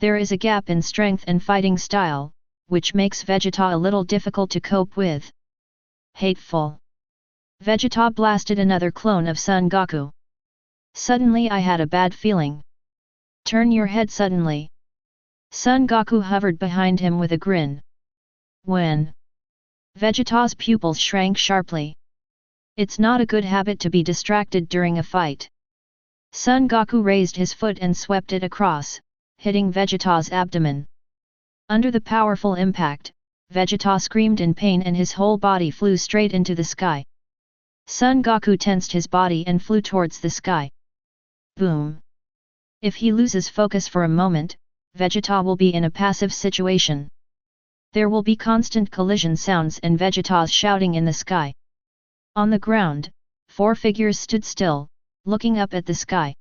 There is a gap in strength and fighting style, which makes Vegeta a little difficult to cope with. Hateful. Vegeta blasted another clone of Son Goku. Suddenly I had a bad feeling. Turn your head suddenly. Son Goku hovered behind him with a grin. When? Vegeta's pupils shrank sharply. It's not a good habit to be distracted during a fight. Son Goku raised his foot and swept it across, hitting Vegeta's abdomen. Under the powerful impact, Vegeta screamed in pain and his whole body flew straight into the sky. Son Goku tensed his body and flew towards the sky. Boom! If he loses focus for a moment, Vegeta will be in a passive situation. There will be constant collision sounds and Vegeta's shouting in the sky. On the ground, 4 figures stood still, looking up at the sky.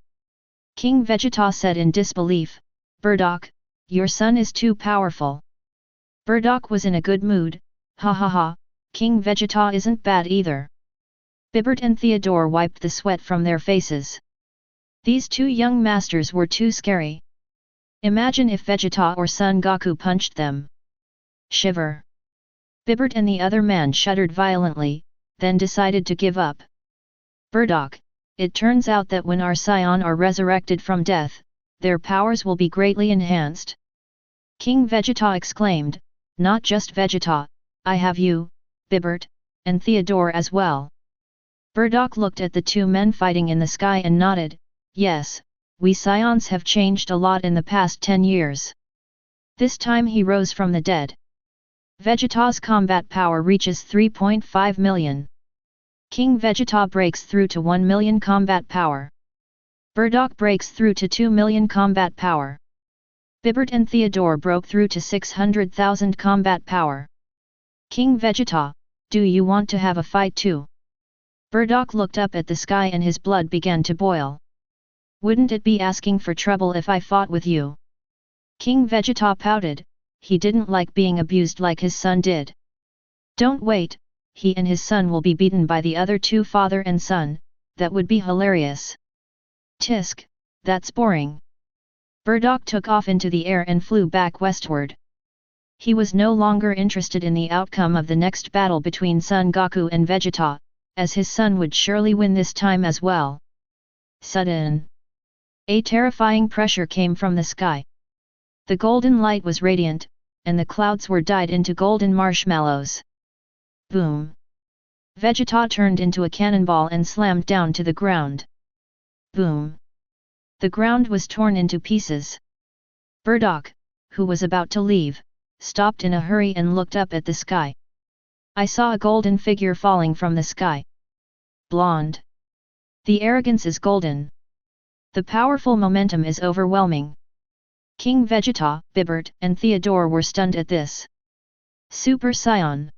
King Vegeta said in disbelief, "Burdock, your son is too powerful." Burdock was in a good mood. Ha ha ha, King Vegeta isn't bad either. Bibert and Theodore wiped the sweat from their faces. These 2 young masters were too scary. Imagine if Vegeta or Son Goku punched them. Shiver. Bibert and the other man shuddered violently, then decided to give up. Burdock, it turns out that when our Saiyan are resurrected from death, their powers will be greatly enhanced. King Vegeta exclaimed, not just Vegeta, I have you, Bibert, and Theodore as well. Burdock looked at the 2 men fighting in the sky and nodded, yes, we Saiyans have changed a lot in the past 10 years. This time he rose from the dead. Vegeta's combat power reaches 3.5 million. King Vegeta breaks through to 1 million combat power. Burdock breaks through to 2 million combat power. Bibert and Theodore broke through to 600,000 combat power. King Vegeta, Do you want to have a fight too? Bardock looked up at the sky and his blood began to boil. Wouldn't it be asking for trouble if I fought with you? King Vegeta pouted, he didn't like being abused like his son did. Don't wait, he and his son will be beaten by the other two father and son, that would be hilarious. Tisk, that's boring. Bardock took off into the air and flew back westward. He was no longer interested in the outcome of the next battle between Son Goku and Vegeta, as his son would surely win this time as well. Sudden, a terrifying pressure came from the sky. The golden light was radiant, and the clouds were dyed into golden marshmallows. Boom! Vegeta turned into a cannonball and slammed down to the ground. Boom! The ground was torn into pieces. Bardock, who was about to leave, stopped in a hurry and looked up at the sky. I saw a golden figure falling from the sky. Blonde. The arrogance is golden. The powerful momentum is overwhelming. King Vegeta, Bibert, and Theodore were stunned at this. Super Saiyan.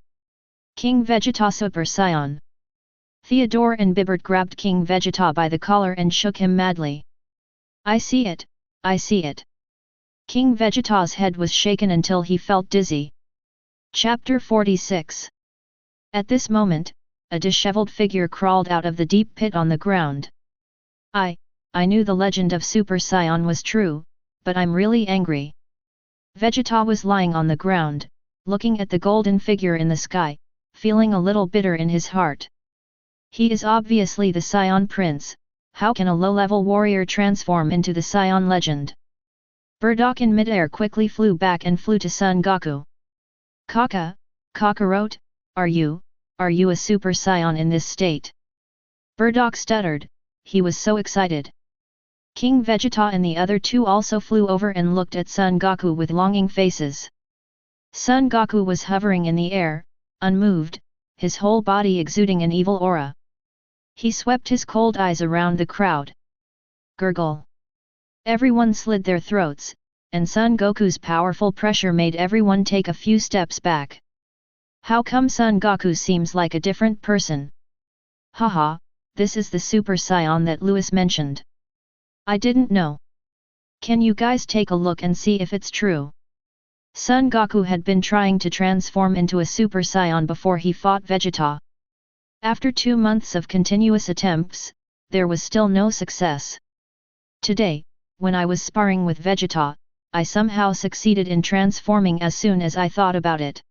King Vegeta Super Saiyan. Theodore and Bibert grabbed King Vegeta by the collar and shook him madly. I see it, I see it. King Vegeta's head was shaken until he felt dizzy. Chapter 46. At this moment, a disheveled figure crawled out of the deep pit on the ground. I knew the legend of Super Saiyan was true, but I'm really angry. Vegeta was lying on the ground, looking at the golden figure in the sky, feeling a little bitter in his heart. He is obviously the Saiyan Prince, how can a low-level warrior transform into the Saiyan legend? Bardock in midair quickly flew back and flew to Son Goku. Kakarot, are you a Super Saiyan in this state? Bardock stuttered, he was so excited. King Vegeta and the other two also flew over and looked at Son Goku with longing faces. Son Goku was hovering in the air, unmoved, his whole body exuding an evil aura. He swept his cold eyes around the crowd. Gurgle. Everyone slid their throats, and Son Goku's powerful pressure made everyone take a few steps back. How come Son Goku seems like a different person? Haha, this is the Super Saiyan that Lewis mentioned. I didn't know. Can you guys take a look and see if it's true? Son Goku had been trying to transform into a Super Saiyan before he fought Vegeta. After 2 months of continuous attempts, there was still no success. Today, when I was sparring with Vegeta, I somehow succeeded in transforming as soon as I thought about it.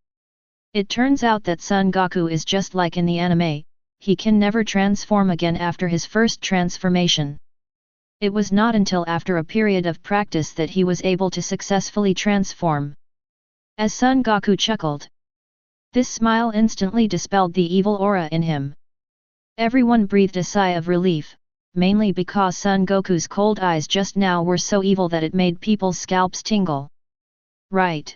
It turns out that Son Goku is just like in the anime, he can never transform again after his first transformation. It was not until after a period of practice that he was able to successfully transform. As Son Goku chuckled. This smile instantly dispelled the evil aura in him. Everyone breathed a sigh of relief, mainly because Son Goku's cold eyes just now were so evil that it made people's scalps tingle. Right.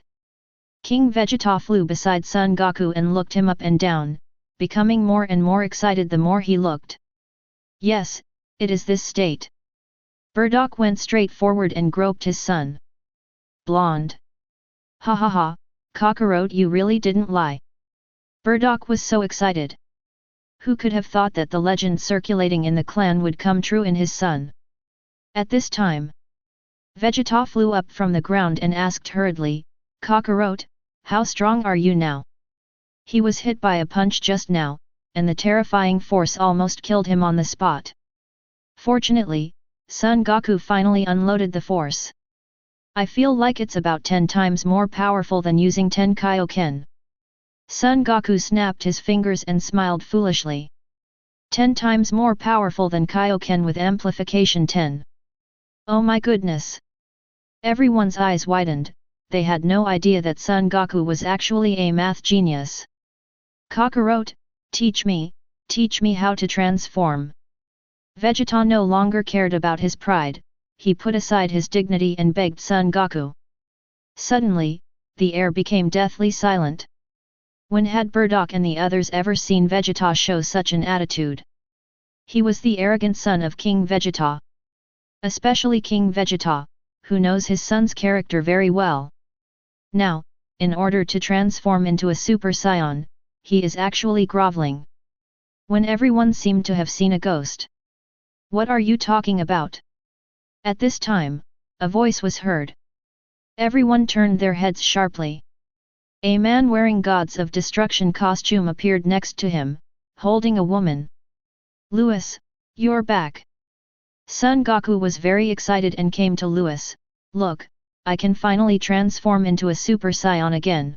King Vegeta flew beside Son Goku and looked him up and down, becoming more and more excited the more he looked. Yes, it is this state. Bardock went straight forward and groped his son. Blonde. Ha ha ha, Kakarot, you really didn't lie. Bardock was so excited. Who could have thought that the legend circulating in the clan would come true in his son? At this time, Vegeta flew up from the ground and asked hurriedly, Kakarot, how strong are you now? He was hit by a punch just now, and the terrifying force almost killed him on the spot. Fortunately, Son Goku finally unloaded the force. I feel like it's about 10 times more powerful than using 10 Kaioken. Son Goku snapped his fingers and smiled foolishly. 10 times more powerful than Kaioken with amplification 10. Oh my goodness! Everyone's eyes widened, they had no idea that Son Goku was actually a math genius. Kakarot, teach me how to transform. Vegeta no longer cared about his pride, he put aside his dignity and begged Son Goku. Suddenly, the air became deathly silent. When had Bardock and the others ever seen Vegeta show such an attitude? He was the arrogant son of King Vegeta. Especially King Vegeta, who knows his son's character very well. Now, in order to transform into a Super Saiyan, he is actually groveling. When everyone seemed to have seen a ghost. What are you talking about? At this time, a voice was heard. Everyone turned their heads sharply. A man wearing Gods of Destruction costume appeared next to him, holding a woman. Louis, you're back. Son Goku was very excited and came to Louis. Look, I can finally transform into a Super Saiyan again.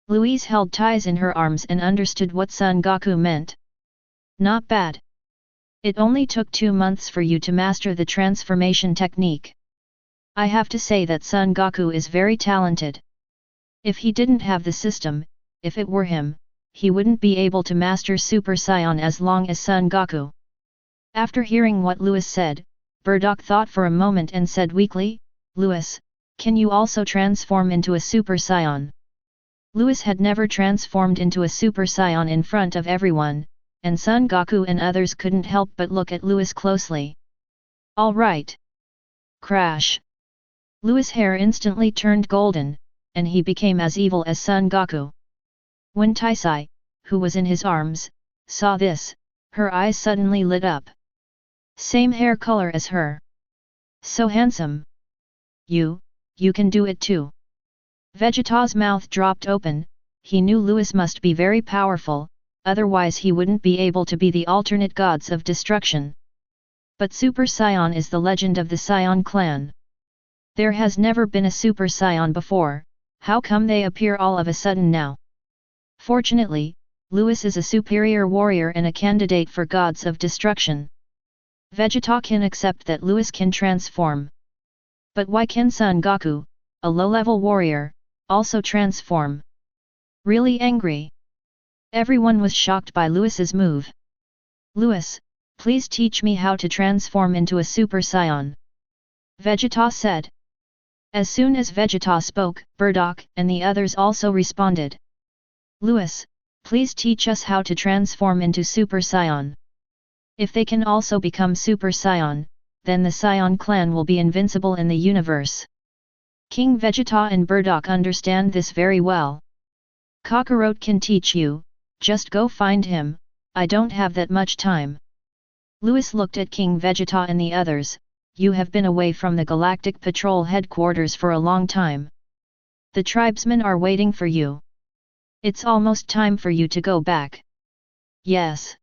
Louise held ties in her arms and understood what Son Goku meant. Not bad. It only took 2 months for you to master the transformation technique. I have to say that Son Goku is very talented. If he didn't have the system, if it were him, he wouldn't be able to master Super Saiyan as long as Son Goku. After hearing what Louis said, Bardock thought for a moment and said weakly, Louis, can you also transform into a Super Saiyan? Louis had never transformed into a Super Saiyan in front of everyone, and Son Goku and others couldn't help but look at Louis closely. All right. Crash. Louis' hair instantly turned golden, and he became as evil as Son Goku. When Taisai, who was in his arms, saw this, her eyes suddenly lit up. Same hair color as her. So handsome. You can do it too. Vegeta's mouth dropped open, he knew Louis must be very powerful, otherwise he wouldn't be able to be the alternate gods of destruction. But Super Saiyan is the legend of the Saiyan clan. There has never been a Super Saiyan before, how come they appear all of a sudden now? Fortunately, Louis is a superior warrior and a candidate for gods of destruction. Vegeta can accept that Louis can transform. But why can Son Goku, a low-level warrior, also transform? Really angry. Everyone was shocked by Louis's move. Louis, please teach me how to transform into a Super Saiyan. Vegeta said. As soon as Vegeta spoke, Bardock and the others also responded. Louis, please teach us how to transform into Super Saiyan. If they can also become Super Saiyan, then the Saiyan clan will be invincible in the universe. King Vegeta and Bardock understand this very well. Kakarot can teach you, just go find him, I don't have that much time. Louis looked at King Vegeta and the others, you have been away from the Galactic Patrol headquarters for a long time. The tribesmen are waiting for you. It's almost time for you to go back. Yes.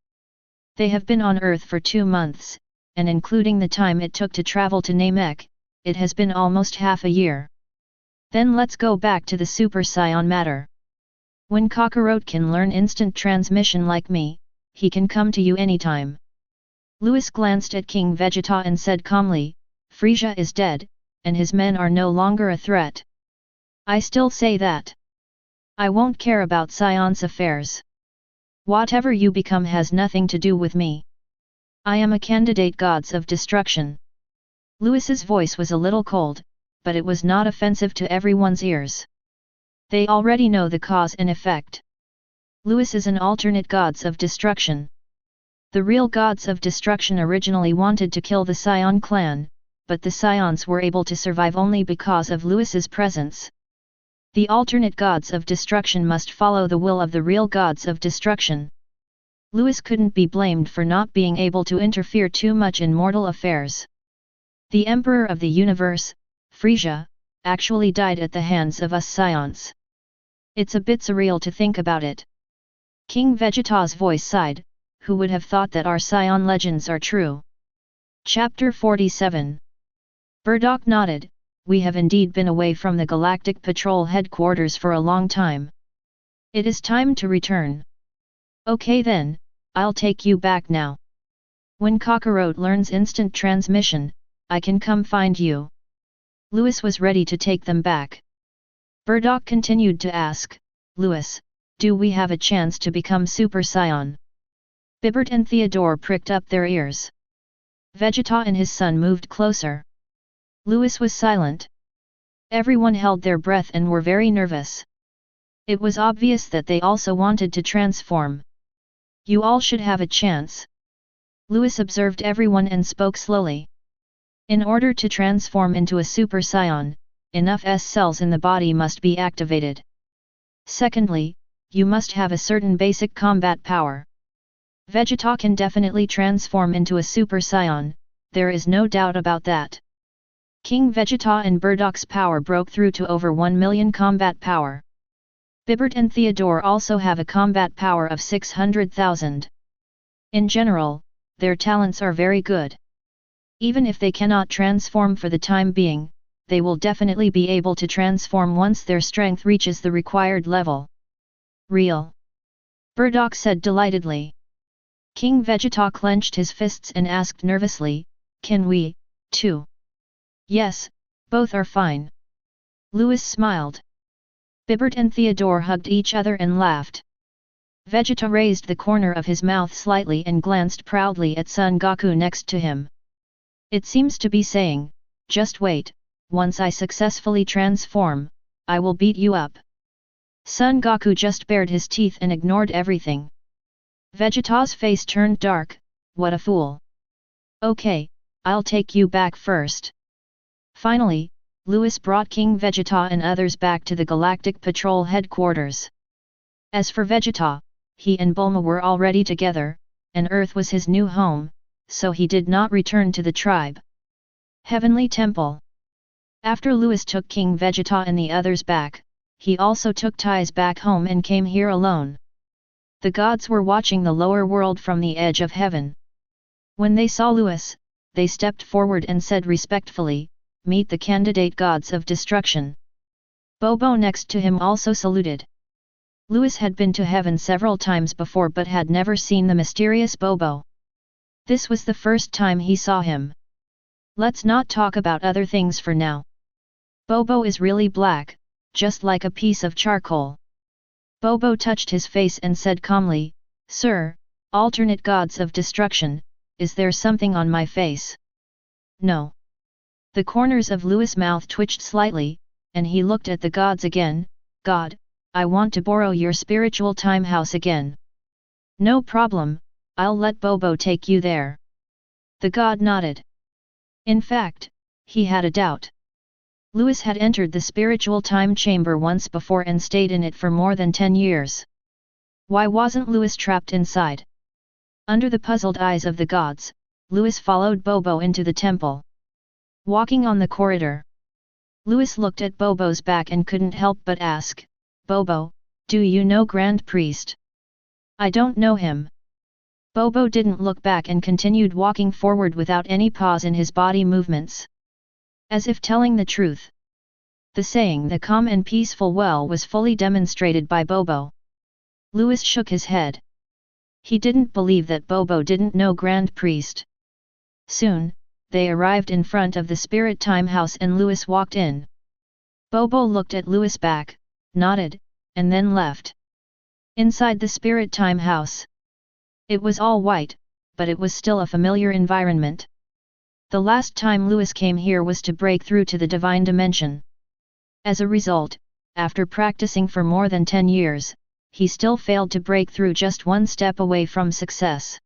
They have been on Earth for 2 months, and including the time it took to travel to Namek, it has been almost half a year. Then let's go back to the Super Saiyan matter. When Kakarot can learn instant transmission like me, he can come to you anytime. Louis glanced at King Vegeta and said calmly, Frieza is dead, and his men are no longer a threat. I still say that. I won't care about Saiyan's affairs. Whatever you become has nothing to do with me. I am a candidate gods of destruction. Louis's voice was a little cold, but it was not offensive to everyone's ears. They already know the cause and effect. Louis is an alternate gods of destruction. The real gods of destruction originally wanted to kill the Saiyan clan, but the Saiyans were able to survive only because of Louis's presence. The alternate gods of destruction must follow the will of the real gods of destruction. Louis couldn't be blamed for not being able to interfere too much in mortal affairs. The Emperor of the Universe, Frieza, actually died at the hands of us Saiyans. It's a bit surreal to think about it. King Vegeta's voice sighed, who would have thought that our Saiyan legends are true? Chapter 47. Bardock nodded, we have indeed been away from the Galactic Patrol headquarters for a long time. It is time to return. Okay then, I'll take you back now. When Kakarot learns instant transmission, I can come find you. Louis was ready to take them back. Bardock continued to ask, Louis, do we have a chance to become Super Saiyan? Bibert and Theodore pricked up their ears. Vegeta and his son moved closer. Louis was silent. Everyone held their breath and were very nervous. It was obvious that they also wanted to transform. You all should have a chance. Louis observed everyone and spoke slowly. In order to transform into a Super Saiyan, enough S cells in the body must be activated. Secondly, you must have a certain basic combat power. Vegeta can definitely transform into a Super Saiyan, there is no doubt about that. King Vegeta and Bardock's power broke through to over 1 million combat power. Bibert and Theodore also have a combat power of 600,000. In general, their talents are very good. Even if they cannot transform for the time being, they will definitely be able to transform once their strength reaches the required level. Real. Bardock said delightedly. King Vegeta clenched his fists and asked nervously, can we, too? Yes, both are fine. Louis smiled. Bibert and Theodore hugged each other and laughed. Vegeta raised the corner of his mouth slightly and glanced proudly at Son Goku next to him. It seems to be saying, just wait, once I successfully transform, I will beat you up. Son Goku just bared his teeth and ignored everything. Vegeta's face turned dark, what a fool. Okay, I'll take you back first. Finally, Louis brought King Vegeta and others back to the Galactic Patrol headquarters. As for Vegeta, he and Bulma were already together, and Earth was his new home, so he did not return to the tribe. Heavenly Temple. After Louis took King Vegeta and the others back, he also took Ties back home and came here alone. The gods were watching the lower world from the edge of heaven. When they saw Louis, they stepped forward and said respectfully, meet the candidate gods of destruction. Bobo next to him also saluted. Louis had been to heaven several times before but had never seen the mysterious Bobo. This was the first time he saw him. Let's not talk about other things for now. Bobo is really black, just like a piece of charcoal. Bobo touched his face and said calmly, Sir, alternate gods of destruction, is there something on my face? No. The corners of Louis' mouth twitched slightly, and he looked at the gods again. God, I want to borrow your spiritual time house again. No problem, I'll let Bobo take you there. The god nodded. In fact, he had a doubt. Louis had entered the spiritual time chamber once before and stayed in it for more than 10 years. Why wasn't Louis trapped inside? Under the puzzled eyes of the gods, Louis followed Bobo into the temple. Walking on the corridor, Louis looked at Bobo's back and couldn't help but ask, Bobo, do you know Grand Priest? I don't know him. Bobo didn't look back and continued walking forward without any pause in his body movements. As if telling the truth. The saying the calm and peaceful well was fully demonstrated by Bobo. Louis shook his head. He didn't believe that Bobo didn't know Grand Priest. Soon, they arrived in front of the Spirit Time House and Louis walked in. Bobo looked at Louis' back, nodded, and then left. Inside the Spirit Time House. It was all white, but it was still a familiar environment. The last time Louis came here was to break through to the divine dimension. As a result, after practicing for more than 10 years, he still failed to break through, just one step away from success.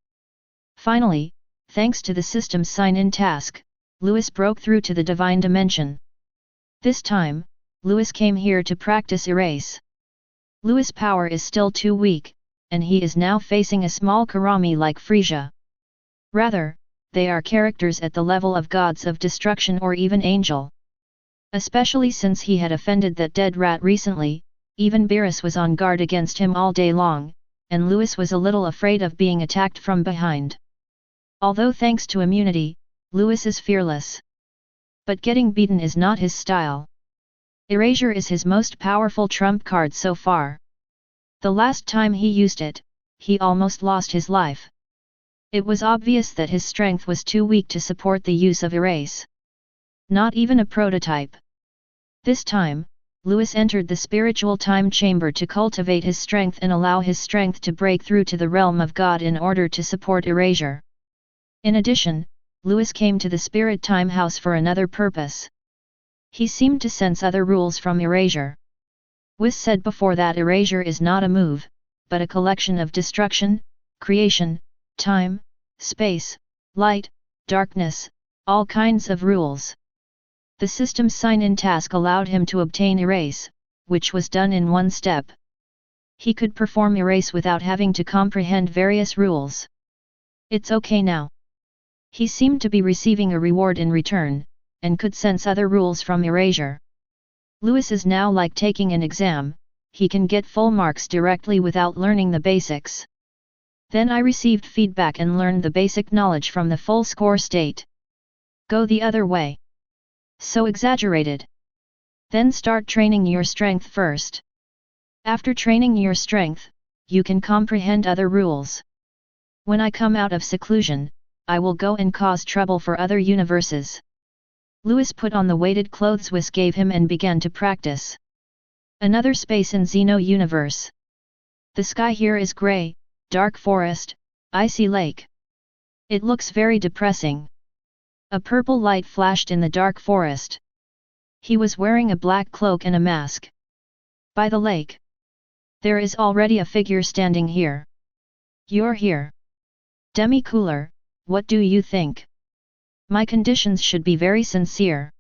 Finally, thanks to the system's sign-in task, Louis broke through to the divine dimension. This time, Louis came here to practice erase. Louis' power is still too weak, and he is now facing a small Karami like Frieza. Rather, they are characters at the level of gods of destruction or even angel. Especially since he had offended that dead rat recently, even Beerus was on guard against him all day long, and Louis was a little afraid of being attacked from behind. Although thanks to immunity, Louis is fearless. But getting beaten is not his style. Erasure is his most powerful trump card so far. The last time he used it, he almost lost his life. It was obvious that his strength was too weak to support the use of erase. Not even a prototype. This time, Louis entered the spiritual time chamber to cultivate his strength and allow his strength to break through to the realm of God in order to support erasure. In addition, Louis came to the spirit time house for another purpose. He seemed to sense other rules from erasure. Whis said before that erasure is not a move, but a collection of destruction, creation, time, space, light, darkness, all kinds of rules. The system's sign-in task allowed him to obtain erase, which was done in one step. He could perform erase without having to comprehend various rules. It's okay now. He seemed to be receiving a reward in return, and could sense other rules from erasure. Lewis is now like taking an exam, he can get full marks directly without learning the basics. Then I received feedback and learned the basic knowledge from the full score state. Go the other way. So exaggerated. Then start training your strength first. After training your strength, you can comprehend other rules. When I come out of seclusion, I will go and cause trouble for other universes. Lewis put on the weighted clothes Whis gave him and began to practice. Another space in Xeno universe. The sky here is grey, dark forest, icy lake. It looks very depressing. A purple light flashed in the dark forest. He was wearing a black cloak and a mask. By the lake. There is already a figure standing here. You're here. Demi-Cooler, what do you think? My conditions should be very sincere.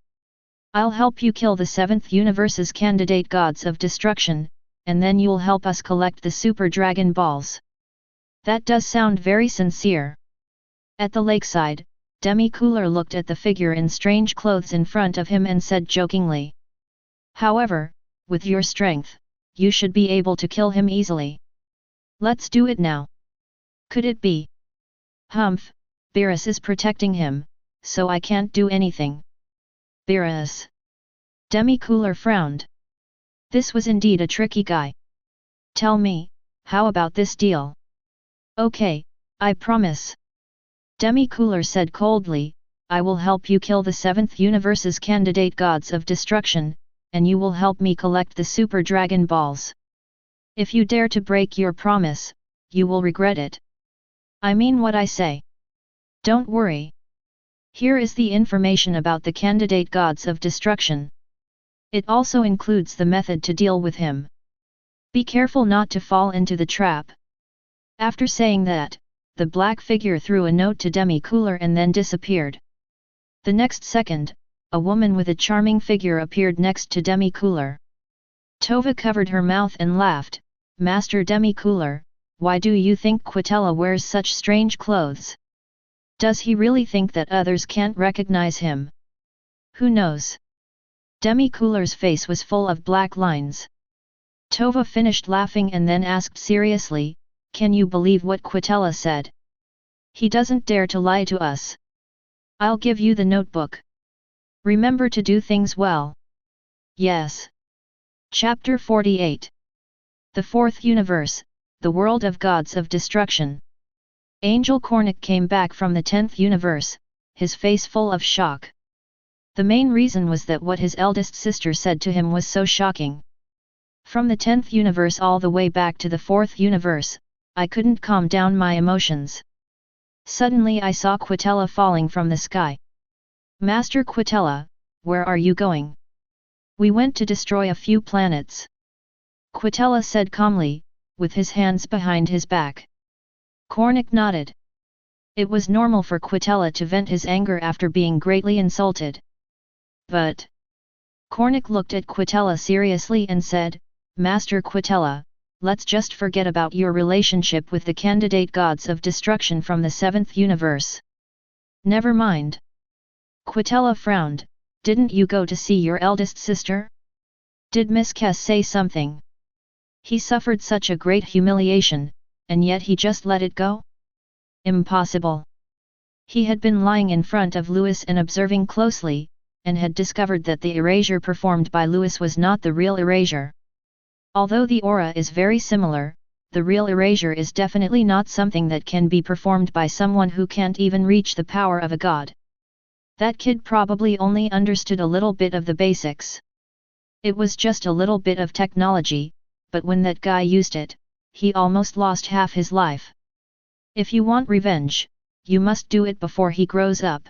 I'll help you kill the 7th universe's candidate gods of destruction, and then you'll help us collect the Super Dragon Balls. That does sound very sincere. At the lakeside, Demi-Cooler looked at the figure in strange clothes in front of him and said jokingly. However, with your strength, you should be able to kill him easily. Let's do it now. Could it be? Humph, Beerus is protecting him, so I can't do anything. Beerus. Demi-Cooler frowned. This was indeed a tricky guy. Tell me, how about this deal? Okay, I promise. Demi-Cooler said coldly, I will help you kill the 7th universe's candidate gods of destruction, and you will help me collect the Super Dragon Balls. If you dare to break your promise, you will regret it. I mean what I say. Don't worry. Here is the information about the candidate gods of destruction. It also includes the method to deal with him. Be careful not to fall into the trap. After saying that, the black figure threw a note to Demi-Cooler and then disappeared. The next second, a woman with a charming figure appeared next to Demi-Cooler. Tova covered her mouth and laughed. Master Demi-Cooler, why do you think Quitella wears such strange clothes? Does he really think that others can't recognize him? Who knows? Demi-Cooler's face was full of black lines. Tova finished laughing and then asked seriously, can you believe what Quitella said? He doesn't dare to lie to us. I'll give you the notebook. Remember to do things well. Yes. Chapter 48. The 4th Universe, the World of Gods of Destruction. Angel Cornic came back from the 10th universe, his face full of shock. The main reason was that what his eldest sister said to him was so shocking. From the 10th universe all the way back to the 4th universe, I couldn't calm down my emotions. Suddenly I saw Quitella falling from the sky. Master Quitella, where are you going? We went to destroy a few planets. Quitella said calmly, with his hands behind his back. Cornic nodded. It was normal for Quitella to vent his anger after being greatly insulted. But Cornic looked at Quitella seriously and said, Master Quitella, let's just forget about your relationship with the candidate gods of destruction from the 7th universe. Never mind. Quitella frowned, didn't you go to see your eldest sister? Did Miss Kess say something? He suffered such a great humiliation, and yet he just let it go? Impossible. He had been lying in front of Lewis and observing closely, and had discovered that the erasure performed by Lewis was not the real erasure. Although the aura is very similar, the real erasure is definitely not something that can be performed by someone who can't even reach the power of a god. That kid probably only understood a little bit of the basics. It was just a little bit of technology, but when that guy used it, he almost lost half his life. If you want revenge, you must do it before he grows up.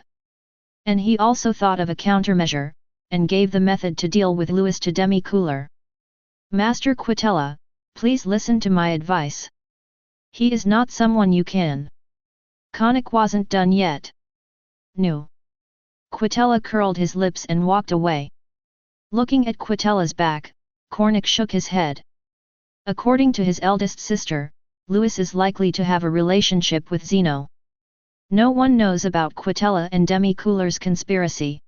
And he also thought of a countermeasure, and gave the method to deal with Lewis to Demi-Cooler. Master Quitella, please listen to my advice. He is not someone you can. Cornic wasn't done yet. No. Quitella curled his lips and walked away. Looking at Quitella's back, Cornic shook his head. According to his eldest sister, Louis is likely to have a relationship with Zeno. No one knows about Quitella and Demi-Cooler's conspiracy.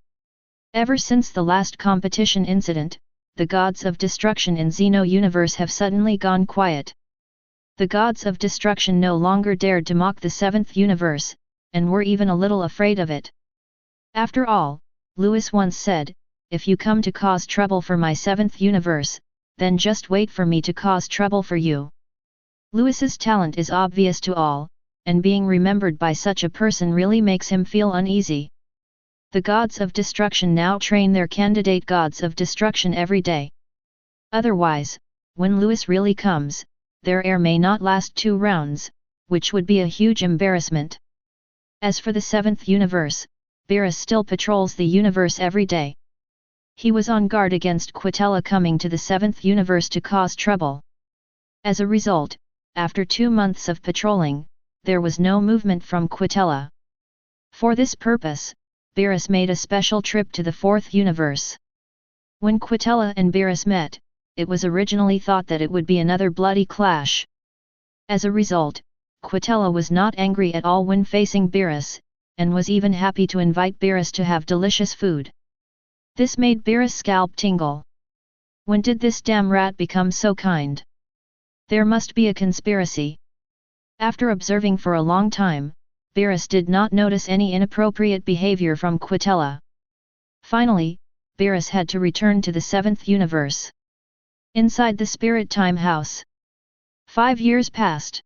Ever since the last competition incident, the gods of destruction in Zeno universe have suddenly gone quiet. The gods of destruction no longer dared to mock the seventh universe, and were even a little afraid of it. After all, Louis once said, "If you come to cause trouble for my seventh universe, then just wait for me to cause trouble for you." Louis's talent is obvious to all, and being remembered by such a person really makes him feel uneasy. The gods of destruction now train their candidate gods of destruction every day. Otherwise, when Louis really comes, their heir may not last 2 rounds, which would be a huge embarrassment. As for the seventh universe, Beerus still patrols the universe every day. He was on guard against Quitella coming to the seventh universe to cause trouble. As a result, after 2 months of patrolling, there was no movement from Quitella. For this purpose, Beerus made a special trip to the fourth universe. When Quitella and Beerus met, it was originally thought that it would be another bloody clash. As a result, Quitella was not angry at all when facing Beerus, and was even happy to invite Beerus to have delicious food. This made Beerus' scalp tingle. When did this damn rat become so kind? There must be a conspiracy. After observing for a long time, Beerus did not notice any inappropriate behavior from Quitella. Finally, Beerus had to return to the seventh universe. Inside the Spirit Time House. 5 years passed.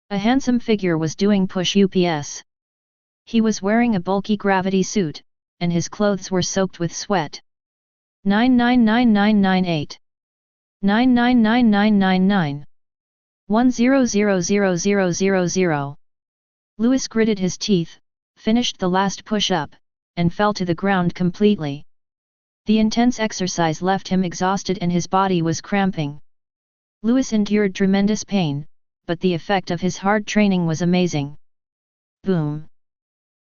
A handsome figure was doing push-ups. He was wearing a bulky gravity suit, and his clothes were soaked with sweat. 999998 999999 1000000. Louis gritted his teeth, finished the last push-up, and fell to the ground completely. The intense exercise left him exhausted and his body was cramping. Louis endured tremendous pain, but the effect of his hard training was amazing. Boom!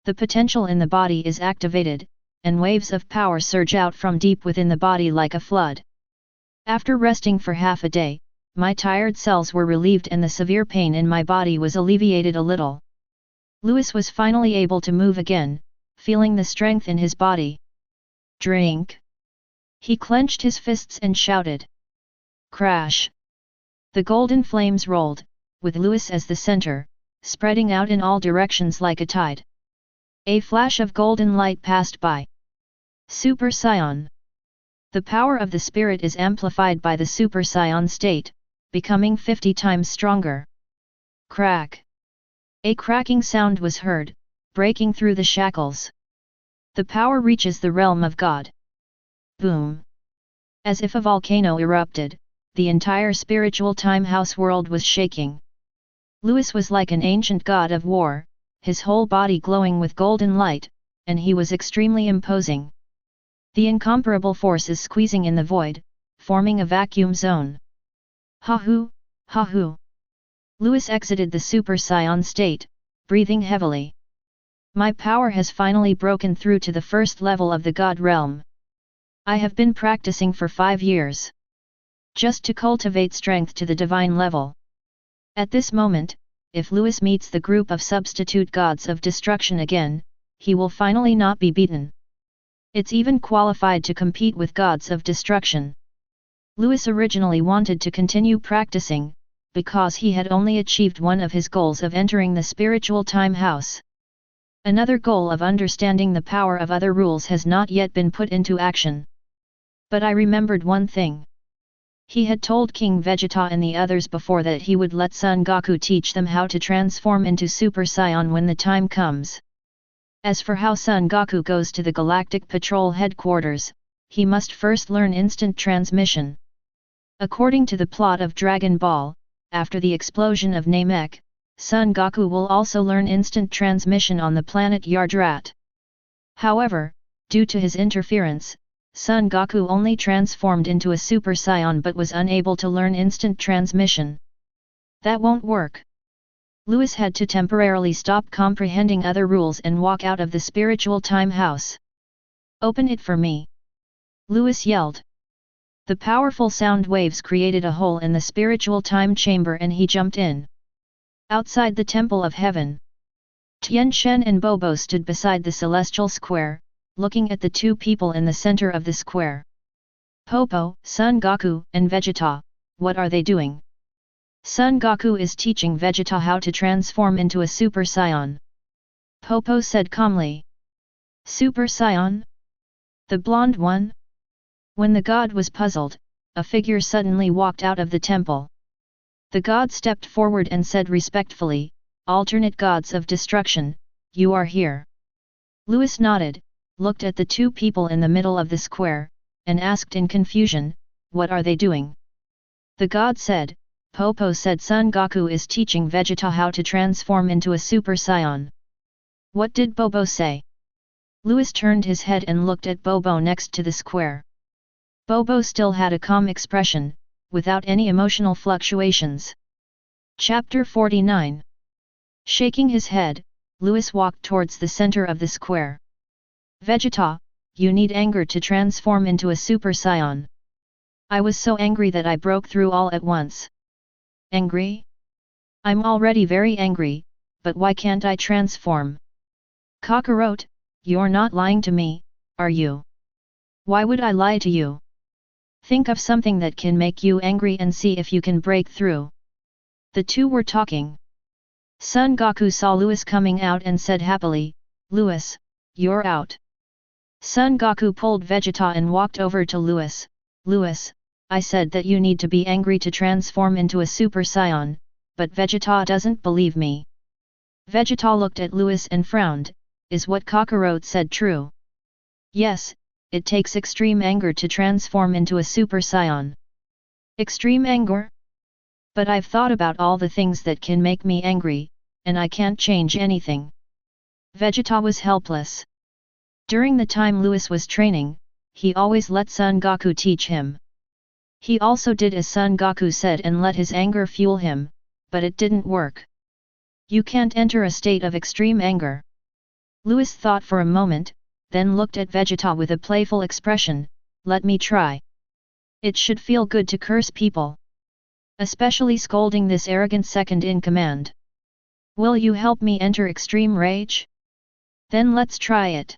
The potential in the body is activated, and waves of power surge out from deep within the body like a flood. After resting for half a day, my tired cells were relieved and the severe pain in my body was alleviated a little. Louis was finally able to move again, feeling the strength in his body. Drink! He clenched his fists and shouted. Crash! The golden flames rolled, with Louis as the center, spreading out in all directions like a tide. A flash of golden light passed by. Super Saiyan. The power of the spirit is amplified by the Super Saiyan state, becoming 50 times stronger. Crack! A cracking sound was heard, breaking through the shackles. The power reaches the realm of God. Boom! As if a volcano erupted, the entire spiritual time house world was shaking. Louis was like an ancient god of war, his whole body glowing with golden light, and he was extremely imposing. The incomparable force is squeezing in the void, forming a vacuum zone. Ha-hoo, ha-hoo. Louis exited the Super Saiyan state, breathing heavily. My power has finally broken through to the first level of the God realm. I have been practicing for 5 years. Just to cultivate strength to the divine level. At this moment, if Louis meets the group of substitute gods of destruction again, he will finally not be beaten. It's even qualified to compete with gods of destruction. Louis originally wanted to continue practicing, because he had only achieved one of his goals of entering the spiritual time house. Another goal of understanding the power of other rules has not yet been put into action. But I remembered one thing. He had told King Vegeta and the others before that he would let Son Goku teach them how to transform into Super Saiyan when the time comes. As for how Son Goku goes to the Galactic Patrol headquarters, he must first learn instant transmission. According to the plot of Dragon Ball, after the explosion of Namek, Son Goku will also learn instant transmission on the planet Yardrat. However, due to his interference, Son Goku only transformed into a Super Saiyan but was unable to learn instant transmission. That won't work. Louis had to temporarily stop comprehending other rules and walk out of the spiritual time house. Open it for me! Louis yelled. The powerful sound waves created a hole in the spiritual time chamber and he jumped in. Outside the Temple of Heaven, Tian Shen and Bobo stood beside the celestial square, looking at the two people in the center of the square. Popo, Son Goku, and Vegeta, what are they doing? Son Goku is teaching Vegeta how to transform into a Super Saiyan. Popo said calmly. Super Saiyan? The blonde one? When the god was puzzled, a figure suddenly walked out of the temple. The god stepped forward and said respectfully, alternate gods of destruction, you are here. Louis nodded, looked at the two people in the middle of the square, and asked in confusion, what are they doing? The god said, Popo said Son Goku is teaching Vegeta how to transform into a Super Saiyan. What did Bobo say? Louis turned his head and looked at Bobo next to the square. Bobo still had a calm expression, without any emotional fluctuations. Chapter 49. Shaking his head, Louis walked towards the center of the square. Vegeta, you need anger to transform into a Super Saiyan. I was so angry that I broke through all at once. Angry? I'm already very angry, but why can't I transform? Kakarot, you're not lying to me, are you? Why would I lie to you? Think of something that can make you angry and see if you can break through. The two were talking. Son Goku saw Louis coming out and said happily, Louis, you're out. Son Goku pulled Vegeta and walked over to Louis. Louis, I said that you need to be angry to transform into a Super Saiyan, but Vegeta doesn't believe me. Vegeta looked at Louis and frowned, is what Kakarot said true? Yes, it takes extreme anger to transform into a Super Saiyan. Extreme anger? But I've thought about all the things that can make me angry, and I can't change anything. Vegeta was helpless. During the time Louis was training, he always let Son Goku teach him. He also did as Son Goku said and let his anger fuel him, but it didn't work. You can't enter a state of extreme anger. Louis thought for a moment, then looked at Vegeta with a playful expression, let me try. It should feel good to curse people. Especially scolding this arrogant second-in-command. Will you help me enter extreme rage? Then let's try it.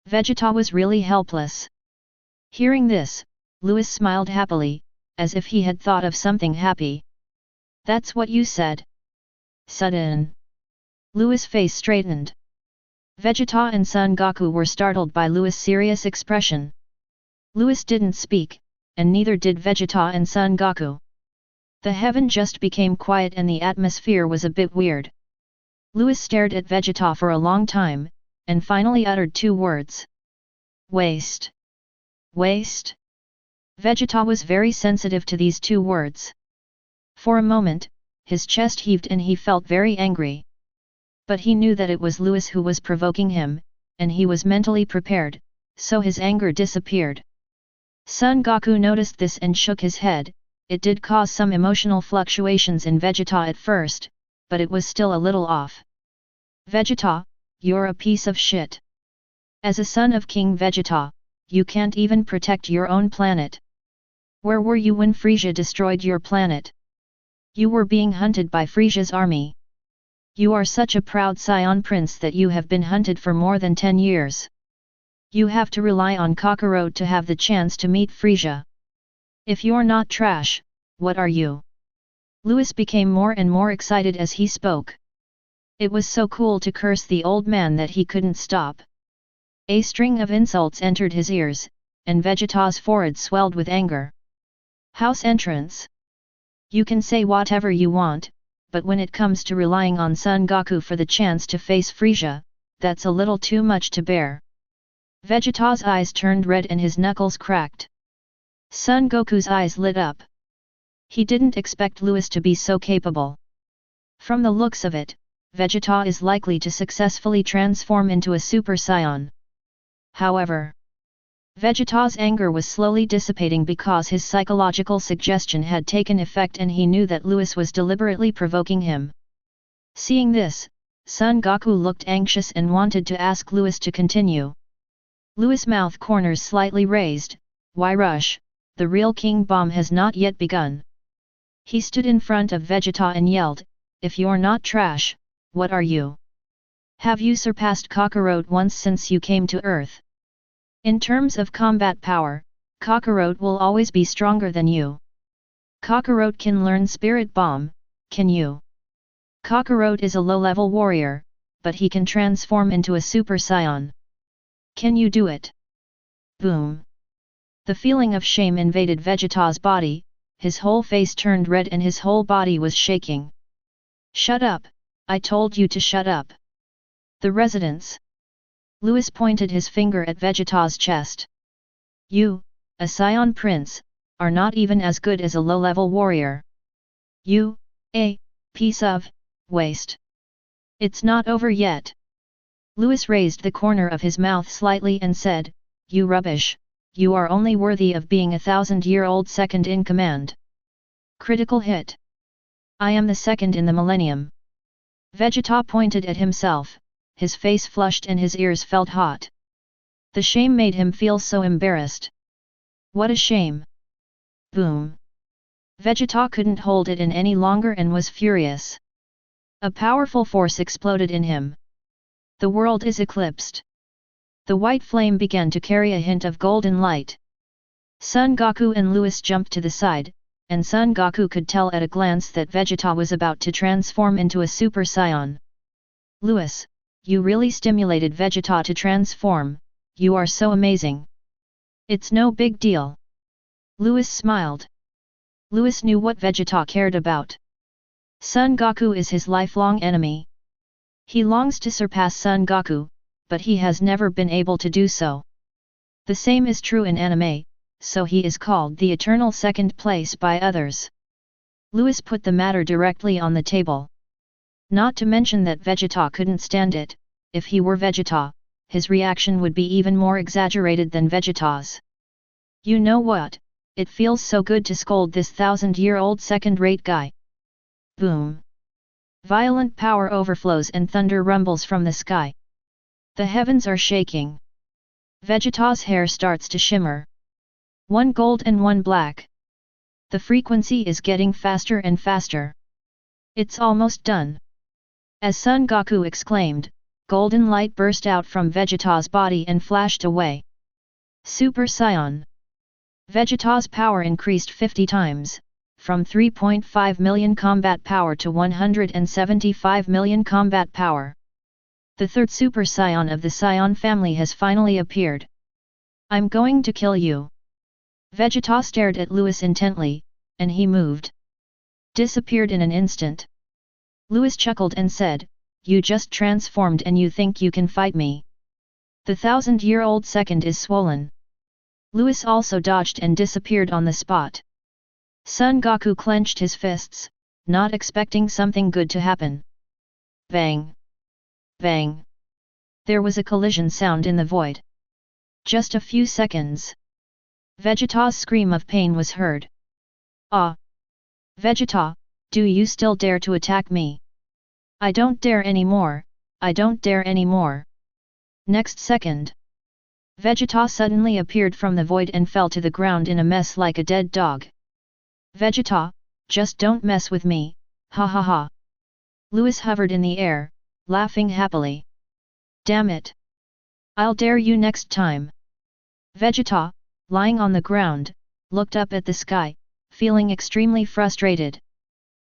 Vegeta was really helpless. Hearing this, Louis smiled happily, as if he had thought of something happy. That's what you said. Sudden. Louis' face straightened. Vegeta and Son Goku were startled by Louis' serious expression. Louis didn't speak, and neither did Vegeta and Son Goku. The heaven just became quiet and the atmosphere was a bit weird. Louis stared at Vegeta for a long time, and finally uttered two words. Waste. Waste? Vegeta was very sensitive to these two words. For a moment, his chest heaved and he felt very angry. But he knew that it was Louis who was provoking him, and he was mentally prepared, so his anger disappeared. Son Goku noticed this and shook his head. It did cause some emotional fluctuations in Vegeta at first, but it was still a little off. Vegeta, you're a piece of shit. As a son of King Vegeta, you can't even protect your own planet. Where were you when Frieza destroyed your planet? You were being hunted by Frieza's army. You are such a proud Saiyan prince that you have been hunted for more than 10 years. You have to rely on Kakarot to have the chance to meet Frieza. If you're not trash, what are you? Louis became more and more excited as he spoke. It was so cool to curse the old man that he couldn't stop. A string of insults entered his ears, and Vegeta's forehead swelled with anger. House entrance. You can say whatever you want, but when it comes to relying on Son Goku for the chance to face Frieza, that's a little too much to bear. Vegeta's eyes turned red and his knuckles cracked. Son Goku's eyes lit up. He didn't expect Louis to be so capable. From the looks of it, Vegeta is likely to successfully transform into a Super Saiyan. However, Vegeta's anger was slowly dissipating because his psychological suggestion had taken effect and he knew that Louis was deliberately provoking him. Seeing this, Son Goku looked anxious and wanted to ask Louis to continue. Louis' mouth corners slightly raised, why rush, the real King Bomb has not yet begun. He stood in front of Vegeta and yelled, "If you're not trash, what are you? Have you surpassed Kakarot once since you came to Earth? In terms of combat power, Kakarot will always be stronger than you. Kakarot can learn Spirit Bomb, can you? Kakarot is a low-level warrior, but he can transform into a Super Saiyan. Can you do it?" Boom! The feeling of shame invaded Vegeta's body, his whole face turned red and his whole body was shaking. "Shut up, I told you to shut up." The residents. Louis pointed his finger at Vegeta's chest. "You, a Saiyan prince, are not even as good as a low-level warrior. You, a piece of waste. It's not over yet." Louis raised the corner of his mouth slightly and said, "You rubbish, you are only worthy of being 1,000-year-old second in command." Critical hit. "I am the second in the millennium." Vegeta pointed at himself, his face flushed and his ears felt hot. The shame made him feel so embarrassed. What a shame! Boom! Vegeta couldn't hold it in any longer and was furious. A powerful force exploded in him. The world is eclipsed. The white flame began to carry a hint of golden light. Son Goku and Louis jumped to the side, and Son Goku could tell at a glance that Vegeta was about to transform into a Super Saiyan. "Louis, you really stimulated Vegeta to transform, you are so amazing." "It's no big deal." Louis smiled. Louis knew what Vegeta cared about. Son Goku is his lifelong enemy. He longs to surpass Son Goku, but he has never been able to do so. The same is true in anime, so he is called the eternal second place by others. Louis put the matter directly on the table. Not to mention that Vegeta couldn't stand it. If he were Vegeta, his reaction would be even more exaggerated than Vegeta's. "You know what, it feels so good to scold this 1,000-year-old second-rate guy." Boom! Violent power overflows and thunder rumbles from the sky. The heavens are shaking. Vegeta's hair starts to shimmer. One gold and one black. The frequency is getting faster and faster. "It's almost done." As Son Goku exclaimed, golden light burst out from Vegeta's body and flashed away. Super Saiyan. Vegeta's power increased 50 times, from 3.5 million combat power to 175 million combat power. The third Super Saiyan of the Saiyan family has finally appeared. "I'm going to kill you." Vegeta stared at Louis intently, and he moved. Disappeared in an instant. Louis chuckled and said, "You just transformed and you think you can fight me? The 1,000-year-old second is swollen." Louis also dodged and disappeared on the spot. Son Goku clenched his fists, not expecting something good to happen. Bang! Bang! There was a collision sound in the void. Just a few seconds. Vegeta's scream of pain was heard. "Ah! Vegeta, do you still dare to attack me?" "I don't dare anymore, I don't dare anymore." Next second. Vegeta suddenly appeared from the void and fell to the ground in a mess like a dead dog. "Vegeta, just don't mess with me, ha ha ha." Louis hovered in the air, laughing happily. "Damn it! I'll dare you next time." Vegeta, lying on the ground, looked up at the sky, feeling extremely frustrated.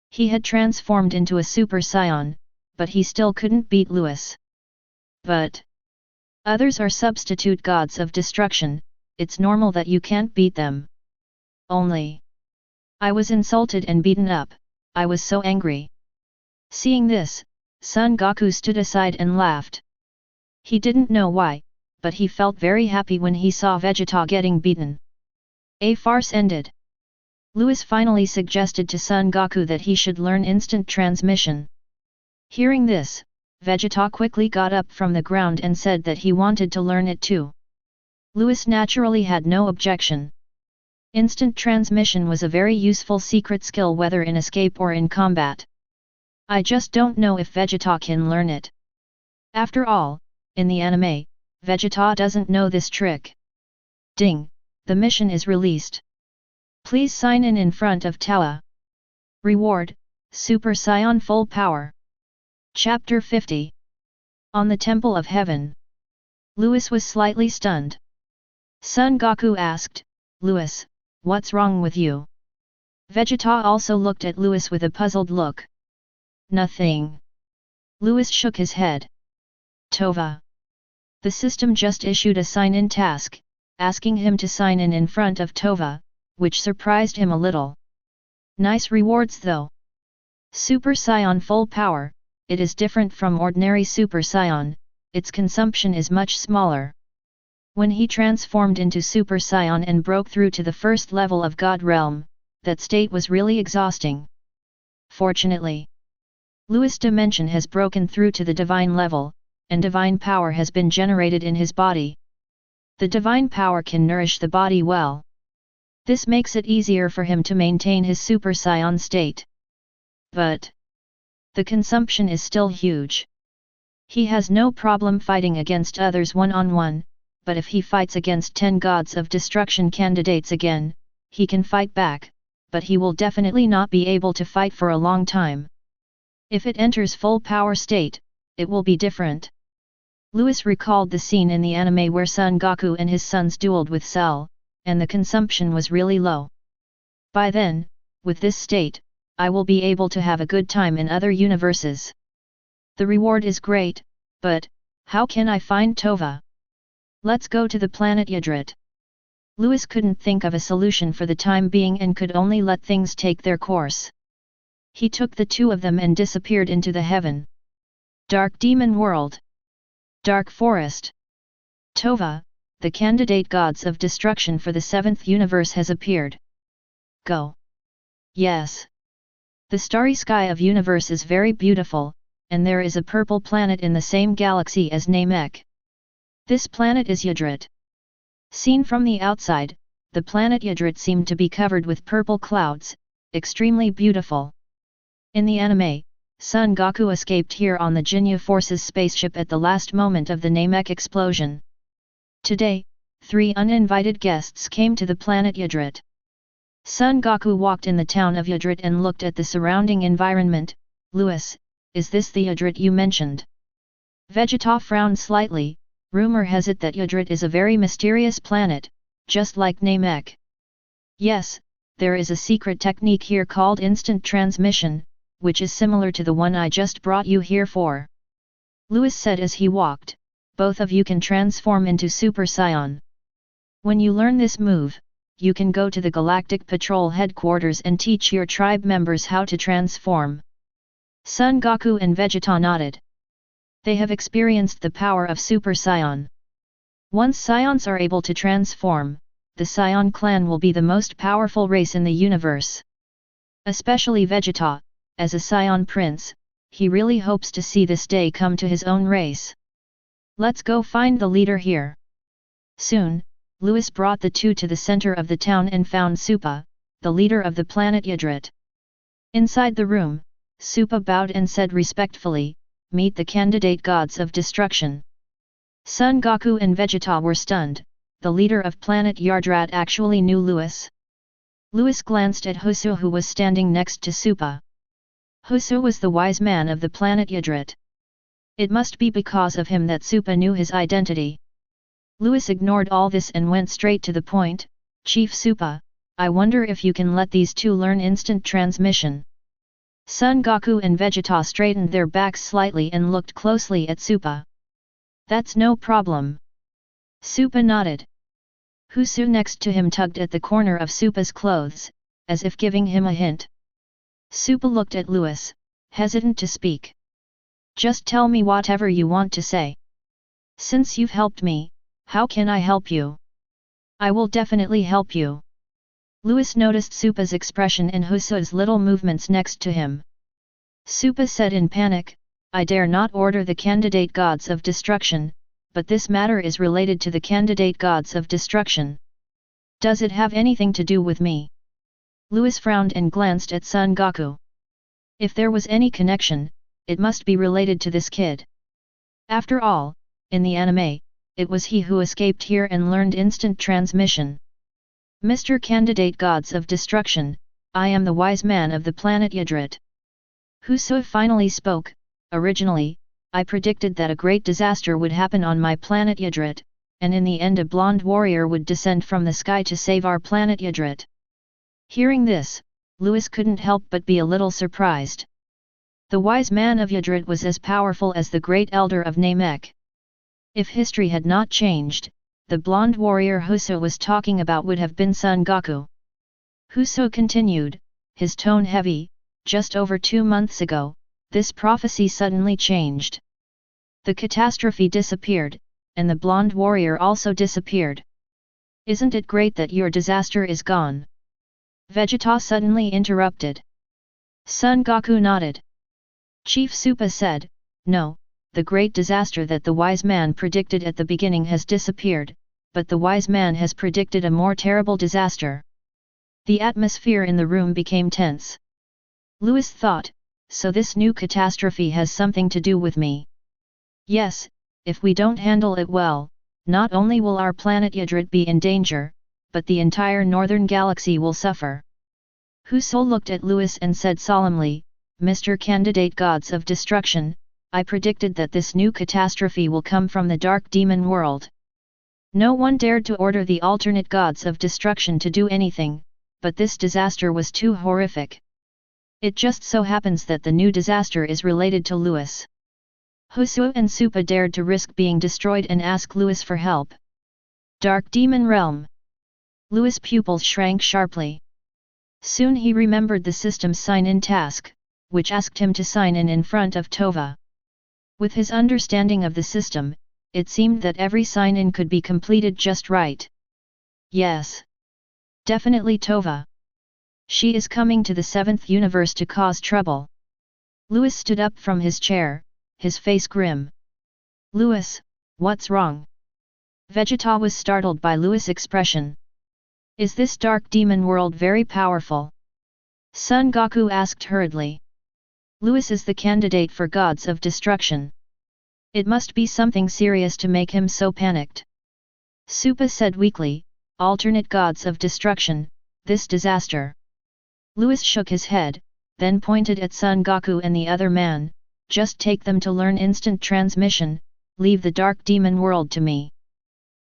He had transformed into a Super Saiyan, but he still couldn't beat Louis. But others are substitute gods of destruction, it's normal that you can't beat them. Only I was insulted and beaten up, I was so angry. Seeing this, Son Goku stood aside and laughed. He didn't know why, but he felt very happy when he saw Vegeta getting beaten. A farce ended. Louis finally suggested to Son Goku that he should learn instant transmission. Hearing this, Vegeta quickly got up from the ground and said that he wanted to learn it too. Louis naturally had no objection. Instant transmission was a very useful secret skill whether in escape or in combat. I just don't know if Vegeta can learn it. After all, in the anime, Vegeta doesn't know this trick. Ding! The mission is released. Please sign in front of Tawa. Reward, Super Saiyan Full Power. Chapter 50. On the Temple of Heaven. Louis was slightly stunned. Son Goku asked, "Louis, what's wrong with you?" Vegeta also looked at Louis with a puzzled look. Nothing. Louis shook his head. Tova. The system just issued a sign-in task, asking him to sign in front of Tova, which surprised him a little. Nice rewards though. Super Saiyan Full Power, it is different from ordinary Super Saiyan, its consumption is much smaller. When he transformed into Super Saiyan and broke through to the first level of God Realm, that state was really exhausting. Fortunately, Louis' dimension has broken through to the divine level, and divine power has been generated in his body. The divine power can nourish the body well. This makes it easier for him to maintain his Super Saiyan state. But the consumption is still huge. He has no problem fighting against others one-on-one, but if he fights against 10 gods of destruction candidates again, he can fight back, but he will definitely not be able to fight for a long time. If it enters full power state, it will be different. Louis recalled the scene in the anime where Son Goku and his sons dueled with Cell, and the consumption was really low. By then, with this state, I will be able to have a good time in other universes. The reward is great, but how can I find Tova? Let's go to the planet Yadrit. Louis couldn't think of a solution for the time being and could only let things take their course. He took the two of them and disappeared into the heaven. Dark Demon World. Dark Forest. Tova, the candidate gods of destruction for the 7th universe has appeared. Go. Yes. The starry sky of universe is very beautiful, and there is a purple planet in the same galaxy as Namek. This planet is Yadrit. Seen from the outside, the planet Yadrit seemed to be covered with purple clouds, extremely beautiful. In the anime, Son Goku escaped here on the Jinya Force's spaceship at the last moment of the Namek explosion. Today, 3 uninvited guests came to the planet Yadrit. Son Goku walked in the town of Yadrit and looked at the surrounding environment. Louis, is this the Yadrit you mentioned? Vegeta frowned slightly. Rumor has it that Yadrit is a very mysterious planet, just like Namek. Yes, there is a secret technique here called instant transmission, which is similar to the one I just brought you here for. Louis said as he walked, both of you can transform into Super Saiyan. When you learn this move, you can go to the Galactic Patrol headquarters and teach your tribe members how to transform. Son Goku and Vegeta nodded. They have experienced the power of Super Saiyan. Once Saiyans are able to transform, the Saiyan clan will be the most powerful race in the universe. Especially Vegeta, as a Saiyan prince, he really hopes to see this day come to his own race. Let's go find the leader here. Soon, Louis brought the two to the center of the town and found Supa, the leader of the planet Yadrit. Inside the room, Supa bowed and said respectfully, "Meet the candidate gods of destruction." Son Goku and Vegeta were stunned. The leader of planet Yadrit actually knew Louis. Louis glanced at Husu who was standing next to Supa. Husu was the wise man of the planet Yadrit. It must be because of him that Supa knew his identity. Louis ignored all this and went straight to the point. "Chief Supa, I wonder if you can let these two learn instant transmission." Son Goku and Vegeta straightened their backs slightly and looked closely at Supa. "That's no problem." Supa nodded. Husu next to him tugged at the corner of Supa's clothes, as if giving him a hint. Supa looked at Louis, hesitant to speak. "Just tell me whatever you want to say. Since you've helped me, how can I help you?" "I will definitely help you." Louis noticed Supa's expression and Husu's little movements next to him. Supa said in panic, "I dare not order the candidate gods of destruction, but this matter is related to the candidate gods of destruction. Does it have anything to do with me?" Louis frowned and glanced at Son Goku. If there was any connection, it must be related to this kid. After all, in the anime, it was he who escaped here and learned instant transmission. Mr. Candidate Gods of Destruction, I am the wise man of the planet Yadrit. Usse finally spoke. Originally, I predicted that a great disaster would happen on my planet Yadrit, and in the end a blonde warrior would descend from the sky to save our planet Yadrit. Hearing this, Louis couldn't help but be a little surprised. The wise man of Yadrit was as powerful as the great elder of Namek. If history had not changed, the blonde warrior Usse was talking about would have been Son Goku. Usse continued, his tone heavy. Just over 2 months ago, this prophecy suddenly changed. The catastrophe disappeared, and the blonde warrior also disappeared. Isn't it great that your disaster is gone? Vegeta suddenly interrupted. Son Goku nodded. Chief Super said, no, the great disaster that the wise man predicted at the beginning has disappeared, but the wise man has predicted a more terrible disaster. The atmosphere in the room became tense. Louis thought, so this new catastrophe has something to do with me. Yes, if we don't handle it well, not only will our planet Yadrit be in danger, but the entire northern galaxy will suffer. Usse looked at Louis and said solemnly, Mr. Candidate Gods of Destruction, I predicted that this new catastrophe will come from the dark demon world. No one dared to order the alternate gods of destruction to do anything, but this disaster was too horrific. It just so happens that the new disaster is related to Louis. Usse and Super dared to risk being destroyed and ask Louis for help. Dark Demon Realm. Louis' pupils shrank sharply. Soon he remembered the system's sign-in task, which asked him to sign in front of Tova. With his understanding of the system, it seemed that every sign-in could be completed just right. Yes. Definitely Tova. She is coming to the 7th universe to cause trouble. Louis stood up from his chair, his face grim. Louis, what's wrong? Vegeta was startled by Louis' expression. Is this dark demon world very powerful? Son Goku asked hurriedly. Louis is the candidate for gods of destruction. It must be something serious to make him so panicked. Super said weakly, alternate gods of destruction, this disaster. Louis shook his head, then pointed at Son Goku and the other man, just take them to learn instant transmission, leave the dark demon world to me.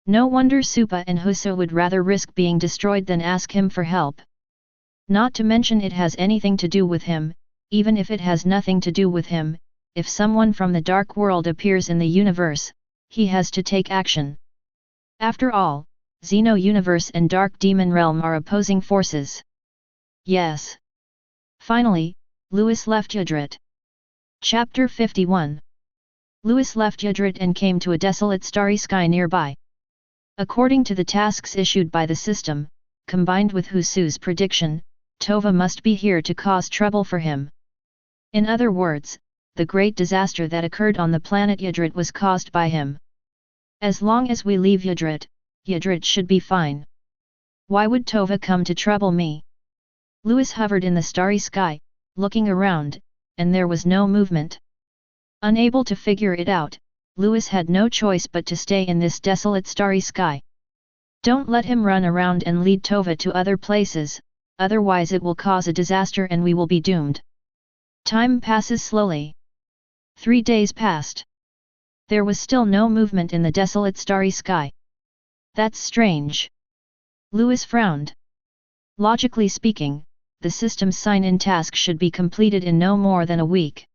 No wonder Super and Usse would rather risk being destroyed than ask him for help. Not to mention it has anything to do with him, even if it has nothing to do with him, if someone from the dark world appears in the universe, he has to take action. After all, Xeno Universe and Dark Demon Realm are opposing forces. Yes. Finally, Louis left Yadrit. Chapter 51. Louis left Yadrit and came to a desolate starry sky nearby. According to the tasks issued by the system, combined with Usse's prediction, Tova must be here to cause trouble for him. In other words, the great disaster that occurred on the planet Yadrit was caused by him. As long as we leave Yadrit, Yadrit should be fine. Why would Tova come to trouble me? Louis hovered in the starry sky, looking around, and there was no movement. Unable to figure it out, Louis had no choice but to stay in this desolate starry sky. Don't let him run around and lead Tova to other places, otherwise it will cause a disaster and we will be doomed. Time passes slowly. 3 days passed. There was still no movement in the desolate starry sky. That's strange. Louis frowned. Logically speaking, the system's sign-in task should be completed in no more than a week.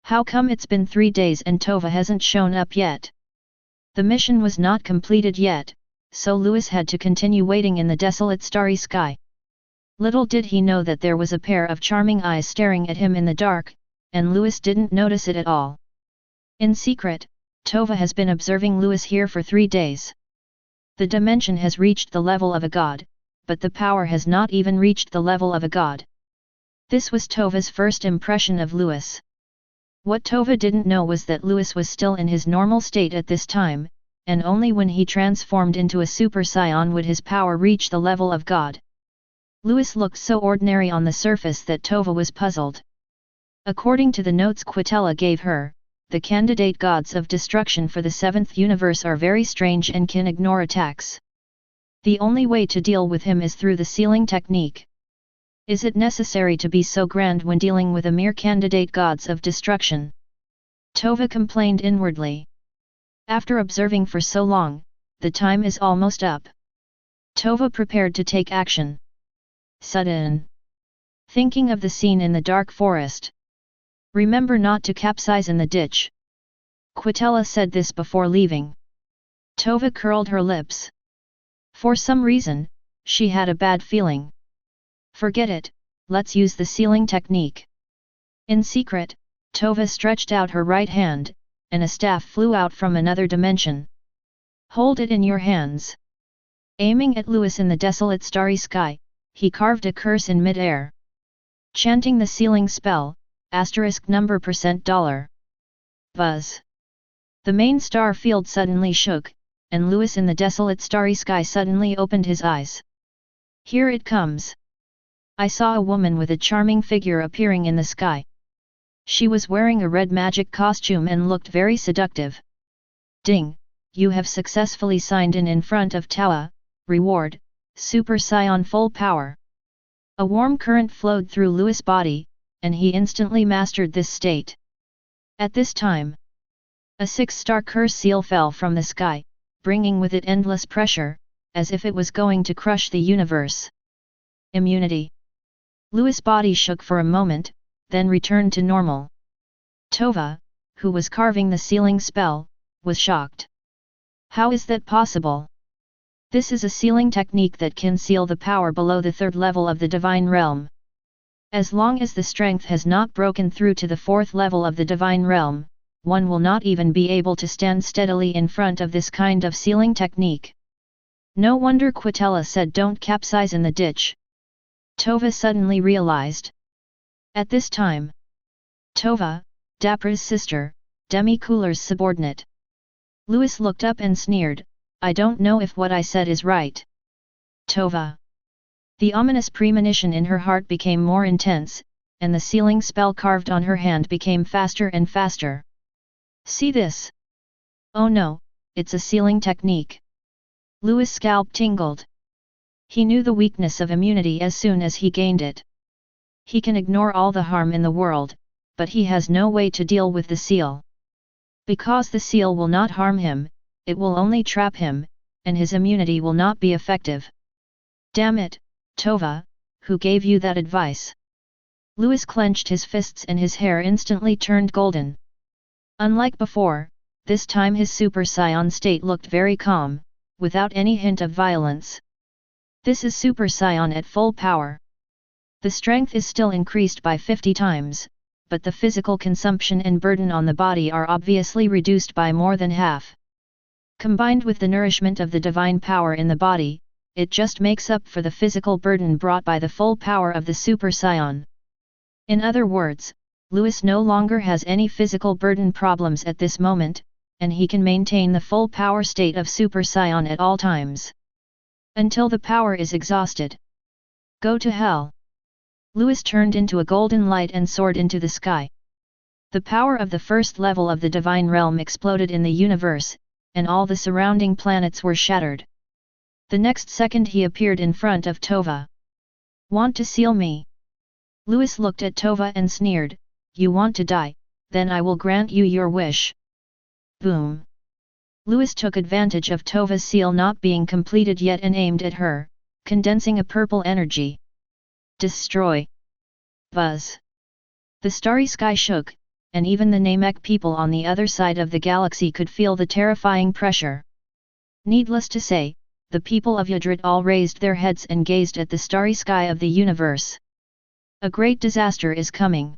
How come it's been 3 days and Tova hasn't shown up yet? The mission was not completed yet, so Louis had to continue waiting in the desolate starry sky. Little did he know that there was a pair of charming eyes staring at him in the dark, and Louis didn't notice it at all. In secret, Tova has been observing Louis here for 3 days. The dimension has reached the level of a god, but the power has not even reached the level of a god. This was Tova's first impression of Louis. What Tova didn't know was that Louis was still in his normal state at this time, and only when he transformed into a Super Saiyan would his power reach the level of god. Louis looked so ordinary on the surface that Tova was puzzled. According to the notes Quitella gave her, the candidate gods of destruction for the 7th universe are very strange and can ignore attacks. The only way to deal with him is through the sealing technique. Is it necessary to be so grand when dealing with a mere candidate gods of destruction? Tova complained inwardly. After observing for so long, the time is almost up. Tova prepared to take action. Sudden. Thinking of the scene in the dark forest. Remember not to capsize in the ditch. Quitella said this before leaving. Tova curled her lips. For some reason, she had a bad feeling. Forget it, let's use the sealing technique. In secret, Tova stretched out her right hand, and a staff flew out from another dimension. Hold it in your hands. Aiming at Lewis in the desolate starry sky, he carved a curse in mid-air. Chanting the sealing spell, $$. Buzz. The main star field suddenly shook, and Lewis in the desolate starry sky suddenly opened his eyes. Here it comes. I saw a woman with a charming figure appearing in the sky. She was wearing a red magic costume and looked very seductive. Ding, you have successfully signed in front of Tawa, reward, Super Saiyan full power. A warm current flowed through Lewis' body, and he instantly mastered this state. At this time, a 6-star curse seal fell from the sky, bringing with it endless pressure, as if it was going to crush the universe. Immunity. Lewis' body shook for a moment, then returned to normal. Tova, who was carving the sealing spell, was shocked. How is that possible? This is a sealing technique that can seal the power below the 3rd level of the divine realm. As long as the strength has not broken through to the 4th level of the divine realm, one will not even be able to stand steadily in front of this kind of sealing technique. No wonder Quitella said don't capsize in the ditch. Tova suddenly realized. At this time, Tova, Dapra's sister, Demi-Cooler's subordinate. Lewis looked up and sneered, I don't know if what I said is right. Tova. The ominous premonition in her heart became more intense, and the sealing spell carved on her hand became faster and faster. See this? Oh no, it's a sealing technique. Lewis' scalp tingled. He knew the weakness of immunity as soon as he gained it. He can ignore all the harm in the world, but he has no way to deal with the seal. Because the seal will not harm him, it will only trap him, and his immunity will not be effective. Damn it, Tova, who gave you that advice? Lewis clenched his fists and his hair instantly turned golden. Unlike before, this time his Super Saiyan state looked very calm, without any hint of violence. This is Super Saiyan at full power. The strength is still increased by 50 times, but the physical consumption and burden on the body are obviously reduced by more than half. Combined with the nourishment of the divine power in the body, it just makes up for the physical burden brought by the full power of the Super Saiyan. In other words, Lewis no longer has any physical burden problems at this moment, and he can maintain the full power state of Super Saiyan at all times. Until the power is exhausted. Go to hell. Lewis turned into a golden light and soared into the sky. The power of the 1st level of the divine realm exploded in the universe, and all the surrounding planets were shattered. The next second he appeared in front of Tova. Want to seal me? Lewis looked at Tova and sneered, you want to die, then I will grant you your wish. Boom. Lewis took advantage of Tova's seal not being completed yet and aimed at her, condensing a purple energy. Destroy. Buzz. The starry sky shook, and even the Namek people on the other side of the galaxy could feel the terrifying pressure. Needless to say, the people of Yadrit all raised their heads and gazed at the starry sky of the universe. A great disaster is coming.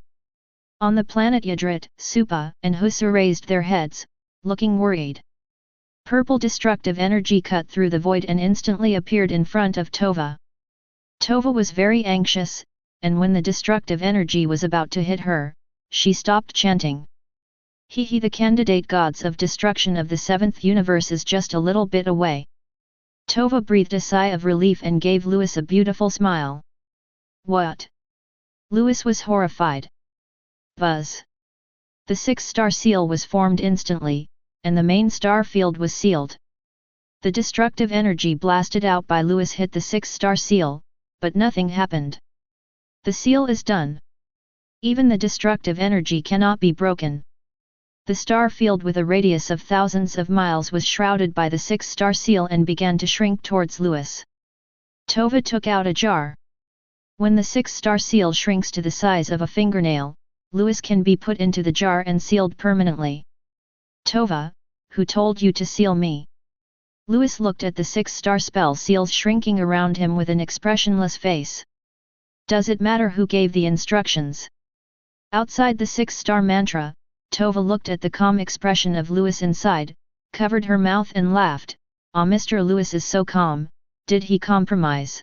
On the planet Yadrit, Supa and Husa raised their heads, looking worried. Purple destructive energy cut through the void and instantly appeared in front of Tova. Tova was very anxious, and when the destructive energy was about to hit her, she stopped chanting. He the candidate gods of destruction of the 7th universe is just a little bit away. Tova breathed a sigh of relief and gave Lewis a beautiful smile. What? Lewis was horrified. Buzz. The 6-star seal was formed instantly, and the main star field was sealed. The destructive energy blasted out by Lewis hit the 6-star seal, but nothing happened. The seal is done. Even the destructive energy cannot be broken. The star field with a radius of thousands of miles was shrouded by the 6-star seal and began to shrink towards Lewis. Tova took out a jar. When the 6-star seal shrinks to the size of a fingernail, Lewis can be put into the jar and sealed permanently. Tova, who told you to seal me? Lewis looked at the 6-star spell seals shrinking around him with an expressionless face. Does it matter who gave the instructions? Outside the 6-star mantra, Tova looked at the calm expression of Lewis inside, covered her mouth and laughed. Ah, Mr. Lewis is so calm, did he compromise?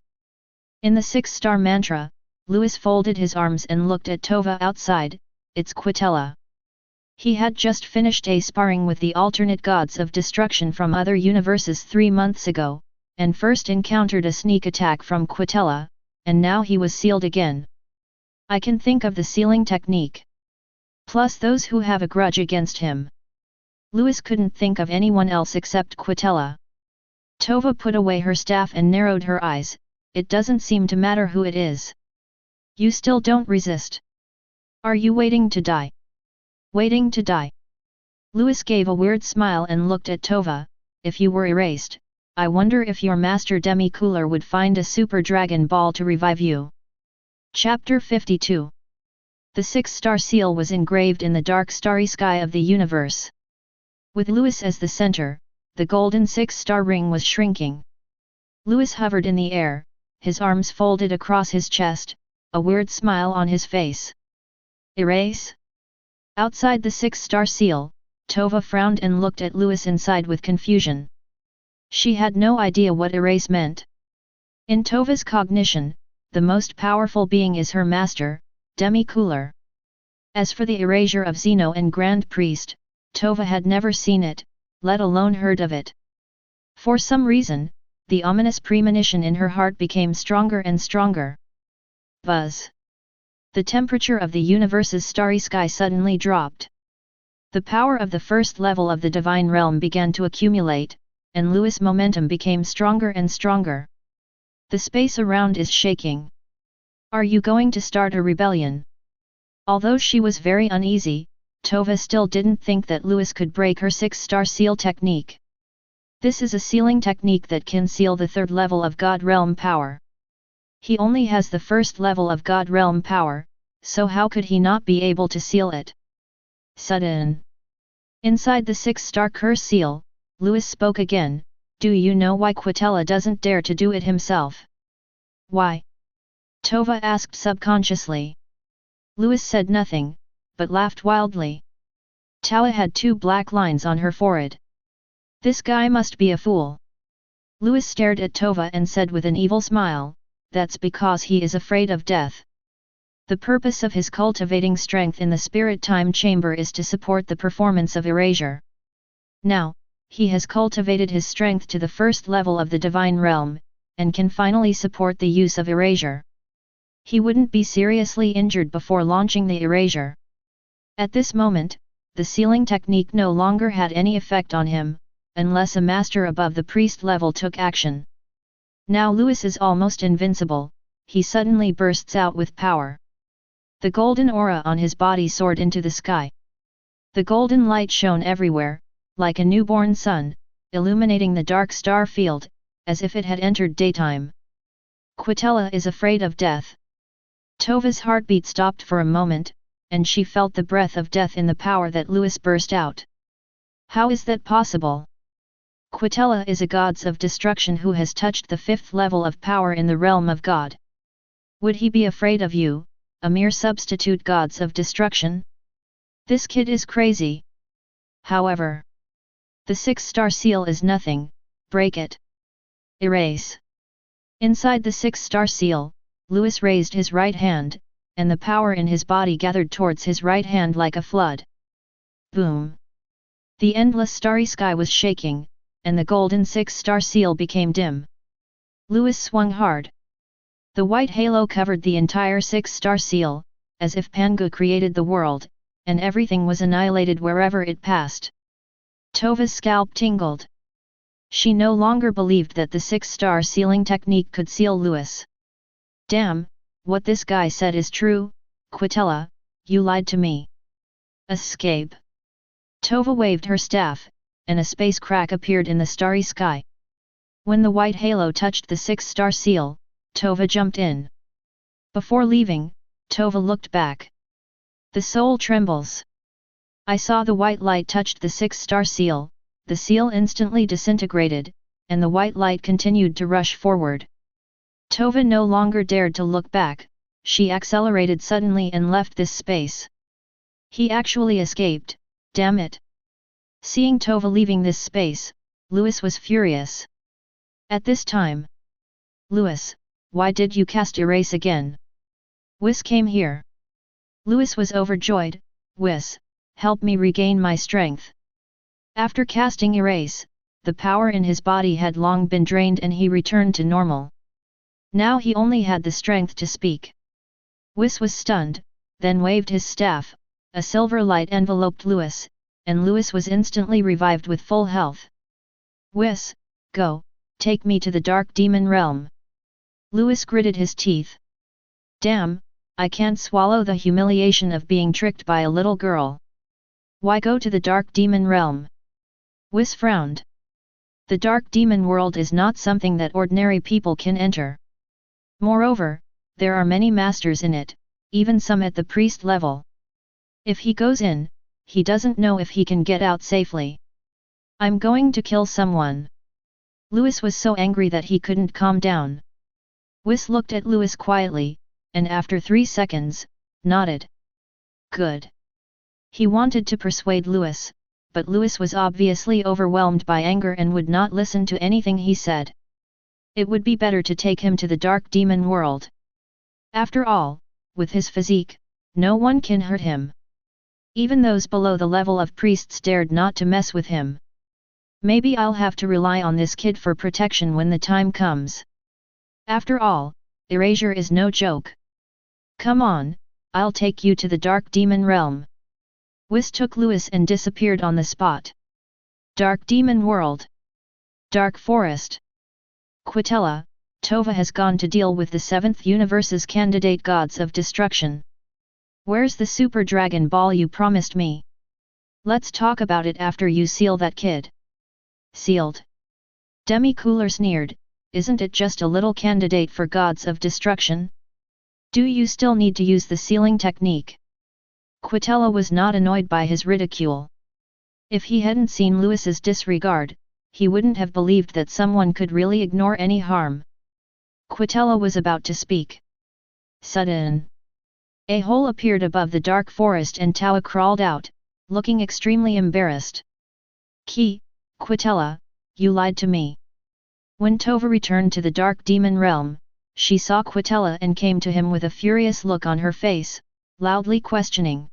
In the 6-star mantra, Lewis folded his arms and looked at Tova outside. It's Quitella. He had just finished a sparring with the alternate gods of destruction from other universes 3 months ago, and first encountered a sneak attack from Quitella, and now he was sealed again. I can think of the sealing technique. Plus those who have a grudge against him. Lewis couldn't think of anyone else except Quitella. Tova put away her staff and narrowed her eyes. It doesn't seem to matter who it is. You still don't resist. Are you waiting to die? Waiting to die? Lewis gave a weird smile and looked at Tova. If you were erased, I wonder if your master Demi-Cooler would find a super dragon ball to revive you. Chapter 52. The 6-star seal was engraved in the dark starry sky of the universe. With Lewis as the center, the golden 6-star ring was shrinking. Lewis hovered in the air, his arms folded across his chest, a weird smile on his face. Erase? Outside the 6-star seal, Tova frowned and looked at Lewis inside with confusion. She had no idea what erase meant. In Tova's cognition, the most powerful being is her master, Demi-Cooler. As for the erasure of Zeno and Grand Priest, Tova had never seen it, let alone heard of it. For some reason, the ominous premonition in her heart became stronger and stronger. Buzz. The temperature of the universe's starry sky suddenly dropped. The power of the first level of the divine realm began to accumulate, and Lewis' momentum became stronger and stronger. The space around is shaking. Are you going to start a rebellion? Although she was very uneasy, Tova still didn't think that Lewis could break her 6-star seal technique. This is a sealing technique that can seal the 3rd level of God Realm power. He only has the 1st level of God Realm power, so how could he not be able to seal it? Sudden. Inside the 6-star curse seal, Lewis spoke again. Do you know why Quitella doesn't dare to do it himself? Why? Tova asked subconsciously. Lewis said nothing, but laughed wildly. Tawa had 2 black lines on her forehead. This guy must be a fool. Lewis stared at Tova and said with an evil smile, that's because he is afraid of death. The purpose of his cultivating strength in the spirit time chamber is to support the performance of erasure. Now, he has cultivated his strength to the 1st level of the divine realm, and can finally support the use of erasure. He wouldn't be seriously injured before launching the erasure. At this moment, the sealing technique no longer had any effect on him, unless a master above the priest level took action. Now Lewis is almost invincible, he suddenly bursts out with power. The golden aura on his body soared into the sky. The golden light shone everywhere, like a newborn sun, illuminating the dark star field, as if it had entered daytime. Quitella is afraid of death. Tova's heartbeat stopped for a moment, and she felt the breath of death in the power that Lewis burst out. How is that possible? Quitella is a god of destruction who has touched the 5th level of power in the realm of God. Would he be afraid of you, a mere substitute gods of destruction? This kid is crazy. However, the 6-star seal is nothing, break it. Erase. Inside the 6-star seal, Lewis raised his right hand, and the power in his body gathered towards his right hand like a flood. Boom! The endless starry sky was shaking, and the golden 6-star seal became dim. Lewis swung hard. The white halo covered the entire 6-star seal, as if Pangu created the world, and everything was annihilated wherever it passed. Tova's scalp tingled. She no longer believed that the 6-star sealing technique could seal Lewis. Damn, what this guy said is true, Quitella, you lied to me. Escape. Tova waved her staff, and a space crack appeared in the starry sky. When the white halo touched the 6-star seal, Tova jumped in. Before leaving, Tova looked back. The soul trembles. I saw the white light touched the 6-star seal, the seal instantly disintegrated, and the white light continued to rush forward. Tova no longer dared to look back, she accelerated suddenly and left this space. He actually escaped, damn it. Seeing Tova leaving this space, Lewis was furious. At this time, Lewis, why did you cast erase again? Whis came here. Lewis was overjoyed, Whis, help me regain my strength. After casting erase, the power in his body had long been drained and he returned to normal. Now he only had the strength to speak. Whis was stunned, then waved his staff, a silver light enveloped Lewis, and Lewis was instantly revived with full health. Whis, go, take me to the dark demon realm. Lewis gritted his teeth. Damn, I can't swallow the humiliation of being tricked by a little girl. Why go to the dark demon realm? Whis frowned. The dark demon world is not something that ordinary people can enter. Moreover, there are many masters in it, even some at the priest level. If he goes in, he doesn't know if he can get out safely. I'm going to kill someone. Lewis was so angry that he couldn't calm down. Whis looked at Lewis quietly, and after 3 seconds, nodded. Good. He wanted to persuade Lewis, but Lewis was obviously overwhelmed by anger and would not listen to anything he said. It would be better to take him to the dark demon world. After all, with his physique, no one can hurt him. Even those below the level of priests dared not to mess with him. Maybe I'll have to rely on this kid for protection when the time comes. After all, erasure is no joke. Come on, I'll take you to the dark demon realm. Whis took Lewis and disappeared on the spot. Dark demon world. Dark forest. Quitella, Tova has gone to deal with the 7th universe's candidate gods of destruction. Where's the super dragon ball you promised me? Let's talk about it after you seal that kid. Sealed. Demi-Cooler sneered, isn't it just a little candidate for gods of destruction? Do you still need to use the sealing technique? Quitella was not annoyed by his ridicule. If he hadn't seen Lewis's disregard, he wouldn't have believed that someone could really ignore any harm. Quitella was about to speak. Sudden. A hole appeared above the dark forest and Tawa crawled out, looking extremely embarrassed. Quitella, you lied to me. When Tova returned to the dark demon realm, she saw Quitella and came to him with a furious look on her face, loudly questioning.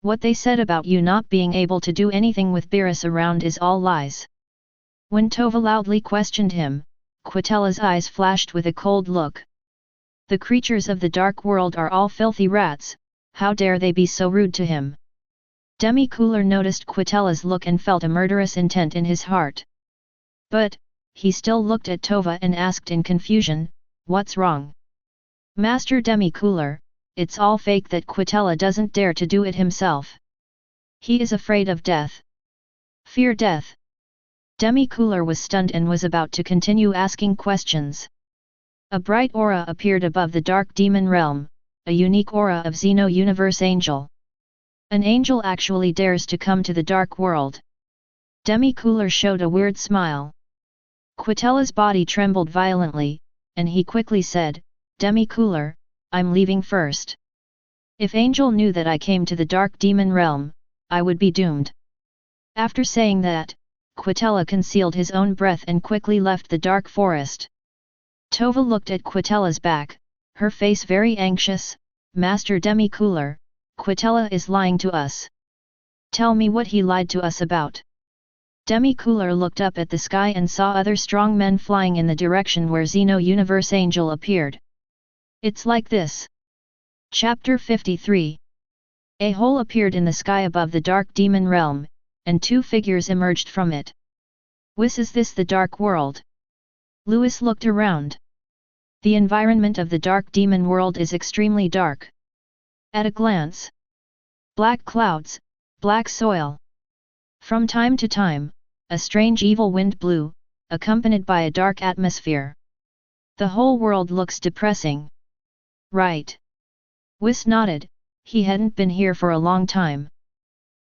What they said about you not being able to do anything with Beerus around is all lies. When Tova loudly questioned him, Quitella's eyes flashed with a cold look. The creatures of the dark world are all filthy rats, how dare they be so rude to him? Demi-Cooler noticed Quitella's look and felt a murderous intent in his heart. But, he still looked at Tova and asked in confusion, what's wrong? Master Demi-Cooler, it's all fake that Quitella doesn't dare to do it himself. He is afraid of death. Fear death. Demi-Cooler was stunned and was about to continue asking questions. A bright aura appeared above the dark demon realm, a unique aura of Xeno Universe Angel. An angel actually dares to come to the dark world. Demi-Cooler showed a weird smile. Quitella's body trembled violently, and he quickly said, Demi-Cooler, I'm leaving first. If Angel knew that I came to the dark demon realm, I would be doomed. After saying that, Quitella concealed his own breath and quickly left the dark forest. Tova looked at Quitella's back, her face very anxious. Master Demi-Cooler, Quitella is lying to us. Tell me what he lied to us about. Demi-Cooler looked up at the sky and saw other strong men flying in the direction where Xeno Universe Angel appeared. It's like this. Chapter 53. A hole appeared in the sky above the dark demon realm, and 2 figures emerged from it. Is this the dark world? Louis looked around. The environment of the dark demon world is extremely dark. At a glance, black clouds, black soil. From time to time, a strange evil wind blew, accompanied by a dark atmosphere. The whole world looks depressing. Right. Whis nodded, he hadn't been here for a long time.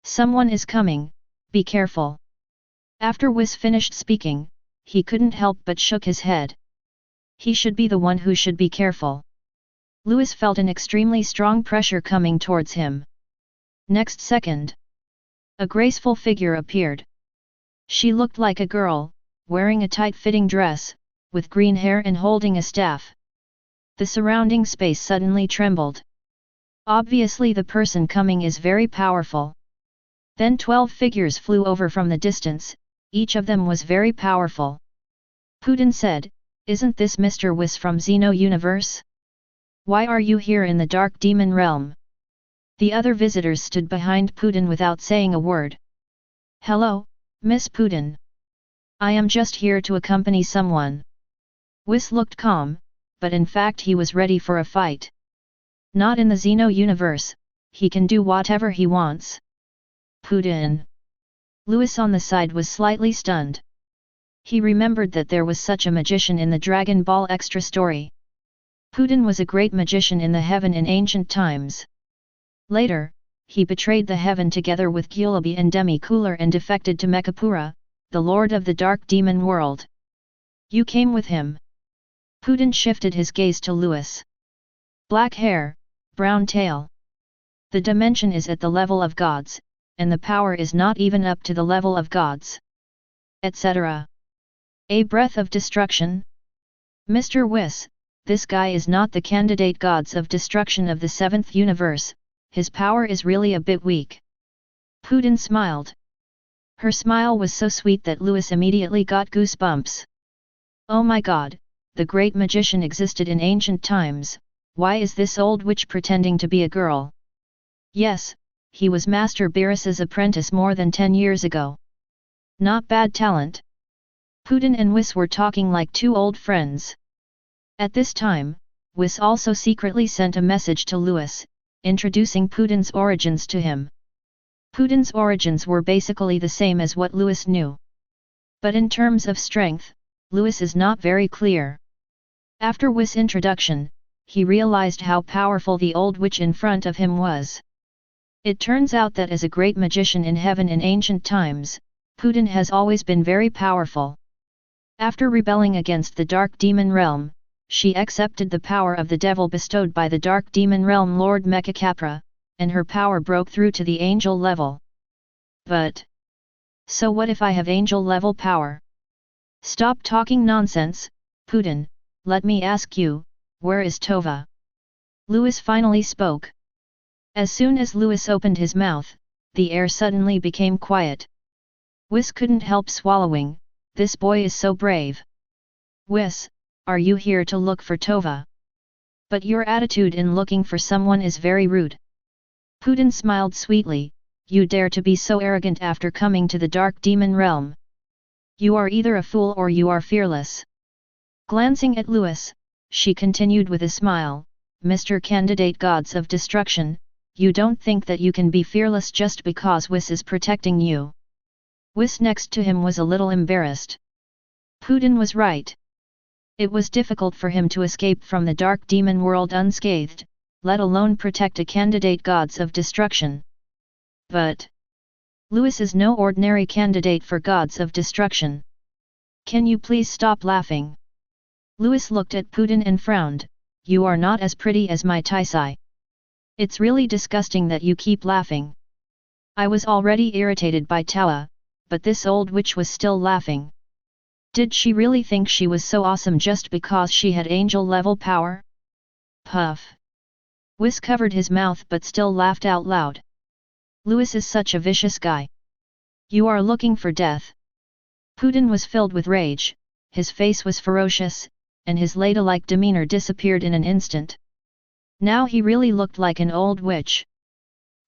Someone is coming, be careful. After Whis finished speaking, he couldn't help but shook his head. He should be the one who should be careful. Louis felt an extremely strong pressure coming towards him. Next second, a graceful figure appeared. She looked like a girl, wearing a tight-fitting dress, with green hair and holding a staff. The surrounding space suddenly trembled. Obviously the person coming is very powerful. Then 12 figures flew over from the distance, each of them was very powerful. Putin said, "Isn't this Mr. Whis from Xeno Universe? Why are you here in the Dark Demon Realm?" The other visitors stood behind Putin without saying a word. "Hello, Miss Putin. I am just here to accompany someone." Whis looked calm, but in fact he was ready for a fight. Not in the Xeno Universe, he can do whatever he wants. Putin. Louis on the side was slightly stunned. He remembered that there was such a magician in the Dragon Ball Extra story. Putin was a great magician in the heaven in ancient times. Later, he betrayed the heaven together with Gyulabi and Demi-Cooler and defected to Mechapura, the lord of the dark demon world. You came with him. Putin shifted his gaze to Louis. Black hair, brown tail. The dimension is at the level of gods, and the power is not even up to the level of gods. Etc. A breath of destruction? Mr. Whis, this guy is not the candidate gods of destruction of the 7th universe, his power is really a bit weak. Putin smiled. Her smile was so sweet that Louis immediately got goosebumps. Oh my god, the great magician existed in ancient times, why is this old witch pretending to be a girl? Yes, he was Master Beerus's apprentice more than 10 years ago. Not bad talent. Putin and Whis were talking like two old friends. At this time, Whis also secretly sent a message to Louis, introducing Putin's origins to him. Putin's origins were basically the same as what Louis knew. But in terms of strength, Louis is not very clear. After Whis' introduction, he realized how powerful the old witch in front of him was. It turns out that as a great magician in heaven in ancient times, Putin has always been very powerful. After rebelling against the dark demon realm, she accepted the power of the devil bestowed by the dark demon realm Lord Mechacapra, and her power broke through to the angel level. But so what if I have angel level power? Stop talking nonsense, Putin, let me ask you, where is Tova? Louis finally spoke. As soon as Louis opened his mouth, the air suddenly became quiet. Whis couldn't help swallowing, this boy is so brave. Whis, are you here to look for Tova? But your attitude in looking for someone is very rude. Putin smiled sweetly, you dare to be so arrogant after coming to the dark demon realm. You are either a fool or you are fearless. Glancing at Louis, she continued with a smile, Mr. Candidate Gods of Destruction, you don't think that you can be fearless just because Whis is protecting you. Whis next to him was a little embarrassed. Putin was right. It was difficult for him to escape from the dark demon world unscathed, let alone protect a candidate gods of destruction. But Louis is no ordinary candidate for gods of destruction. Can you please stop laughing? Louis looked at Putin and frowned, you are not as pretty as my Taisai. It's really disgusting that you keep laughing. I was already irritated by Tawa, but this old witch was still laughing. Did she really think she was so awesome just because she had angel-level power? Puff. Whis covered his mouth but still laughed out loud. Louis is such a vicious guy. You are looking for death. Putin was filled with rage, his face was ferocious, and his ladylike demeanor disappeared in an instant. Now he really looked like an old witch.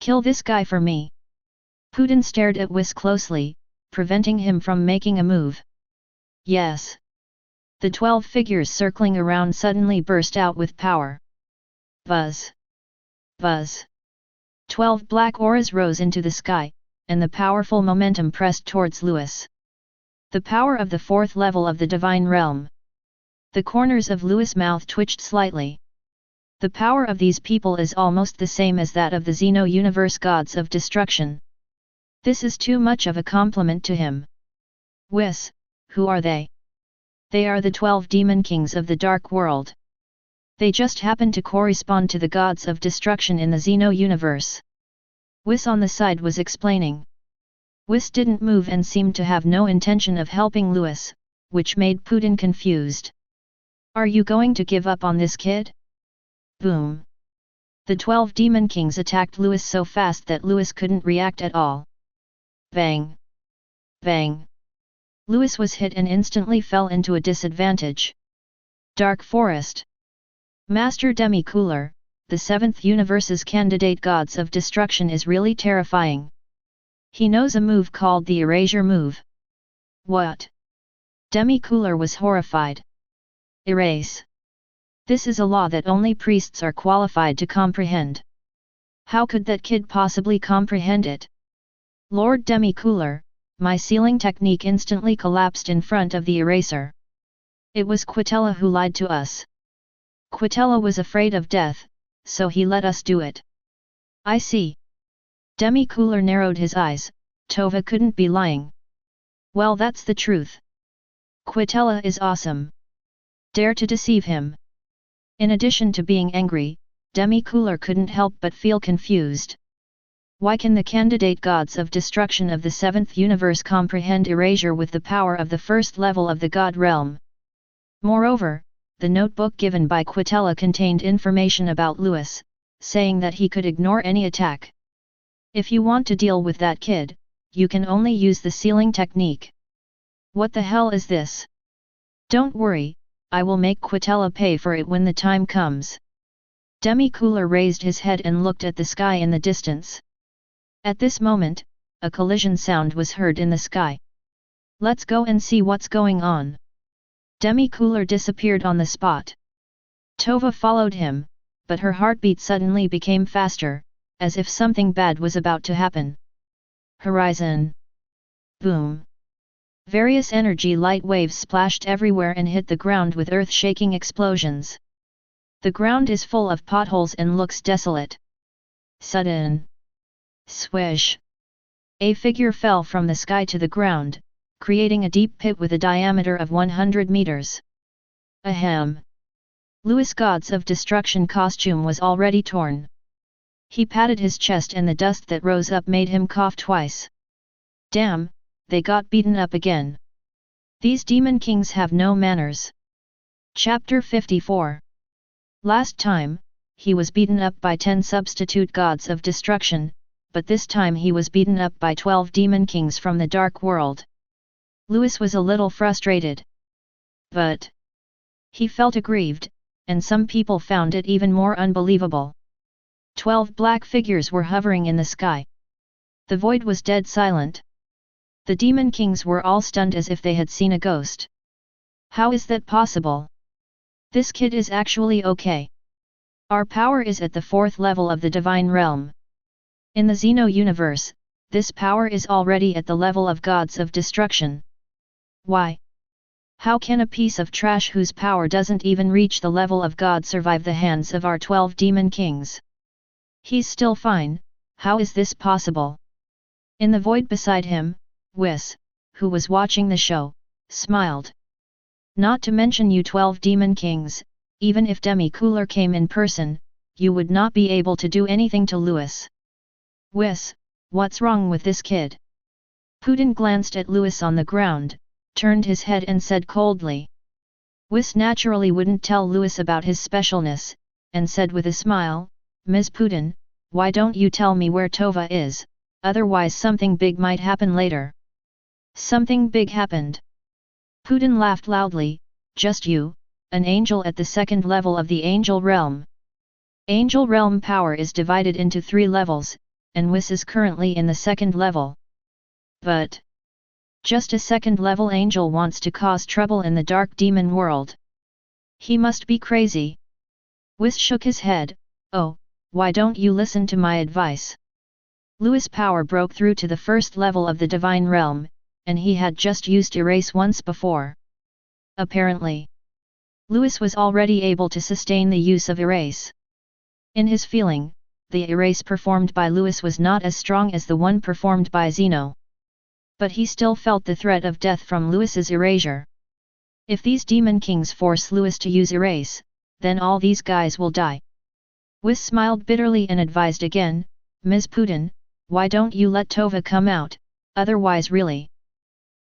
Kill this guy for me. Putin stared at Whis closely, preventing him from making a move. Yes. The 12 figures circling around suddenly burst out with power. Buzz. Buzz. 12 black auras rose into the sky, and the powerful momentum pressed towards Lewis. The power of the 4th level of the divine realm. The corners of Lewis' mouth twitched slightly. The power of these people is almost the same as that of the Xeno-universe gods of destruction. This is too much of a compliment to him. Whis, who are they? They are the 12 demon kings of the dark world. They just happen to correspond to the gods of destruction in the Xeno-universe. Whis on the side was explaining. Whis didn't move and seemed to have no intention of helping Lewis, which made Putin confused. Are you going to give up on this kid? Boom. The 12 demon kings attacked Lewis so fast that Lewis couldn't react at all. Bang. Bang. Lewis was hit and instantly fell into a disadvantage. Dark Forest. Master Demi-Cooler, the 7th universe's candidate gods of destruction, is really terrifying. He knows a move called the erasure move. What? Demi-Cooler was horrified. Erase. This is a law that only priests are qualified to comprehend. How could that kid possibly comprehend it? Lord Demi-Cooler, my sealing technique instantly collapsed in front of the eraser. It was Quitella who lied to us. Quitella was afraid of death, so he let us do it. I see. Demi-Cooler narrowed his eyes. Tova couldn't be lying. Well, that's the truth. Quitella is awesome. Dare to deceive him. In addition to being angry, Demi-Cooler couldn't help but feel confused. Why can the candidate gods of destruction of the 7th universe comprehend erasure with the power of the 1st level of the god realm? Moreover, the notebook given by Quitella contained information about Lewis, saying that he could ignore any attack. If you want to deal with that kid, you can only use the sealing technique. What the hell is this? Don't worry, I will make Quitella pay for it when the time comes. Demi-Cooler raised his head and looked at the sky in the distance. At this moment, a collision sound was heard in the sky. Let's go and see what's going on. Demi-Cooler disappeared on the spot. Tova followed him, but her heartbeat suddenly became faster, as if something bad was about to happen. Horizon. Boom. Various energy light waves splashed everywhere and hit the ground with earth-shaking explosions. The ground is full of potholes and looks desolate. Sudden. Swish. A figure fell from the sky to the ground, creating a deep pit with a diameter of 100 meters. Ahem. Lewis' Gods of Destruction costume was already torn. He patted his chest and the dust that rose up made him cough twice. Damn, they got beaten up again. These demon kings have no manners. Chapter 54. Last time, he was beaten up by 10 substitute gods of destruction, but this time he was beaten up by 12 demon kings from the dark world. Lewis was a little frustrated. But he felt aggrieved, and some people found it even more unbelievable. 12 black figures were hovering in the sky. The void was dead silent. The demon kings were all stunned as if they had seen a ghost. How is that possible? This kid is actually okay. Our power is at the 4th level of the divine realm. In the Xeno-universe, this power is already at the level of gods of destruction. Why? How can a piece of trash whose power doesn't even reach the level of God survive the hands of our 12 demon kings? He's still fine, how is this possible? In the void beside him, Whis, who was watching the show, smiled. Not to mention you 12 demon kings, even if Demi-Cooler came in person, you would not be able to do anything to Lewis. Whis, what's wrong with this kid? Putin glanced at Lewis on the ground, turned his head and said coldly. Whis naturally wouldn't tell Lewis about his specialness, and said with a smile, Ms. Putin, why don't you tell me where Tova is, otherwise something big might happen later. Something big happened. Putin laughed loudly, just you, an angel at the 2nd level of the angel realm. Angel realm power is divided into 3 levels, and Whis is currently in the 2nd level. But Just a second-level angel wants to cause trouble in the dark demon world. He must be crazy. Whis shook his head. Oh, why don't you listen to my advice? Lewis' power broke through to the first level of the divine realm, and he had just used erase once before. Apparently, Lewis was already able to sustain the use of erase. In his feeling, the erase performed by Lewis was not as strong as the one performed by Zeno. But he still felt the threat of death from Lewis's erasure. If these demon kings force Lewis to use erase, then all these guys will die. Whis smiled bitterly and advised again, Ms. Putin, why don't you let Tova come out, otherwise really.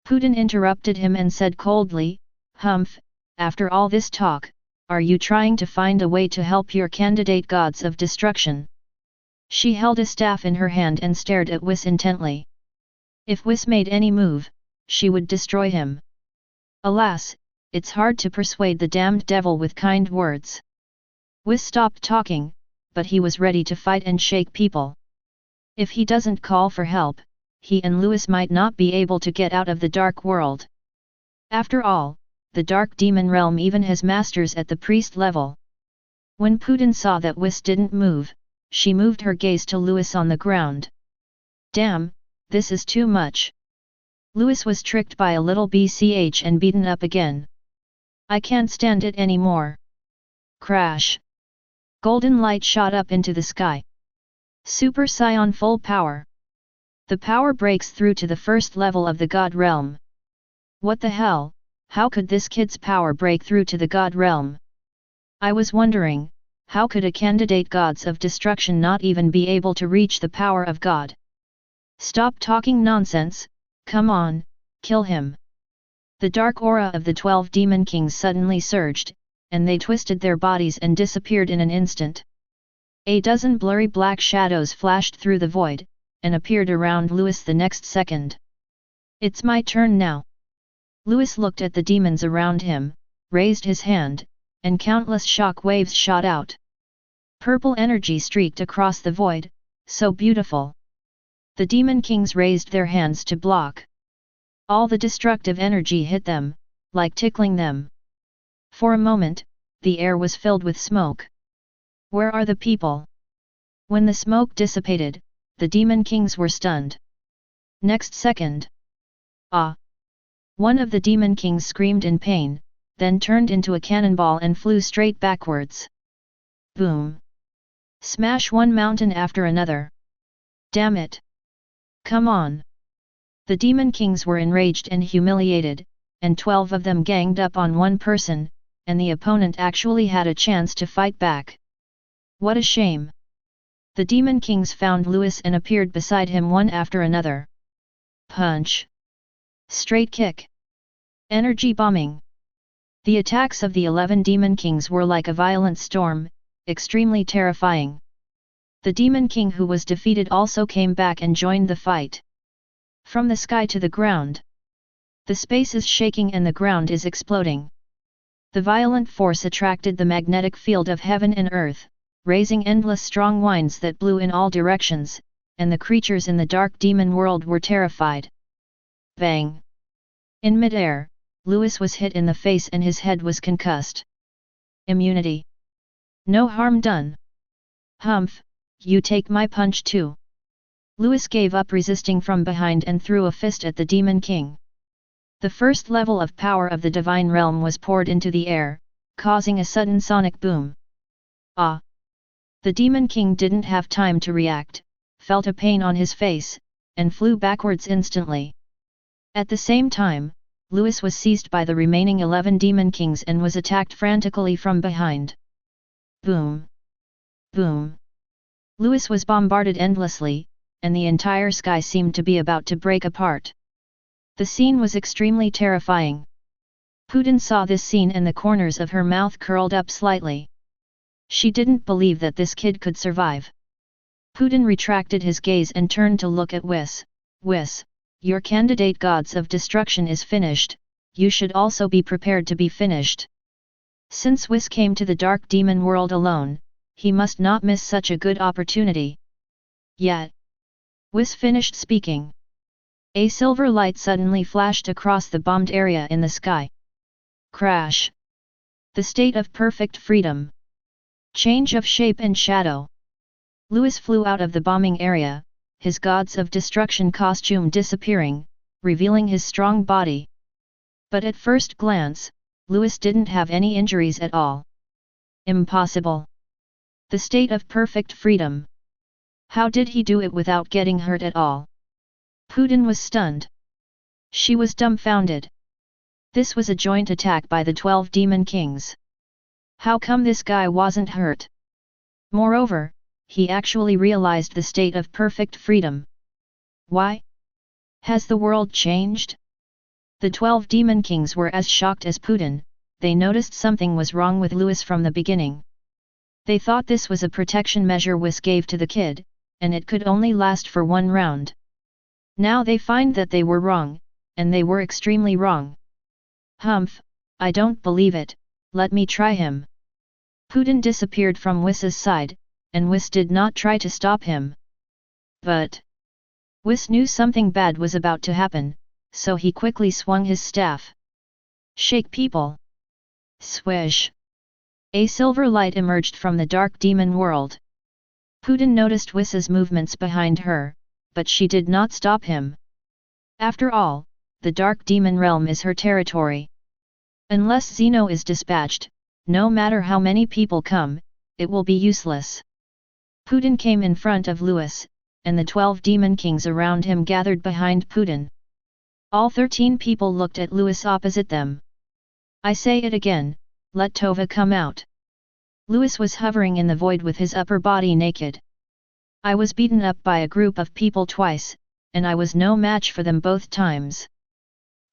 Putin interrupted him and said coldly, Humph, after all this talk, are you trying to find a way to help your candidate gods of destruction? She held a staff in her hand and stared at Whis intently. If Whis made any move, she would destroy him. Alas, it's hard to persuade the damned devil with kind words. Whis stopped talking, but he was ready to fight and shake people. If he doesn't call for help, he and Lewis might not be able to get out of the dark world. After all, the dark demon realm even has masters at the priest level. When Putin saw that Whis didn't move, she moved her gaze to Lewis on the ground. Damn, this is too much. Lewis was tricked by a little BCH and beaten up again. I can't stand it anymore. Crash. Golden light shot up into the sky. Super Saiyan full power. The power breaks through to the first level of the God realm. What the hell, how could this kid's power break through to the God realm? I was wondering, how could a candidate gods of destruction not even be able to reach the power of God? Stop talking nonsense, come on, kill him. The dark aura of the 12 demon kings suddenly surged, and they twisted their bodies and disappeared in an instant. A dozen blurry black shadows flashed through the void, and appeared around Lewis the next second. It's my turn now. Lewis looked at the demons around him, raised his hand, and countless shock waves shot out. Purple energy streaked across the void, so beautiful. The demon kings raised their hands to block. All the destructive energy hit them, like tickling them. For a moment, the air was filled with smoke. Where are the people? When the smoke dissipated, the demon kings were stunned. Next second. Ah! One of the demon kings screamed in pain, then turned into a cannonball and flew straight backwards. Boom! Smash one mountain after another. Damn it! Come on! The demon kings were enraged and humiliated, and 12 of them ganged up on one person, and the opponent actually had a chance to fight back. What a shame! The demon kings found Lewis and appeared beside him one after another. Punch! Straight kick! Energy bombing! The attacks of the 11 demon kings were like a violent storm, extremely terrifying. The demon king who was defeated also came back and joined the fight. From the sky to the ground. The space is shaking and the ground is exploding. The violent force attracted the magnetic field of heaven and earth, raising endless strong winds that blew in all directions, and the creatures in the dark demon world were terrified. Bang! In mid-air, Lewis was hit in the face and his head was concussed. Immunity. No harm done. Humph, you take my punch too. Lewis gave up resisting from behind and threw a fist at the demon king. The first level of power of the divine realm was poured into the air, causing a sudden sonic boom. Ah! The demon king didn't have time to react, felt a pain on his face, and flew backwards instantly. At the same time, Lewis was seized by the remaining 11 demon kings and was attacked frantically from behind. Boom! Boom! Lewis was bombarded endlessly, and the entire sky seemed to be about to break apart. The scene was extremely terrifying. Putin saw this scene and the corners of her mouth curled up slightly. She didn't believe that this kid could survive. Putin retracted his gaze and turned to look at Whis. Whis, your candidate gods of destruction is finished, you should also be prepared to be finished. Since Whis came to the dark demon world alone, he must not miss such a good opportunity. Yet. Whis finished speaking. A silver light suddenly flashed across the bombed area in the sky. Crash! The state of perfect freedom. Change of shape and shadow. Lewis flew out of the bombing area, his gods of destruction costume disappearing, revealing his strong body. But at first glance, Lewis didn't have any injuries at all. Impossible. The state of perfect freedom. How did he do it without getting hurt at all? Putin was stunned. She was dumbfounded. This was a joint attack by the 12 Demon Kings. How come this guy wasn't hurt? Moreover, he actually realized the state of perfect freedom. Why? Has the world changed? The 12 Demon Kings were as shocked as Putin. They noticed something was wrong with Lewis from the beginning. They thought this was a protection measure Whis gave to the kid, and it could only last for one round. Now they find that they were wrong, and they were extremely wrong. Humph, I don't believe it, let me try him. Putin disappeared from Whis' side, and Whis did not try to stop him. But Whis knew something bad was about to happen, so he quickly swung his staff. Shake people! Swish! A silver light emerged from the dark demon world. Putin noticed Whis' movements behind her, but she did not stop him. After all, the dark demon realm is her territory. Unless Zeno is dispatched, no matter how many people come, it will be useless. Putin came in front of Lewis, and the 12 demon kings around him gathered behind Putin. All 13 people looked at Lewis opposite them. I say it again, let Tova come out. Lewis was hovering in the void with his upper body naked. I was beaten up by a group of people twice, and I was no match for them both times.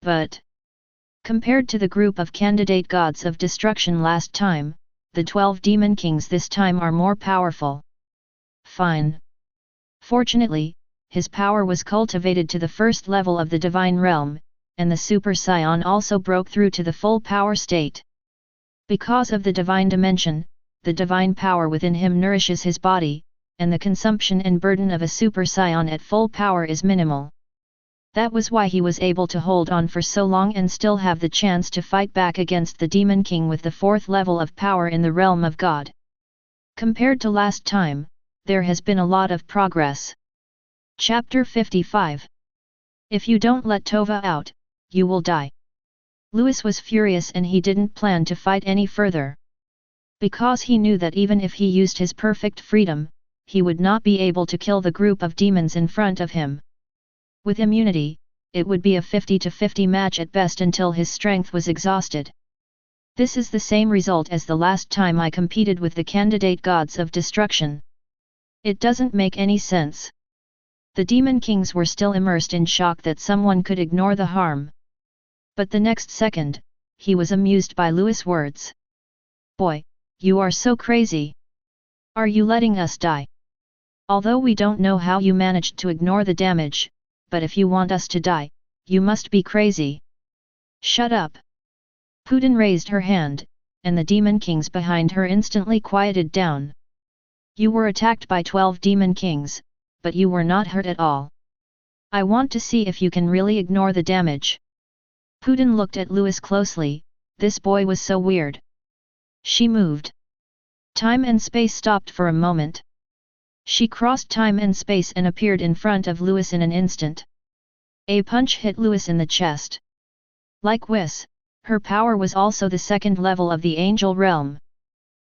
But compared to the group of candidate gods of destruction last time, the 12 demon kings this time are more powerful. Fine. Fortunately, his power was cultivated to the first level of the divine realm, and the Super Saiyan also broke through to the full power state. Because of the divine dimension, the divine power within him nourishes his body, and the consumption and burden of a Super Saiyan at full power is minimal. That was why he was able to hold on for so long and still have the chance to fight back against the Demon King with the 4th level of power in the realm of God. Compared to last time, there has been a lot of progress. Chapter 55. If you don't let Tova out, you will die. Lewis was furious and he didn't plan to fight any further. Because he knew that even if he used his perfect freedom, he would not be able to kill the group of demons in front of him. With immunity, it would be a 50-50 match at best until his strength was exhausted. This is the same result as the last time I competed with the candidate gods of destruction. It doesn't make any sense. The demon kings were still immersed in shock that someone could ignore the harm. But the next second, he was amused by Lewis' words. Boy, you are so crazy. Are you letting us die? Although we don't know how you managed to ignore the damage, but if you want us to die, you must be crazy. Shut up. Putin raised her hand, and the demon kings behind her instantly quieted down. You were attacked by 12 demon kings, but you were not hurt at all. I want to see if you can really ignore the damage. Putin looked at Lewis closely, this boy was so weird. She moved. Time and space stopped for a moment. She crossed time and space and appeared in front of Lewis in an instant. A punch hit Lewis in the chest. Like Whis, her power was also the 2nd level of the angel realm.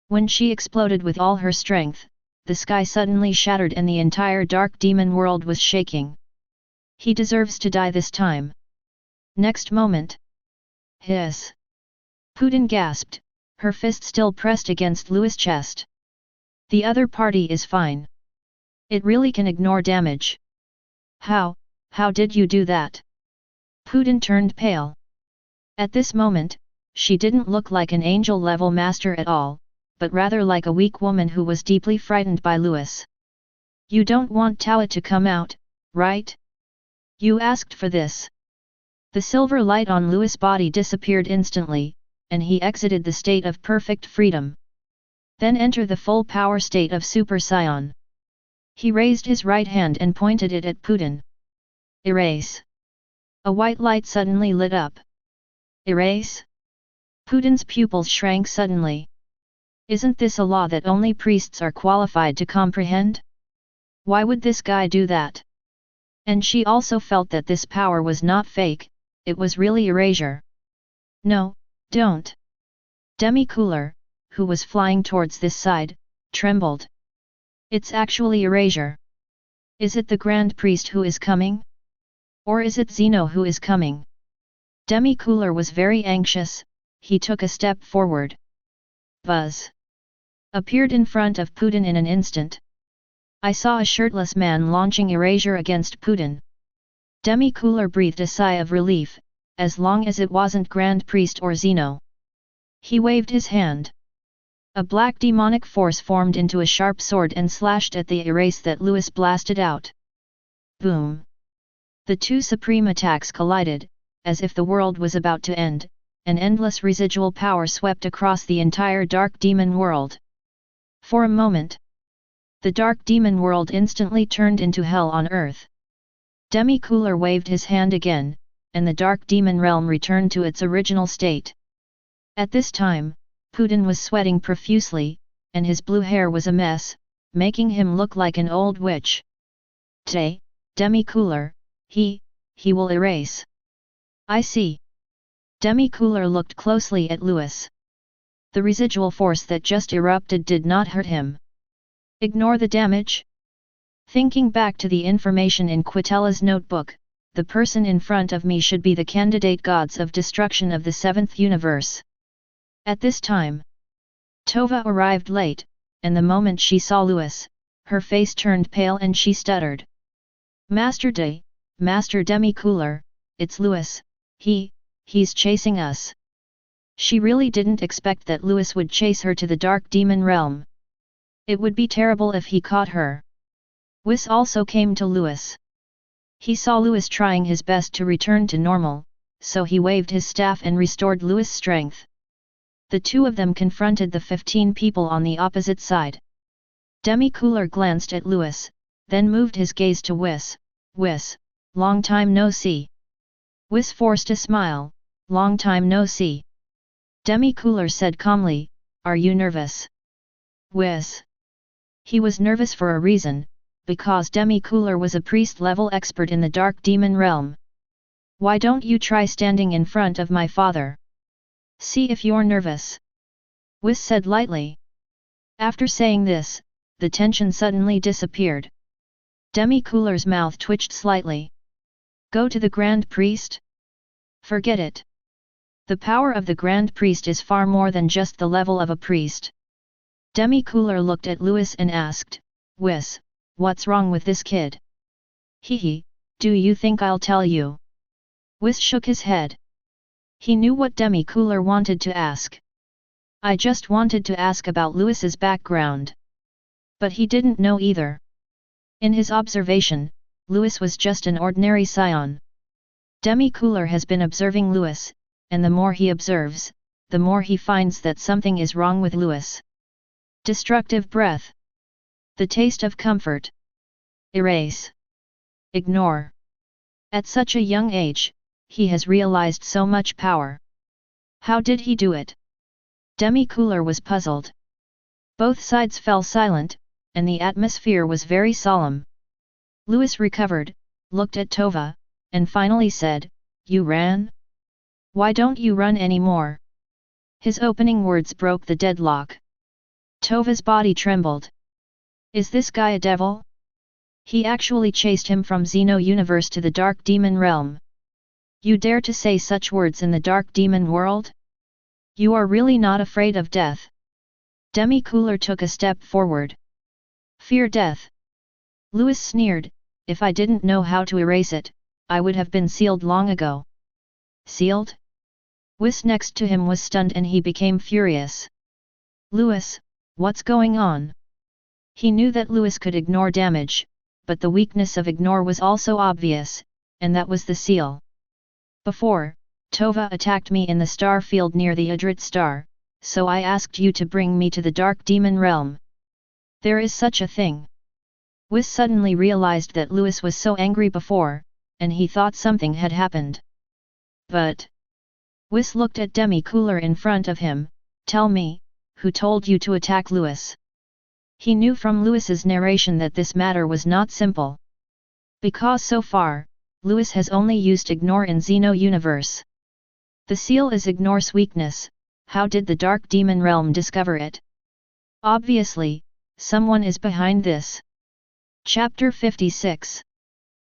When she exploded with all her strength, the sky suddenly shattered and the entire dark demon world was shaking. He deserves to die this time. Next moment. Hiss. Putin gasped, her fist still pressed against Lewis' chest. The other party is fine. It really can ignore damage. How did you do that? Putin turned pale. At this moment, she didn't look like an angel-level master at all, but rather like a weak woman who was deeply frightened by Lewis. You don't want Tawa to come out, right? You asked for this. The silver light on Lewis' body disappeared instantly, and he exited the state of perfect freedom. Then enter the full power state of Super Saiyan. He raised his right hand and pointed it at Putin. Erase. A white light suddenly lit up. Erase? Putin's pupils shrank suddenly. Isn't this a law that only priests are qualified to comprehend? Why would this guy do that? And she also felt that this power was not fake, it was really erasure. No, don't. Demi-Cooler, who was flying towards this side, trembled. It's actually erasure. Is it the Grand Priest who is coming? Or is it Zeno who is coming? Demi-Cooler was very anxious, he took a step forward. Buzz! Appeared in front of Putin in an instant. I saw a shirtless man launching erasure against Putin. Demi-Cooler breathed a sigh of relief, as long as it wasn't Grand Priest or Zeno. He waved his hand. A black demonic force formed into a sharp sword and slashed at the erase that Lewis blasted out. Boom! The two supreme attacks collided, as if the world was about to end, an endless residual power swept across the entire dark demon world. For a moment, the dark demon world instantly turned into hell on earth. Demi-Cooler waved his hand again, and the dark demon realm returned to its original state. At this time, Putin was sweating profusely, and his blue hair was a mess, making him look like an old witch. Demi-Cooler, he will erase. I see. Demi-Cooler looked closely at Lewis. The residual force that just erupted did not hurt him. Ignore the damage? Thinking back to the information in Quitella's notebook, the person in front of me should be the candidate gods of destruction of the seventh universe. At this time, Tova arrived late, and the moment she saw Lewis, her face turned pale and she stuttered. Master Demi-Cooler, it's Lewis, he's chasing us. She really didn't expect that Lewis would chase her to the dark demon realm. It would be terrible if he caught her. Whis also came to Lewis. He saw Lewis trying his best to return to normal, so he waved his staff and restored Lewis' strength. The two of them confronted the 15 people on the opposite side. Demi-Cooler glanced at Lewis, then moved his gaze to Whis. Whis, long time no see. Whis forced a smile, long time no see. Demi-Cooler said calmly, are you nervous? Whis. He was nervous for a reason, because Demi-Cooler was a priest-level expert in the dark demon realm. Why don't you try standing in front of my father? See if you're nervous. Whis said lightly. After saying this, the tension suddenly disappeared. Demi-Cooler's mouth twitched slightly. Go to the Grand Priest? Forget it. The power of the Grand Priest is far more than just the level of a priest. Demi-Cooler looked at Lewis and asked, Whis, what's wrong with this kid? Do you think I'll tell you? Whis shook his head. He knew what Demi-Cooler wanted to ask. I just wanted to ask about Lewis's background. But he didn't know either. In his observation, Lewis was just an ordinary Saiyan. Demi-Cooler has been observing Lewis, and the more he observes, the more he finds that something is wrong with Lewis. Destructive breath. The taste of comfort. Erase. Ignore. At such a young age, he has realized so much power. How did he do it? Demi-Cooler was puzzled. Both sides fell silent, and the atmosphere was very solemn. Lewis recovered, looked at Tova, and finally said, You ran? Why don't you run anymore? His opening words broke the deadlock. Tova's body trembled. Is this guy a devil? He actually chased him from Xeno universe to the dark demon realm. You dare to say such words in the dark demon world? You are really not afraid of death? Demi-Cooler took a step forward. Fear death? Lewis sneered, if I didn't know how to erase it, I would have been sealed long ago. Sealed? Whis next to him was stunned and he became furious. Lewis, what's going on? He knew that Lewis could ignore damage, but the weakness of ignore was also obvious, and that was the seal. Before, Tova attacked me in the star field near the Udrit star, so I asked you to bring me to the dark demon realm. There is such a thing. Whis suddenly realized that Lewis was so angry before, and he thought something had happened. But Whis looked at Demi-Cooler in front of him. Tell me, who told you to attack Lewis? He knew from Lewis's narration that this matter was not simple. Because so far, Lewis has only used ignore in Xeno universe. The seal is ignore's weakness. How did the Dark Demon Realm discover it? Obviously, someone is behind this. Chapter 56.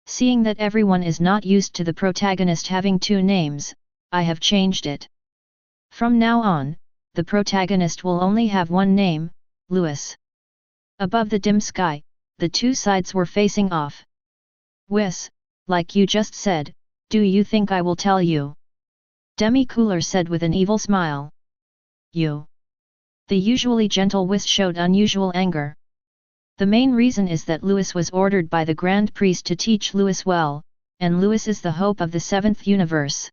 Seeing that everyone is not used to the protagonist having two names, I have changed it. From now on, the protagonist will only have one name, Lewis. Above the dim sky, the two sides were facing off. Whis, like you just said, do you think I will tell you? Demi-Cooler said with an evil smile. You. The usually gentle Whis showed unusual anger. The main reason is that Lewis was ordered by the Grand Priest to teach Lewis well, and Lewis is the hope of the 7th universe.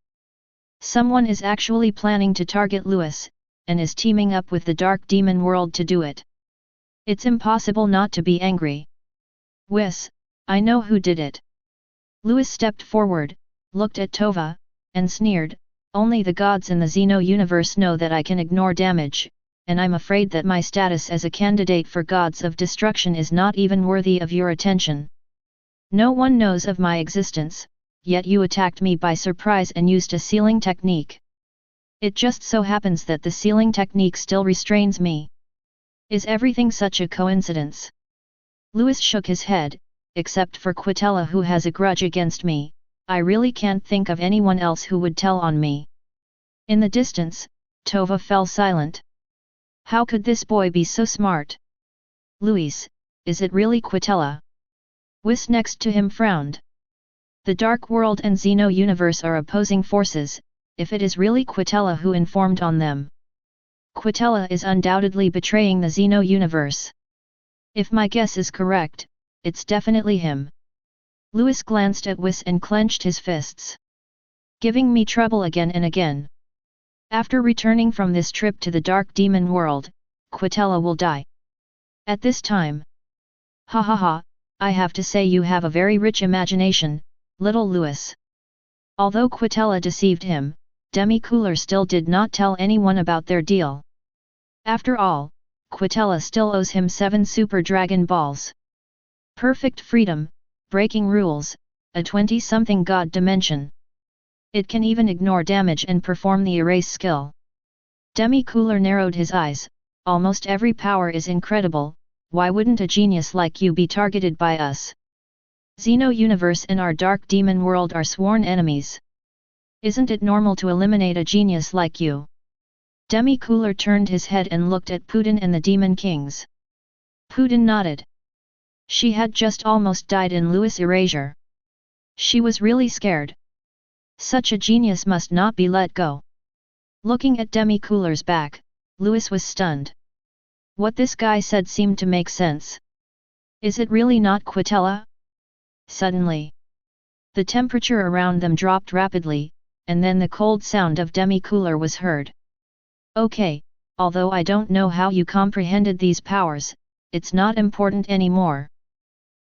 Someone is actually planning to target Lewis, and is teaming up with the Dark Demon World to do it. It's impossible not to be angry. Whis, I know who did it. Lewis stepped forward, looked at Tova, and sneered, only the gods in the Xeno universe know that I can ignore damage, and I'm afraid that my status as a candidate for gods of destruction is not even worthy of your attention. No one knows of my existence, yet you attacked me by surprise and used a sealing technique. It just so happens that the sealing technique still restrains me. Is everything such a coincidence? Lewis shook his head. Except for Quitella, who has a grudge against me, I really can't think of anyone else who would tell on me. In the distance, Tova fell silent. How could this boy be so smart? Luis, is it really Quitella? Whis next to him frowned. The Dark World and Xeno universe are opposing forces. If it is really Quitella who informed on them, Quitella is undoubtedly betraying the Xeno universe. If my guess is correct, it's definitely him. Lewis glanced at Whis and clenched his fists. Giving me trouble again and again. After returning from this trip to the Dark Demon World, Quitella will die. At this time. Ha ha ha, I have to say you have a very rich imagination, little Lewis. Although Quitella deceived him, Demi-Cooler still did not tell anyone about their deal. After all, Quitella still owes him 7 Super Dragon Balls. Perfect freedom, breaking rules, a 20-something god dimension. It can even ignore damage and perform the erase skill. Demi-Cooler narrowed his eyes. Almost every power is incredible, why wouldn't a genius like you be targeted by us? Xeno universe and our Dark Demon World are sworn enemies. Isn't it normal to eliminate a genius like you? Demi-Cooler turned his head and looked at Putin and the Demon Kings. Putin nodded. She had just almost died in Lewis' erasure. She was really scared. Such a genius must not be let go. Looking at Demi-Cooler's back, Lewis was stunned. What this guy said seemed to make sense. Is it really not Quitella? Suddenly, the temperature around them dropped rapidly, and then the cold sound of Demi-Cooler was heard. Okay, although I don't know how you comprehended these powers, it's not important anymore.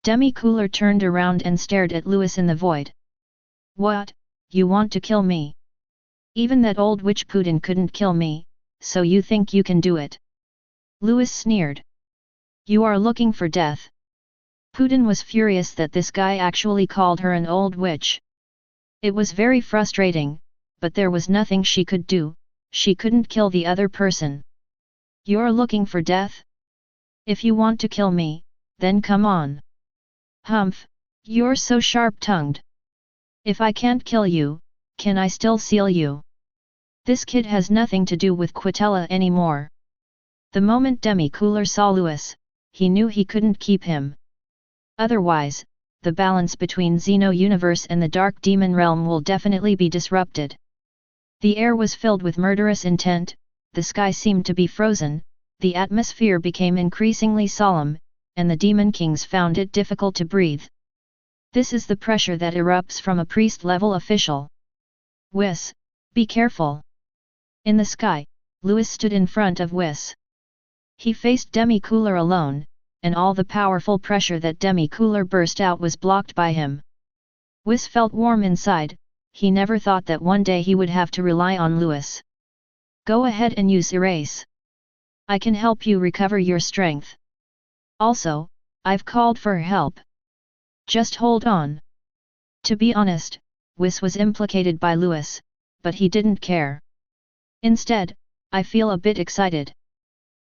Demi-Cooler turned around and stared at Lewis in the void. What, you want to kill me? Even that old witch Putin couldn't kill me, so you think you can do it? Lewis sneered. You are looking for death. Putin was furious that this guy actually called her an old witch. It was very frustrating, but there was nothing she could do, she couldn't kill the other person. You're looking for death? If you want to kill me, then come on. Humph, you're so sharp-tongued. If I can't kill you, can I still seal you? This kid has nothing to do with Quitella anymore. The moment Demi-Cooler saw Lewis, he knew he couldn't keep him. Otherwise, the balance between Xeno universe and the Dark Demon Realm will definitely be disrupted. The air was filled with murderous intent, the sky seemed to be frozen, the atmosphere became increasingly solemn, and the Demon Kings found it difficult to breathe. This is the pressure that erupts from a priest-level official. Whis, be careful. In the sky, Lewis stood in front of Whis. He faced Demi-Cooler alone, and all the powerful pressure that Demi-Cooler burst out was blocked by him. Whis felt warm inside. He never thought that one day he would have to rely on Lewis. Go ahead and use erase. I can help you recover your strength. Also, I've called for help. Just hold on. To be honest, Whis was implicated by Lewis, but he didn't care. Instead, I feel a bit excited.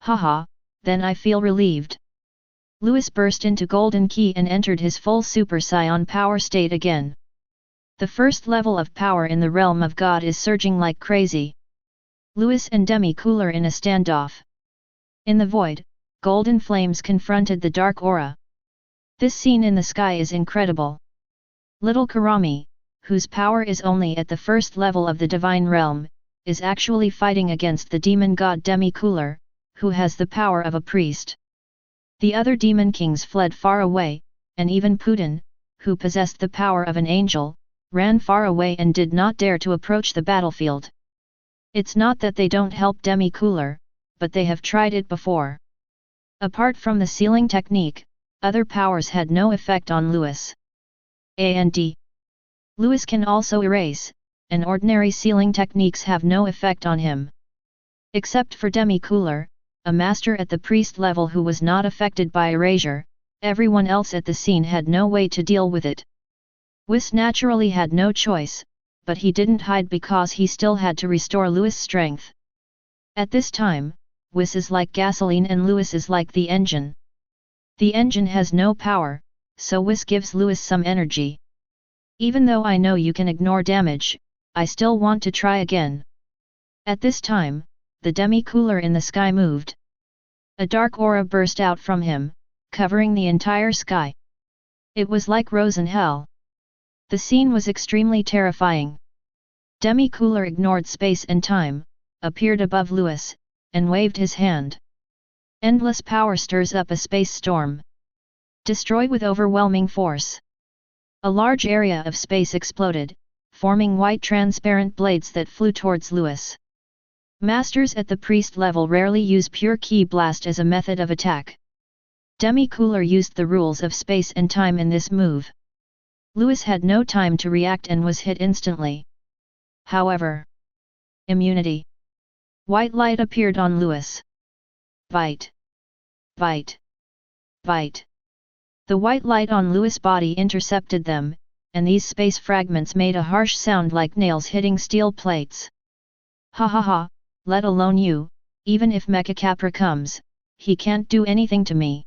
Haha, then I feel relieved. Lewis burst into Golden Key and entered his full Super Saiyan power state again. The first level of power in the realm of God is surging like crazy. Lewis and Demi Cooler in a standoff. In the void, golden flames confronted the dark aura. This scene in the sky is incredible. Little Karami, whose power is only at the first level of the divine realm, is actually fighting against the demon god Demi Cooler, who has the power of a priest. The other demon kings fled far away, and even Putin, who possessed the power of an angel, ran far away and did not dare to approach the battlefield. It's not that they don't help Demi Cooler, but they have tried it before. Apart from the sealing technique, other powers had no effect on Lewis. And Lewis can also erase, and ordinary sealing techniques have no effect on him. Except for Demi Cooler, a master at the priest level who was not affected by erasure, everyone else at the scene had no way to deal with it. Whis naturally had no choice, but he didn't hide because he still had to restore Lewis' strength. At this time, Whis is like gasoline and Lewis is like the engine. The engine has no power, so Whis gives Lewis some energy. Even though I know you can ignore damage, I still want to try again. At this time, the Demi Cooler in the sky moved. A dark aura burst out from him, covering the entire sky. It was like Rosen Hell. The scene was extremely terrifying. Demi Cooler ignored space and time, appeared above Lewis, and waved his hand. Endless power stirs up a space storm. Destroy with overwhelming force. A large area of space exploded, forming white transparent blades that flew towards Lewis. Masters at the priest level rarely use pure ki blast as a method of attack. Demi Cooler used the rules of space and time in this move. Lewis had no time to react and was hit instantly. However, immunity. White light appeared on Lewis. Bite. Bite. Bite. The white light on Lewis' body intercepted them, and these space fragments made a harsh sound like nails hitting steel plates. Ha ha ha, let alone you, even if Mecha Capra comes, he can't do anything to me.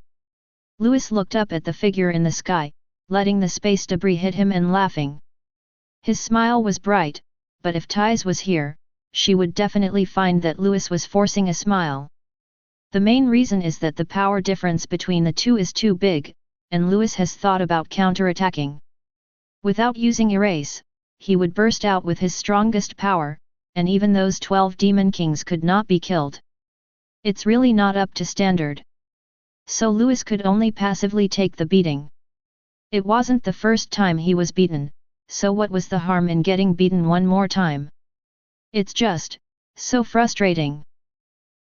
Lewis looked up at the figure in the sky, letting the space debris hit him and laughing. His smile was bright, but if Tais was here, she would definitely find that Lewis was forcing a smile. The main reason is that the power difference between the two is too big, and Lewis has thought about counterattacking. Without using erase, he would burst out with his strongest power, and even those 12 demon kings could not be killed. It's really not up to standard. So Lewis could only passively take the beating. It wasn't the first time he was beaten, so what was the harm in getting beaten one more time? It's just so frustrating.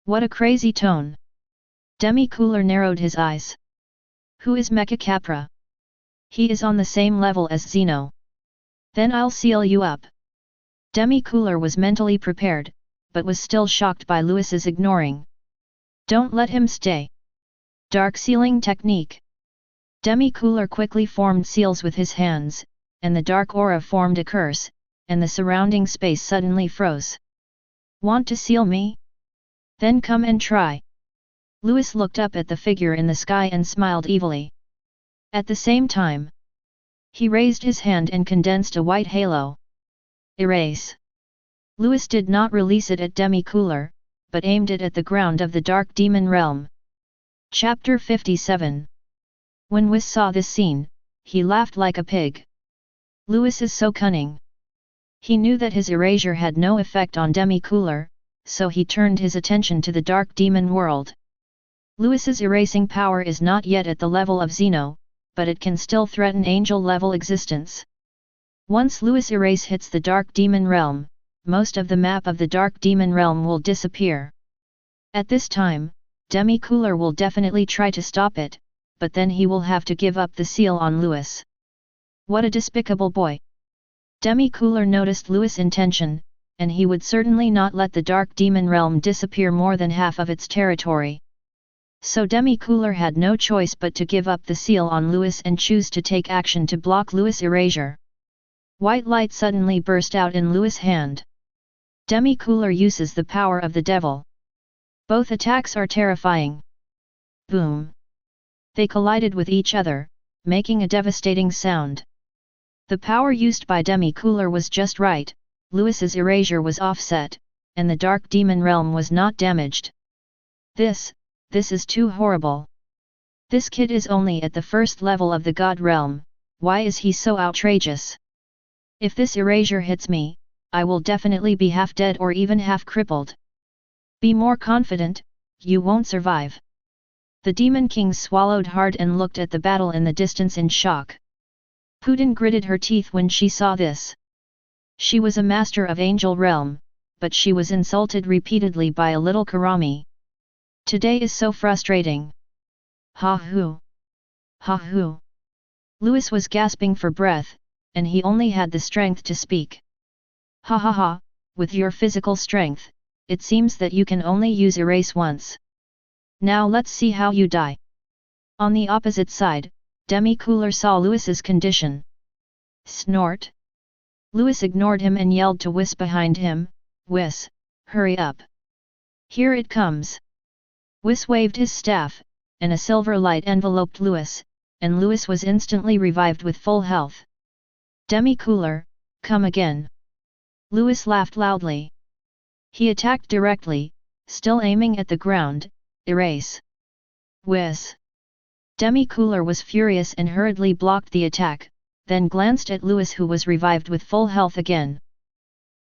What a crazy tone. Demi Cooler narrowed his eyes. Who is Mecha Capra? He is on the same level as Zeno. Then I'll seal you up. Demi Cooler was mentally prepared, but was still shocked by Lewis's ignoring. Don't let him stay. Dark sealing technique. Demi Cooler quickly formed seals with his hands, and the dark aura formed a curse, and the surrounding space suddenly froze. Want to seal me? Then come and try. Lewis looked up at the figure in the sky and smiled evilly. At the same time, he raised his hand and condensed a white halo. Erase. Lewis did not release it at Demi Cooler, but aimed it at the ground of the Dark Demon Realm. Chapter 57. When Whis saw this scene, he laughed like a pig. Lewis is so cunning. He knew that his erasure had no effect on Demi Cooler, so he turned his attention to the Dark Demon world. Lewis's erasing power is not yet at the level of Zeno, but it can still threaten angel-level existence. Once Lewis erase hits the Dark Demon Realm, most of the map of the Dark Demon Realm will disappear. At this time, Demi Cooler will definitely try to stop it, but then he will have to give up the seal on Lewis. What a despicable boy! Demi-Cooler noticed Louis' intention, and he would certainly not let the Dark Demon Realm disappear more than half of its territory. So Demi-Cooler had no choice but to give up the seal on Louis and choose to take action to block Louis' erasure. White light suddenly burst out in Louis' hand. Demi-Cooler uses the power of the devil. Both attacks are terrifying. Boom! They collided with each other, making a devastating sound. The power used by Demi-Cooler was just right, Louis's erasure was offset, and the Dark Demon Realm was not damaged. This is too horrible. This kid is only at the first level of the God Realm, why is he so outrageous? If this erasure hits me, I will definitely be half dead or even half crippled. Be more confident, you won't survive. The Demon King swallowed hard and looked at the battle in the distance in shock. Putin gritted her teeth when she saw this. She was a master of Angel Realm, but she was insulted repeatedly by a little Karami. Today is so frustrating. Ha hoo! Ha hoo! Louis was gasping for breath, and he only had the strength to speak. Ha ha ha, with your physical strength, it seems that you can only use erase once. Now let's see how you die. On the opposite side, Demi-Cooler saw Louis's condition. Snort! Louis ignored him and yelled to Whis behind him, Whis, hurry up. Here it comes. Whis waved his staff, and a silver light enveloped Louis, and Louis was instantly revived with full health. Demi-Cooler, come again. Louis laughed loudly. He attacked directly, still aiming at the ground, erase. Whiz. Demi-Cooler was furious and hurriedly blocked the attack, then glanced at Louis who was revived with full health again.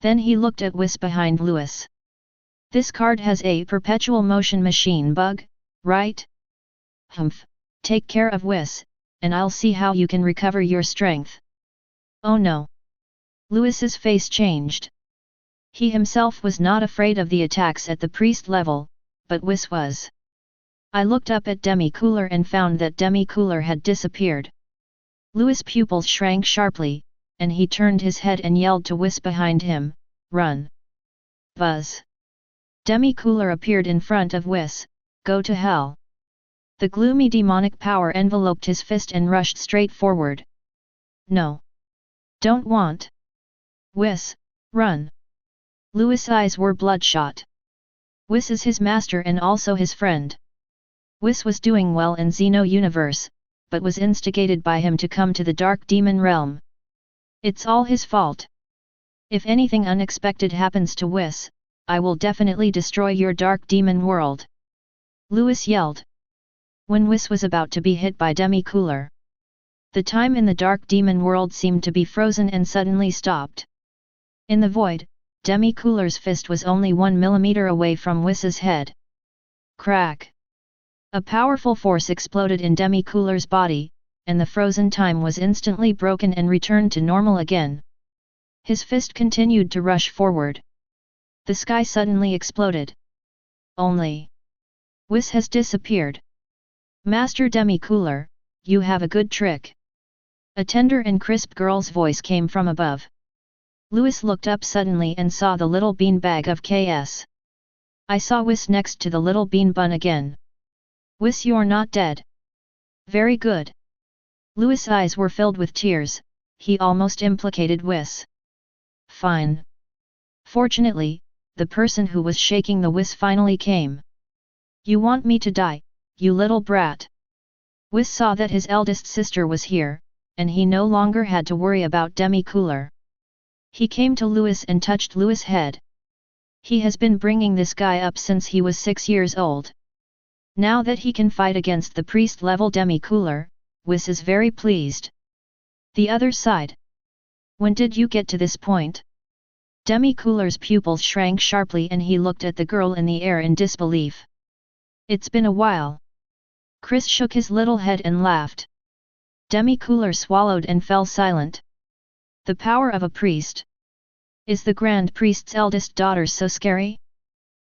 Then he looked at Whis behind Louis. This card has a perpetual motion machine bug, right? Humph, take care of Whis, and I'll see how you can recover your strength. Oh no! Louis's face changed. He himself was not afraid of the attacks at the priest level, but Whis was. I looked up at Demi-Cooler and found that Demi-Cooler had disappeared. Louis' pupils shrank sharply, and he turned his head and yelled to Whis behind him, run! Buzz! Demi-Cooler appeared in front of Whis, go to hell! The gloomy demonic power enveloped his fist and rushed straight forward. No! Don't want! Whis, run! Louis' eyes were bloodshot. Whis is his master and also his friend. Whis was doing well in Xeno universe, but was instigated by him to come to the Dark Demon Realm. It's all his fault. If anything unexpected happens to Whis, I will definitely destroy your Dark Demon world. Louis yelled. When Whis was about to be hit by Demi-Cooler, the time in the Dark Demon world seemed to be frozen and suddenly stopped. In the void, Demi-Cooler's fist was only 1 millimeter away from Whis's head. Crack! A powerful force exploded in Demi-Cooler's body, and the frozen time was instantly broken and returned to normal again. His fist continued to rush forward. The sky suddenly exploded. Only Whis has disappeared. Master Demi-Cooler, you have a good trick. A tender and crisp girl's voice came from above. Louis looked up suddenly and saw the little bean bag of KS. I saw Whis next to the little bean bun again. Whis, you're not dead. Very good. Louis' eyes were filled with tears, he almost implicated Whis. Fine. Fortunately, the person who was shaking the Whis finally came. You want me to die, you little brat? Whis saw that his eldest sister was here, and he no longer had to worry about Demi-Cooler. He came to Louis and touched Louis' head. He has been bringing this guy up since he was 6 years old. Now that he can fight against the priest-level Demi-Cooler, Whis is very pleased. The other side. When did you get to this point? Demi-Cooler's pupils shrank sharply and he looked at the girl in the air in disbelief. It's been a while. Chris shook his little head and laughed. Demi-Cooler swallowed and fell silent. The power of a priest. Is the Grand Priest's eldest daughter so scary?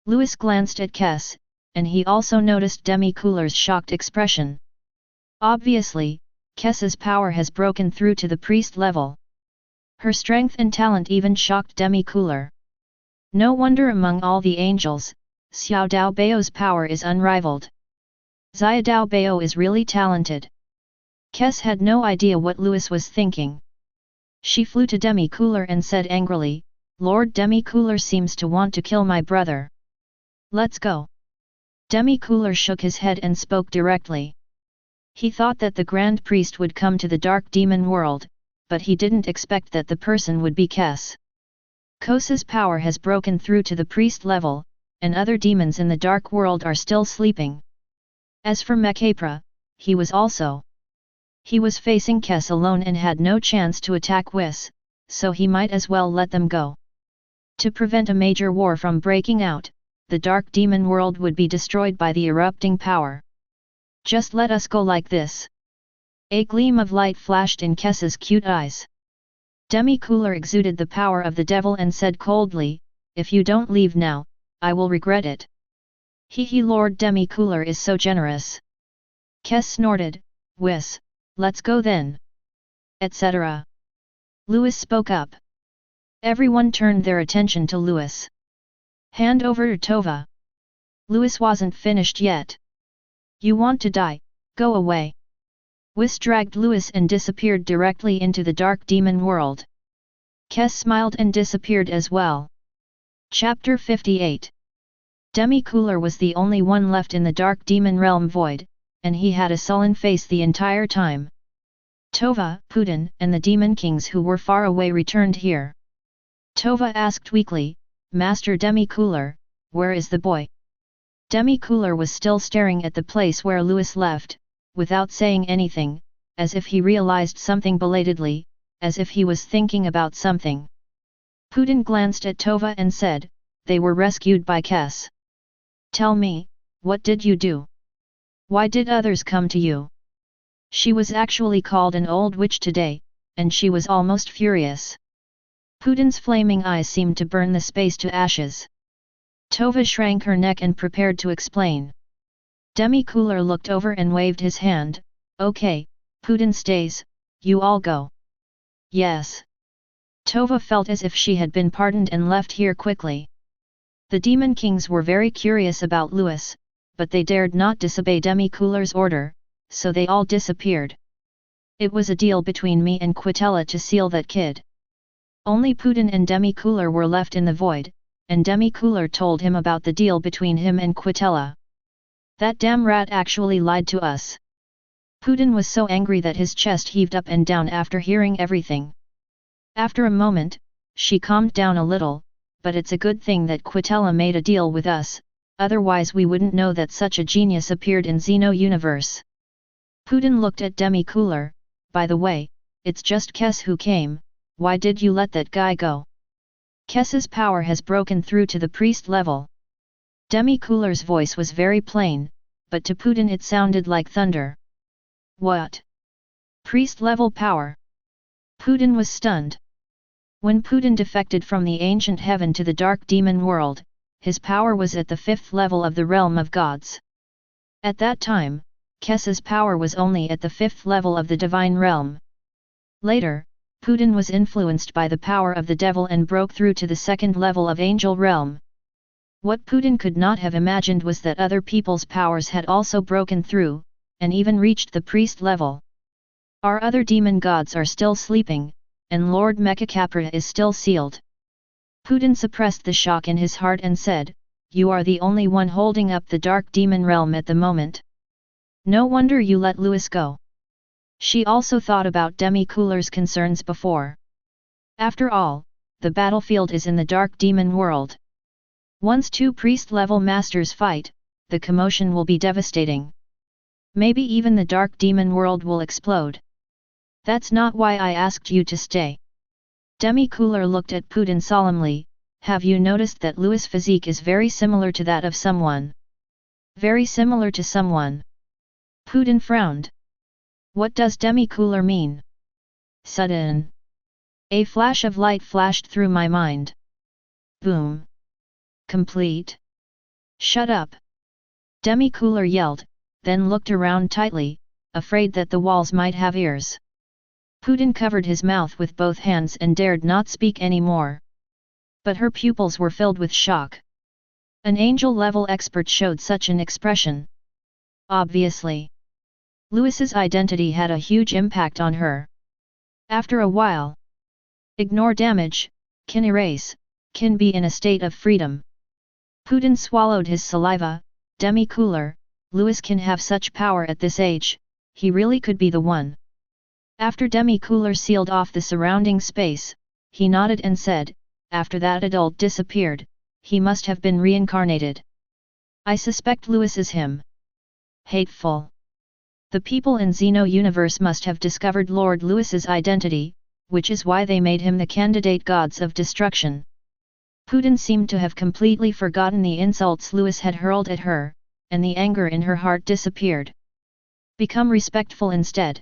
Louis glanced at Kes, and he also noticed Demi-Cooler's shocked expression. Obviously, Kessa's power has broken through to the priest level. Her strength and talent even shocked Demi-Cooler. No wonder among all the angels, Xiao Dao Bao's power is unrivaled. Xia Dao Bao is really talented. Kess had no idea what Louis was thinking. She flew to Demi-Cooler and said angrily, "Lord Demi-Cooler seems to want to kill my brother. Let's go." Demi-Cooler shook his head and spoke directly. He thought that the Grand Priest would come to the Dark Demon world, but he didn't expect that the person would be Kess. Kessa's power has broken through to the priest level, and other demons in the dark world are still sleeping. As for Mechapra, he was facing Kess alone and had no chance to attack Whis, so he might as well let them go. To prevent a major war from breaking out, the dark demon world would be destroyed by the erupting power. Just let us go like this. A gleam of light flashed in Kessa's cute eyes. Demi-Cooler exuded the power of the devil and said coldly, "If you don't leave now, I will regret it." Hee Lord Demi-Cooler is so generous. Kess snorted, "Whis, let's go then." Etc. Louis spoke up. Everyone turned their attention to Louis. "Hand over to Tova." Louis wasn't finished yet. "You want to die, go away." Whis dragged Louis and disappeared directly into the dark demon world. Kess smiled and disappeared as well. Chapter 58. Demi-Cooler was the only one left in the dark demon realm void, and he had a sullen face the entire time. Tova, Putin, and the demon kings who were far away returned here. Tova asked weakly, "Master Demi-Cooler, where is the boy?" Demi-Cooler was still staring at the place where Louis left, without saying anything, as if he realized something belatedly, as if he was thinking about something. Putin glanced at Tova and said, "They were rescued by Kess. Tell me, what did you do? Why did others come to you?" She was actually called an old witch today, and she was almost furious. Putin's flaming eyes seemed to burn the space to ashes. Tova shrank her neck and prepared to explain. Demi-Cooler looked over and waved his hand, "Okay, Putin stays, you all go." "Yes." Tova felt as if she had been pardoned and left here quickly. The demon kings were very curious about Louis, but they dared not disobey Demi-Cooler's order, so they all disappeared. "It was a deal between me and Quitella to seal that kid." Only Putin and Demi-Cooler were left in the void, and Demi-Cooler told him about the deal between him and Quitella. "That damn rat actually lied to us." Putin was so angry that his chest heaved up and down after hearing everything. After a moment, she calmed down a little, "But it's a good thing that Quitella made a deal with us, otherwise we wouldn't know that such a genius appeared in Xeno universe." Putin looked at Demi-Cooler, "By the way, it's just Kess who came, why did you let that guy go?" "Kess's power has broken through to the priest level." Demi-Cooler's voice was very plain, but to Putin it sounded like thunder. "What? Priest-level power?" Putin was stunned. When Putin defected from the ancient heaven to the dark demon world, his power was at the 5th level of the realm of gods. At that time, Kess's power was only at the 5th level of the divine realm. Later, Putin was influenced by the power of the devil and broke through to the 2nd level of angel realm. What Putin could not have imagined was that other people's powers had also broken through, and even reached the priest level. Our other demon gods are still sleeping, and Lord Mechacapra is still sealed. Putin suppressed the shock in his heart and said, "You are the only one holding up the dark demon realm at the moment. No wonder you let Louis go." She also thought about Demi-Cooler's concerns before. After all, the battlefield is in the dark demon world. Once two priest-level masters fight, the commotion will be devastating. Maybe even the dark demon world will explode. "That's not why I asked you to stay." Demi-Cooler looked at Putin solemnly, "Have you noticed that Louis' physique is very similar to that of someone?" "Very similar to someone?" Putin frowned. "What does Demi-Cooler mean?" Sudden, a flash of light flashed through my mind. Boom. Complete. "Shut up!" Demi-Cooler yelled, then looked around tightly, afraid that the walls might have ears. Putin covered his mouth with both hands and dared not speak any more. But her pupils were filled with shock. An angel-level expert showed such an expression. Obviously, Louis's identity had a huge impact on her. After a while, ignore damage, can erase, can be in a state of freedom. Putin swallowed his saliva. Demi-cooler, Louis can have such power at this age, he really could be the one. After Demi-cooler sealed off the surrounding space, he nodded and said, after that adult disappeared, he must have been reincarnated. I suspect Louis is him. Hateful. The people in Xeno universe must have discovered Lord Louis's identity, which is why they made him the candidate gods of destruction. Putin seemed to have completely forgotten the insults Louis had hurled at her, and the anger in her heart disappeared. Become respectful instead.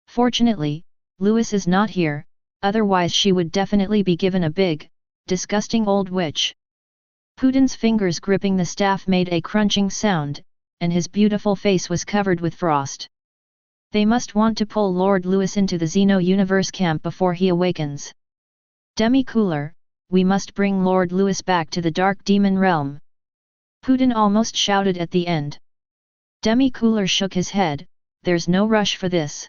Fortunately, Louis is not here, otherwise she would definitely be given a big, disgusting old witch. Putin's fingers gripping the staff made a crunching sound, and his beautiful face was covered with frost. They must want to pull Lord Louis into the Xeno universe camp before he awakens. Demi-cooler, we must bring Lord Louis back to the Dark Demon Realm. Putin almost shouted at the end. Demi-cooler shook his head, there's no rush for this.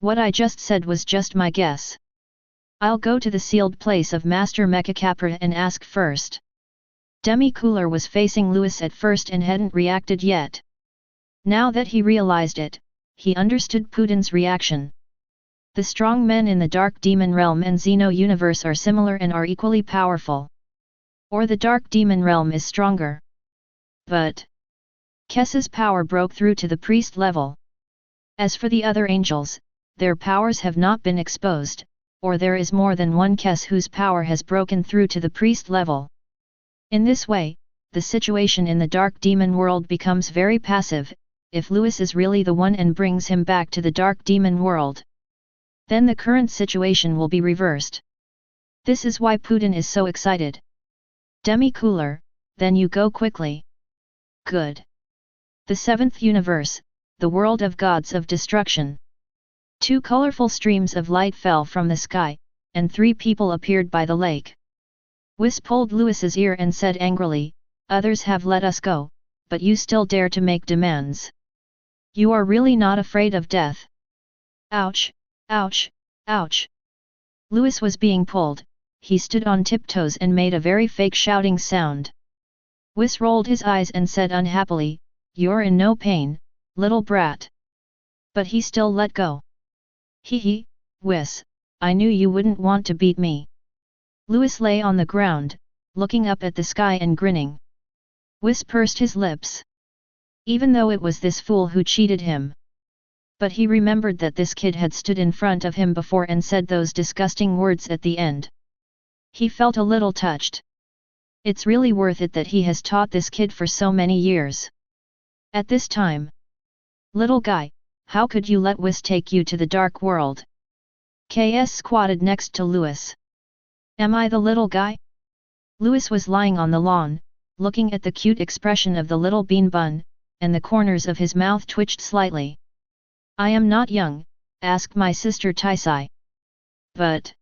What I just said was just my guess. I'll go to the sealed place of Master Mechacapra and ask first. Demi-cooler was facing Louis at first and hadn't reacted yet. Now that he realized it, he understood Putin's reaction. The strong men in the Dark Demon Realm and Xeno universe are similar and are equally powerful. Or the Dark Demon Realm is stronger. But Kess's power broke through to the priest level. As for the other angels, their powers have not been exposed, or there is more than one Kess whose power has broken through to the priest level. In this way, the situation in the Dark Demon world becomes very passive, if Louis is really the one and brings him back to the Dark Demon world. Then the current situation will be reversed. This is why Putin is so excited. Demi-cooler, then you go quickly. Good. The seventh universe, the world of gods of destruction. 2 colorful streams of light fell from the sky, and 3 people appeared by the lake. Whis pulled Louis's ear and said angrily, others have let us go, but you still dare to make demands. You are really not afraid of death. Ouch, ouch, ouch. Louis was being pulled, he stood on tiptoes and made a very fake shouting sound. Whis rolled his eyes and said unhappily, you're in no pain, little brat. But he still let go. Hee, Whis, I knew you wouldn't want to beat me. Louis lay on the ground, looking up at the sky and grinning. Whis pursed his lips. Even though it was this fool who cheated him. But he remembered that this kid had stood in front of him before and said those disgusting words at the end. He felt a little touched. It's really worth it that he has taught this kid for so many years. At this time. Little guy, how could you let Whis take you to the dark world? KS squatted next to Louis. Am I the little guy? Louis was lying on the lawn, looking at the cute expression of the little bean bun, and the corners of his mouth twitched slightly. I am not young, asked my sister Taisai. But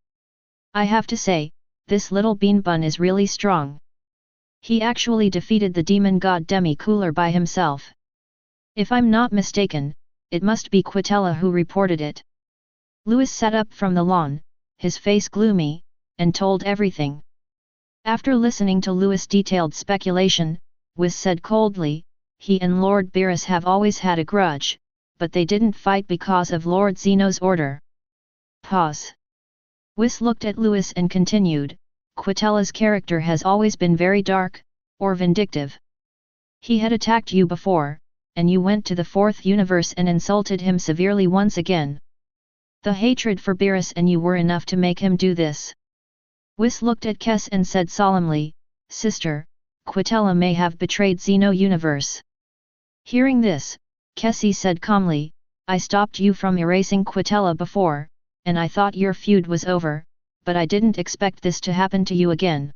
I have to say, this little bean bun is really strong. He actually defeated the demon god Demi-cooler by himself. If I'm not mistaken, it must be Quitella who reported it. Louis sat up from the lawn, his face gloomy, and told everything. After listening to Louis' detailed speculation, Whis said coldly, he and Lord Beerus have always had a grudge, but they didn't fight because of Lord Xeno's order. Pause. Whis looked at Louis and continued, Quitella's character has always been very dark, or vindictive. He had attacked you before, and you went to the 4th universe and insulted him severely once again. The hatred for Beerus and you were enough to make him do this. Whis looked at Kess and said solemnly, Sister, Quitella may have betrayed Xeno universe. Hearing this, Kessie said calmly, I stopped you from erasing Quitella before, and I thought your feud was over, but I didn't expect this to happen to you again.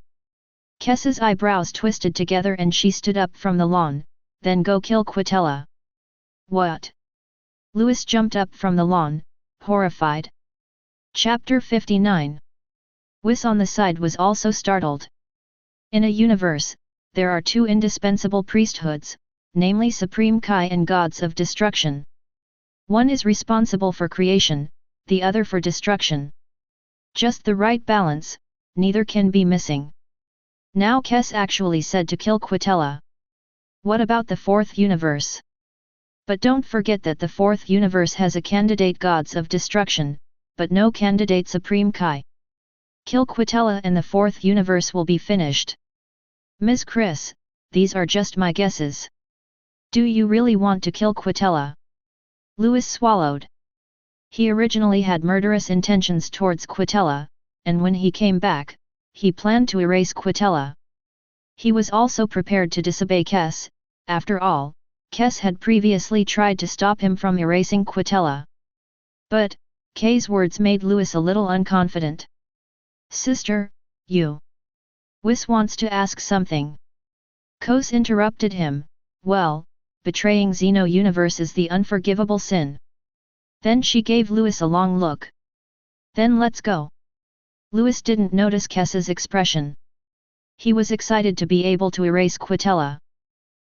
Kess's eyebrows twisted together and she stood up from the lawn, then go kill Quitella. What? Louis jumped up from the lawn, horrified. Chapter 59. Whis on the side was also startled. In a universe, there are two indispensable priesthoods, namely Supreme Kai and Gods of Destruction. One is responsible for creation, the other for destruction. Just the right balance, neither can be missing. Now Kes actually said to kill Quitella. What about the fourth universe? But don't forget that the fourth universe has a candidate Gods of Destruction, but no candidate Supreme Kai. Kill Quitella and the fourth universe will be finished. Ms. Chris, these are just my guesses. Do you really want to kill Quitella? Louis swallowed. He originally had murderous intentions towards Quitella, and when he came back, he planned to erase Quitella. He was also prepared to disobey Kes. After all, Kes had previously tried to stop him from erasing Quitella. But, K's words made Louis a little unconfident. Sister, you. Whis wants to ask something. Kos interrupted him, well, betraying Xeno Universe is the unforgivable sin. Then she gave Louis a long look. Then let's go. Louis didn't notice Kes's expression. He was excited to be able to erase Quitella.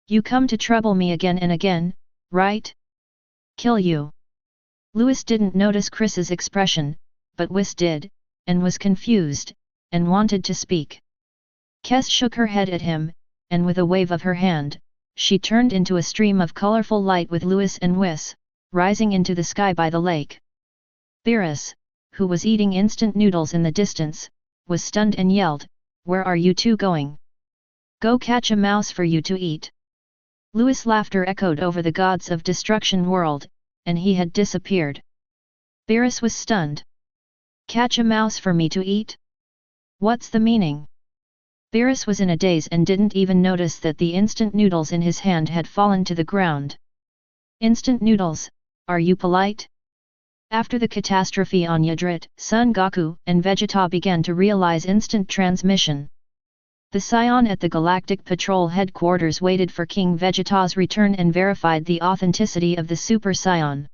You come to trouble me again and again, right? Kill you. Louis didn't notice Chris's expression, but Whis did, and was confused, and wanted to speak. Kes shook her head at him, and with a wave of her hand, she turned into a stream of colorful light with Louis and Whis, rising into the sky by the lake. Beerus, who was eating instant noodles in the distance, was stunned and yelled, "Where are you two going? Go catch a mouse for you to eat." Louis' laughter echoed over the Gods of Destruction world, and he had disappeared. Beerus was stunned. Catch a mouse for me to eat? What's the meaning? Beerus was in a daze and didn't even notice that the instant noodles in his hand had fallen to the ground. Instant noodles, are you polite? After the catastrophe on Yadrit, Son Goku and Vegeta began to realize instant transmission. The Saiyan at the Galactic Patrol headquarters waited for King Vegeta's return and verified the authenticity of the Super Saiyan.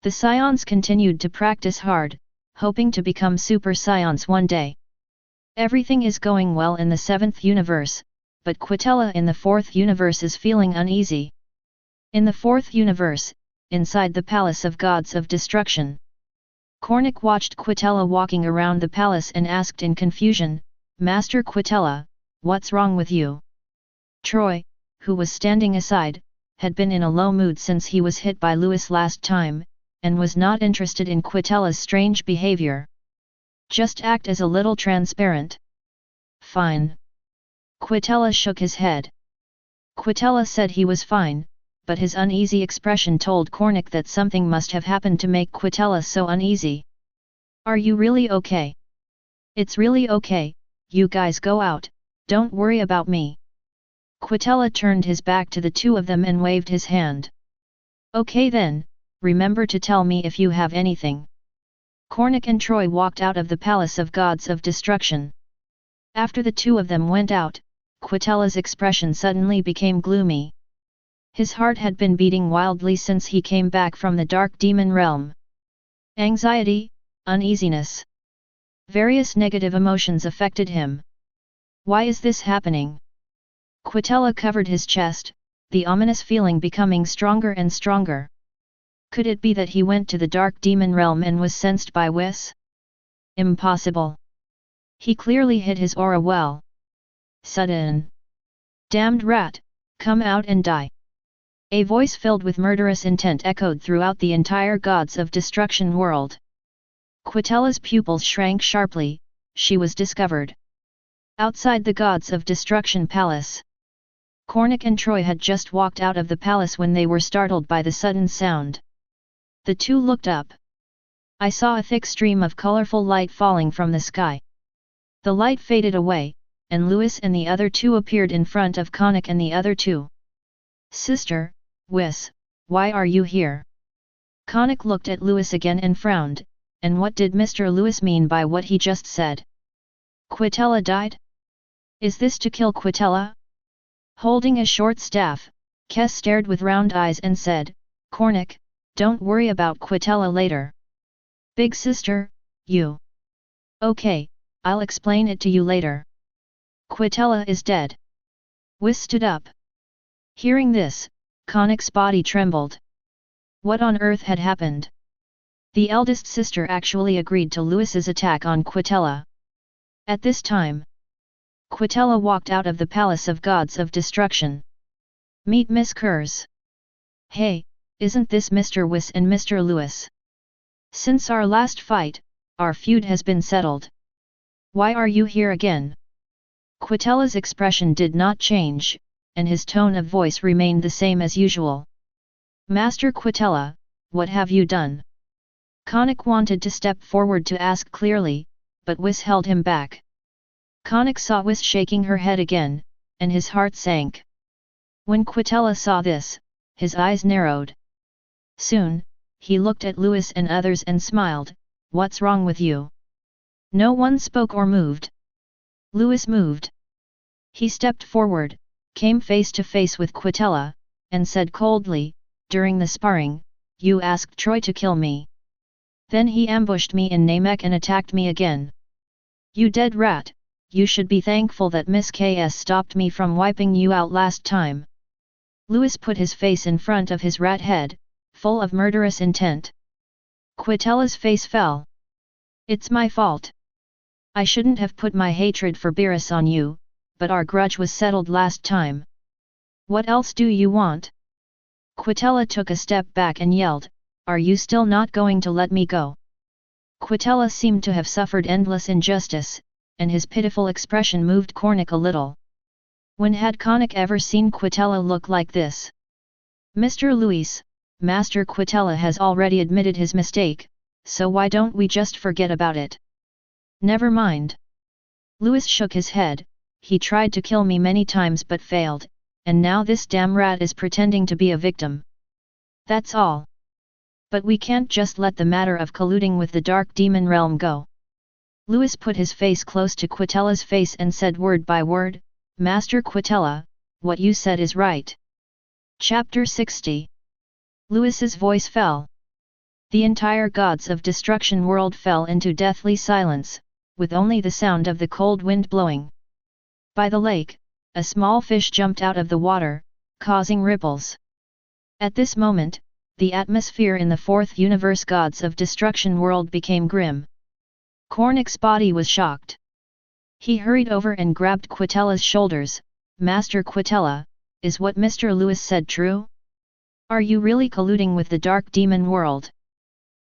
The Saiyans continued to practice hard, hoping to become Super Saiyans one day. Everything is going well in the 7th universe, but Quitella in the 4th universe is feeling uneasy. In the 4th universe, inside the Palace of Gods of Destruction, Cornic watched Quitella walking around the palace and asked in confusion, "Master Quitella, what's wrong with you?" Troy, who was standing aside, had been in a low mood since he was hit by Louis last time, and was not interested in Quitella's strange behavior. Just act as a little transparent. Fine. Quitella shook his head. Quitella said he was fine, but his uneasy expression told Cornic that something must have happened to make Quitella so uneasy. Are you really okay? It's really okay, you guys go out, don't worry about me. Quitella turned his back to the two of them and waved his hand. Okay then, remember to tell me if you have anything. Cornic and Troy walked out of the Palace of Gods of Destruction. After the two of them went out, Quitella's expression suddenly became gloomy. His heart had been beating wildly since he came back from the Dark Demon Realm. Anxiety, uneasiness. Various negative emotions affected him. Why is this happening? Quitella covered his chest, the ominous feeling becoming stronger and stronger. Could it be that he went to the Dark Demon Realm and was sensed by Whis? Impossible. He clearly hid his aura well. Sudden. Damned rat, come out and die. A voice filled with murderous intent echoed throughout the entire Gods of Destruction world. Quitella's pupils shrank sharply, she was discovered. Outside the Gods of Destruction Palace. Cornic and Troy had just walked out of the palace when they were startled by the sudden sound. The two looked up. I saw a thick stream of colorful light falling from the sky. The light faded away, and Louis and the other two appeared in front of Cornic and the other two. Sister, Whis, why are you here? Cornic looked at Louis again and frowned, and what did Mr. Louis mean by what he just said? Quitella died? Is this to kill Quitella? Holding a short staff, Kes stared with round eyes and said, Cornic, Don't worry about Quitella later. Big sister, you. Okay, I'll explain it to you later. Quitella is dead. Whis stood up. Hearing this, Connick's body trembled. What on earth had happened? The eldest sister actually agreed to Louis's attack on Quitella. At this time, Quitella walked out of the Palace of Gods of Destruction. Meet Miss Kurz. Hey, isn't this Mr. Whis and Mr. Louis? Since our last fight, our feud has been settled. Why are you here again? Quitella's expression did not change, and his tone of voice remained the same as usual. Master Quitella, what have you done? Connick wanted to step forward to ask clearly, but Whis held him back. Connick saw Whis shaking her head again, and his heart sank. When Quitella saw this, his eyes narrowed. Soon, he looked at Louis and others and smiled. What's wrong with you? No one spoke or moved. Louis moved. He stepped forward, came face to face with Quitella, and said coldly, during the sparring, you asked Troy to kill me. Then he ambushed me in Namek and attacked me again. You dead rat, you should be thankful that Miss KS stopped me from wiping you out last time. Louis put his face in front of his rat head, full of murderous intent. Quitella's face fell. It's my fault. I shouldn't have put my hatred for Beerus on you, but our grudge was settled last time. What else do you want? Quitella took a step back and yelled, are you still not going to let me go? Quitella seemed to have suffered endless injustice, and his pitiful expression moved Connick a little. When had Connick ever seen Quitella look like this? Mr. Louis, Master Quitella has already admitted his mistake, so why don't we just forget about it? Never mind. Louis shook his head. He tried to kill me many times but failed, and now this damn rat is pretending to be a victim. That's all. But we can't just let the matter of colluding with the Dark Demon Realm go. Louis put his face close to Quitella's face and said word by word, Master Quitella, what you said is right. Chapter 60. Louis's voice fell. The entire Gods of Destruction world fell into deathly silence, with only the sound of the cold wind blowing. By the lake, a small fish jumped out of the water, causing ripples. At this moment, the atmosphere in the fourth universe Gods of Destruction world became grim. Connick's body was shocked. He hurried over and grabbed Quitella's shoulders. Master Quitella, is what Mr. Louis said true? Are you really colluding with the Dark Demon world?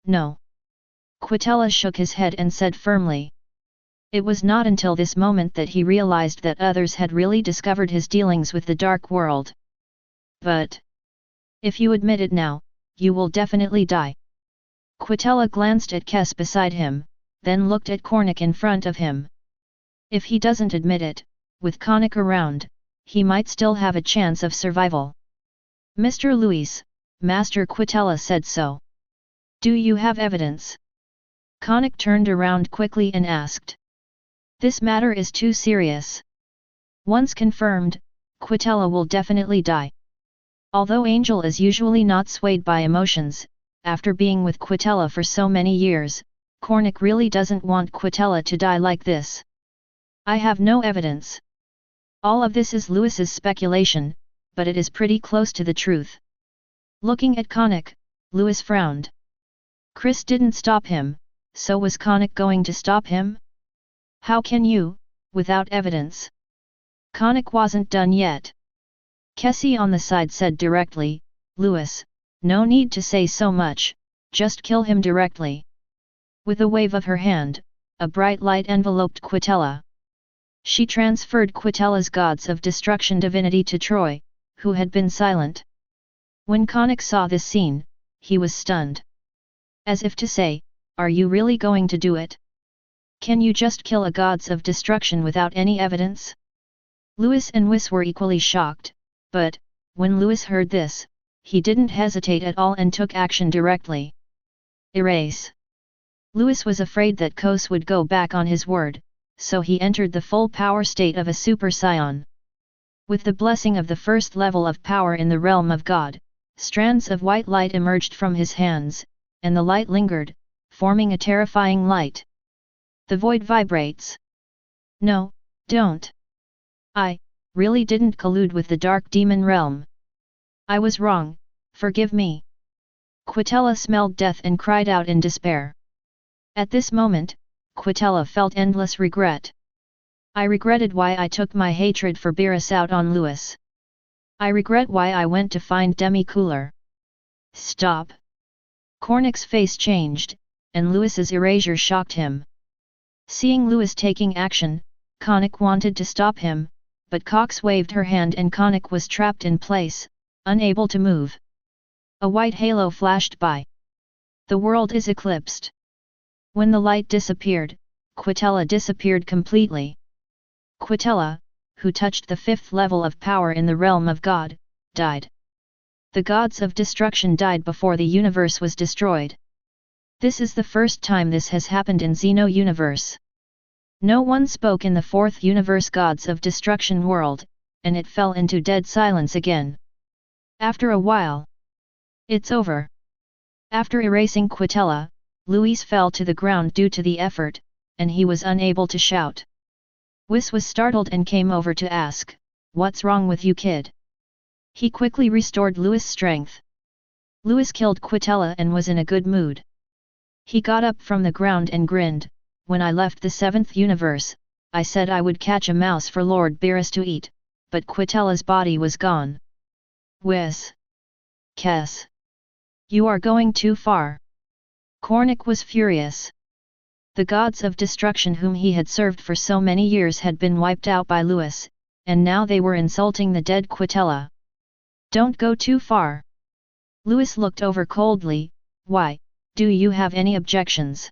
No. Quitella shook his head and said firmly. It was not until this moment that he realized that others had really discovered his dealings with the Dark World. But if you admit it now, you will definitely die. Quitella glanced at Kes beside him, then looked at Connick in front of him. If he doesn't admit it, with Connick around, he might still have a chance of survival. Mr. Louis, Master Quitella said so. Do you have evidence? Connick turned around quickly and asked. This matter is too serious. Once confirmed, Quitella will definitely die. Although Angel is usually not swayed by emotions, after being with Quitella for so many years, Connick really doesn't want Quitella to die like this. I have no evidence. All of this is Louis's speculation, but it is pretty close to the truth. Looking at Connick, Louis frowned. Chris didn't stop him, so was Connick going to stop him? How can you, without evidence? Connick wasn't done yet. Kessie on the side said directly, Louis, no need to say so much, just kill him directly. With a wave of her hand, a bright light enveloped Quitella. She transferred Quitella's Gods of Destruction divinity to Troy, who had been silent. When Connick saw this scene, he was stunned. As if to say, are you really going to do it? Can you just kill a Gods of Destruction without any evidence? Louis and Whis were equally shocked, but, when Louis heard this, he didn't hesitate at all and took action directly. Erase. Louis was afraid that Kos would go back on his word, so he entered the full power state of a Super Saiyan. With the blessing of the first level of power in the realm of God, strands of white light emerged from his hands, and the light lingered, forming a terrifying light. The void vibrates. No, don't. I really didn't collude with the dark demon realm. I was wrong, forgive me. Quitella smelled death and cried out in despair. At this moment, Quitella felt endless regret. I regretted why I took my hatred for Beerus out on Lewis. I regret why I went to find Demi-Cooler. Stop. Cornic's face changed, and Lewis's erasure shocked him. Seeing Lewis taking action, Cornic wanted to stop him, but Cox waved her hand and Cornic was trapped in place, unable to move. A white halo flashed by. The world is eclipsed. When the light disappeared, Quitella disappeared completely. Quitella, who touched the 5th level of power in the realm of God, died. The gods of destruction died before the universe was destroyed. This is the first time this has happened in Xeno universe. No one spoke in the 4th universe gods of destruction world, and it fell into dead silence again. After a while, it's over. After erasing Quitella, Luis fell to the ground due to the effort, and he was unable to shout. Whis was startled and came over to ask, "What's wrong with you, kid?" He quickly restored Luis' strength. Luis killed Quitella and was in a good mood. He got up from the ground and grinned, "When I left the 7th universe, I said I would catch a mouse for Lord Beerus to eat, but Quitella's body was gone." Whis. Kes. You are going too far. Cornic was furious. The gods of destruction whom he had served for so many years had been wiped out by Lewis, and now they were insulting the dead Quitella. Don't go too far. Lewis looked over coldly, "Why, do you have any objections?"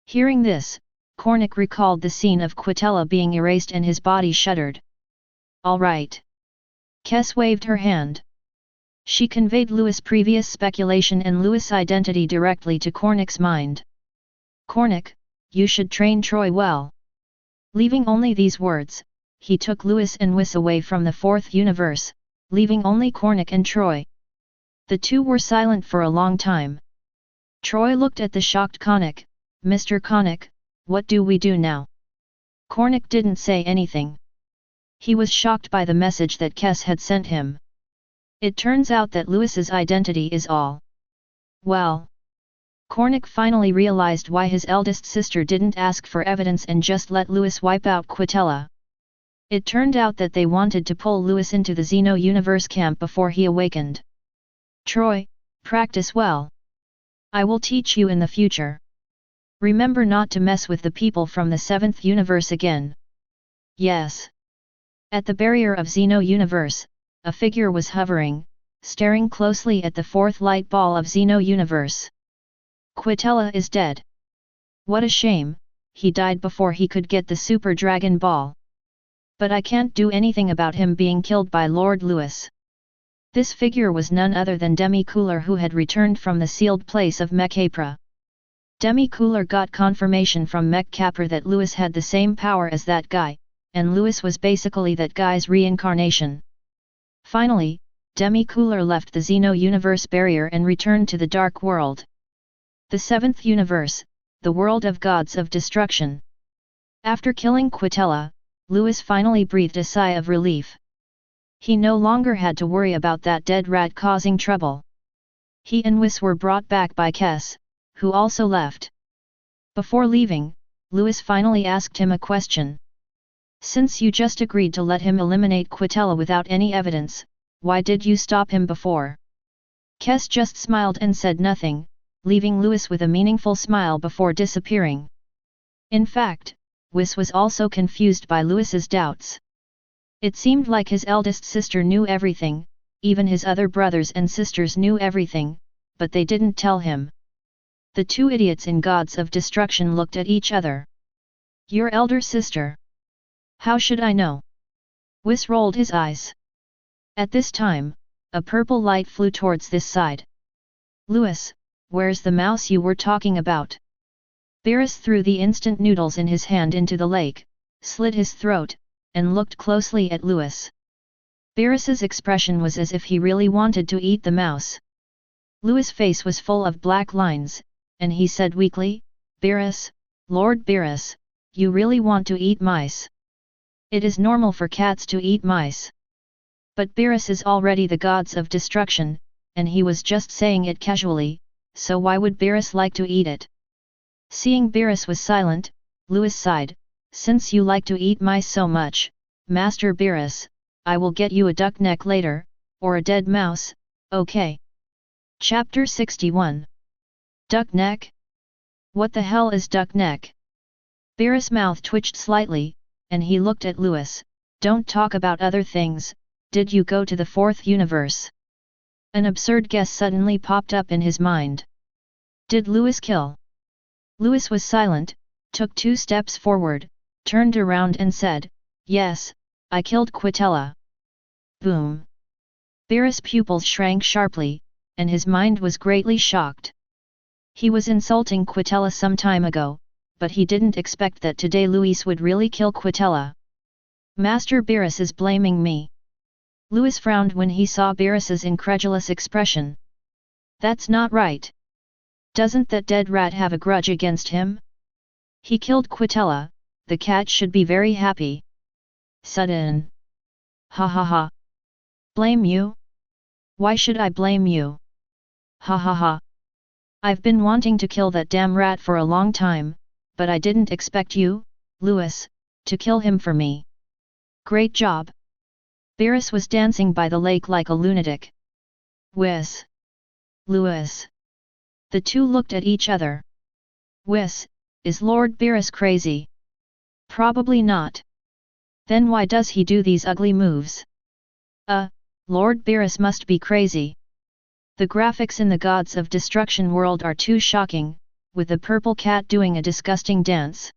Hearing this, Cornic recalled the scene of Quitella being erased and his body shuddered. "All right." Kes waved her hand. She conveyed Lewis' previous speculation and Lewis' identity directly to Cornic's mind. "Cornic, you should train Troy well." Leaving only these words, he took Lewis and Whis away from the 4th universe, leaving only Cornic and Troy. The two were silent for a long time. Troy looked at the shocked Cornic. "Mr. Cornic, what do we do now?" Cornic didn't say anything. He was shocked by the message that Kes had sent him. It turns out that Lewis's identity is all. Well. Cornic finally realized why his eldest sister didn't ask for evidence and just let Lewis wipe out Quitella. It turned out that they wanted to pull Lewis into the Xeno universe camp before he awakened. "Troy, practice well. I will teach you in the future. Remember not to mess with the people from the 7th universe again." "Yes." At the barrier of Xeno universe, a figure was hovering, staring closely at the 4th light ball of Xeno universe. "Quitella is dead. What a shame, he died before he could get the Super Dragon Ball. But I can't do anything about him being killed by Lord Lewis." This figure was none other than Demi-Cooler, who had returned from the sealed place of Mech-Capra. Demi-Cooler got confirmation from Mech-Capra that Lewis had the same power as that guy, and Lewis was basically that guy's reincarnation. Finally, Demi-Cooler left the Xeno universe barrier and returned to the Dark World. The 7th universe, the world of gods of destruction. After killing Quitella, Lewis finally breathed a sigh of relief. He no longer had to worry about that dead rat causing trouble. He and Whis were brought back by Kes, who also left. Before leaving, Lewis finally asked him a question. "Since you just agreed to let him eliminate Quitella without any evidence, why did you stop him before?" Kes just smiled and said nothing, leaving Lewis with a meaningful smile before disappearing. In fact, Whis was also confused by Lewis's doubts. It seemed like his eldest sister knew everything, even his other brothers and sisters knew everything, but they didn't tell him. The two idiots in Gods of Destruction looked at each other. "Your elder sister? How should I know?" Whis rolled his eyes. At this time, a purple light flew towards this side. "Lewis, where's the mouse you were talking about?" Beerus threw the instant noodles in his hand into the lake, slit his throat, and looked closely at Lewis. Beerus's expression was as if he really wanted to eat the mouse. Louis' face was full of black lines, and he said weakly, "Beerus, Lord Beerus, you really want to eat mice? It is normal for cats to eat mice. But Beerus is already the gods of destruction, and he was just saying it casually, so why would Beerus like to eat it?" Seeing Beerus was silent, Louis sighed, "Since you like to eat mice so much, Master Beerus, I will get you a duck neck later, or a dead mouse, okay?" Chapter 61. Duck neck? What the hell is duck neck? Beerus' mouth twitched slightly, and he looked at Louis. "Don't talk about other things, did you go to the fourth universe?" An absurd guess suddenly popped up in his mind. Did Louis kill? Louis was silent, took 2 steps forward, turned around and said, "Yes, I killed Quitella." Boom! Beerus' pupils shrank sharply, and his mind was greatly shocked. He was insulting Quitella some time ago, but he didn't expect that today Louis would really kill Quitella. "Master Beerus is blaming me." Louis frowned when he saw Beerus's incredulous expression. "That's not right. Doesn't that dead rat have a grudge against him? He killed Quitella, the cat should be very happy." Sudden. "Ha ha ha. Blame you? Why should I blame you? Ha ha ha. I've been wanting to kill that damn rat for a long time, but I didn't expect you, Louis, to kill him for me. Great job." Beerus was dancing by the lake like a lunatic. "Whiz. Louis." The two looked at each other. "Whiz, is Lord Beerus crazy?" "Probably not. Then why does he do these ugly moves?" Lord Beerus must be crazy. The graphics in the Gods of Destruction world are too shocking, with the purple cat doing a disgusting dance.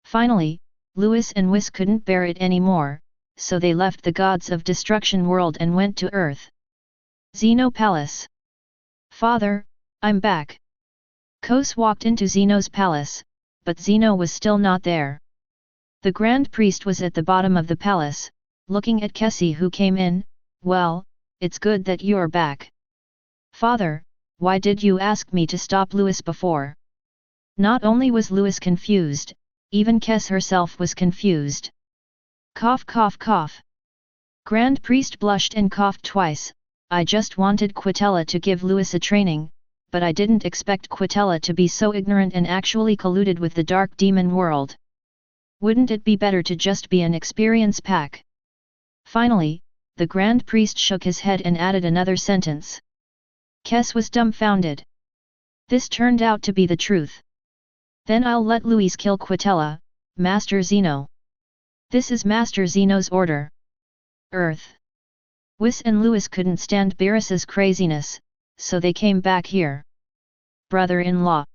Finally, Louis and Whis couldn't bear it anymore, so they left the Gods of Destruction world and went to Earth. Xeno Palace. "Father, I'm back." Kos walked into Xeno's palace, but Xeno was still not there. The Grand Priest was at the bottom of the palace, looking at Kessie who came in. "Well, it's good that you're back. Father, why did you ask me to stop Louis before?" Not only was Louis confused, even Kes herself was confused. Cough cough cough. Grand Priest blushed and coughed twice. "I just wanted Quitella to give Louis a training, but I didn't expect Quitella to be so ignorant and actually colluded with the dark demon world. Wouldn't it be better to just be an experience pack?" Finally, the Grand Priest shook his head and added another sentence. Kes was dumbfounded. This turned out to be the truth. "Then I'll let Louis kill Quitella, Master Xeno. This is Master Xeno's order." Earth. Whis and Louis couldn't stand Beerus's craziness, so they came back here. Brother-in-law.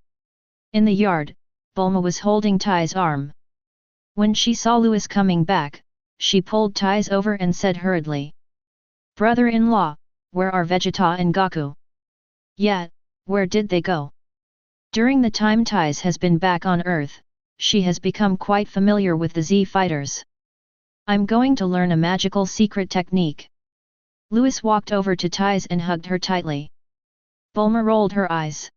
In the yard, Bulma was holding Tai's arm. When she saw Louis coming back, she pulled Tai's over and said hurriedly, "Brother-in-law, where are Vegeta and Goku?" "Yeah, where did they go?" During the time Tai's has been back on Earth, she has become quite familiar with the Z fighters. "I'm going to learn a magical secret technique." Louis walked over to Tai's and hugged her tightly. Bulma rolled her eyes.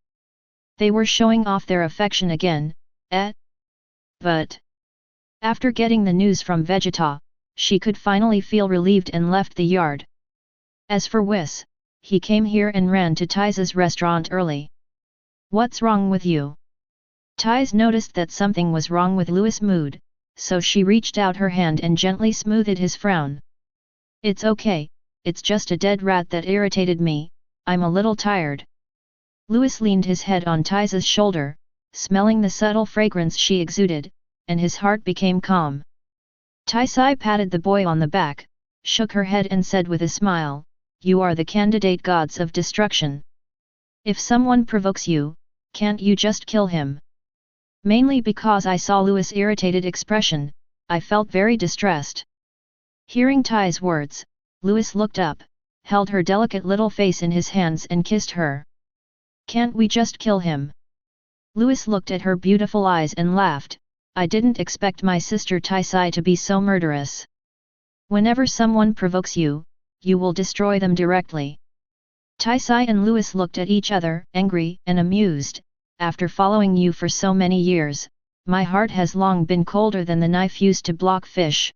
They were showing off their affection again, But after getting the news from Vegeta, she could finally feel relieved and left the yard. As for Whis, he came here and ran to Tai's restaurant early. "What's wrong with you?" Tai's noticed that something was wrong with Louis' mood, so she reached out her hand and gently smoothed his frown. "It's okay, it's just a dead rat that irritated me, I'm a little tired." Louis leaned his head on Tai's shoulder, smelling the subtle fragrance she exuded, and his heart became calm. Tai patted the boy on the back, shook her head and said with a smile, "You are the candidate Gods of Destruction. If someone provokes you, can't you just kill him?" Mainly because I saw Louis' irritated expression, I felt very distressed. Hearing Tai's words, Louis looked up, held her delicate little face in his hands and kissed her. "Can't we just kill him?" Louis looked at her beautiful eyes and laughed. "I didn't expect my sister Tai to be so murderous." Whenever someone provokes you, you will destroy them directly. Taisai and Louis looked at each other, angry and amused. After following you for so many years, my heart has long been colder than the knife used to block fish.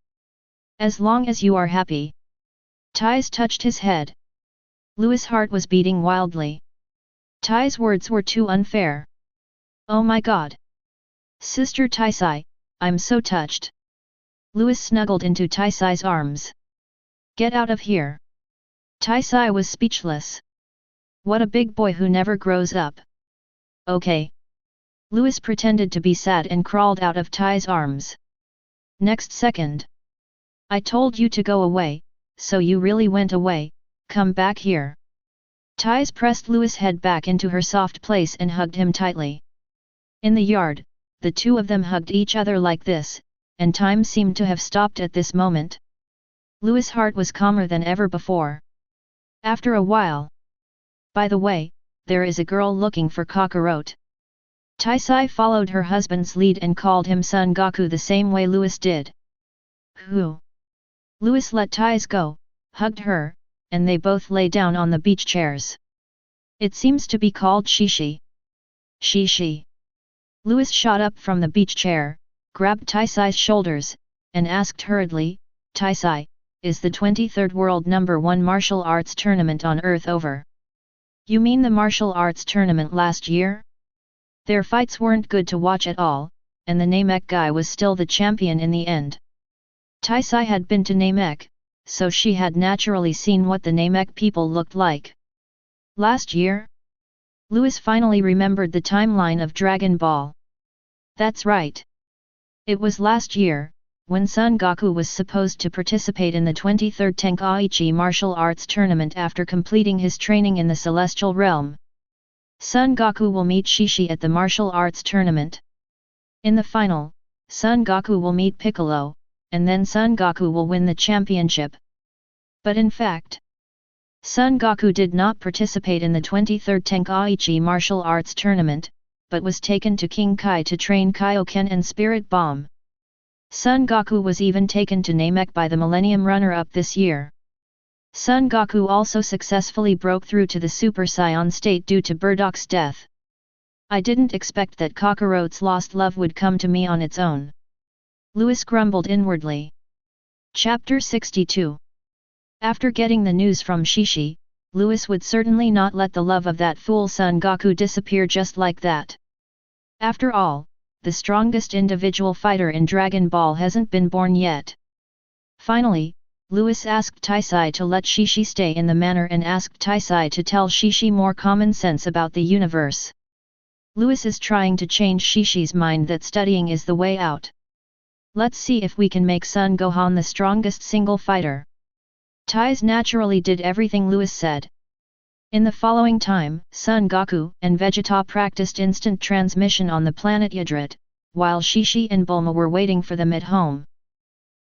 As long as you are happy. Tai's touched his head. Louis' heart was beating wildly. Tai's words were too unfair. Oh my god! Sister Taisai, I'm so touched. Louis snuggled into Taisai's arms. Get out of here. Taisai was speechless. What a big boy who never grows up. Okay. Louis pretended to be sad and crawled out of Tai's arms. Next second. I told you to go away, so you really went away, come back here. Tai's pressed Louis' head back into her soft place and hugged him tightly. In the yard, the two of them hugged each other like this, and time seemed to have stopped at this moment. Louis' heart was calmer than ever before. After a while. By the way, there is a girl looking for Kakarot. Taisai followed her husband's lead and called him Son Goku the same way Louis did. Who? Louis let Tai's go, hugged her, and they both lay down on the beach chairs. It seems to be called Shishi. Shishi. Louis shot up from the beach chair, grabbed Taisai's shoulders, and asked hurriedly, Taisai, is the 23rd World #1 Martial Arts Tournament on Earth over? You mean the martial arts tournament last year? Their fights weren't good to watch at all, and the Namek guy was still the champion in the end. Taisai had been to Namek, so she had naturally seen what the Namek people looked like. Last year? Louis finally remembered the timeline of Dragon Ball. That's right. It was last year, when Son Goku was supposed to participate in the 23rd Tenkaichi martial arts tournament after completing his training in the Celestial Realm. Son Goku will meet Shishi at the martial arts tournament. In the final, Son Goku will meet Piccolo, and then Son Goku will win the championship. But in fact, Son Goku did not participate in the 23rd Tenkaichi martial arts tournament, but was taken to King Kai to train Kaioken and Spirit Bomb. Son Goku was even taken to Namek by the Millennium Runner-up this year. Son Goku also successfully broke through to the Super Saiyan state due to Burdok's death. I didn't expect that Kakarot's lost love would come to me on its own. Louis grumbled inwardly. Chapter 62. After getting the news from Shishi, Louis would certainly not let the love of that fool Son Goku disappear just like that. After all, the strongest individual fighter in Dragon Ball hasn't been born yet. Finally, Louis asked Taisai to let Shishi stay in the manor and asked Taisai to tell Shishi more common sense about the universe. Louis is trying to change Shishi's mind that studying is the way out. Let's see if we can make Son Gohan the strongest single fighter. Tai's naturally did everything Louis said. In the following time, Son Goku and Vegeta practiced instant transmission on the planet Yadrit, while Shishi and Bulma were waiting for them at home.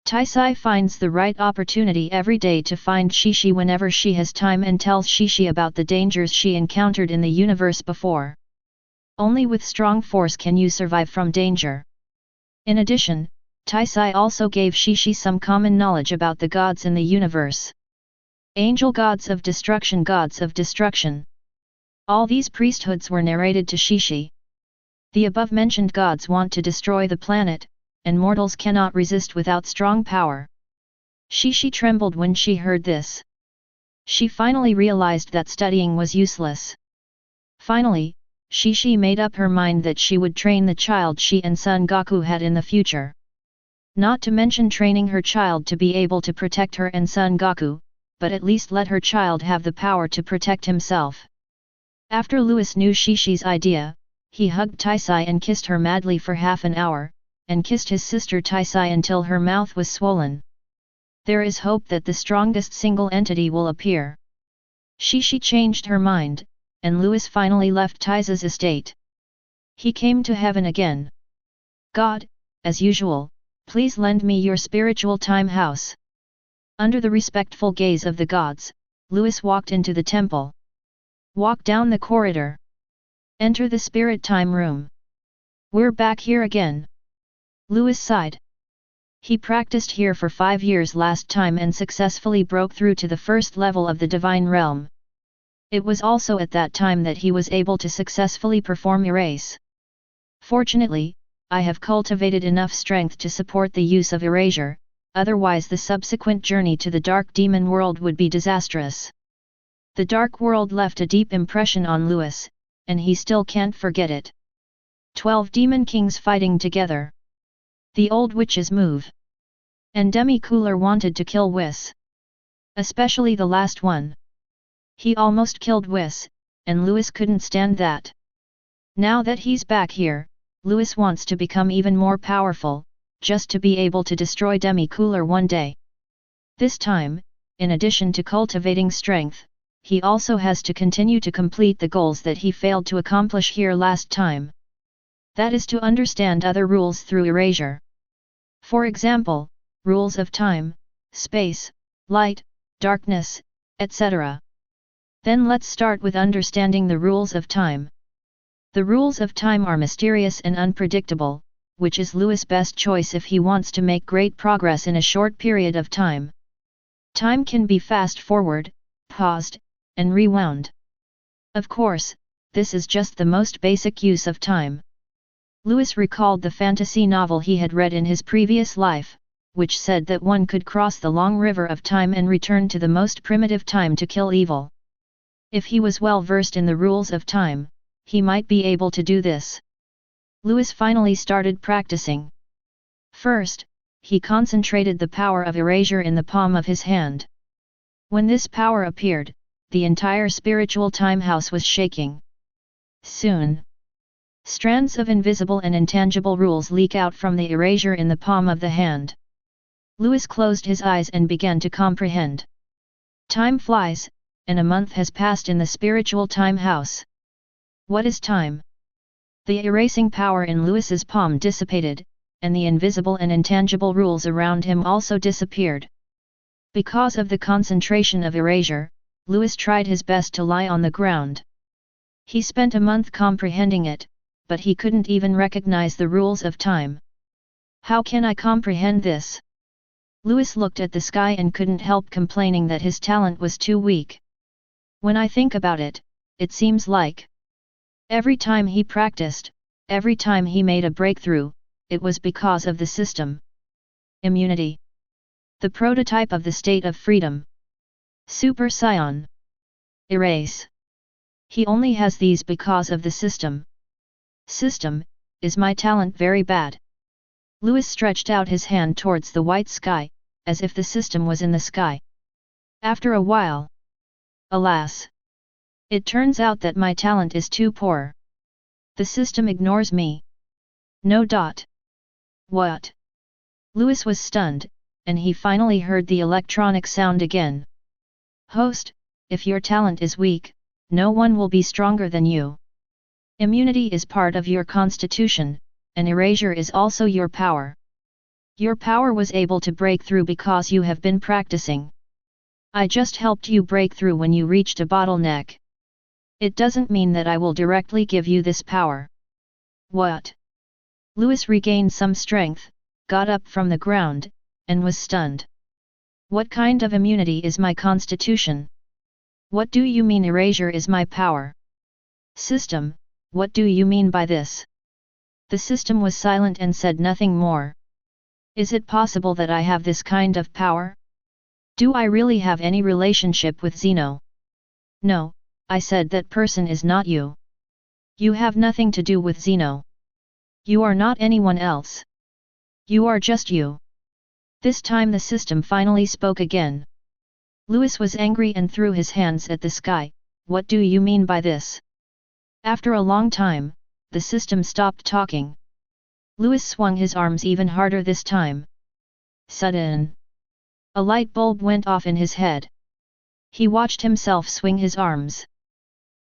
Taisai finds the right opportunity every day to find Shishi whenever she has time and tells Shishi about the dangers she encountered in the universe before. Only with strong force can you survive from danger. In addition, Taisai also gave Shishi some common knowledge about the gods in the universe. Angel gods of destruction, gods of destruction. All these priesthoods were narrated to Shishi. The above-mentioned gods want to destroy the planet, and mortals cannot resist without strong power. Shishi trembled when she heard this. She finally realized that studying was useless. Finally, Shishi made up her mind that she would train the child she and Son Goku had in the future. Not to mention training her child to be able to protect her and Son Goku, but at least let her child have the power to protect himself. After Louis knew Shishi's idea, he hugged Taisai and kissed her madly for half an hour, and kissed his sister Taisai until her mouth was swollen. There is hope that the strongest single entity will appear. Shishi changed her mind, and Louis finally left Taisai's estate. He came to heaven again. God, as usual, please lend me your spiritual time house. Under the respectful gaze of the gods, Louis walked into the temple. Walk down the corridor. Enter the spirit time room. We're back here again. Louis sighed. He practiced here for 5 years last time and successfully broke through to the first level of the divine realm. It was also at that time that he was able to successfully perform erase. Fortunately, I have cultivated enough strength to support the use of erasure, otherwise the subsequent journey to the dark demon world would be disastrous. The dark world left a deep impression on Lewis, and he still can't forget it. 12 demon kings fighting together. The old witch's move. And Demi-Cooler wanted to kill Whis. Especially the last one. He almost killed Whis, and Lewis couldn't stand that. Now that he's back here, Lewis wants to become even more powerful, just to be able to destroy Demi-Cooler one day. This time, in addition to cultivating strength, he also has to continue to complete the goals that he failed to accomplish here last time. That is to understand other rules through erasure. For example, rules of time, space, light, darkness, etc. Then let's start with understanding the rules of time. The rules of time are mysterious and unpredictable, which is Lewis' best choice if he wants to make great progress in a short period of time. Time can be fast forward, paused, and rewound. Of course, this is just the most basic use of time. Lewis recalled the fantasy novel he had read in his previous life, which said that one could cross the long river of time and return to the most primitive time to kill evil. If he was well versed in the rules of time, he might be able to do this. Lewis finally started practicing. First, he concentrated the power of erasure in the palm of his hand. When this power appeared, the entire spiritual time house was shaking. Soon, strands of invisible and intangible rules leak out from the erasure in the palm of the hand. Lewis closed his eyes and began to comprehend. Time flies, and a month has passed in the spiritual time house. What is time? The erasing power in Lewis's palm dissipated, and the invisible and intangible rules around him also disappeared. Because of the concentration of erasure, Lewis tried his best to lie on the ground. He spent a month comprehending it, but he couldn't even recognize the rules of time. How can I comprehend this? Lewis looked at the sky and couldn't help complaining that his talent was too weak. When I think about it, it seems like every time he practiced, every time he made a breakthrough, it was because of the system. Immunity. The prototype of the state of freedom. Super Saiyan. Erase. He only has these because of the system. System, is my talent very bad? Lewis stretched out his hand towards the white sky, as if the system was in the sky. After a while. Alas! It turns out that my talent is too poor. The system ignores me. No. What? Lewis was stunned, and he finally heard the electronic sound again. Host, if your talent is weak, no one will be stronger than you. Immunity is part of your constitution, and erasure is also your power. Your power was able to break through because you have been practicing. I just helped you break through when you reached a bottleneck. It doesn't mean that I will directly give you this power. What? Lewis regained some strength, got up from the ground, and was stunned. What kind of immunity is my constitution? What do you mean erasure is my power? System, what do you mean by this? The system was silent and said nothing more. Is it possible that I have this kind of power? Do I really have any relationship with Zeno? No, I said that person is not you. You have nothing to do with Zeno. You are not anyone else. You are just you. This time the system finally spoke again. Lewis was angry and threw his hands at the sky. What do you mean by this? After a long time, the system stopped talking. Lewis swung his arms even harder this time. Sudden. A light bulb went off in his head. He watched himself swing his arms.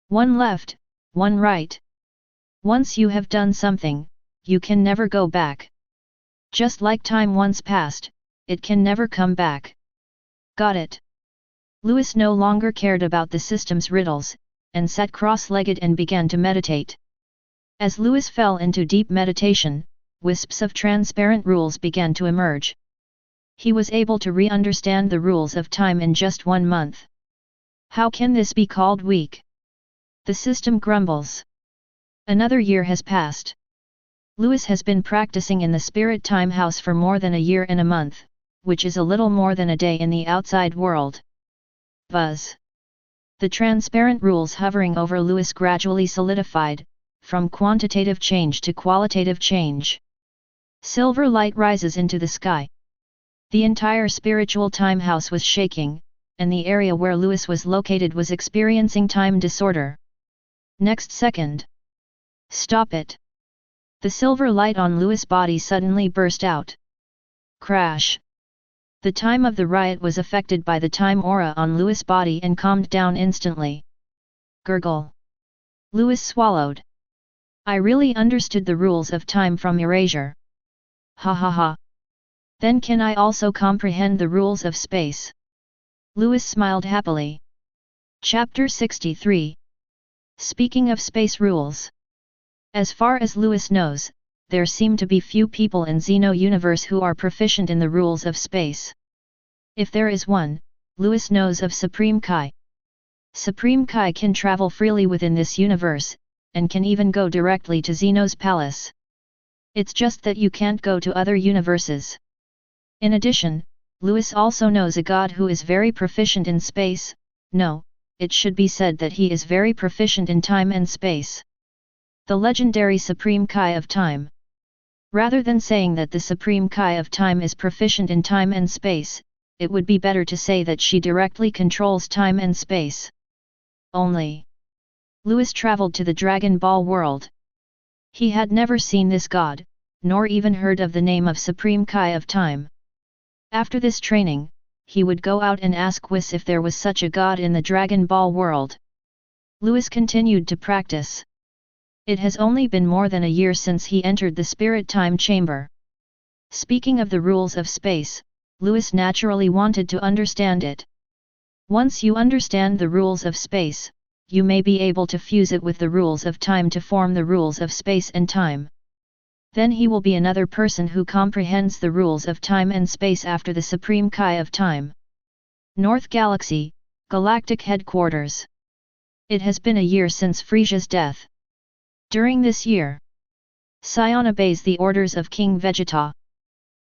One left, one right. Once you have done something, you can never go back. Just like time once passed, it can never come back. Got it. Lewis no longer cared about the system's riddles, and sat cross-legged and began to meditate. As Lewis fell into deep meditation, wisps of transparent rules began to emerge, He was able to re-understand the rules of time in just 1 month. How can this be called weak? The system grumbles. Another year has passed. Lewis has been practicing in the Spirit Time House for more than a year and a month, which is a little more than a day in the outside world. Buzz. The transparent rules hovering over Lewis gradually solidified, from quantitative change to qualitative change. Silver light rises into the sky. The entire spiritual time house was shaking, and the area where Lewis was located was experiencing time disorder. Next second. Stop it. The silver light on Lewis' body suddenly burst out. Crash. The time of the riot was affected by the time aura on Lewis' body and calmed down instantly. Gurgle. Lewis swallowed. I really understood the rules of time from erasure. Ha ha ha. Then can I also comprehend the rules of space? Lewis smiled happily. Chapter 63. Speaking of space rules. As far as Lewis knows, there seem to be few people in Xeno universe who are proficient in the rules of space. If there is one, Lewis knows of Supreme Kai. Supreme Kai can travel freely within this universe, and can even go directly to Xeno's palace. It's just that you can't go to other universes. In addition, Lewis also knows a god who is very proficient in space. No, it should be said that he is very proficient in time and space. The legendary Supreme Kai of Time. Rather than saying that the Supreme Kai of Time is proficient in time and space, it would be better to say that she directly controls time and space. Only. Lewis traveled to the Dragon Ball world. He had never seen this god, nor even heard of the name of Supreme Kai of Time. After this training, he would go out and ask Whis if there was such a god in the Dragon Ball world. Lewis continued to practice. It has only been more than a year since he entered the Spirit Time Chamber. Speaking of the rules of space, Lewis naturally wanted to understand it. Once you understand the rules of space, you may be able to fuse it with the rules of time to form the rules of space and time. Then he will be another person who comprehends the rules of time and space after the Supreme Kai of Time. North Galaxy, Galactic Headquarters. It has been a year since Frieza's death. During this year, Saiyan obeys the orders of King Vegeta.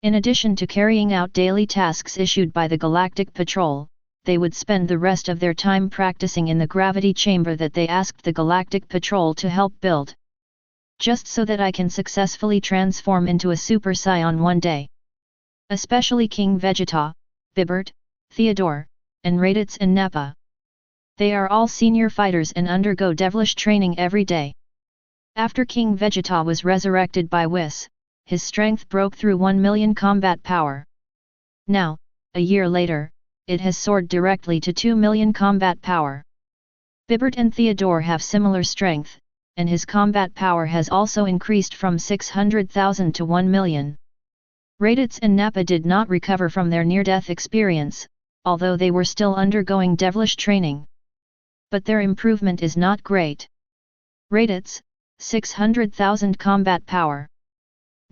In addition to carrying out daily tasks issued by the Galactic Patrol, they would spend the rest of their time practicing in the gravity chamber that they asked the Galactic Patrol to help build. Just so that I can successfully transform into a Super Saiyan one day. Especially King Vegeta, Bibert, Theodore, and Raditz and Nappa. They are all senior fighters and undergo devilish training every day. After King Vegeta was resurrected by Whis, his strength broke through 1 million combat power. Now, a year later, it has soared directly to 2 million combat power. Bibert and Theodore have similar strength, and his combat power has also increased from 600,000 to 1 million. Raditz and Nappa did not recover from their near-death experience, although they were still undergoing devilish training. But their improvement is not great. Raditz, 600,000 combat power.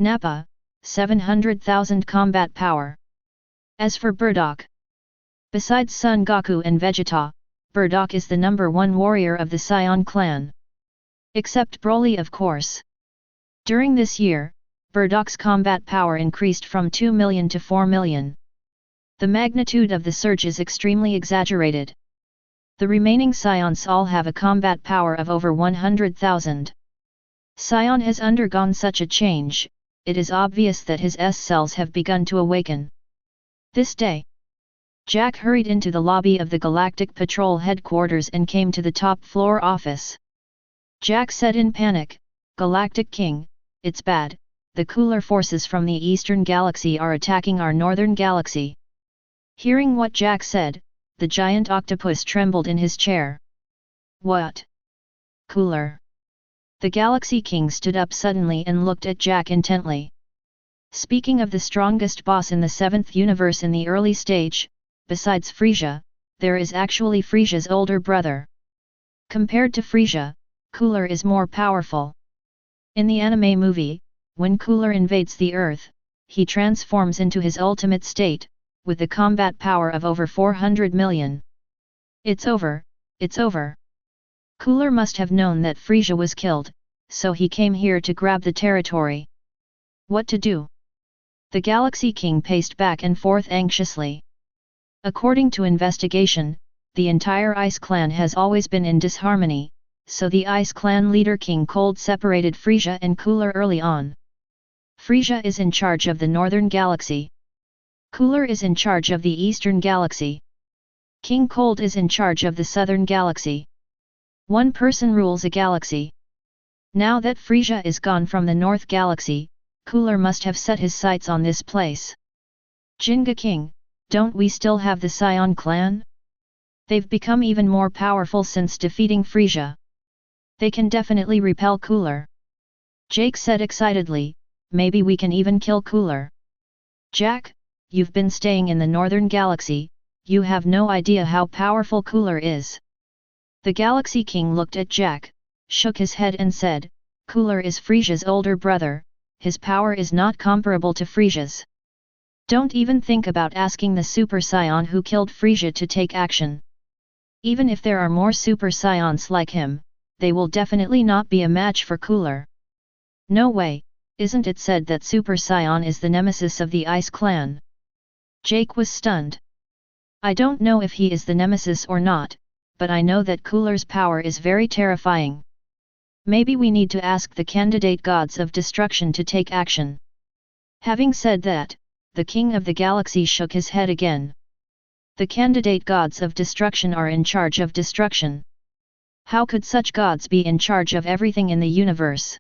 Nappa, 700,000 combat power. As for Bardock, besides Son Goku and Vegeta, Bardock is the #1 warrior of the Saiyan clan. Except Broly, of course. During this year, Bardock's combat power increased from 2 million to 4 million. The magnitude of the surge is extremely exaggerated. The remaining Saiyans all have a combat power of over 100,000. Saiyan has undergone such a change, it is obvious that his S-cells have begun to awaken. This day, Jack hurried into the lobby of the Galactic Patrol headquarters and came to the top floor office. Jack said in panic, "Galactic King, it's bad, the cooler forces from the Eastern Galaxy are attacking our Northern Galaxy." Hearing what Jack said, the giant octopus trembled in his chair. "What? Cooler?" The Galaxy King stood up suddenly and looked at Jack intently. Speaking of the strongest boss in the 7th universe in the early stage, besides Frieza, there is actually Frieza's older brother. Compared to Frieza, Cooler is more powerful. In the anime movie, when Cooler invades the Earth, he transforms into his ultimate state, with the combat power of over 400 million. It's over, it's over. Cooler must have known that Frieza was killed, so he came here to grab the territory. What to do? The Galaxy King paced back and forth anxiously. According to investigation, the entire Ice Clan has always been in disharmony, so the Ice Clan leader King Cold separated Frieza and Cooler early on. Frieza is in charge of the Northern Galaxy. Cooler is in charge of the Eastern Galaxy. King Cold is in charge of the Southern Galaxy. One person rules a galaxy. Now that Frieza is gone from the North Galaxy, Cooler must have set his sights on this place. Jinga King, don't we still have the Saiyan clan? They've become even more powerful since defeating Frieza. They can definitely repel Cooler. Jake said excitedly, maybe we can even kill Cooler. Jack, you've been staying in the Northern Galaxy, you have no idea how powerful Cooler is. The Galaxy King looked at Jack, shook his head and said, Cooler is Frieza's older brother, his power is not comparable to Frieza's. Don't even think about asking the Super Saiyan who killed Frieza to take action. Even if there are more Super Saiyans like him, they will definitely not be a match for Cooler. No way, isn't it said that Super Saiyan is the nemesis of the Ice Clan? Jake was stunned. I don't know if he is the nemesis or not, but I know that Cooler's power is very terrifying. Maybe we need to ask the candidate gods of destruction to take action. Having said that, the King of the Galaxy shook his head again. The candidate gods of destruction are in charge of destruction. How could such gods be in charge of everything in the universe?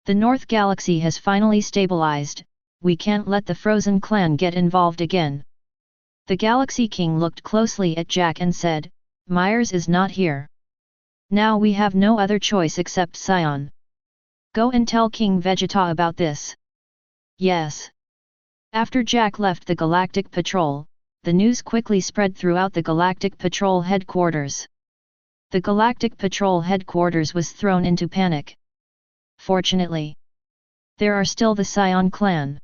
The North Galaxy has finally stabilized, we can't let the Frozen Clan get involved again. The Galaxy King looked closely at Jack and said, Myers is not here. Now we have no other choice except Saiyan. Go and tell King Vegeta about this. Yes. After Jack left the Galactic Patrol, the news quickly spread throughout the Galactic Patrol headquarters. The Galactic Patrol headquarters was thrown into panic. Fortunately, there are still the Saiyan clan.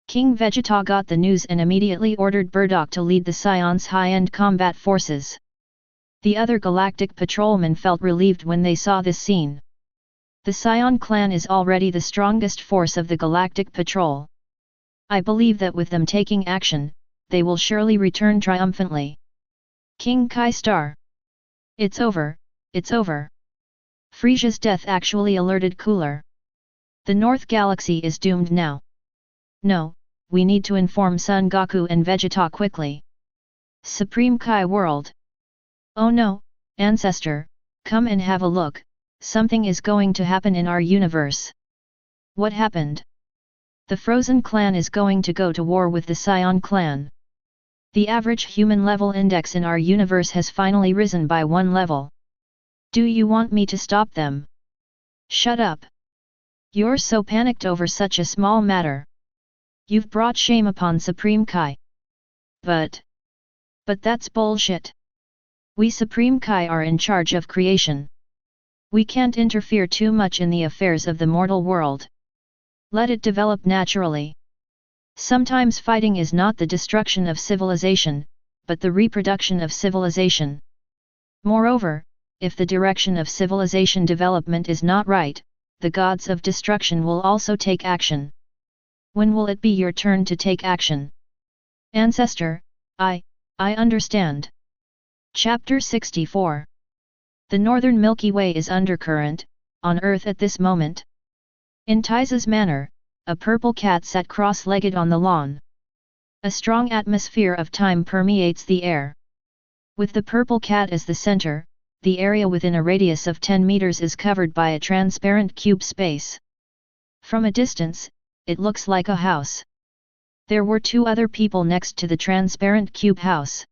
King Vegeta got the news and immediately ordered Bardock to lead the Saiyans' high-end combat forces. The other Galactic Patrolmen felt relieved when they saw this scene. The Saiyan clan is already the strongest force of the Galactic Patrol. I believe that with them taking action, they will surely return triumphantly. King Kai Star. It's over, it's over. Frieza's death actually alerted Cooler. The North Galaxy is doomed now. No, we need to inform Son Goku and Vegeta quickly. Supreme Kai World. Oh no, Ancestor, come and have a look, something is going to happen in our universe. What happened? The Frozen Clan is going to go to war with the Saiyan Clan. The average human level index in our universe has finally risen by 1 level. Do you want me to stop them? Shut up. You're so panicked over such a small matter. You've brought shame upon Supreme Kai. But that's bullshit. We Supreme Kai are in charge of creation. We can't interfere too much in the affairs of the mortal world. Let it develop naturally. Sometimes fighting is not the destruction of civilization, but the reproduction of civilization. Moreover, if the direction of civilization development is not right, the gods of destruction will also take action. When will it be your turn to take action? Ancestor, I understand. Chapter 64. The northern Milky Way is undercurrent, on Earth at this moment. In Taiza's manor, a purple cat sat cross-legged on the lawn. A strong atmosphere of time permeates the air. With the purple cat as the center, the area within a radius of 10 meters is covered by a transparent cube space. From a distance, it looks like a house. There were 2 other people next to the transparent cube house.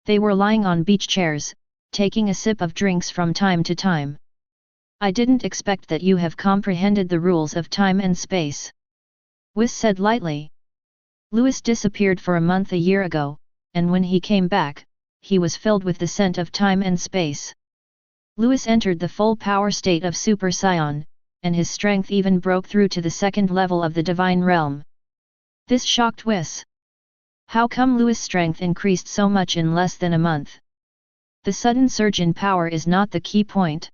They were lying on beach chairs, taking a sip of drinks from time to time. I didn't expect that you have comprehended the rules of time and space. Whis said lightly. Louis disappeared for a month a year ago, and when he came back, he was filled with the scent of time and space. Louis entered the full power state of Super Saiyan, and his strength even broke through to the 2nd level of the Divine Realm. This shocked Whis. How come Louis' strength increased so much in less than a month? The sudden surge in power is not the key point.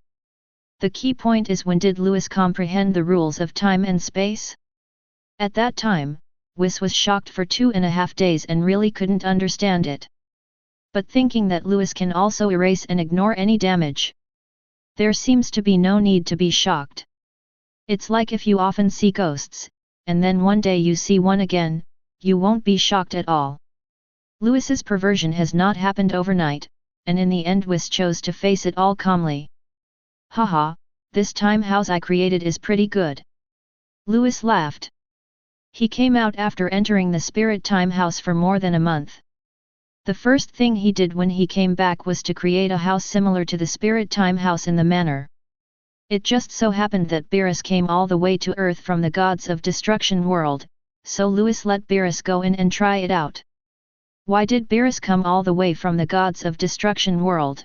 The key point is when did Louis comprehend the rules of time and space? At that time, Whis was shocked for 2.5 days and really couldn't understand it. But thinking that Louis can also erase and ignore any damage, there seems to be no need to be shocked. It's like if you often see ghosts, and then one day you see one again, you won't be shocked at all. Louis's perversion has not happened overnight, and in the end Whis chose to face it all calmly. Haha, this time house I created is pretty good. Louis laughed. He came out after entering the spirit time house for more than a month. The first thing he did when he came back was to create a house similar to the spirit time house in the manor. It just so happened that Beerus came all the way to Earth from the gods of destruction world, so Louis let Beerus go in and try it out. Why did Beerus come all the way from the gods of destruction world?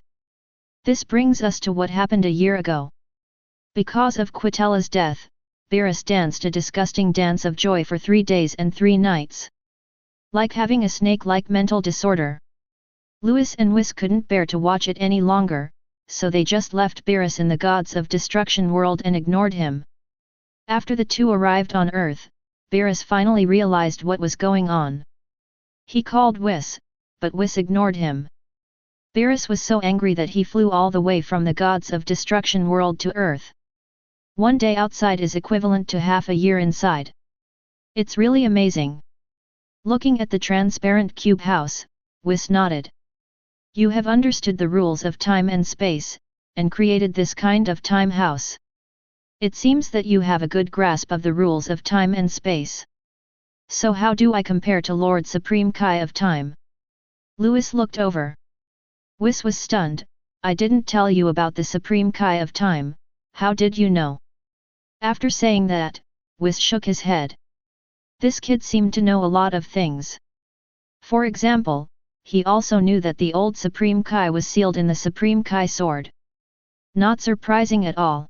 This brings us to what happened a year ago. Because of Quitella's death, Beerus danced a disgusting dance of joy for 3 days and 3 nights. Like having a snake-like mental disorder. Louis and Whis couldn't bear to watch it any longer, so they just left Beerus in the gods of destruction world and ignored him. After the two arrived on Earth, Beerus finally realized what was going on. He called Whis, but Whis ignored him. Beerus was so angry that he flew all the way from the gods of destruction world to Earth. 1 day outside is equivalent to half a year inside. It's really amazing. Looking at the transparent cube house, Whis nodded. You have understood the rules of time and space, and created this kind of time house. It seems that you have a good grasp of the rules of time and space. So how do I compare to Lord Supreme Kai of Time? Louis looked over. Whis was stunned. I didn't tell you about the Supreme Kai of Time, how did you know? After saying that, Whis shook his head. This kid seemed to know a lot of things. For example, he also knew that the old Supreme Kai was sealed in the Supreme Kai sword. Not surprising at all.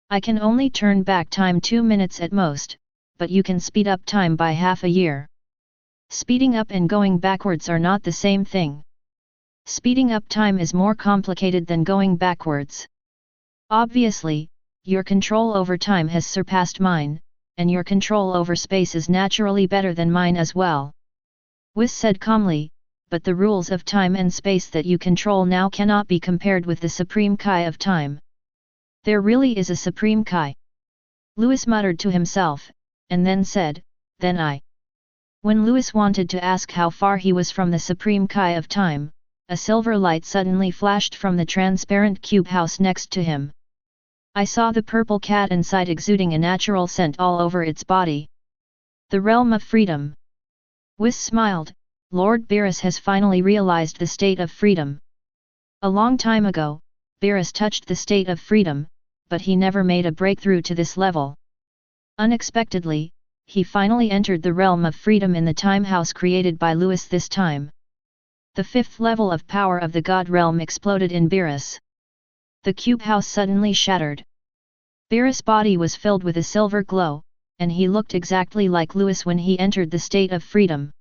I can only turn back time 2 minutes at most, but you can speed up time by half a year. Speeding up and going backwards are not the same thing. Speeding up time is more complicated than going backwards. Obviously, your control over time has surpassed mine, and your control over space is naturally better than mine as well. Whis said calmly, but the rules of time and space that you control now cannot be compared with the Supreme Kai of Time. There really is a Supreme Kai. Louis muttered to himself, and then said, then I. When Louis wanted to ask how far he was from the Supreme Kai of Time, a silver light suddenly flashed from the transparent cube house next to him. I saw the purple cat inside exuding a natural scent all over its body. The realm of freedom. Whis smiled. Lord Beerus has finally realized the state of freedom. A long time ago, Beerus touched the state of freedom, but he never made a breakthrough to this level. Unexpectedly, he finally entered the realm of freedom in the time house created by Louis this time. The 5th level of power of the God realm exploded in Beerus. The cube house suddenly shattered. Beerus' body was filled with a silver glow, and he looked exactly like Louis when he entered the state of freedom.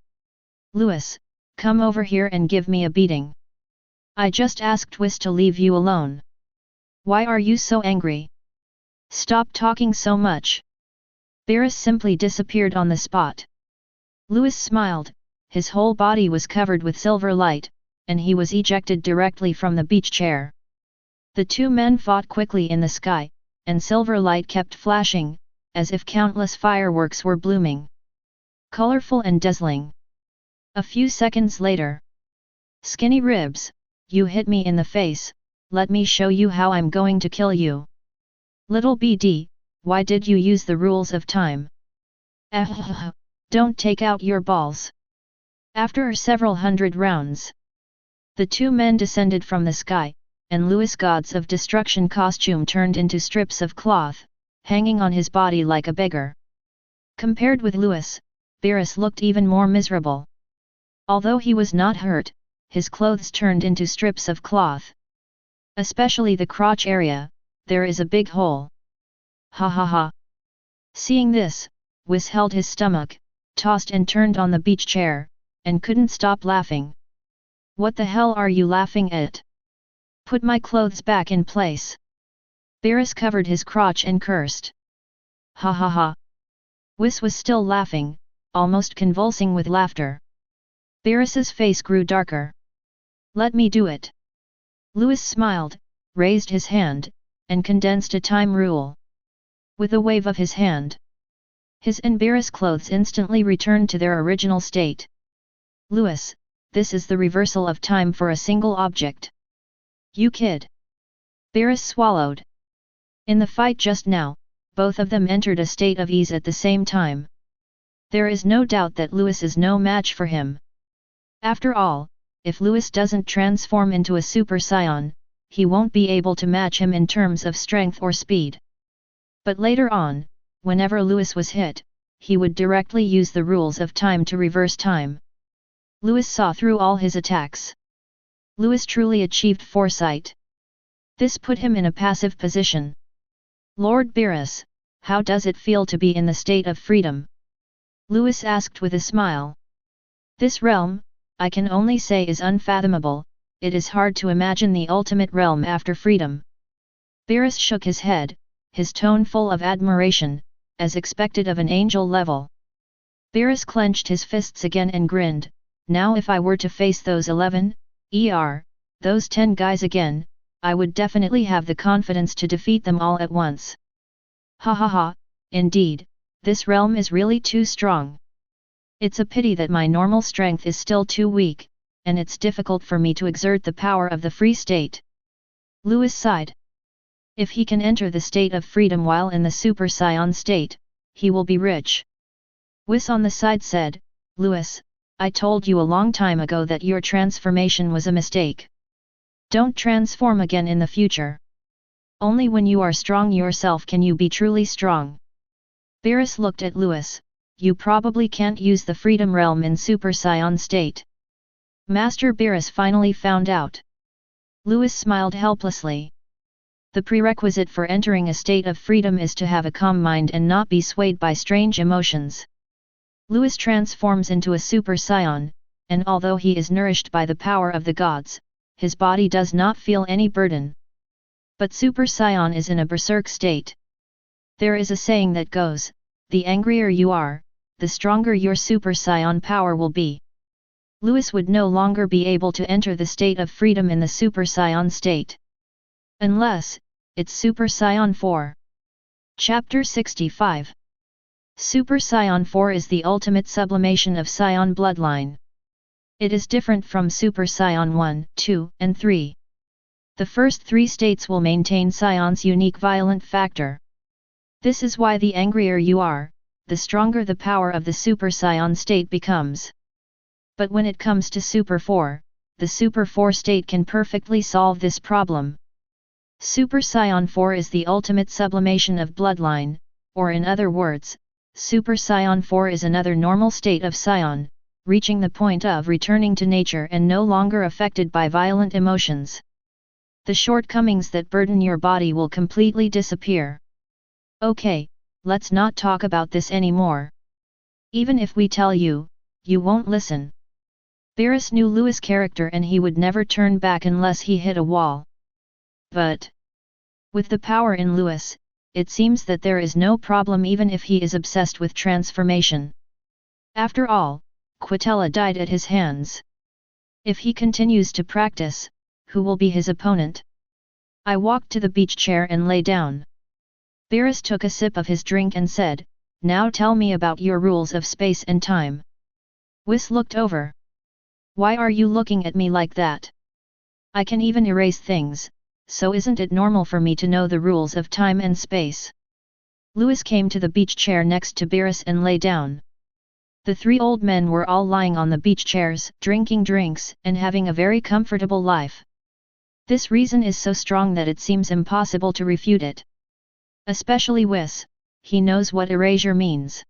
Louis, come over here and give me a beating. I just asked Whis to leave you alone. Why are you so angry? Stop talking so much. Beerus simply disappeared on the spot. Louis smiled. His whole body was covered with silver light, and he was ejected directly from the beach chair. The two men fought quickly in the sky, and silver light kept flashing, as if countless fireworks were blooming. Colorful and dazzling. A few seconds later. Skinny ribs, you hit me in the face, let me show you how I'm going to kill you. Little BD, why did you use the rules of time? Don't take out your balls. After several hundred rounds, the two men descended from the sky, and Louis' gods of destruction costume turned into strips of cloth, hanging on his body like a beggar. Compared with Louis, Beerus looked even more miserable. Although he was not hurt, his clothes turned into strips of cloth. Especially the crotch area, there is a big hole. Ha ha ha. Seeing this, Whis held his stomach, tossed and turned on the beach chair, and couldn't stop laughing. What the hell are you laughing at? Put my clothes back in place. Beerus covered his crotch and cursed. Ha ha ha. Whis was still laughing, almost convulsing with laughter. Beerus's face grew darker. Let me do it. Louis smiled, raised his hand, and condensed a time rule. With a wave of his hand, his and Beerus' clothes instantly returned to their original state. Louis, this is the reversal of time for a single object. You kid. Beerus swallowed. In the fight just now, both of them entered a state of ease at the same time. There is no doubt that Louis is no match for him. After all, if Louis doesn't transform into a Super Saiyan, he won't be able to match him in terms of strength or speed. But later on, whenever Louis was hit, he would directly use the rules of time to reverse time. Louis saw through all his attacks. Louis truly achieved foresight. This put him in a passive position. Lord Beerus, how does it feel to be in the state of freedom? Louis asked with a smile. This realm, I can only say, is unfathomable. It is hard to imagine the ultimate realm after freedom. Beerus shook his head, his tone full of admiration, as expected of an angel level. Beerus clenched his fists again and grinned. Now if I were to face those 11, those 10 guys again, I would definitely have the confidence to defeat them all at once. Ha ha ha, indeed, this realm is really too strong. It's a pity that my normal strength is still too weak, and it's difficult for me to exert the power of the free state. Louis sighed. If he can enter the state of freedom while in the Super Saiyan state, he will be rich. Whis on the side said, Louis, I told you a long time ago that your transformation was a mistake. Don't transform again in the future. Only when you are strong yourself can you be truly strong. Beerus looked at Louis. You probably can't use the Freedom Realm in Super Saiyan state. Master Beerus finally found out. Louis smiled helplessly. The prerequisite for entering a state of freedom is to have a calm mind and not be swayed by strange emotions. Louis transforms into a Super Saiyan, and although he is nourished by the power of the gods, his body does not feel any burden. But Super Saiyan is in a berserk state. There is a saying that goes, the angrier you are, the stronger your Super Saiyan power will be. Louis would no longer be able to enter the state of freedom in the Super Saiyan state. Unless, it's Super Saiyan 4. Chapter 65. Super Saiyan 4 is the ultimate sublimation of Saiyan bloodline. It is different from Super Saiyan 1, 2, and 3. The first 3 states will maintain Saiyan's unique violent factor. This is why the angrier you are, the stronger the power of the Super Saiyan state becomes. But when it comes to Super 4, the Super 4 state can perfectly solve this problem. Super Saiyan 4 is the ultimate sublimation of bloodline, or in other words, Super Saiyan 4 is another normal state of Saiyan, reaching the point of returning to nature and no longer affected by violent emotions. The shortcomings that burden your body will completely disappear. Okay, let's not talk about this anymore. Even if we tell you, you won't listen. Beerus knew Louis' character and he would never turn back unless he hit a wall. But with the power in Louis, it seems that there is no problem even if he is obsessed with transformation. After all, Quitella died at his hands. If he continues to practice, who will be his opponent? I walked to the beach chair and lay down. Beerus took a sip of his drink and said, now tell me about your rules of space and time. Whis looked over. Why are you looking at me like that? I can even erase things, so isn't it normal for me to know the rules of time and space? Louis came to the beach chair next to Beerus and lay down. The 3 old men were all lying on the beach chairs, drinking drinks, and having a very comfortable life. This reason is so strong that it seems impossible to refute it. Especially Whis, he knows what erasure means.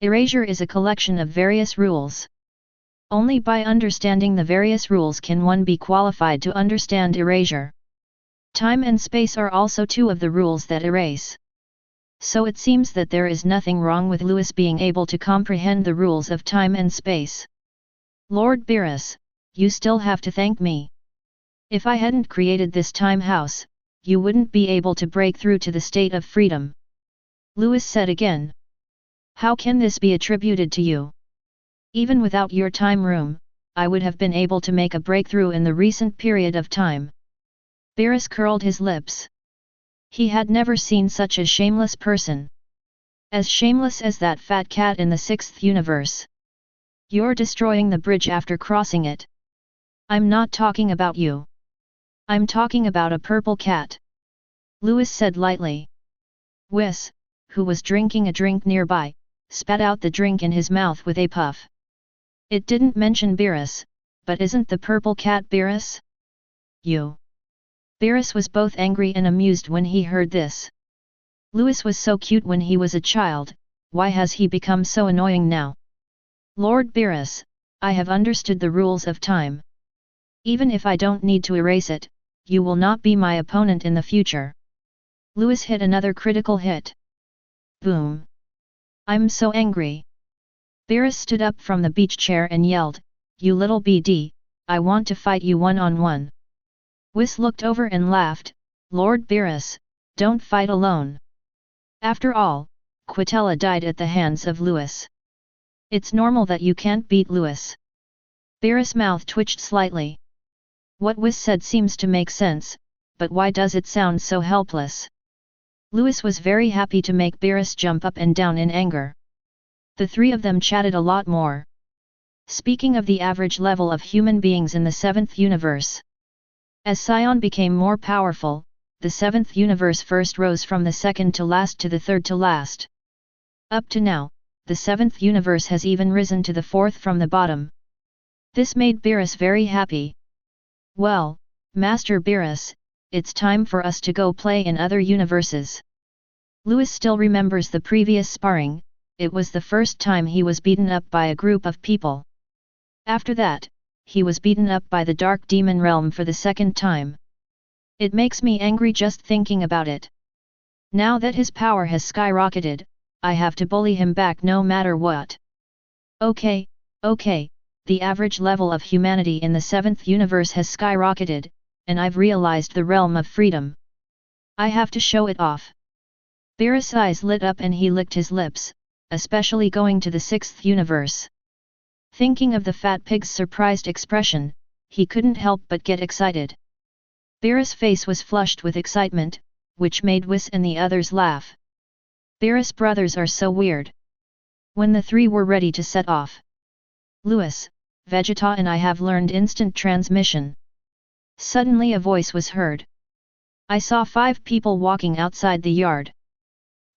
Erasure is a collection of various rules. Only by understanding the various rules can one be qualified to understand erasure. Time and space are also 2 of the rules that erase. So it seems that there is nothing wrong with Lewis being able to comprehend the rules of time and space. Lord Beerus, you still have to thank me. If I hadn't created this time house, you wouldn't be able to break through to the state of freedom. Lewis said again. How can this be attributed to you? Even without your time room, I would have been able to make a breakthrough in the recent period of time. Beerus curled his lips. He had never seen such a shameless person. As shameless as that fat cat in the 6th universe. You're destroying the bridge after crossing it. I'm not talking about you. I'm talking about a purple cat. Lewis said lightly. Whis, who was drinking a drink nearby, spat out the drink in his mouth with a puff. It didn't mention Beerus, but isn't the purple cat Beerus? You. Beerus was both angry and amused when he heard this. Lewis was so cute when he was a child, why has he become so annoying now? Lord Beerus, I have understood the rules of time. Even if I don't need to erase it, you will not be my opponent in the future. Lewis hit another critical hit. Boom. I'm so angry. Beerus stood up from the beach chair and yelled, You little BD, I want to fight you one-on-one. Whis looked over and laughed, Lord Beerus, don't fight alone. After all, Quitella died at the hands of Lewis. It's normal that you can't beat Lewis. Beerus' mouth twitched slightly. What Whis said seems to make sense, but why does it sound so helpless? Lewis was very happy to make Beerus jump up and down in anger. The three of them chatted a lot more. Speaking of the average level of human beings in the 7th universe. As Saiyan became more powerful, the 7th universe first rose from the 2nd to last to the 3rd to last. Up to now, the 7th universe has even risen to the 4th from the bottom. This made Beerus very happy. Well, Master Beerus, it's time for us to go play in other universes. Lewis still remembers the previous sparring, it was the first time he was beaten up by a group of people. After that, he was beaten up by the Dark Demon Realm for the 2nd time. It makes me angry just thinking about it. Now that his power has skyrocketed, I have to bully him back no matter what. Okay, the average level of humanity in the 7th universe has skyrocketed, and I've realized the realm of freedom. I have to show it off. Beerus' eyes lit up and he licked his lips, especially going to the 6th universe. Thinking of the fat pig's surprised expression, he couldn't help but get excited. Beerus' face was flushed with excitement, which made Whis and the others laugh. Beerus brothers are so weird. When the three were ready to set off. Lewis, Vegeta and I have learned instant transmission. Suddenly a voice was heard. I saw 5 people walking outside the yard.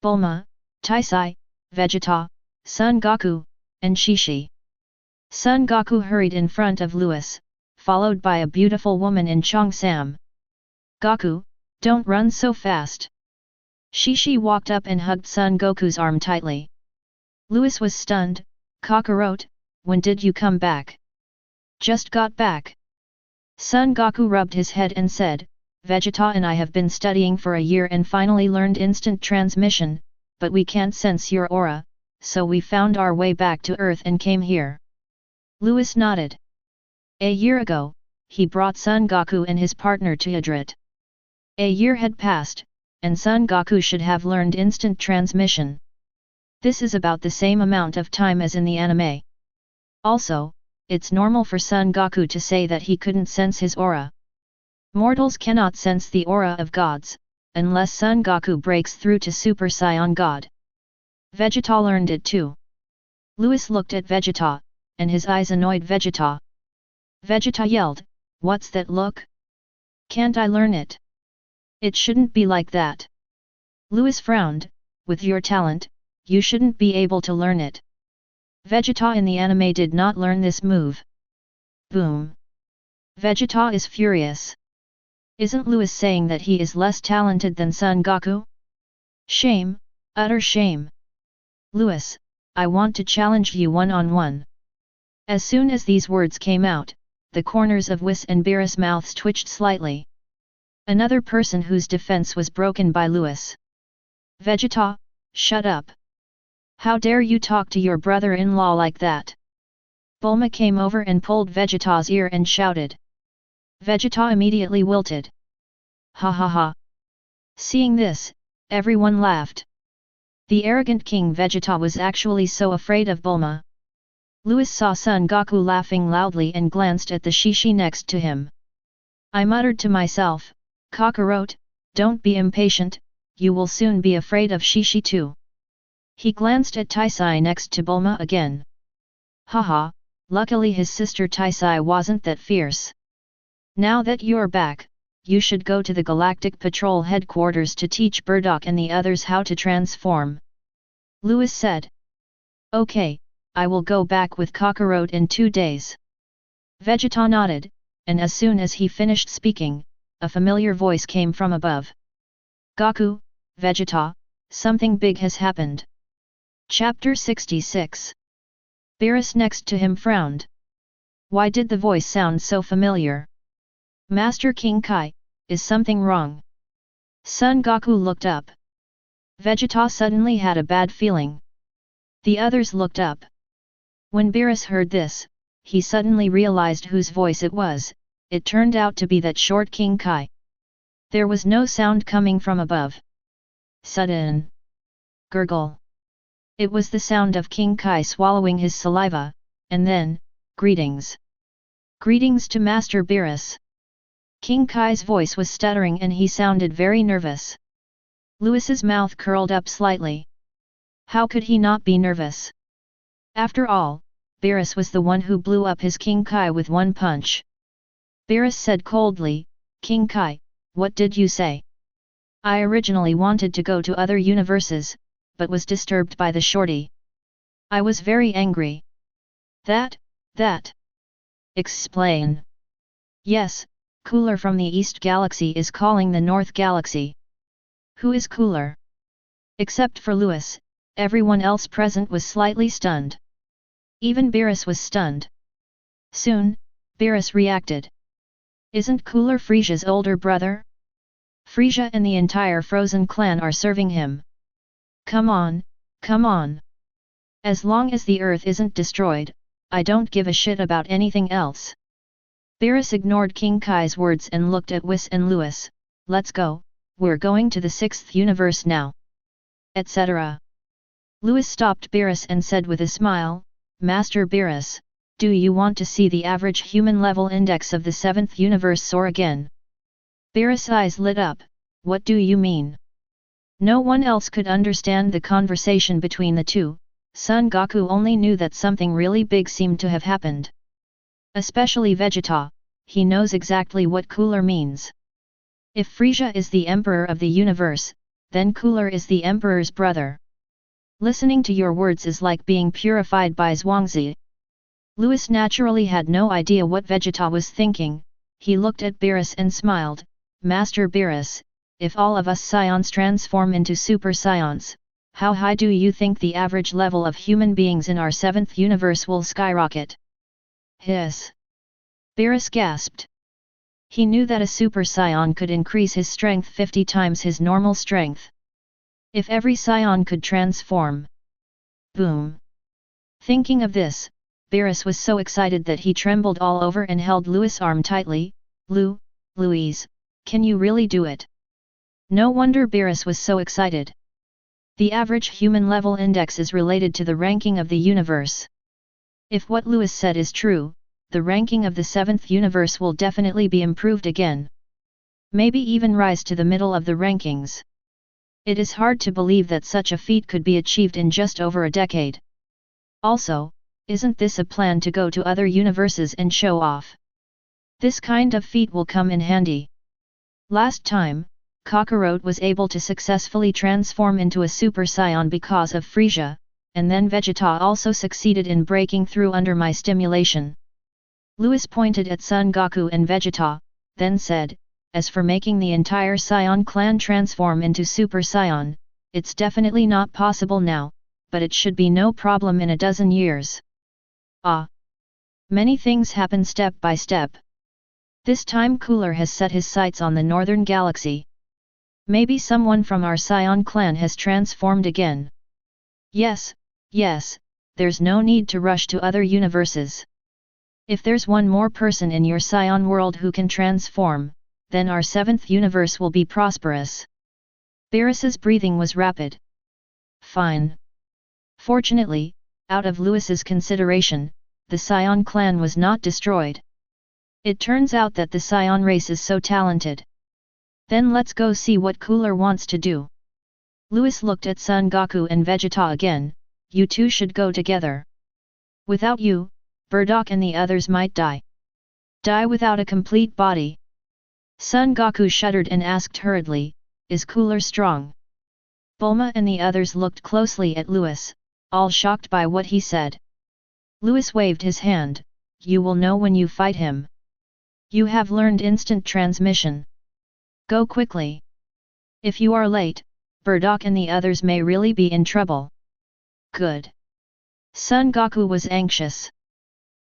Bulma, Taisai, Vegeta, Son Goku, and Shishi. Son Goku hurried in front of Lewis, followed by a beautiful woman in Cheongsam. Goku, don't run so fast. Shishi walked up and hugged Son Goku's arm tightly. Lewis was stunned. Kakarot, when did you come back? Just got back. Son Goku rubbed his head and said, Vegeta and I have been studying for a year and finally learned instant transmission, but we can't sense your aura, so we found our way back to Earth and came here. Lewis nodded. A year ago, he brought Son Goku and his partner to Idrit. A year had passed, and Son Goku should have learned instant transmission. This is about the same amount of time as in the anime. Also, it's normal for Son Goku to say that he couldn't sense his aura. Mortals cannot sense the aura of gods, unless Son Goku breaks through to Super Saiyan God. Vegeta learned it too. Lewis looked at Vegeta, and his eyes annoyed Vegeta. Vegeta yelled, What's that look? Can't I learn it? It shouldn't be like that. Lewis frowned, with your talent, you shouldn't be able to learn it. Vegeta in the anime did not learn this move. Boom. Vegeta is furious. Isn't Lewis saying that he is less talented than Son Goku? Shame, utter shame. Lewis, I want to challenge you one-on-one. As soon as these words came out, the corners of Whis and Beerus' mouths twitched slightly. Another person whose defense was broken by Lewis. Vegeta, Shut up! How dare you talk to your brother-in-law like that? Bulma came over and pulled Vegeta's ear and shouted. Vegeta immediately wilted. Ha ha ha! Seeing this, everyone laughed. The arrogant King Vegeta was actually so afraid of Bulma. Louis saw Son Goku laughing loudly and glanced at the Shishi next to him. I muttered to myself, Kakarot, don't be impatient, you will soon be afraid of Shishi too. He glanced at Taisai next to Bulma again. Haha, luckily his sister Taisai wasn't that fierce. Now that you're back, you should go to the Galactic Patrol headquarters to teach Burdock and the others how to transform. Louis said. Okay, I will go back with Kakarot in 2 days. Vegeta nodded, and as soon as he finished speaking, a familiar voice came from above. Goku, Vegeta, something big has happened. Chapter 66. Beerus next to him frowned. Why did the voice sound so familiar? Master King Kai, is something wrong? Son Goku looked up. Vegeta suddenly had a bad feeling. The others looked up. When Beerus heard this, he suddenly realized whose voice it was. It turned out to be that short King Kai. There was no sound coming from above. Sudden gurgle. It was the sound of King Kai swallowing his saliva, and then, greetings. Greetings to Master Beerus. King Kai's voice was stuttering and he sounded very nervous. Louis's mouth curled up slightly. How could he not be nervous? After all, Beerus was the one who blew up his King Kai with one punch. Beerus said coldly, King Kai, what did you say? I originally wanted to go to other universes, but was disturbed by the shorty. I was very angry. That. Explain. Yes, Cooler from the East Galaxy is calling the North Galaxy. Who is Cooler? Except for Louis, everyone else present was slightly stunned. Even Beerus was stunned. Soon, Beerus reacted. Isn't Cooler Frieza's older brother? Frieza and the entire Frozen clan are serving him. Come on. As long as the Earth isn't destroyed, I don't give a shit about anything else. Beerus ignored King Kai's words and looked at Whis and Louis. Let's go, we're going to the 6th universe now. Etc. Louis stopped Beerus and said with a smile, Master Beerus, do you want to see the average human level index of the 7th universe soar again? Beerus' eyes lit up, what do you mean? No one else could understand the conversation between the two. Son Goku only knew that something really big seemed to have happened. Especially Vegeta, he knows exactly what Cooler means. If Frieza is the Emperor of the universe, then Cooler is the Emperor's brother. Listening to your words is like being purified by Zhuangzi. Louis naturally had no idea what Vegeta was thinking. He looked at Beerus and smiled, Master Beerus, if all of us Saiyans transform into Super Saiyans, how high do you think the average level of human beings in our 7th universe will skyrocket? Hiss! Beerus gasped. He knew that a Super Saiyan could increase his strength 50 times his normal strength. If every Saiyan could transform. Boom! Thinking of this, Beerus was so excited that he trembled all over and held Louis' arm tightly. Louise, can you really do it? No wonder Beerus was so excited. The average human level index is related to the ranking of the universe. If what Louis said is true, the ranking of the 7th universe will definitely be improved again. Maybe even rise to the middle of the rankings. It is hard to believe that such a feat could be achieved in just over a decade. Also, isn't this a plan to go to other universes and show off? This kind of feat will come in handy. Last time, Kakarot was able to successfully transform into a Super Saiyan because of Frieza, and then Vegeta also succeeded in breaking through under my stimulation. Louis pointed at Son Goku and Vegeta, then said, as for making the entire Saiyan clan transform into Super Saiyan, it's definitely not possible now, but it should be no problem in a dozen years. Many things happen step by step. This time Cooler has set his sights on the Northern Galaxy. Maybe someone from our Saiyan clan has transformed again. Yes, there's no need to rush to other universes. If there's one more person in your Saiyan world who can transform, then our 7th universe will be prosperous. Beerus's breathing was rapid. Fine. Fortunately, out of Lewis's consideration, the Saiyan clan was not destroyed. It turns out that the Saiyan race is so talented. Then let's go see what Cooler wants to do. Lewis looked at Son Goku and Vegeta again. You two should go together. Without you, Bardock and the others might die. Die without a complete body. Son Goku shuddered and asked hurriedly, is Cooler strong? Bulma and the others looked closely at Lewis, all shocked by what he said. Lewis waved his hand, you will know when you fight him. You have learned instant transmission. Go quickly. If you are late, Bardock and the others may really be in trouble. Good. Son Goku was anxious.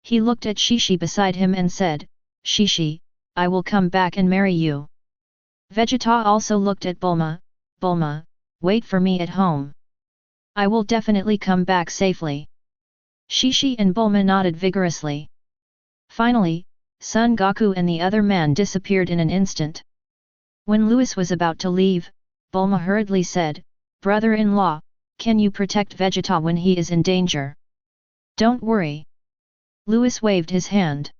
He looked at Shishi beside him and said, Shishi, I will come back and marry you. Vegeta also looked at Bulma, Bulma, wait for me at home. I will definitely come back safely. Shishi and Bulma nodded vigorously. Finally, Son Goku and the other man disappeared in an instant. When Lewis was about to leave, Bulma hurriedly said, Brother-in-law, can you protect Vegeta when he is in danger? Don't worry. Lewis waved his hand.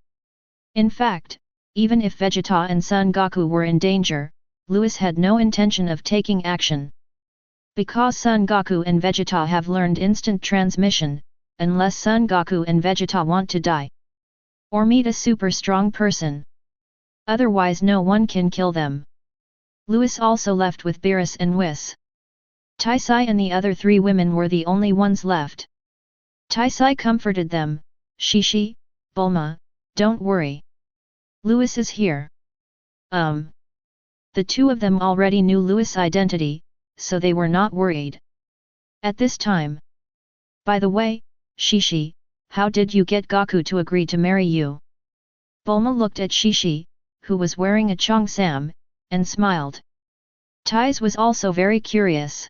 In fact, even if Vegeta and Son Goku were in danger, Lewis had no intention of taking action. Because Son Goku and Vegeta have learned instant transmission, unless Son Goku and Vegeta want to die. Or meet a super strong person. Otherwise no one can kill them. Lewis also left with Beerus and Whis. Taisai and the other 3 women were the only ones left. Taisai comforted them, Shishi, Bulma, don't worry. Lewis is here. The 2 of them already knew Lewis' identity, so they were not worried. At this time. By the way, Shishi, how did you get Goku to agree to marry you? Bulma looked at Shishi, who was wearing a cheongsam, and smiled. Tais was also very curious.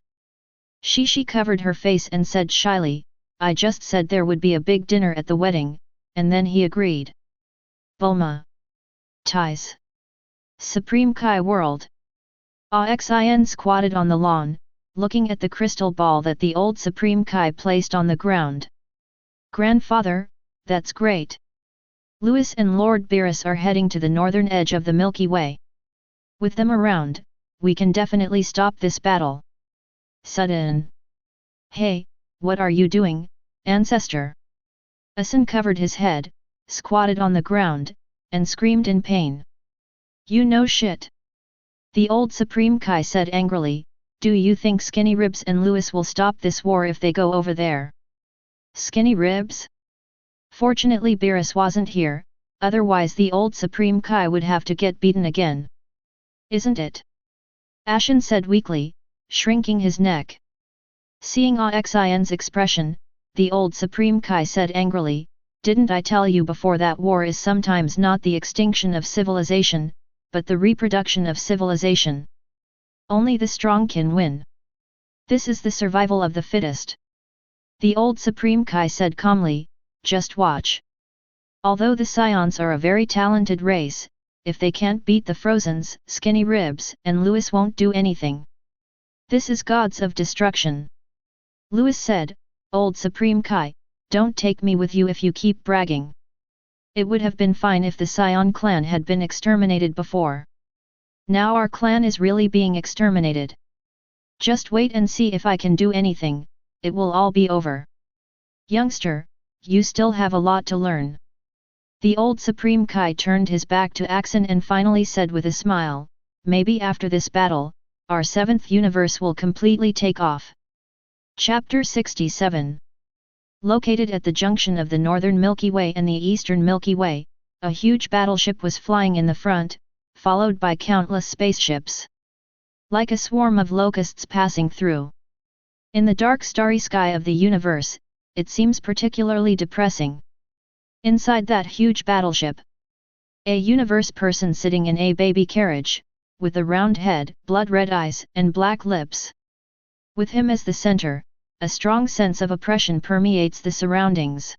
Shishi covered her face and said shyly, I just said there would be a big dinner at the wedding, and then he agreed. Bulma. Tais. Supreme Kai World. Xin squatted on the lawn, looking at the crystal ball that the old Supreme Kai placed on the ground. Grandfather, that's great. Lewis and Lord Beerus are heading to the northern edge of the Milky Way. With them around, we can definitely stop this battle. Sudden. Hey, what are you doing, ancestor? Asin covered his head, squatted on the ground, and screamed in pain. You know shit. The old Supreme Kai said angrily, do you think Skinny Ribs and Lewis will stop this war if they go over there? Skinny Ribs? Fortunately Beerus wasn't here, otherwise the old Supreme Kai would have to get beaten again. Isn't it? Ashen said weakly, shrinking his neck. Seeing Xin's expression, the old Supreme Kai said angrily, didn't I tell you before that war is sometimes not the extinction of civilization, but the reproduction of civilization. Only the strong can win. This is the survival of the fittest. The old Supreme Kai said calmly, just watch. Although the Saiyans are a very talented race, if they can't beat the Frozens, Skinny Ribs, and Lewis won't do anything. This is gods of destruction. Lewis said, Old Supreme Kai, don't take me with you if you keep bragging. It would have been fine if the Saiyan clan had been exterminated before. Now our clan is really being exterminated. Just wait and see if I can do anything, it will all be over. Youngster, you still have a lot to learn. The old Supreme Kai turned his back to Axon and finally said with a smile, maybe after this battle, our 7th universe will completely take off. Chapter 67. Located at the junction of the northern Milky Way and the eastern Milky Way, a huge battleship was flying in the front, followed by countless spaceships. Like a swarm of locusts passing through. In the dark starry sky of the universe, it seems particularly depressing. Inside that huge battleship, a universe person sitting in a baby carriage, with a round head, blood-red eyes, and black lips. With him as the center, a strong sense of oppression permeates the surroundings.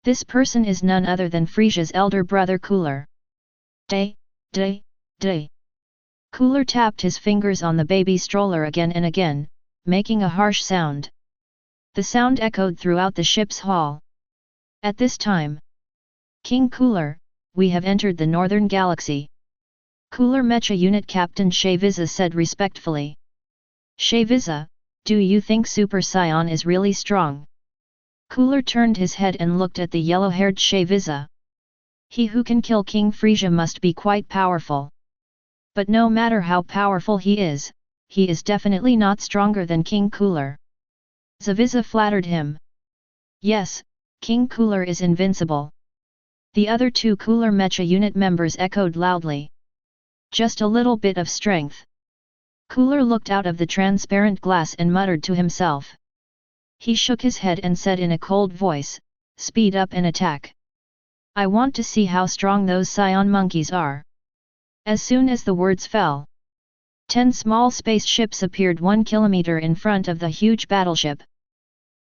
This person is none other than Frieza's elder brother Cooler. Day. Cooler tapped his fingers on the baby stroller again and again, making a harsh sound. The sound echoed throughout the ship's hall. At this time, King Cooler, we have entered the Northern Galaxy. Cooler Mecha Unit Captain Frieza said respectfully. Frieza, do you think Super Saiyan is really strong? Cooler turned his head and looked at the yellow-haired Frieza. He who can kill King Frieza must be quite powerful. But no matter how powerful he is definitely not stronger than King Cooler. Frieza flattered him. Yes, King Cooler is invincible. The other two Cooler Mecha Unit members echoed loudly. Just a little bit of strength. Cooler looked out of the transparent glass and muttered to himself. He shook his head and said in a cold voice, "Speed up and attack. I want to see how strong those Saiyan monkeys are." As soon as the words fell, 10 small spaceships appeared 1 kilometer in front of the huge battleship.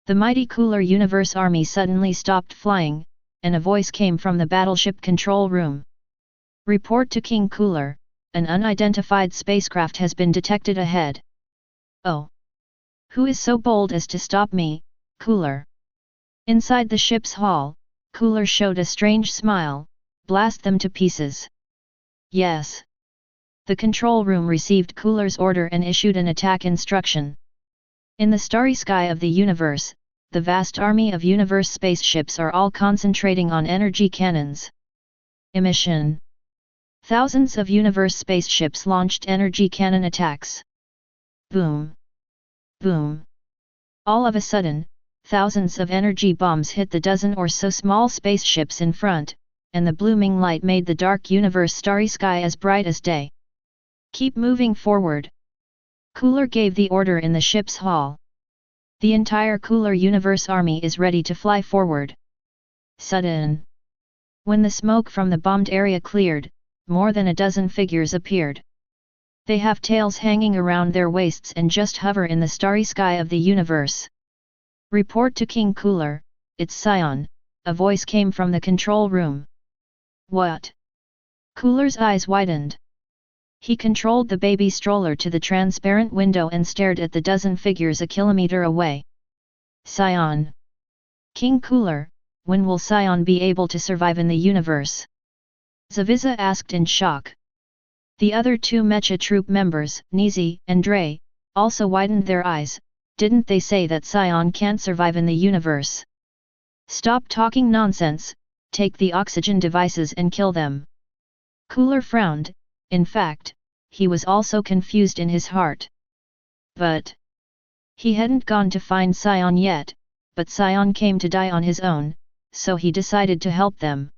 The mighty Cooler Universe Army suddenly stopped flying, and a voice came from the battleship control room. Report to King Cooler, an unidentified spacecraft has been detected ahead. Oh! Who is so bold as to stop me, Cooler? Inside the ship's hull, Cooler showed a strange smile. Blast them to pieces. Yes. The control room received Cooler's order and issued an attack instruction. In the starry sky of the universe, the vast army of universe spaceships are all concentrating on energy cannons. Emission. Thousands of universe spaceships launched energy cannon attacks. Boom. Boom. All of a sudden, thousands of energy bombs hit the dozen or so small spaceships in front, and the blooming light made the dark universe starry sky as bright as day. Keep moving forward. Cooler gave the order in the ship's hall. The entire Cooler Universe Army is ready to fly forward. Sudden. When the smoke from the bombed area cleared, more than a dozen figures appeared. They have tails hanging around their waists and just hover in the starry sky of the universe. Report to King Cooler, it's Saiyan, a voice came from the control room. What? Cooler's eyes widened. He controlled the baby stroller to the transparent window and stared at the dozen figures a kilometer away. Saiyan. King Cooler, when will Saiyan be able to survive in the universe? Frieza asked in shock. The other two Mecha Troop members, Nizi and Dre, also widened their eyes. Didn't they say that Saiyan can't survive in the universe? Stop talking nonsense, take the oxygen devices and kill them. Cooler frowned. In fact, he was also confused in his heart. But he hadn't gone to find Saiyan yet, but Saiyan came to die on his own, so he decided to help them.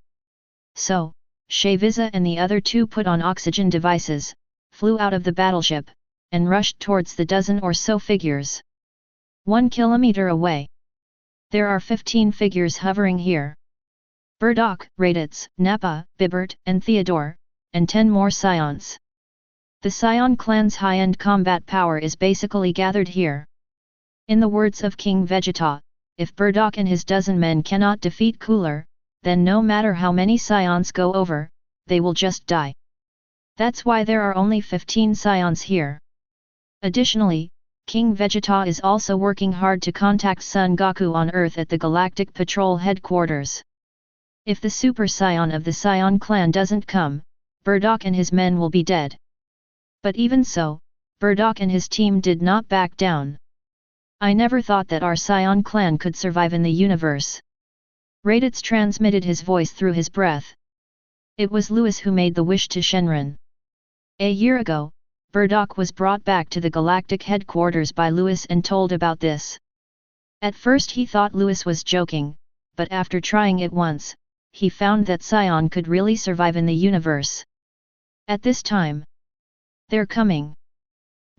So, Frieza and the other two put on oxygen devices, flew out of the battleship, and rushed towards the dozen or so figures. 1 kilometer away. There are 15 figures hovering here. Burdock, Raditz, Nappa, Bibert, and Theodore, and 10 more Saiyans. The Saiyan clan's high-end combat power is basically gathered here. In the words of King Vegeta, if Burdock and his dozen men cannot defeat Cooler, then no matter how many Saiyans go over, they will just die. That's why there are only 15 Saiyans here. Additionally, King Vegeta is also working hard to contact Son Goku on Earth at the Galactic Patrol headquarters. If the Super Saiyan of the Saiyan clan doesn't come, Burdock and his men will be dead. But even so, Burdock and his team did not back down. I never thought that our Saiyan clan could survive in the universe. Raditz transmitted his voice through his breath. It was Lewis who made the wish to Shenron. A year ago, Burdock was brought back to the galactic headquarters by Lewis and told about this. At first he thought Lewis was joking, but after trying it once, he found that Saiyan could really survive in the universe. At this time, they're coming.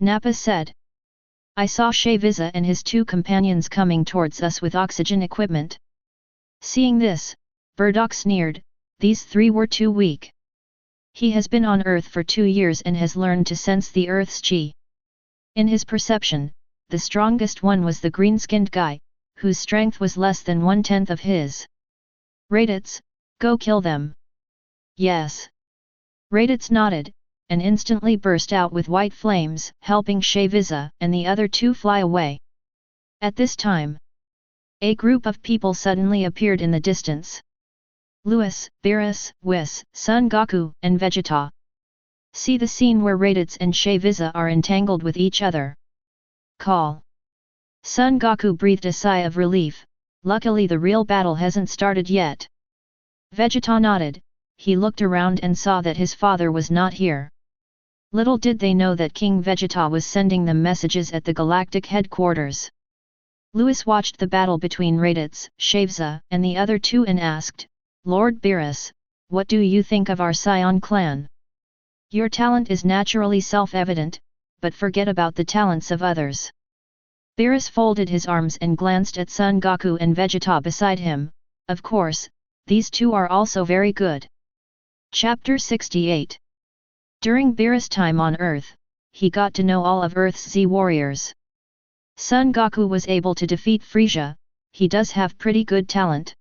Nappa said. I saw Frieza and his two companions coming towards us with oxygen equipment. Seeing this, Burdock sneered, these three were too weak. He has been on Earth for 2 years and has learned to sense the Earth's chi. In his perception, the strongest one was the green-skinned guy, whose strength was less than 1/10 of his. Raditz, go kill them. Yes. Raditz nodded, and instantly burst out with white flames, helping Frieza and the other two fly away. At this time, a group of people suddenly appeared in the distance. Lewis, Beerus, Whis, Son Goku, and Vegeta. See the scene where Raditz and Frieza are entangled with each other. Call. Son Goku breathed a sigh of relief. Luckily the real battle hasn't started yet. Vegeta nodded. He looked around and saw that his father was not here. Little did they know that King Vegeta was sending them messages at the galactic headquarters. Lewis watched the battle between Raditz, Frieza, and the other two and asked, Lord Beerus, what do you think of our Saiyan clan? Your talent is naturally self-evident, but forget about the talents of others. Beerus folded his arms and glanced at Son Goku and Vegeta beside him. Of course, these two are also very good. Chapter 68. During Beerus' time on Earth, he got to know all of Earth's Z warriors. Son Goku was able to defeat Frieza. He does have pretty good talent.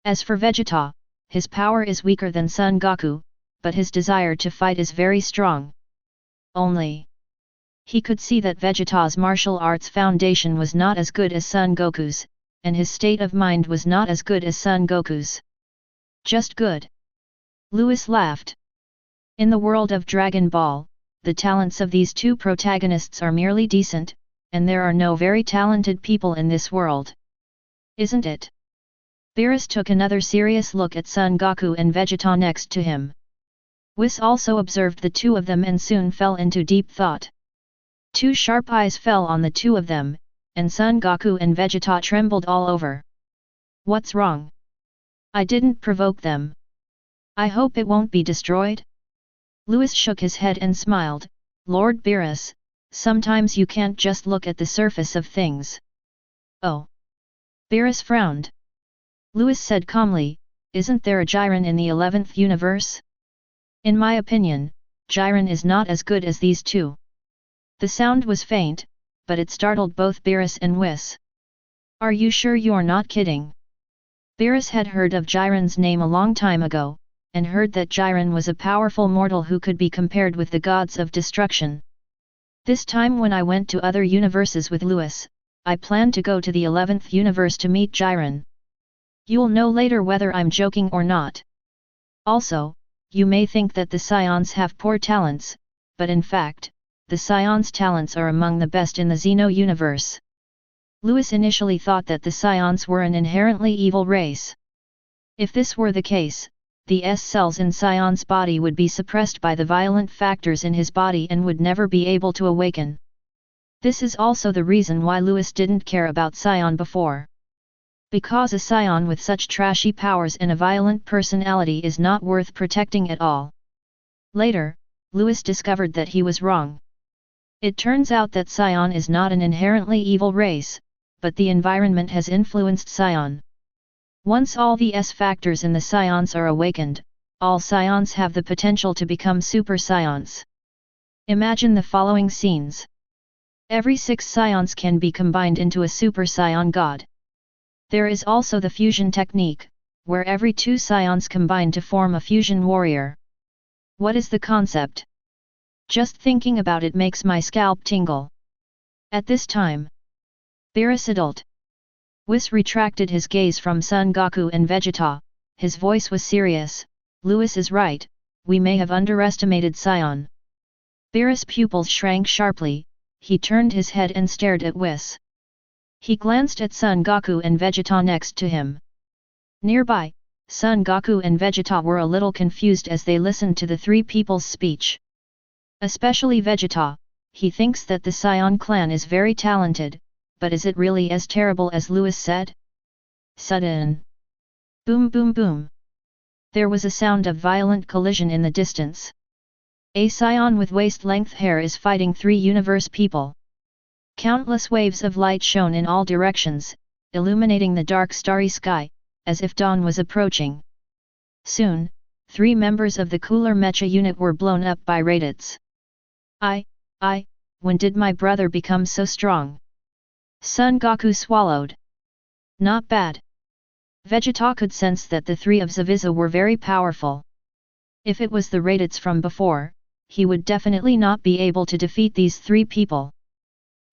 As for Vegeta, his power is weaker than Son Goku, but his desire to fight is very strong. Only, he could see that Vegeta's martial arts foundation was not as good as Son Goku's, and his state of mind was not as good as Son Goku's. Just good. Lewis laughed. In the world of Dragon Ball, the talents of these two protagonists are merely decent, and there are no very talented people in this world. Isn't it? Beerus took another serious look at Son Goku and Vegeta next to him. Whis also observed the two of them and soon fell into deep thought. Two sharp eyes fell on the two of them, and Son Goku and Vegeta trembled all over. What's wrong? I didn't provoke them. I hope it won't be destroyed? Lewis shook his head and smiled. Lord Beerus, sometimes you can't just look at the surface of things. Oh. Beerus frowned. Lewis said calmly, isn't there a Jiren in the 11th universe? In my opinion, Jiren is not as good as these two. The sound was faint, but it startled both Beerus and Whis. Are you sure you're not kidding? Beerus had heard of Jiren's name a long time ago, and heard that Jiren was a powerful mortal who could be compared with the gods of destruction. This time when I went to other universes with Lewis, I planned to go to the 11th universe to meet Jiren. You'll know later whether I'm joking or not. Also, you may think that the Saiyans have poor talents, but in fact, the Saiyans' talents are among the best in the Xeno universe. Lewis initially thought that the Saiyans were an inherently evil race. If this were the case, the S cells in Saiyans' body would be suppressed by the violent factors in his body and would never be able to awaken. This is also the reason why Lewis didn't care about Saiyan before. Because a Saiyan with such trashy powers and a violent personality is not worth protecting at all. Later, Lewis discovered that he was wrong. It turns out that Saiyan is not an inherently evil race, but the environment has influenced Saiyan. Once all the S factors in the Saiyans are awakened, all Saiyans have the potential to become Super Saiyans. Imagine the following scenes. Every 6 Saiyans can be combined into a Super Saiyan God. There is also the fusion technique, where every 2 Saiyans combine to form a fusion warrior. What is the concept? Just thinking about it makes my scalp tingle. At this time, Beerus adult. Whis retracted his gaze from Son Goku and Vegeta. His voice was serious. Lewis is right, we may have underestimated Saiyan. Beerus' pupils shrank sharply. He turned his head and stared at Whis. He glanced at Son Goku and Vegeta next to him. Nearby, Son Goku and Vegeta were a little confused as they listened to the 3 people's speech. Especially Vegeta, he thinks that the Saiyan clan is very talented, but is it really as terrible as Lewis said? Sudden. Boom boom boom. There was a sound of violent collision in the distance. A Saiyan with waist-length hair is fighting 3 universe people. Countless waves of light shone in all directions, illuminating the dark starry sky, as if dawn was approaching. Soon, 3 members of the Cooler Mecha unit were blown up by Raditz. When did my brother become so strong? Son Goku swallowed. Not bad. Vegeta could sense that the 3 of Zaviza were very powerful. If it was the Raditz from before, he would definitely not be able to defeat these 3 people.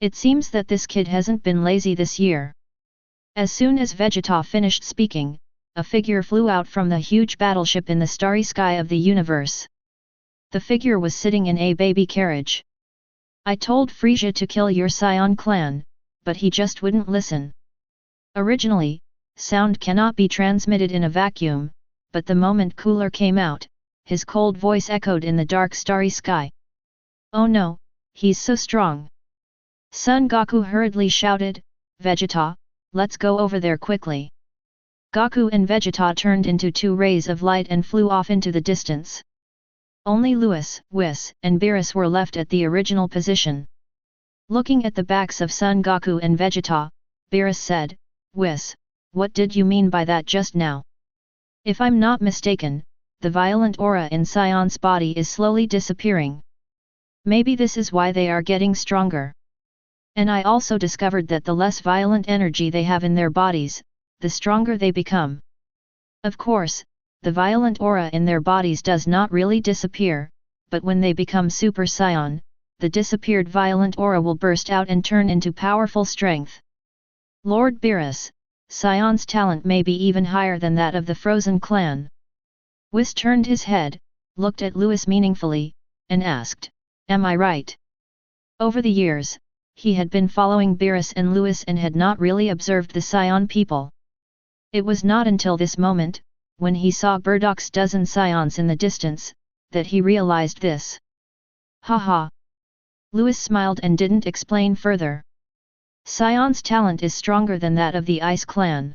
It seems that this kid hasn't been lazy this year. As soon as Vegeta finished speaking, a figure flew out from the huge battleship in the starry sky of the universe. The figure was sitting in a baby carriage. I told Frieza to kill your Saiyan clan, but he just wouldn't listen. Originally, sound cannot be transmitted in a vacuum, but the moment Cooler came out, his cold voice echoed in the dark starry sky. Oh no, he's so strong. Son Goku hurriedly shouted, Vegeta, let's go over there quickly. Goku and Vegeta turned into 2 rays of light and flew off into the distance. Only Lewis, Whis, and Beerus were left at the original position. Looking at the backs of Son Goku and Vegeta, Beerus said, Whis, what did you mean by that just now? If I'm not mistaken, the violent aura in Saiyan's body is slowly disappearing. Maybe this is why they are getting stronger. And I also discovered that the less violent energy they have in their bodies, the stronger they become. Of course, the violent aura in their bodies does not really disappear, but when they become Super Saiyan, the disappeared violent aura will burst out and turn into powerful strength. Lord Beerus, Saiyan's talent may be even higher than that of the Frozen clan. Whis turned his head, looked at Lewis meaningfully, and asked, Am I right? Over the years, he had been following Beerus and Lewis and had not really observed the Saiyan people. It was not until this moment, when he saw Burdok's dozen Saiyans in the distance, that he realized this. Haha. Lewis smiled and didn't explain further. Saiyan's talent is stronger than that of the Ice Clan.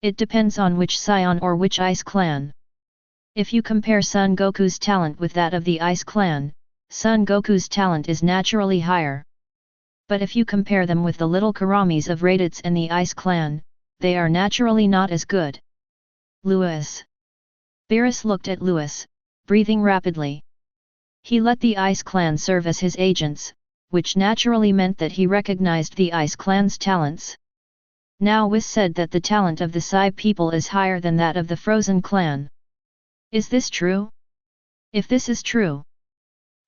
It depends on which Saiyan or which Ice Clan. If you compare Son Goku's talent with that of the Ice Clan, Son Goku's talent is naturally higher. But if you compare them with the little Karamis of Raditz and the Ice Clan, they are naturally not as good. Lewis. Beerus looked at Lewis, breathing rapidly. He let the Ice Clan serve as his agents, which naturally meant that he recognized the Ice Clan's talents. Now Whis said that the talent of the Sai people is higher than that of the Frozen clan. Is this true? If this is true.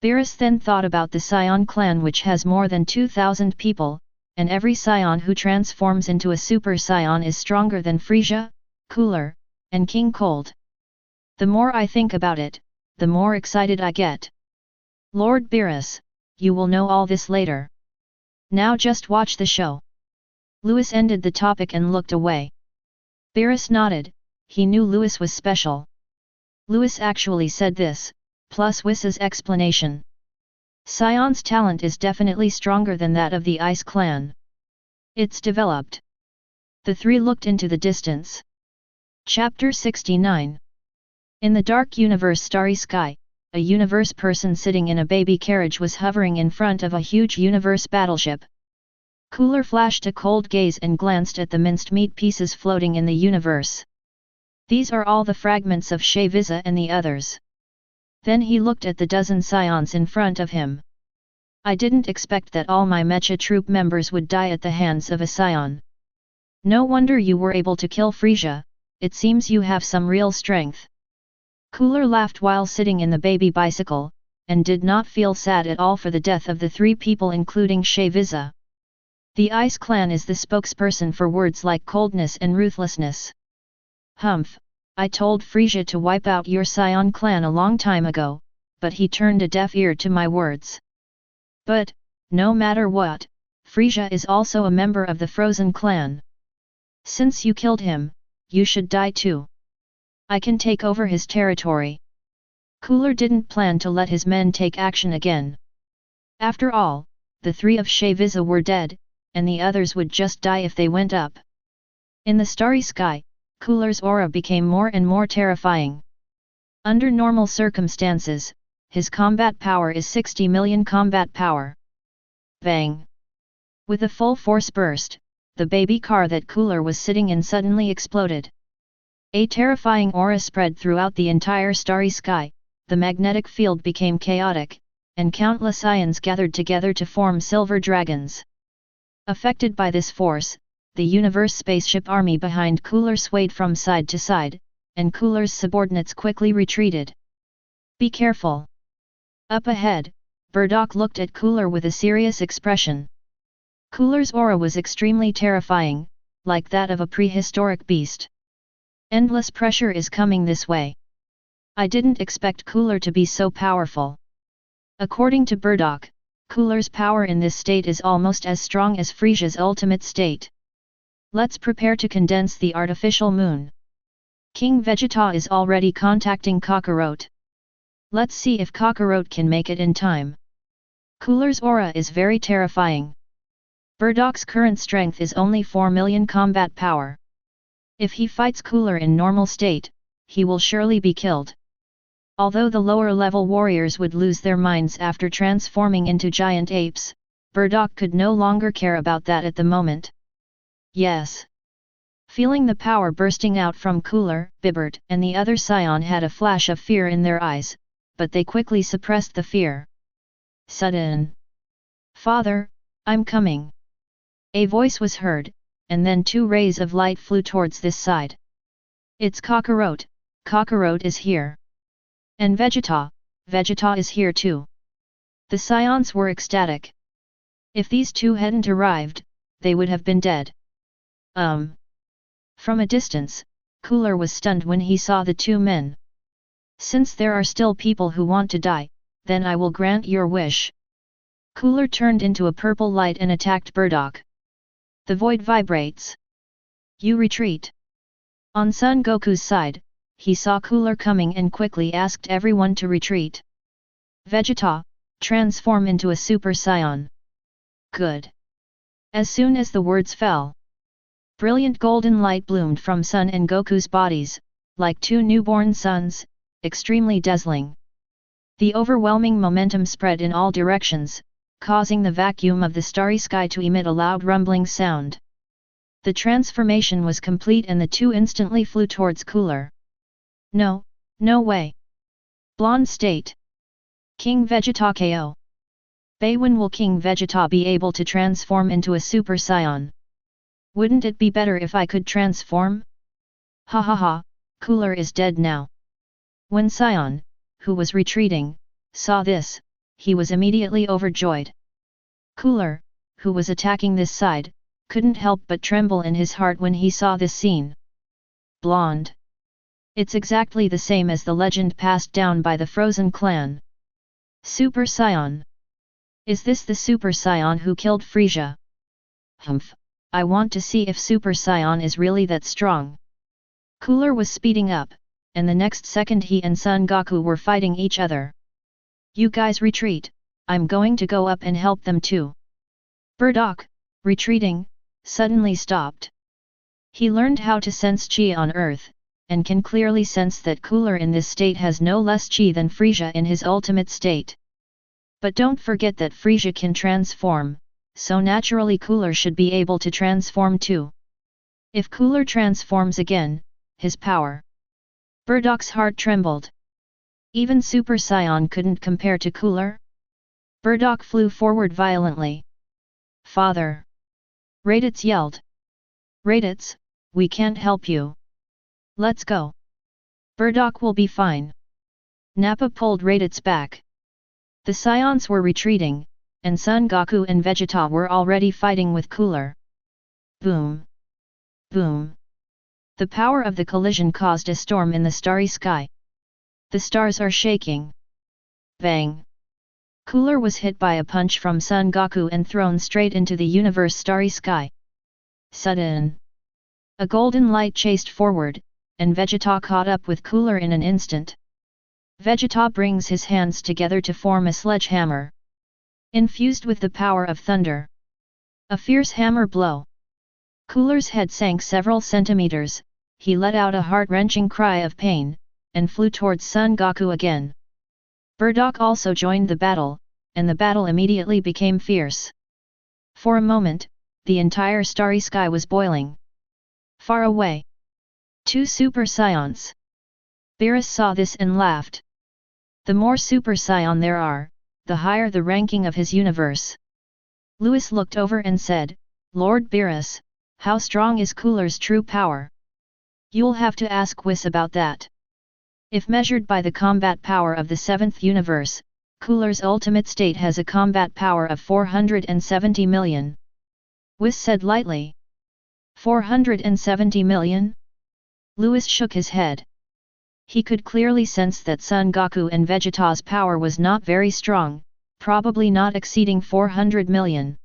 Beerus then thought about the Saiyan clan, which has more than 2,000 people, and every Saiyan who transforms into a Super Saiyan is stronger than Frieza, Cooler, and King Cold. The more I think about it, the more excited I get. Lord Beerus, you will know all this later. Now just watch the show. Lewis ended the topic and looked away. Beerus nodded, he knew Lewis was special. Lewis actually said this, plus Whis's explanation. Saiyan's talent is definitely stronger than that of the Ice Clan. It's developed. The 3 looked into the distance. Chapter 69. In the dark universe starry sky, a universe person sitting in a baby carriage was hovering in front of a huge universe battleship. Cooler flashed a cold gaze and glanced at the minced meat pieces floating in the universe. These are all the fragments of Frieza and the others. Then he looked at the dozen Saiyans in front of him. I didn't expect that all my mecha troop members would die at the hands of a Saiyan. No wonder you were able to kill Frieza, it seems you have some real strength. Cooler laughed while sitting in the baby bicycle, and did not feel sad at all for the death of the 3 people including Frieza. The Ice Clan is the spokesperson for words like coldness and ruthlessness. Humph, I told Frieza to wipe out your Saiyan clan a long time ago, but he turned a deaf ear to my words. But, no matter what, Frieza is also a member of the Frozen clan. Since you killed him, you should die too. I can take over his territory. Cooler didn't plan to let his men take action again. After all, the 3 of Frieza were dead, and the others would just die if they went up. In the starry sky, Cooler's aura became more and more terrifying. Under normal circumstances, his combat power is 60 million combat power. Bang! With a full force burst, the baby car that Cooler was sitting in suddenly exploded. A terrifying aura spread throughout the entire starry sky, the magnetic field became chaotic, and countless Saiyans gathered together to form silver dragons. Affected by this force, the universe spaceship army behind Cooler swayed from side to side, and Cooler's subordinates quickly retreated. Be careful! Up ahead, Bardock looked at Cooler with a serious expression. Cooler's aura was extremely terrifying, like that of a prehistoric beast. Endless pressure is coming this way. I didn't expect Cooler to be so powerful. According to Bardock, Cooler's power in this state is almost as strong as Frieza's ultimate state. Let's prepare to condense the artificial moon. King Vegeta is already contacting Kakarot. Let's see if Kakarot can make it in time. Cooler's aura is very terrifying. Bardock's current strength is only 4 million combat power. If he fights Cooler in normal state, he will surely be killed. Although the lower-level warriors would lose their minds after transforming into giant apes, Bardock could no longer care about that at the moment. Yes. Feeling the power bursting out from Cooler, Bibert and the other Saiyan had a flash of fear in their eyes, but they quickly suppressed the fear. Sudden. Father, I'm coming. A voice was heard, and then 2 rays of light flew towards this side. It's Kakarot, Kakarot is here. And Vegeta, Vegeta is here too. The Saiyans were ecstatic. If these 2 hadn't arrived, they would have been dead. From a distance, Cooler was stunned when he saw the 2 men. Since there are still people who want to die, then I will grant your wish. Cooler turned into a purple light and attacked Bardock. The void vibrates. You retreat. On Son Goku's side, he saw Cooler coming and quickly asked everyone to retreat. Vegeta, transform into a Super Saiyan. Good. As soon as the words fell, brilliant golden light bloomed from Son and Goku's bodies, like 2 newborn suns, extremely dazzling. The overwhelming momentum spread in all directions, causing the vacuum of the starry sky to emit a loud rumbling sound. The transformation was complete and the 2 instantly flew towards Cooler. No, no way. Blonde state. King Vegeta KO. When will King Vegeta be able to transform into a Super Saiyan? Wouldn't it be better if I could transform? Ha ha ha, Cooler is dead now. When Saiyan, who was retreating, saw this, he was immediately overjoyed. Cooler, who was attacking this side, couldn't help but tremble in his heart when he saw this scene. Blonde. It's exactly the same as the legend passed down by the Frozen clan. Super Saiyan. Is this the Super Saiyan who killed Frieza? Humph, I want to see if Super Saiyan is really that strong. Cooler was speeding up, and the next second he and Son Goku were fighting each other. You guys retreat, I'm going to go up and help them too. Bardock, retreating, suddenly stopped. He learned how to sense Chi on Earth, and can clearly sense that Cooler in this state has no less Chi than Frieza in his ultimate state. But don't forget that Frieza can transform, so naturally Cooler should be able to transform too. If Cooler transforms again, his power. Bardock's heart trembled. Even Super Saiyan couldn't compare to Cooler. Bardock flew forward violently. Father! Raditz yelled. Raditz, we can't help you. Let's go. Bardock will be fine. Nappa pulled Raditz back. The Saiyans were retreating, and Son Goku and Vegeta were already fighting with Cooler. Boom! Boom! The power of the collision caused a storm in the starry sky. The stars are shaking. Bang! Cooler was hit by a punch from Son Goku and thrown straight into the universe starry sky. Sudden! A golden light chased forward, and Vegeta caught up with Cooler in an instant. Vegeta brings his hands together to form a sledgehammer. Infused with the power of thunder. A fierce hammer blow. Cooler's head sank several centimeters, he let out a heart-wrenching cry of pain, and flew towards Son Goku again. Bardock also joined the battle, and the battle immediately became fierce. For a moment, the entire starry sky was boiling. Far away. 2 Super Saions. Beerus saw this and laughed. The more Super Saiyan there are, the higher the ranking of his universe. Lewis looked over and said, Lord Beerus, how strong is Cooler's true power? You'll have to ask Whis about that. If measured by the combat power of the 7th universe, Cooler's ultimate state has a combat power of 470 million. Whis said lightly. 470 million? Lewis shook his head. He could clearly sense that Son Goku and Vegeta's power was not very strong, probably not exceeding 400 million.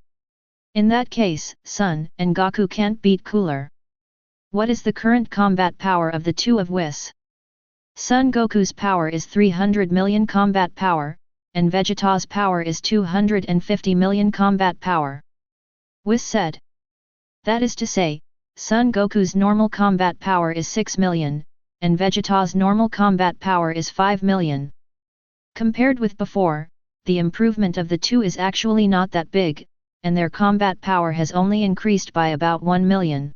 In that case, Son and Goku can't beat Cooler. What is the current combat power of the two of Whis? Son Goku's power is 300 million combat power, and Vegeta's power is 250 million combat power. Whis said. That is to say, Son Goku's normal combat power is 6 million, and Vegeta's normal combat power is 5 million. Compared with before, the improvement of the two is actually not that big, and their combat power has only increased by about 1 million.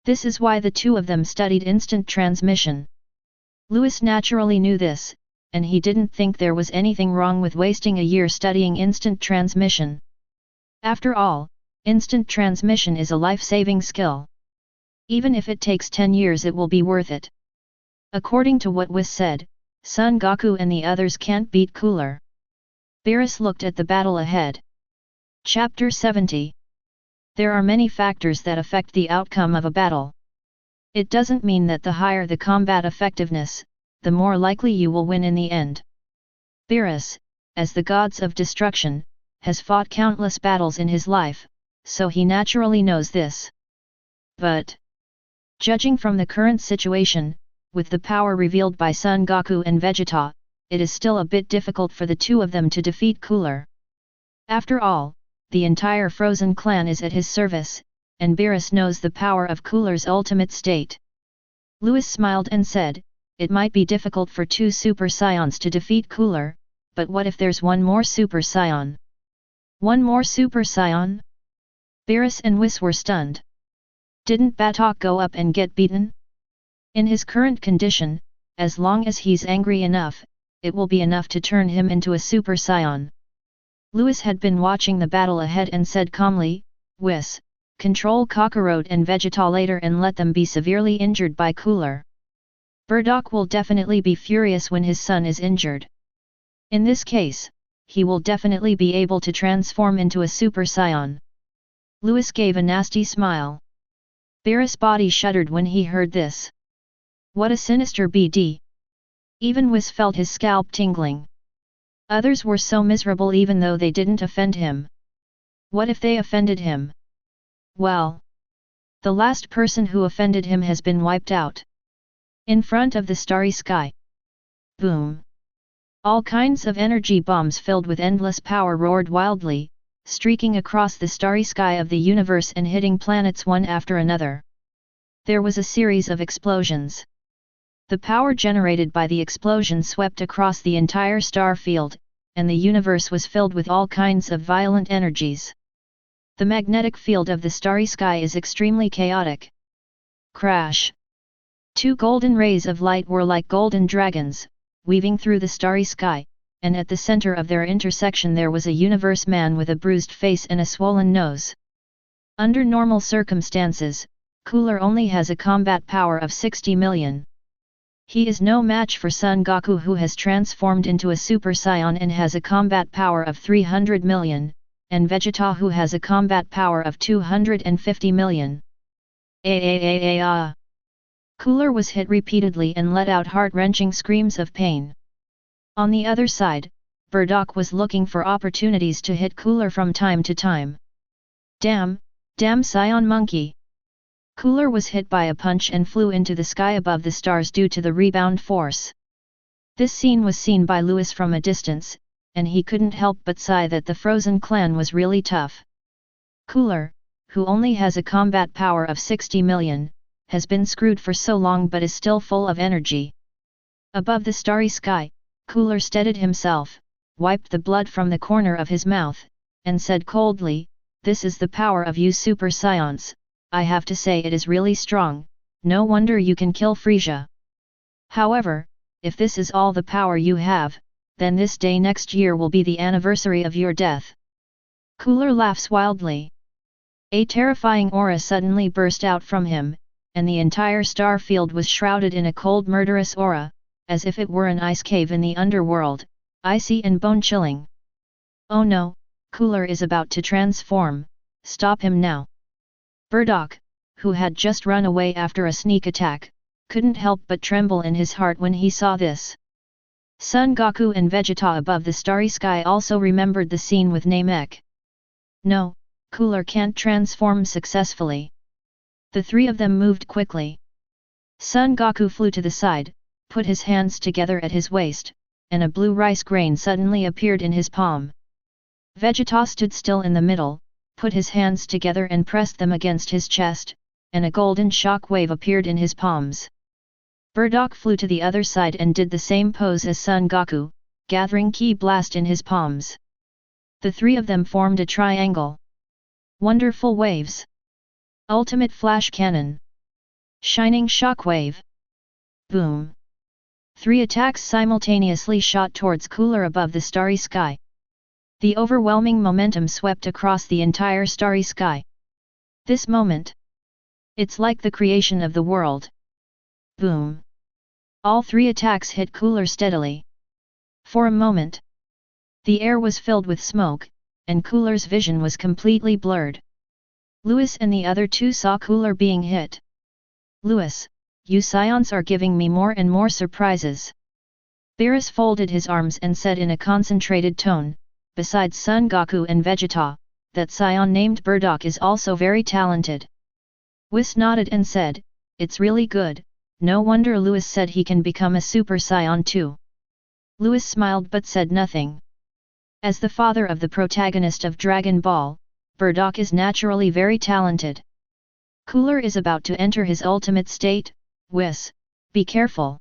This is why the two of them studied instant transmission. Lewis naturally knew this, and he didn't think there was anything wrong with wasting a year studying instant transmission. After all, instant transmission is a life-saving skill. Even if it takes 10 years, it will be worth it. According to what Whis said, Son Goku and the others can't beat Cooler. Beerus looked at the battle ahead. Chapter 70. There are many factors that affect the outcome of a battle. It doesn't mean that the higher the combat effectiveness, the more likely you will win in the end. Beerus, as the gods of destruction, has fought countless battles in his life, so he naturally knows this. But, judging from the current situation, with the power revealed by Son Goku and Vegeta, it is still a bit difficult for the two of them to defeat Cooler. After all, the entire Frozen clan is at his service, and Beerus knows the power of Cooler's ultimate state. Lewis smiled and said, it might be difficult for 2 Super Saions to defeat Cooler, but what if there's one more Super Saiyan? One more Super Saiyan? Beerus and Whis were stunned. Didn't Batok go up and get beaten? In his current condition, as long as he's angry enough, it will be enough to turn him into a Super Saiyan. Lewis had been watching the battle ahead and said calmly, Whis, control Kakarot and Vegeta later and let them be severely injured by Cooler. Bardock will definitely be furious when his son is injured. In this case, he will definitely be able to transform into a Super Saiyan. Lewis gave a nasty smile. Beerus' body shuddered when he heard this. What a sinister BD! Even Whis felt his scalp tingling. Others were so miserable even though they didn't offend him. What if they offended him? Well, the last person who offended him has been wiped out. In front of the starry sky. Boom! All kinds of energy bombs filled with endless power roared wildly, streaking across the starry sky of the universe and hitting planets one after another. There was a series of explosions. The power generated by the explosion swept across the entire star field, and the universe was filled with all kinds of violent energies. The magnetic field of the starry sky is extremely chaotic. Crash! 2 golden rays of light were like golden dragons, weaving through the starry sky, and at the center of their intersection there was a universe man with a bruised face and a swollen nose. Under normal circumstances, Cooler only has a combat power of 60 million. He is no match for Son Goku, who has transformed into a Super Saiyan and has a combat power of 300 million, and Vegeta, who has a combat power of 250 million. Cooler was hit repeatedly and let out heart-wrenching screams of pain. On the other side, Bardock was looking for opportunities to hit Cooler from time to time. Damn Saiyan monkey! Cooler was hit by a punch and flew into the sky above the stars due to the rebound force. This scene was seen by Lewis from a distance, and he couldn't help but sigh that the Frozen clan was really tough. Cooler, who only has a combat power of 60 million, has been screwed for so long but is still full of energy. Above the starry sky, Cooler steadied himself, wiped the blood from the corner of his mouth, and said coldly, "This is the power of you Super Saiyans, I have to say it is really strong, no wonder you can kill Frieza. However, if this is all the power you have, then this day next year will be the anniversary of your death. Cooler laughs wildly. A terrifying aura suddenly burst out from him, and the entire star field was shrouded in a cold murderous aura, as if it were an ice cave in the underworld, icy and bone-chilling. Oh no, Cooler is about to transform, stop him now. Bardock, who had just run away after a sneak attack, couldn't help but tremble in his heart when he saw this. Son Goku and Vegeta above the starry sky also remembered the scene with Namek. No, Cooler can't transform successfully. The three of them moved quickly. Son Goku flew to the side, put his hands together at his waist, and a blue rice grain suddenly appeared in his palm. Vegeta stood still in the middle, put his hands together and pressed them against his chest, and a golden shock wave appeared in his palms. Bardock flew to the other side and did the same pose as Son Goku, gathering Ki Blast in his palms. The three of them formed a triangle. Wonderful waves. Ultimate Flash Cannon. Shining Shockwave. Boom. Three attacks simultaneously shot towards Cooler above the starry sky. The overwhelming momentum swept across the entire starry sky. This moment. It's like the creation of the world. Boom. All three attacks hit Cooler steadily. For a moment, the air was filled with smoke, and Cooler's vision was completely blurred. Lewis and the other two saw Cooler being hit. Lewis, you Saiyans are giving me more and more surprises. Beerus folded his arms and said in a concentrated tone, besides Son Goku and Vegeta, that Saiyan named Bardock is also very talented. Whis nodded and said, it's really good, no wonder Lewis said he can become a Super Saiyan too. Lewis smiled but said nothing. As the father of the protagonist of Dragon Ball, Bardock is naturally very talented. Cooler is about to enter his ultimate state, Whis, be careful.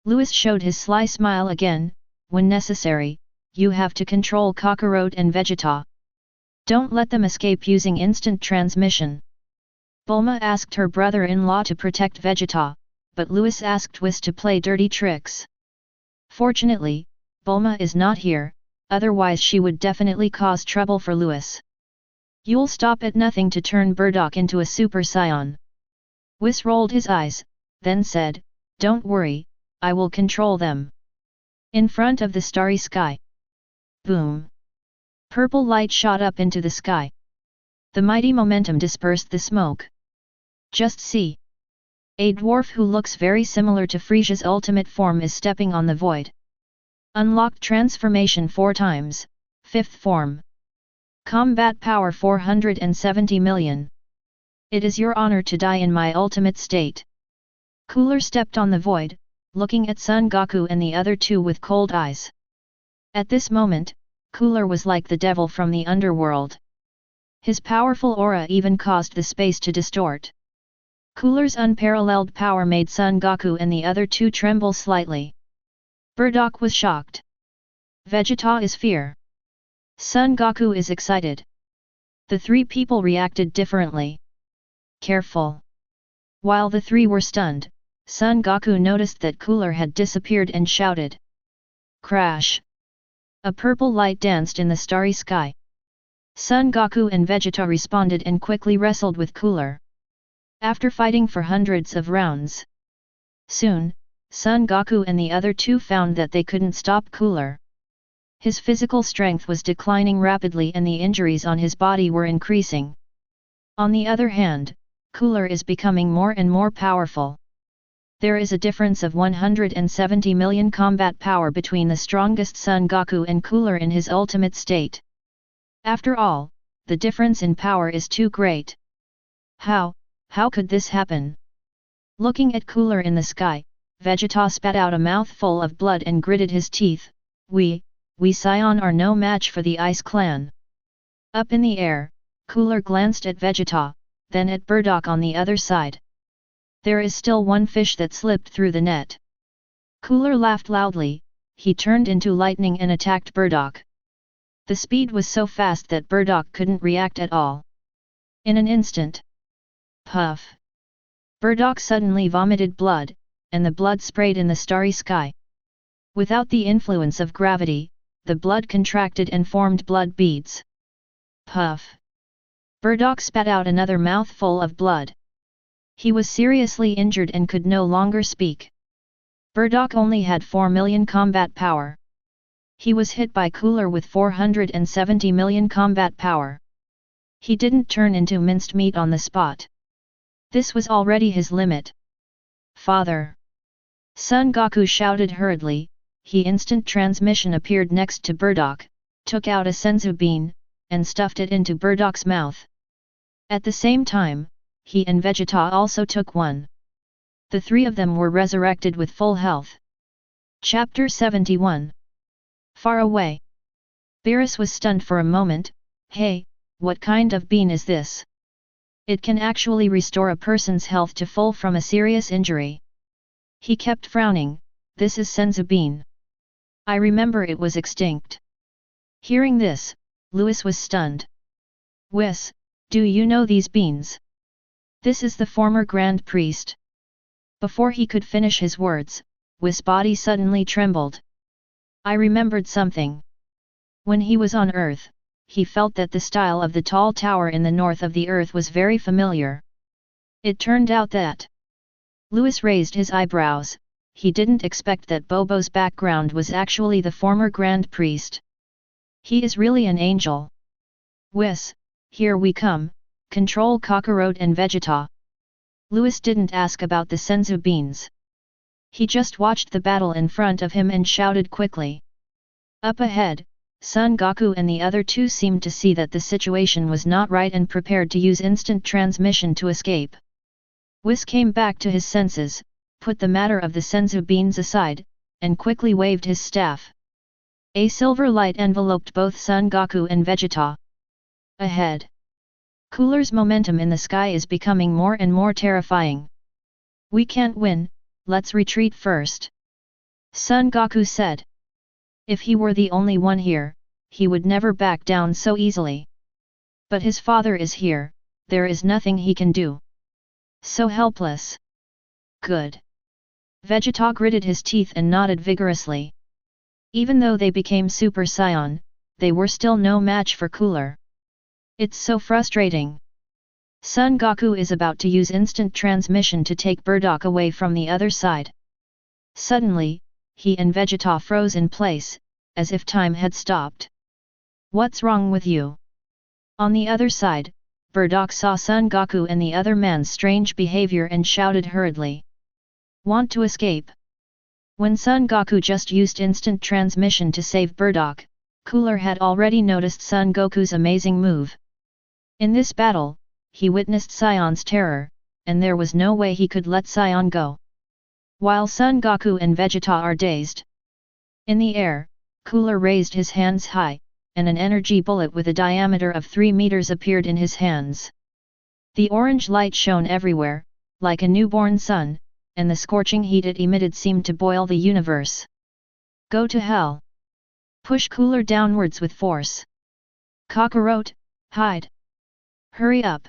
Lewis showed his sly smile again, when necessary, you have to control Kakarot and Vegeta. Don't let them escape using instant transmission. Bulma asked her brother-in-law to protect Vegeta, but Lewis asked Whis to play dirty tricks. Fortunately, Bulma is not here, otherwise she would definitely cause trouble for Lewis. You'll stop at nothing to turn Bardock into a Super Saiyan. Whis rolled his eyes, then said, don't worry, I will control them. In front of the starry sky. Boom. Purple light shot up into the sky. The mighty momentum dispersed the smoke. Just see. A dwarf who looks very similar to Frieza's ultimate form is stepping on the void. Unlocked transformation 4 times, 5th form. Combat power 470 million. It is your honor to die in my ultimate state. Cooler stepped on the void, looking at Son Goku and the other two with cold eyes. At this moment, Cooler was like the devil from the underworld. His powerful aura even caused the space to distort. Cooler's unparalleled power made Son Goku and the other two tremble slightly. Bardock was shocked. Vegeta is fear. Son Goku is excited. The three people reacted differently. Careful. While the three were stunned, Son Goku noticed that Cooler had disappeared and shouted. Crash! A purple light danced in the starry sky. Son Goku and Vegeta responded and quickly wrestled with Cooler. After fighting for hundreds of rounds. Soon, Son Goku and the other two found that they couldn't stop Cooler. His physical strength was declining rapidly and the injuries on his body were increasing. On the other hand, Cooler is becoming more and more powerful. There is a difference of 170 million combat power between the strongest Son Goku and Cooler in his ultimate state. After all, the difference in power is too great. How could this happen? Looking at Cooler in the sky, Vegeta spat out a mouthful of blood and gritted his teeth. We Saiyan are no match for the Ice Clan. Up in the air, Cooler glanced at Vegeta, then at Bardock on the other side. There is still one fish that slipped through the net. Cooler laughed loudly, he turned into lightning and attacked Bardock. The speed was so fast that Bardock couldn't react at all. In an instant. Puff! Burdock suddenly vomited blood, and the blood sprayed in the starry sky. Without the influence of gravity, the blood contracted and formed blood beads. Puff! Burdock spat out another mouthful of blood. He was seriously injured and could no longer speak. Burdock only had 4 million combat power. He was hit by Cooler with 470 million combat power. He didn't turn into minced meat on the spot. This was already his limit. Father! Son Goku shouted hurriedly. He instant transmission appeared next to Burdock, took out a senzu bean, and stuffed it into Burdock's mouth. At the same time, he and Vegeta also took one. The three of them were resurrected with full health. Chapter 71. Far away. Beerus was stunned for a moment. Hey, what kind of bean is this? It can actually restore a person's health to full from a serious injury. He kept frowning. This is senzu bean. I remember it was extinct. Hearing this, Louis was stunned. Whis, do you know these beans? This is the former Grand Priest. Before he could finish his words, Whis' body suddenly trembled. I remembered something. When he was on Earth, he felt that the style of the tall tower in the north of the Earth was very familiar. It turned out that... Louis raised his eyebrows. He didn't expect that Bobo's background was actually the former Grand Priest. He is really an angel. Whis, here we come, control Kakarot and Vegeta. Louis didn't ask about the senzu beans. He just watched the battle in front of him and shouted quickly. Up ahead, Son Goku and the other two seemed to see that the situation was not right and prepared to use instant transmission to escape. Whis came back to his senses, put the matter of the senzu beans aside, and quickly waved his staff. A silver light enveloped both Son Goku and Vegeta. Ahead. Cooler's momentum in the sky is becoming more and more terrifying. We can't win, let's retreat first. Son Goku said. If he were the only one here, he would never back down so easily. But his father is here, there is nothing he can do. So helpless. Good. Vegeta gritted his teeth and nodded vigorously. Even though they became Super Saiyan, they were still no match for Cooler. It's so frustrating. Son Goku is about to use instant transmission to take Burdock away from the other side. Suddenly, he and Vegeta froze in place, as if time had stopped. What's wrong with you? On the other side, Burdock saw Son Goku and the other man's strange behavior and shouted hurriedly. Want to escape? When Son Goku just used instant transmission to save Burdock, Cooler had already noticed Son Goku's amazing move. In this battle, he witnessed Saiyon's terror, and there was no way he could let Saiyan go. While Son Goku and Vegeta are dazed. In the air, Cooler raised his hands high, and an energy bullet with a diameter of 3 meters appeared in his hands. The orange light shone everywhere, like a newborn sun, and the scorching heat it emitted seemed to boil the universe. Go to hell! Push Cooler downwards with force. Kakarot, hide! Hurry up!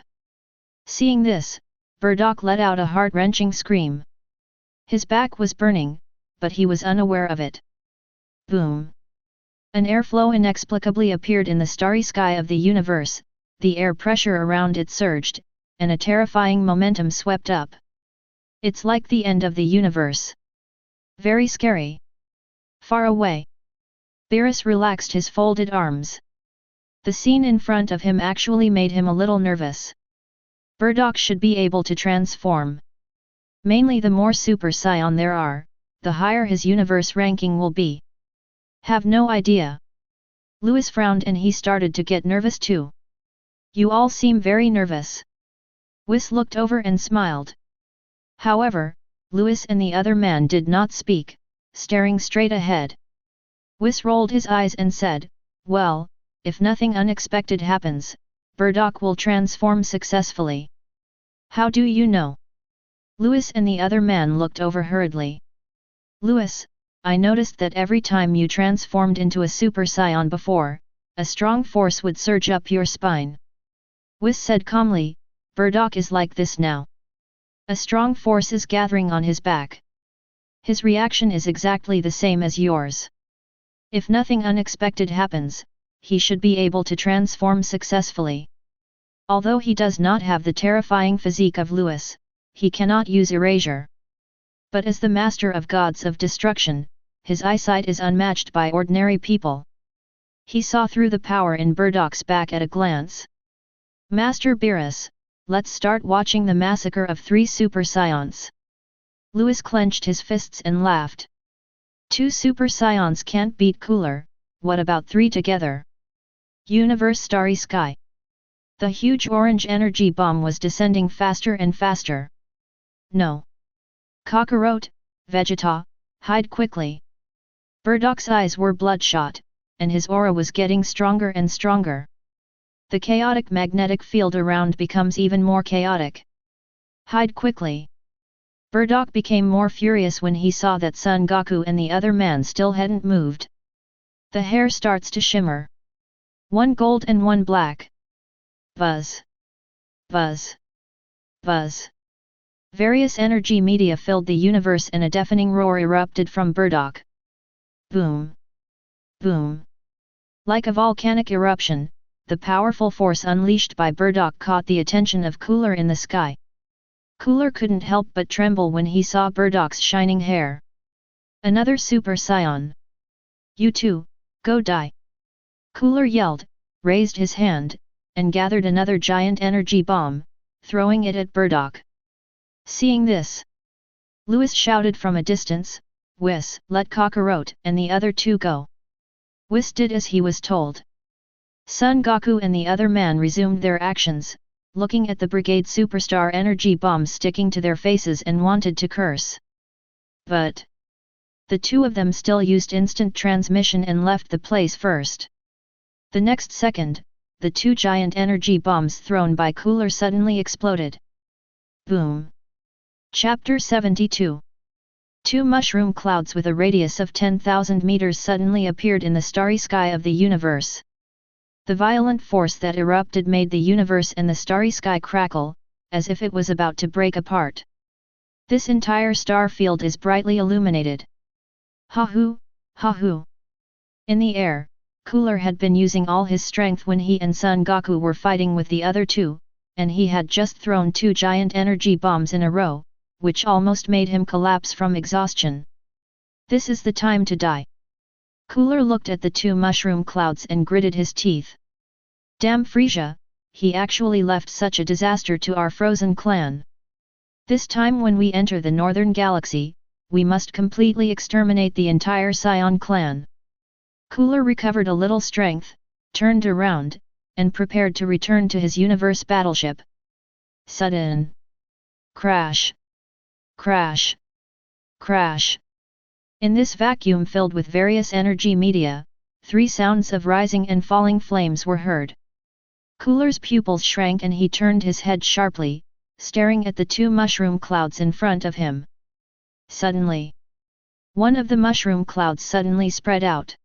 Seeing this, Burdock let out a heart-wrenching scream. His back was burning, but he was unaware of it. Boom! An airflow inexplicably appeared in the starry sky of the universe, the air pressure around it surged, and a terrifying momentum swept up. It's like the end of the universe. Very scary. Far away. Beerus relaxed his folded arms. The scene in front of him actually made him a little nervous. Burdock should be able to transform. Mainly the more Super Saiyan there are, the higher his universe ranking will be. Have no idea. Louis frowned and he started to get nervous too. You all seem very nervous. Whis looked over and smiled. However, Louis and the other man did not speak, staring straight ahead. Whis rolled his eyes and said, well, if nothing unexpected happens, Burdock will transform successfully. How do you know? Louis and the other man looked over hurriedly. Louis, I noticed that every time you transformed into a Super Saiyan before, a strong force would surge up your spine. Whis said calmly, Burdock is like this now. A strong force is gathering on his back. His reaction is exactly the same as yours. If nothing unexpected happens, he should be able to transform successfully. Although he does not have the terrifying physique of Lewis, he cannot use erasure. But as the master of gods of destruction, his eyesight is unmatched by ordinary people. He saw through the power in Burdok's back at a glance. Master Beerus, let's start watching the massacre of 3 Super Saiyans. Lewis clenched his fists and laughed. 2 Super Saiyans can't beat Cooler, what about 3 together? Universe Starry Sky. The huge orange energy bomb was descending faster and faster. No. Kakarot, Vegeta, hide quickly. Burdok's eyes were bloodshot, and his aura was getting stronger and stronger. The chaotic magnetic field around becomes even more chaotic. Hide quickly. Burdok became more furious when he saw that Son Goku and the other man still hadn't moved. The hair starts to shimmer. 1 gold and 1 black. Buzz. Buzz. Buzz. Various energy media filled the universe and a deafening roar erupted from Burdok. Boom. Boom. Like a volcanic eruption, the powerful force unleashed by Burdok caught the attention of Cooler in the sky. Cooler couldn't help but tremble when he saw Burdok's shining hair. Another Super Saiyan. You too, go die. Cooler yelled, raised his hand, and gathered another giant energy bomb, throwing it at Burdok. Seeing this, Lewis shouted from a distance, Whis, let Kakarot and the other 2 go. Whis did as he was told. Son Goku and the other man resumed their actions, looking at the brigade superstar energy bombs sticking to their faces and wanted to curse. But the 2 of them still used instant transmission and left the place first. The next second, the 2 giant energy bombs thrown by Cooler suddenly exploded. Boom. Chapter 72. 2 mushroom clouds with a radius of 10,000 meters suddenly appeared in the starry sky of the universe. The violent force that erupted made the universe and the starry sky crackle, as if it was about to break apart. This entire star field is brightly illuminated. Ha-hoo, ha-hoo. In the air, Cooler had been using all his strength when he and Son Goku were fighting with the other 2, and he had just thrown 2 giant energy bombs in a row, which almost made him collapse from exhaustion. This is the time to die. Cooler looked at the 2 mushroom clouds and gritted his teeth. Damn Frieza, he actually left such a disaster to our frozen clan. This time when we enter the northern galaxy, we must completely exterminate the entire Saiyan clan. Cooler recovered a little strength, turned around, and prepared to return to his universe battleship. Sudden crash. Crash. Crash. In this vacuum filled with various energy media, 3 sounds of rising and falling flames were heard. Cooler's pupils shrank and he turned his head sharply, staring at the 2 mushroom clouds in front of him. Suddenly, one of the mushroom clouds suddenly spread out.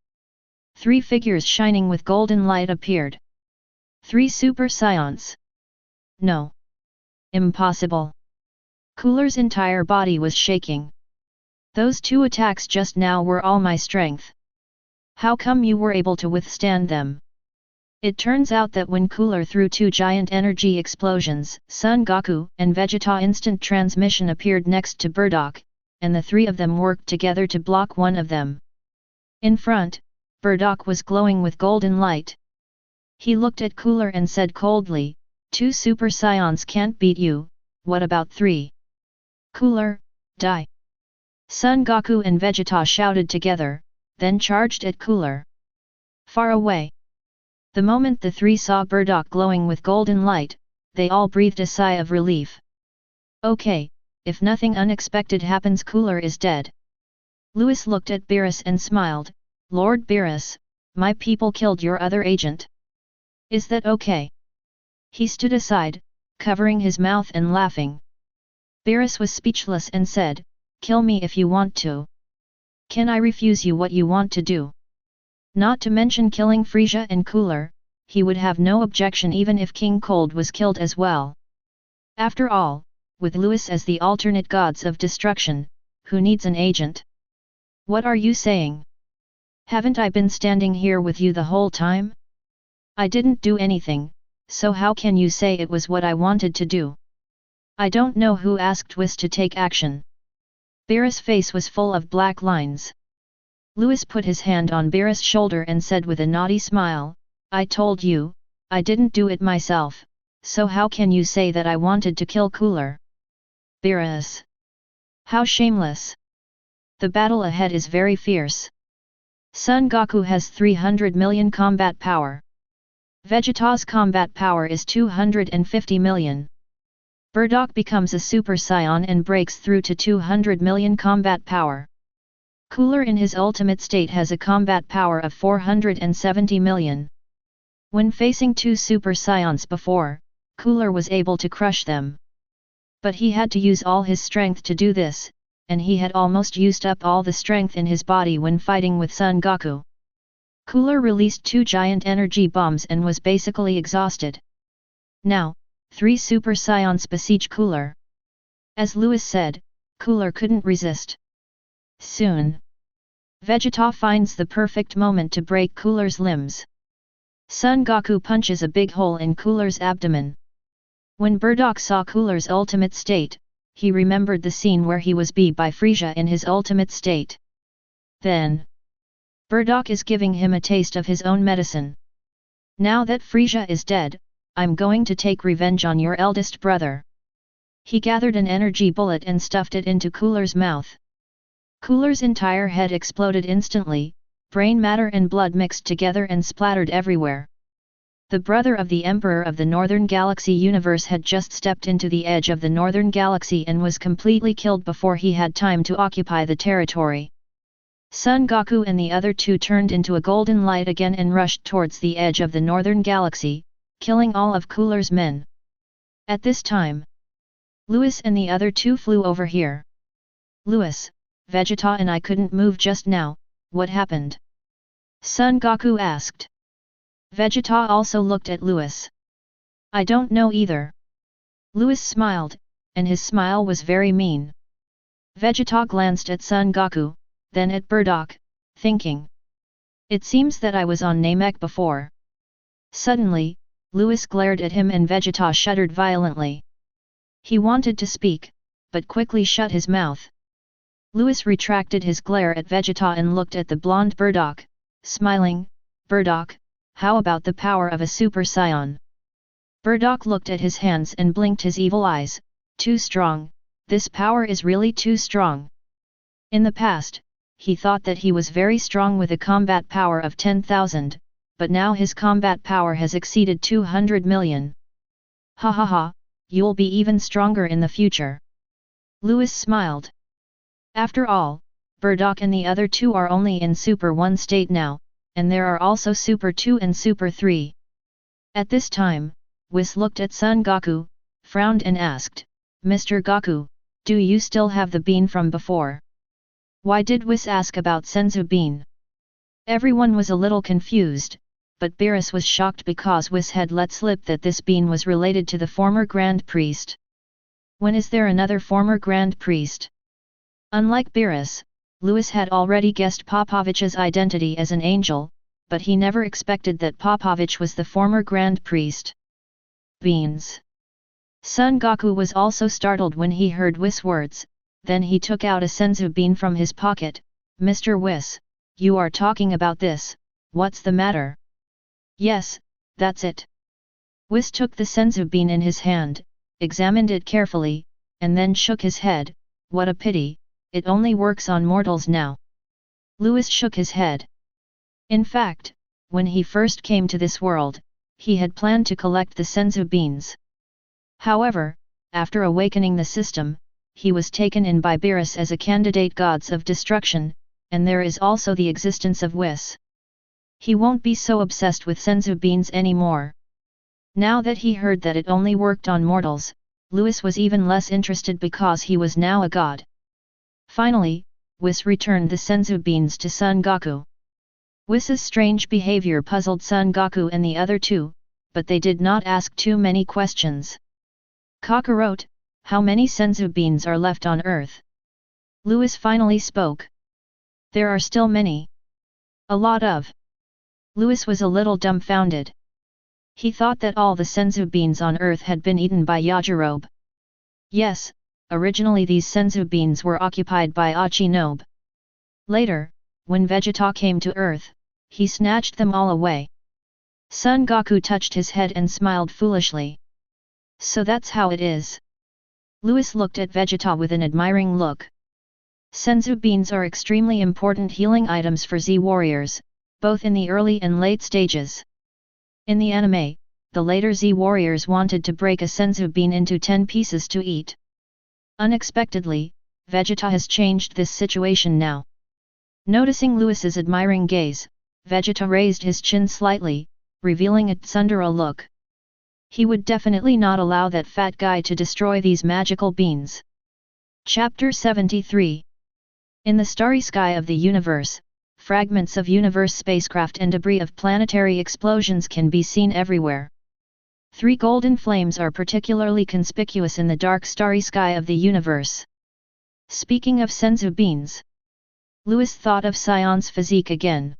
3 figures shining with golden light appeared. 3 Super Saiyans. No. Impossible. Cooler's entire body was shaking. Those 2 attacks just now were all my strength. How come you were able to withstand them? It turns out that when Cooler threw 2 giant energy explosions, Son Goku and Vegeta instant transmission appeared next to Burdok, and the 3 of them worked together to block one of them. In front, Burdok was glowing with golden light. He looked at Cooler and said coldly, 2 Super Saiyans can't beat you, what about 3? Cooler, die! Son Goku and Vegeta shouted together, then charged at Cooler. Far away. The moment the 3 saw Burdok glowing with golden light, they all breathed a sigh of relief. Okay, if nothing unexpected happens, Cooler is dead. Lewis looked at Beerus and smiled, Lord Beerus, my people killed your other agent. Is that okay? He stood aside, covering his mouth and laughing. Beerus was speechless and said, kill me if you want to. Can I refuse you what you want to do? Not to mention killing Frieza and Cooler, he would have no objection even if King Cold was killed as well. After all, with Lewis as the alternate gods of destruction, who needs an agent? What are you saying? Haven't I been standing here with you the whole time? I didn't do anything, so how can you say it was what I wanted to do? I don't know who asked Whis to take action. Beerus' face was full of black lines. Lewis put his hand on Beerus' shoulder and said with a naughty smile, I told you, I didn't do it myself, so how can you say that I wanted to kill Cooler? Beerus! How shameless! The battle ahead is very fierce. Son Goku has 300 million combat power. Vegeta's combat power is 250 million. Bardock becomes a Super Saiyan and breaks through to 200 million combat power. Cooler in his ultimate state has a combat power of 470 million. When facing two Super Saiyans before, Cooler was able to crush them. But he had to use all his strength to do this, and he had almost used up all the strength in his body when fighting with Son Goku. Cooler released 2 giant energy bombs and was basically exhausted. Now, 3 Super Saiyans besiege Cooler. As Lewis said, Cooler couldn't resist. Soon, Vegeta finds the perfect moment to break Cooler's limbs. Son Goku punches a big hole in Cooler's abdomen. When Bardock saw Cooler's ultimate state, he remembered the scene where he was beat by Frieza in his ultimate state. Then, Bardock is giving him a taste of his own medicine. Now that Frieza is dead, I'm going to take revenge on your eldest brother. He gathered an energy bullet and stuffed it into Cooler's mouth. Cooler's entire head exploded instantly, brain matter and blood mixed together and splattered everywhere. The brother of the Emperor of the Northern Galaxy universe had just stepped into the edge of the Northern Galaxy and was completely killed before he had time to occupy the territory. Son Goku and the other 2 turned into a golden light again and rushed towards the edge of the Northern Galaxy, killing all of Cooler's men. At this time, Lewis and the other 2 flew over here. Lewis, Vegeta and I couldn't move just now, what happened? Son Goku asked. Vegeta also looked at Lewis. I don't know either. Lewis smiled, and his smile was very mean. Vegeta glanced at Son Goku, then at Bardock, thinking. It seems that I was on Namek before. Suddenly, Lewis glared at him and Vegeta shuddered violently. He wanted to speak, but quickly shut his mouth. Lewis retracted his glare at Vegeta and looked at the blonde Bardock, smiling. Bardock, how about the power of a Super Saiyan? Bardock looked at his hands and blinked his evil eyes. Too strong, this power is really too strong. In the past, he thought that he was very strong with a combat power of 10,000, but now his combat power has exceeded 200 million. Ha ha ha, you'll be even stronger in the future. Lewis smiled. After all, Bardock and the other 2 are only in Super 1 state now, and there are also Super 2 and Super 3. At this time, Whis looked at Son Goku, frowned and asked, Mr. Goku, do you still have the bean from before? Why did Whis ask about Senzu bean? Everyone was a little confused, but Beerus was shocked because Whis had let slip that this bean was related to the former Grand Priest. When is there another former Grand Priest? Unlike Beerus, Lewis had already guessed Popovich's identity as an angel, but he never expected that Popovich was the former Grand Priest. Beans. Son Goku was also startled when he heard Whis' words, then he took out a Senzu bean from his pocket. Mr. Whis, you are talking about this, what's the matter? Yes, that's it. Whis took the Senzu bean in his hand, examined it carefully, and then shook his head. What a pity, it only works on mortals now. Lewis shook his head. In fact, when he first came to this world, he had planned to collect the Senzu beans. However, after awakening the system, he was taken in by Beerus as a candidate gods of destruction, and there is also the existence of Whis. He won't be so obsessed with Senzu beans anymore. Now that he heard that it only worked on mortals, Lewis was even less interested because he was now a god. Finally, Whis returned the Senzu beans to Son Goku. Whis' strange behavior puzzled Son Goku and the other 2, but they did not ask too many questions. Kakarot, how many senzu beans are left on Earth? Lewis finally spoke. There are still many. A lot of. Lewis was a little dumbfounded. He thought that all the senzu beans on Earth had been eaten by Yajirobe. Yes, originally these senzu beans were occupied by Achinobe. Later, when Vegeta came to Earth, he snatched them all away. Son Goku touched his head and smiled foolishly. So that's how it is. Lewis looked at Vegeta with an admiring look. Senzu beans are extremely important healing items for Z warriors, both in the early and late stages. In the anime, the later Z warriors wanted to break a senzu bean into 10 pieces to eat. Unexpectedly, Vegeta has changed this situation now. Noticing Lewis's admiring gaze, Vegeta raised his chin slightly, revealing a tsundere look. He would definitely not allow that fat guy to destroy these magical beans. Chapter 73. In the starry sky of the universe, fragments of universe spacecraft and debris of planetary explosions can be seen everywhere. 3 golden flames are particularly conspicuous in the dark starry sky of the universe. Speaking of senzu beans, Lewis thought of Saiyan's physique again.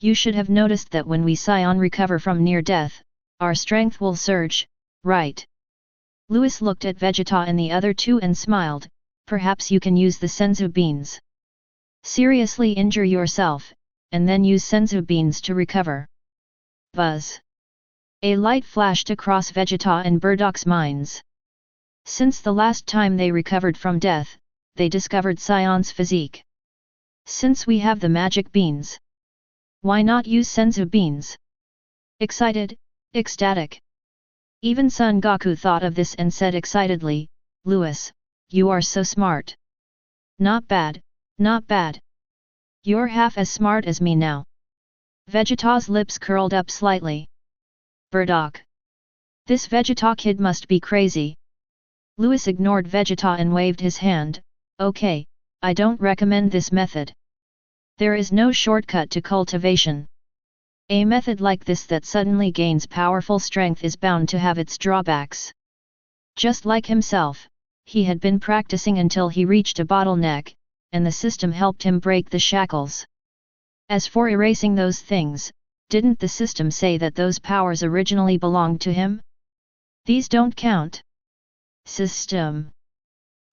You should have noticed that when we Saiyan recover from near death, our strength will surge, right? Lewis looked at Vegeta and the other two and smiled. Perhaps you can use the senzu beans. Seriously injure yourself, and then use senzu beans to recover. Buzz. A light flashed across Vegeta and Bardock's minds. Since the last time they recovered from death, they discovered Saiyan's physique. Since we have the magic beans, why not use senzu beans? Excited, ecstatic. Even Son Goku thought of this and said excitedly, Lewis, you are so smart. Not bad, not bad. You're half as smart as me now. Vegeta's lips curled up slightly. Bardock. This Vegeta kid must be crazy. Lewis ignored Vegeta and waved his hand. Okay, I don't recommend this method. There is no shortcut to cultivation. A method like this that suddenly gains powerful strength is bound to have its drawbacks. Just like himself, he had been practicing until he reached a bottleneck, and the system helped him break the shackles. As for erasing those things, didn't the system say that those powers originally belonged to him? These don't count. System.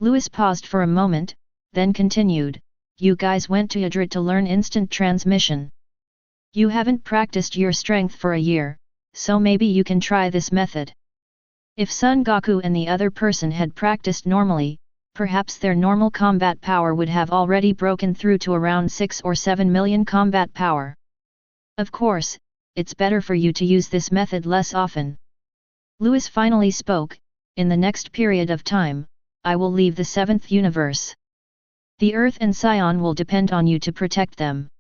Lewis paused for a moment, then continued, you guys went to Madrid to learn instant transmission. You haven't practiced your strength for a year, so maybe you can try this method. If Son Goku and the other person had practiced normally, perhaps their normal combat power would have already broken through to around 6 or 7 million combat power. Of course, it's better for you to use this method less often. Lewis finally spoke, in the next period of time, I will leave the 7th universe. The Earth and Saiyan will depend on you to protect them.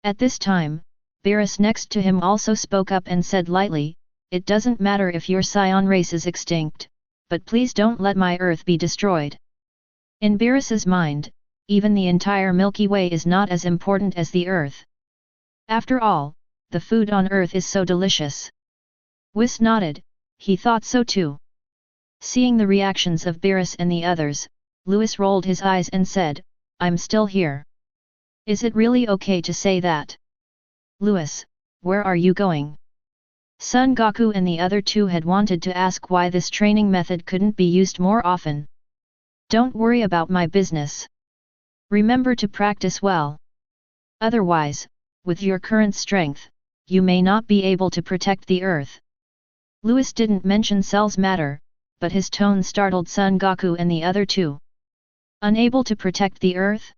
At this time, Beerus next to him also spoke up and said lightly, it doesn't matter if your Saiyan race is extinct, but please don't let my Earth be destroyed. In Beerus's mind, even the entire Milky Way is not as important as the Earth. After all, the food on Earth is so delicious. Whis nodded, he thought so too. Seeing the reactions of Beerus and the others, Lewis rolled his eyes and said, I'm still here. Is it really okay to say that? Lewis, where are you going? Son Goku and the other two had wanted to ask why this training method couldn't be used more often. Don't worry about my business. Remember to practice well. Otherwise, with your current strength, you may not be able to protect the Earth. Lewis didn't mention Cell's matter, but his tone startled Son Goku and the other two. Unable to protect the Earth?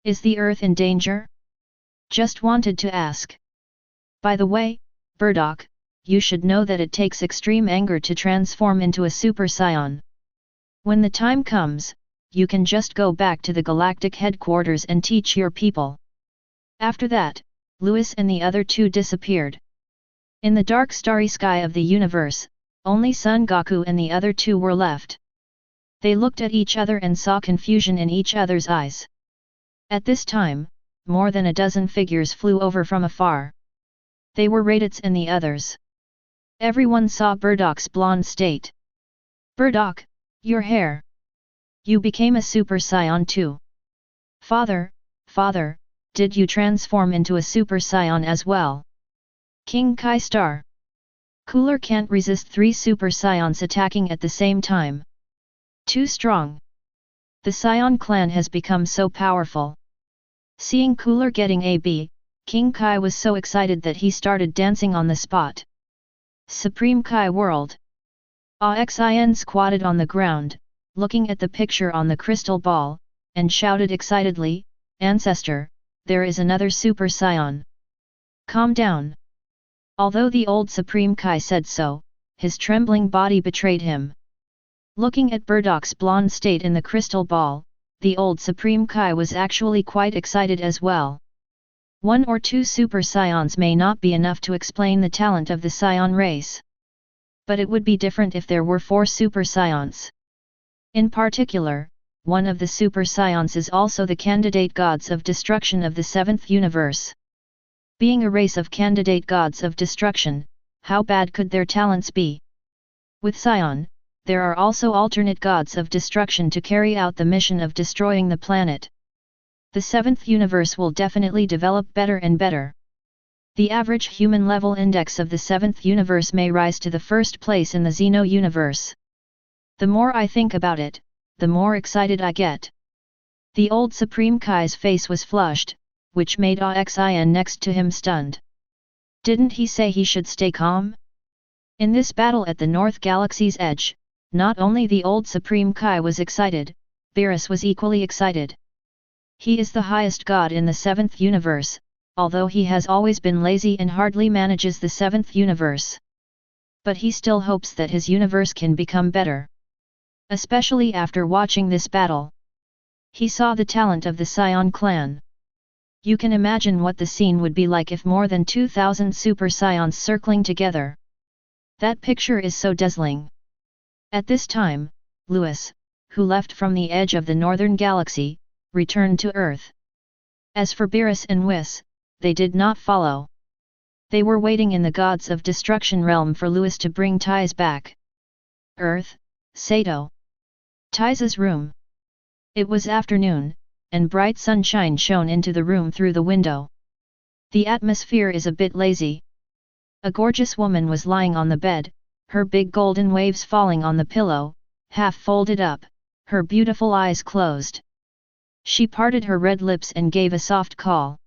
Is the Earth in danger? Just wanted to ask. By the way, Bardock, you should know that it takes extreme anger to transform into a Super Saiyan. When the time comes, you can just go back to the galactic headquarters and teach your people. After that, Lewis and the other two disappeared. In the dark starry sky of the universe, only Son Goku and the other two were left. They looked at each other and saw confusion in each other's eyes. At this time, more than a dozen figures flew over from afar. They were Raditz and the others. Everyone saw Bardock's blonde state. Bardock, Your hair. You became a Super Saiyan too. Father, father, did you transform into a Super Saiyan as well? King Kai Star. Cooler can't resist 3 Super Saiyans attacking at the same time. Too strong. The Saiyan clan has become so powerful. Seeing Cooler getting a B, King Kai was so excited that he started dancing on the spot. Supreme Kai World. Xin squatted on the ground, looking at the picture on the crystal ball, and shouted excitedly, Ancestor, there is another Super Saiyan. Calm down. Although the old Supreme Kai said so, his trembling body betrayed him. Looking at Burdock's blonde state in the crystal ball, the old Supreme Kai was actually quite excited as well. 1 or 2 Super Saiyans may not be enough to explain the talent of the Saiyan race. But it would be different if there were 4 Super Saiyans. In particular, one of the Super Saiyans is also the candidate gods of destruction of the 7th universe. Being a race of candidate gods of destruction, how bad could their talents be? With Saiyan, there are also alternate gods of destruction to carry out the mission of destroying the planet. The 7th universe will definitely develop better and better. The average human level index of the 7th universe may rise to the 1st place in the Xeno universe. The more I think about it, the more excited I get. The old Supreme Kai's face was flushed, which made Xin next to him stunned. Didn't he say he should stay calm? In this battle at the North Galaxy's edge, not only the old Supreme Kai was excited, Beerus was equally excited. He is the highest god in the 7th universe, although he has always been lazy and hardly manages the 7th universe. But he still hopes that his universe can become better. Especially after watching this battle. He saw the talent of the Saiyan clan. You can imagine what the scene would be like if more than 2,000 Super Saiyans circling together. That picture is so dazzling. At this time, Lewis, who left from the edge of the northern galaxy, returned to Earth. As for Beerus and Whis, they did not follow. They were waiting in the Gods of Destruction realm for Lewis to bring Ties back. Earth, Sato. Ties' room. It was afternoon, and bright sunshine shone into the room through the window. The atmosphere is a bit lazy. A gorgeous woman was lying on the bed, her big golden waves falling on the pillow, half folded up, her beautiful eyes closed. She parted her red lips and gave a soft call.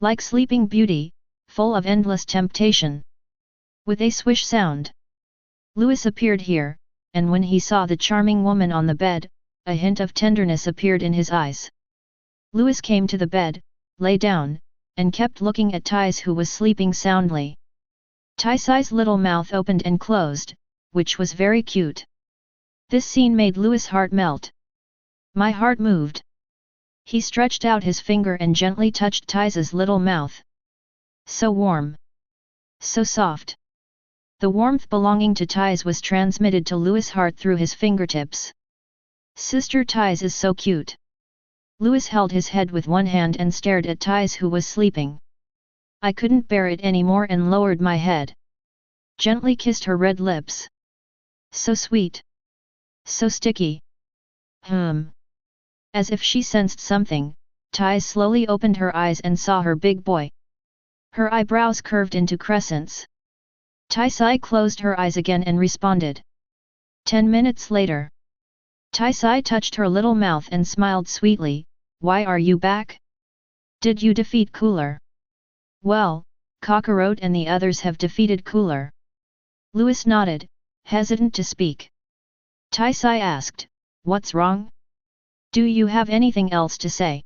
Like Sleeping Beauty, full of endless temptation. With a swish sound, Lewis appeared here, and when he saw the charming woman on the bed, a hint of tenderness appeared in his eyes. Lewis came to the bed, lay down, and kept looking at Ties, who was sleeping soundly. Tai's little mouth opened and closed, which was very cute. This scene made Lewis' heart melt. My heart moved. He stretched out his finger and gently touched Tai's little mouth. So warm. So soft. The warmth belonging to Ties was transmitted to Lewis' heart through his fingertips. Sister Ties is so cute. Lewis held his head with one hand and stared at Ties, who was sleeping. I couldn't bear it anymore and lowered my head. Gently kissed her red lips. So sweet. So sticky. As if she sensed something, Ties slowly opened her eyes and saw her big boy. Her eyebrows curved into crescents. Tai closed her eyes again and responded. 10 minutes later. Tai touched her little mouth and smiled sweetly. Why are you back? Did you defeat Cooler? Well, Kakarot and the others have defeated Cooler. Lewis nodded, hesitant to speak. Tai asked, what's wrong? Do you have anything else to say?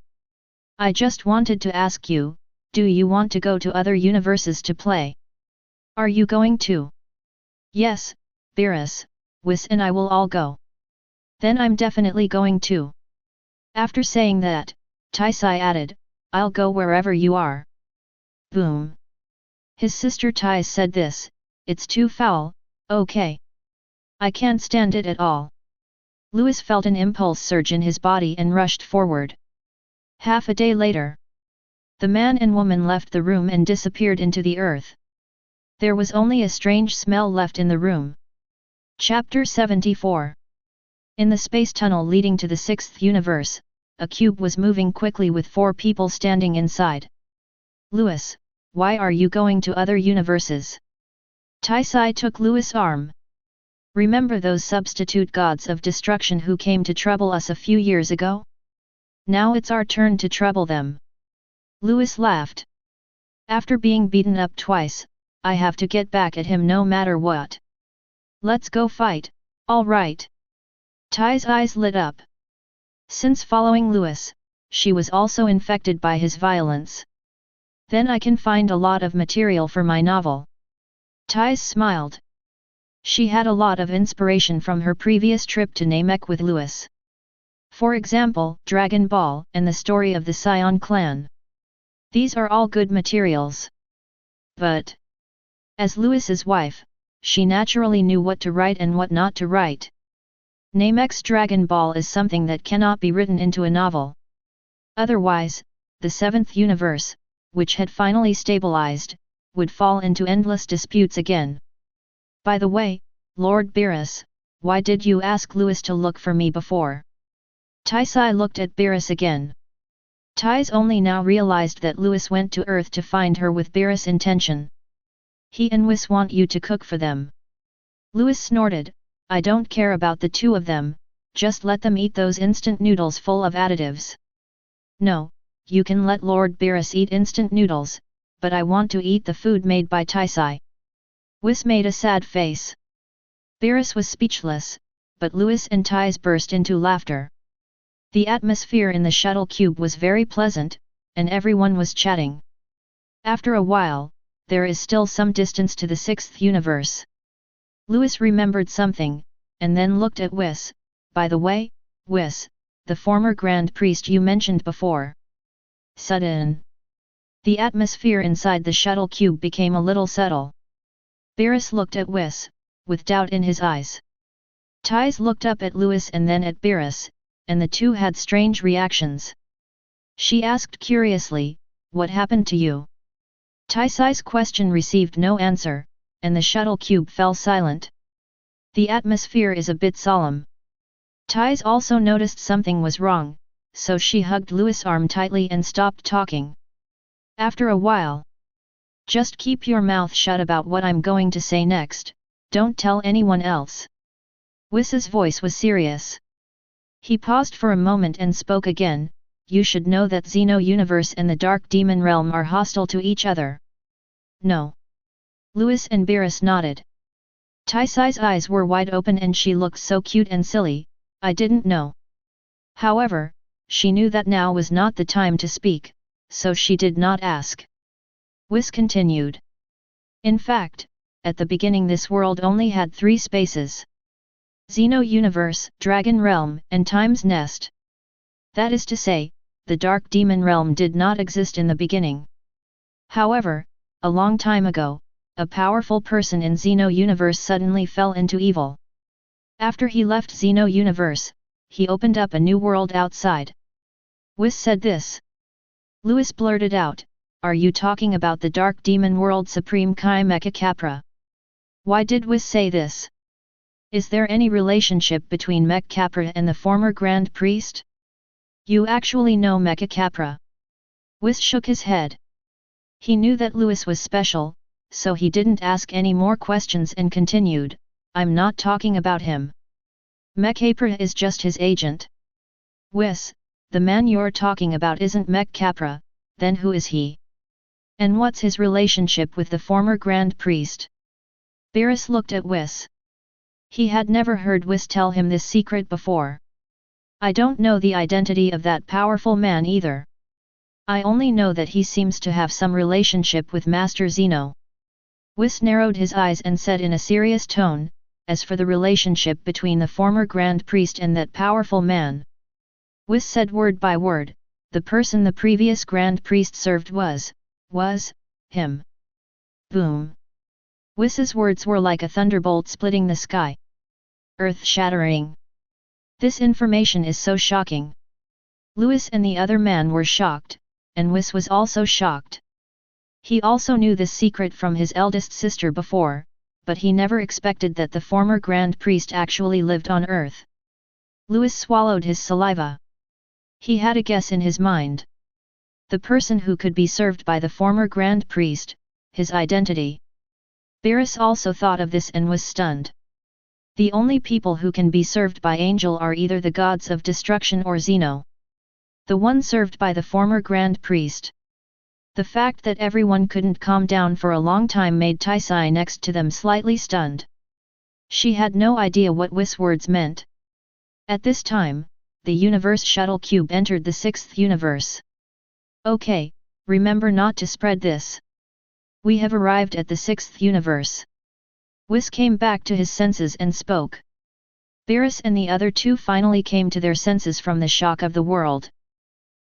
I just wanted to ask you, do you want to go to other universes to play? Are you going to? Yes, Beerus, Whis and I will all go. Then I'm definitely going to. After saying that, Tai added, I'll go wherever you are. Boom. His sister Tai said this, it's too foul, okay. I can't stand it at all. Lewis felt an impulse surge in his body and rushed forward. Half a day later. The man and woman left the room and disappeared into the earth. There was only a strange smell left in the room. Chapter 74. In the space tunnel leading to the sixth universe, a cube was moving quickly with 4 people standing inside. Louis, why are you going to other universes? Taisai took Louis' arm. Remember those substitute gods of destruction who came to trouble us a few years ago? Now it's our turn to trouble them. Louis laughed. After being beaten up twice, I have to get back at him no matter what. Let's go fight, all right. Tai's eyes lit up. Since following Louis, she was also infected by his violence. Then I can find a lot of material for my novel. Tai smiled. She had a lot of inspiration from her previous trip to Namek with Louis. For example, Dragon Ball and the story of the Saiyan clan. These are all good materials. But, as Louis's wife, she naturally knew what to write and what not to write. Namek's Dragon Ball is something that cannot be written into a novel. Otherwise, the seventh universe, which had finally stabilized, would fall into endless disputes again. By the way, Lord Beerus, why did you ask Louis to look for me before? Taisai looked at Beerus again. Tais only now realized that Louis went to Earth to find her with Beerus' intention. He and Whis want you to cook for them. Louis snorted, I don't care about the two of them, just let them eat those instant noodles full of additives. No, you can let Lord Beerus eat instant noodles, but I want to eat the food made by Taisai. Whis made a sad face. Beerus was speechless, but Louis and Tais burst into laughter. The atmosphere in the shuttle cube was very pleasant, and everyone was chatting. After a while, there is still some distance to the sixth universe. Louis remembered something, and then looked at Whis. By the way, Whis, the former Grand Priest you mentioned before. Sudden. The atmosphere inside the shuttle cube became a little subtle. Beerus looked at Whis, with doubt in his eyes. Tais looked up at Louis and then at Beerus, and the two had strange reactions. She asked curiously, what happened to you? Taisai's question received no answer, and the shuttle cube fell silent. The atmosphere is a bit solemn. Tais also noticed something was wrong, so she hugged Louis' arm tightly and stopped talking. After a while, just keep your mouth shut about what I'm going to say next, don't tell anyone else. Whis' voice was serious. He paused for a moment and spoke again, you should know that Xeno Universe and the Dark Demon Realm are hostile to each other. No. Louis and Beerus nodded. Taisai's eyes were wide open and she looked so cute and silly, I didn't know. However, she knew that now was not the time to speak, so she did not ask. Whis continued. In fact, at the beginning this world only had 3 spaces. Xeno Universe, Dragon Realm, and Time's Nest. That is to say, the Dark Demon Realm did not exist in the beginning. However, a long time ago, a powerful person in Xeno Universe suddenly fell into evil. After he left Xeno Universe, he opened up a new world outside. Whis said this. Louis blurted out, are you talking about the Dark Demon World Supreme Kai Mecha Capra? Why did Whis say this? Is there any relationship between Mecha Capra and the former Grand Priest? You actually know Mecha Capra? Whis shook his head. He knew that Louis was special, so he didn't ask any more questions and continued, I'm not talking about him. Mecha Capra is just his agent. Whis, the man you're talking about isn't Mecha Capra, then who is he? And what's his relationship with the former Grand Priest? Beerus looked at Whis. He had never heard Whis tell him this secret before. I don't know the identity of that powerful man either. I only know that he seems to have some relationship with Master Zeno. Whis narrowed his eyes and said in a serious tone, as for the relationship between the former Grand Priest and that powerful man. Whis said word by word, the person the previous Grand Priest served was him. Boom. Whis' words were like a thunderbolt splitting the sky. Earth-shattering. This information is so shocking. Louis and the other man were shocked, and Whis was also shocked. He also knew this secret from his eldest sister before, but he never expected that the former Grand Priest actually lived on Earth. Louis swallowed his saliva. He had a guess in his mind. The person who could be served by the former Grand Priest, his identity. Beerus also thought of this and was stunned. The only people who can be served by Angel are either the gods of destruction or Zeno. The one served by the former Grand Priest. The fact that everyone couldn't calm down for a long time made Taisai next to them slightly stunned. She had no idea what Whis words meant. At this time, the universe shuttle cube entered the 6th universe. Okay, remember not to spread this. We have arrived at the 6th universe. Whis came back to his senses and spoke. Beerus and the other two finally came to their senses from the shock of the world.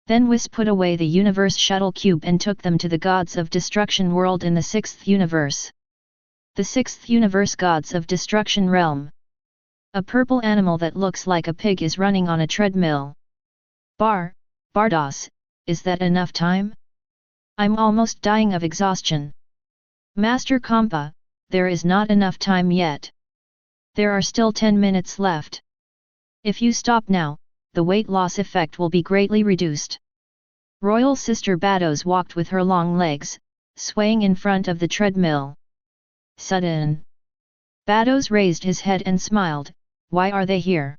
Then Whis put away the universe shuttle cube and took them to the gods of destruction world in the 6th universe. The 6th universe gods of destruction realm. A purple animal that looks like a pig is running on a treadmill. Bardos, is that enough time? I'm almost dying of exhaustion. Master Kampa, there is not enough time yet. There are still 10 minutes left. If you stop now, the weight loss effect will be greatly reduced. Royal Sister Bados walked with her long legs, swaying in front of the treadmill. Sudden. Bados raised his head and smiled. Why are they here?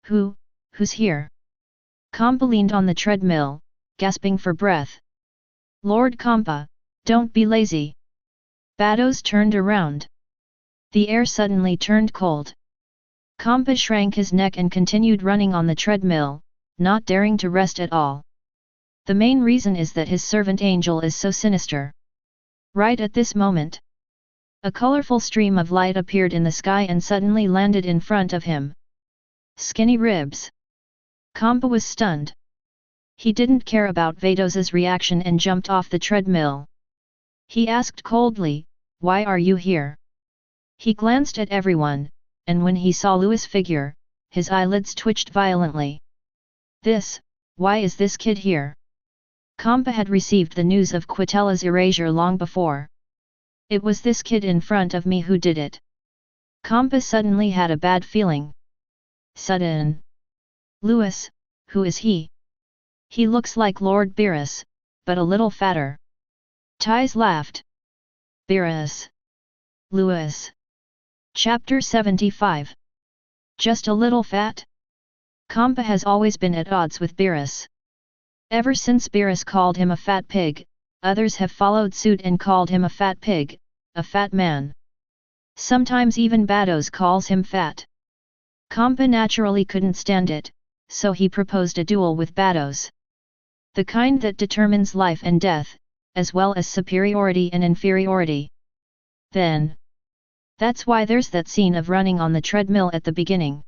Who's here? Kampa leaned on the treadmill, gasping for breath. Lord Kampa, don't be lazy. Bados turned around. The air suddenly turned cold. Kampa shrank his neck and continued running on the treadmill, not daring to rest at all. The main reason is that his servant Angel is so sinister. Right at this moment, a colorful stream of light appeared in the sky and suddenly landed in front of him. Skinny ribs. Kampa was stunned. He didn't care about Vados's reaction and jumped off the treadmill. He asked coldly, "Why are you here?" He glanced at everyone, and when he saw Louis' figure, his eyelids twitched violently. Why is this kid here? Kampa had received the news of Quitella's erasure long before. It was this kid in front of me who did it. Kampa suddenly had a bad feeling. Sudden. Louis, who is he? He looks like Lord Beerus, but a little fatter. Tais laughed. Beerus. Louis. Chapter 75. Just a little fat? Kampa has always been at odds with Beerus. Ever since Beerus called him a fat pig, others have followed suit and called him a fat pig, a fat man. Sometimes even Bados calls him fat. Kampa naturally couldn't stand it, so he proposed a duel with Bados. The kind that determines life and death, as well as superiority and inferiority. Then. That's why there's that scene of running on the treadmill at the beginning.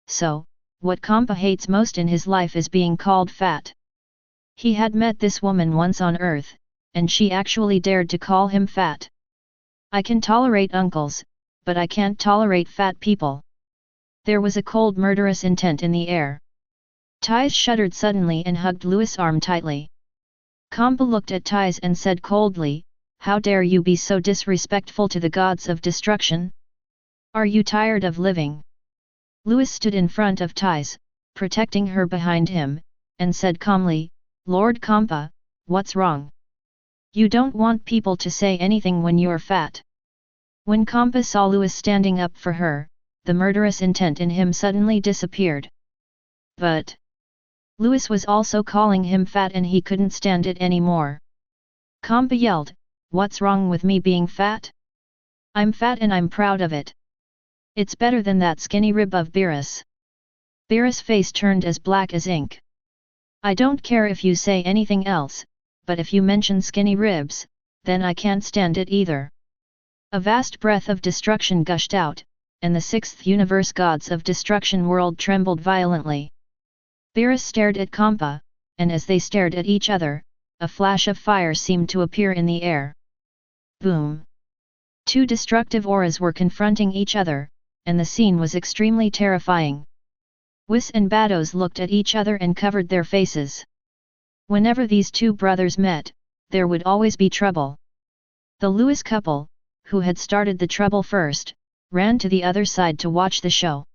So, what Kampa hates most in his life is being called fat. He had met this woman once on Earth, and she actually dared to call him fat. I can tolerate uncles, but I can't tolerate fat people. There was a cold murderous intent in the air. Tais shuddered suddenly and hugged Louis' arm tightly. Kampa looked at Tais and said coldly, "How dare you be so disrespectful to the gods of destruction? Are you tired of living?" Louis stood in front of Tais, protecting her behind him, and said calmly, "Lord Kampa, what's wrong? You don't want people to say anything when you're fat." When Kampa saw Louis standing up for her, the murderous intent in him suddenly disappeared. But Louis was also calling him fat and he couldn't stand it anymore. Kampa yelled, "What's wrong with me being fat? I'm fat and I'm proud of it. It's better than that skinny rib of Beerus." Beerus' face turned as black as ink. "I don't care if you say anything else, but if you mention skinny ribs, then I can't stand it either." A vast breath of destruction gushed out, and the 6th universe gods of destruction world trembled violently. Beerus stared at Kampa, and as they stared at each other, a flash of fire seemed to appear in the air. Boom! Two destructive auras were confronting each other, and the scene was extremely terrifying. Whis and Bados looked at each other and covered their faces. Whenever these two brothers met, there would always be trouble. The Louis couple, who had started the trouble first, ran to the other side to watch the show.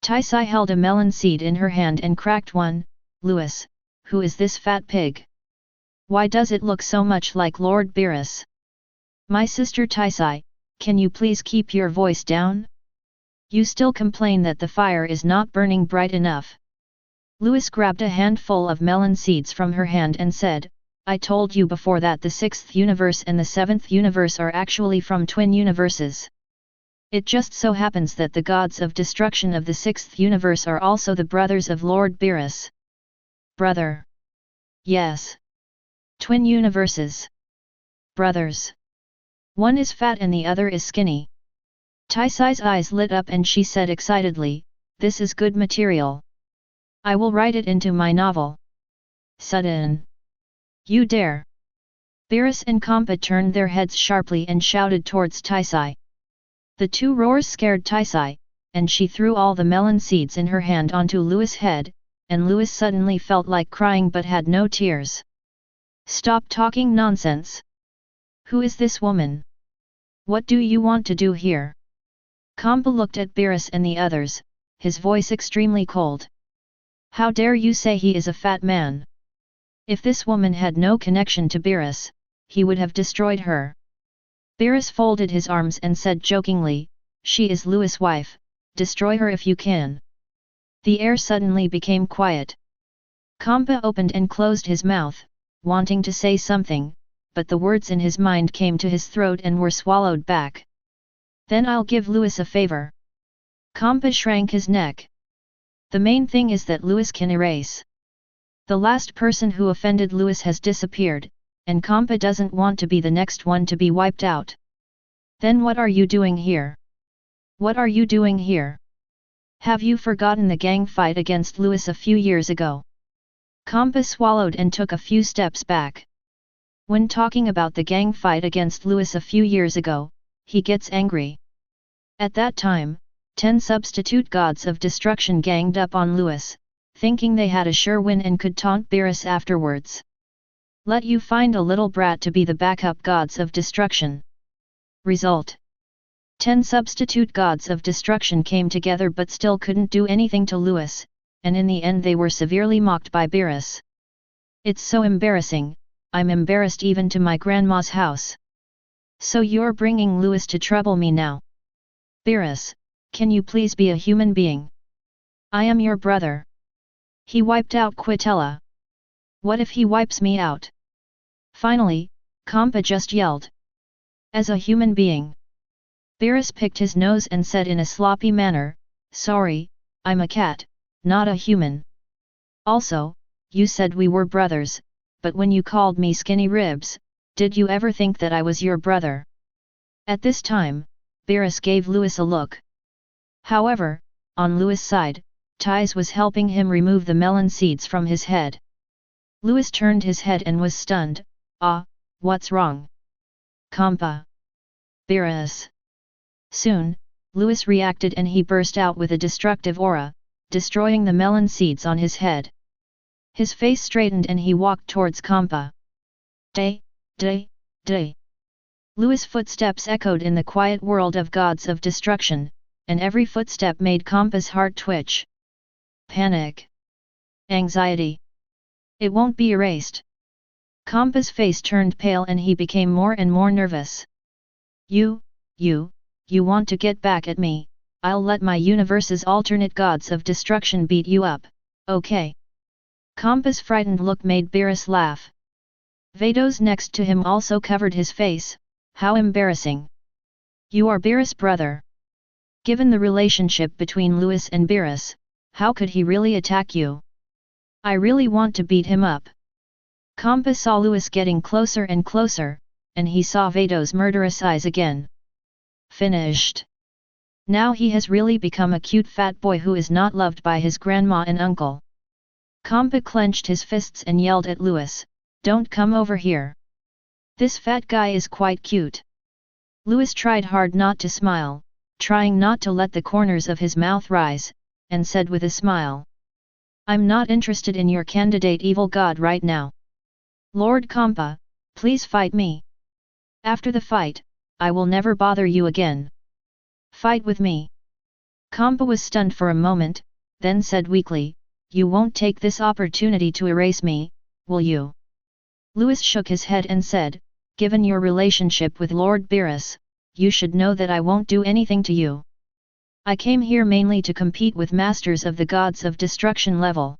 Taisai held a melon seed in her hand and cracked one. Louis, who is this fat pig? Why does it look so much like Lord Beerus? My sister Taisai, can you please keep your voice down? You still complain that the fire is not burning bright enough. Louis grabbed a handful of melon seeds from her hand and said, I told you before that the 6th universe and the 7th universe are actually from twin universes. It just so happens that the gods of destruction of the 6th universe are also the brothers of Lord Beerus. Brother. Yes. Twin universes. Brothers. One is fat and the other is skinny. Taisai's eyes lit up and she said excitedly, this is good material. I will write it into my novel. Sudden. You dare. Beerus and Kampa turned their heads sharply and shouted towards Taisai. The two roars scared Taisai, and she threw all the melon seeds in her hand onto Louis' head, and Louis suddenly felt like crying but had no tears. Stop talking nonsense. Who is this woman? What do you want to do here? Kampa looked at Beerus and the others, his voice extremely cold. How dare you say he is a fat man? If this woman had no connection to Beerus, he would have destroyed her. Beerus folded his arms and said jokingly, she is Louis' wife, destroy her if you can. The air suddenly became quiet. Kampa opened and closed his mouth, wanting to say something, but the words in his mind came to his throat and were swallowed back. Then I'll give Louis a favor. Kampa shrank his neck. The main thing is that Louis can erase. The last person who offended Louis has disappeared, and Kampa doesn't want to be the next one to be wiped out. Then what are you doing here? What are you doing here? Have you forgotten the gang fight against Louis a few years ago? Kampa swallowed and took a few steps back. When talking about the gang fight against Louis a few years ago, he gets angry. At that time, 10 substitute gods of destruction ganged up on Louis, thinking they had a sure win and could taunt Beerus afterwards. Let you find a little brat to be the backup gods of destruction. Result. 10 substitute gods of destruction came together but still couldn't do anything to Louis, and in the end they were severely mocked by Beerus. It's so embarrassing, I'm embarrassed even to my grandma's house. So you're bringing Louis to trouble me now. Beerus, can you please be a human being? I am your brother. He wiped out Quitella. What if he wipes me out? Finally, Kampa just yelled. As a human being. Beerus picked his nose and said in a sloppy manner, sorry, I'm a cat, not a human. Also, you said we were brothers, but when you called me skinny ribs, did you ever think that I was your brother? At this time, Beerus gave Louis a look. However, on Louis' side, Tais was helping him remove the melon seeds from his head. Louis turned his head and was stunned. Ah, what's wrong? Kampa. Beerus. Soon, Louis reacted and he burst out with a destructive aura, destroying the melon seeds on his head. His face straightened and he walked towards Kampa. Day, day, day. Louis' footsteps echoed in the quiet world of gods of destruction, and every footstep made Kampa's heart twitch. Panic. Anxiety. It won't be erased. Kampa's face turned pale and he became more and more nervous. You want to get back at me, I'll let my universe's alternate gods of destruction beat you up, okay? Kampa's frightened look made Beerus laugh. Vados next to him also covered his face. How embarrassing. You are Beerus' brother. Given the relationship between Louis and Beerus, how could he really attack you? I really want to beat him up. Kampa saw Louis getting closer and closer, and he saw Vados' murderous eyes again. Finished. Now he has really become a cute fat boy who is not loved by his grandma and uncle. Kampa clenched his fists and yelled at Louis, don't come over here. This fat guy is quite cute. Louis tried hard not to smile, trying not to let the corners of his mouth rise, and said with a smile. I'm not interested in your candidate evil god right now. Lord Kampa, please fight me. After the fight, I will never bother you again. Fight with me. Kampa was stunned for a moment, then said weakly, "You won't take this opportunity to erase me, will you?" Louis shook his head and said, "Given your relationship with Lord Beerus, you should know that I won't do anything to you. I came here mainly to compete with masters of the gods of destruction level.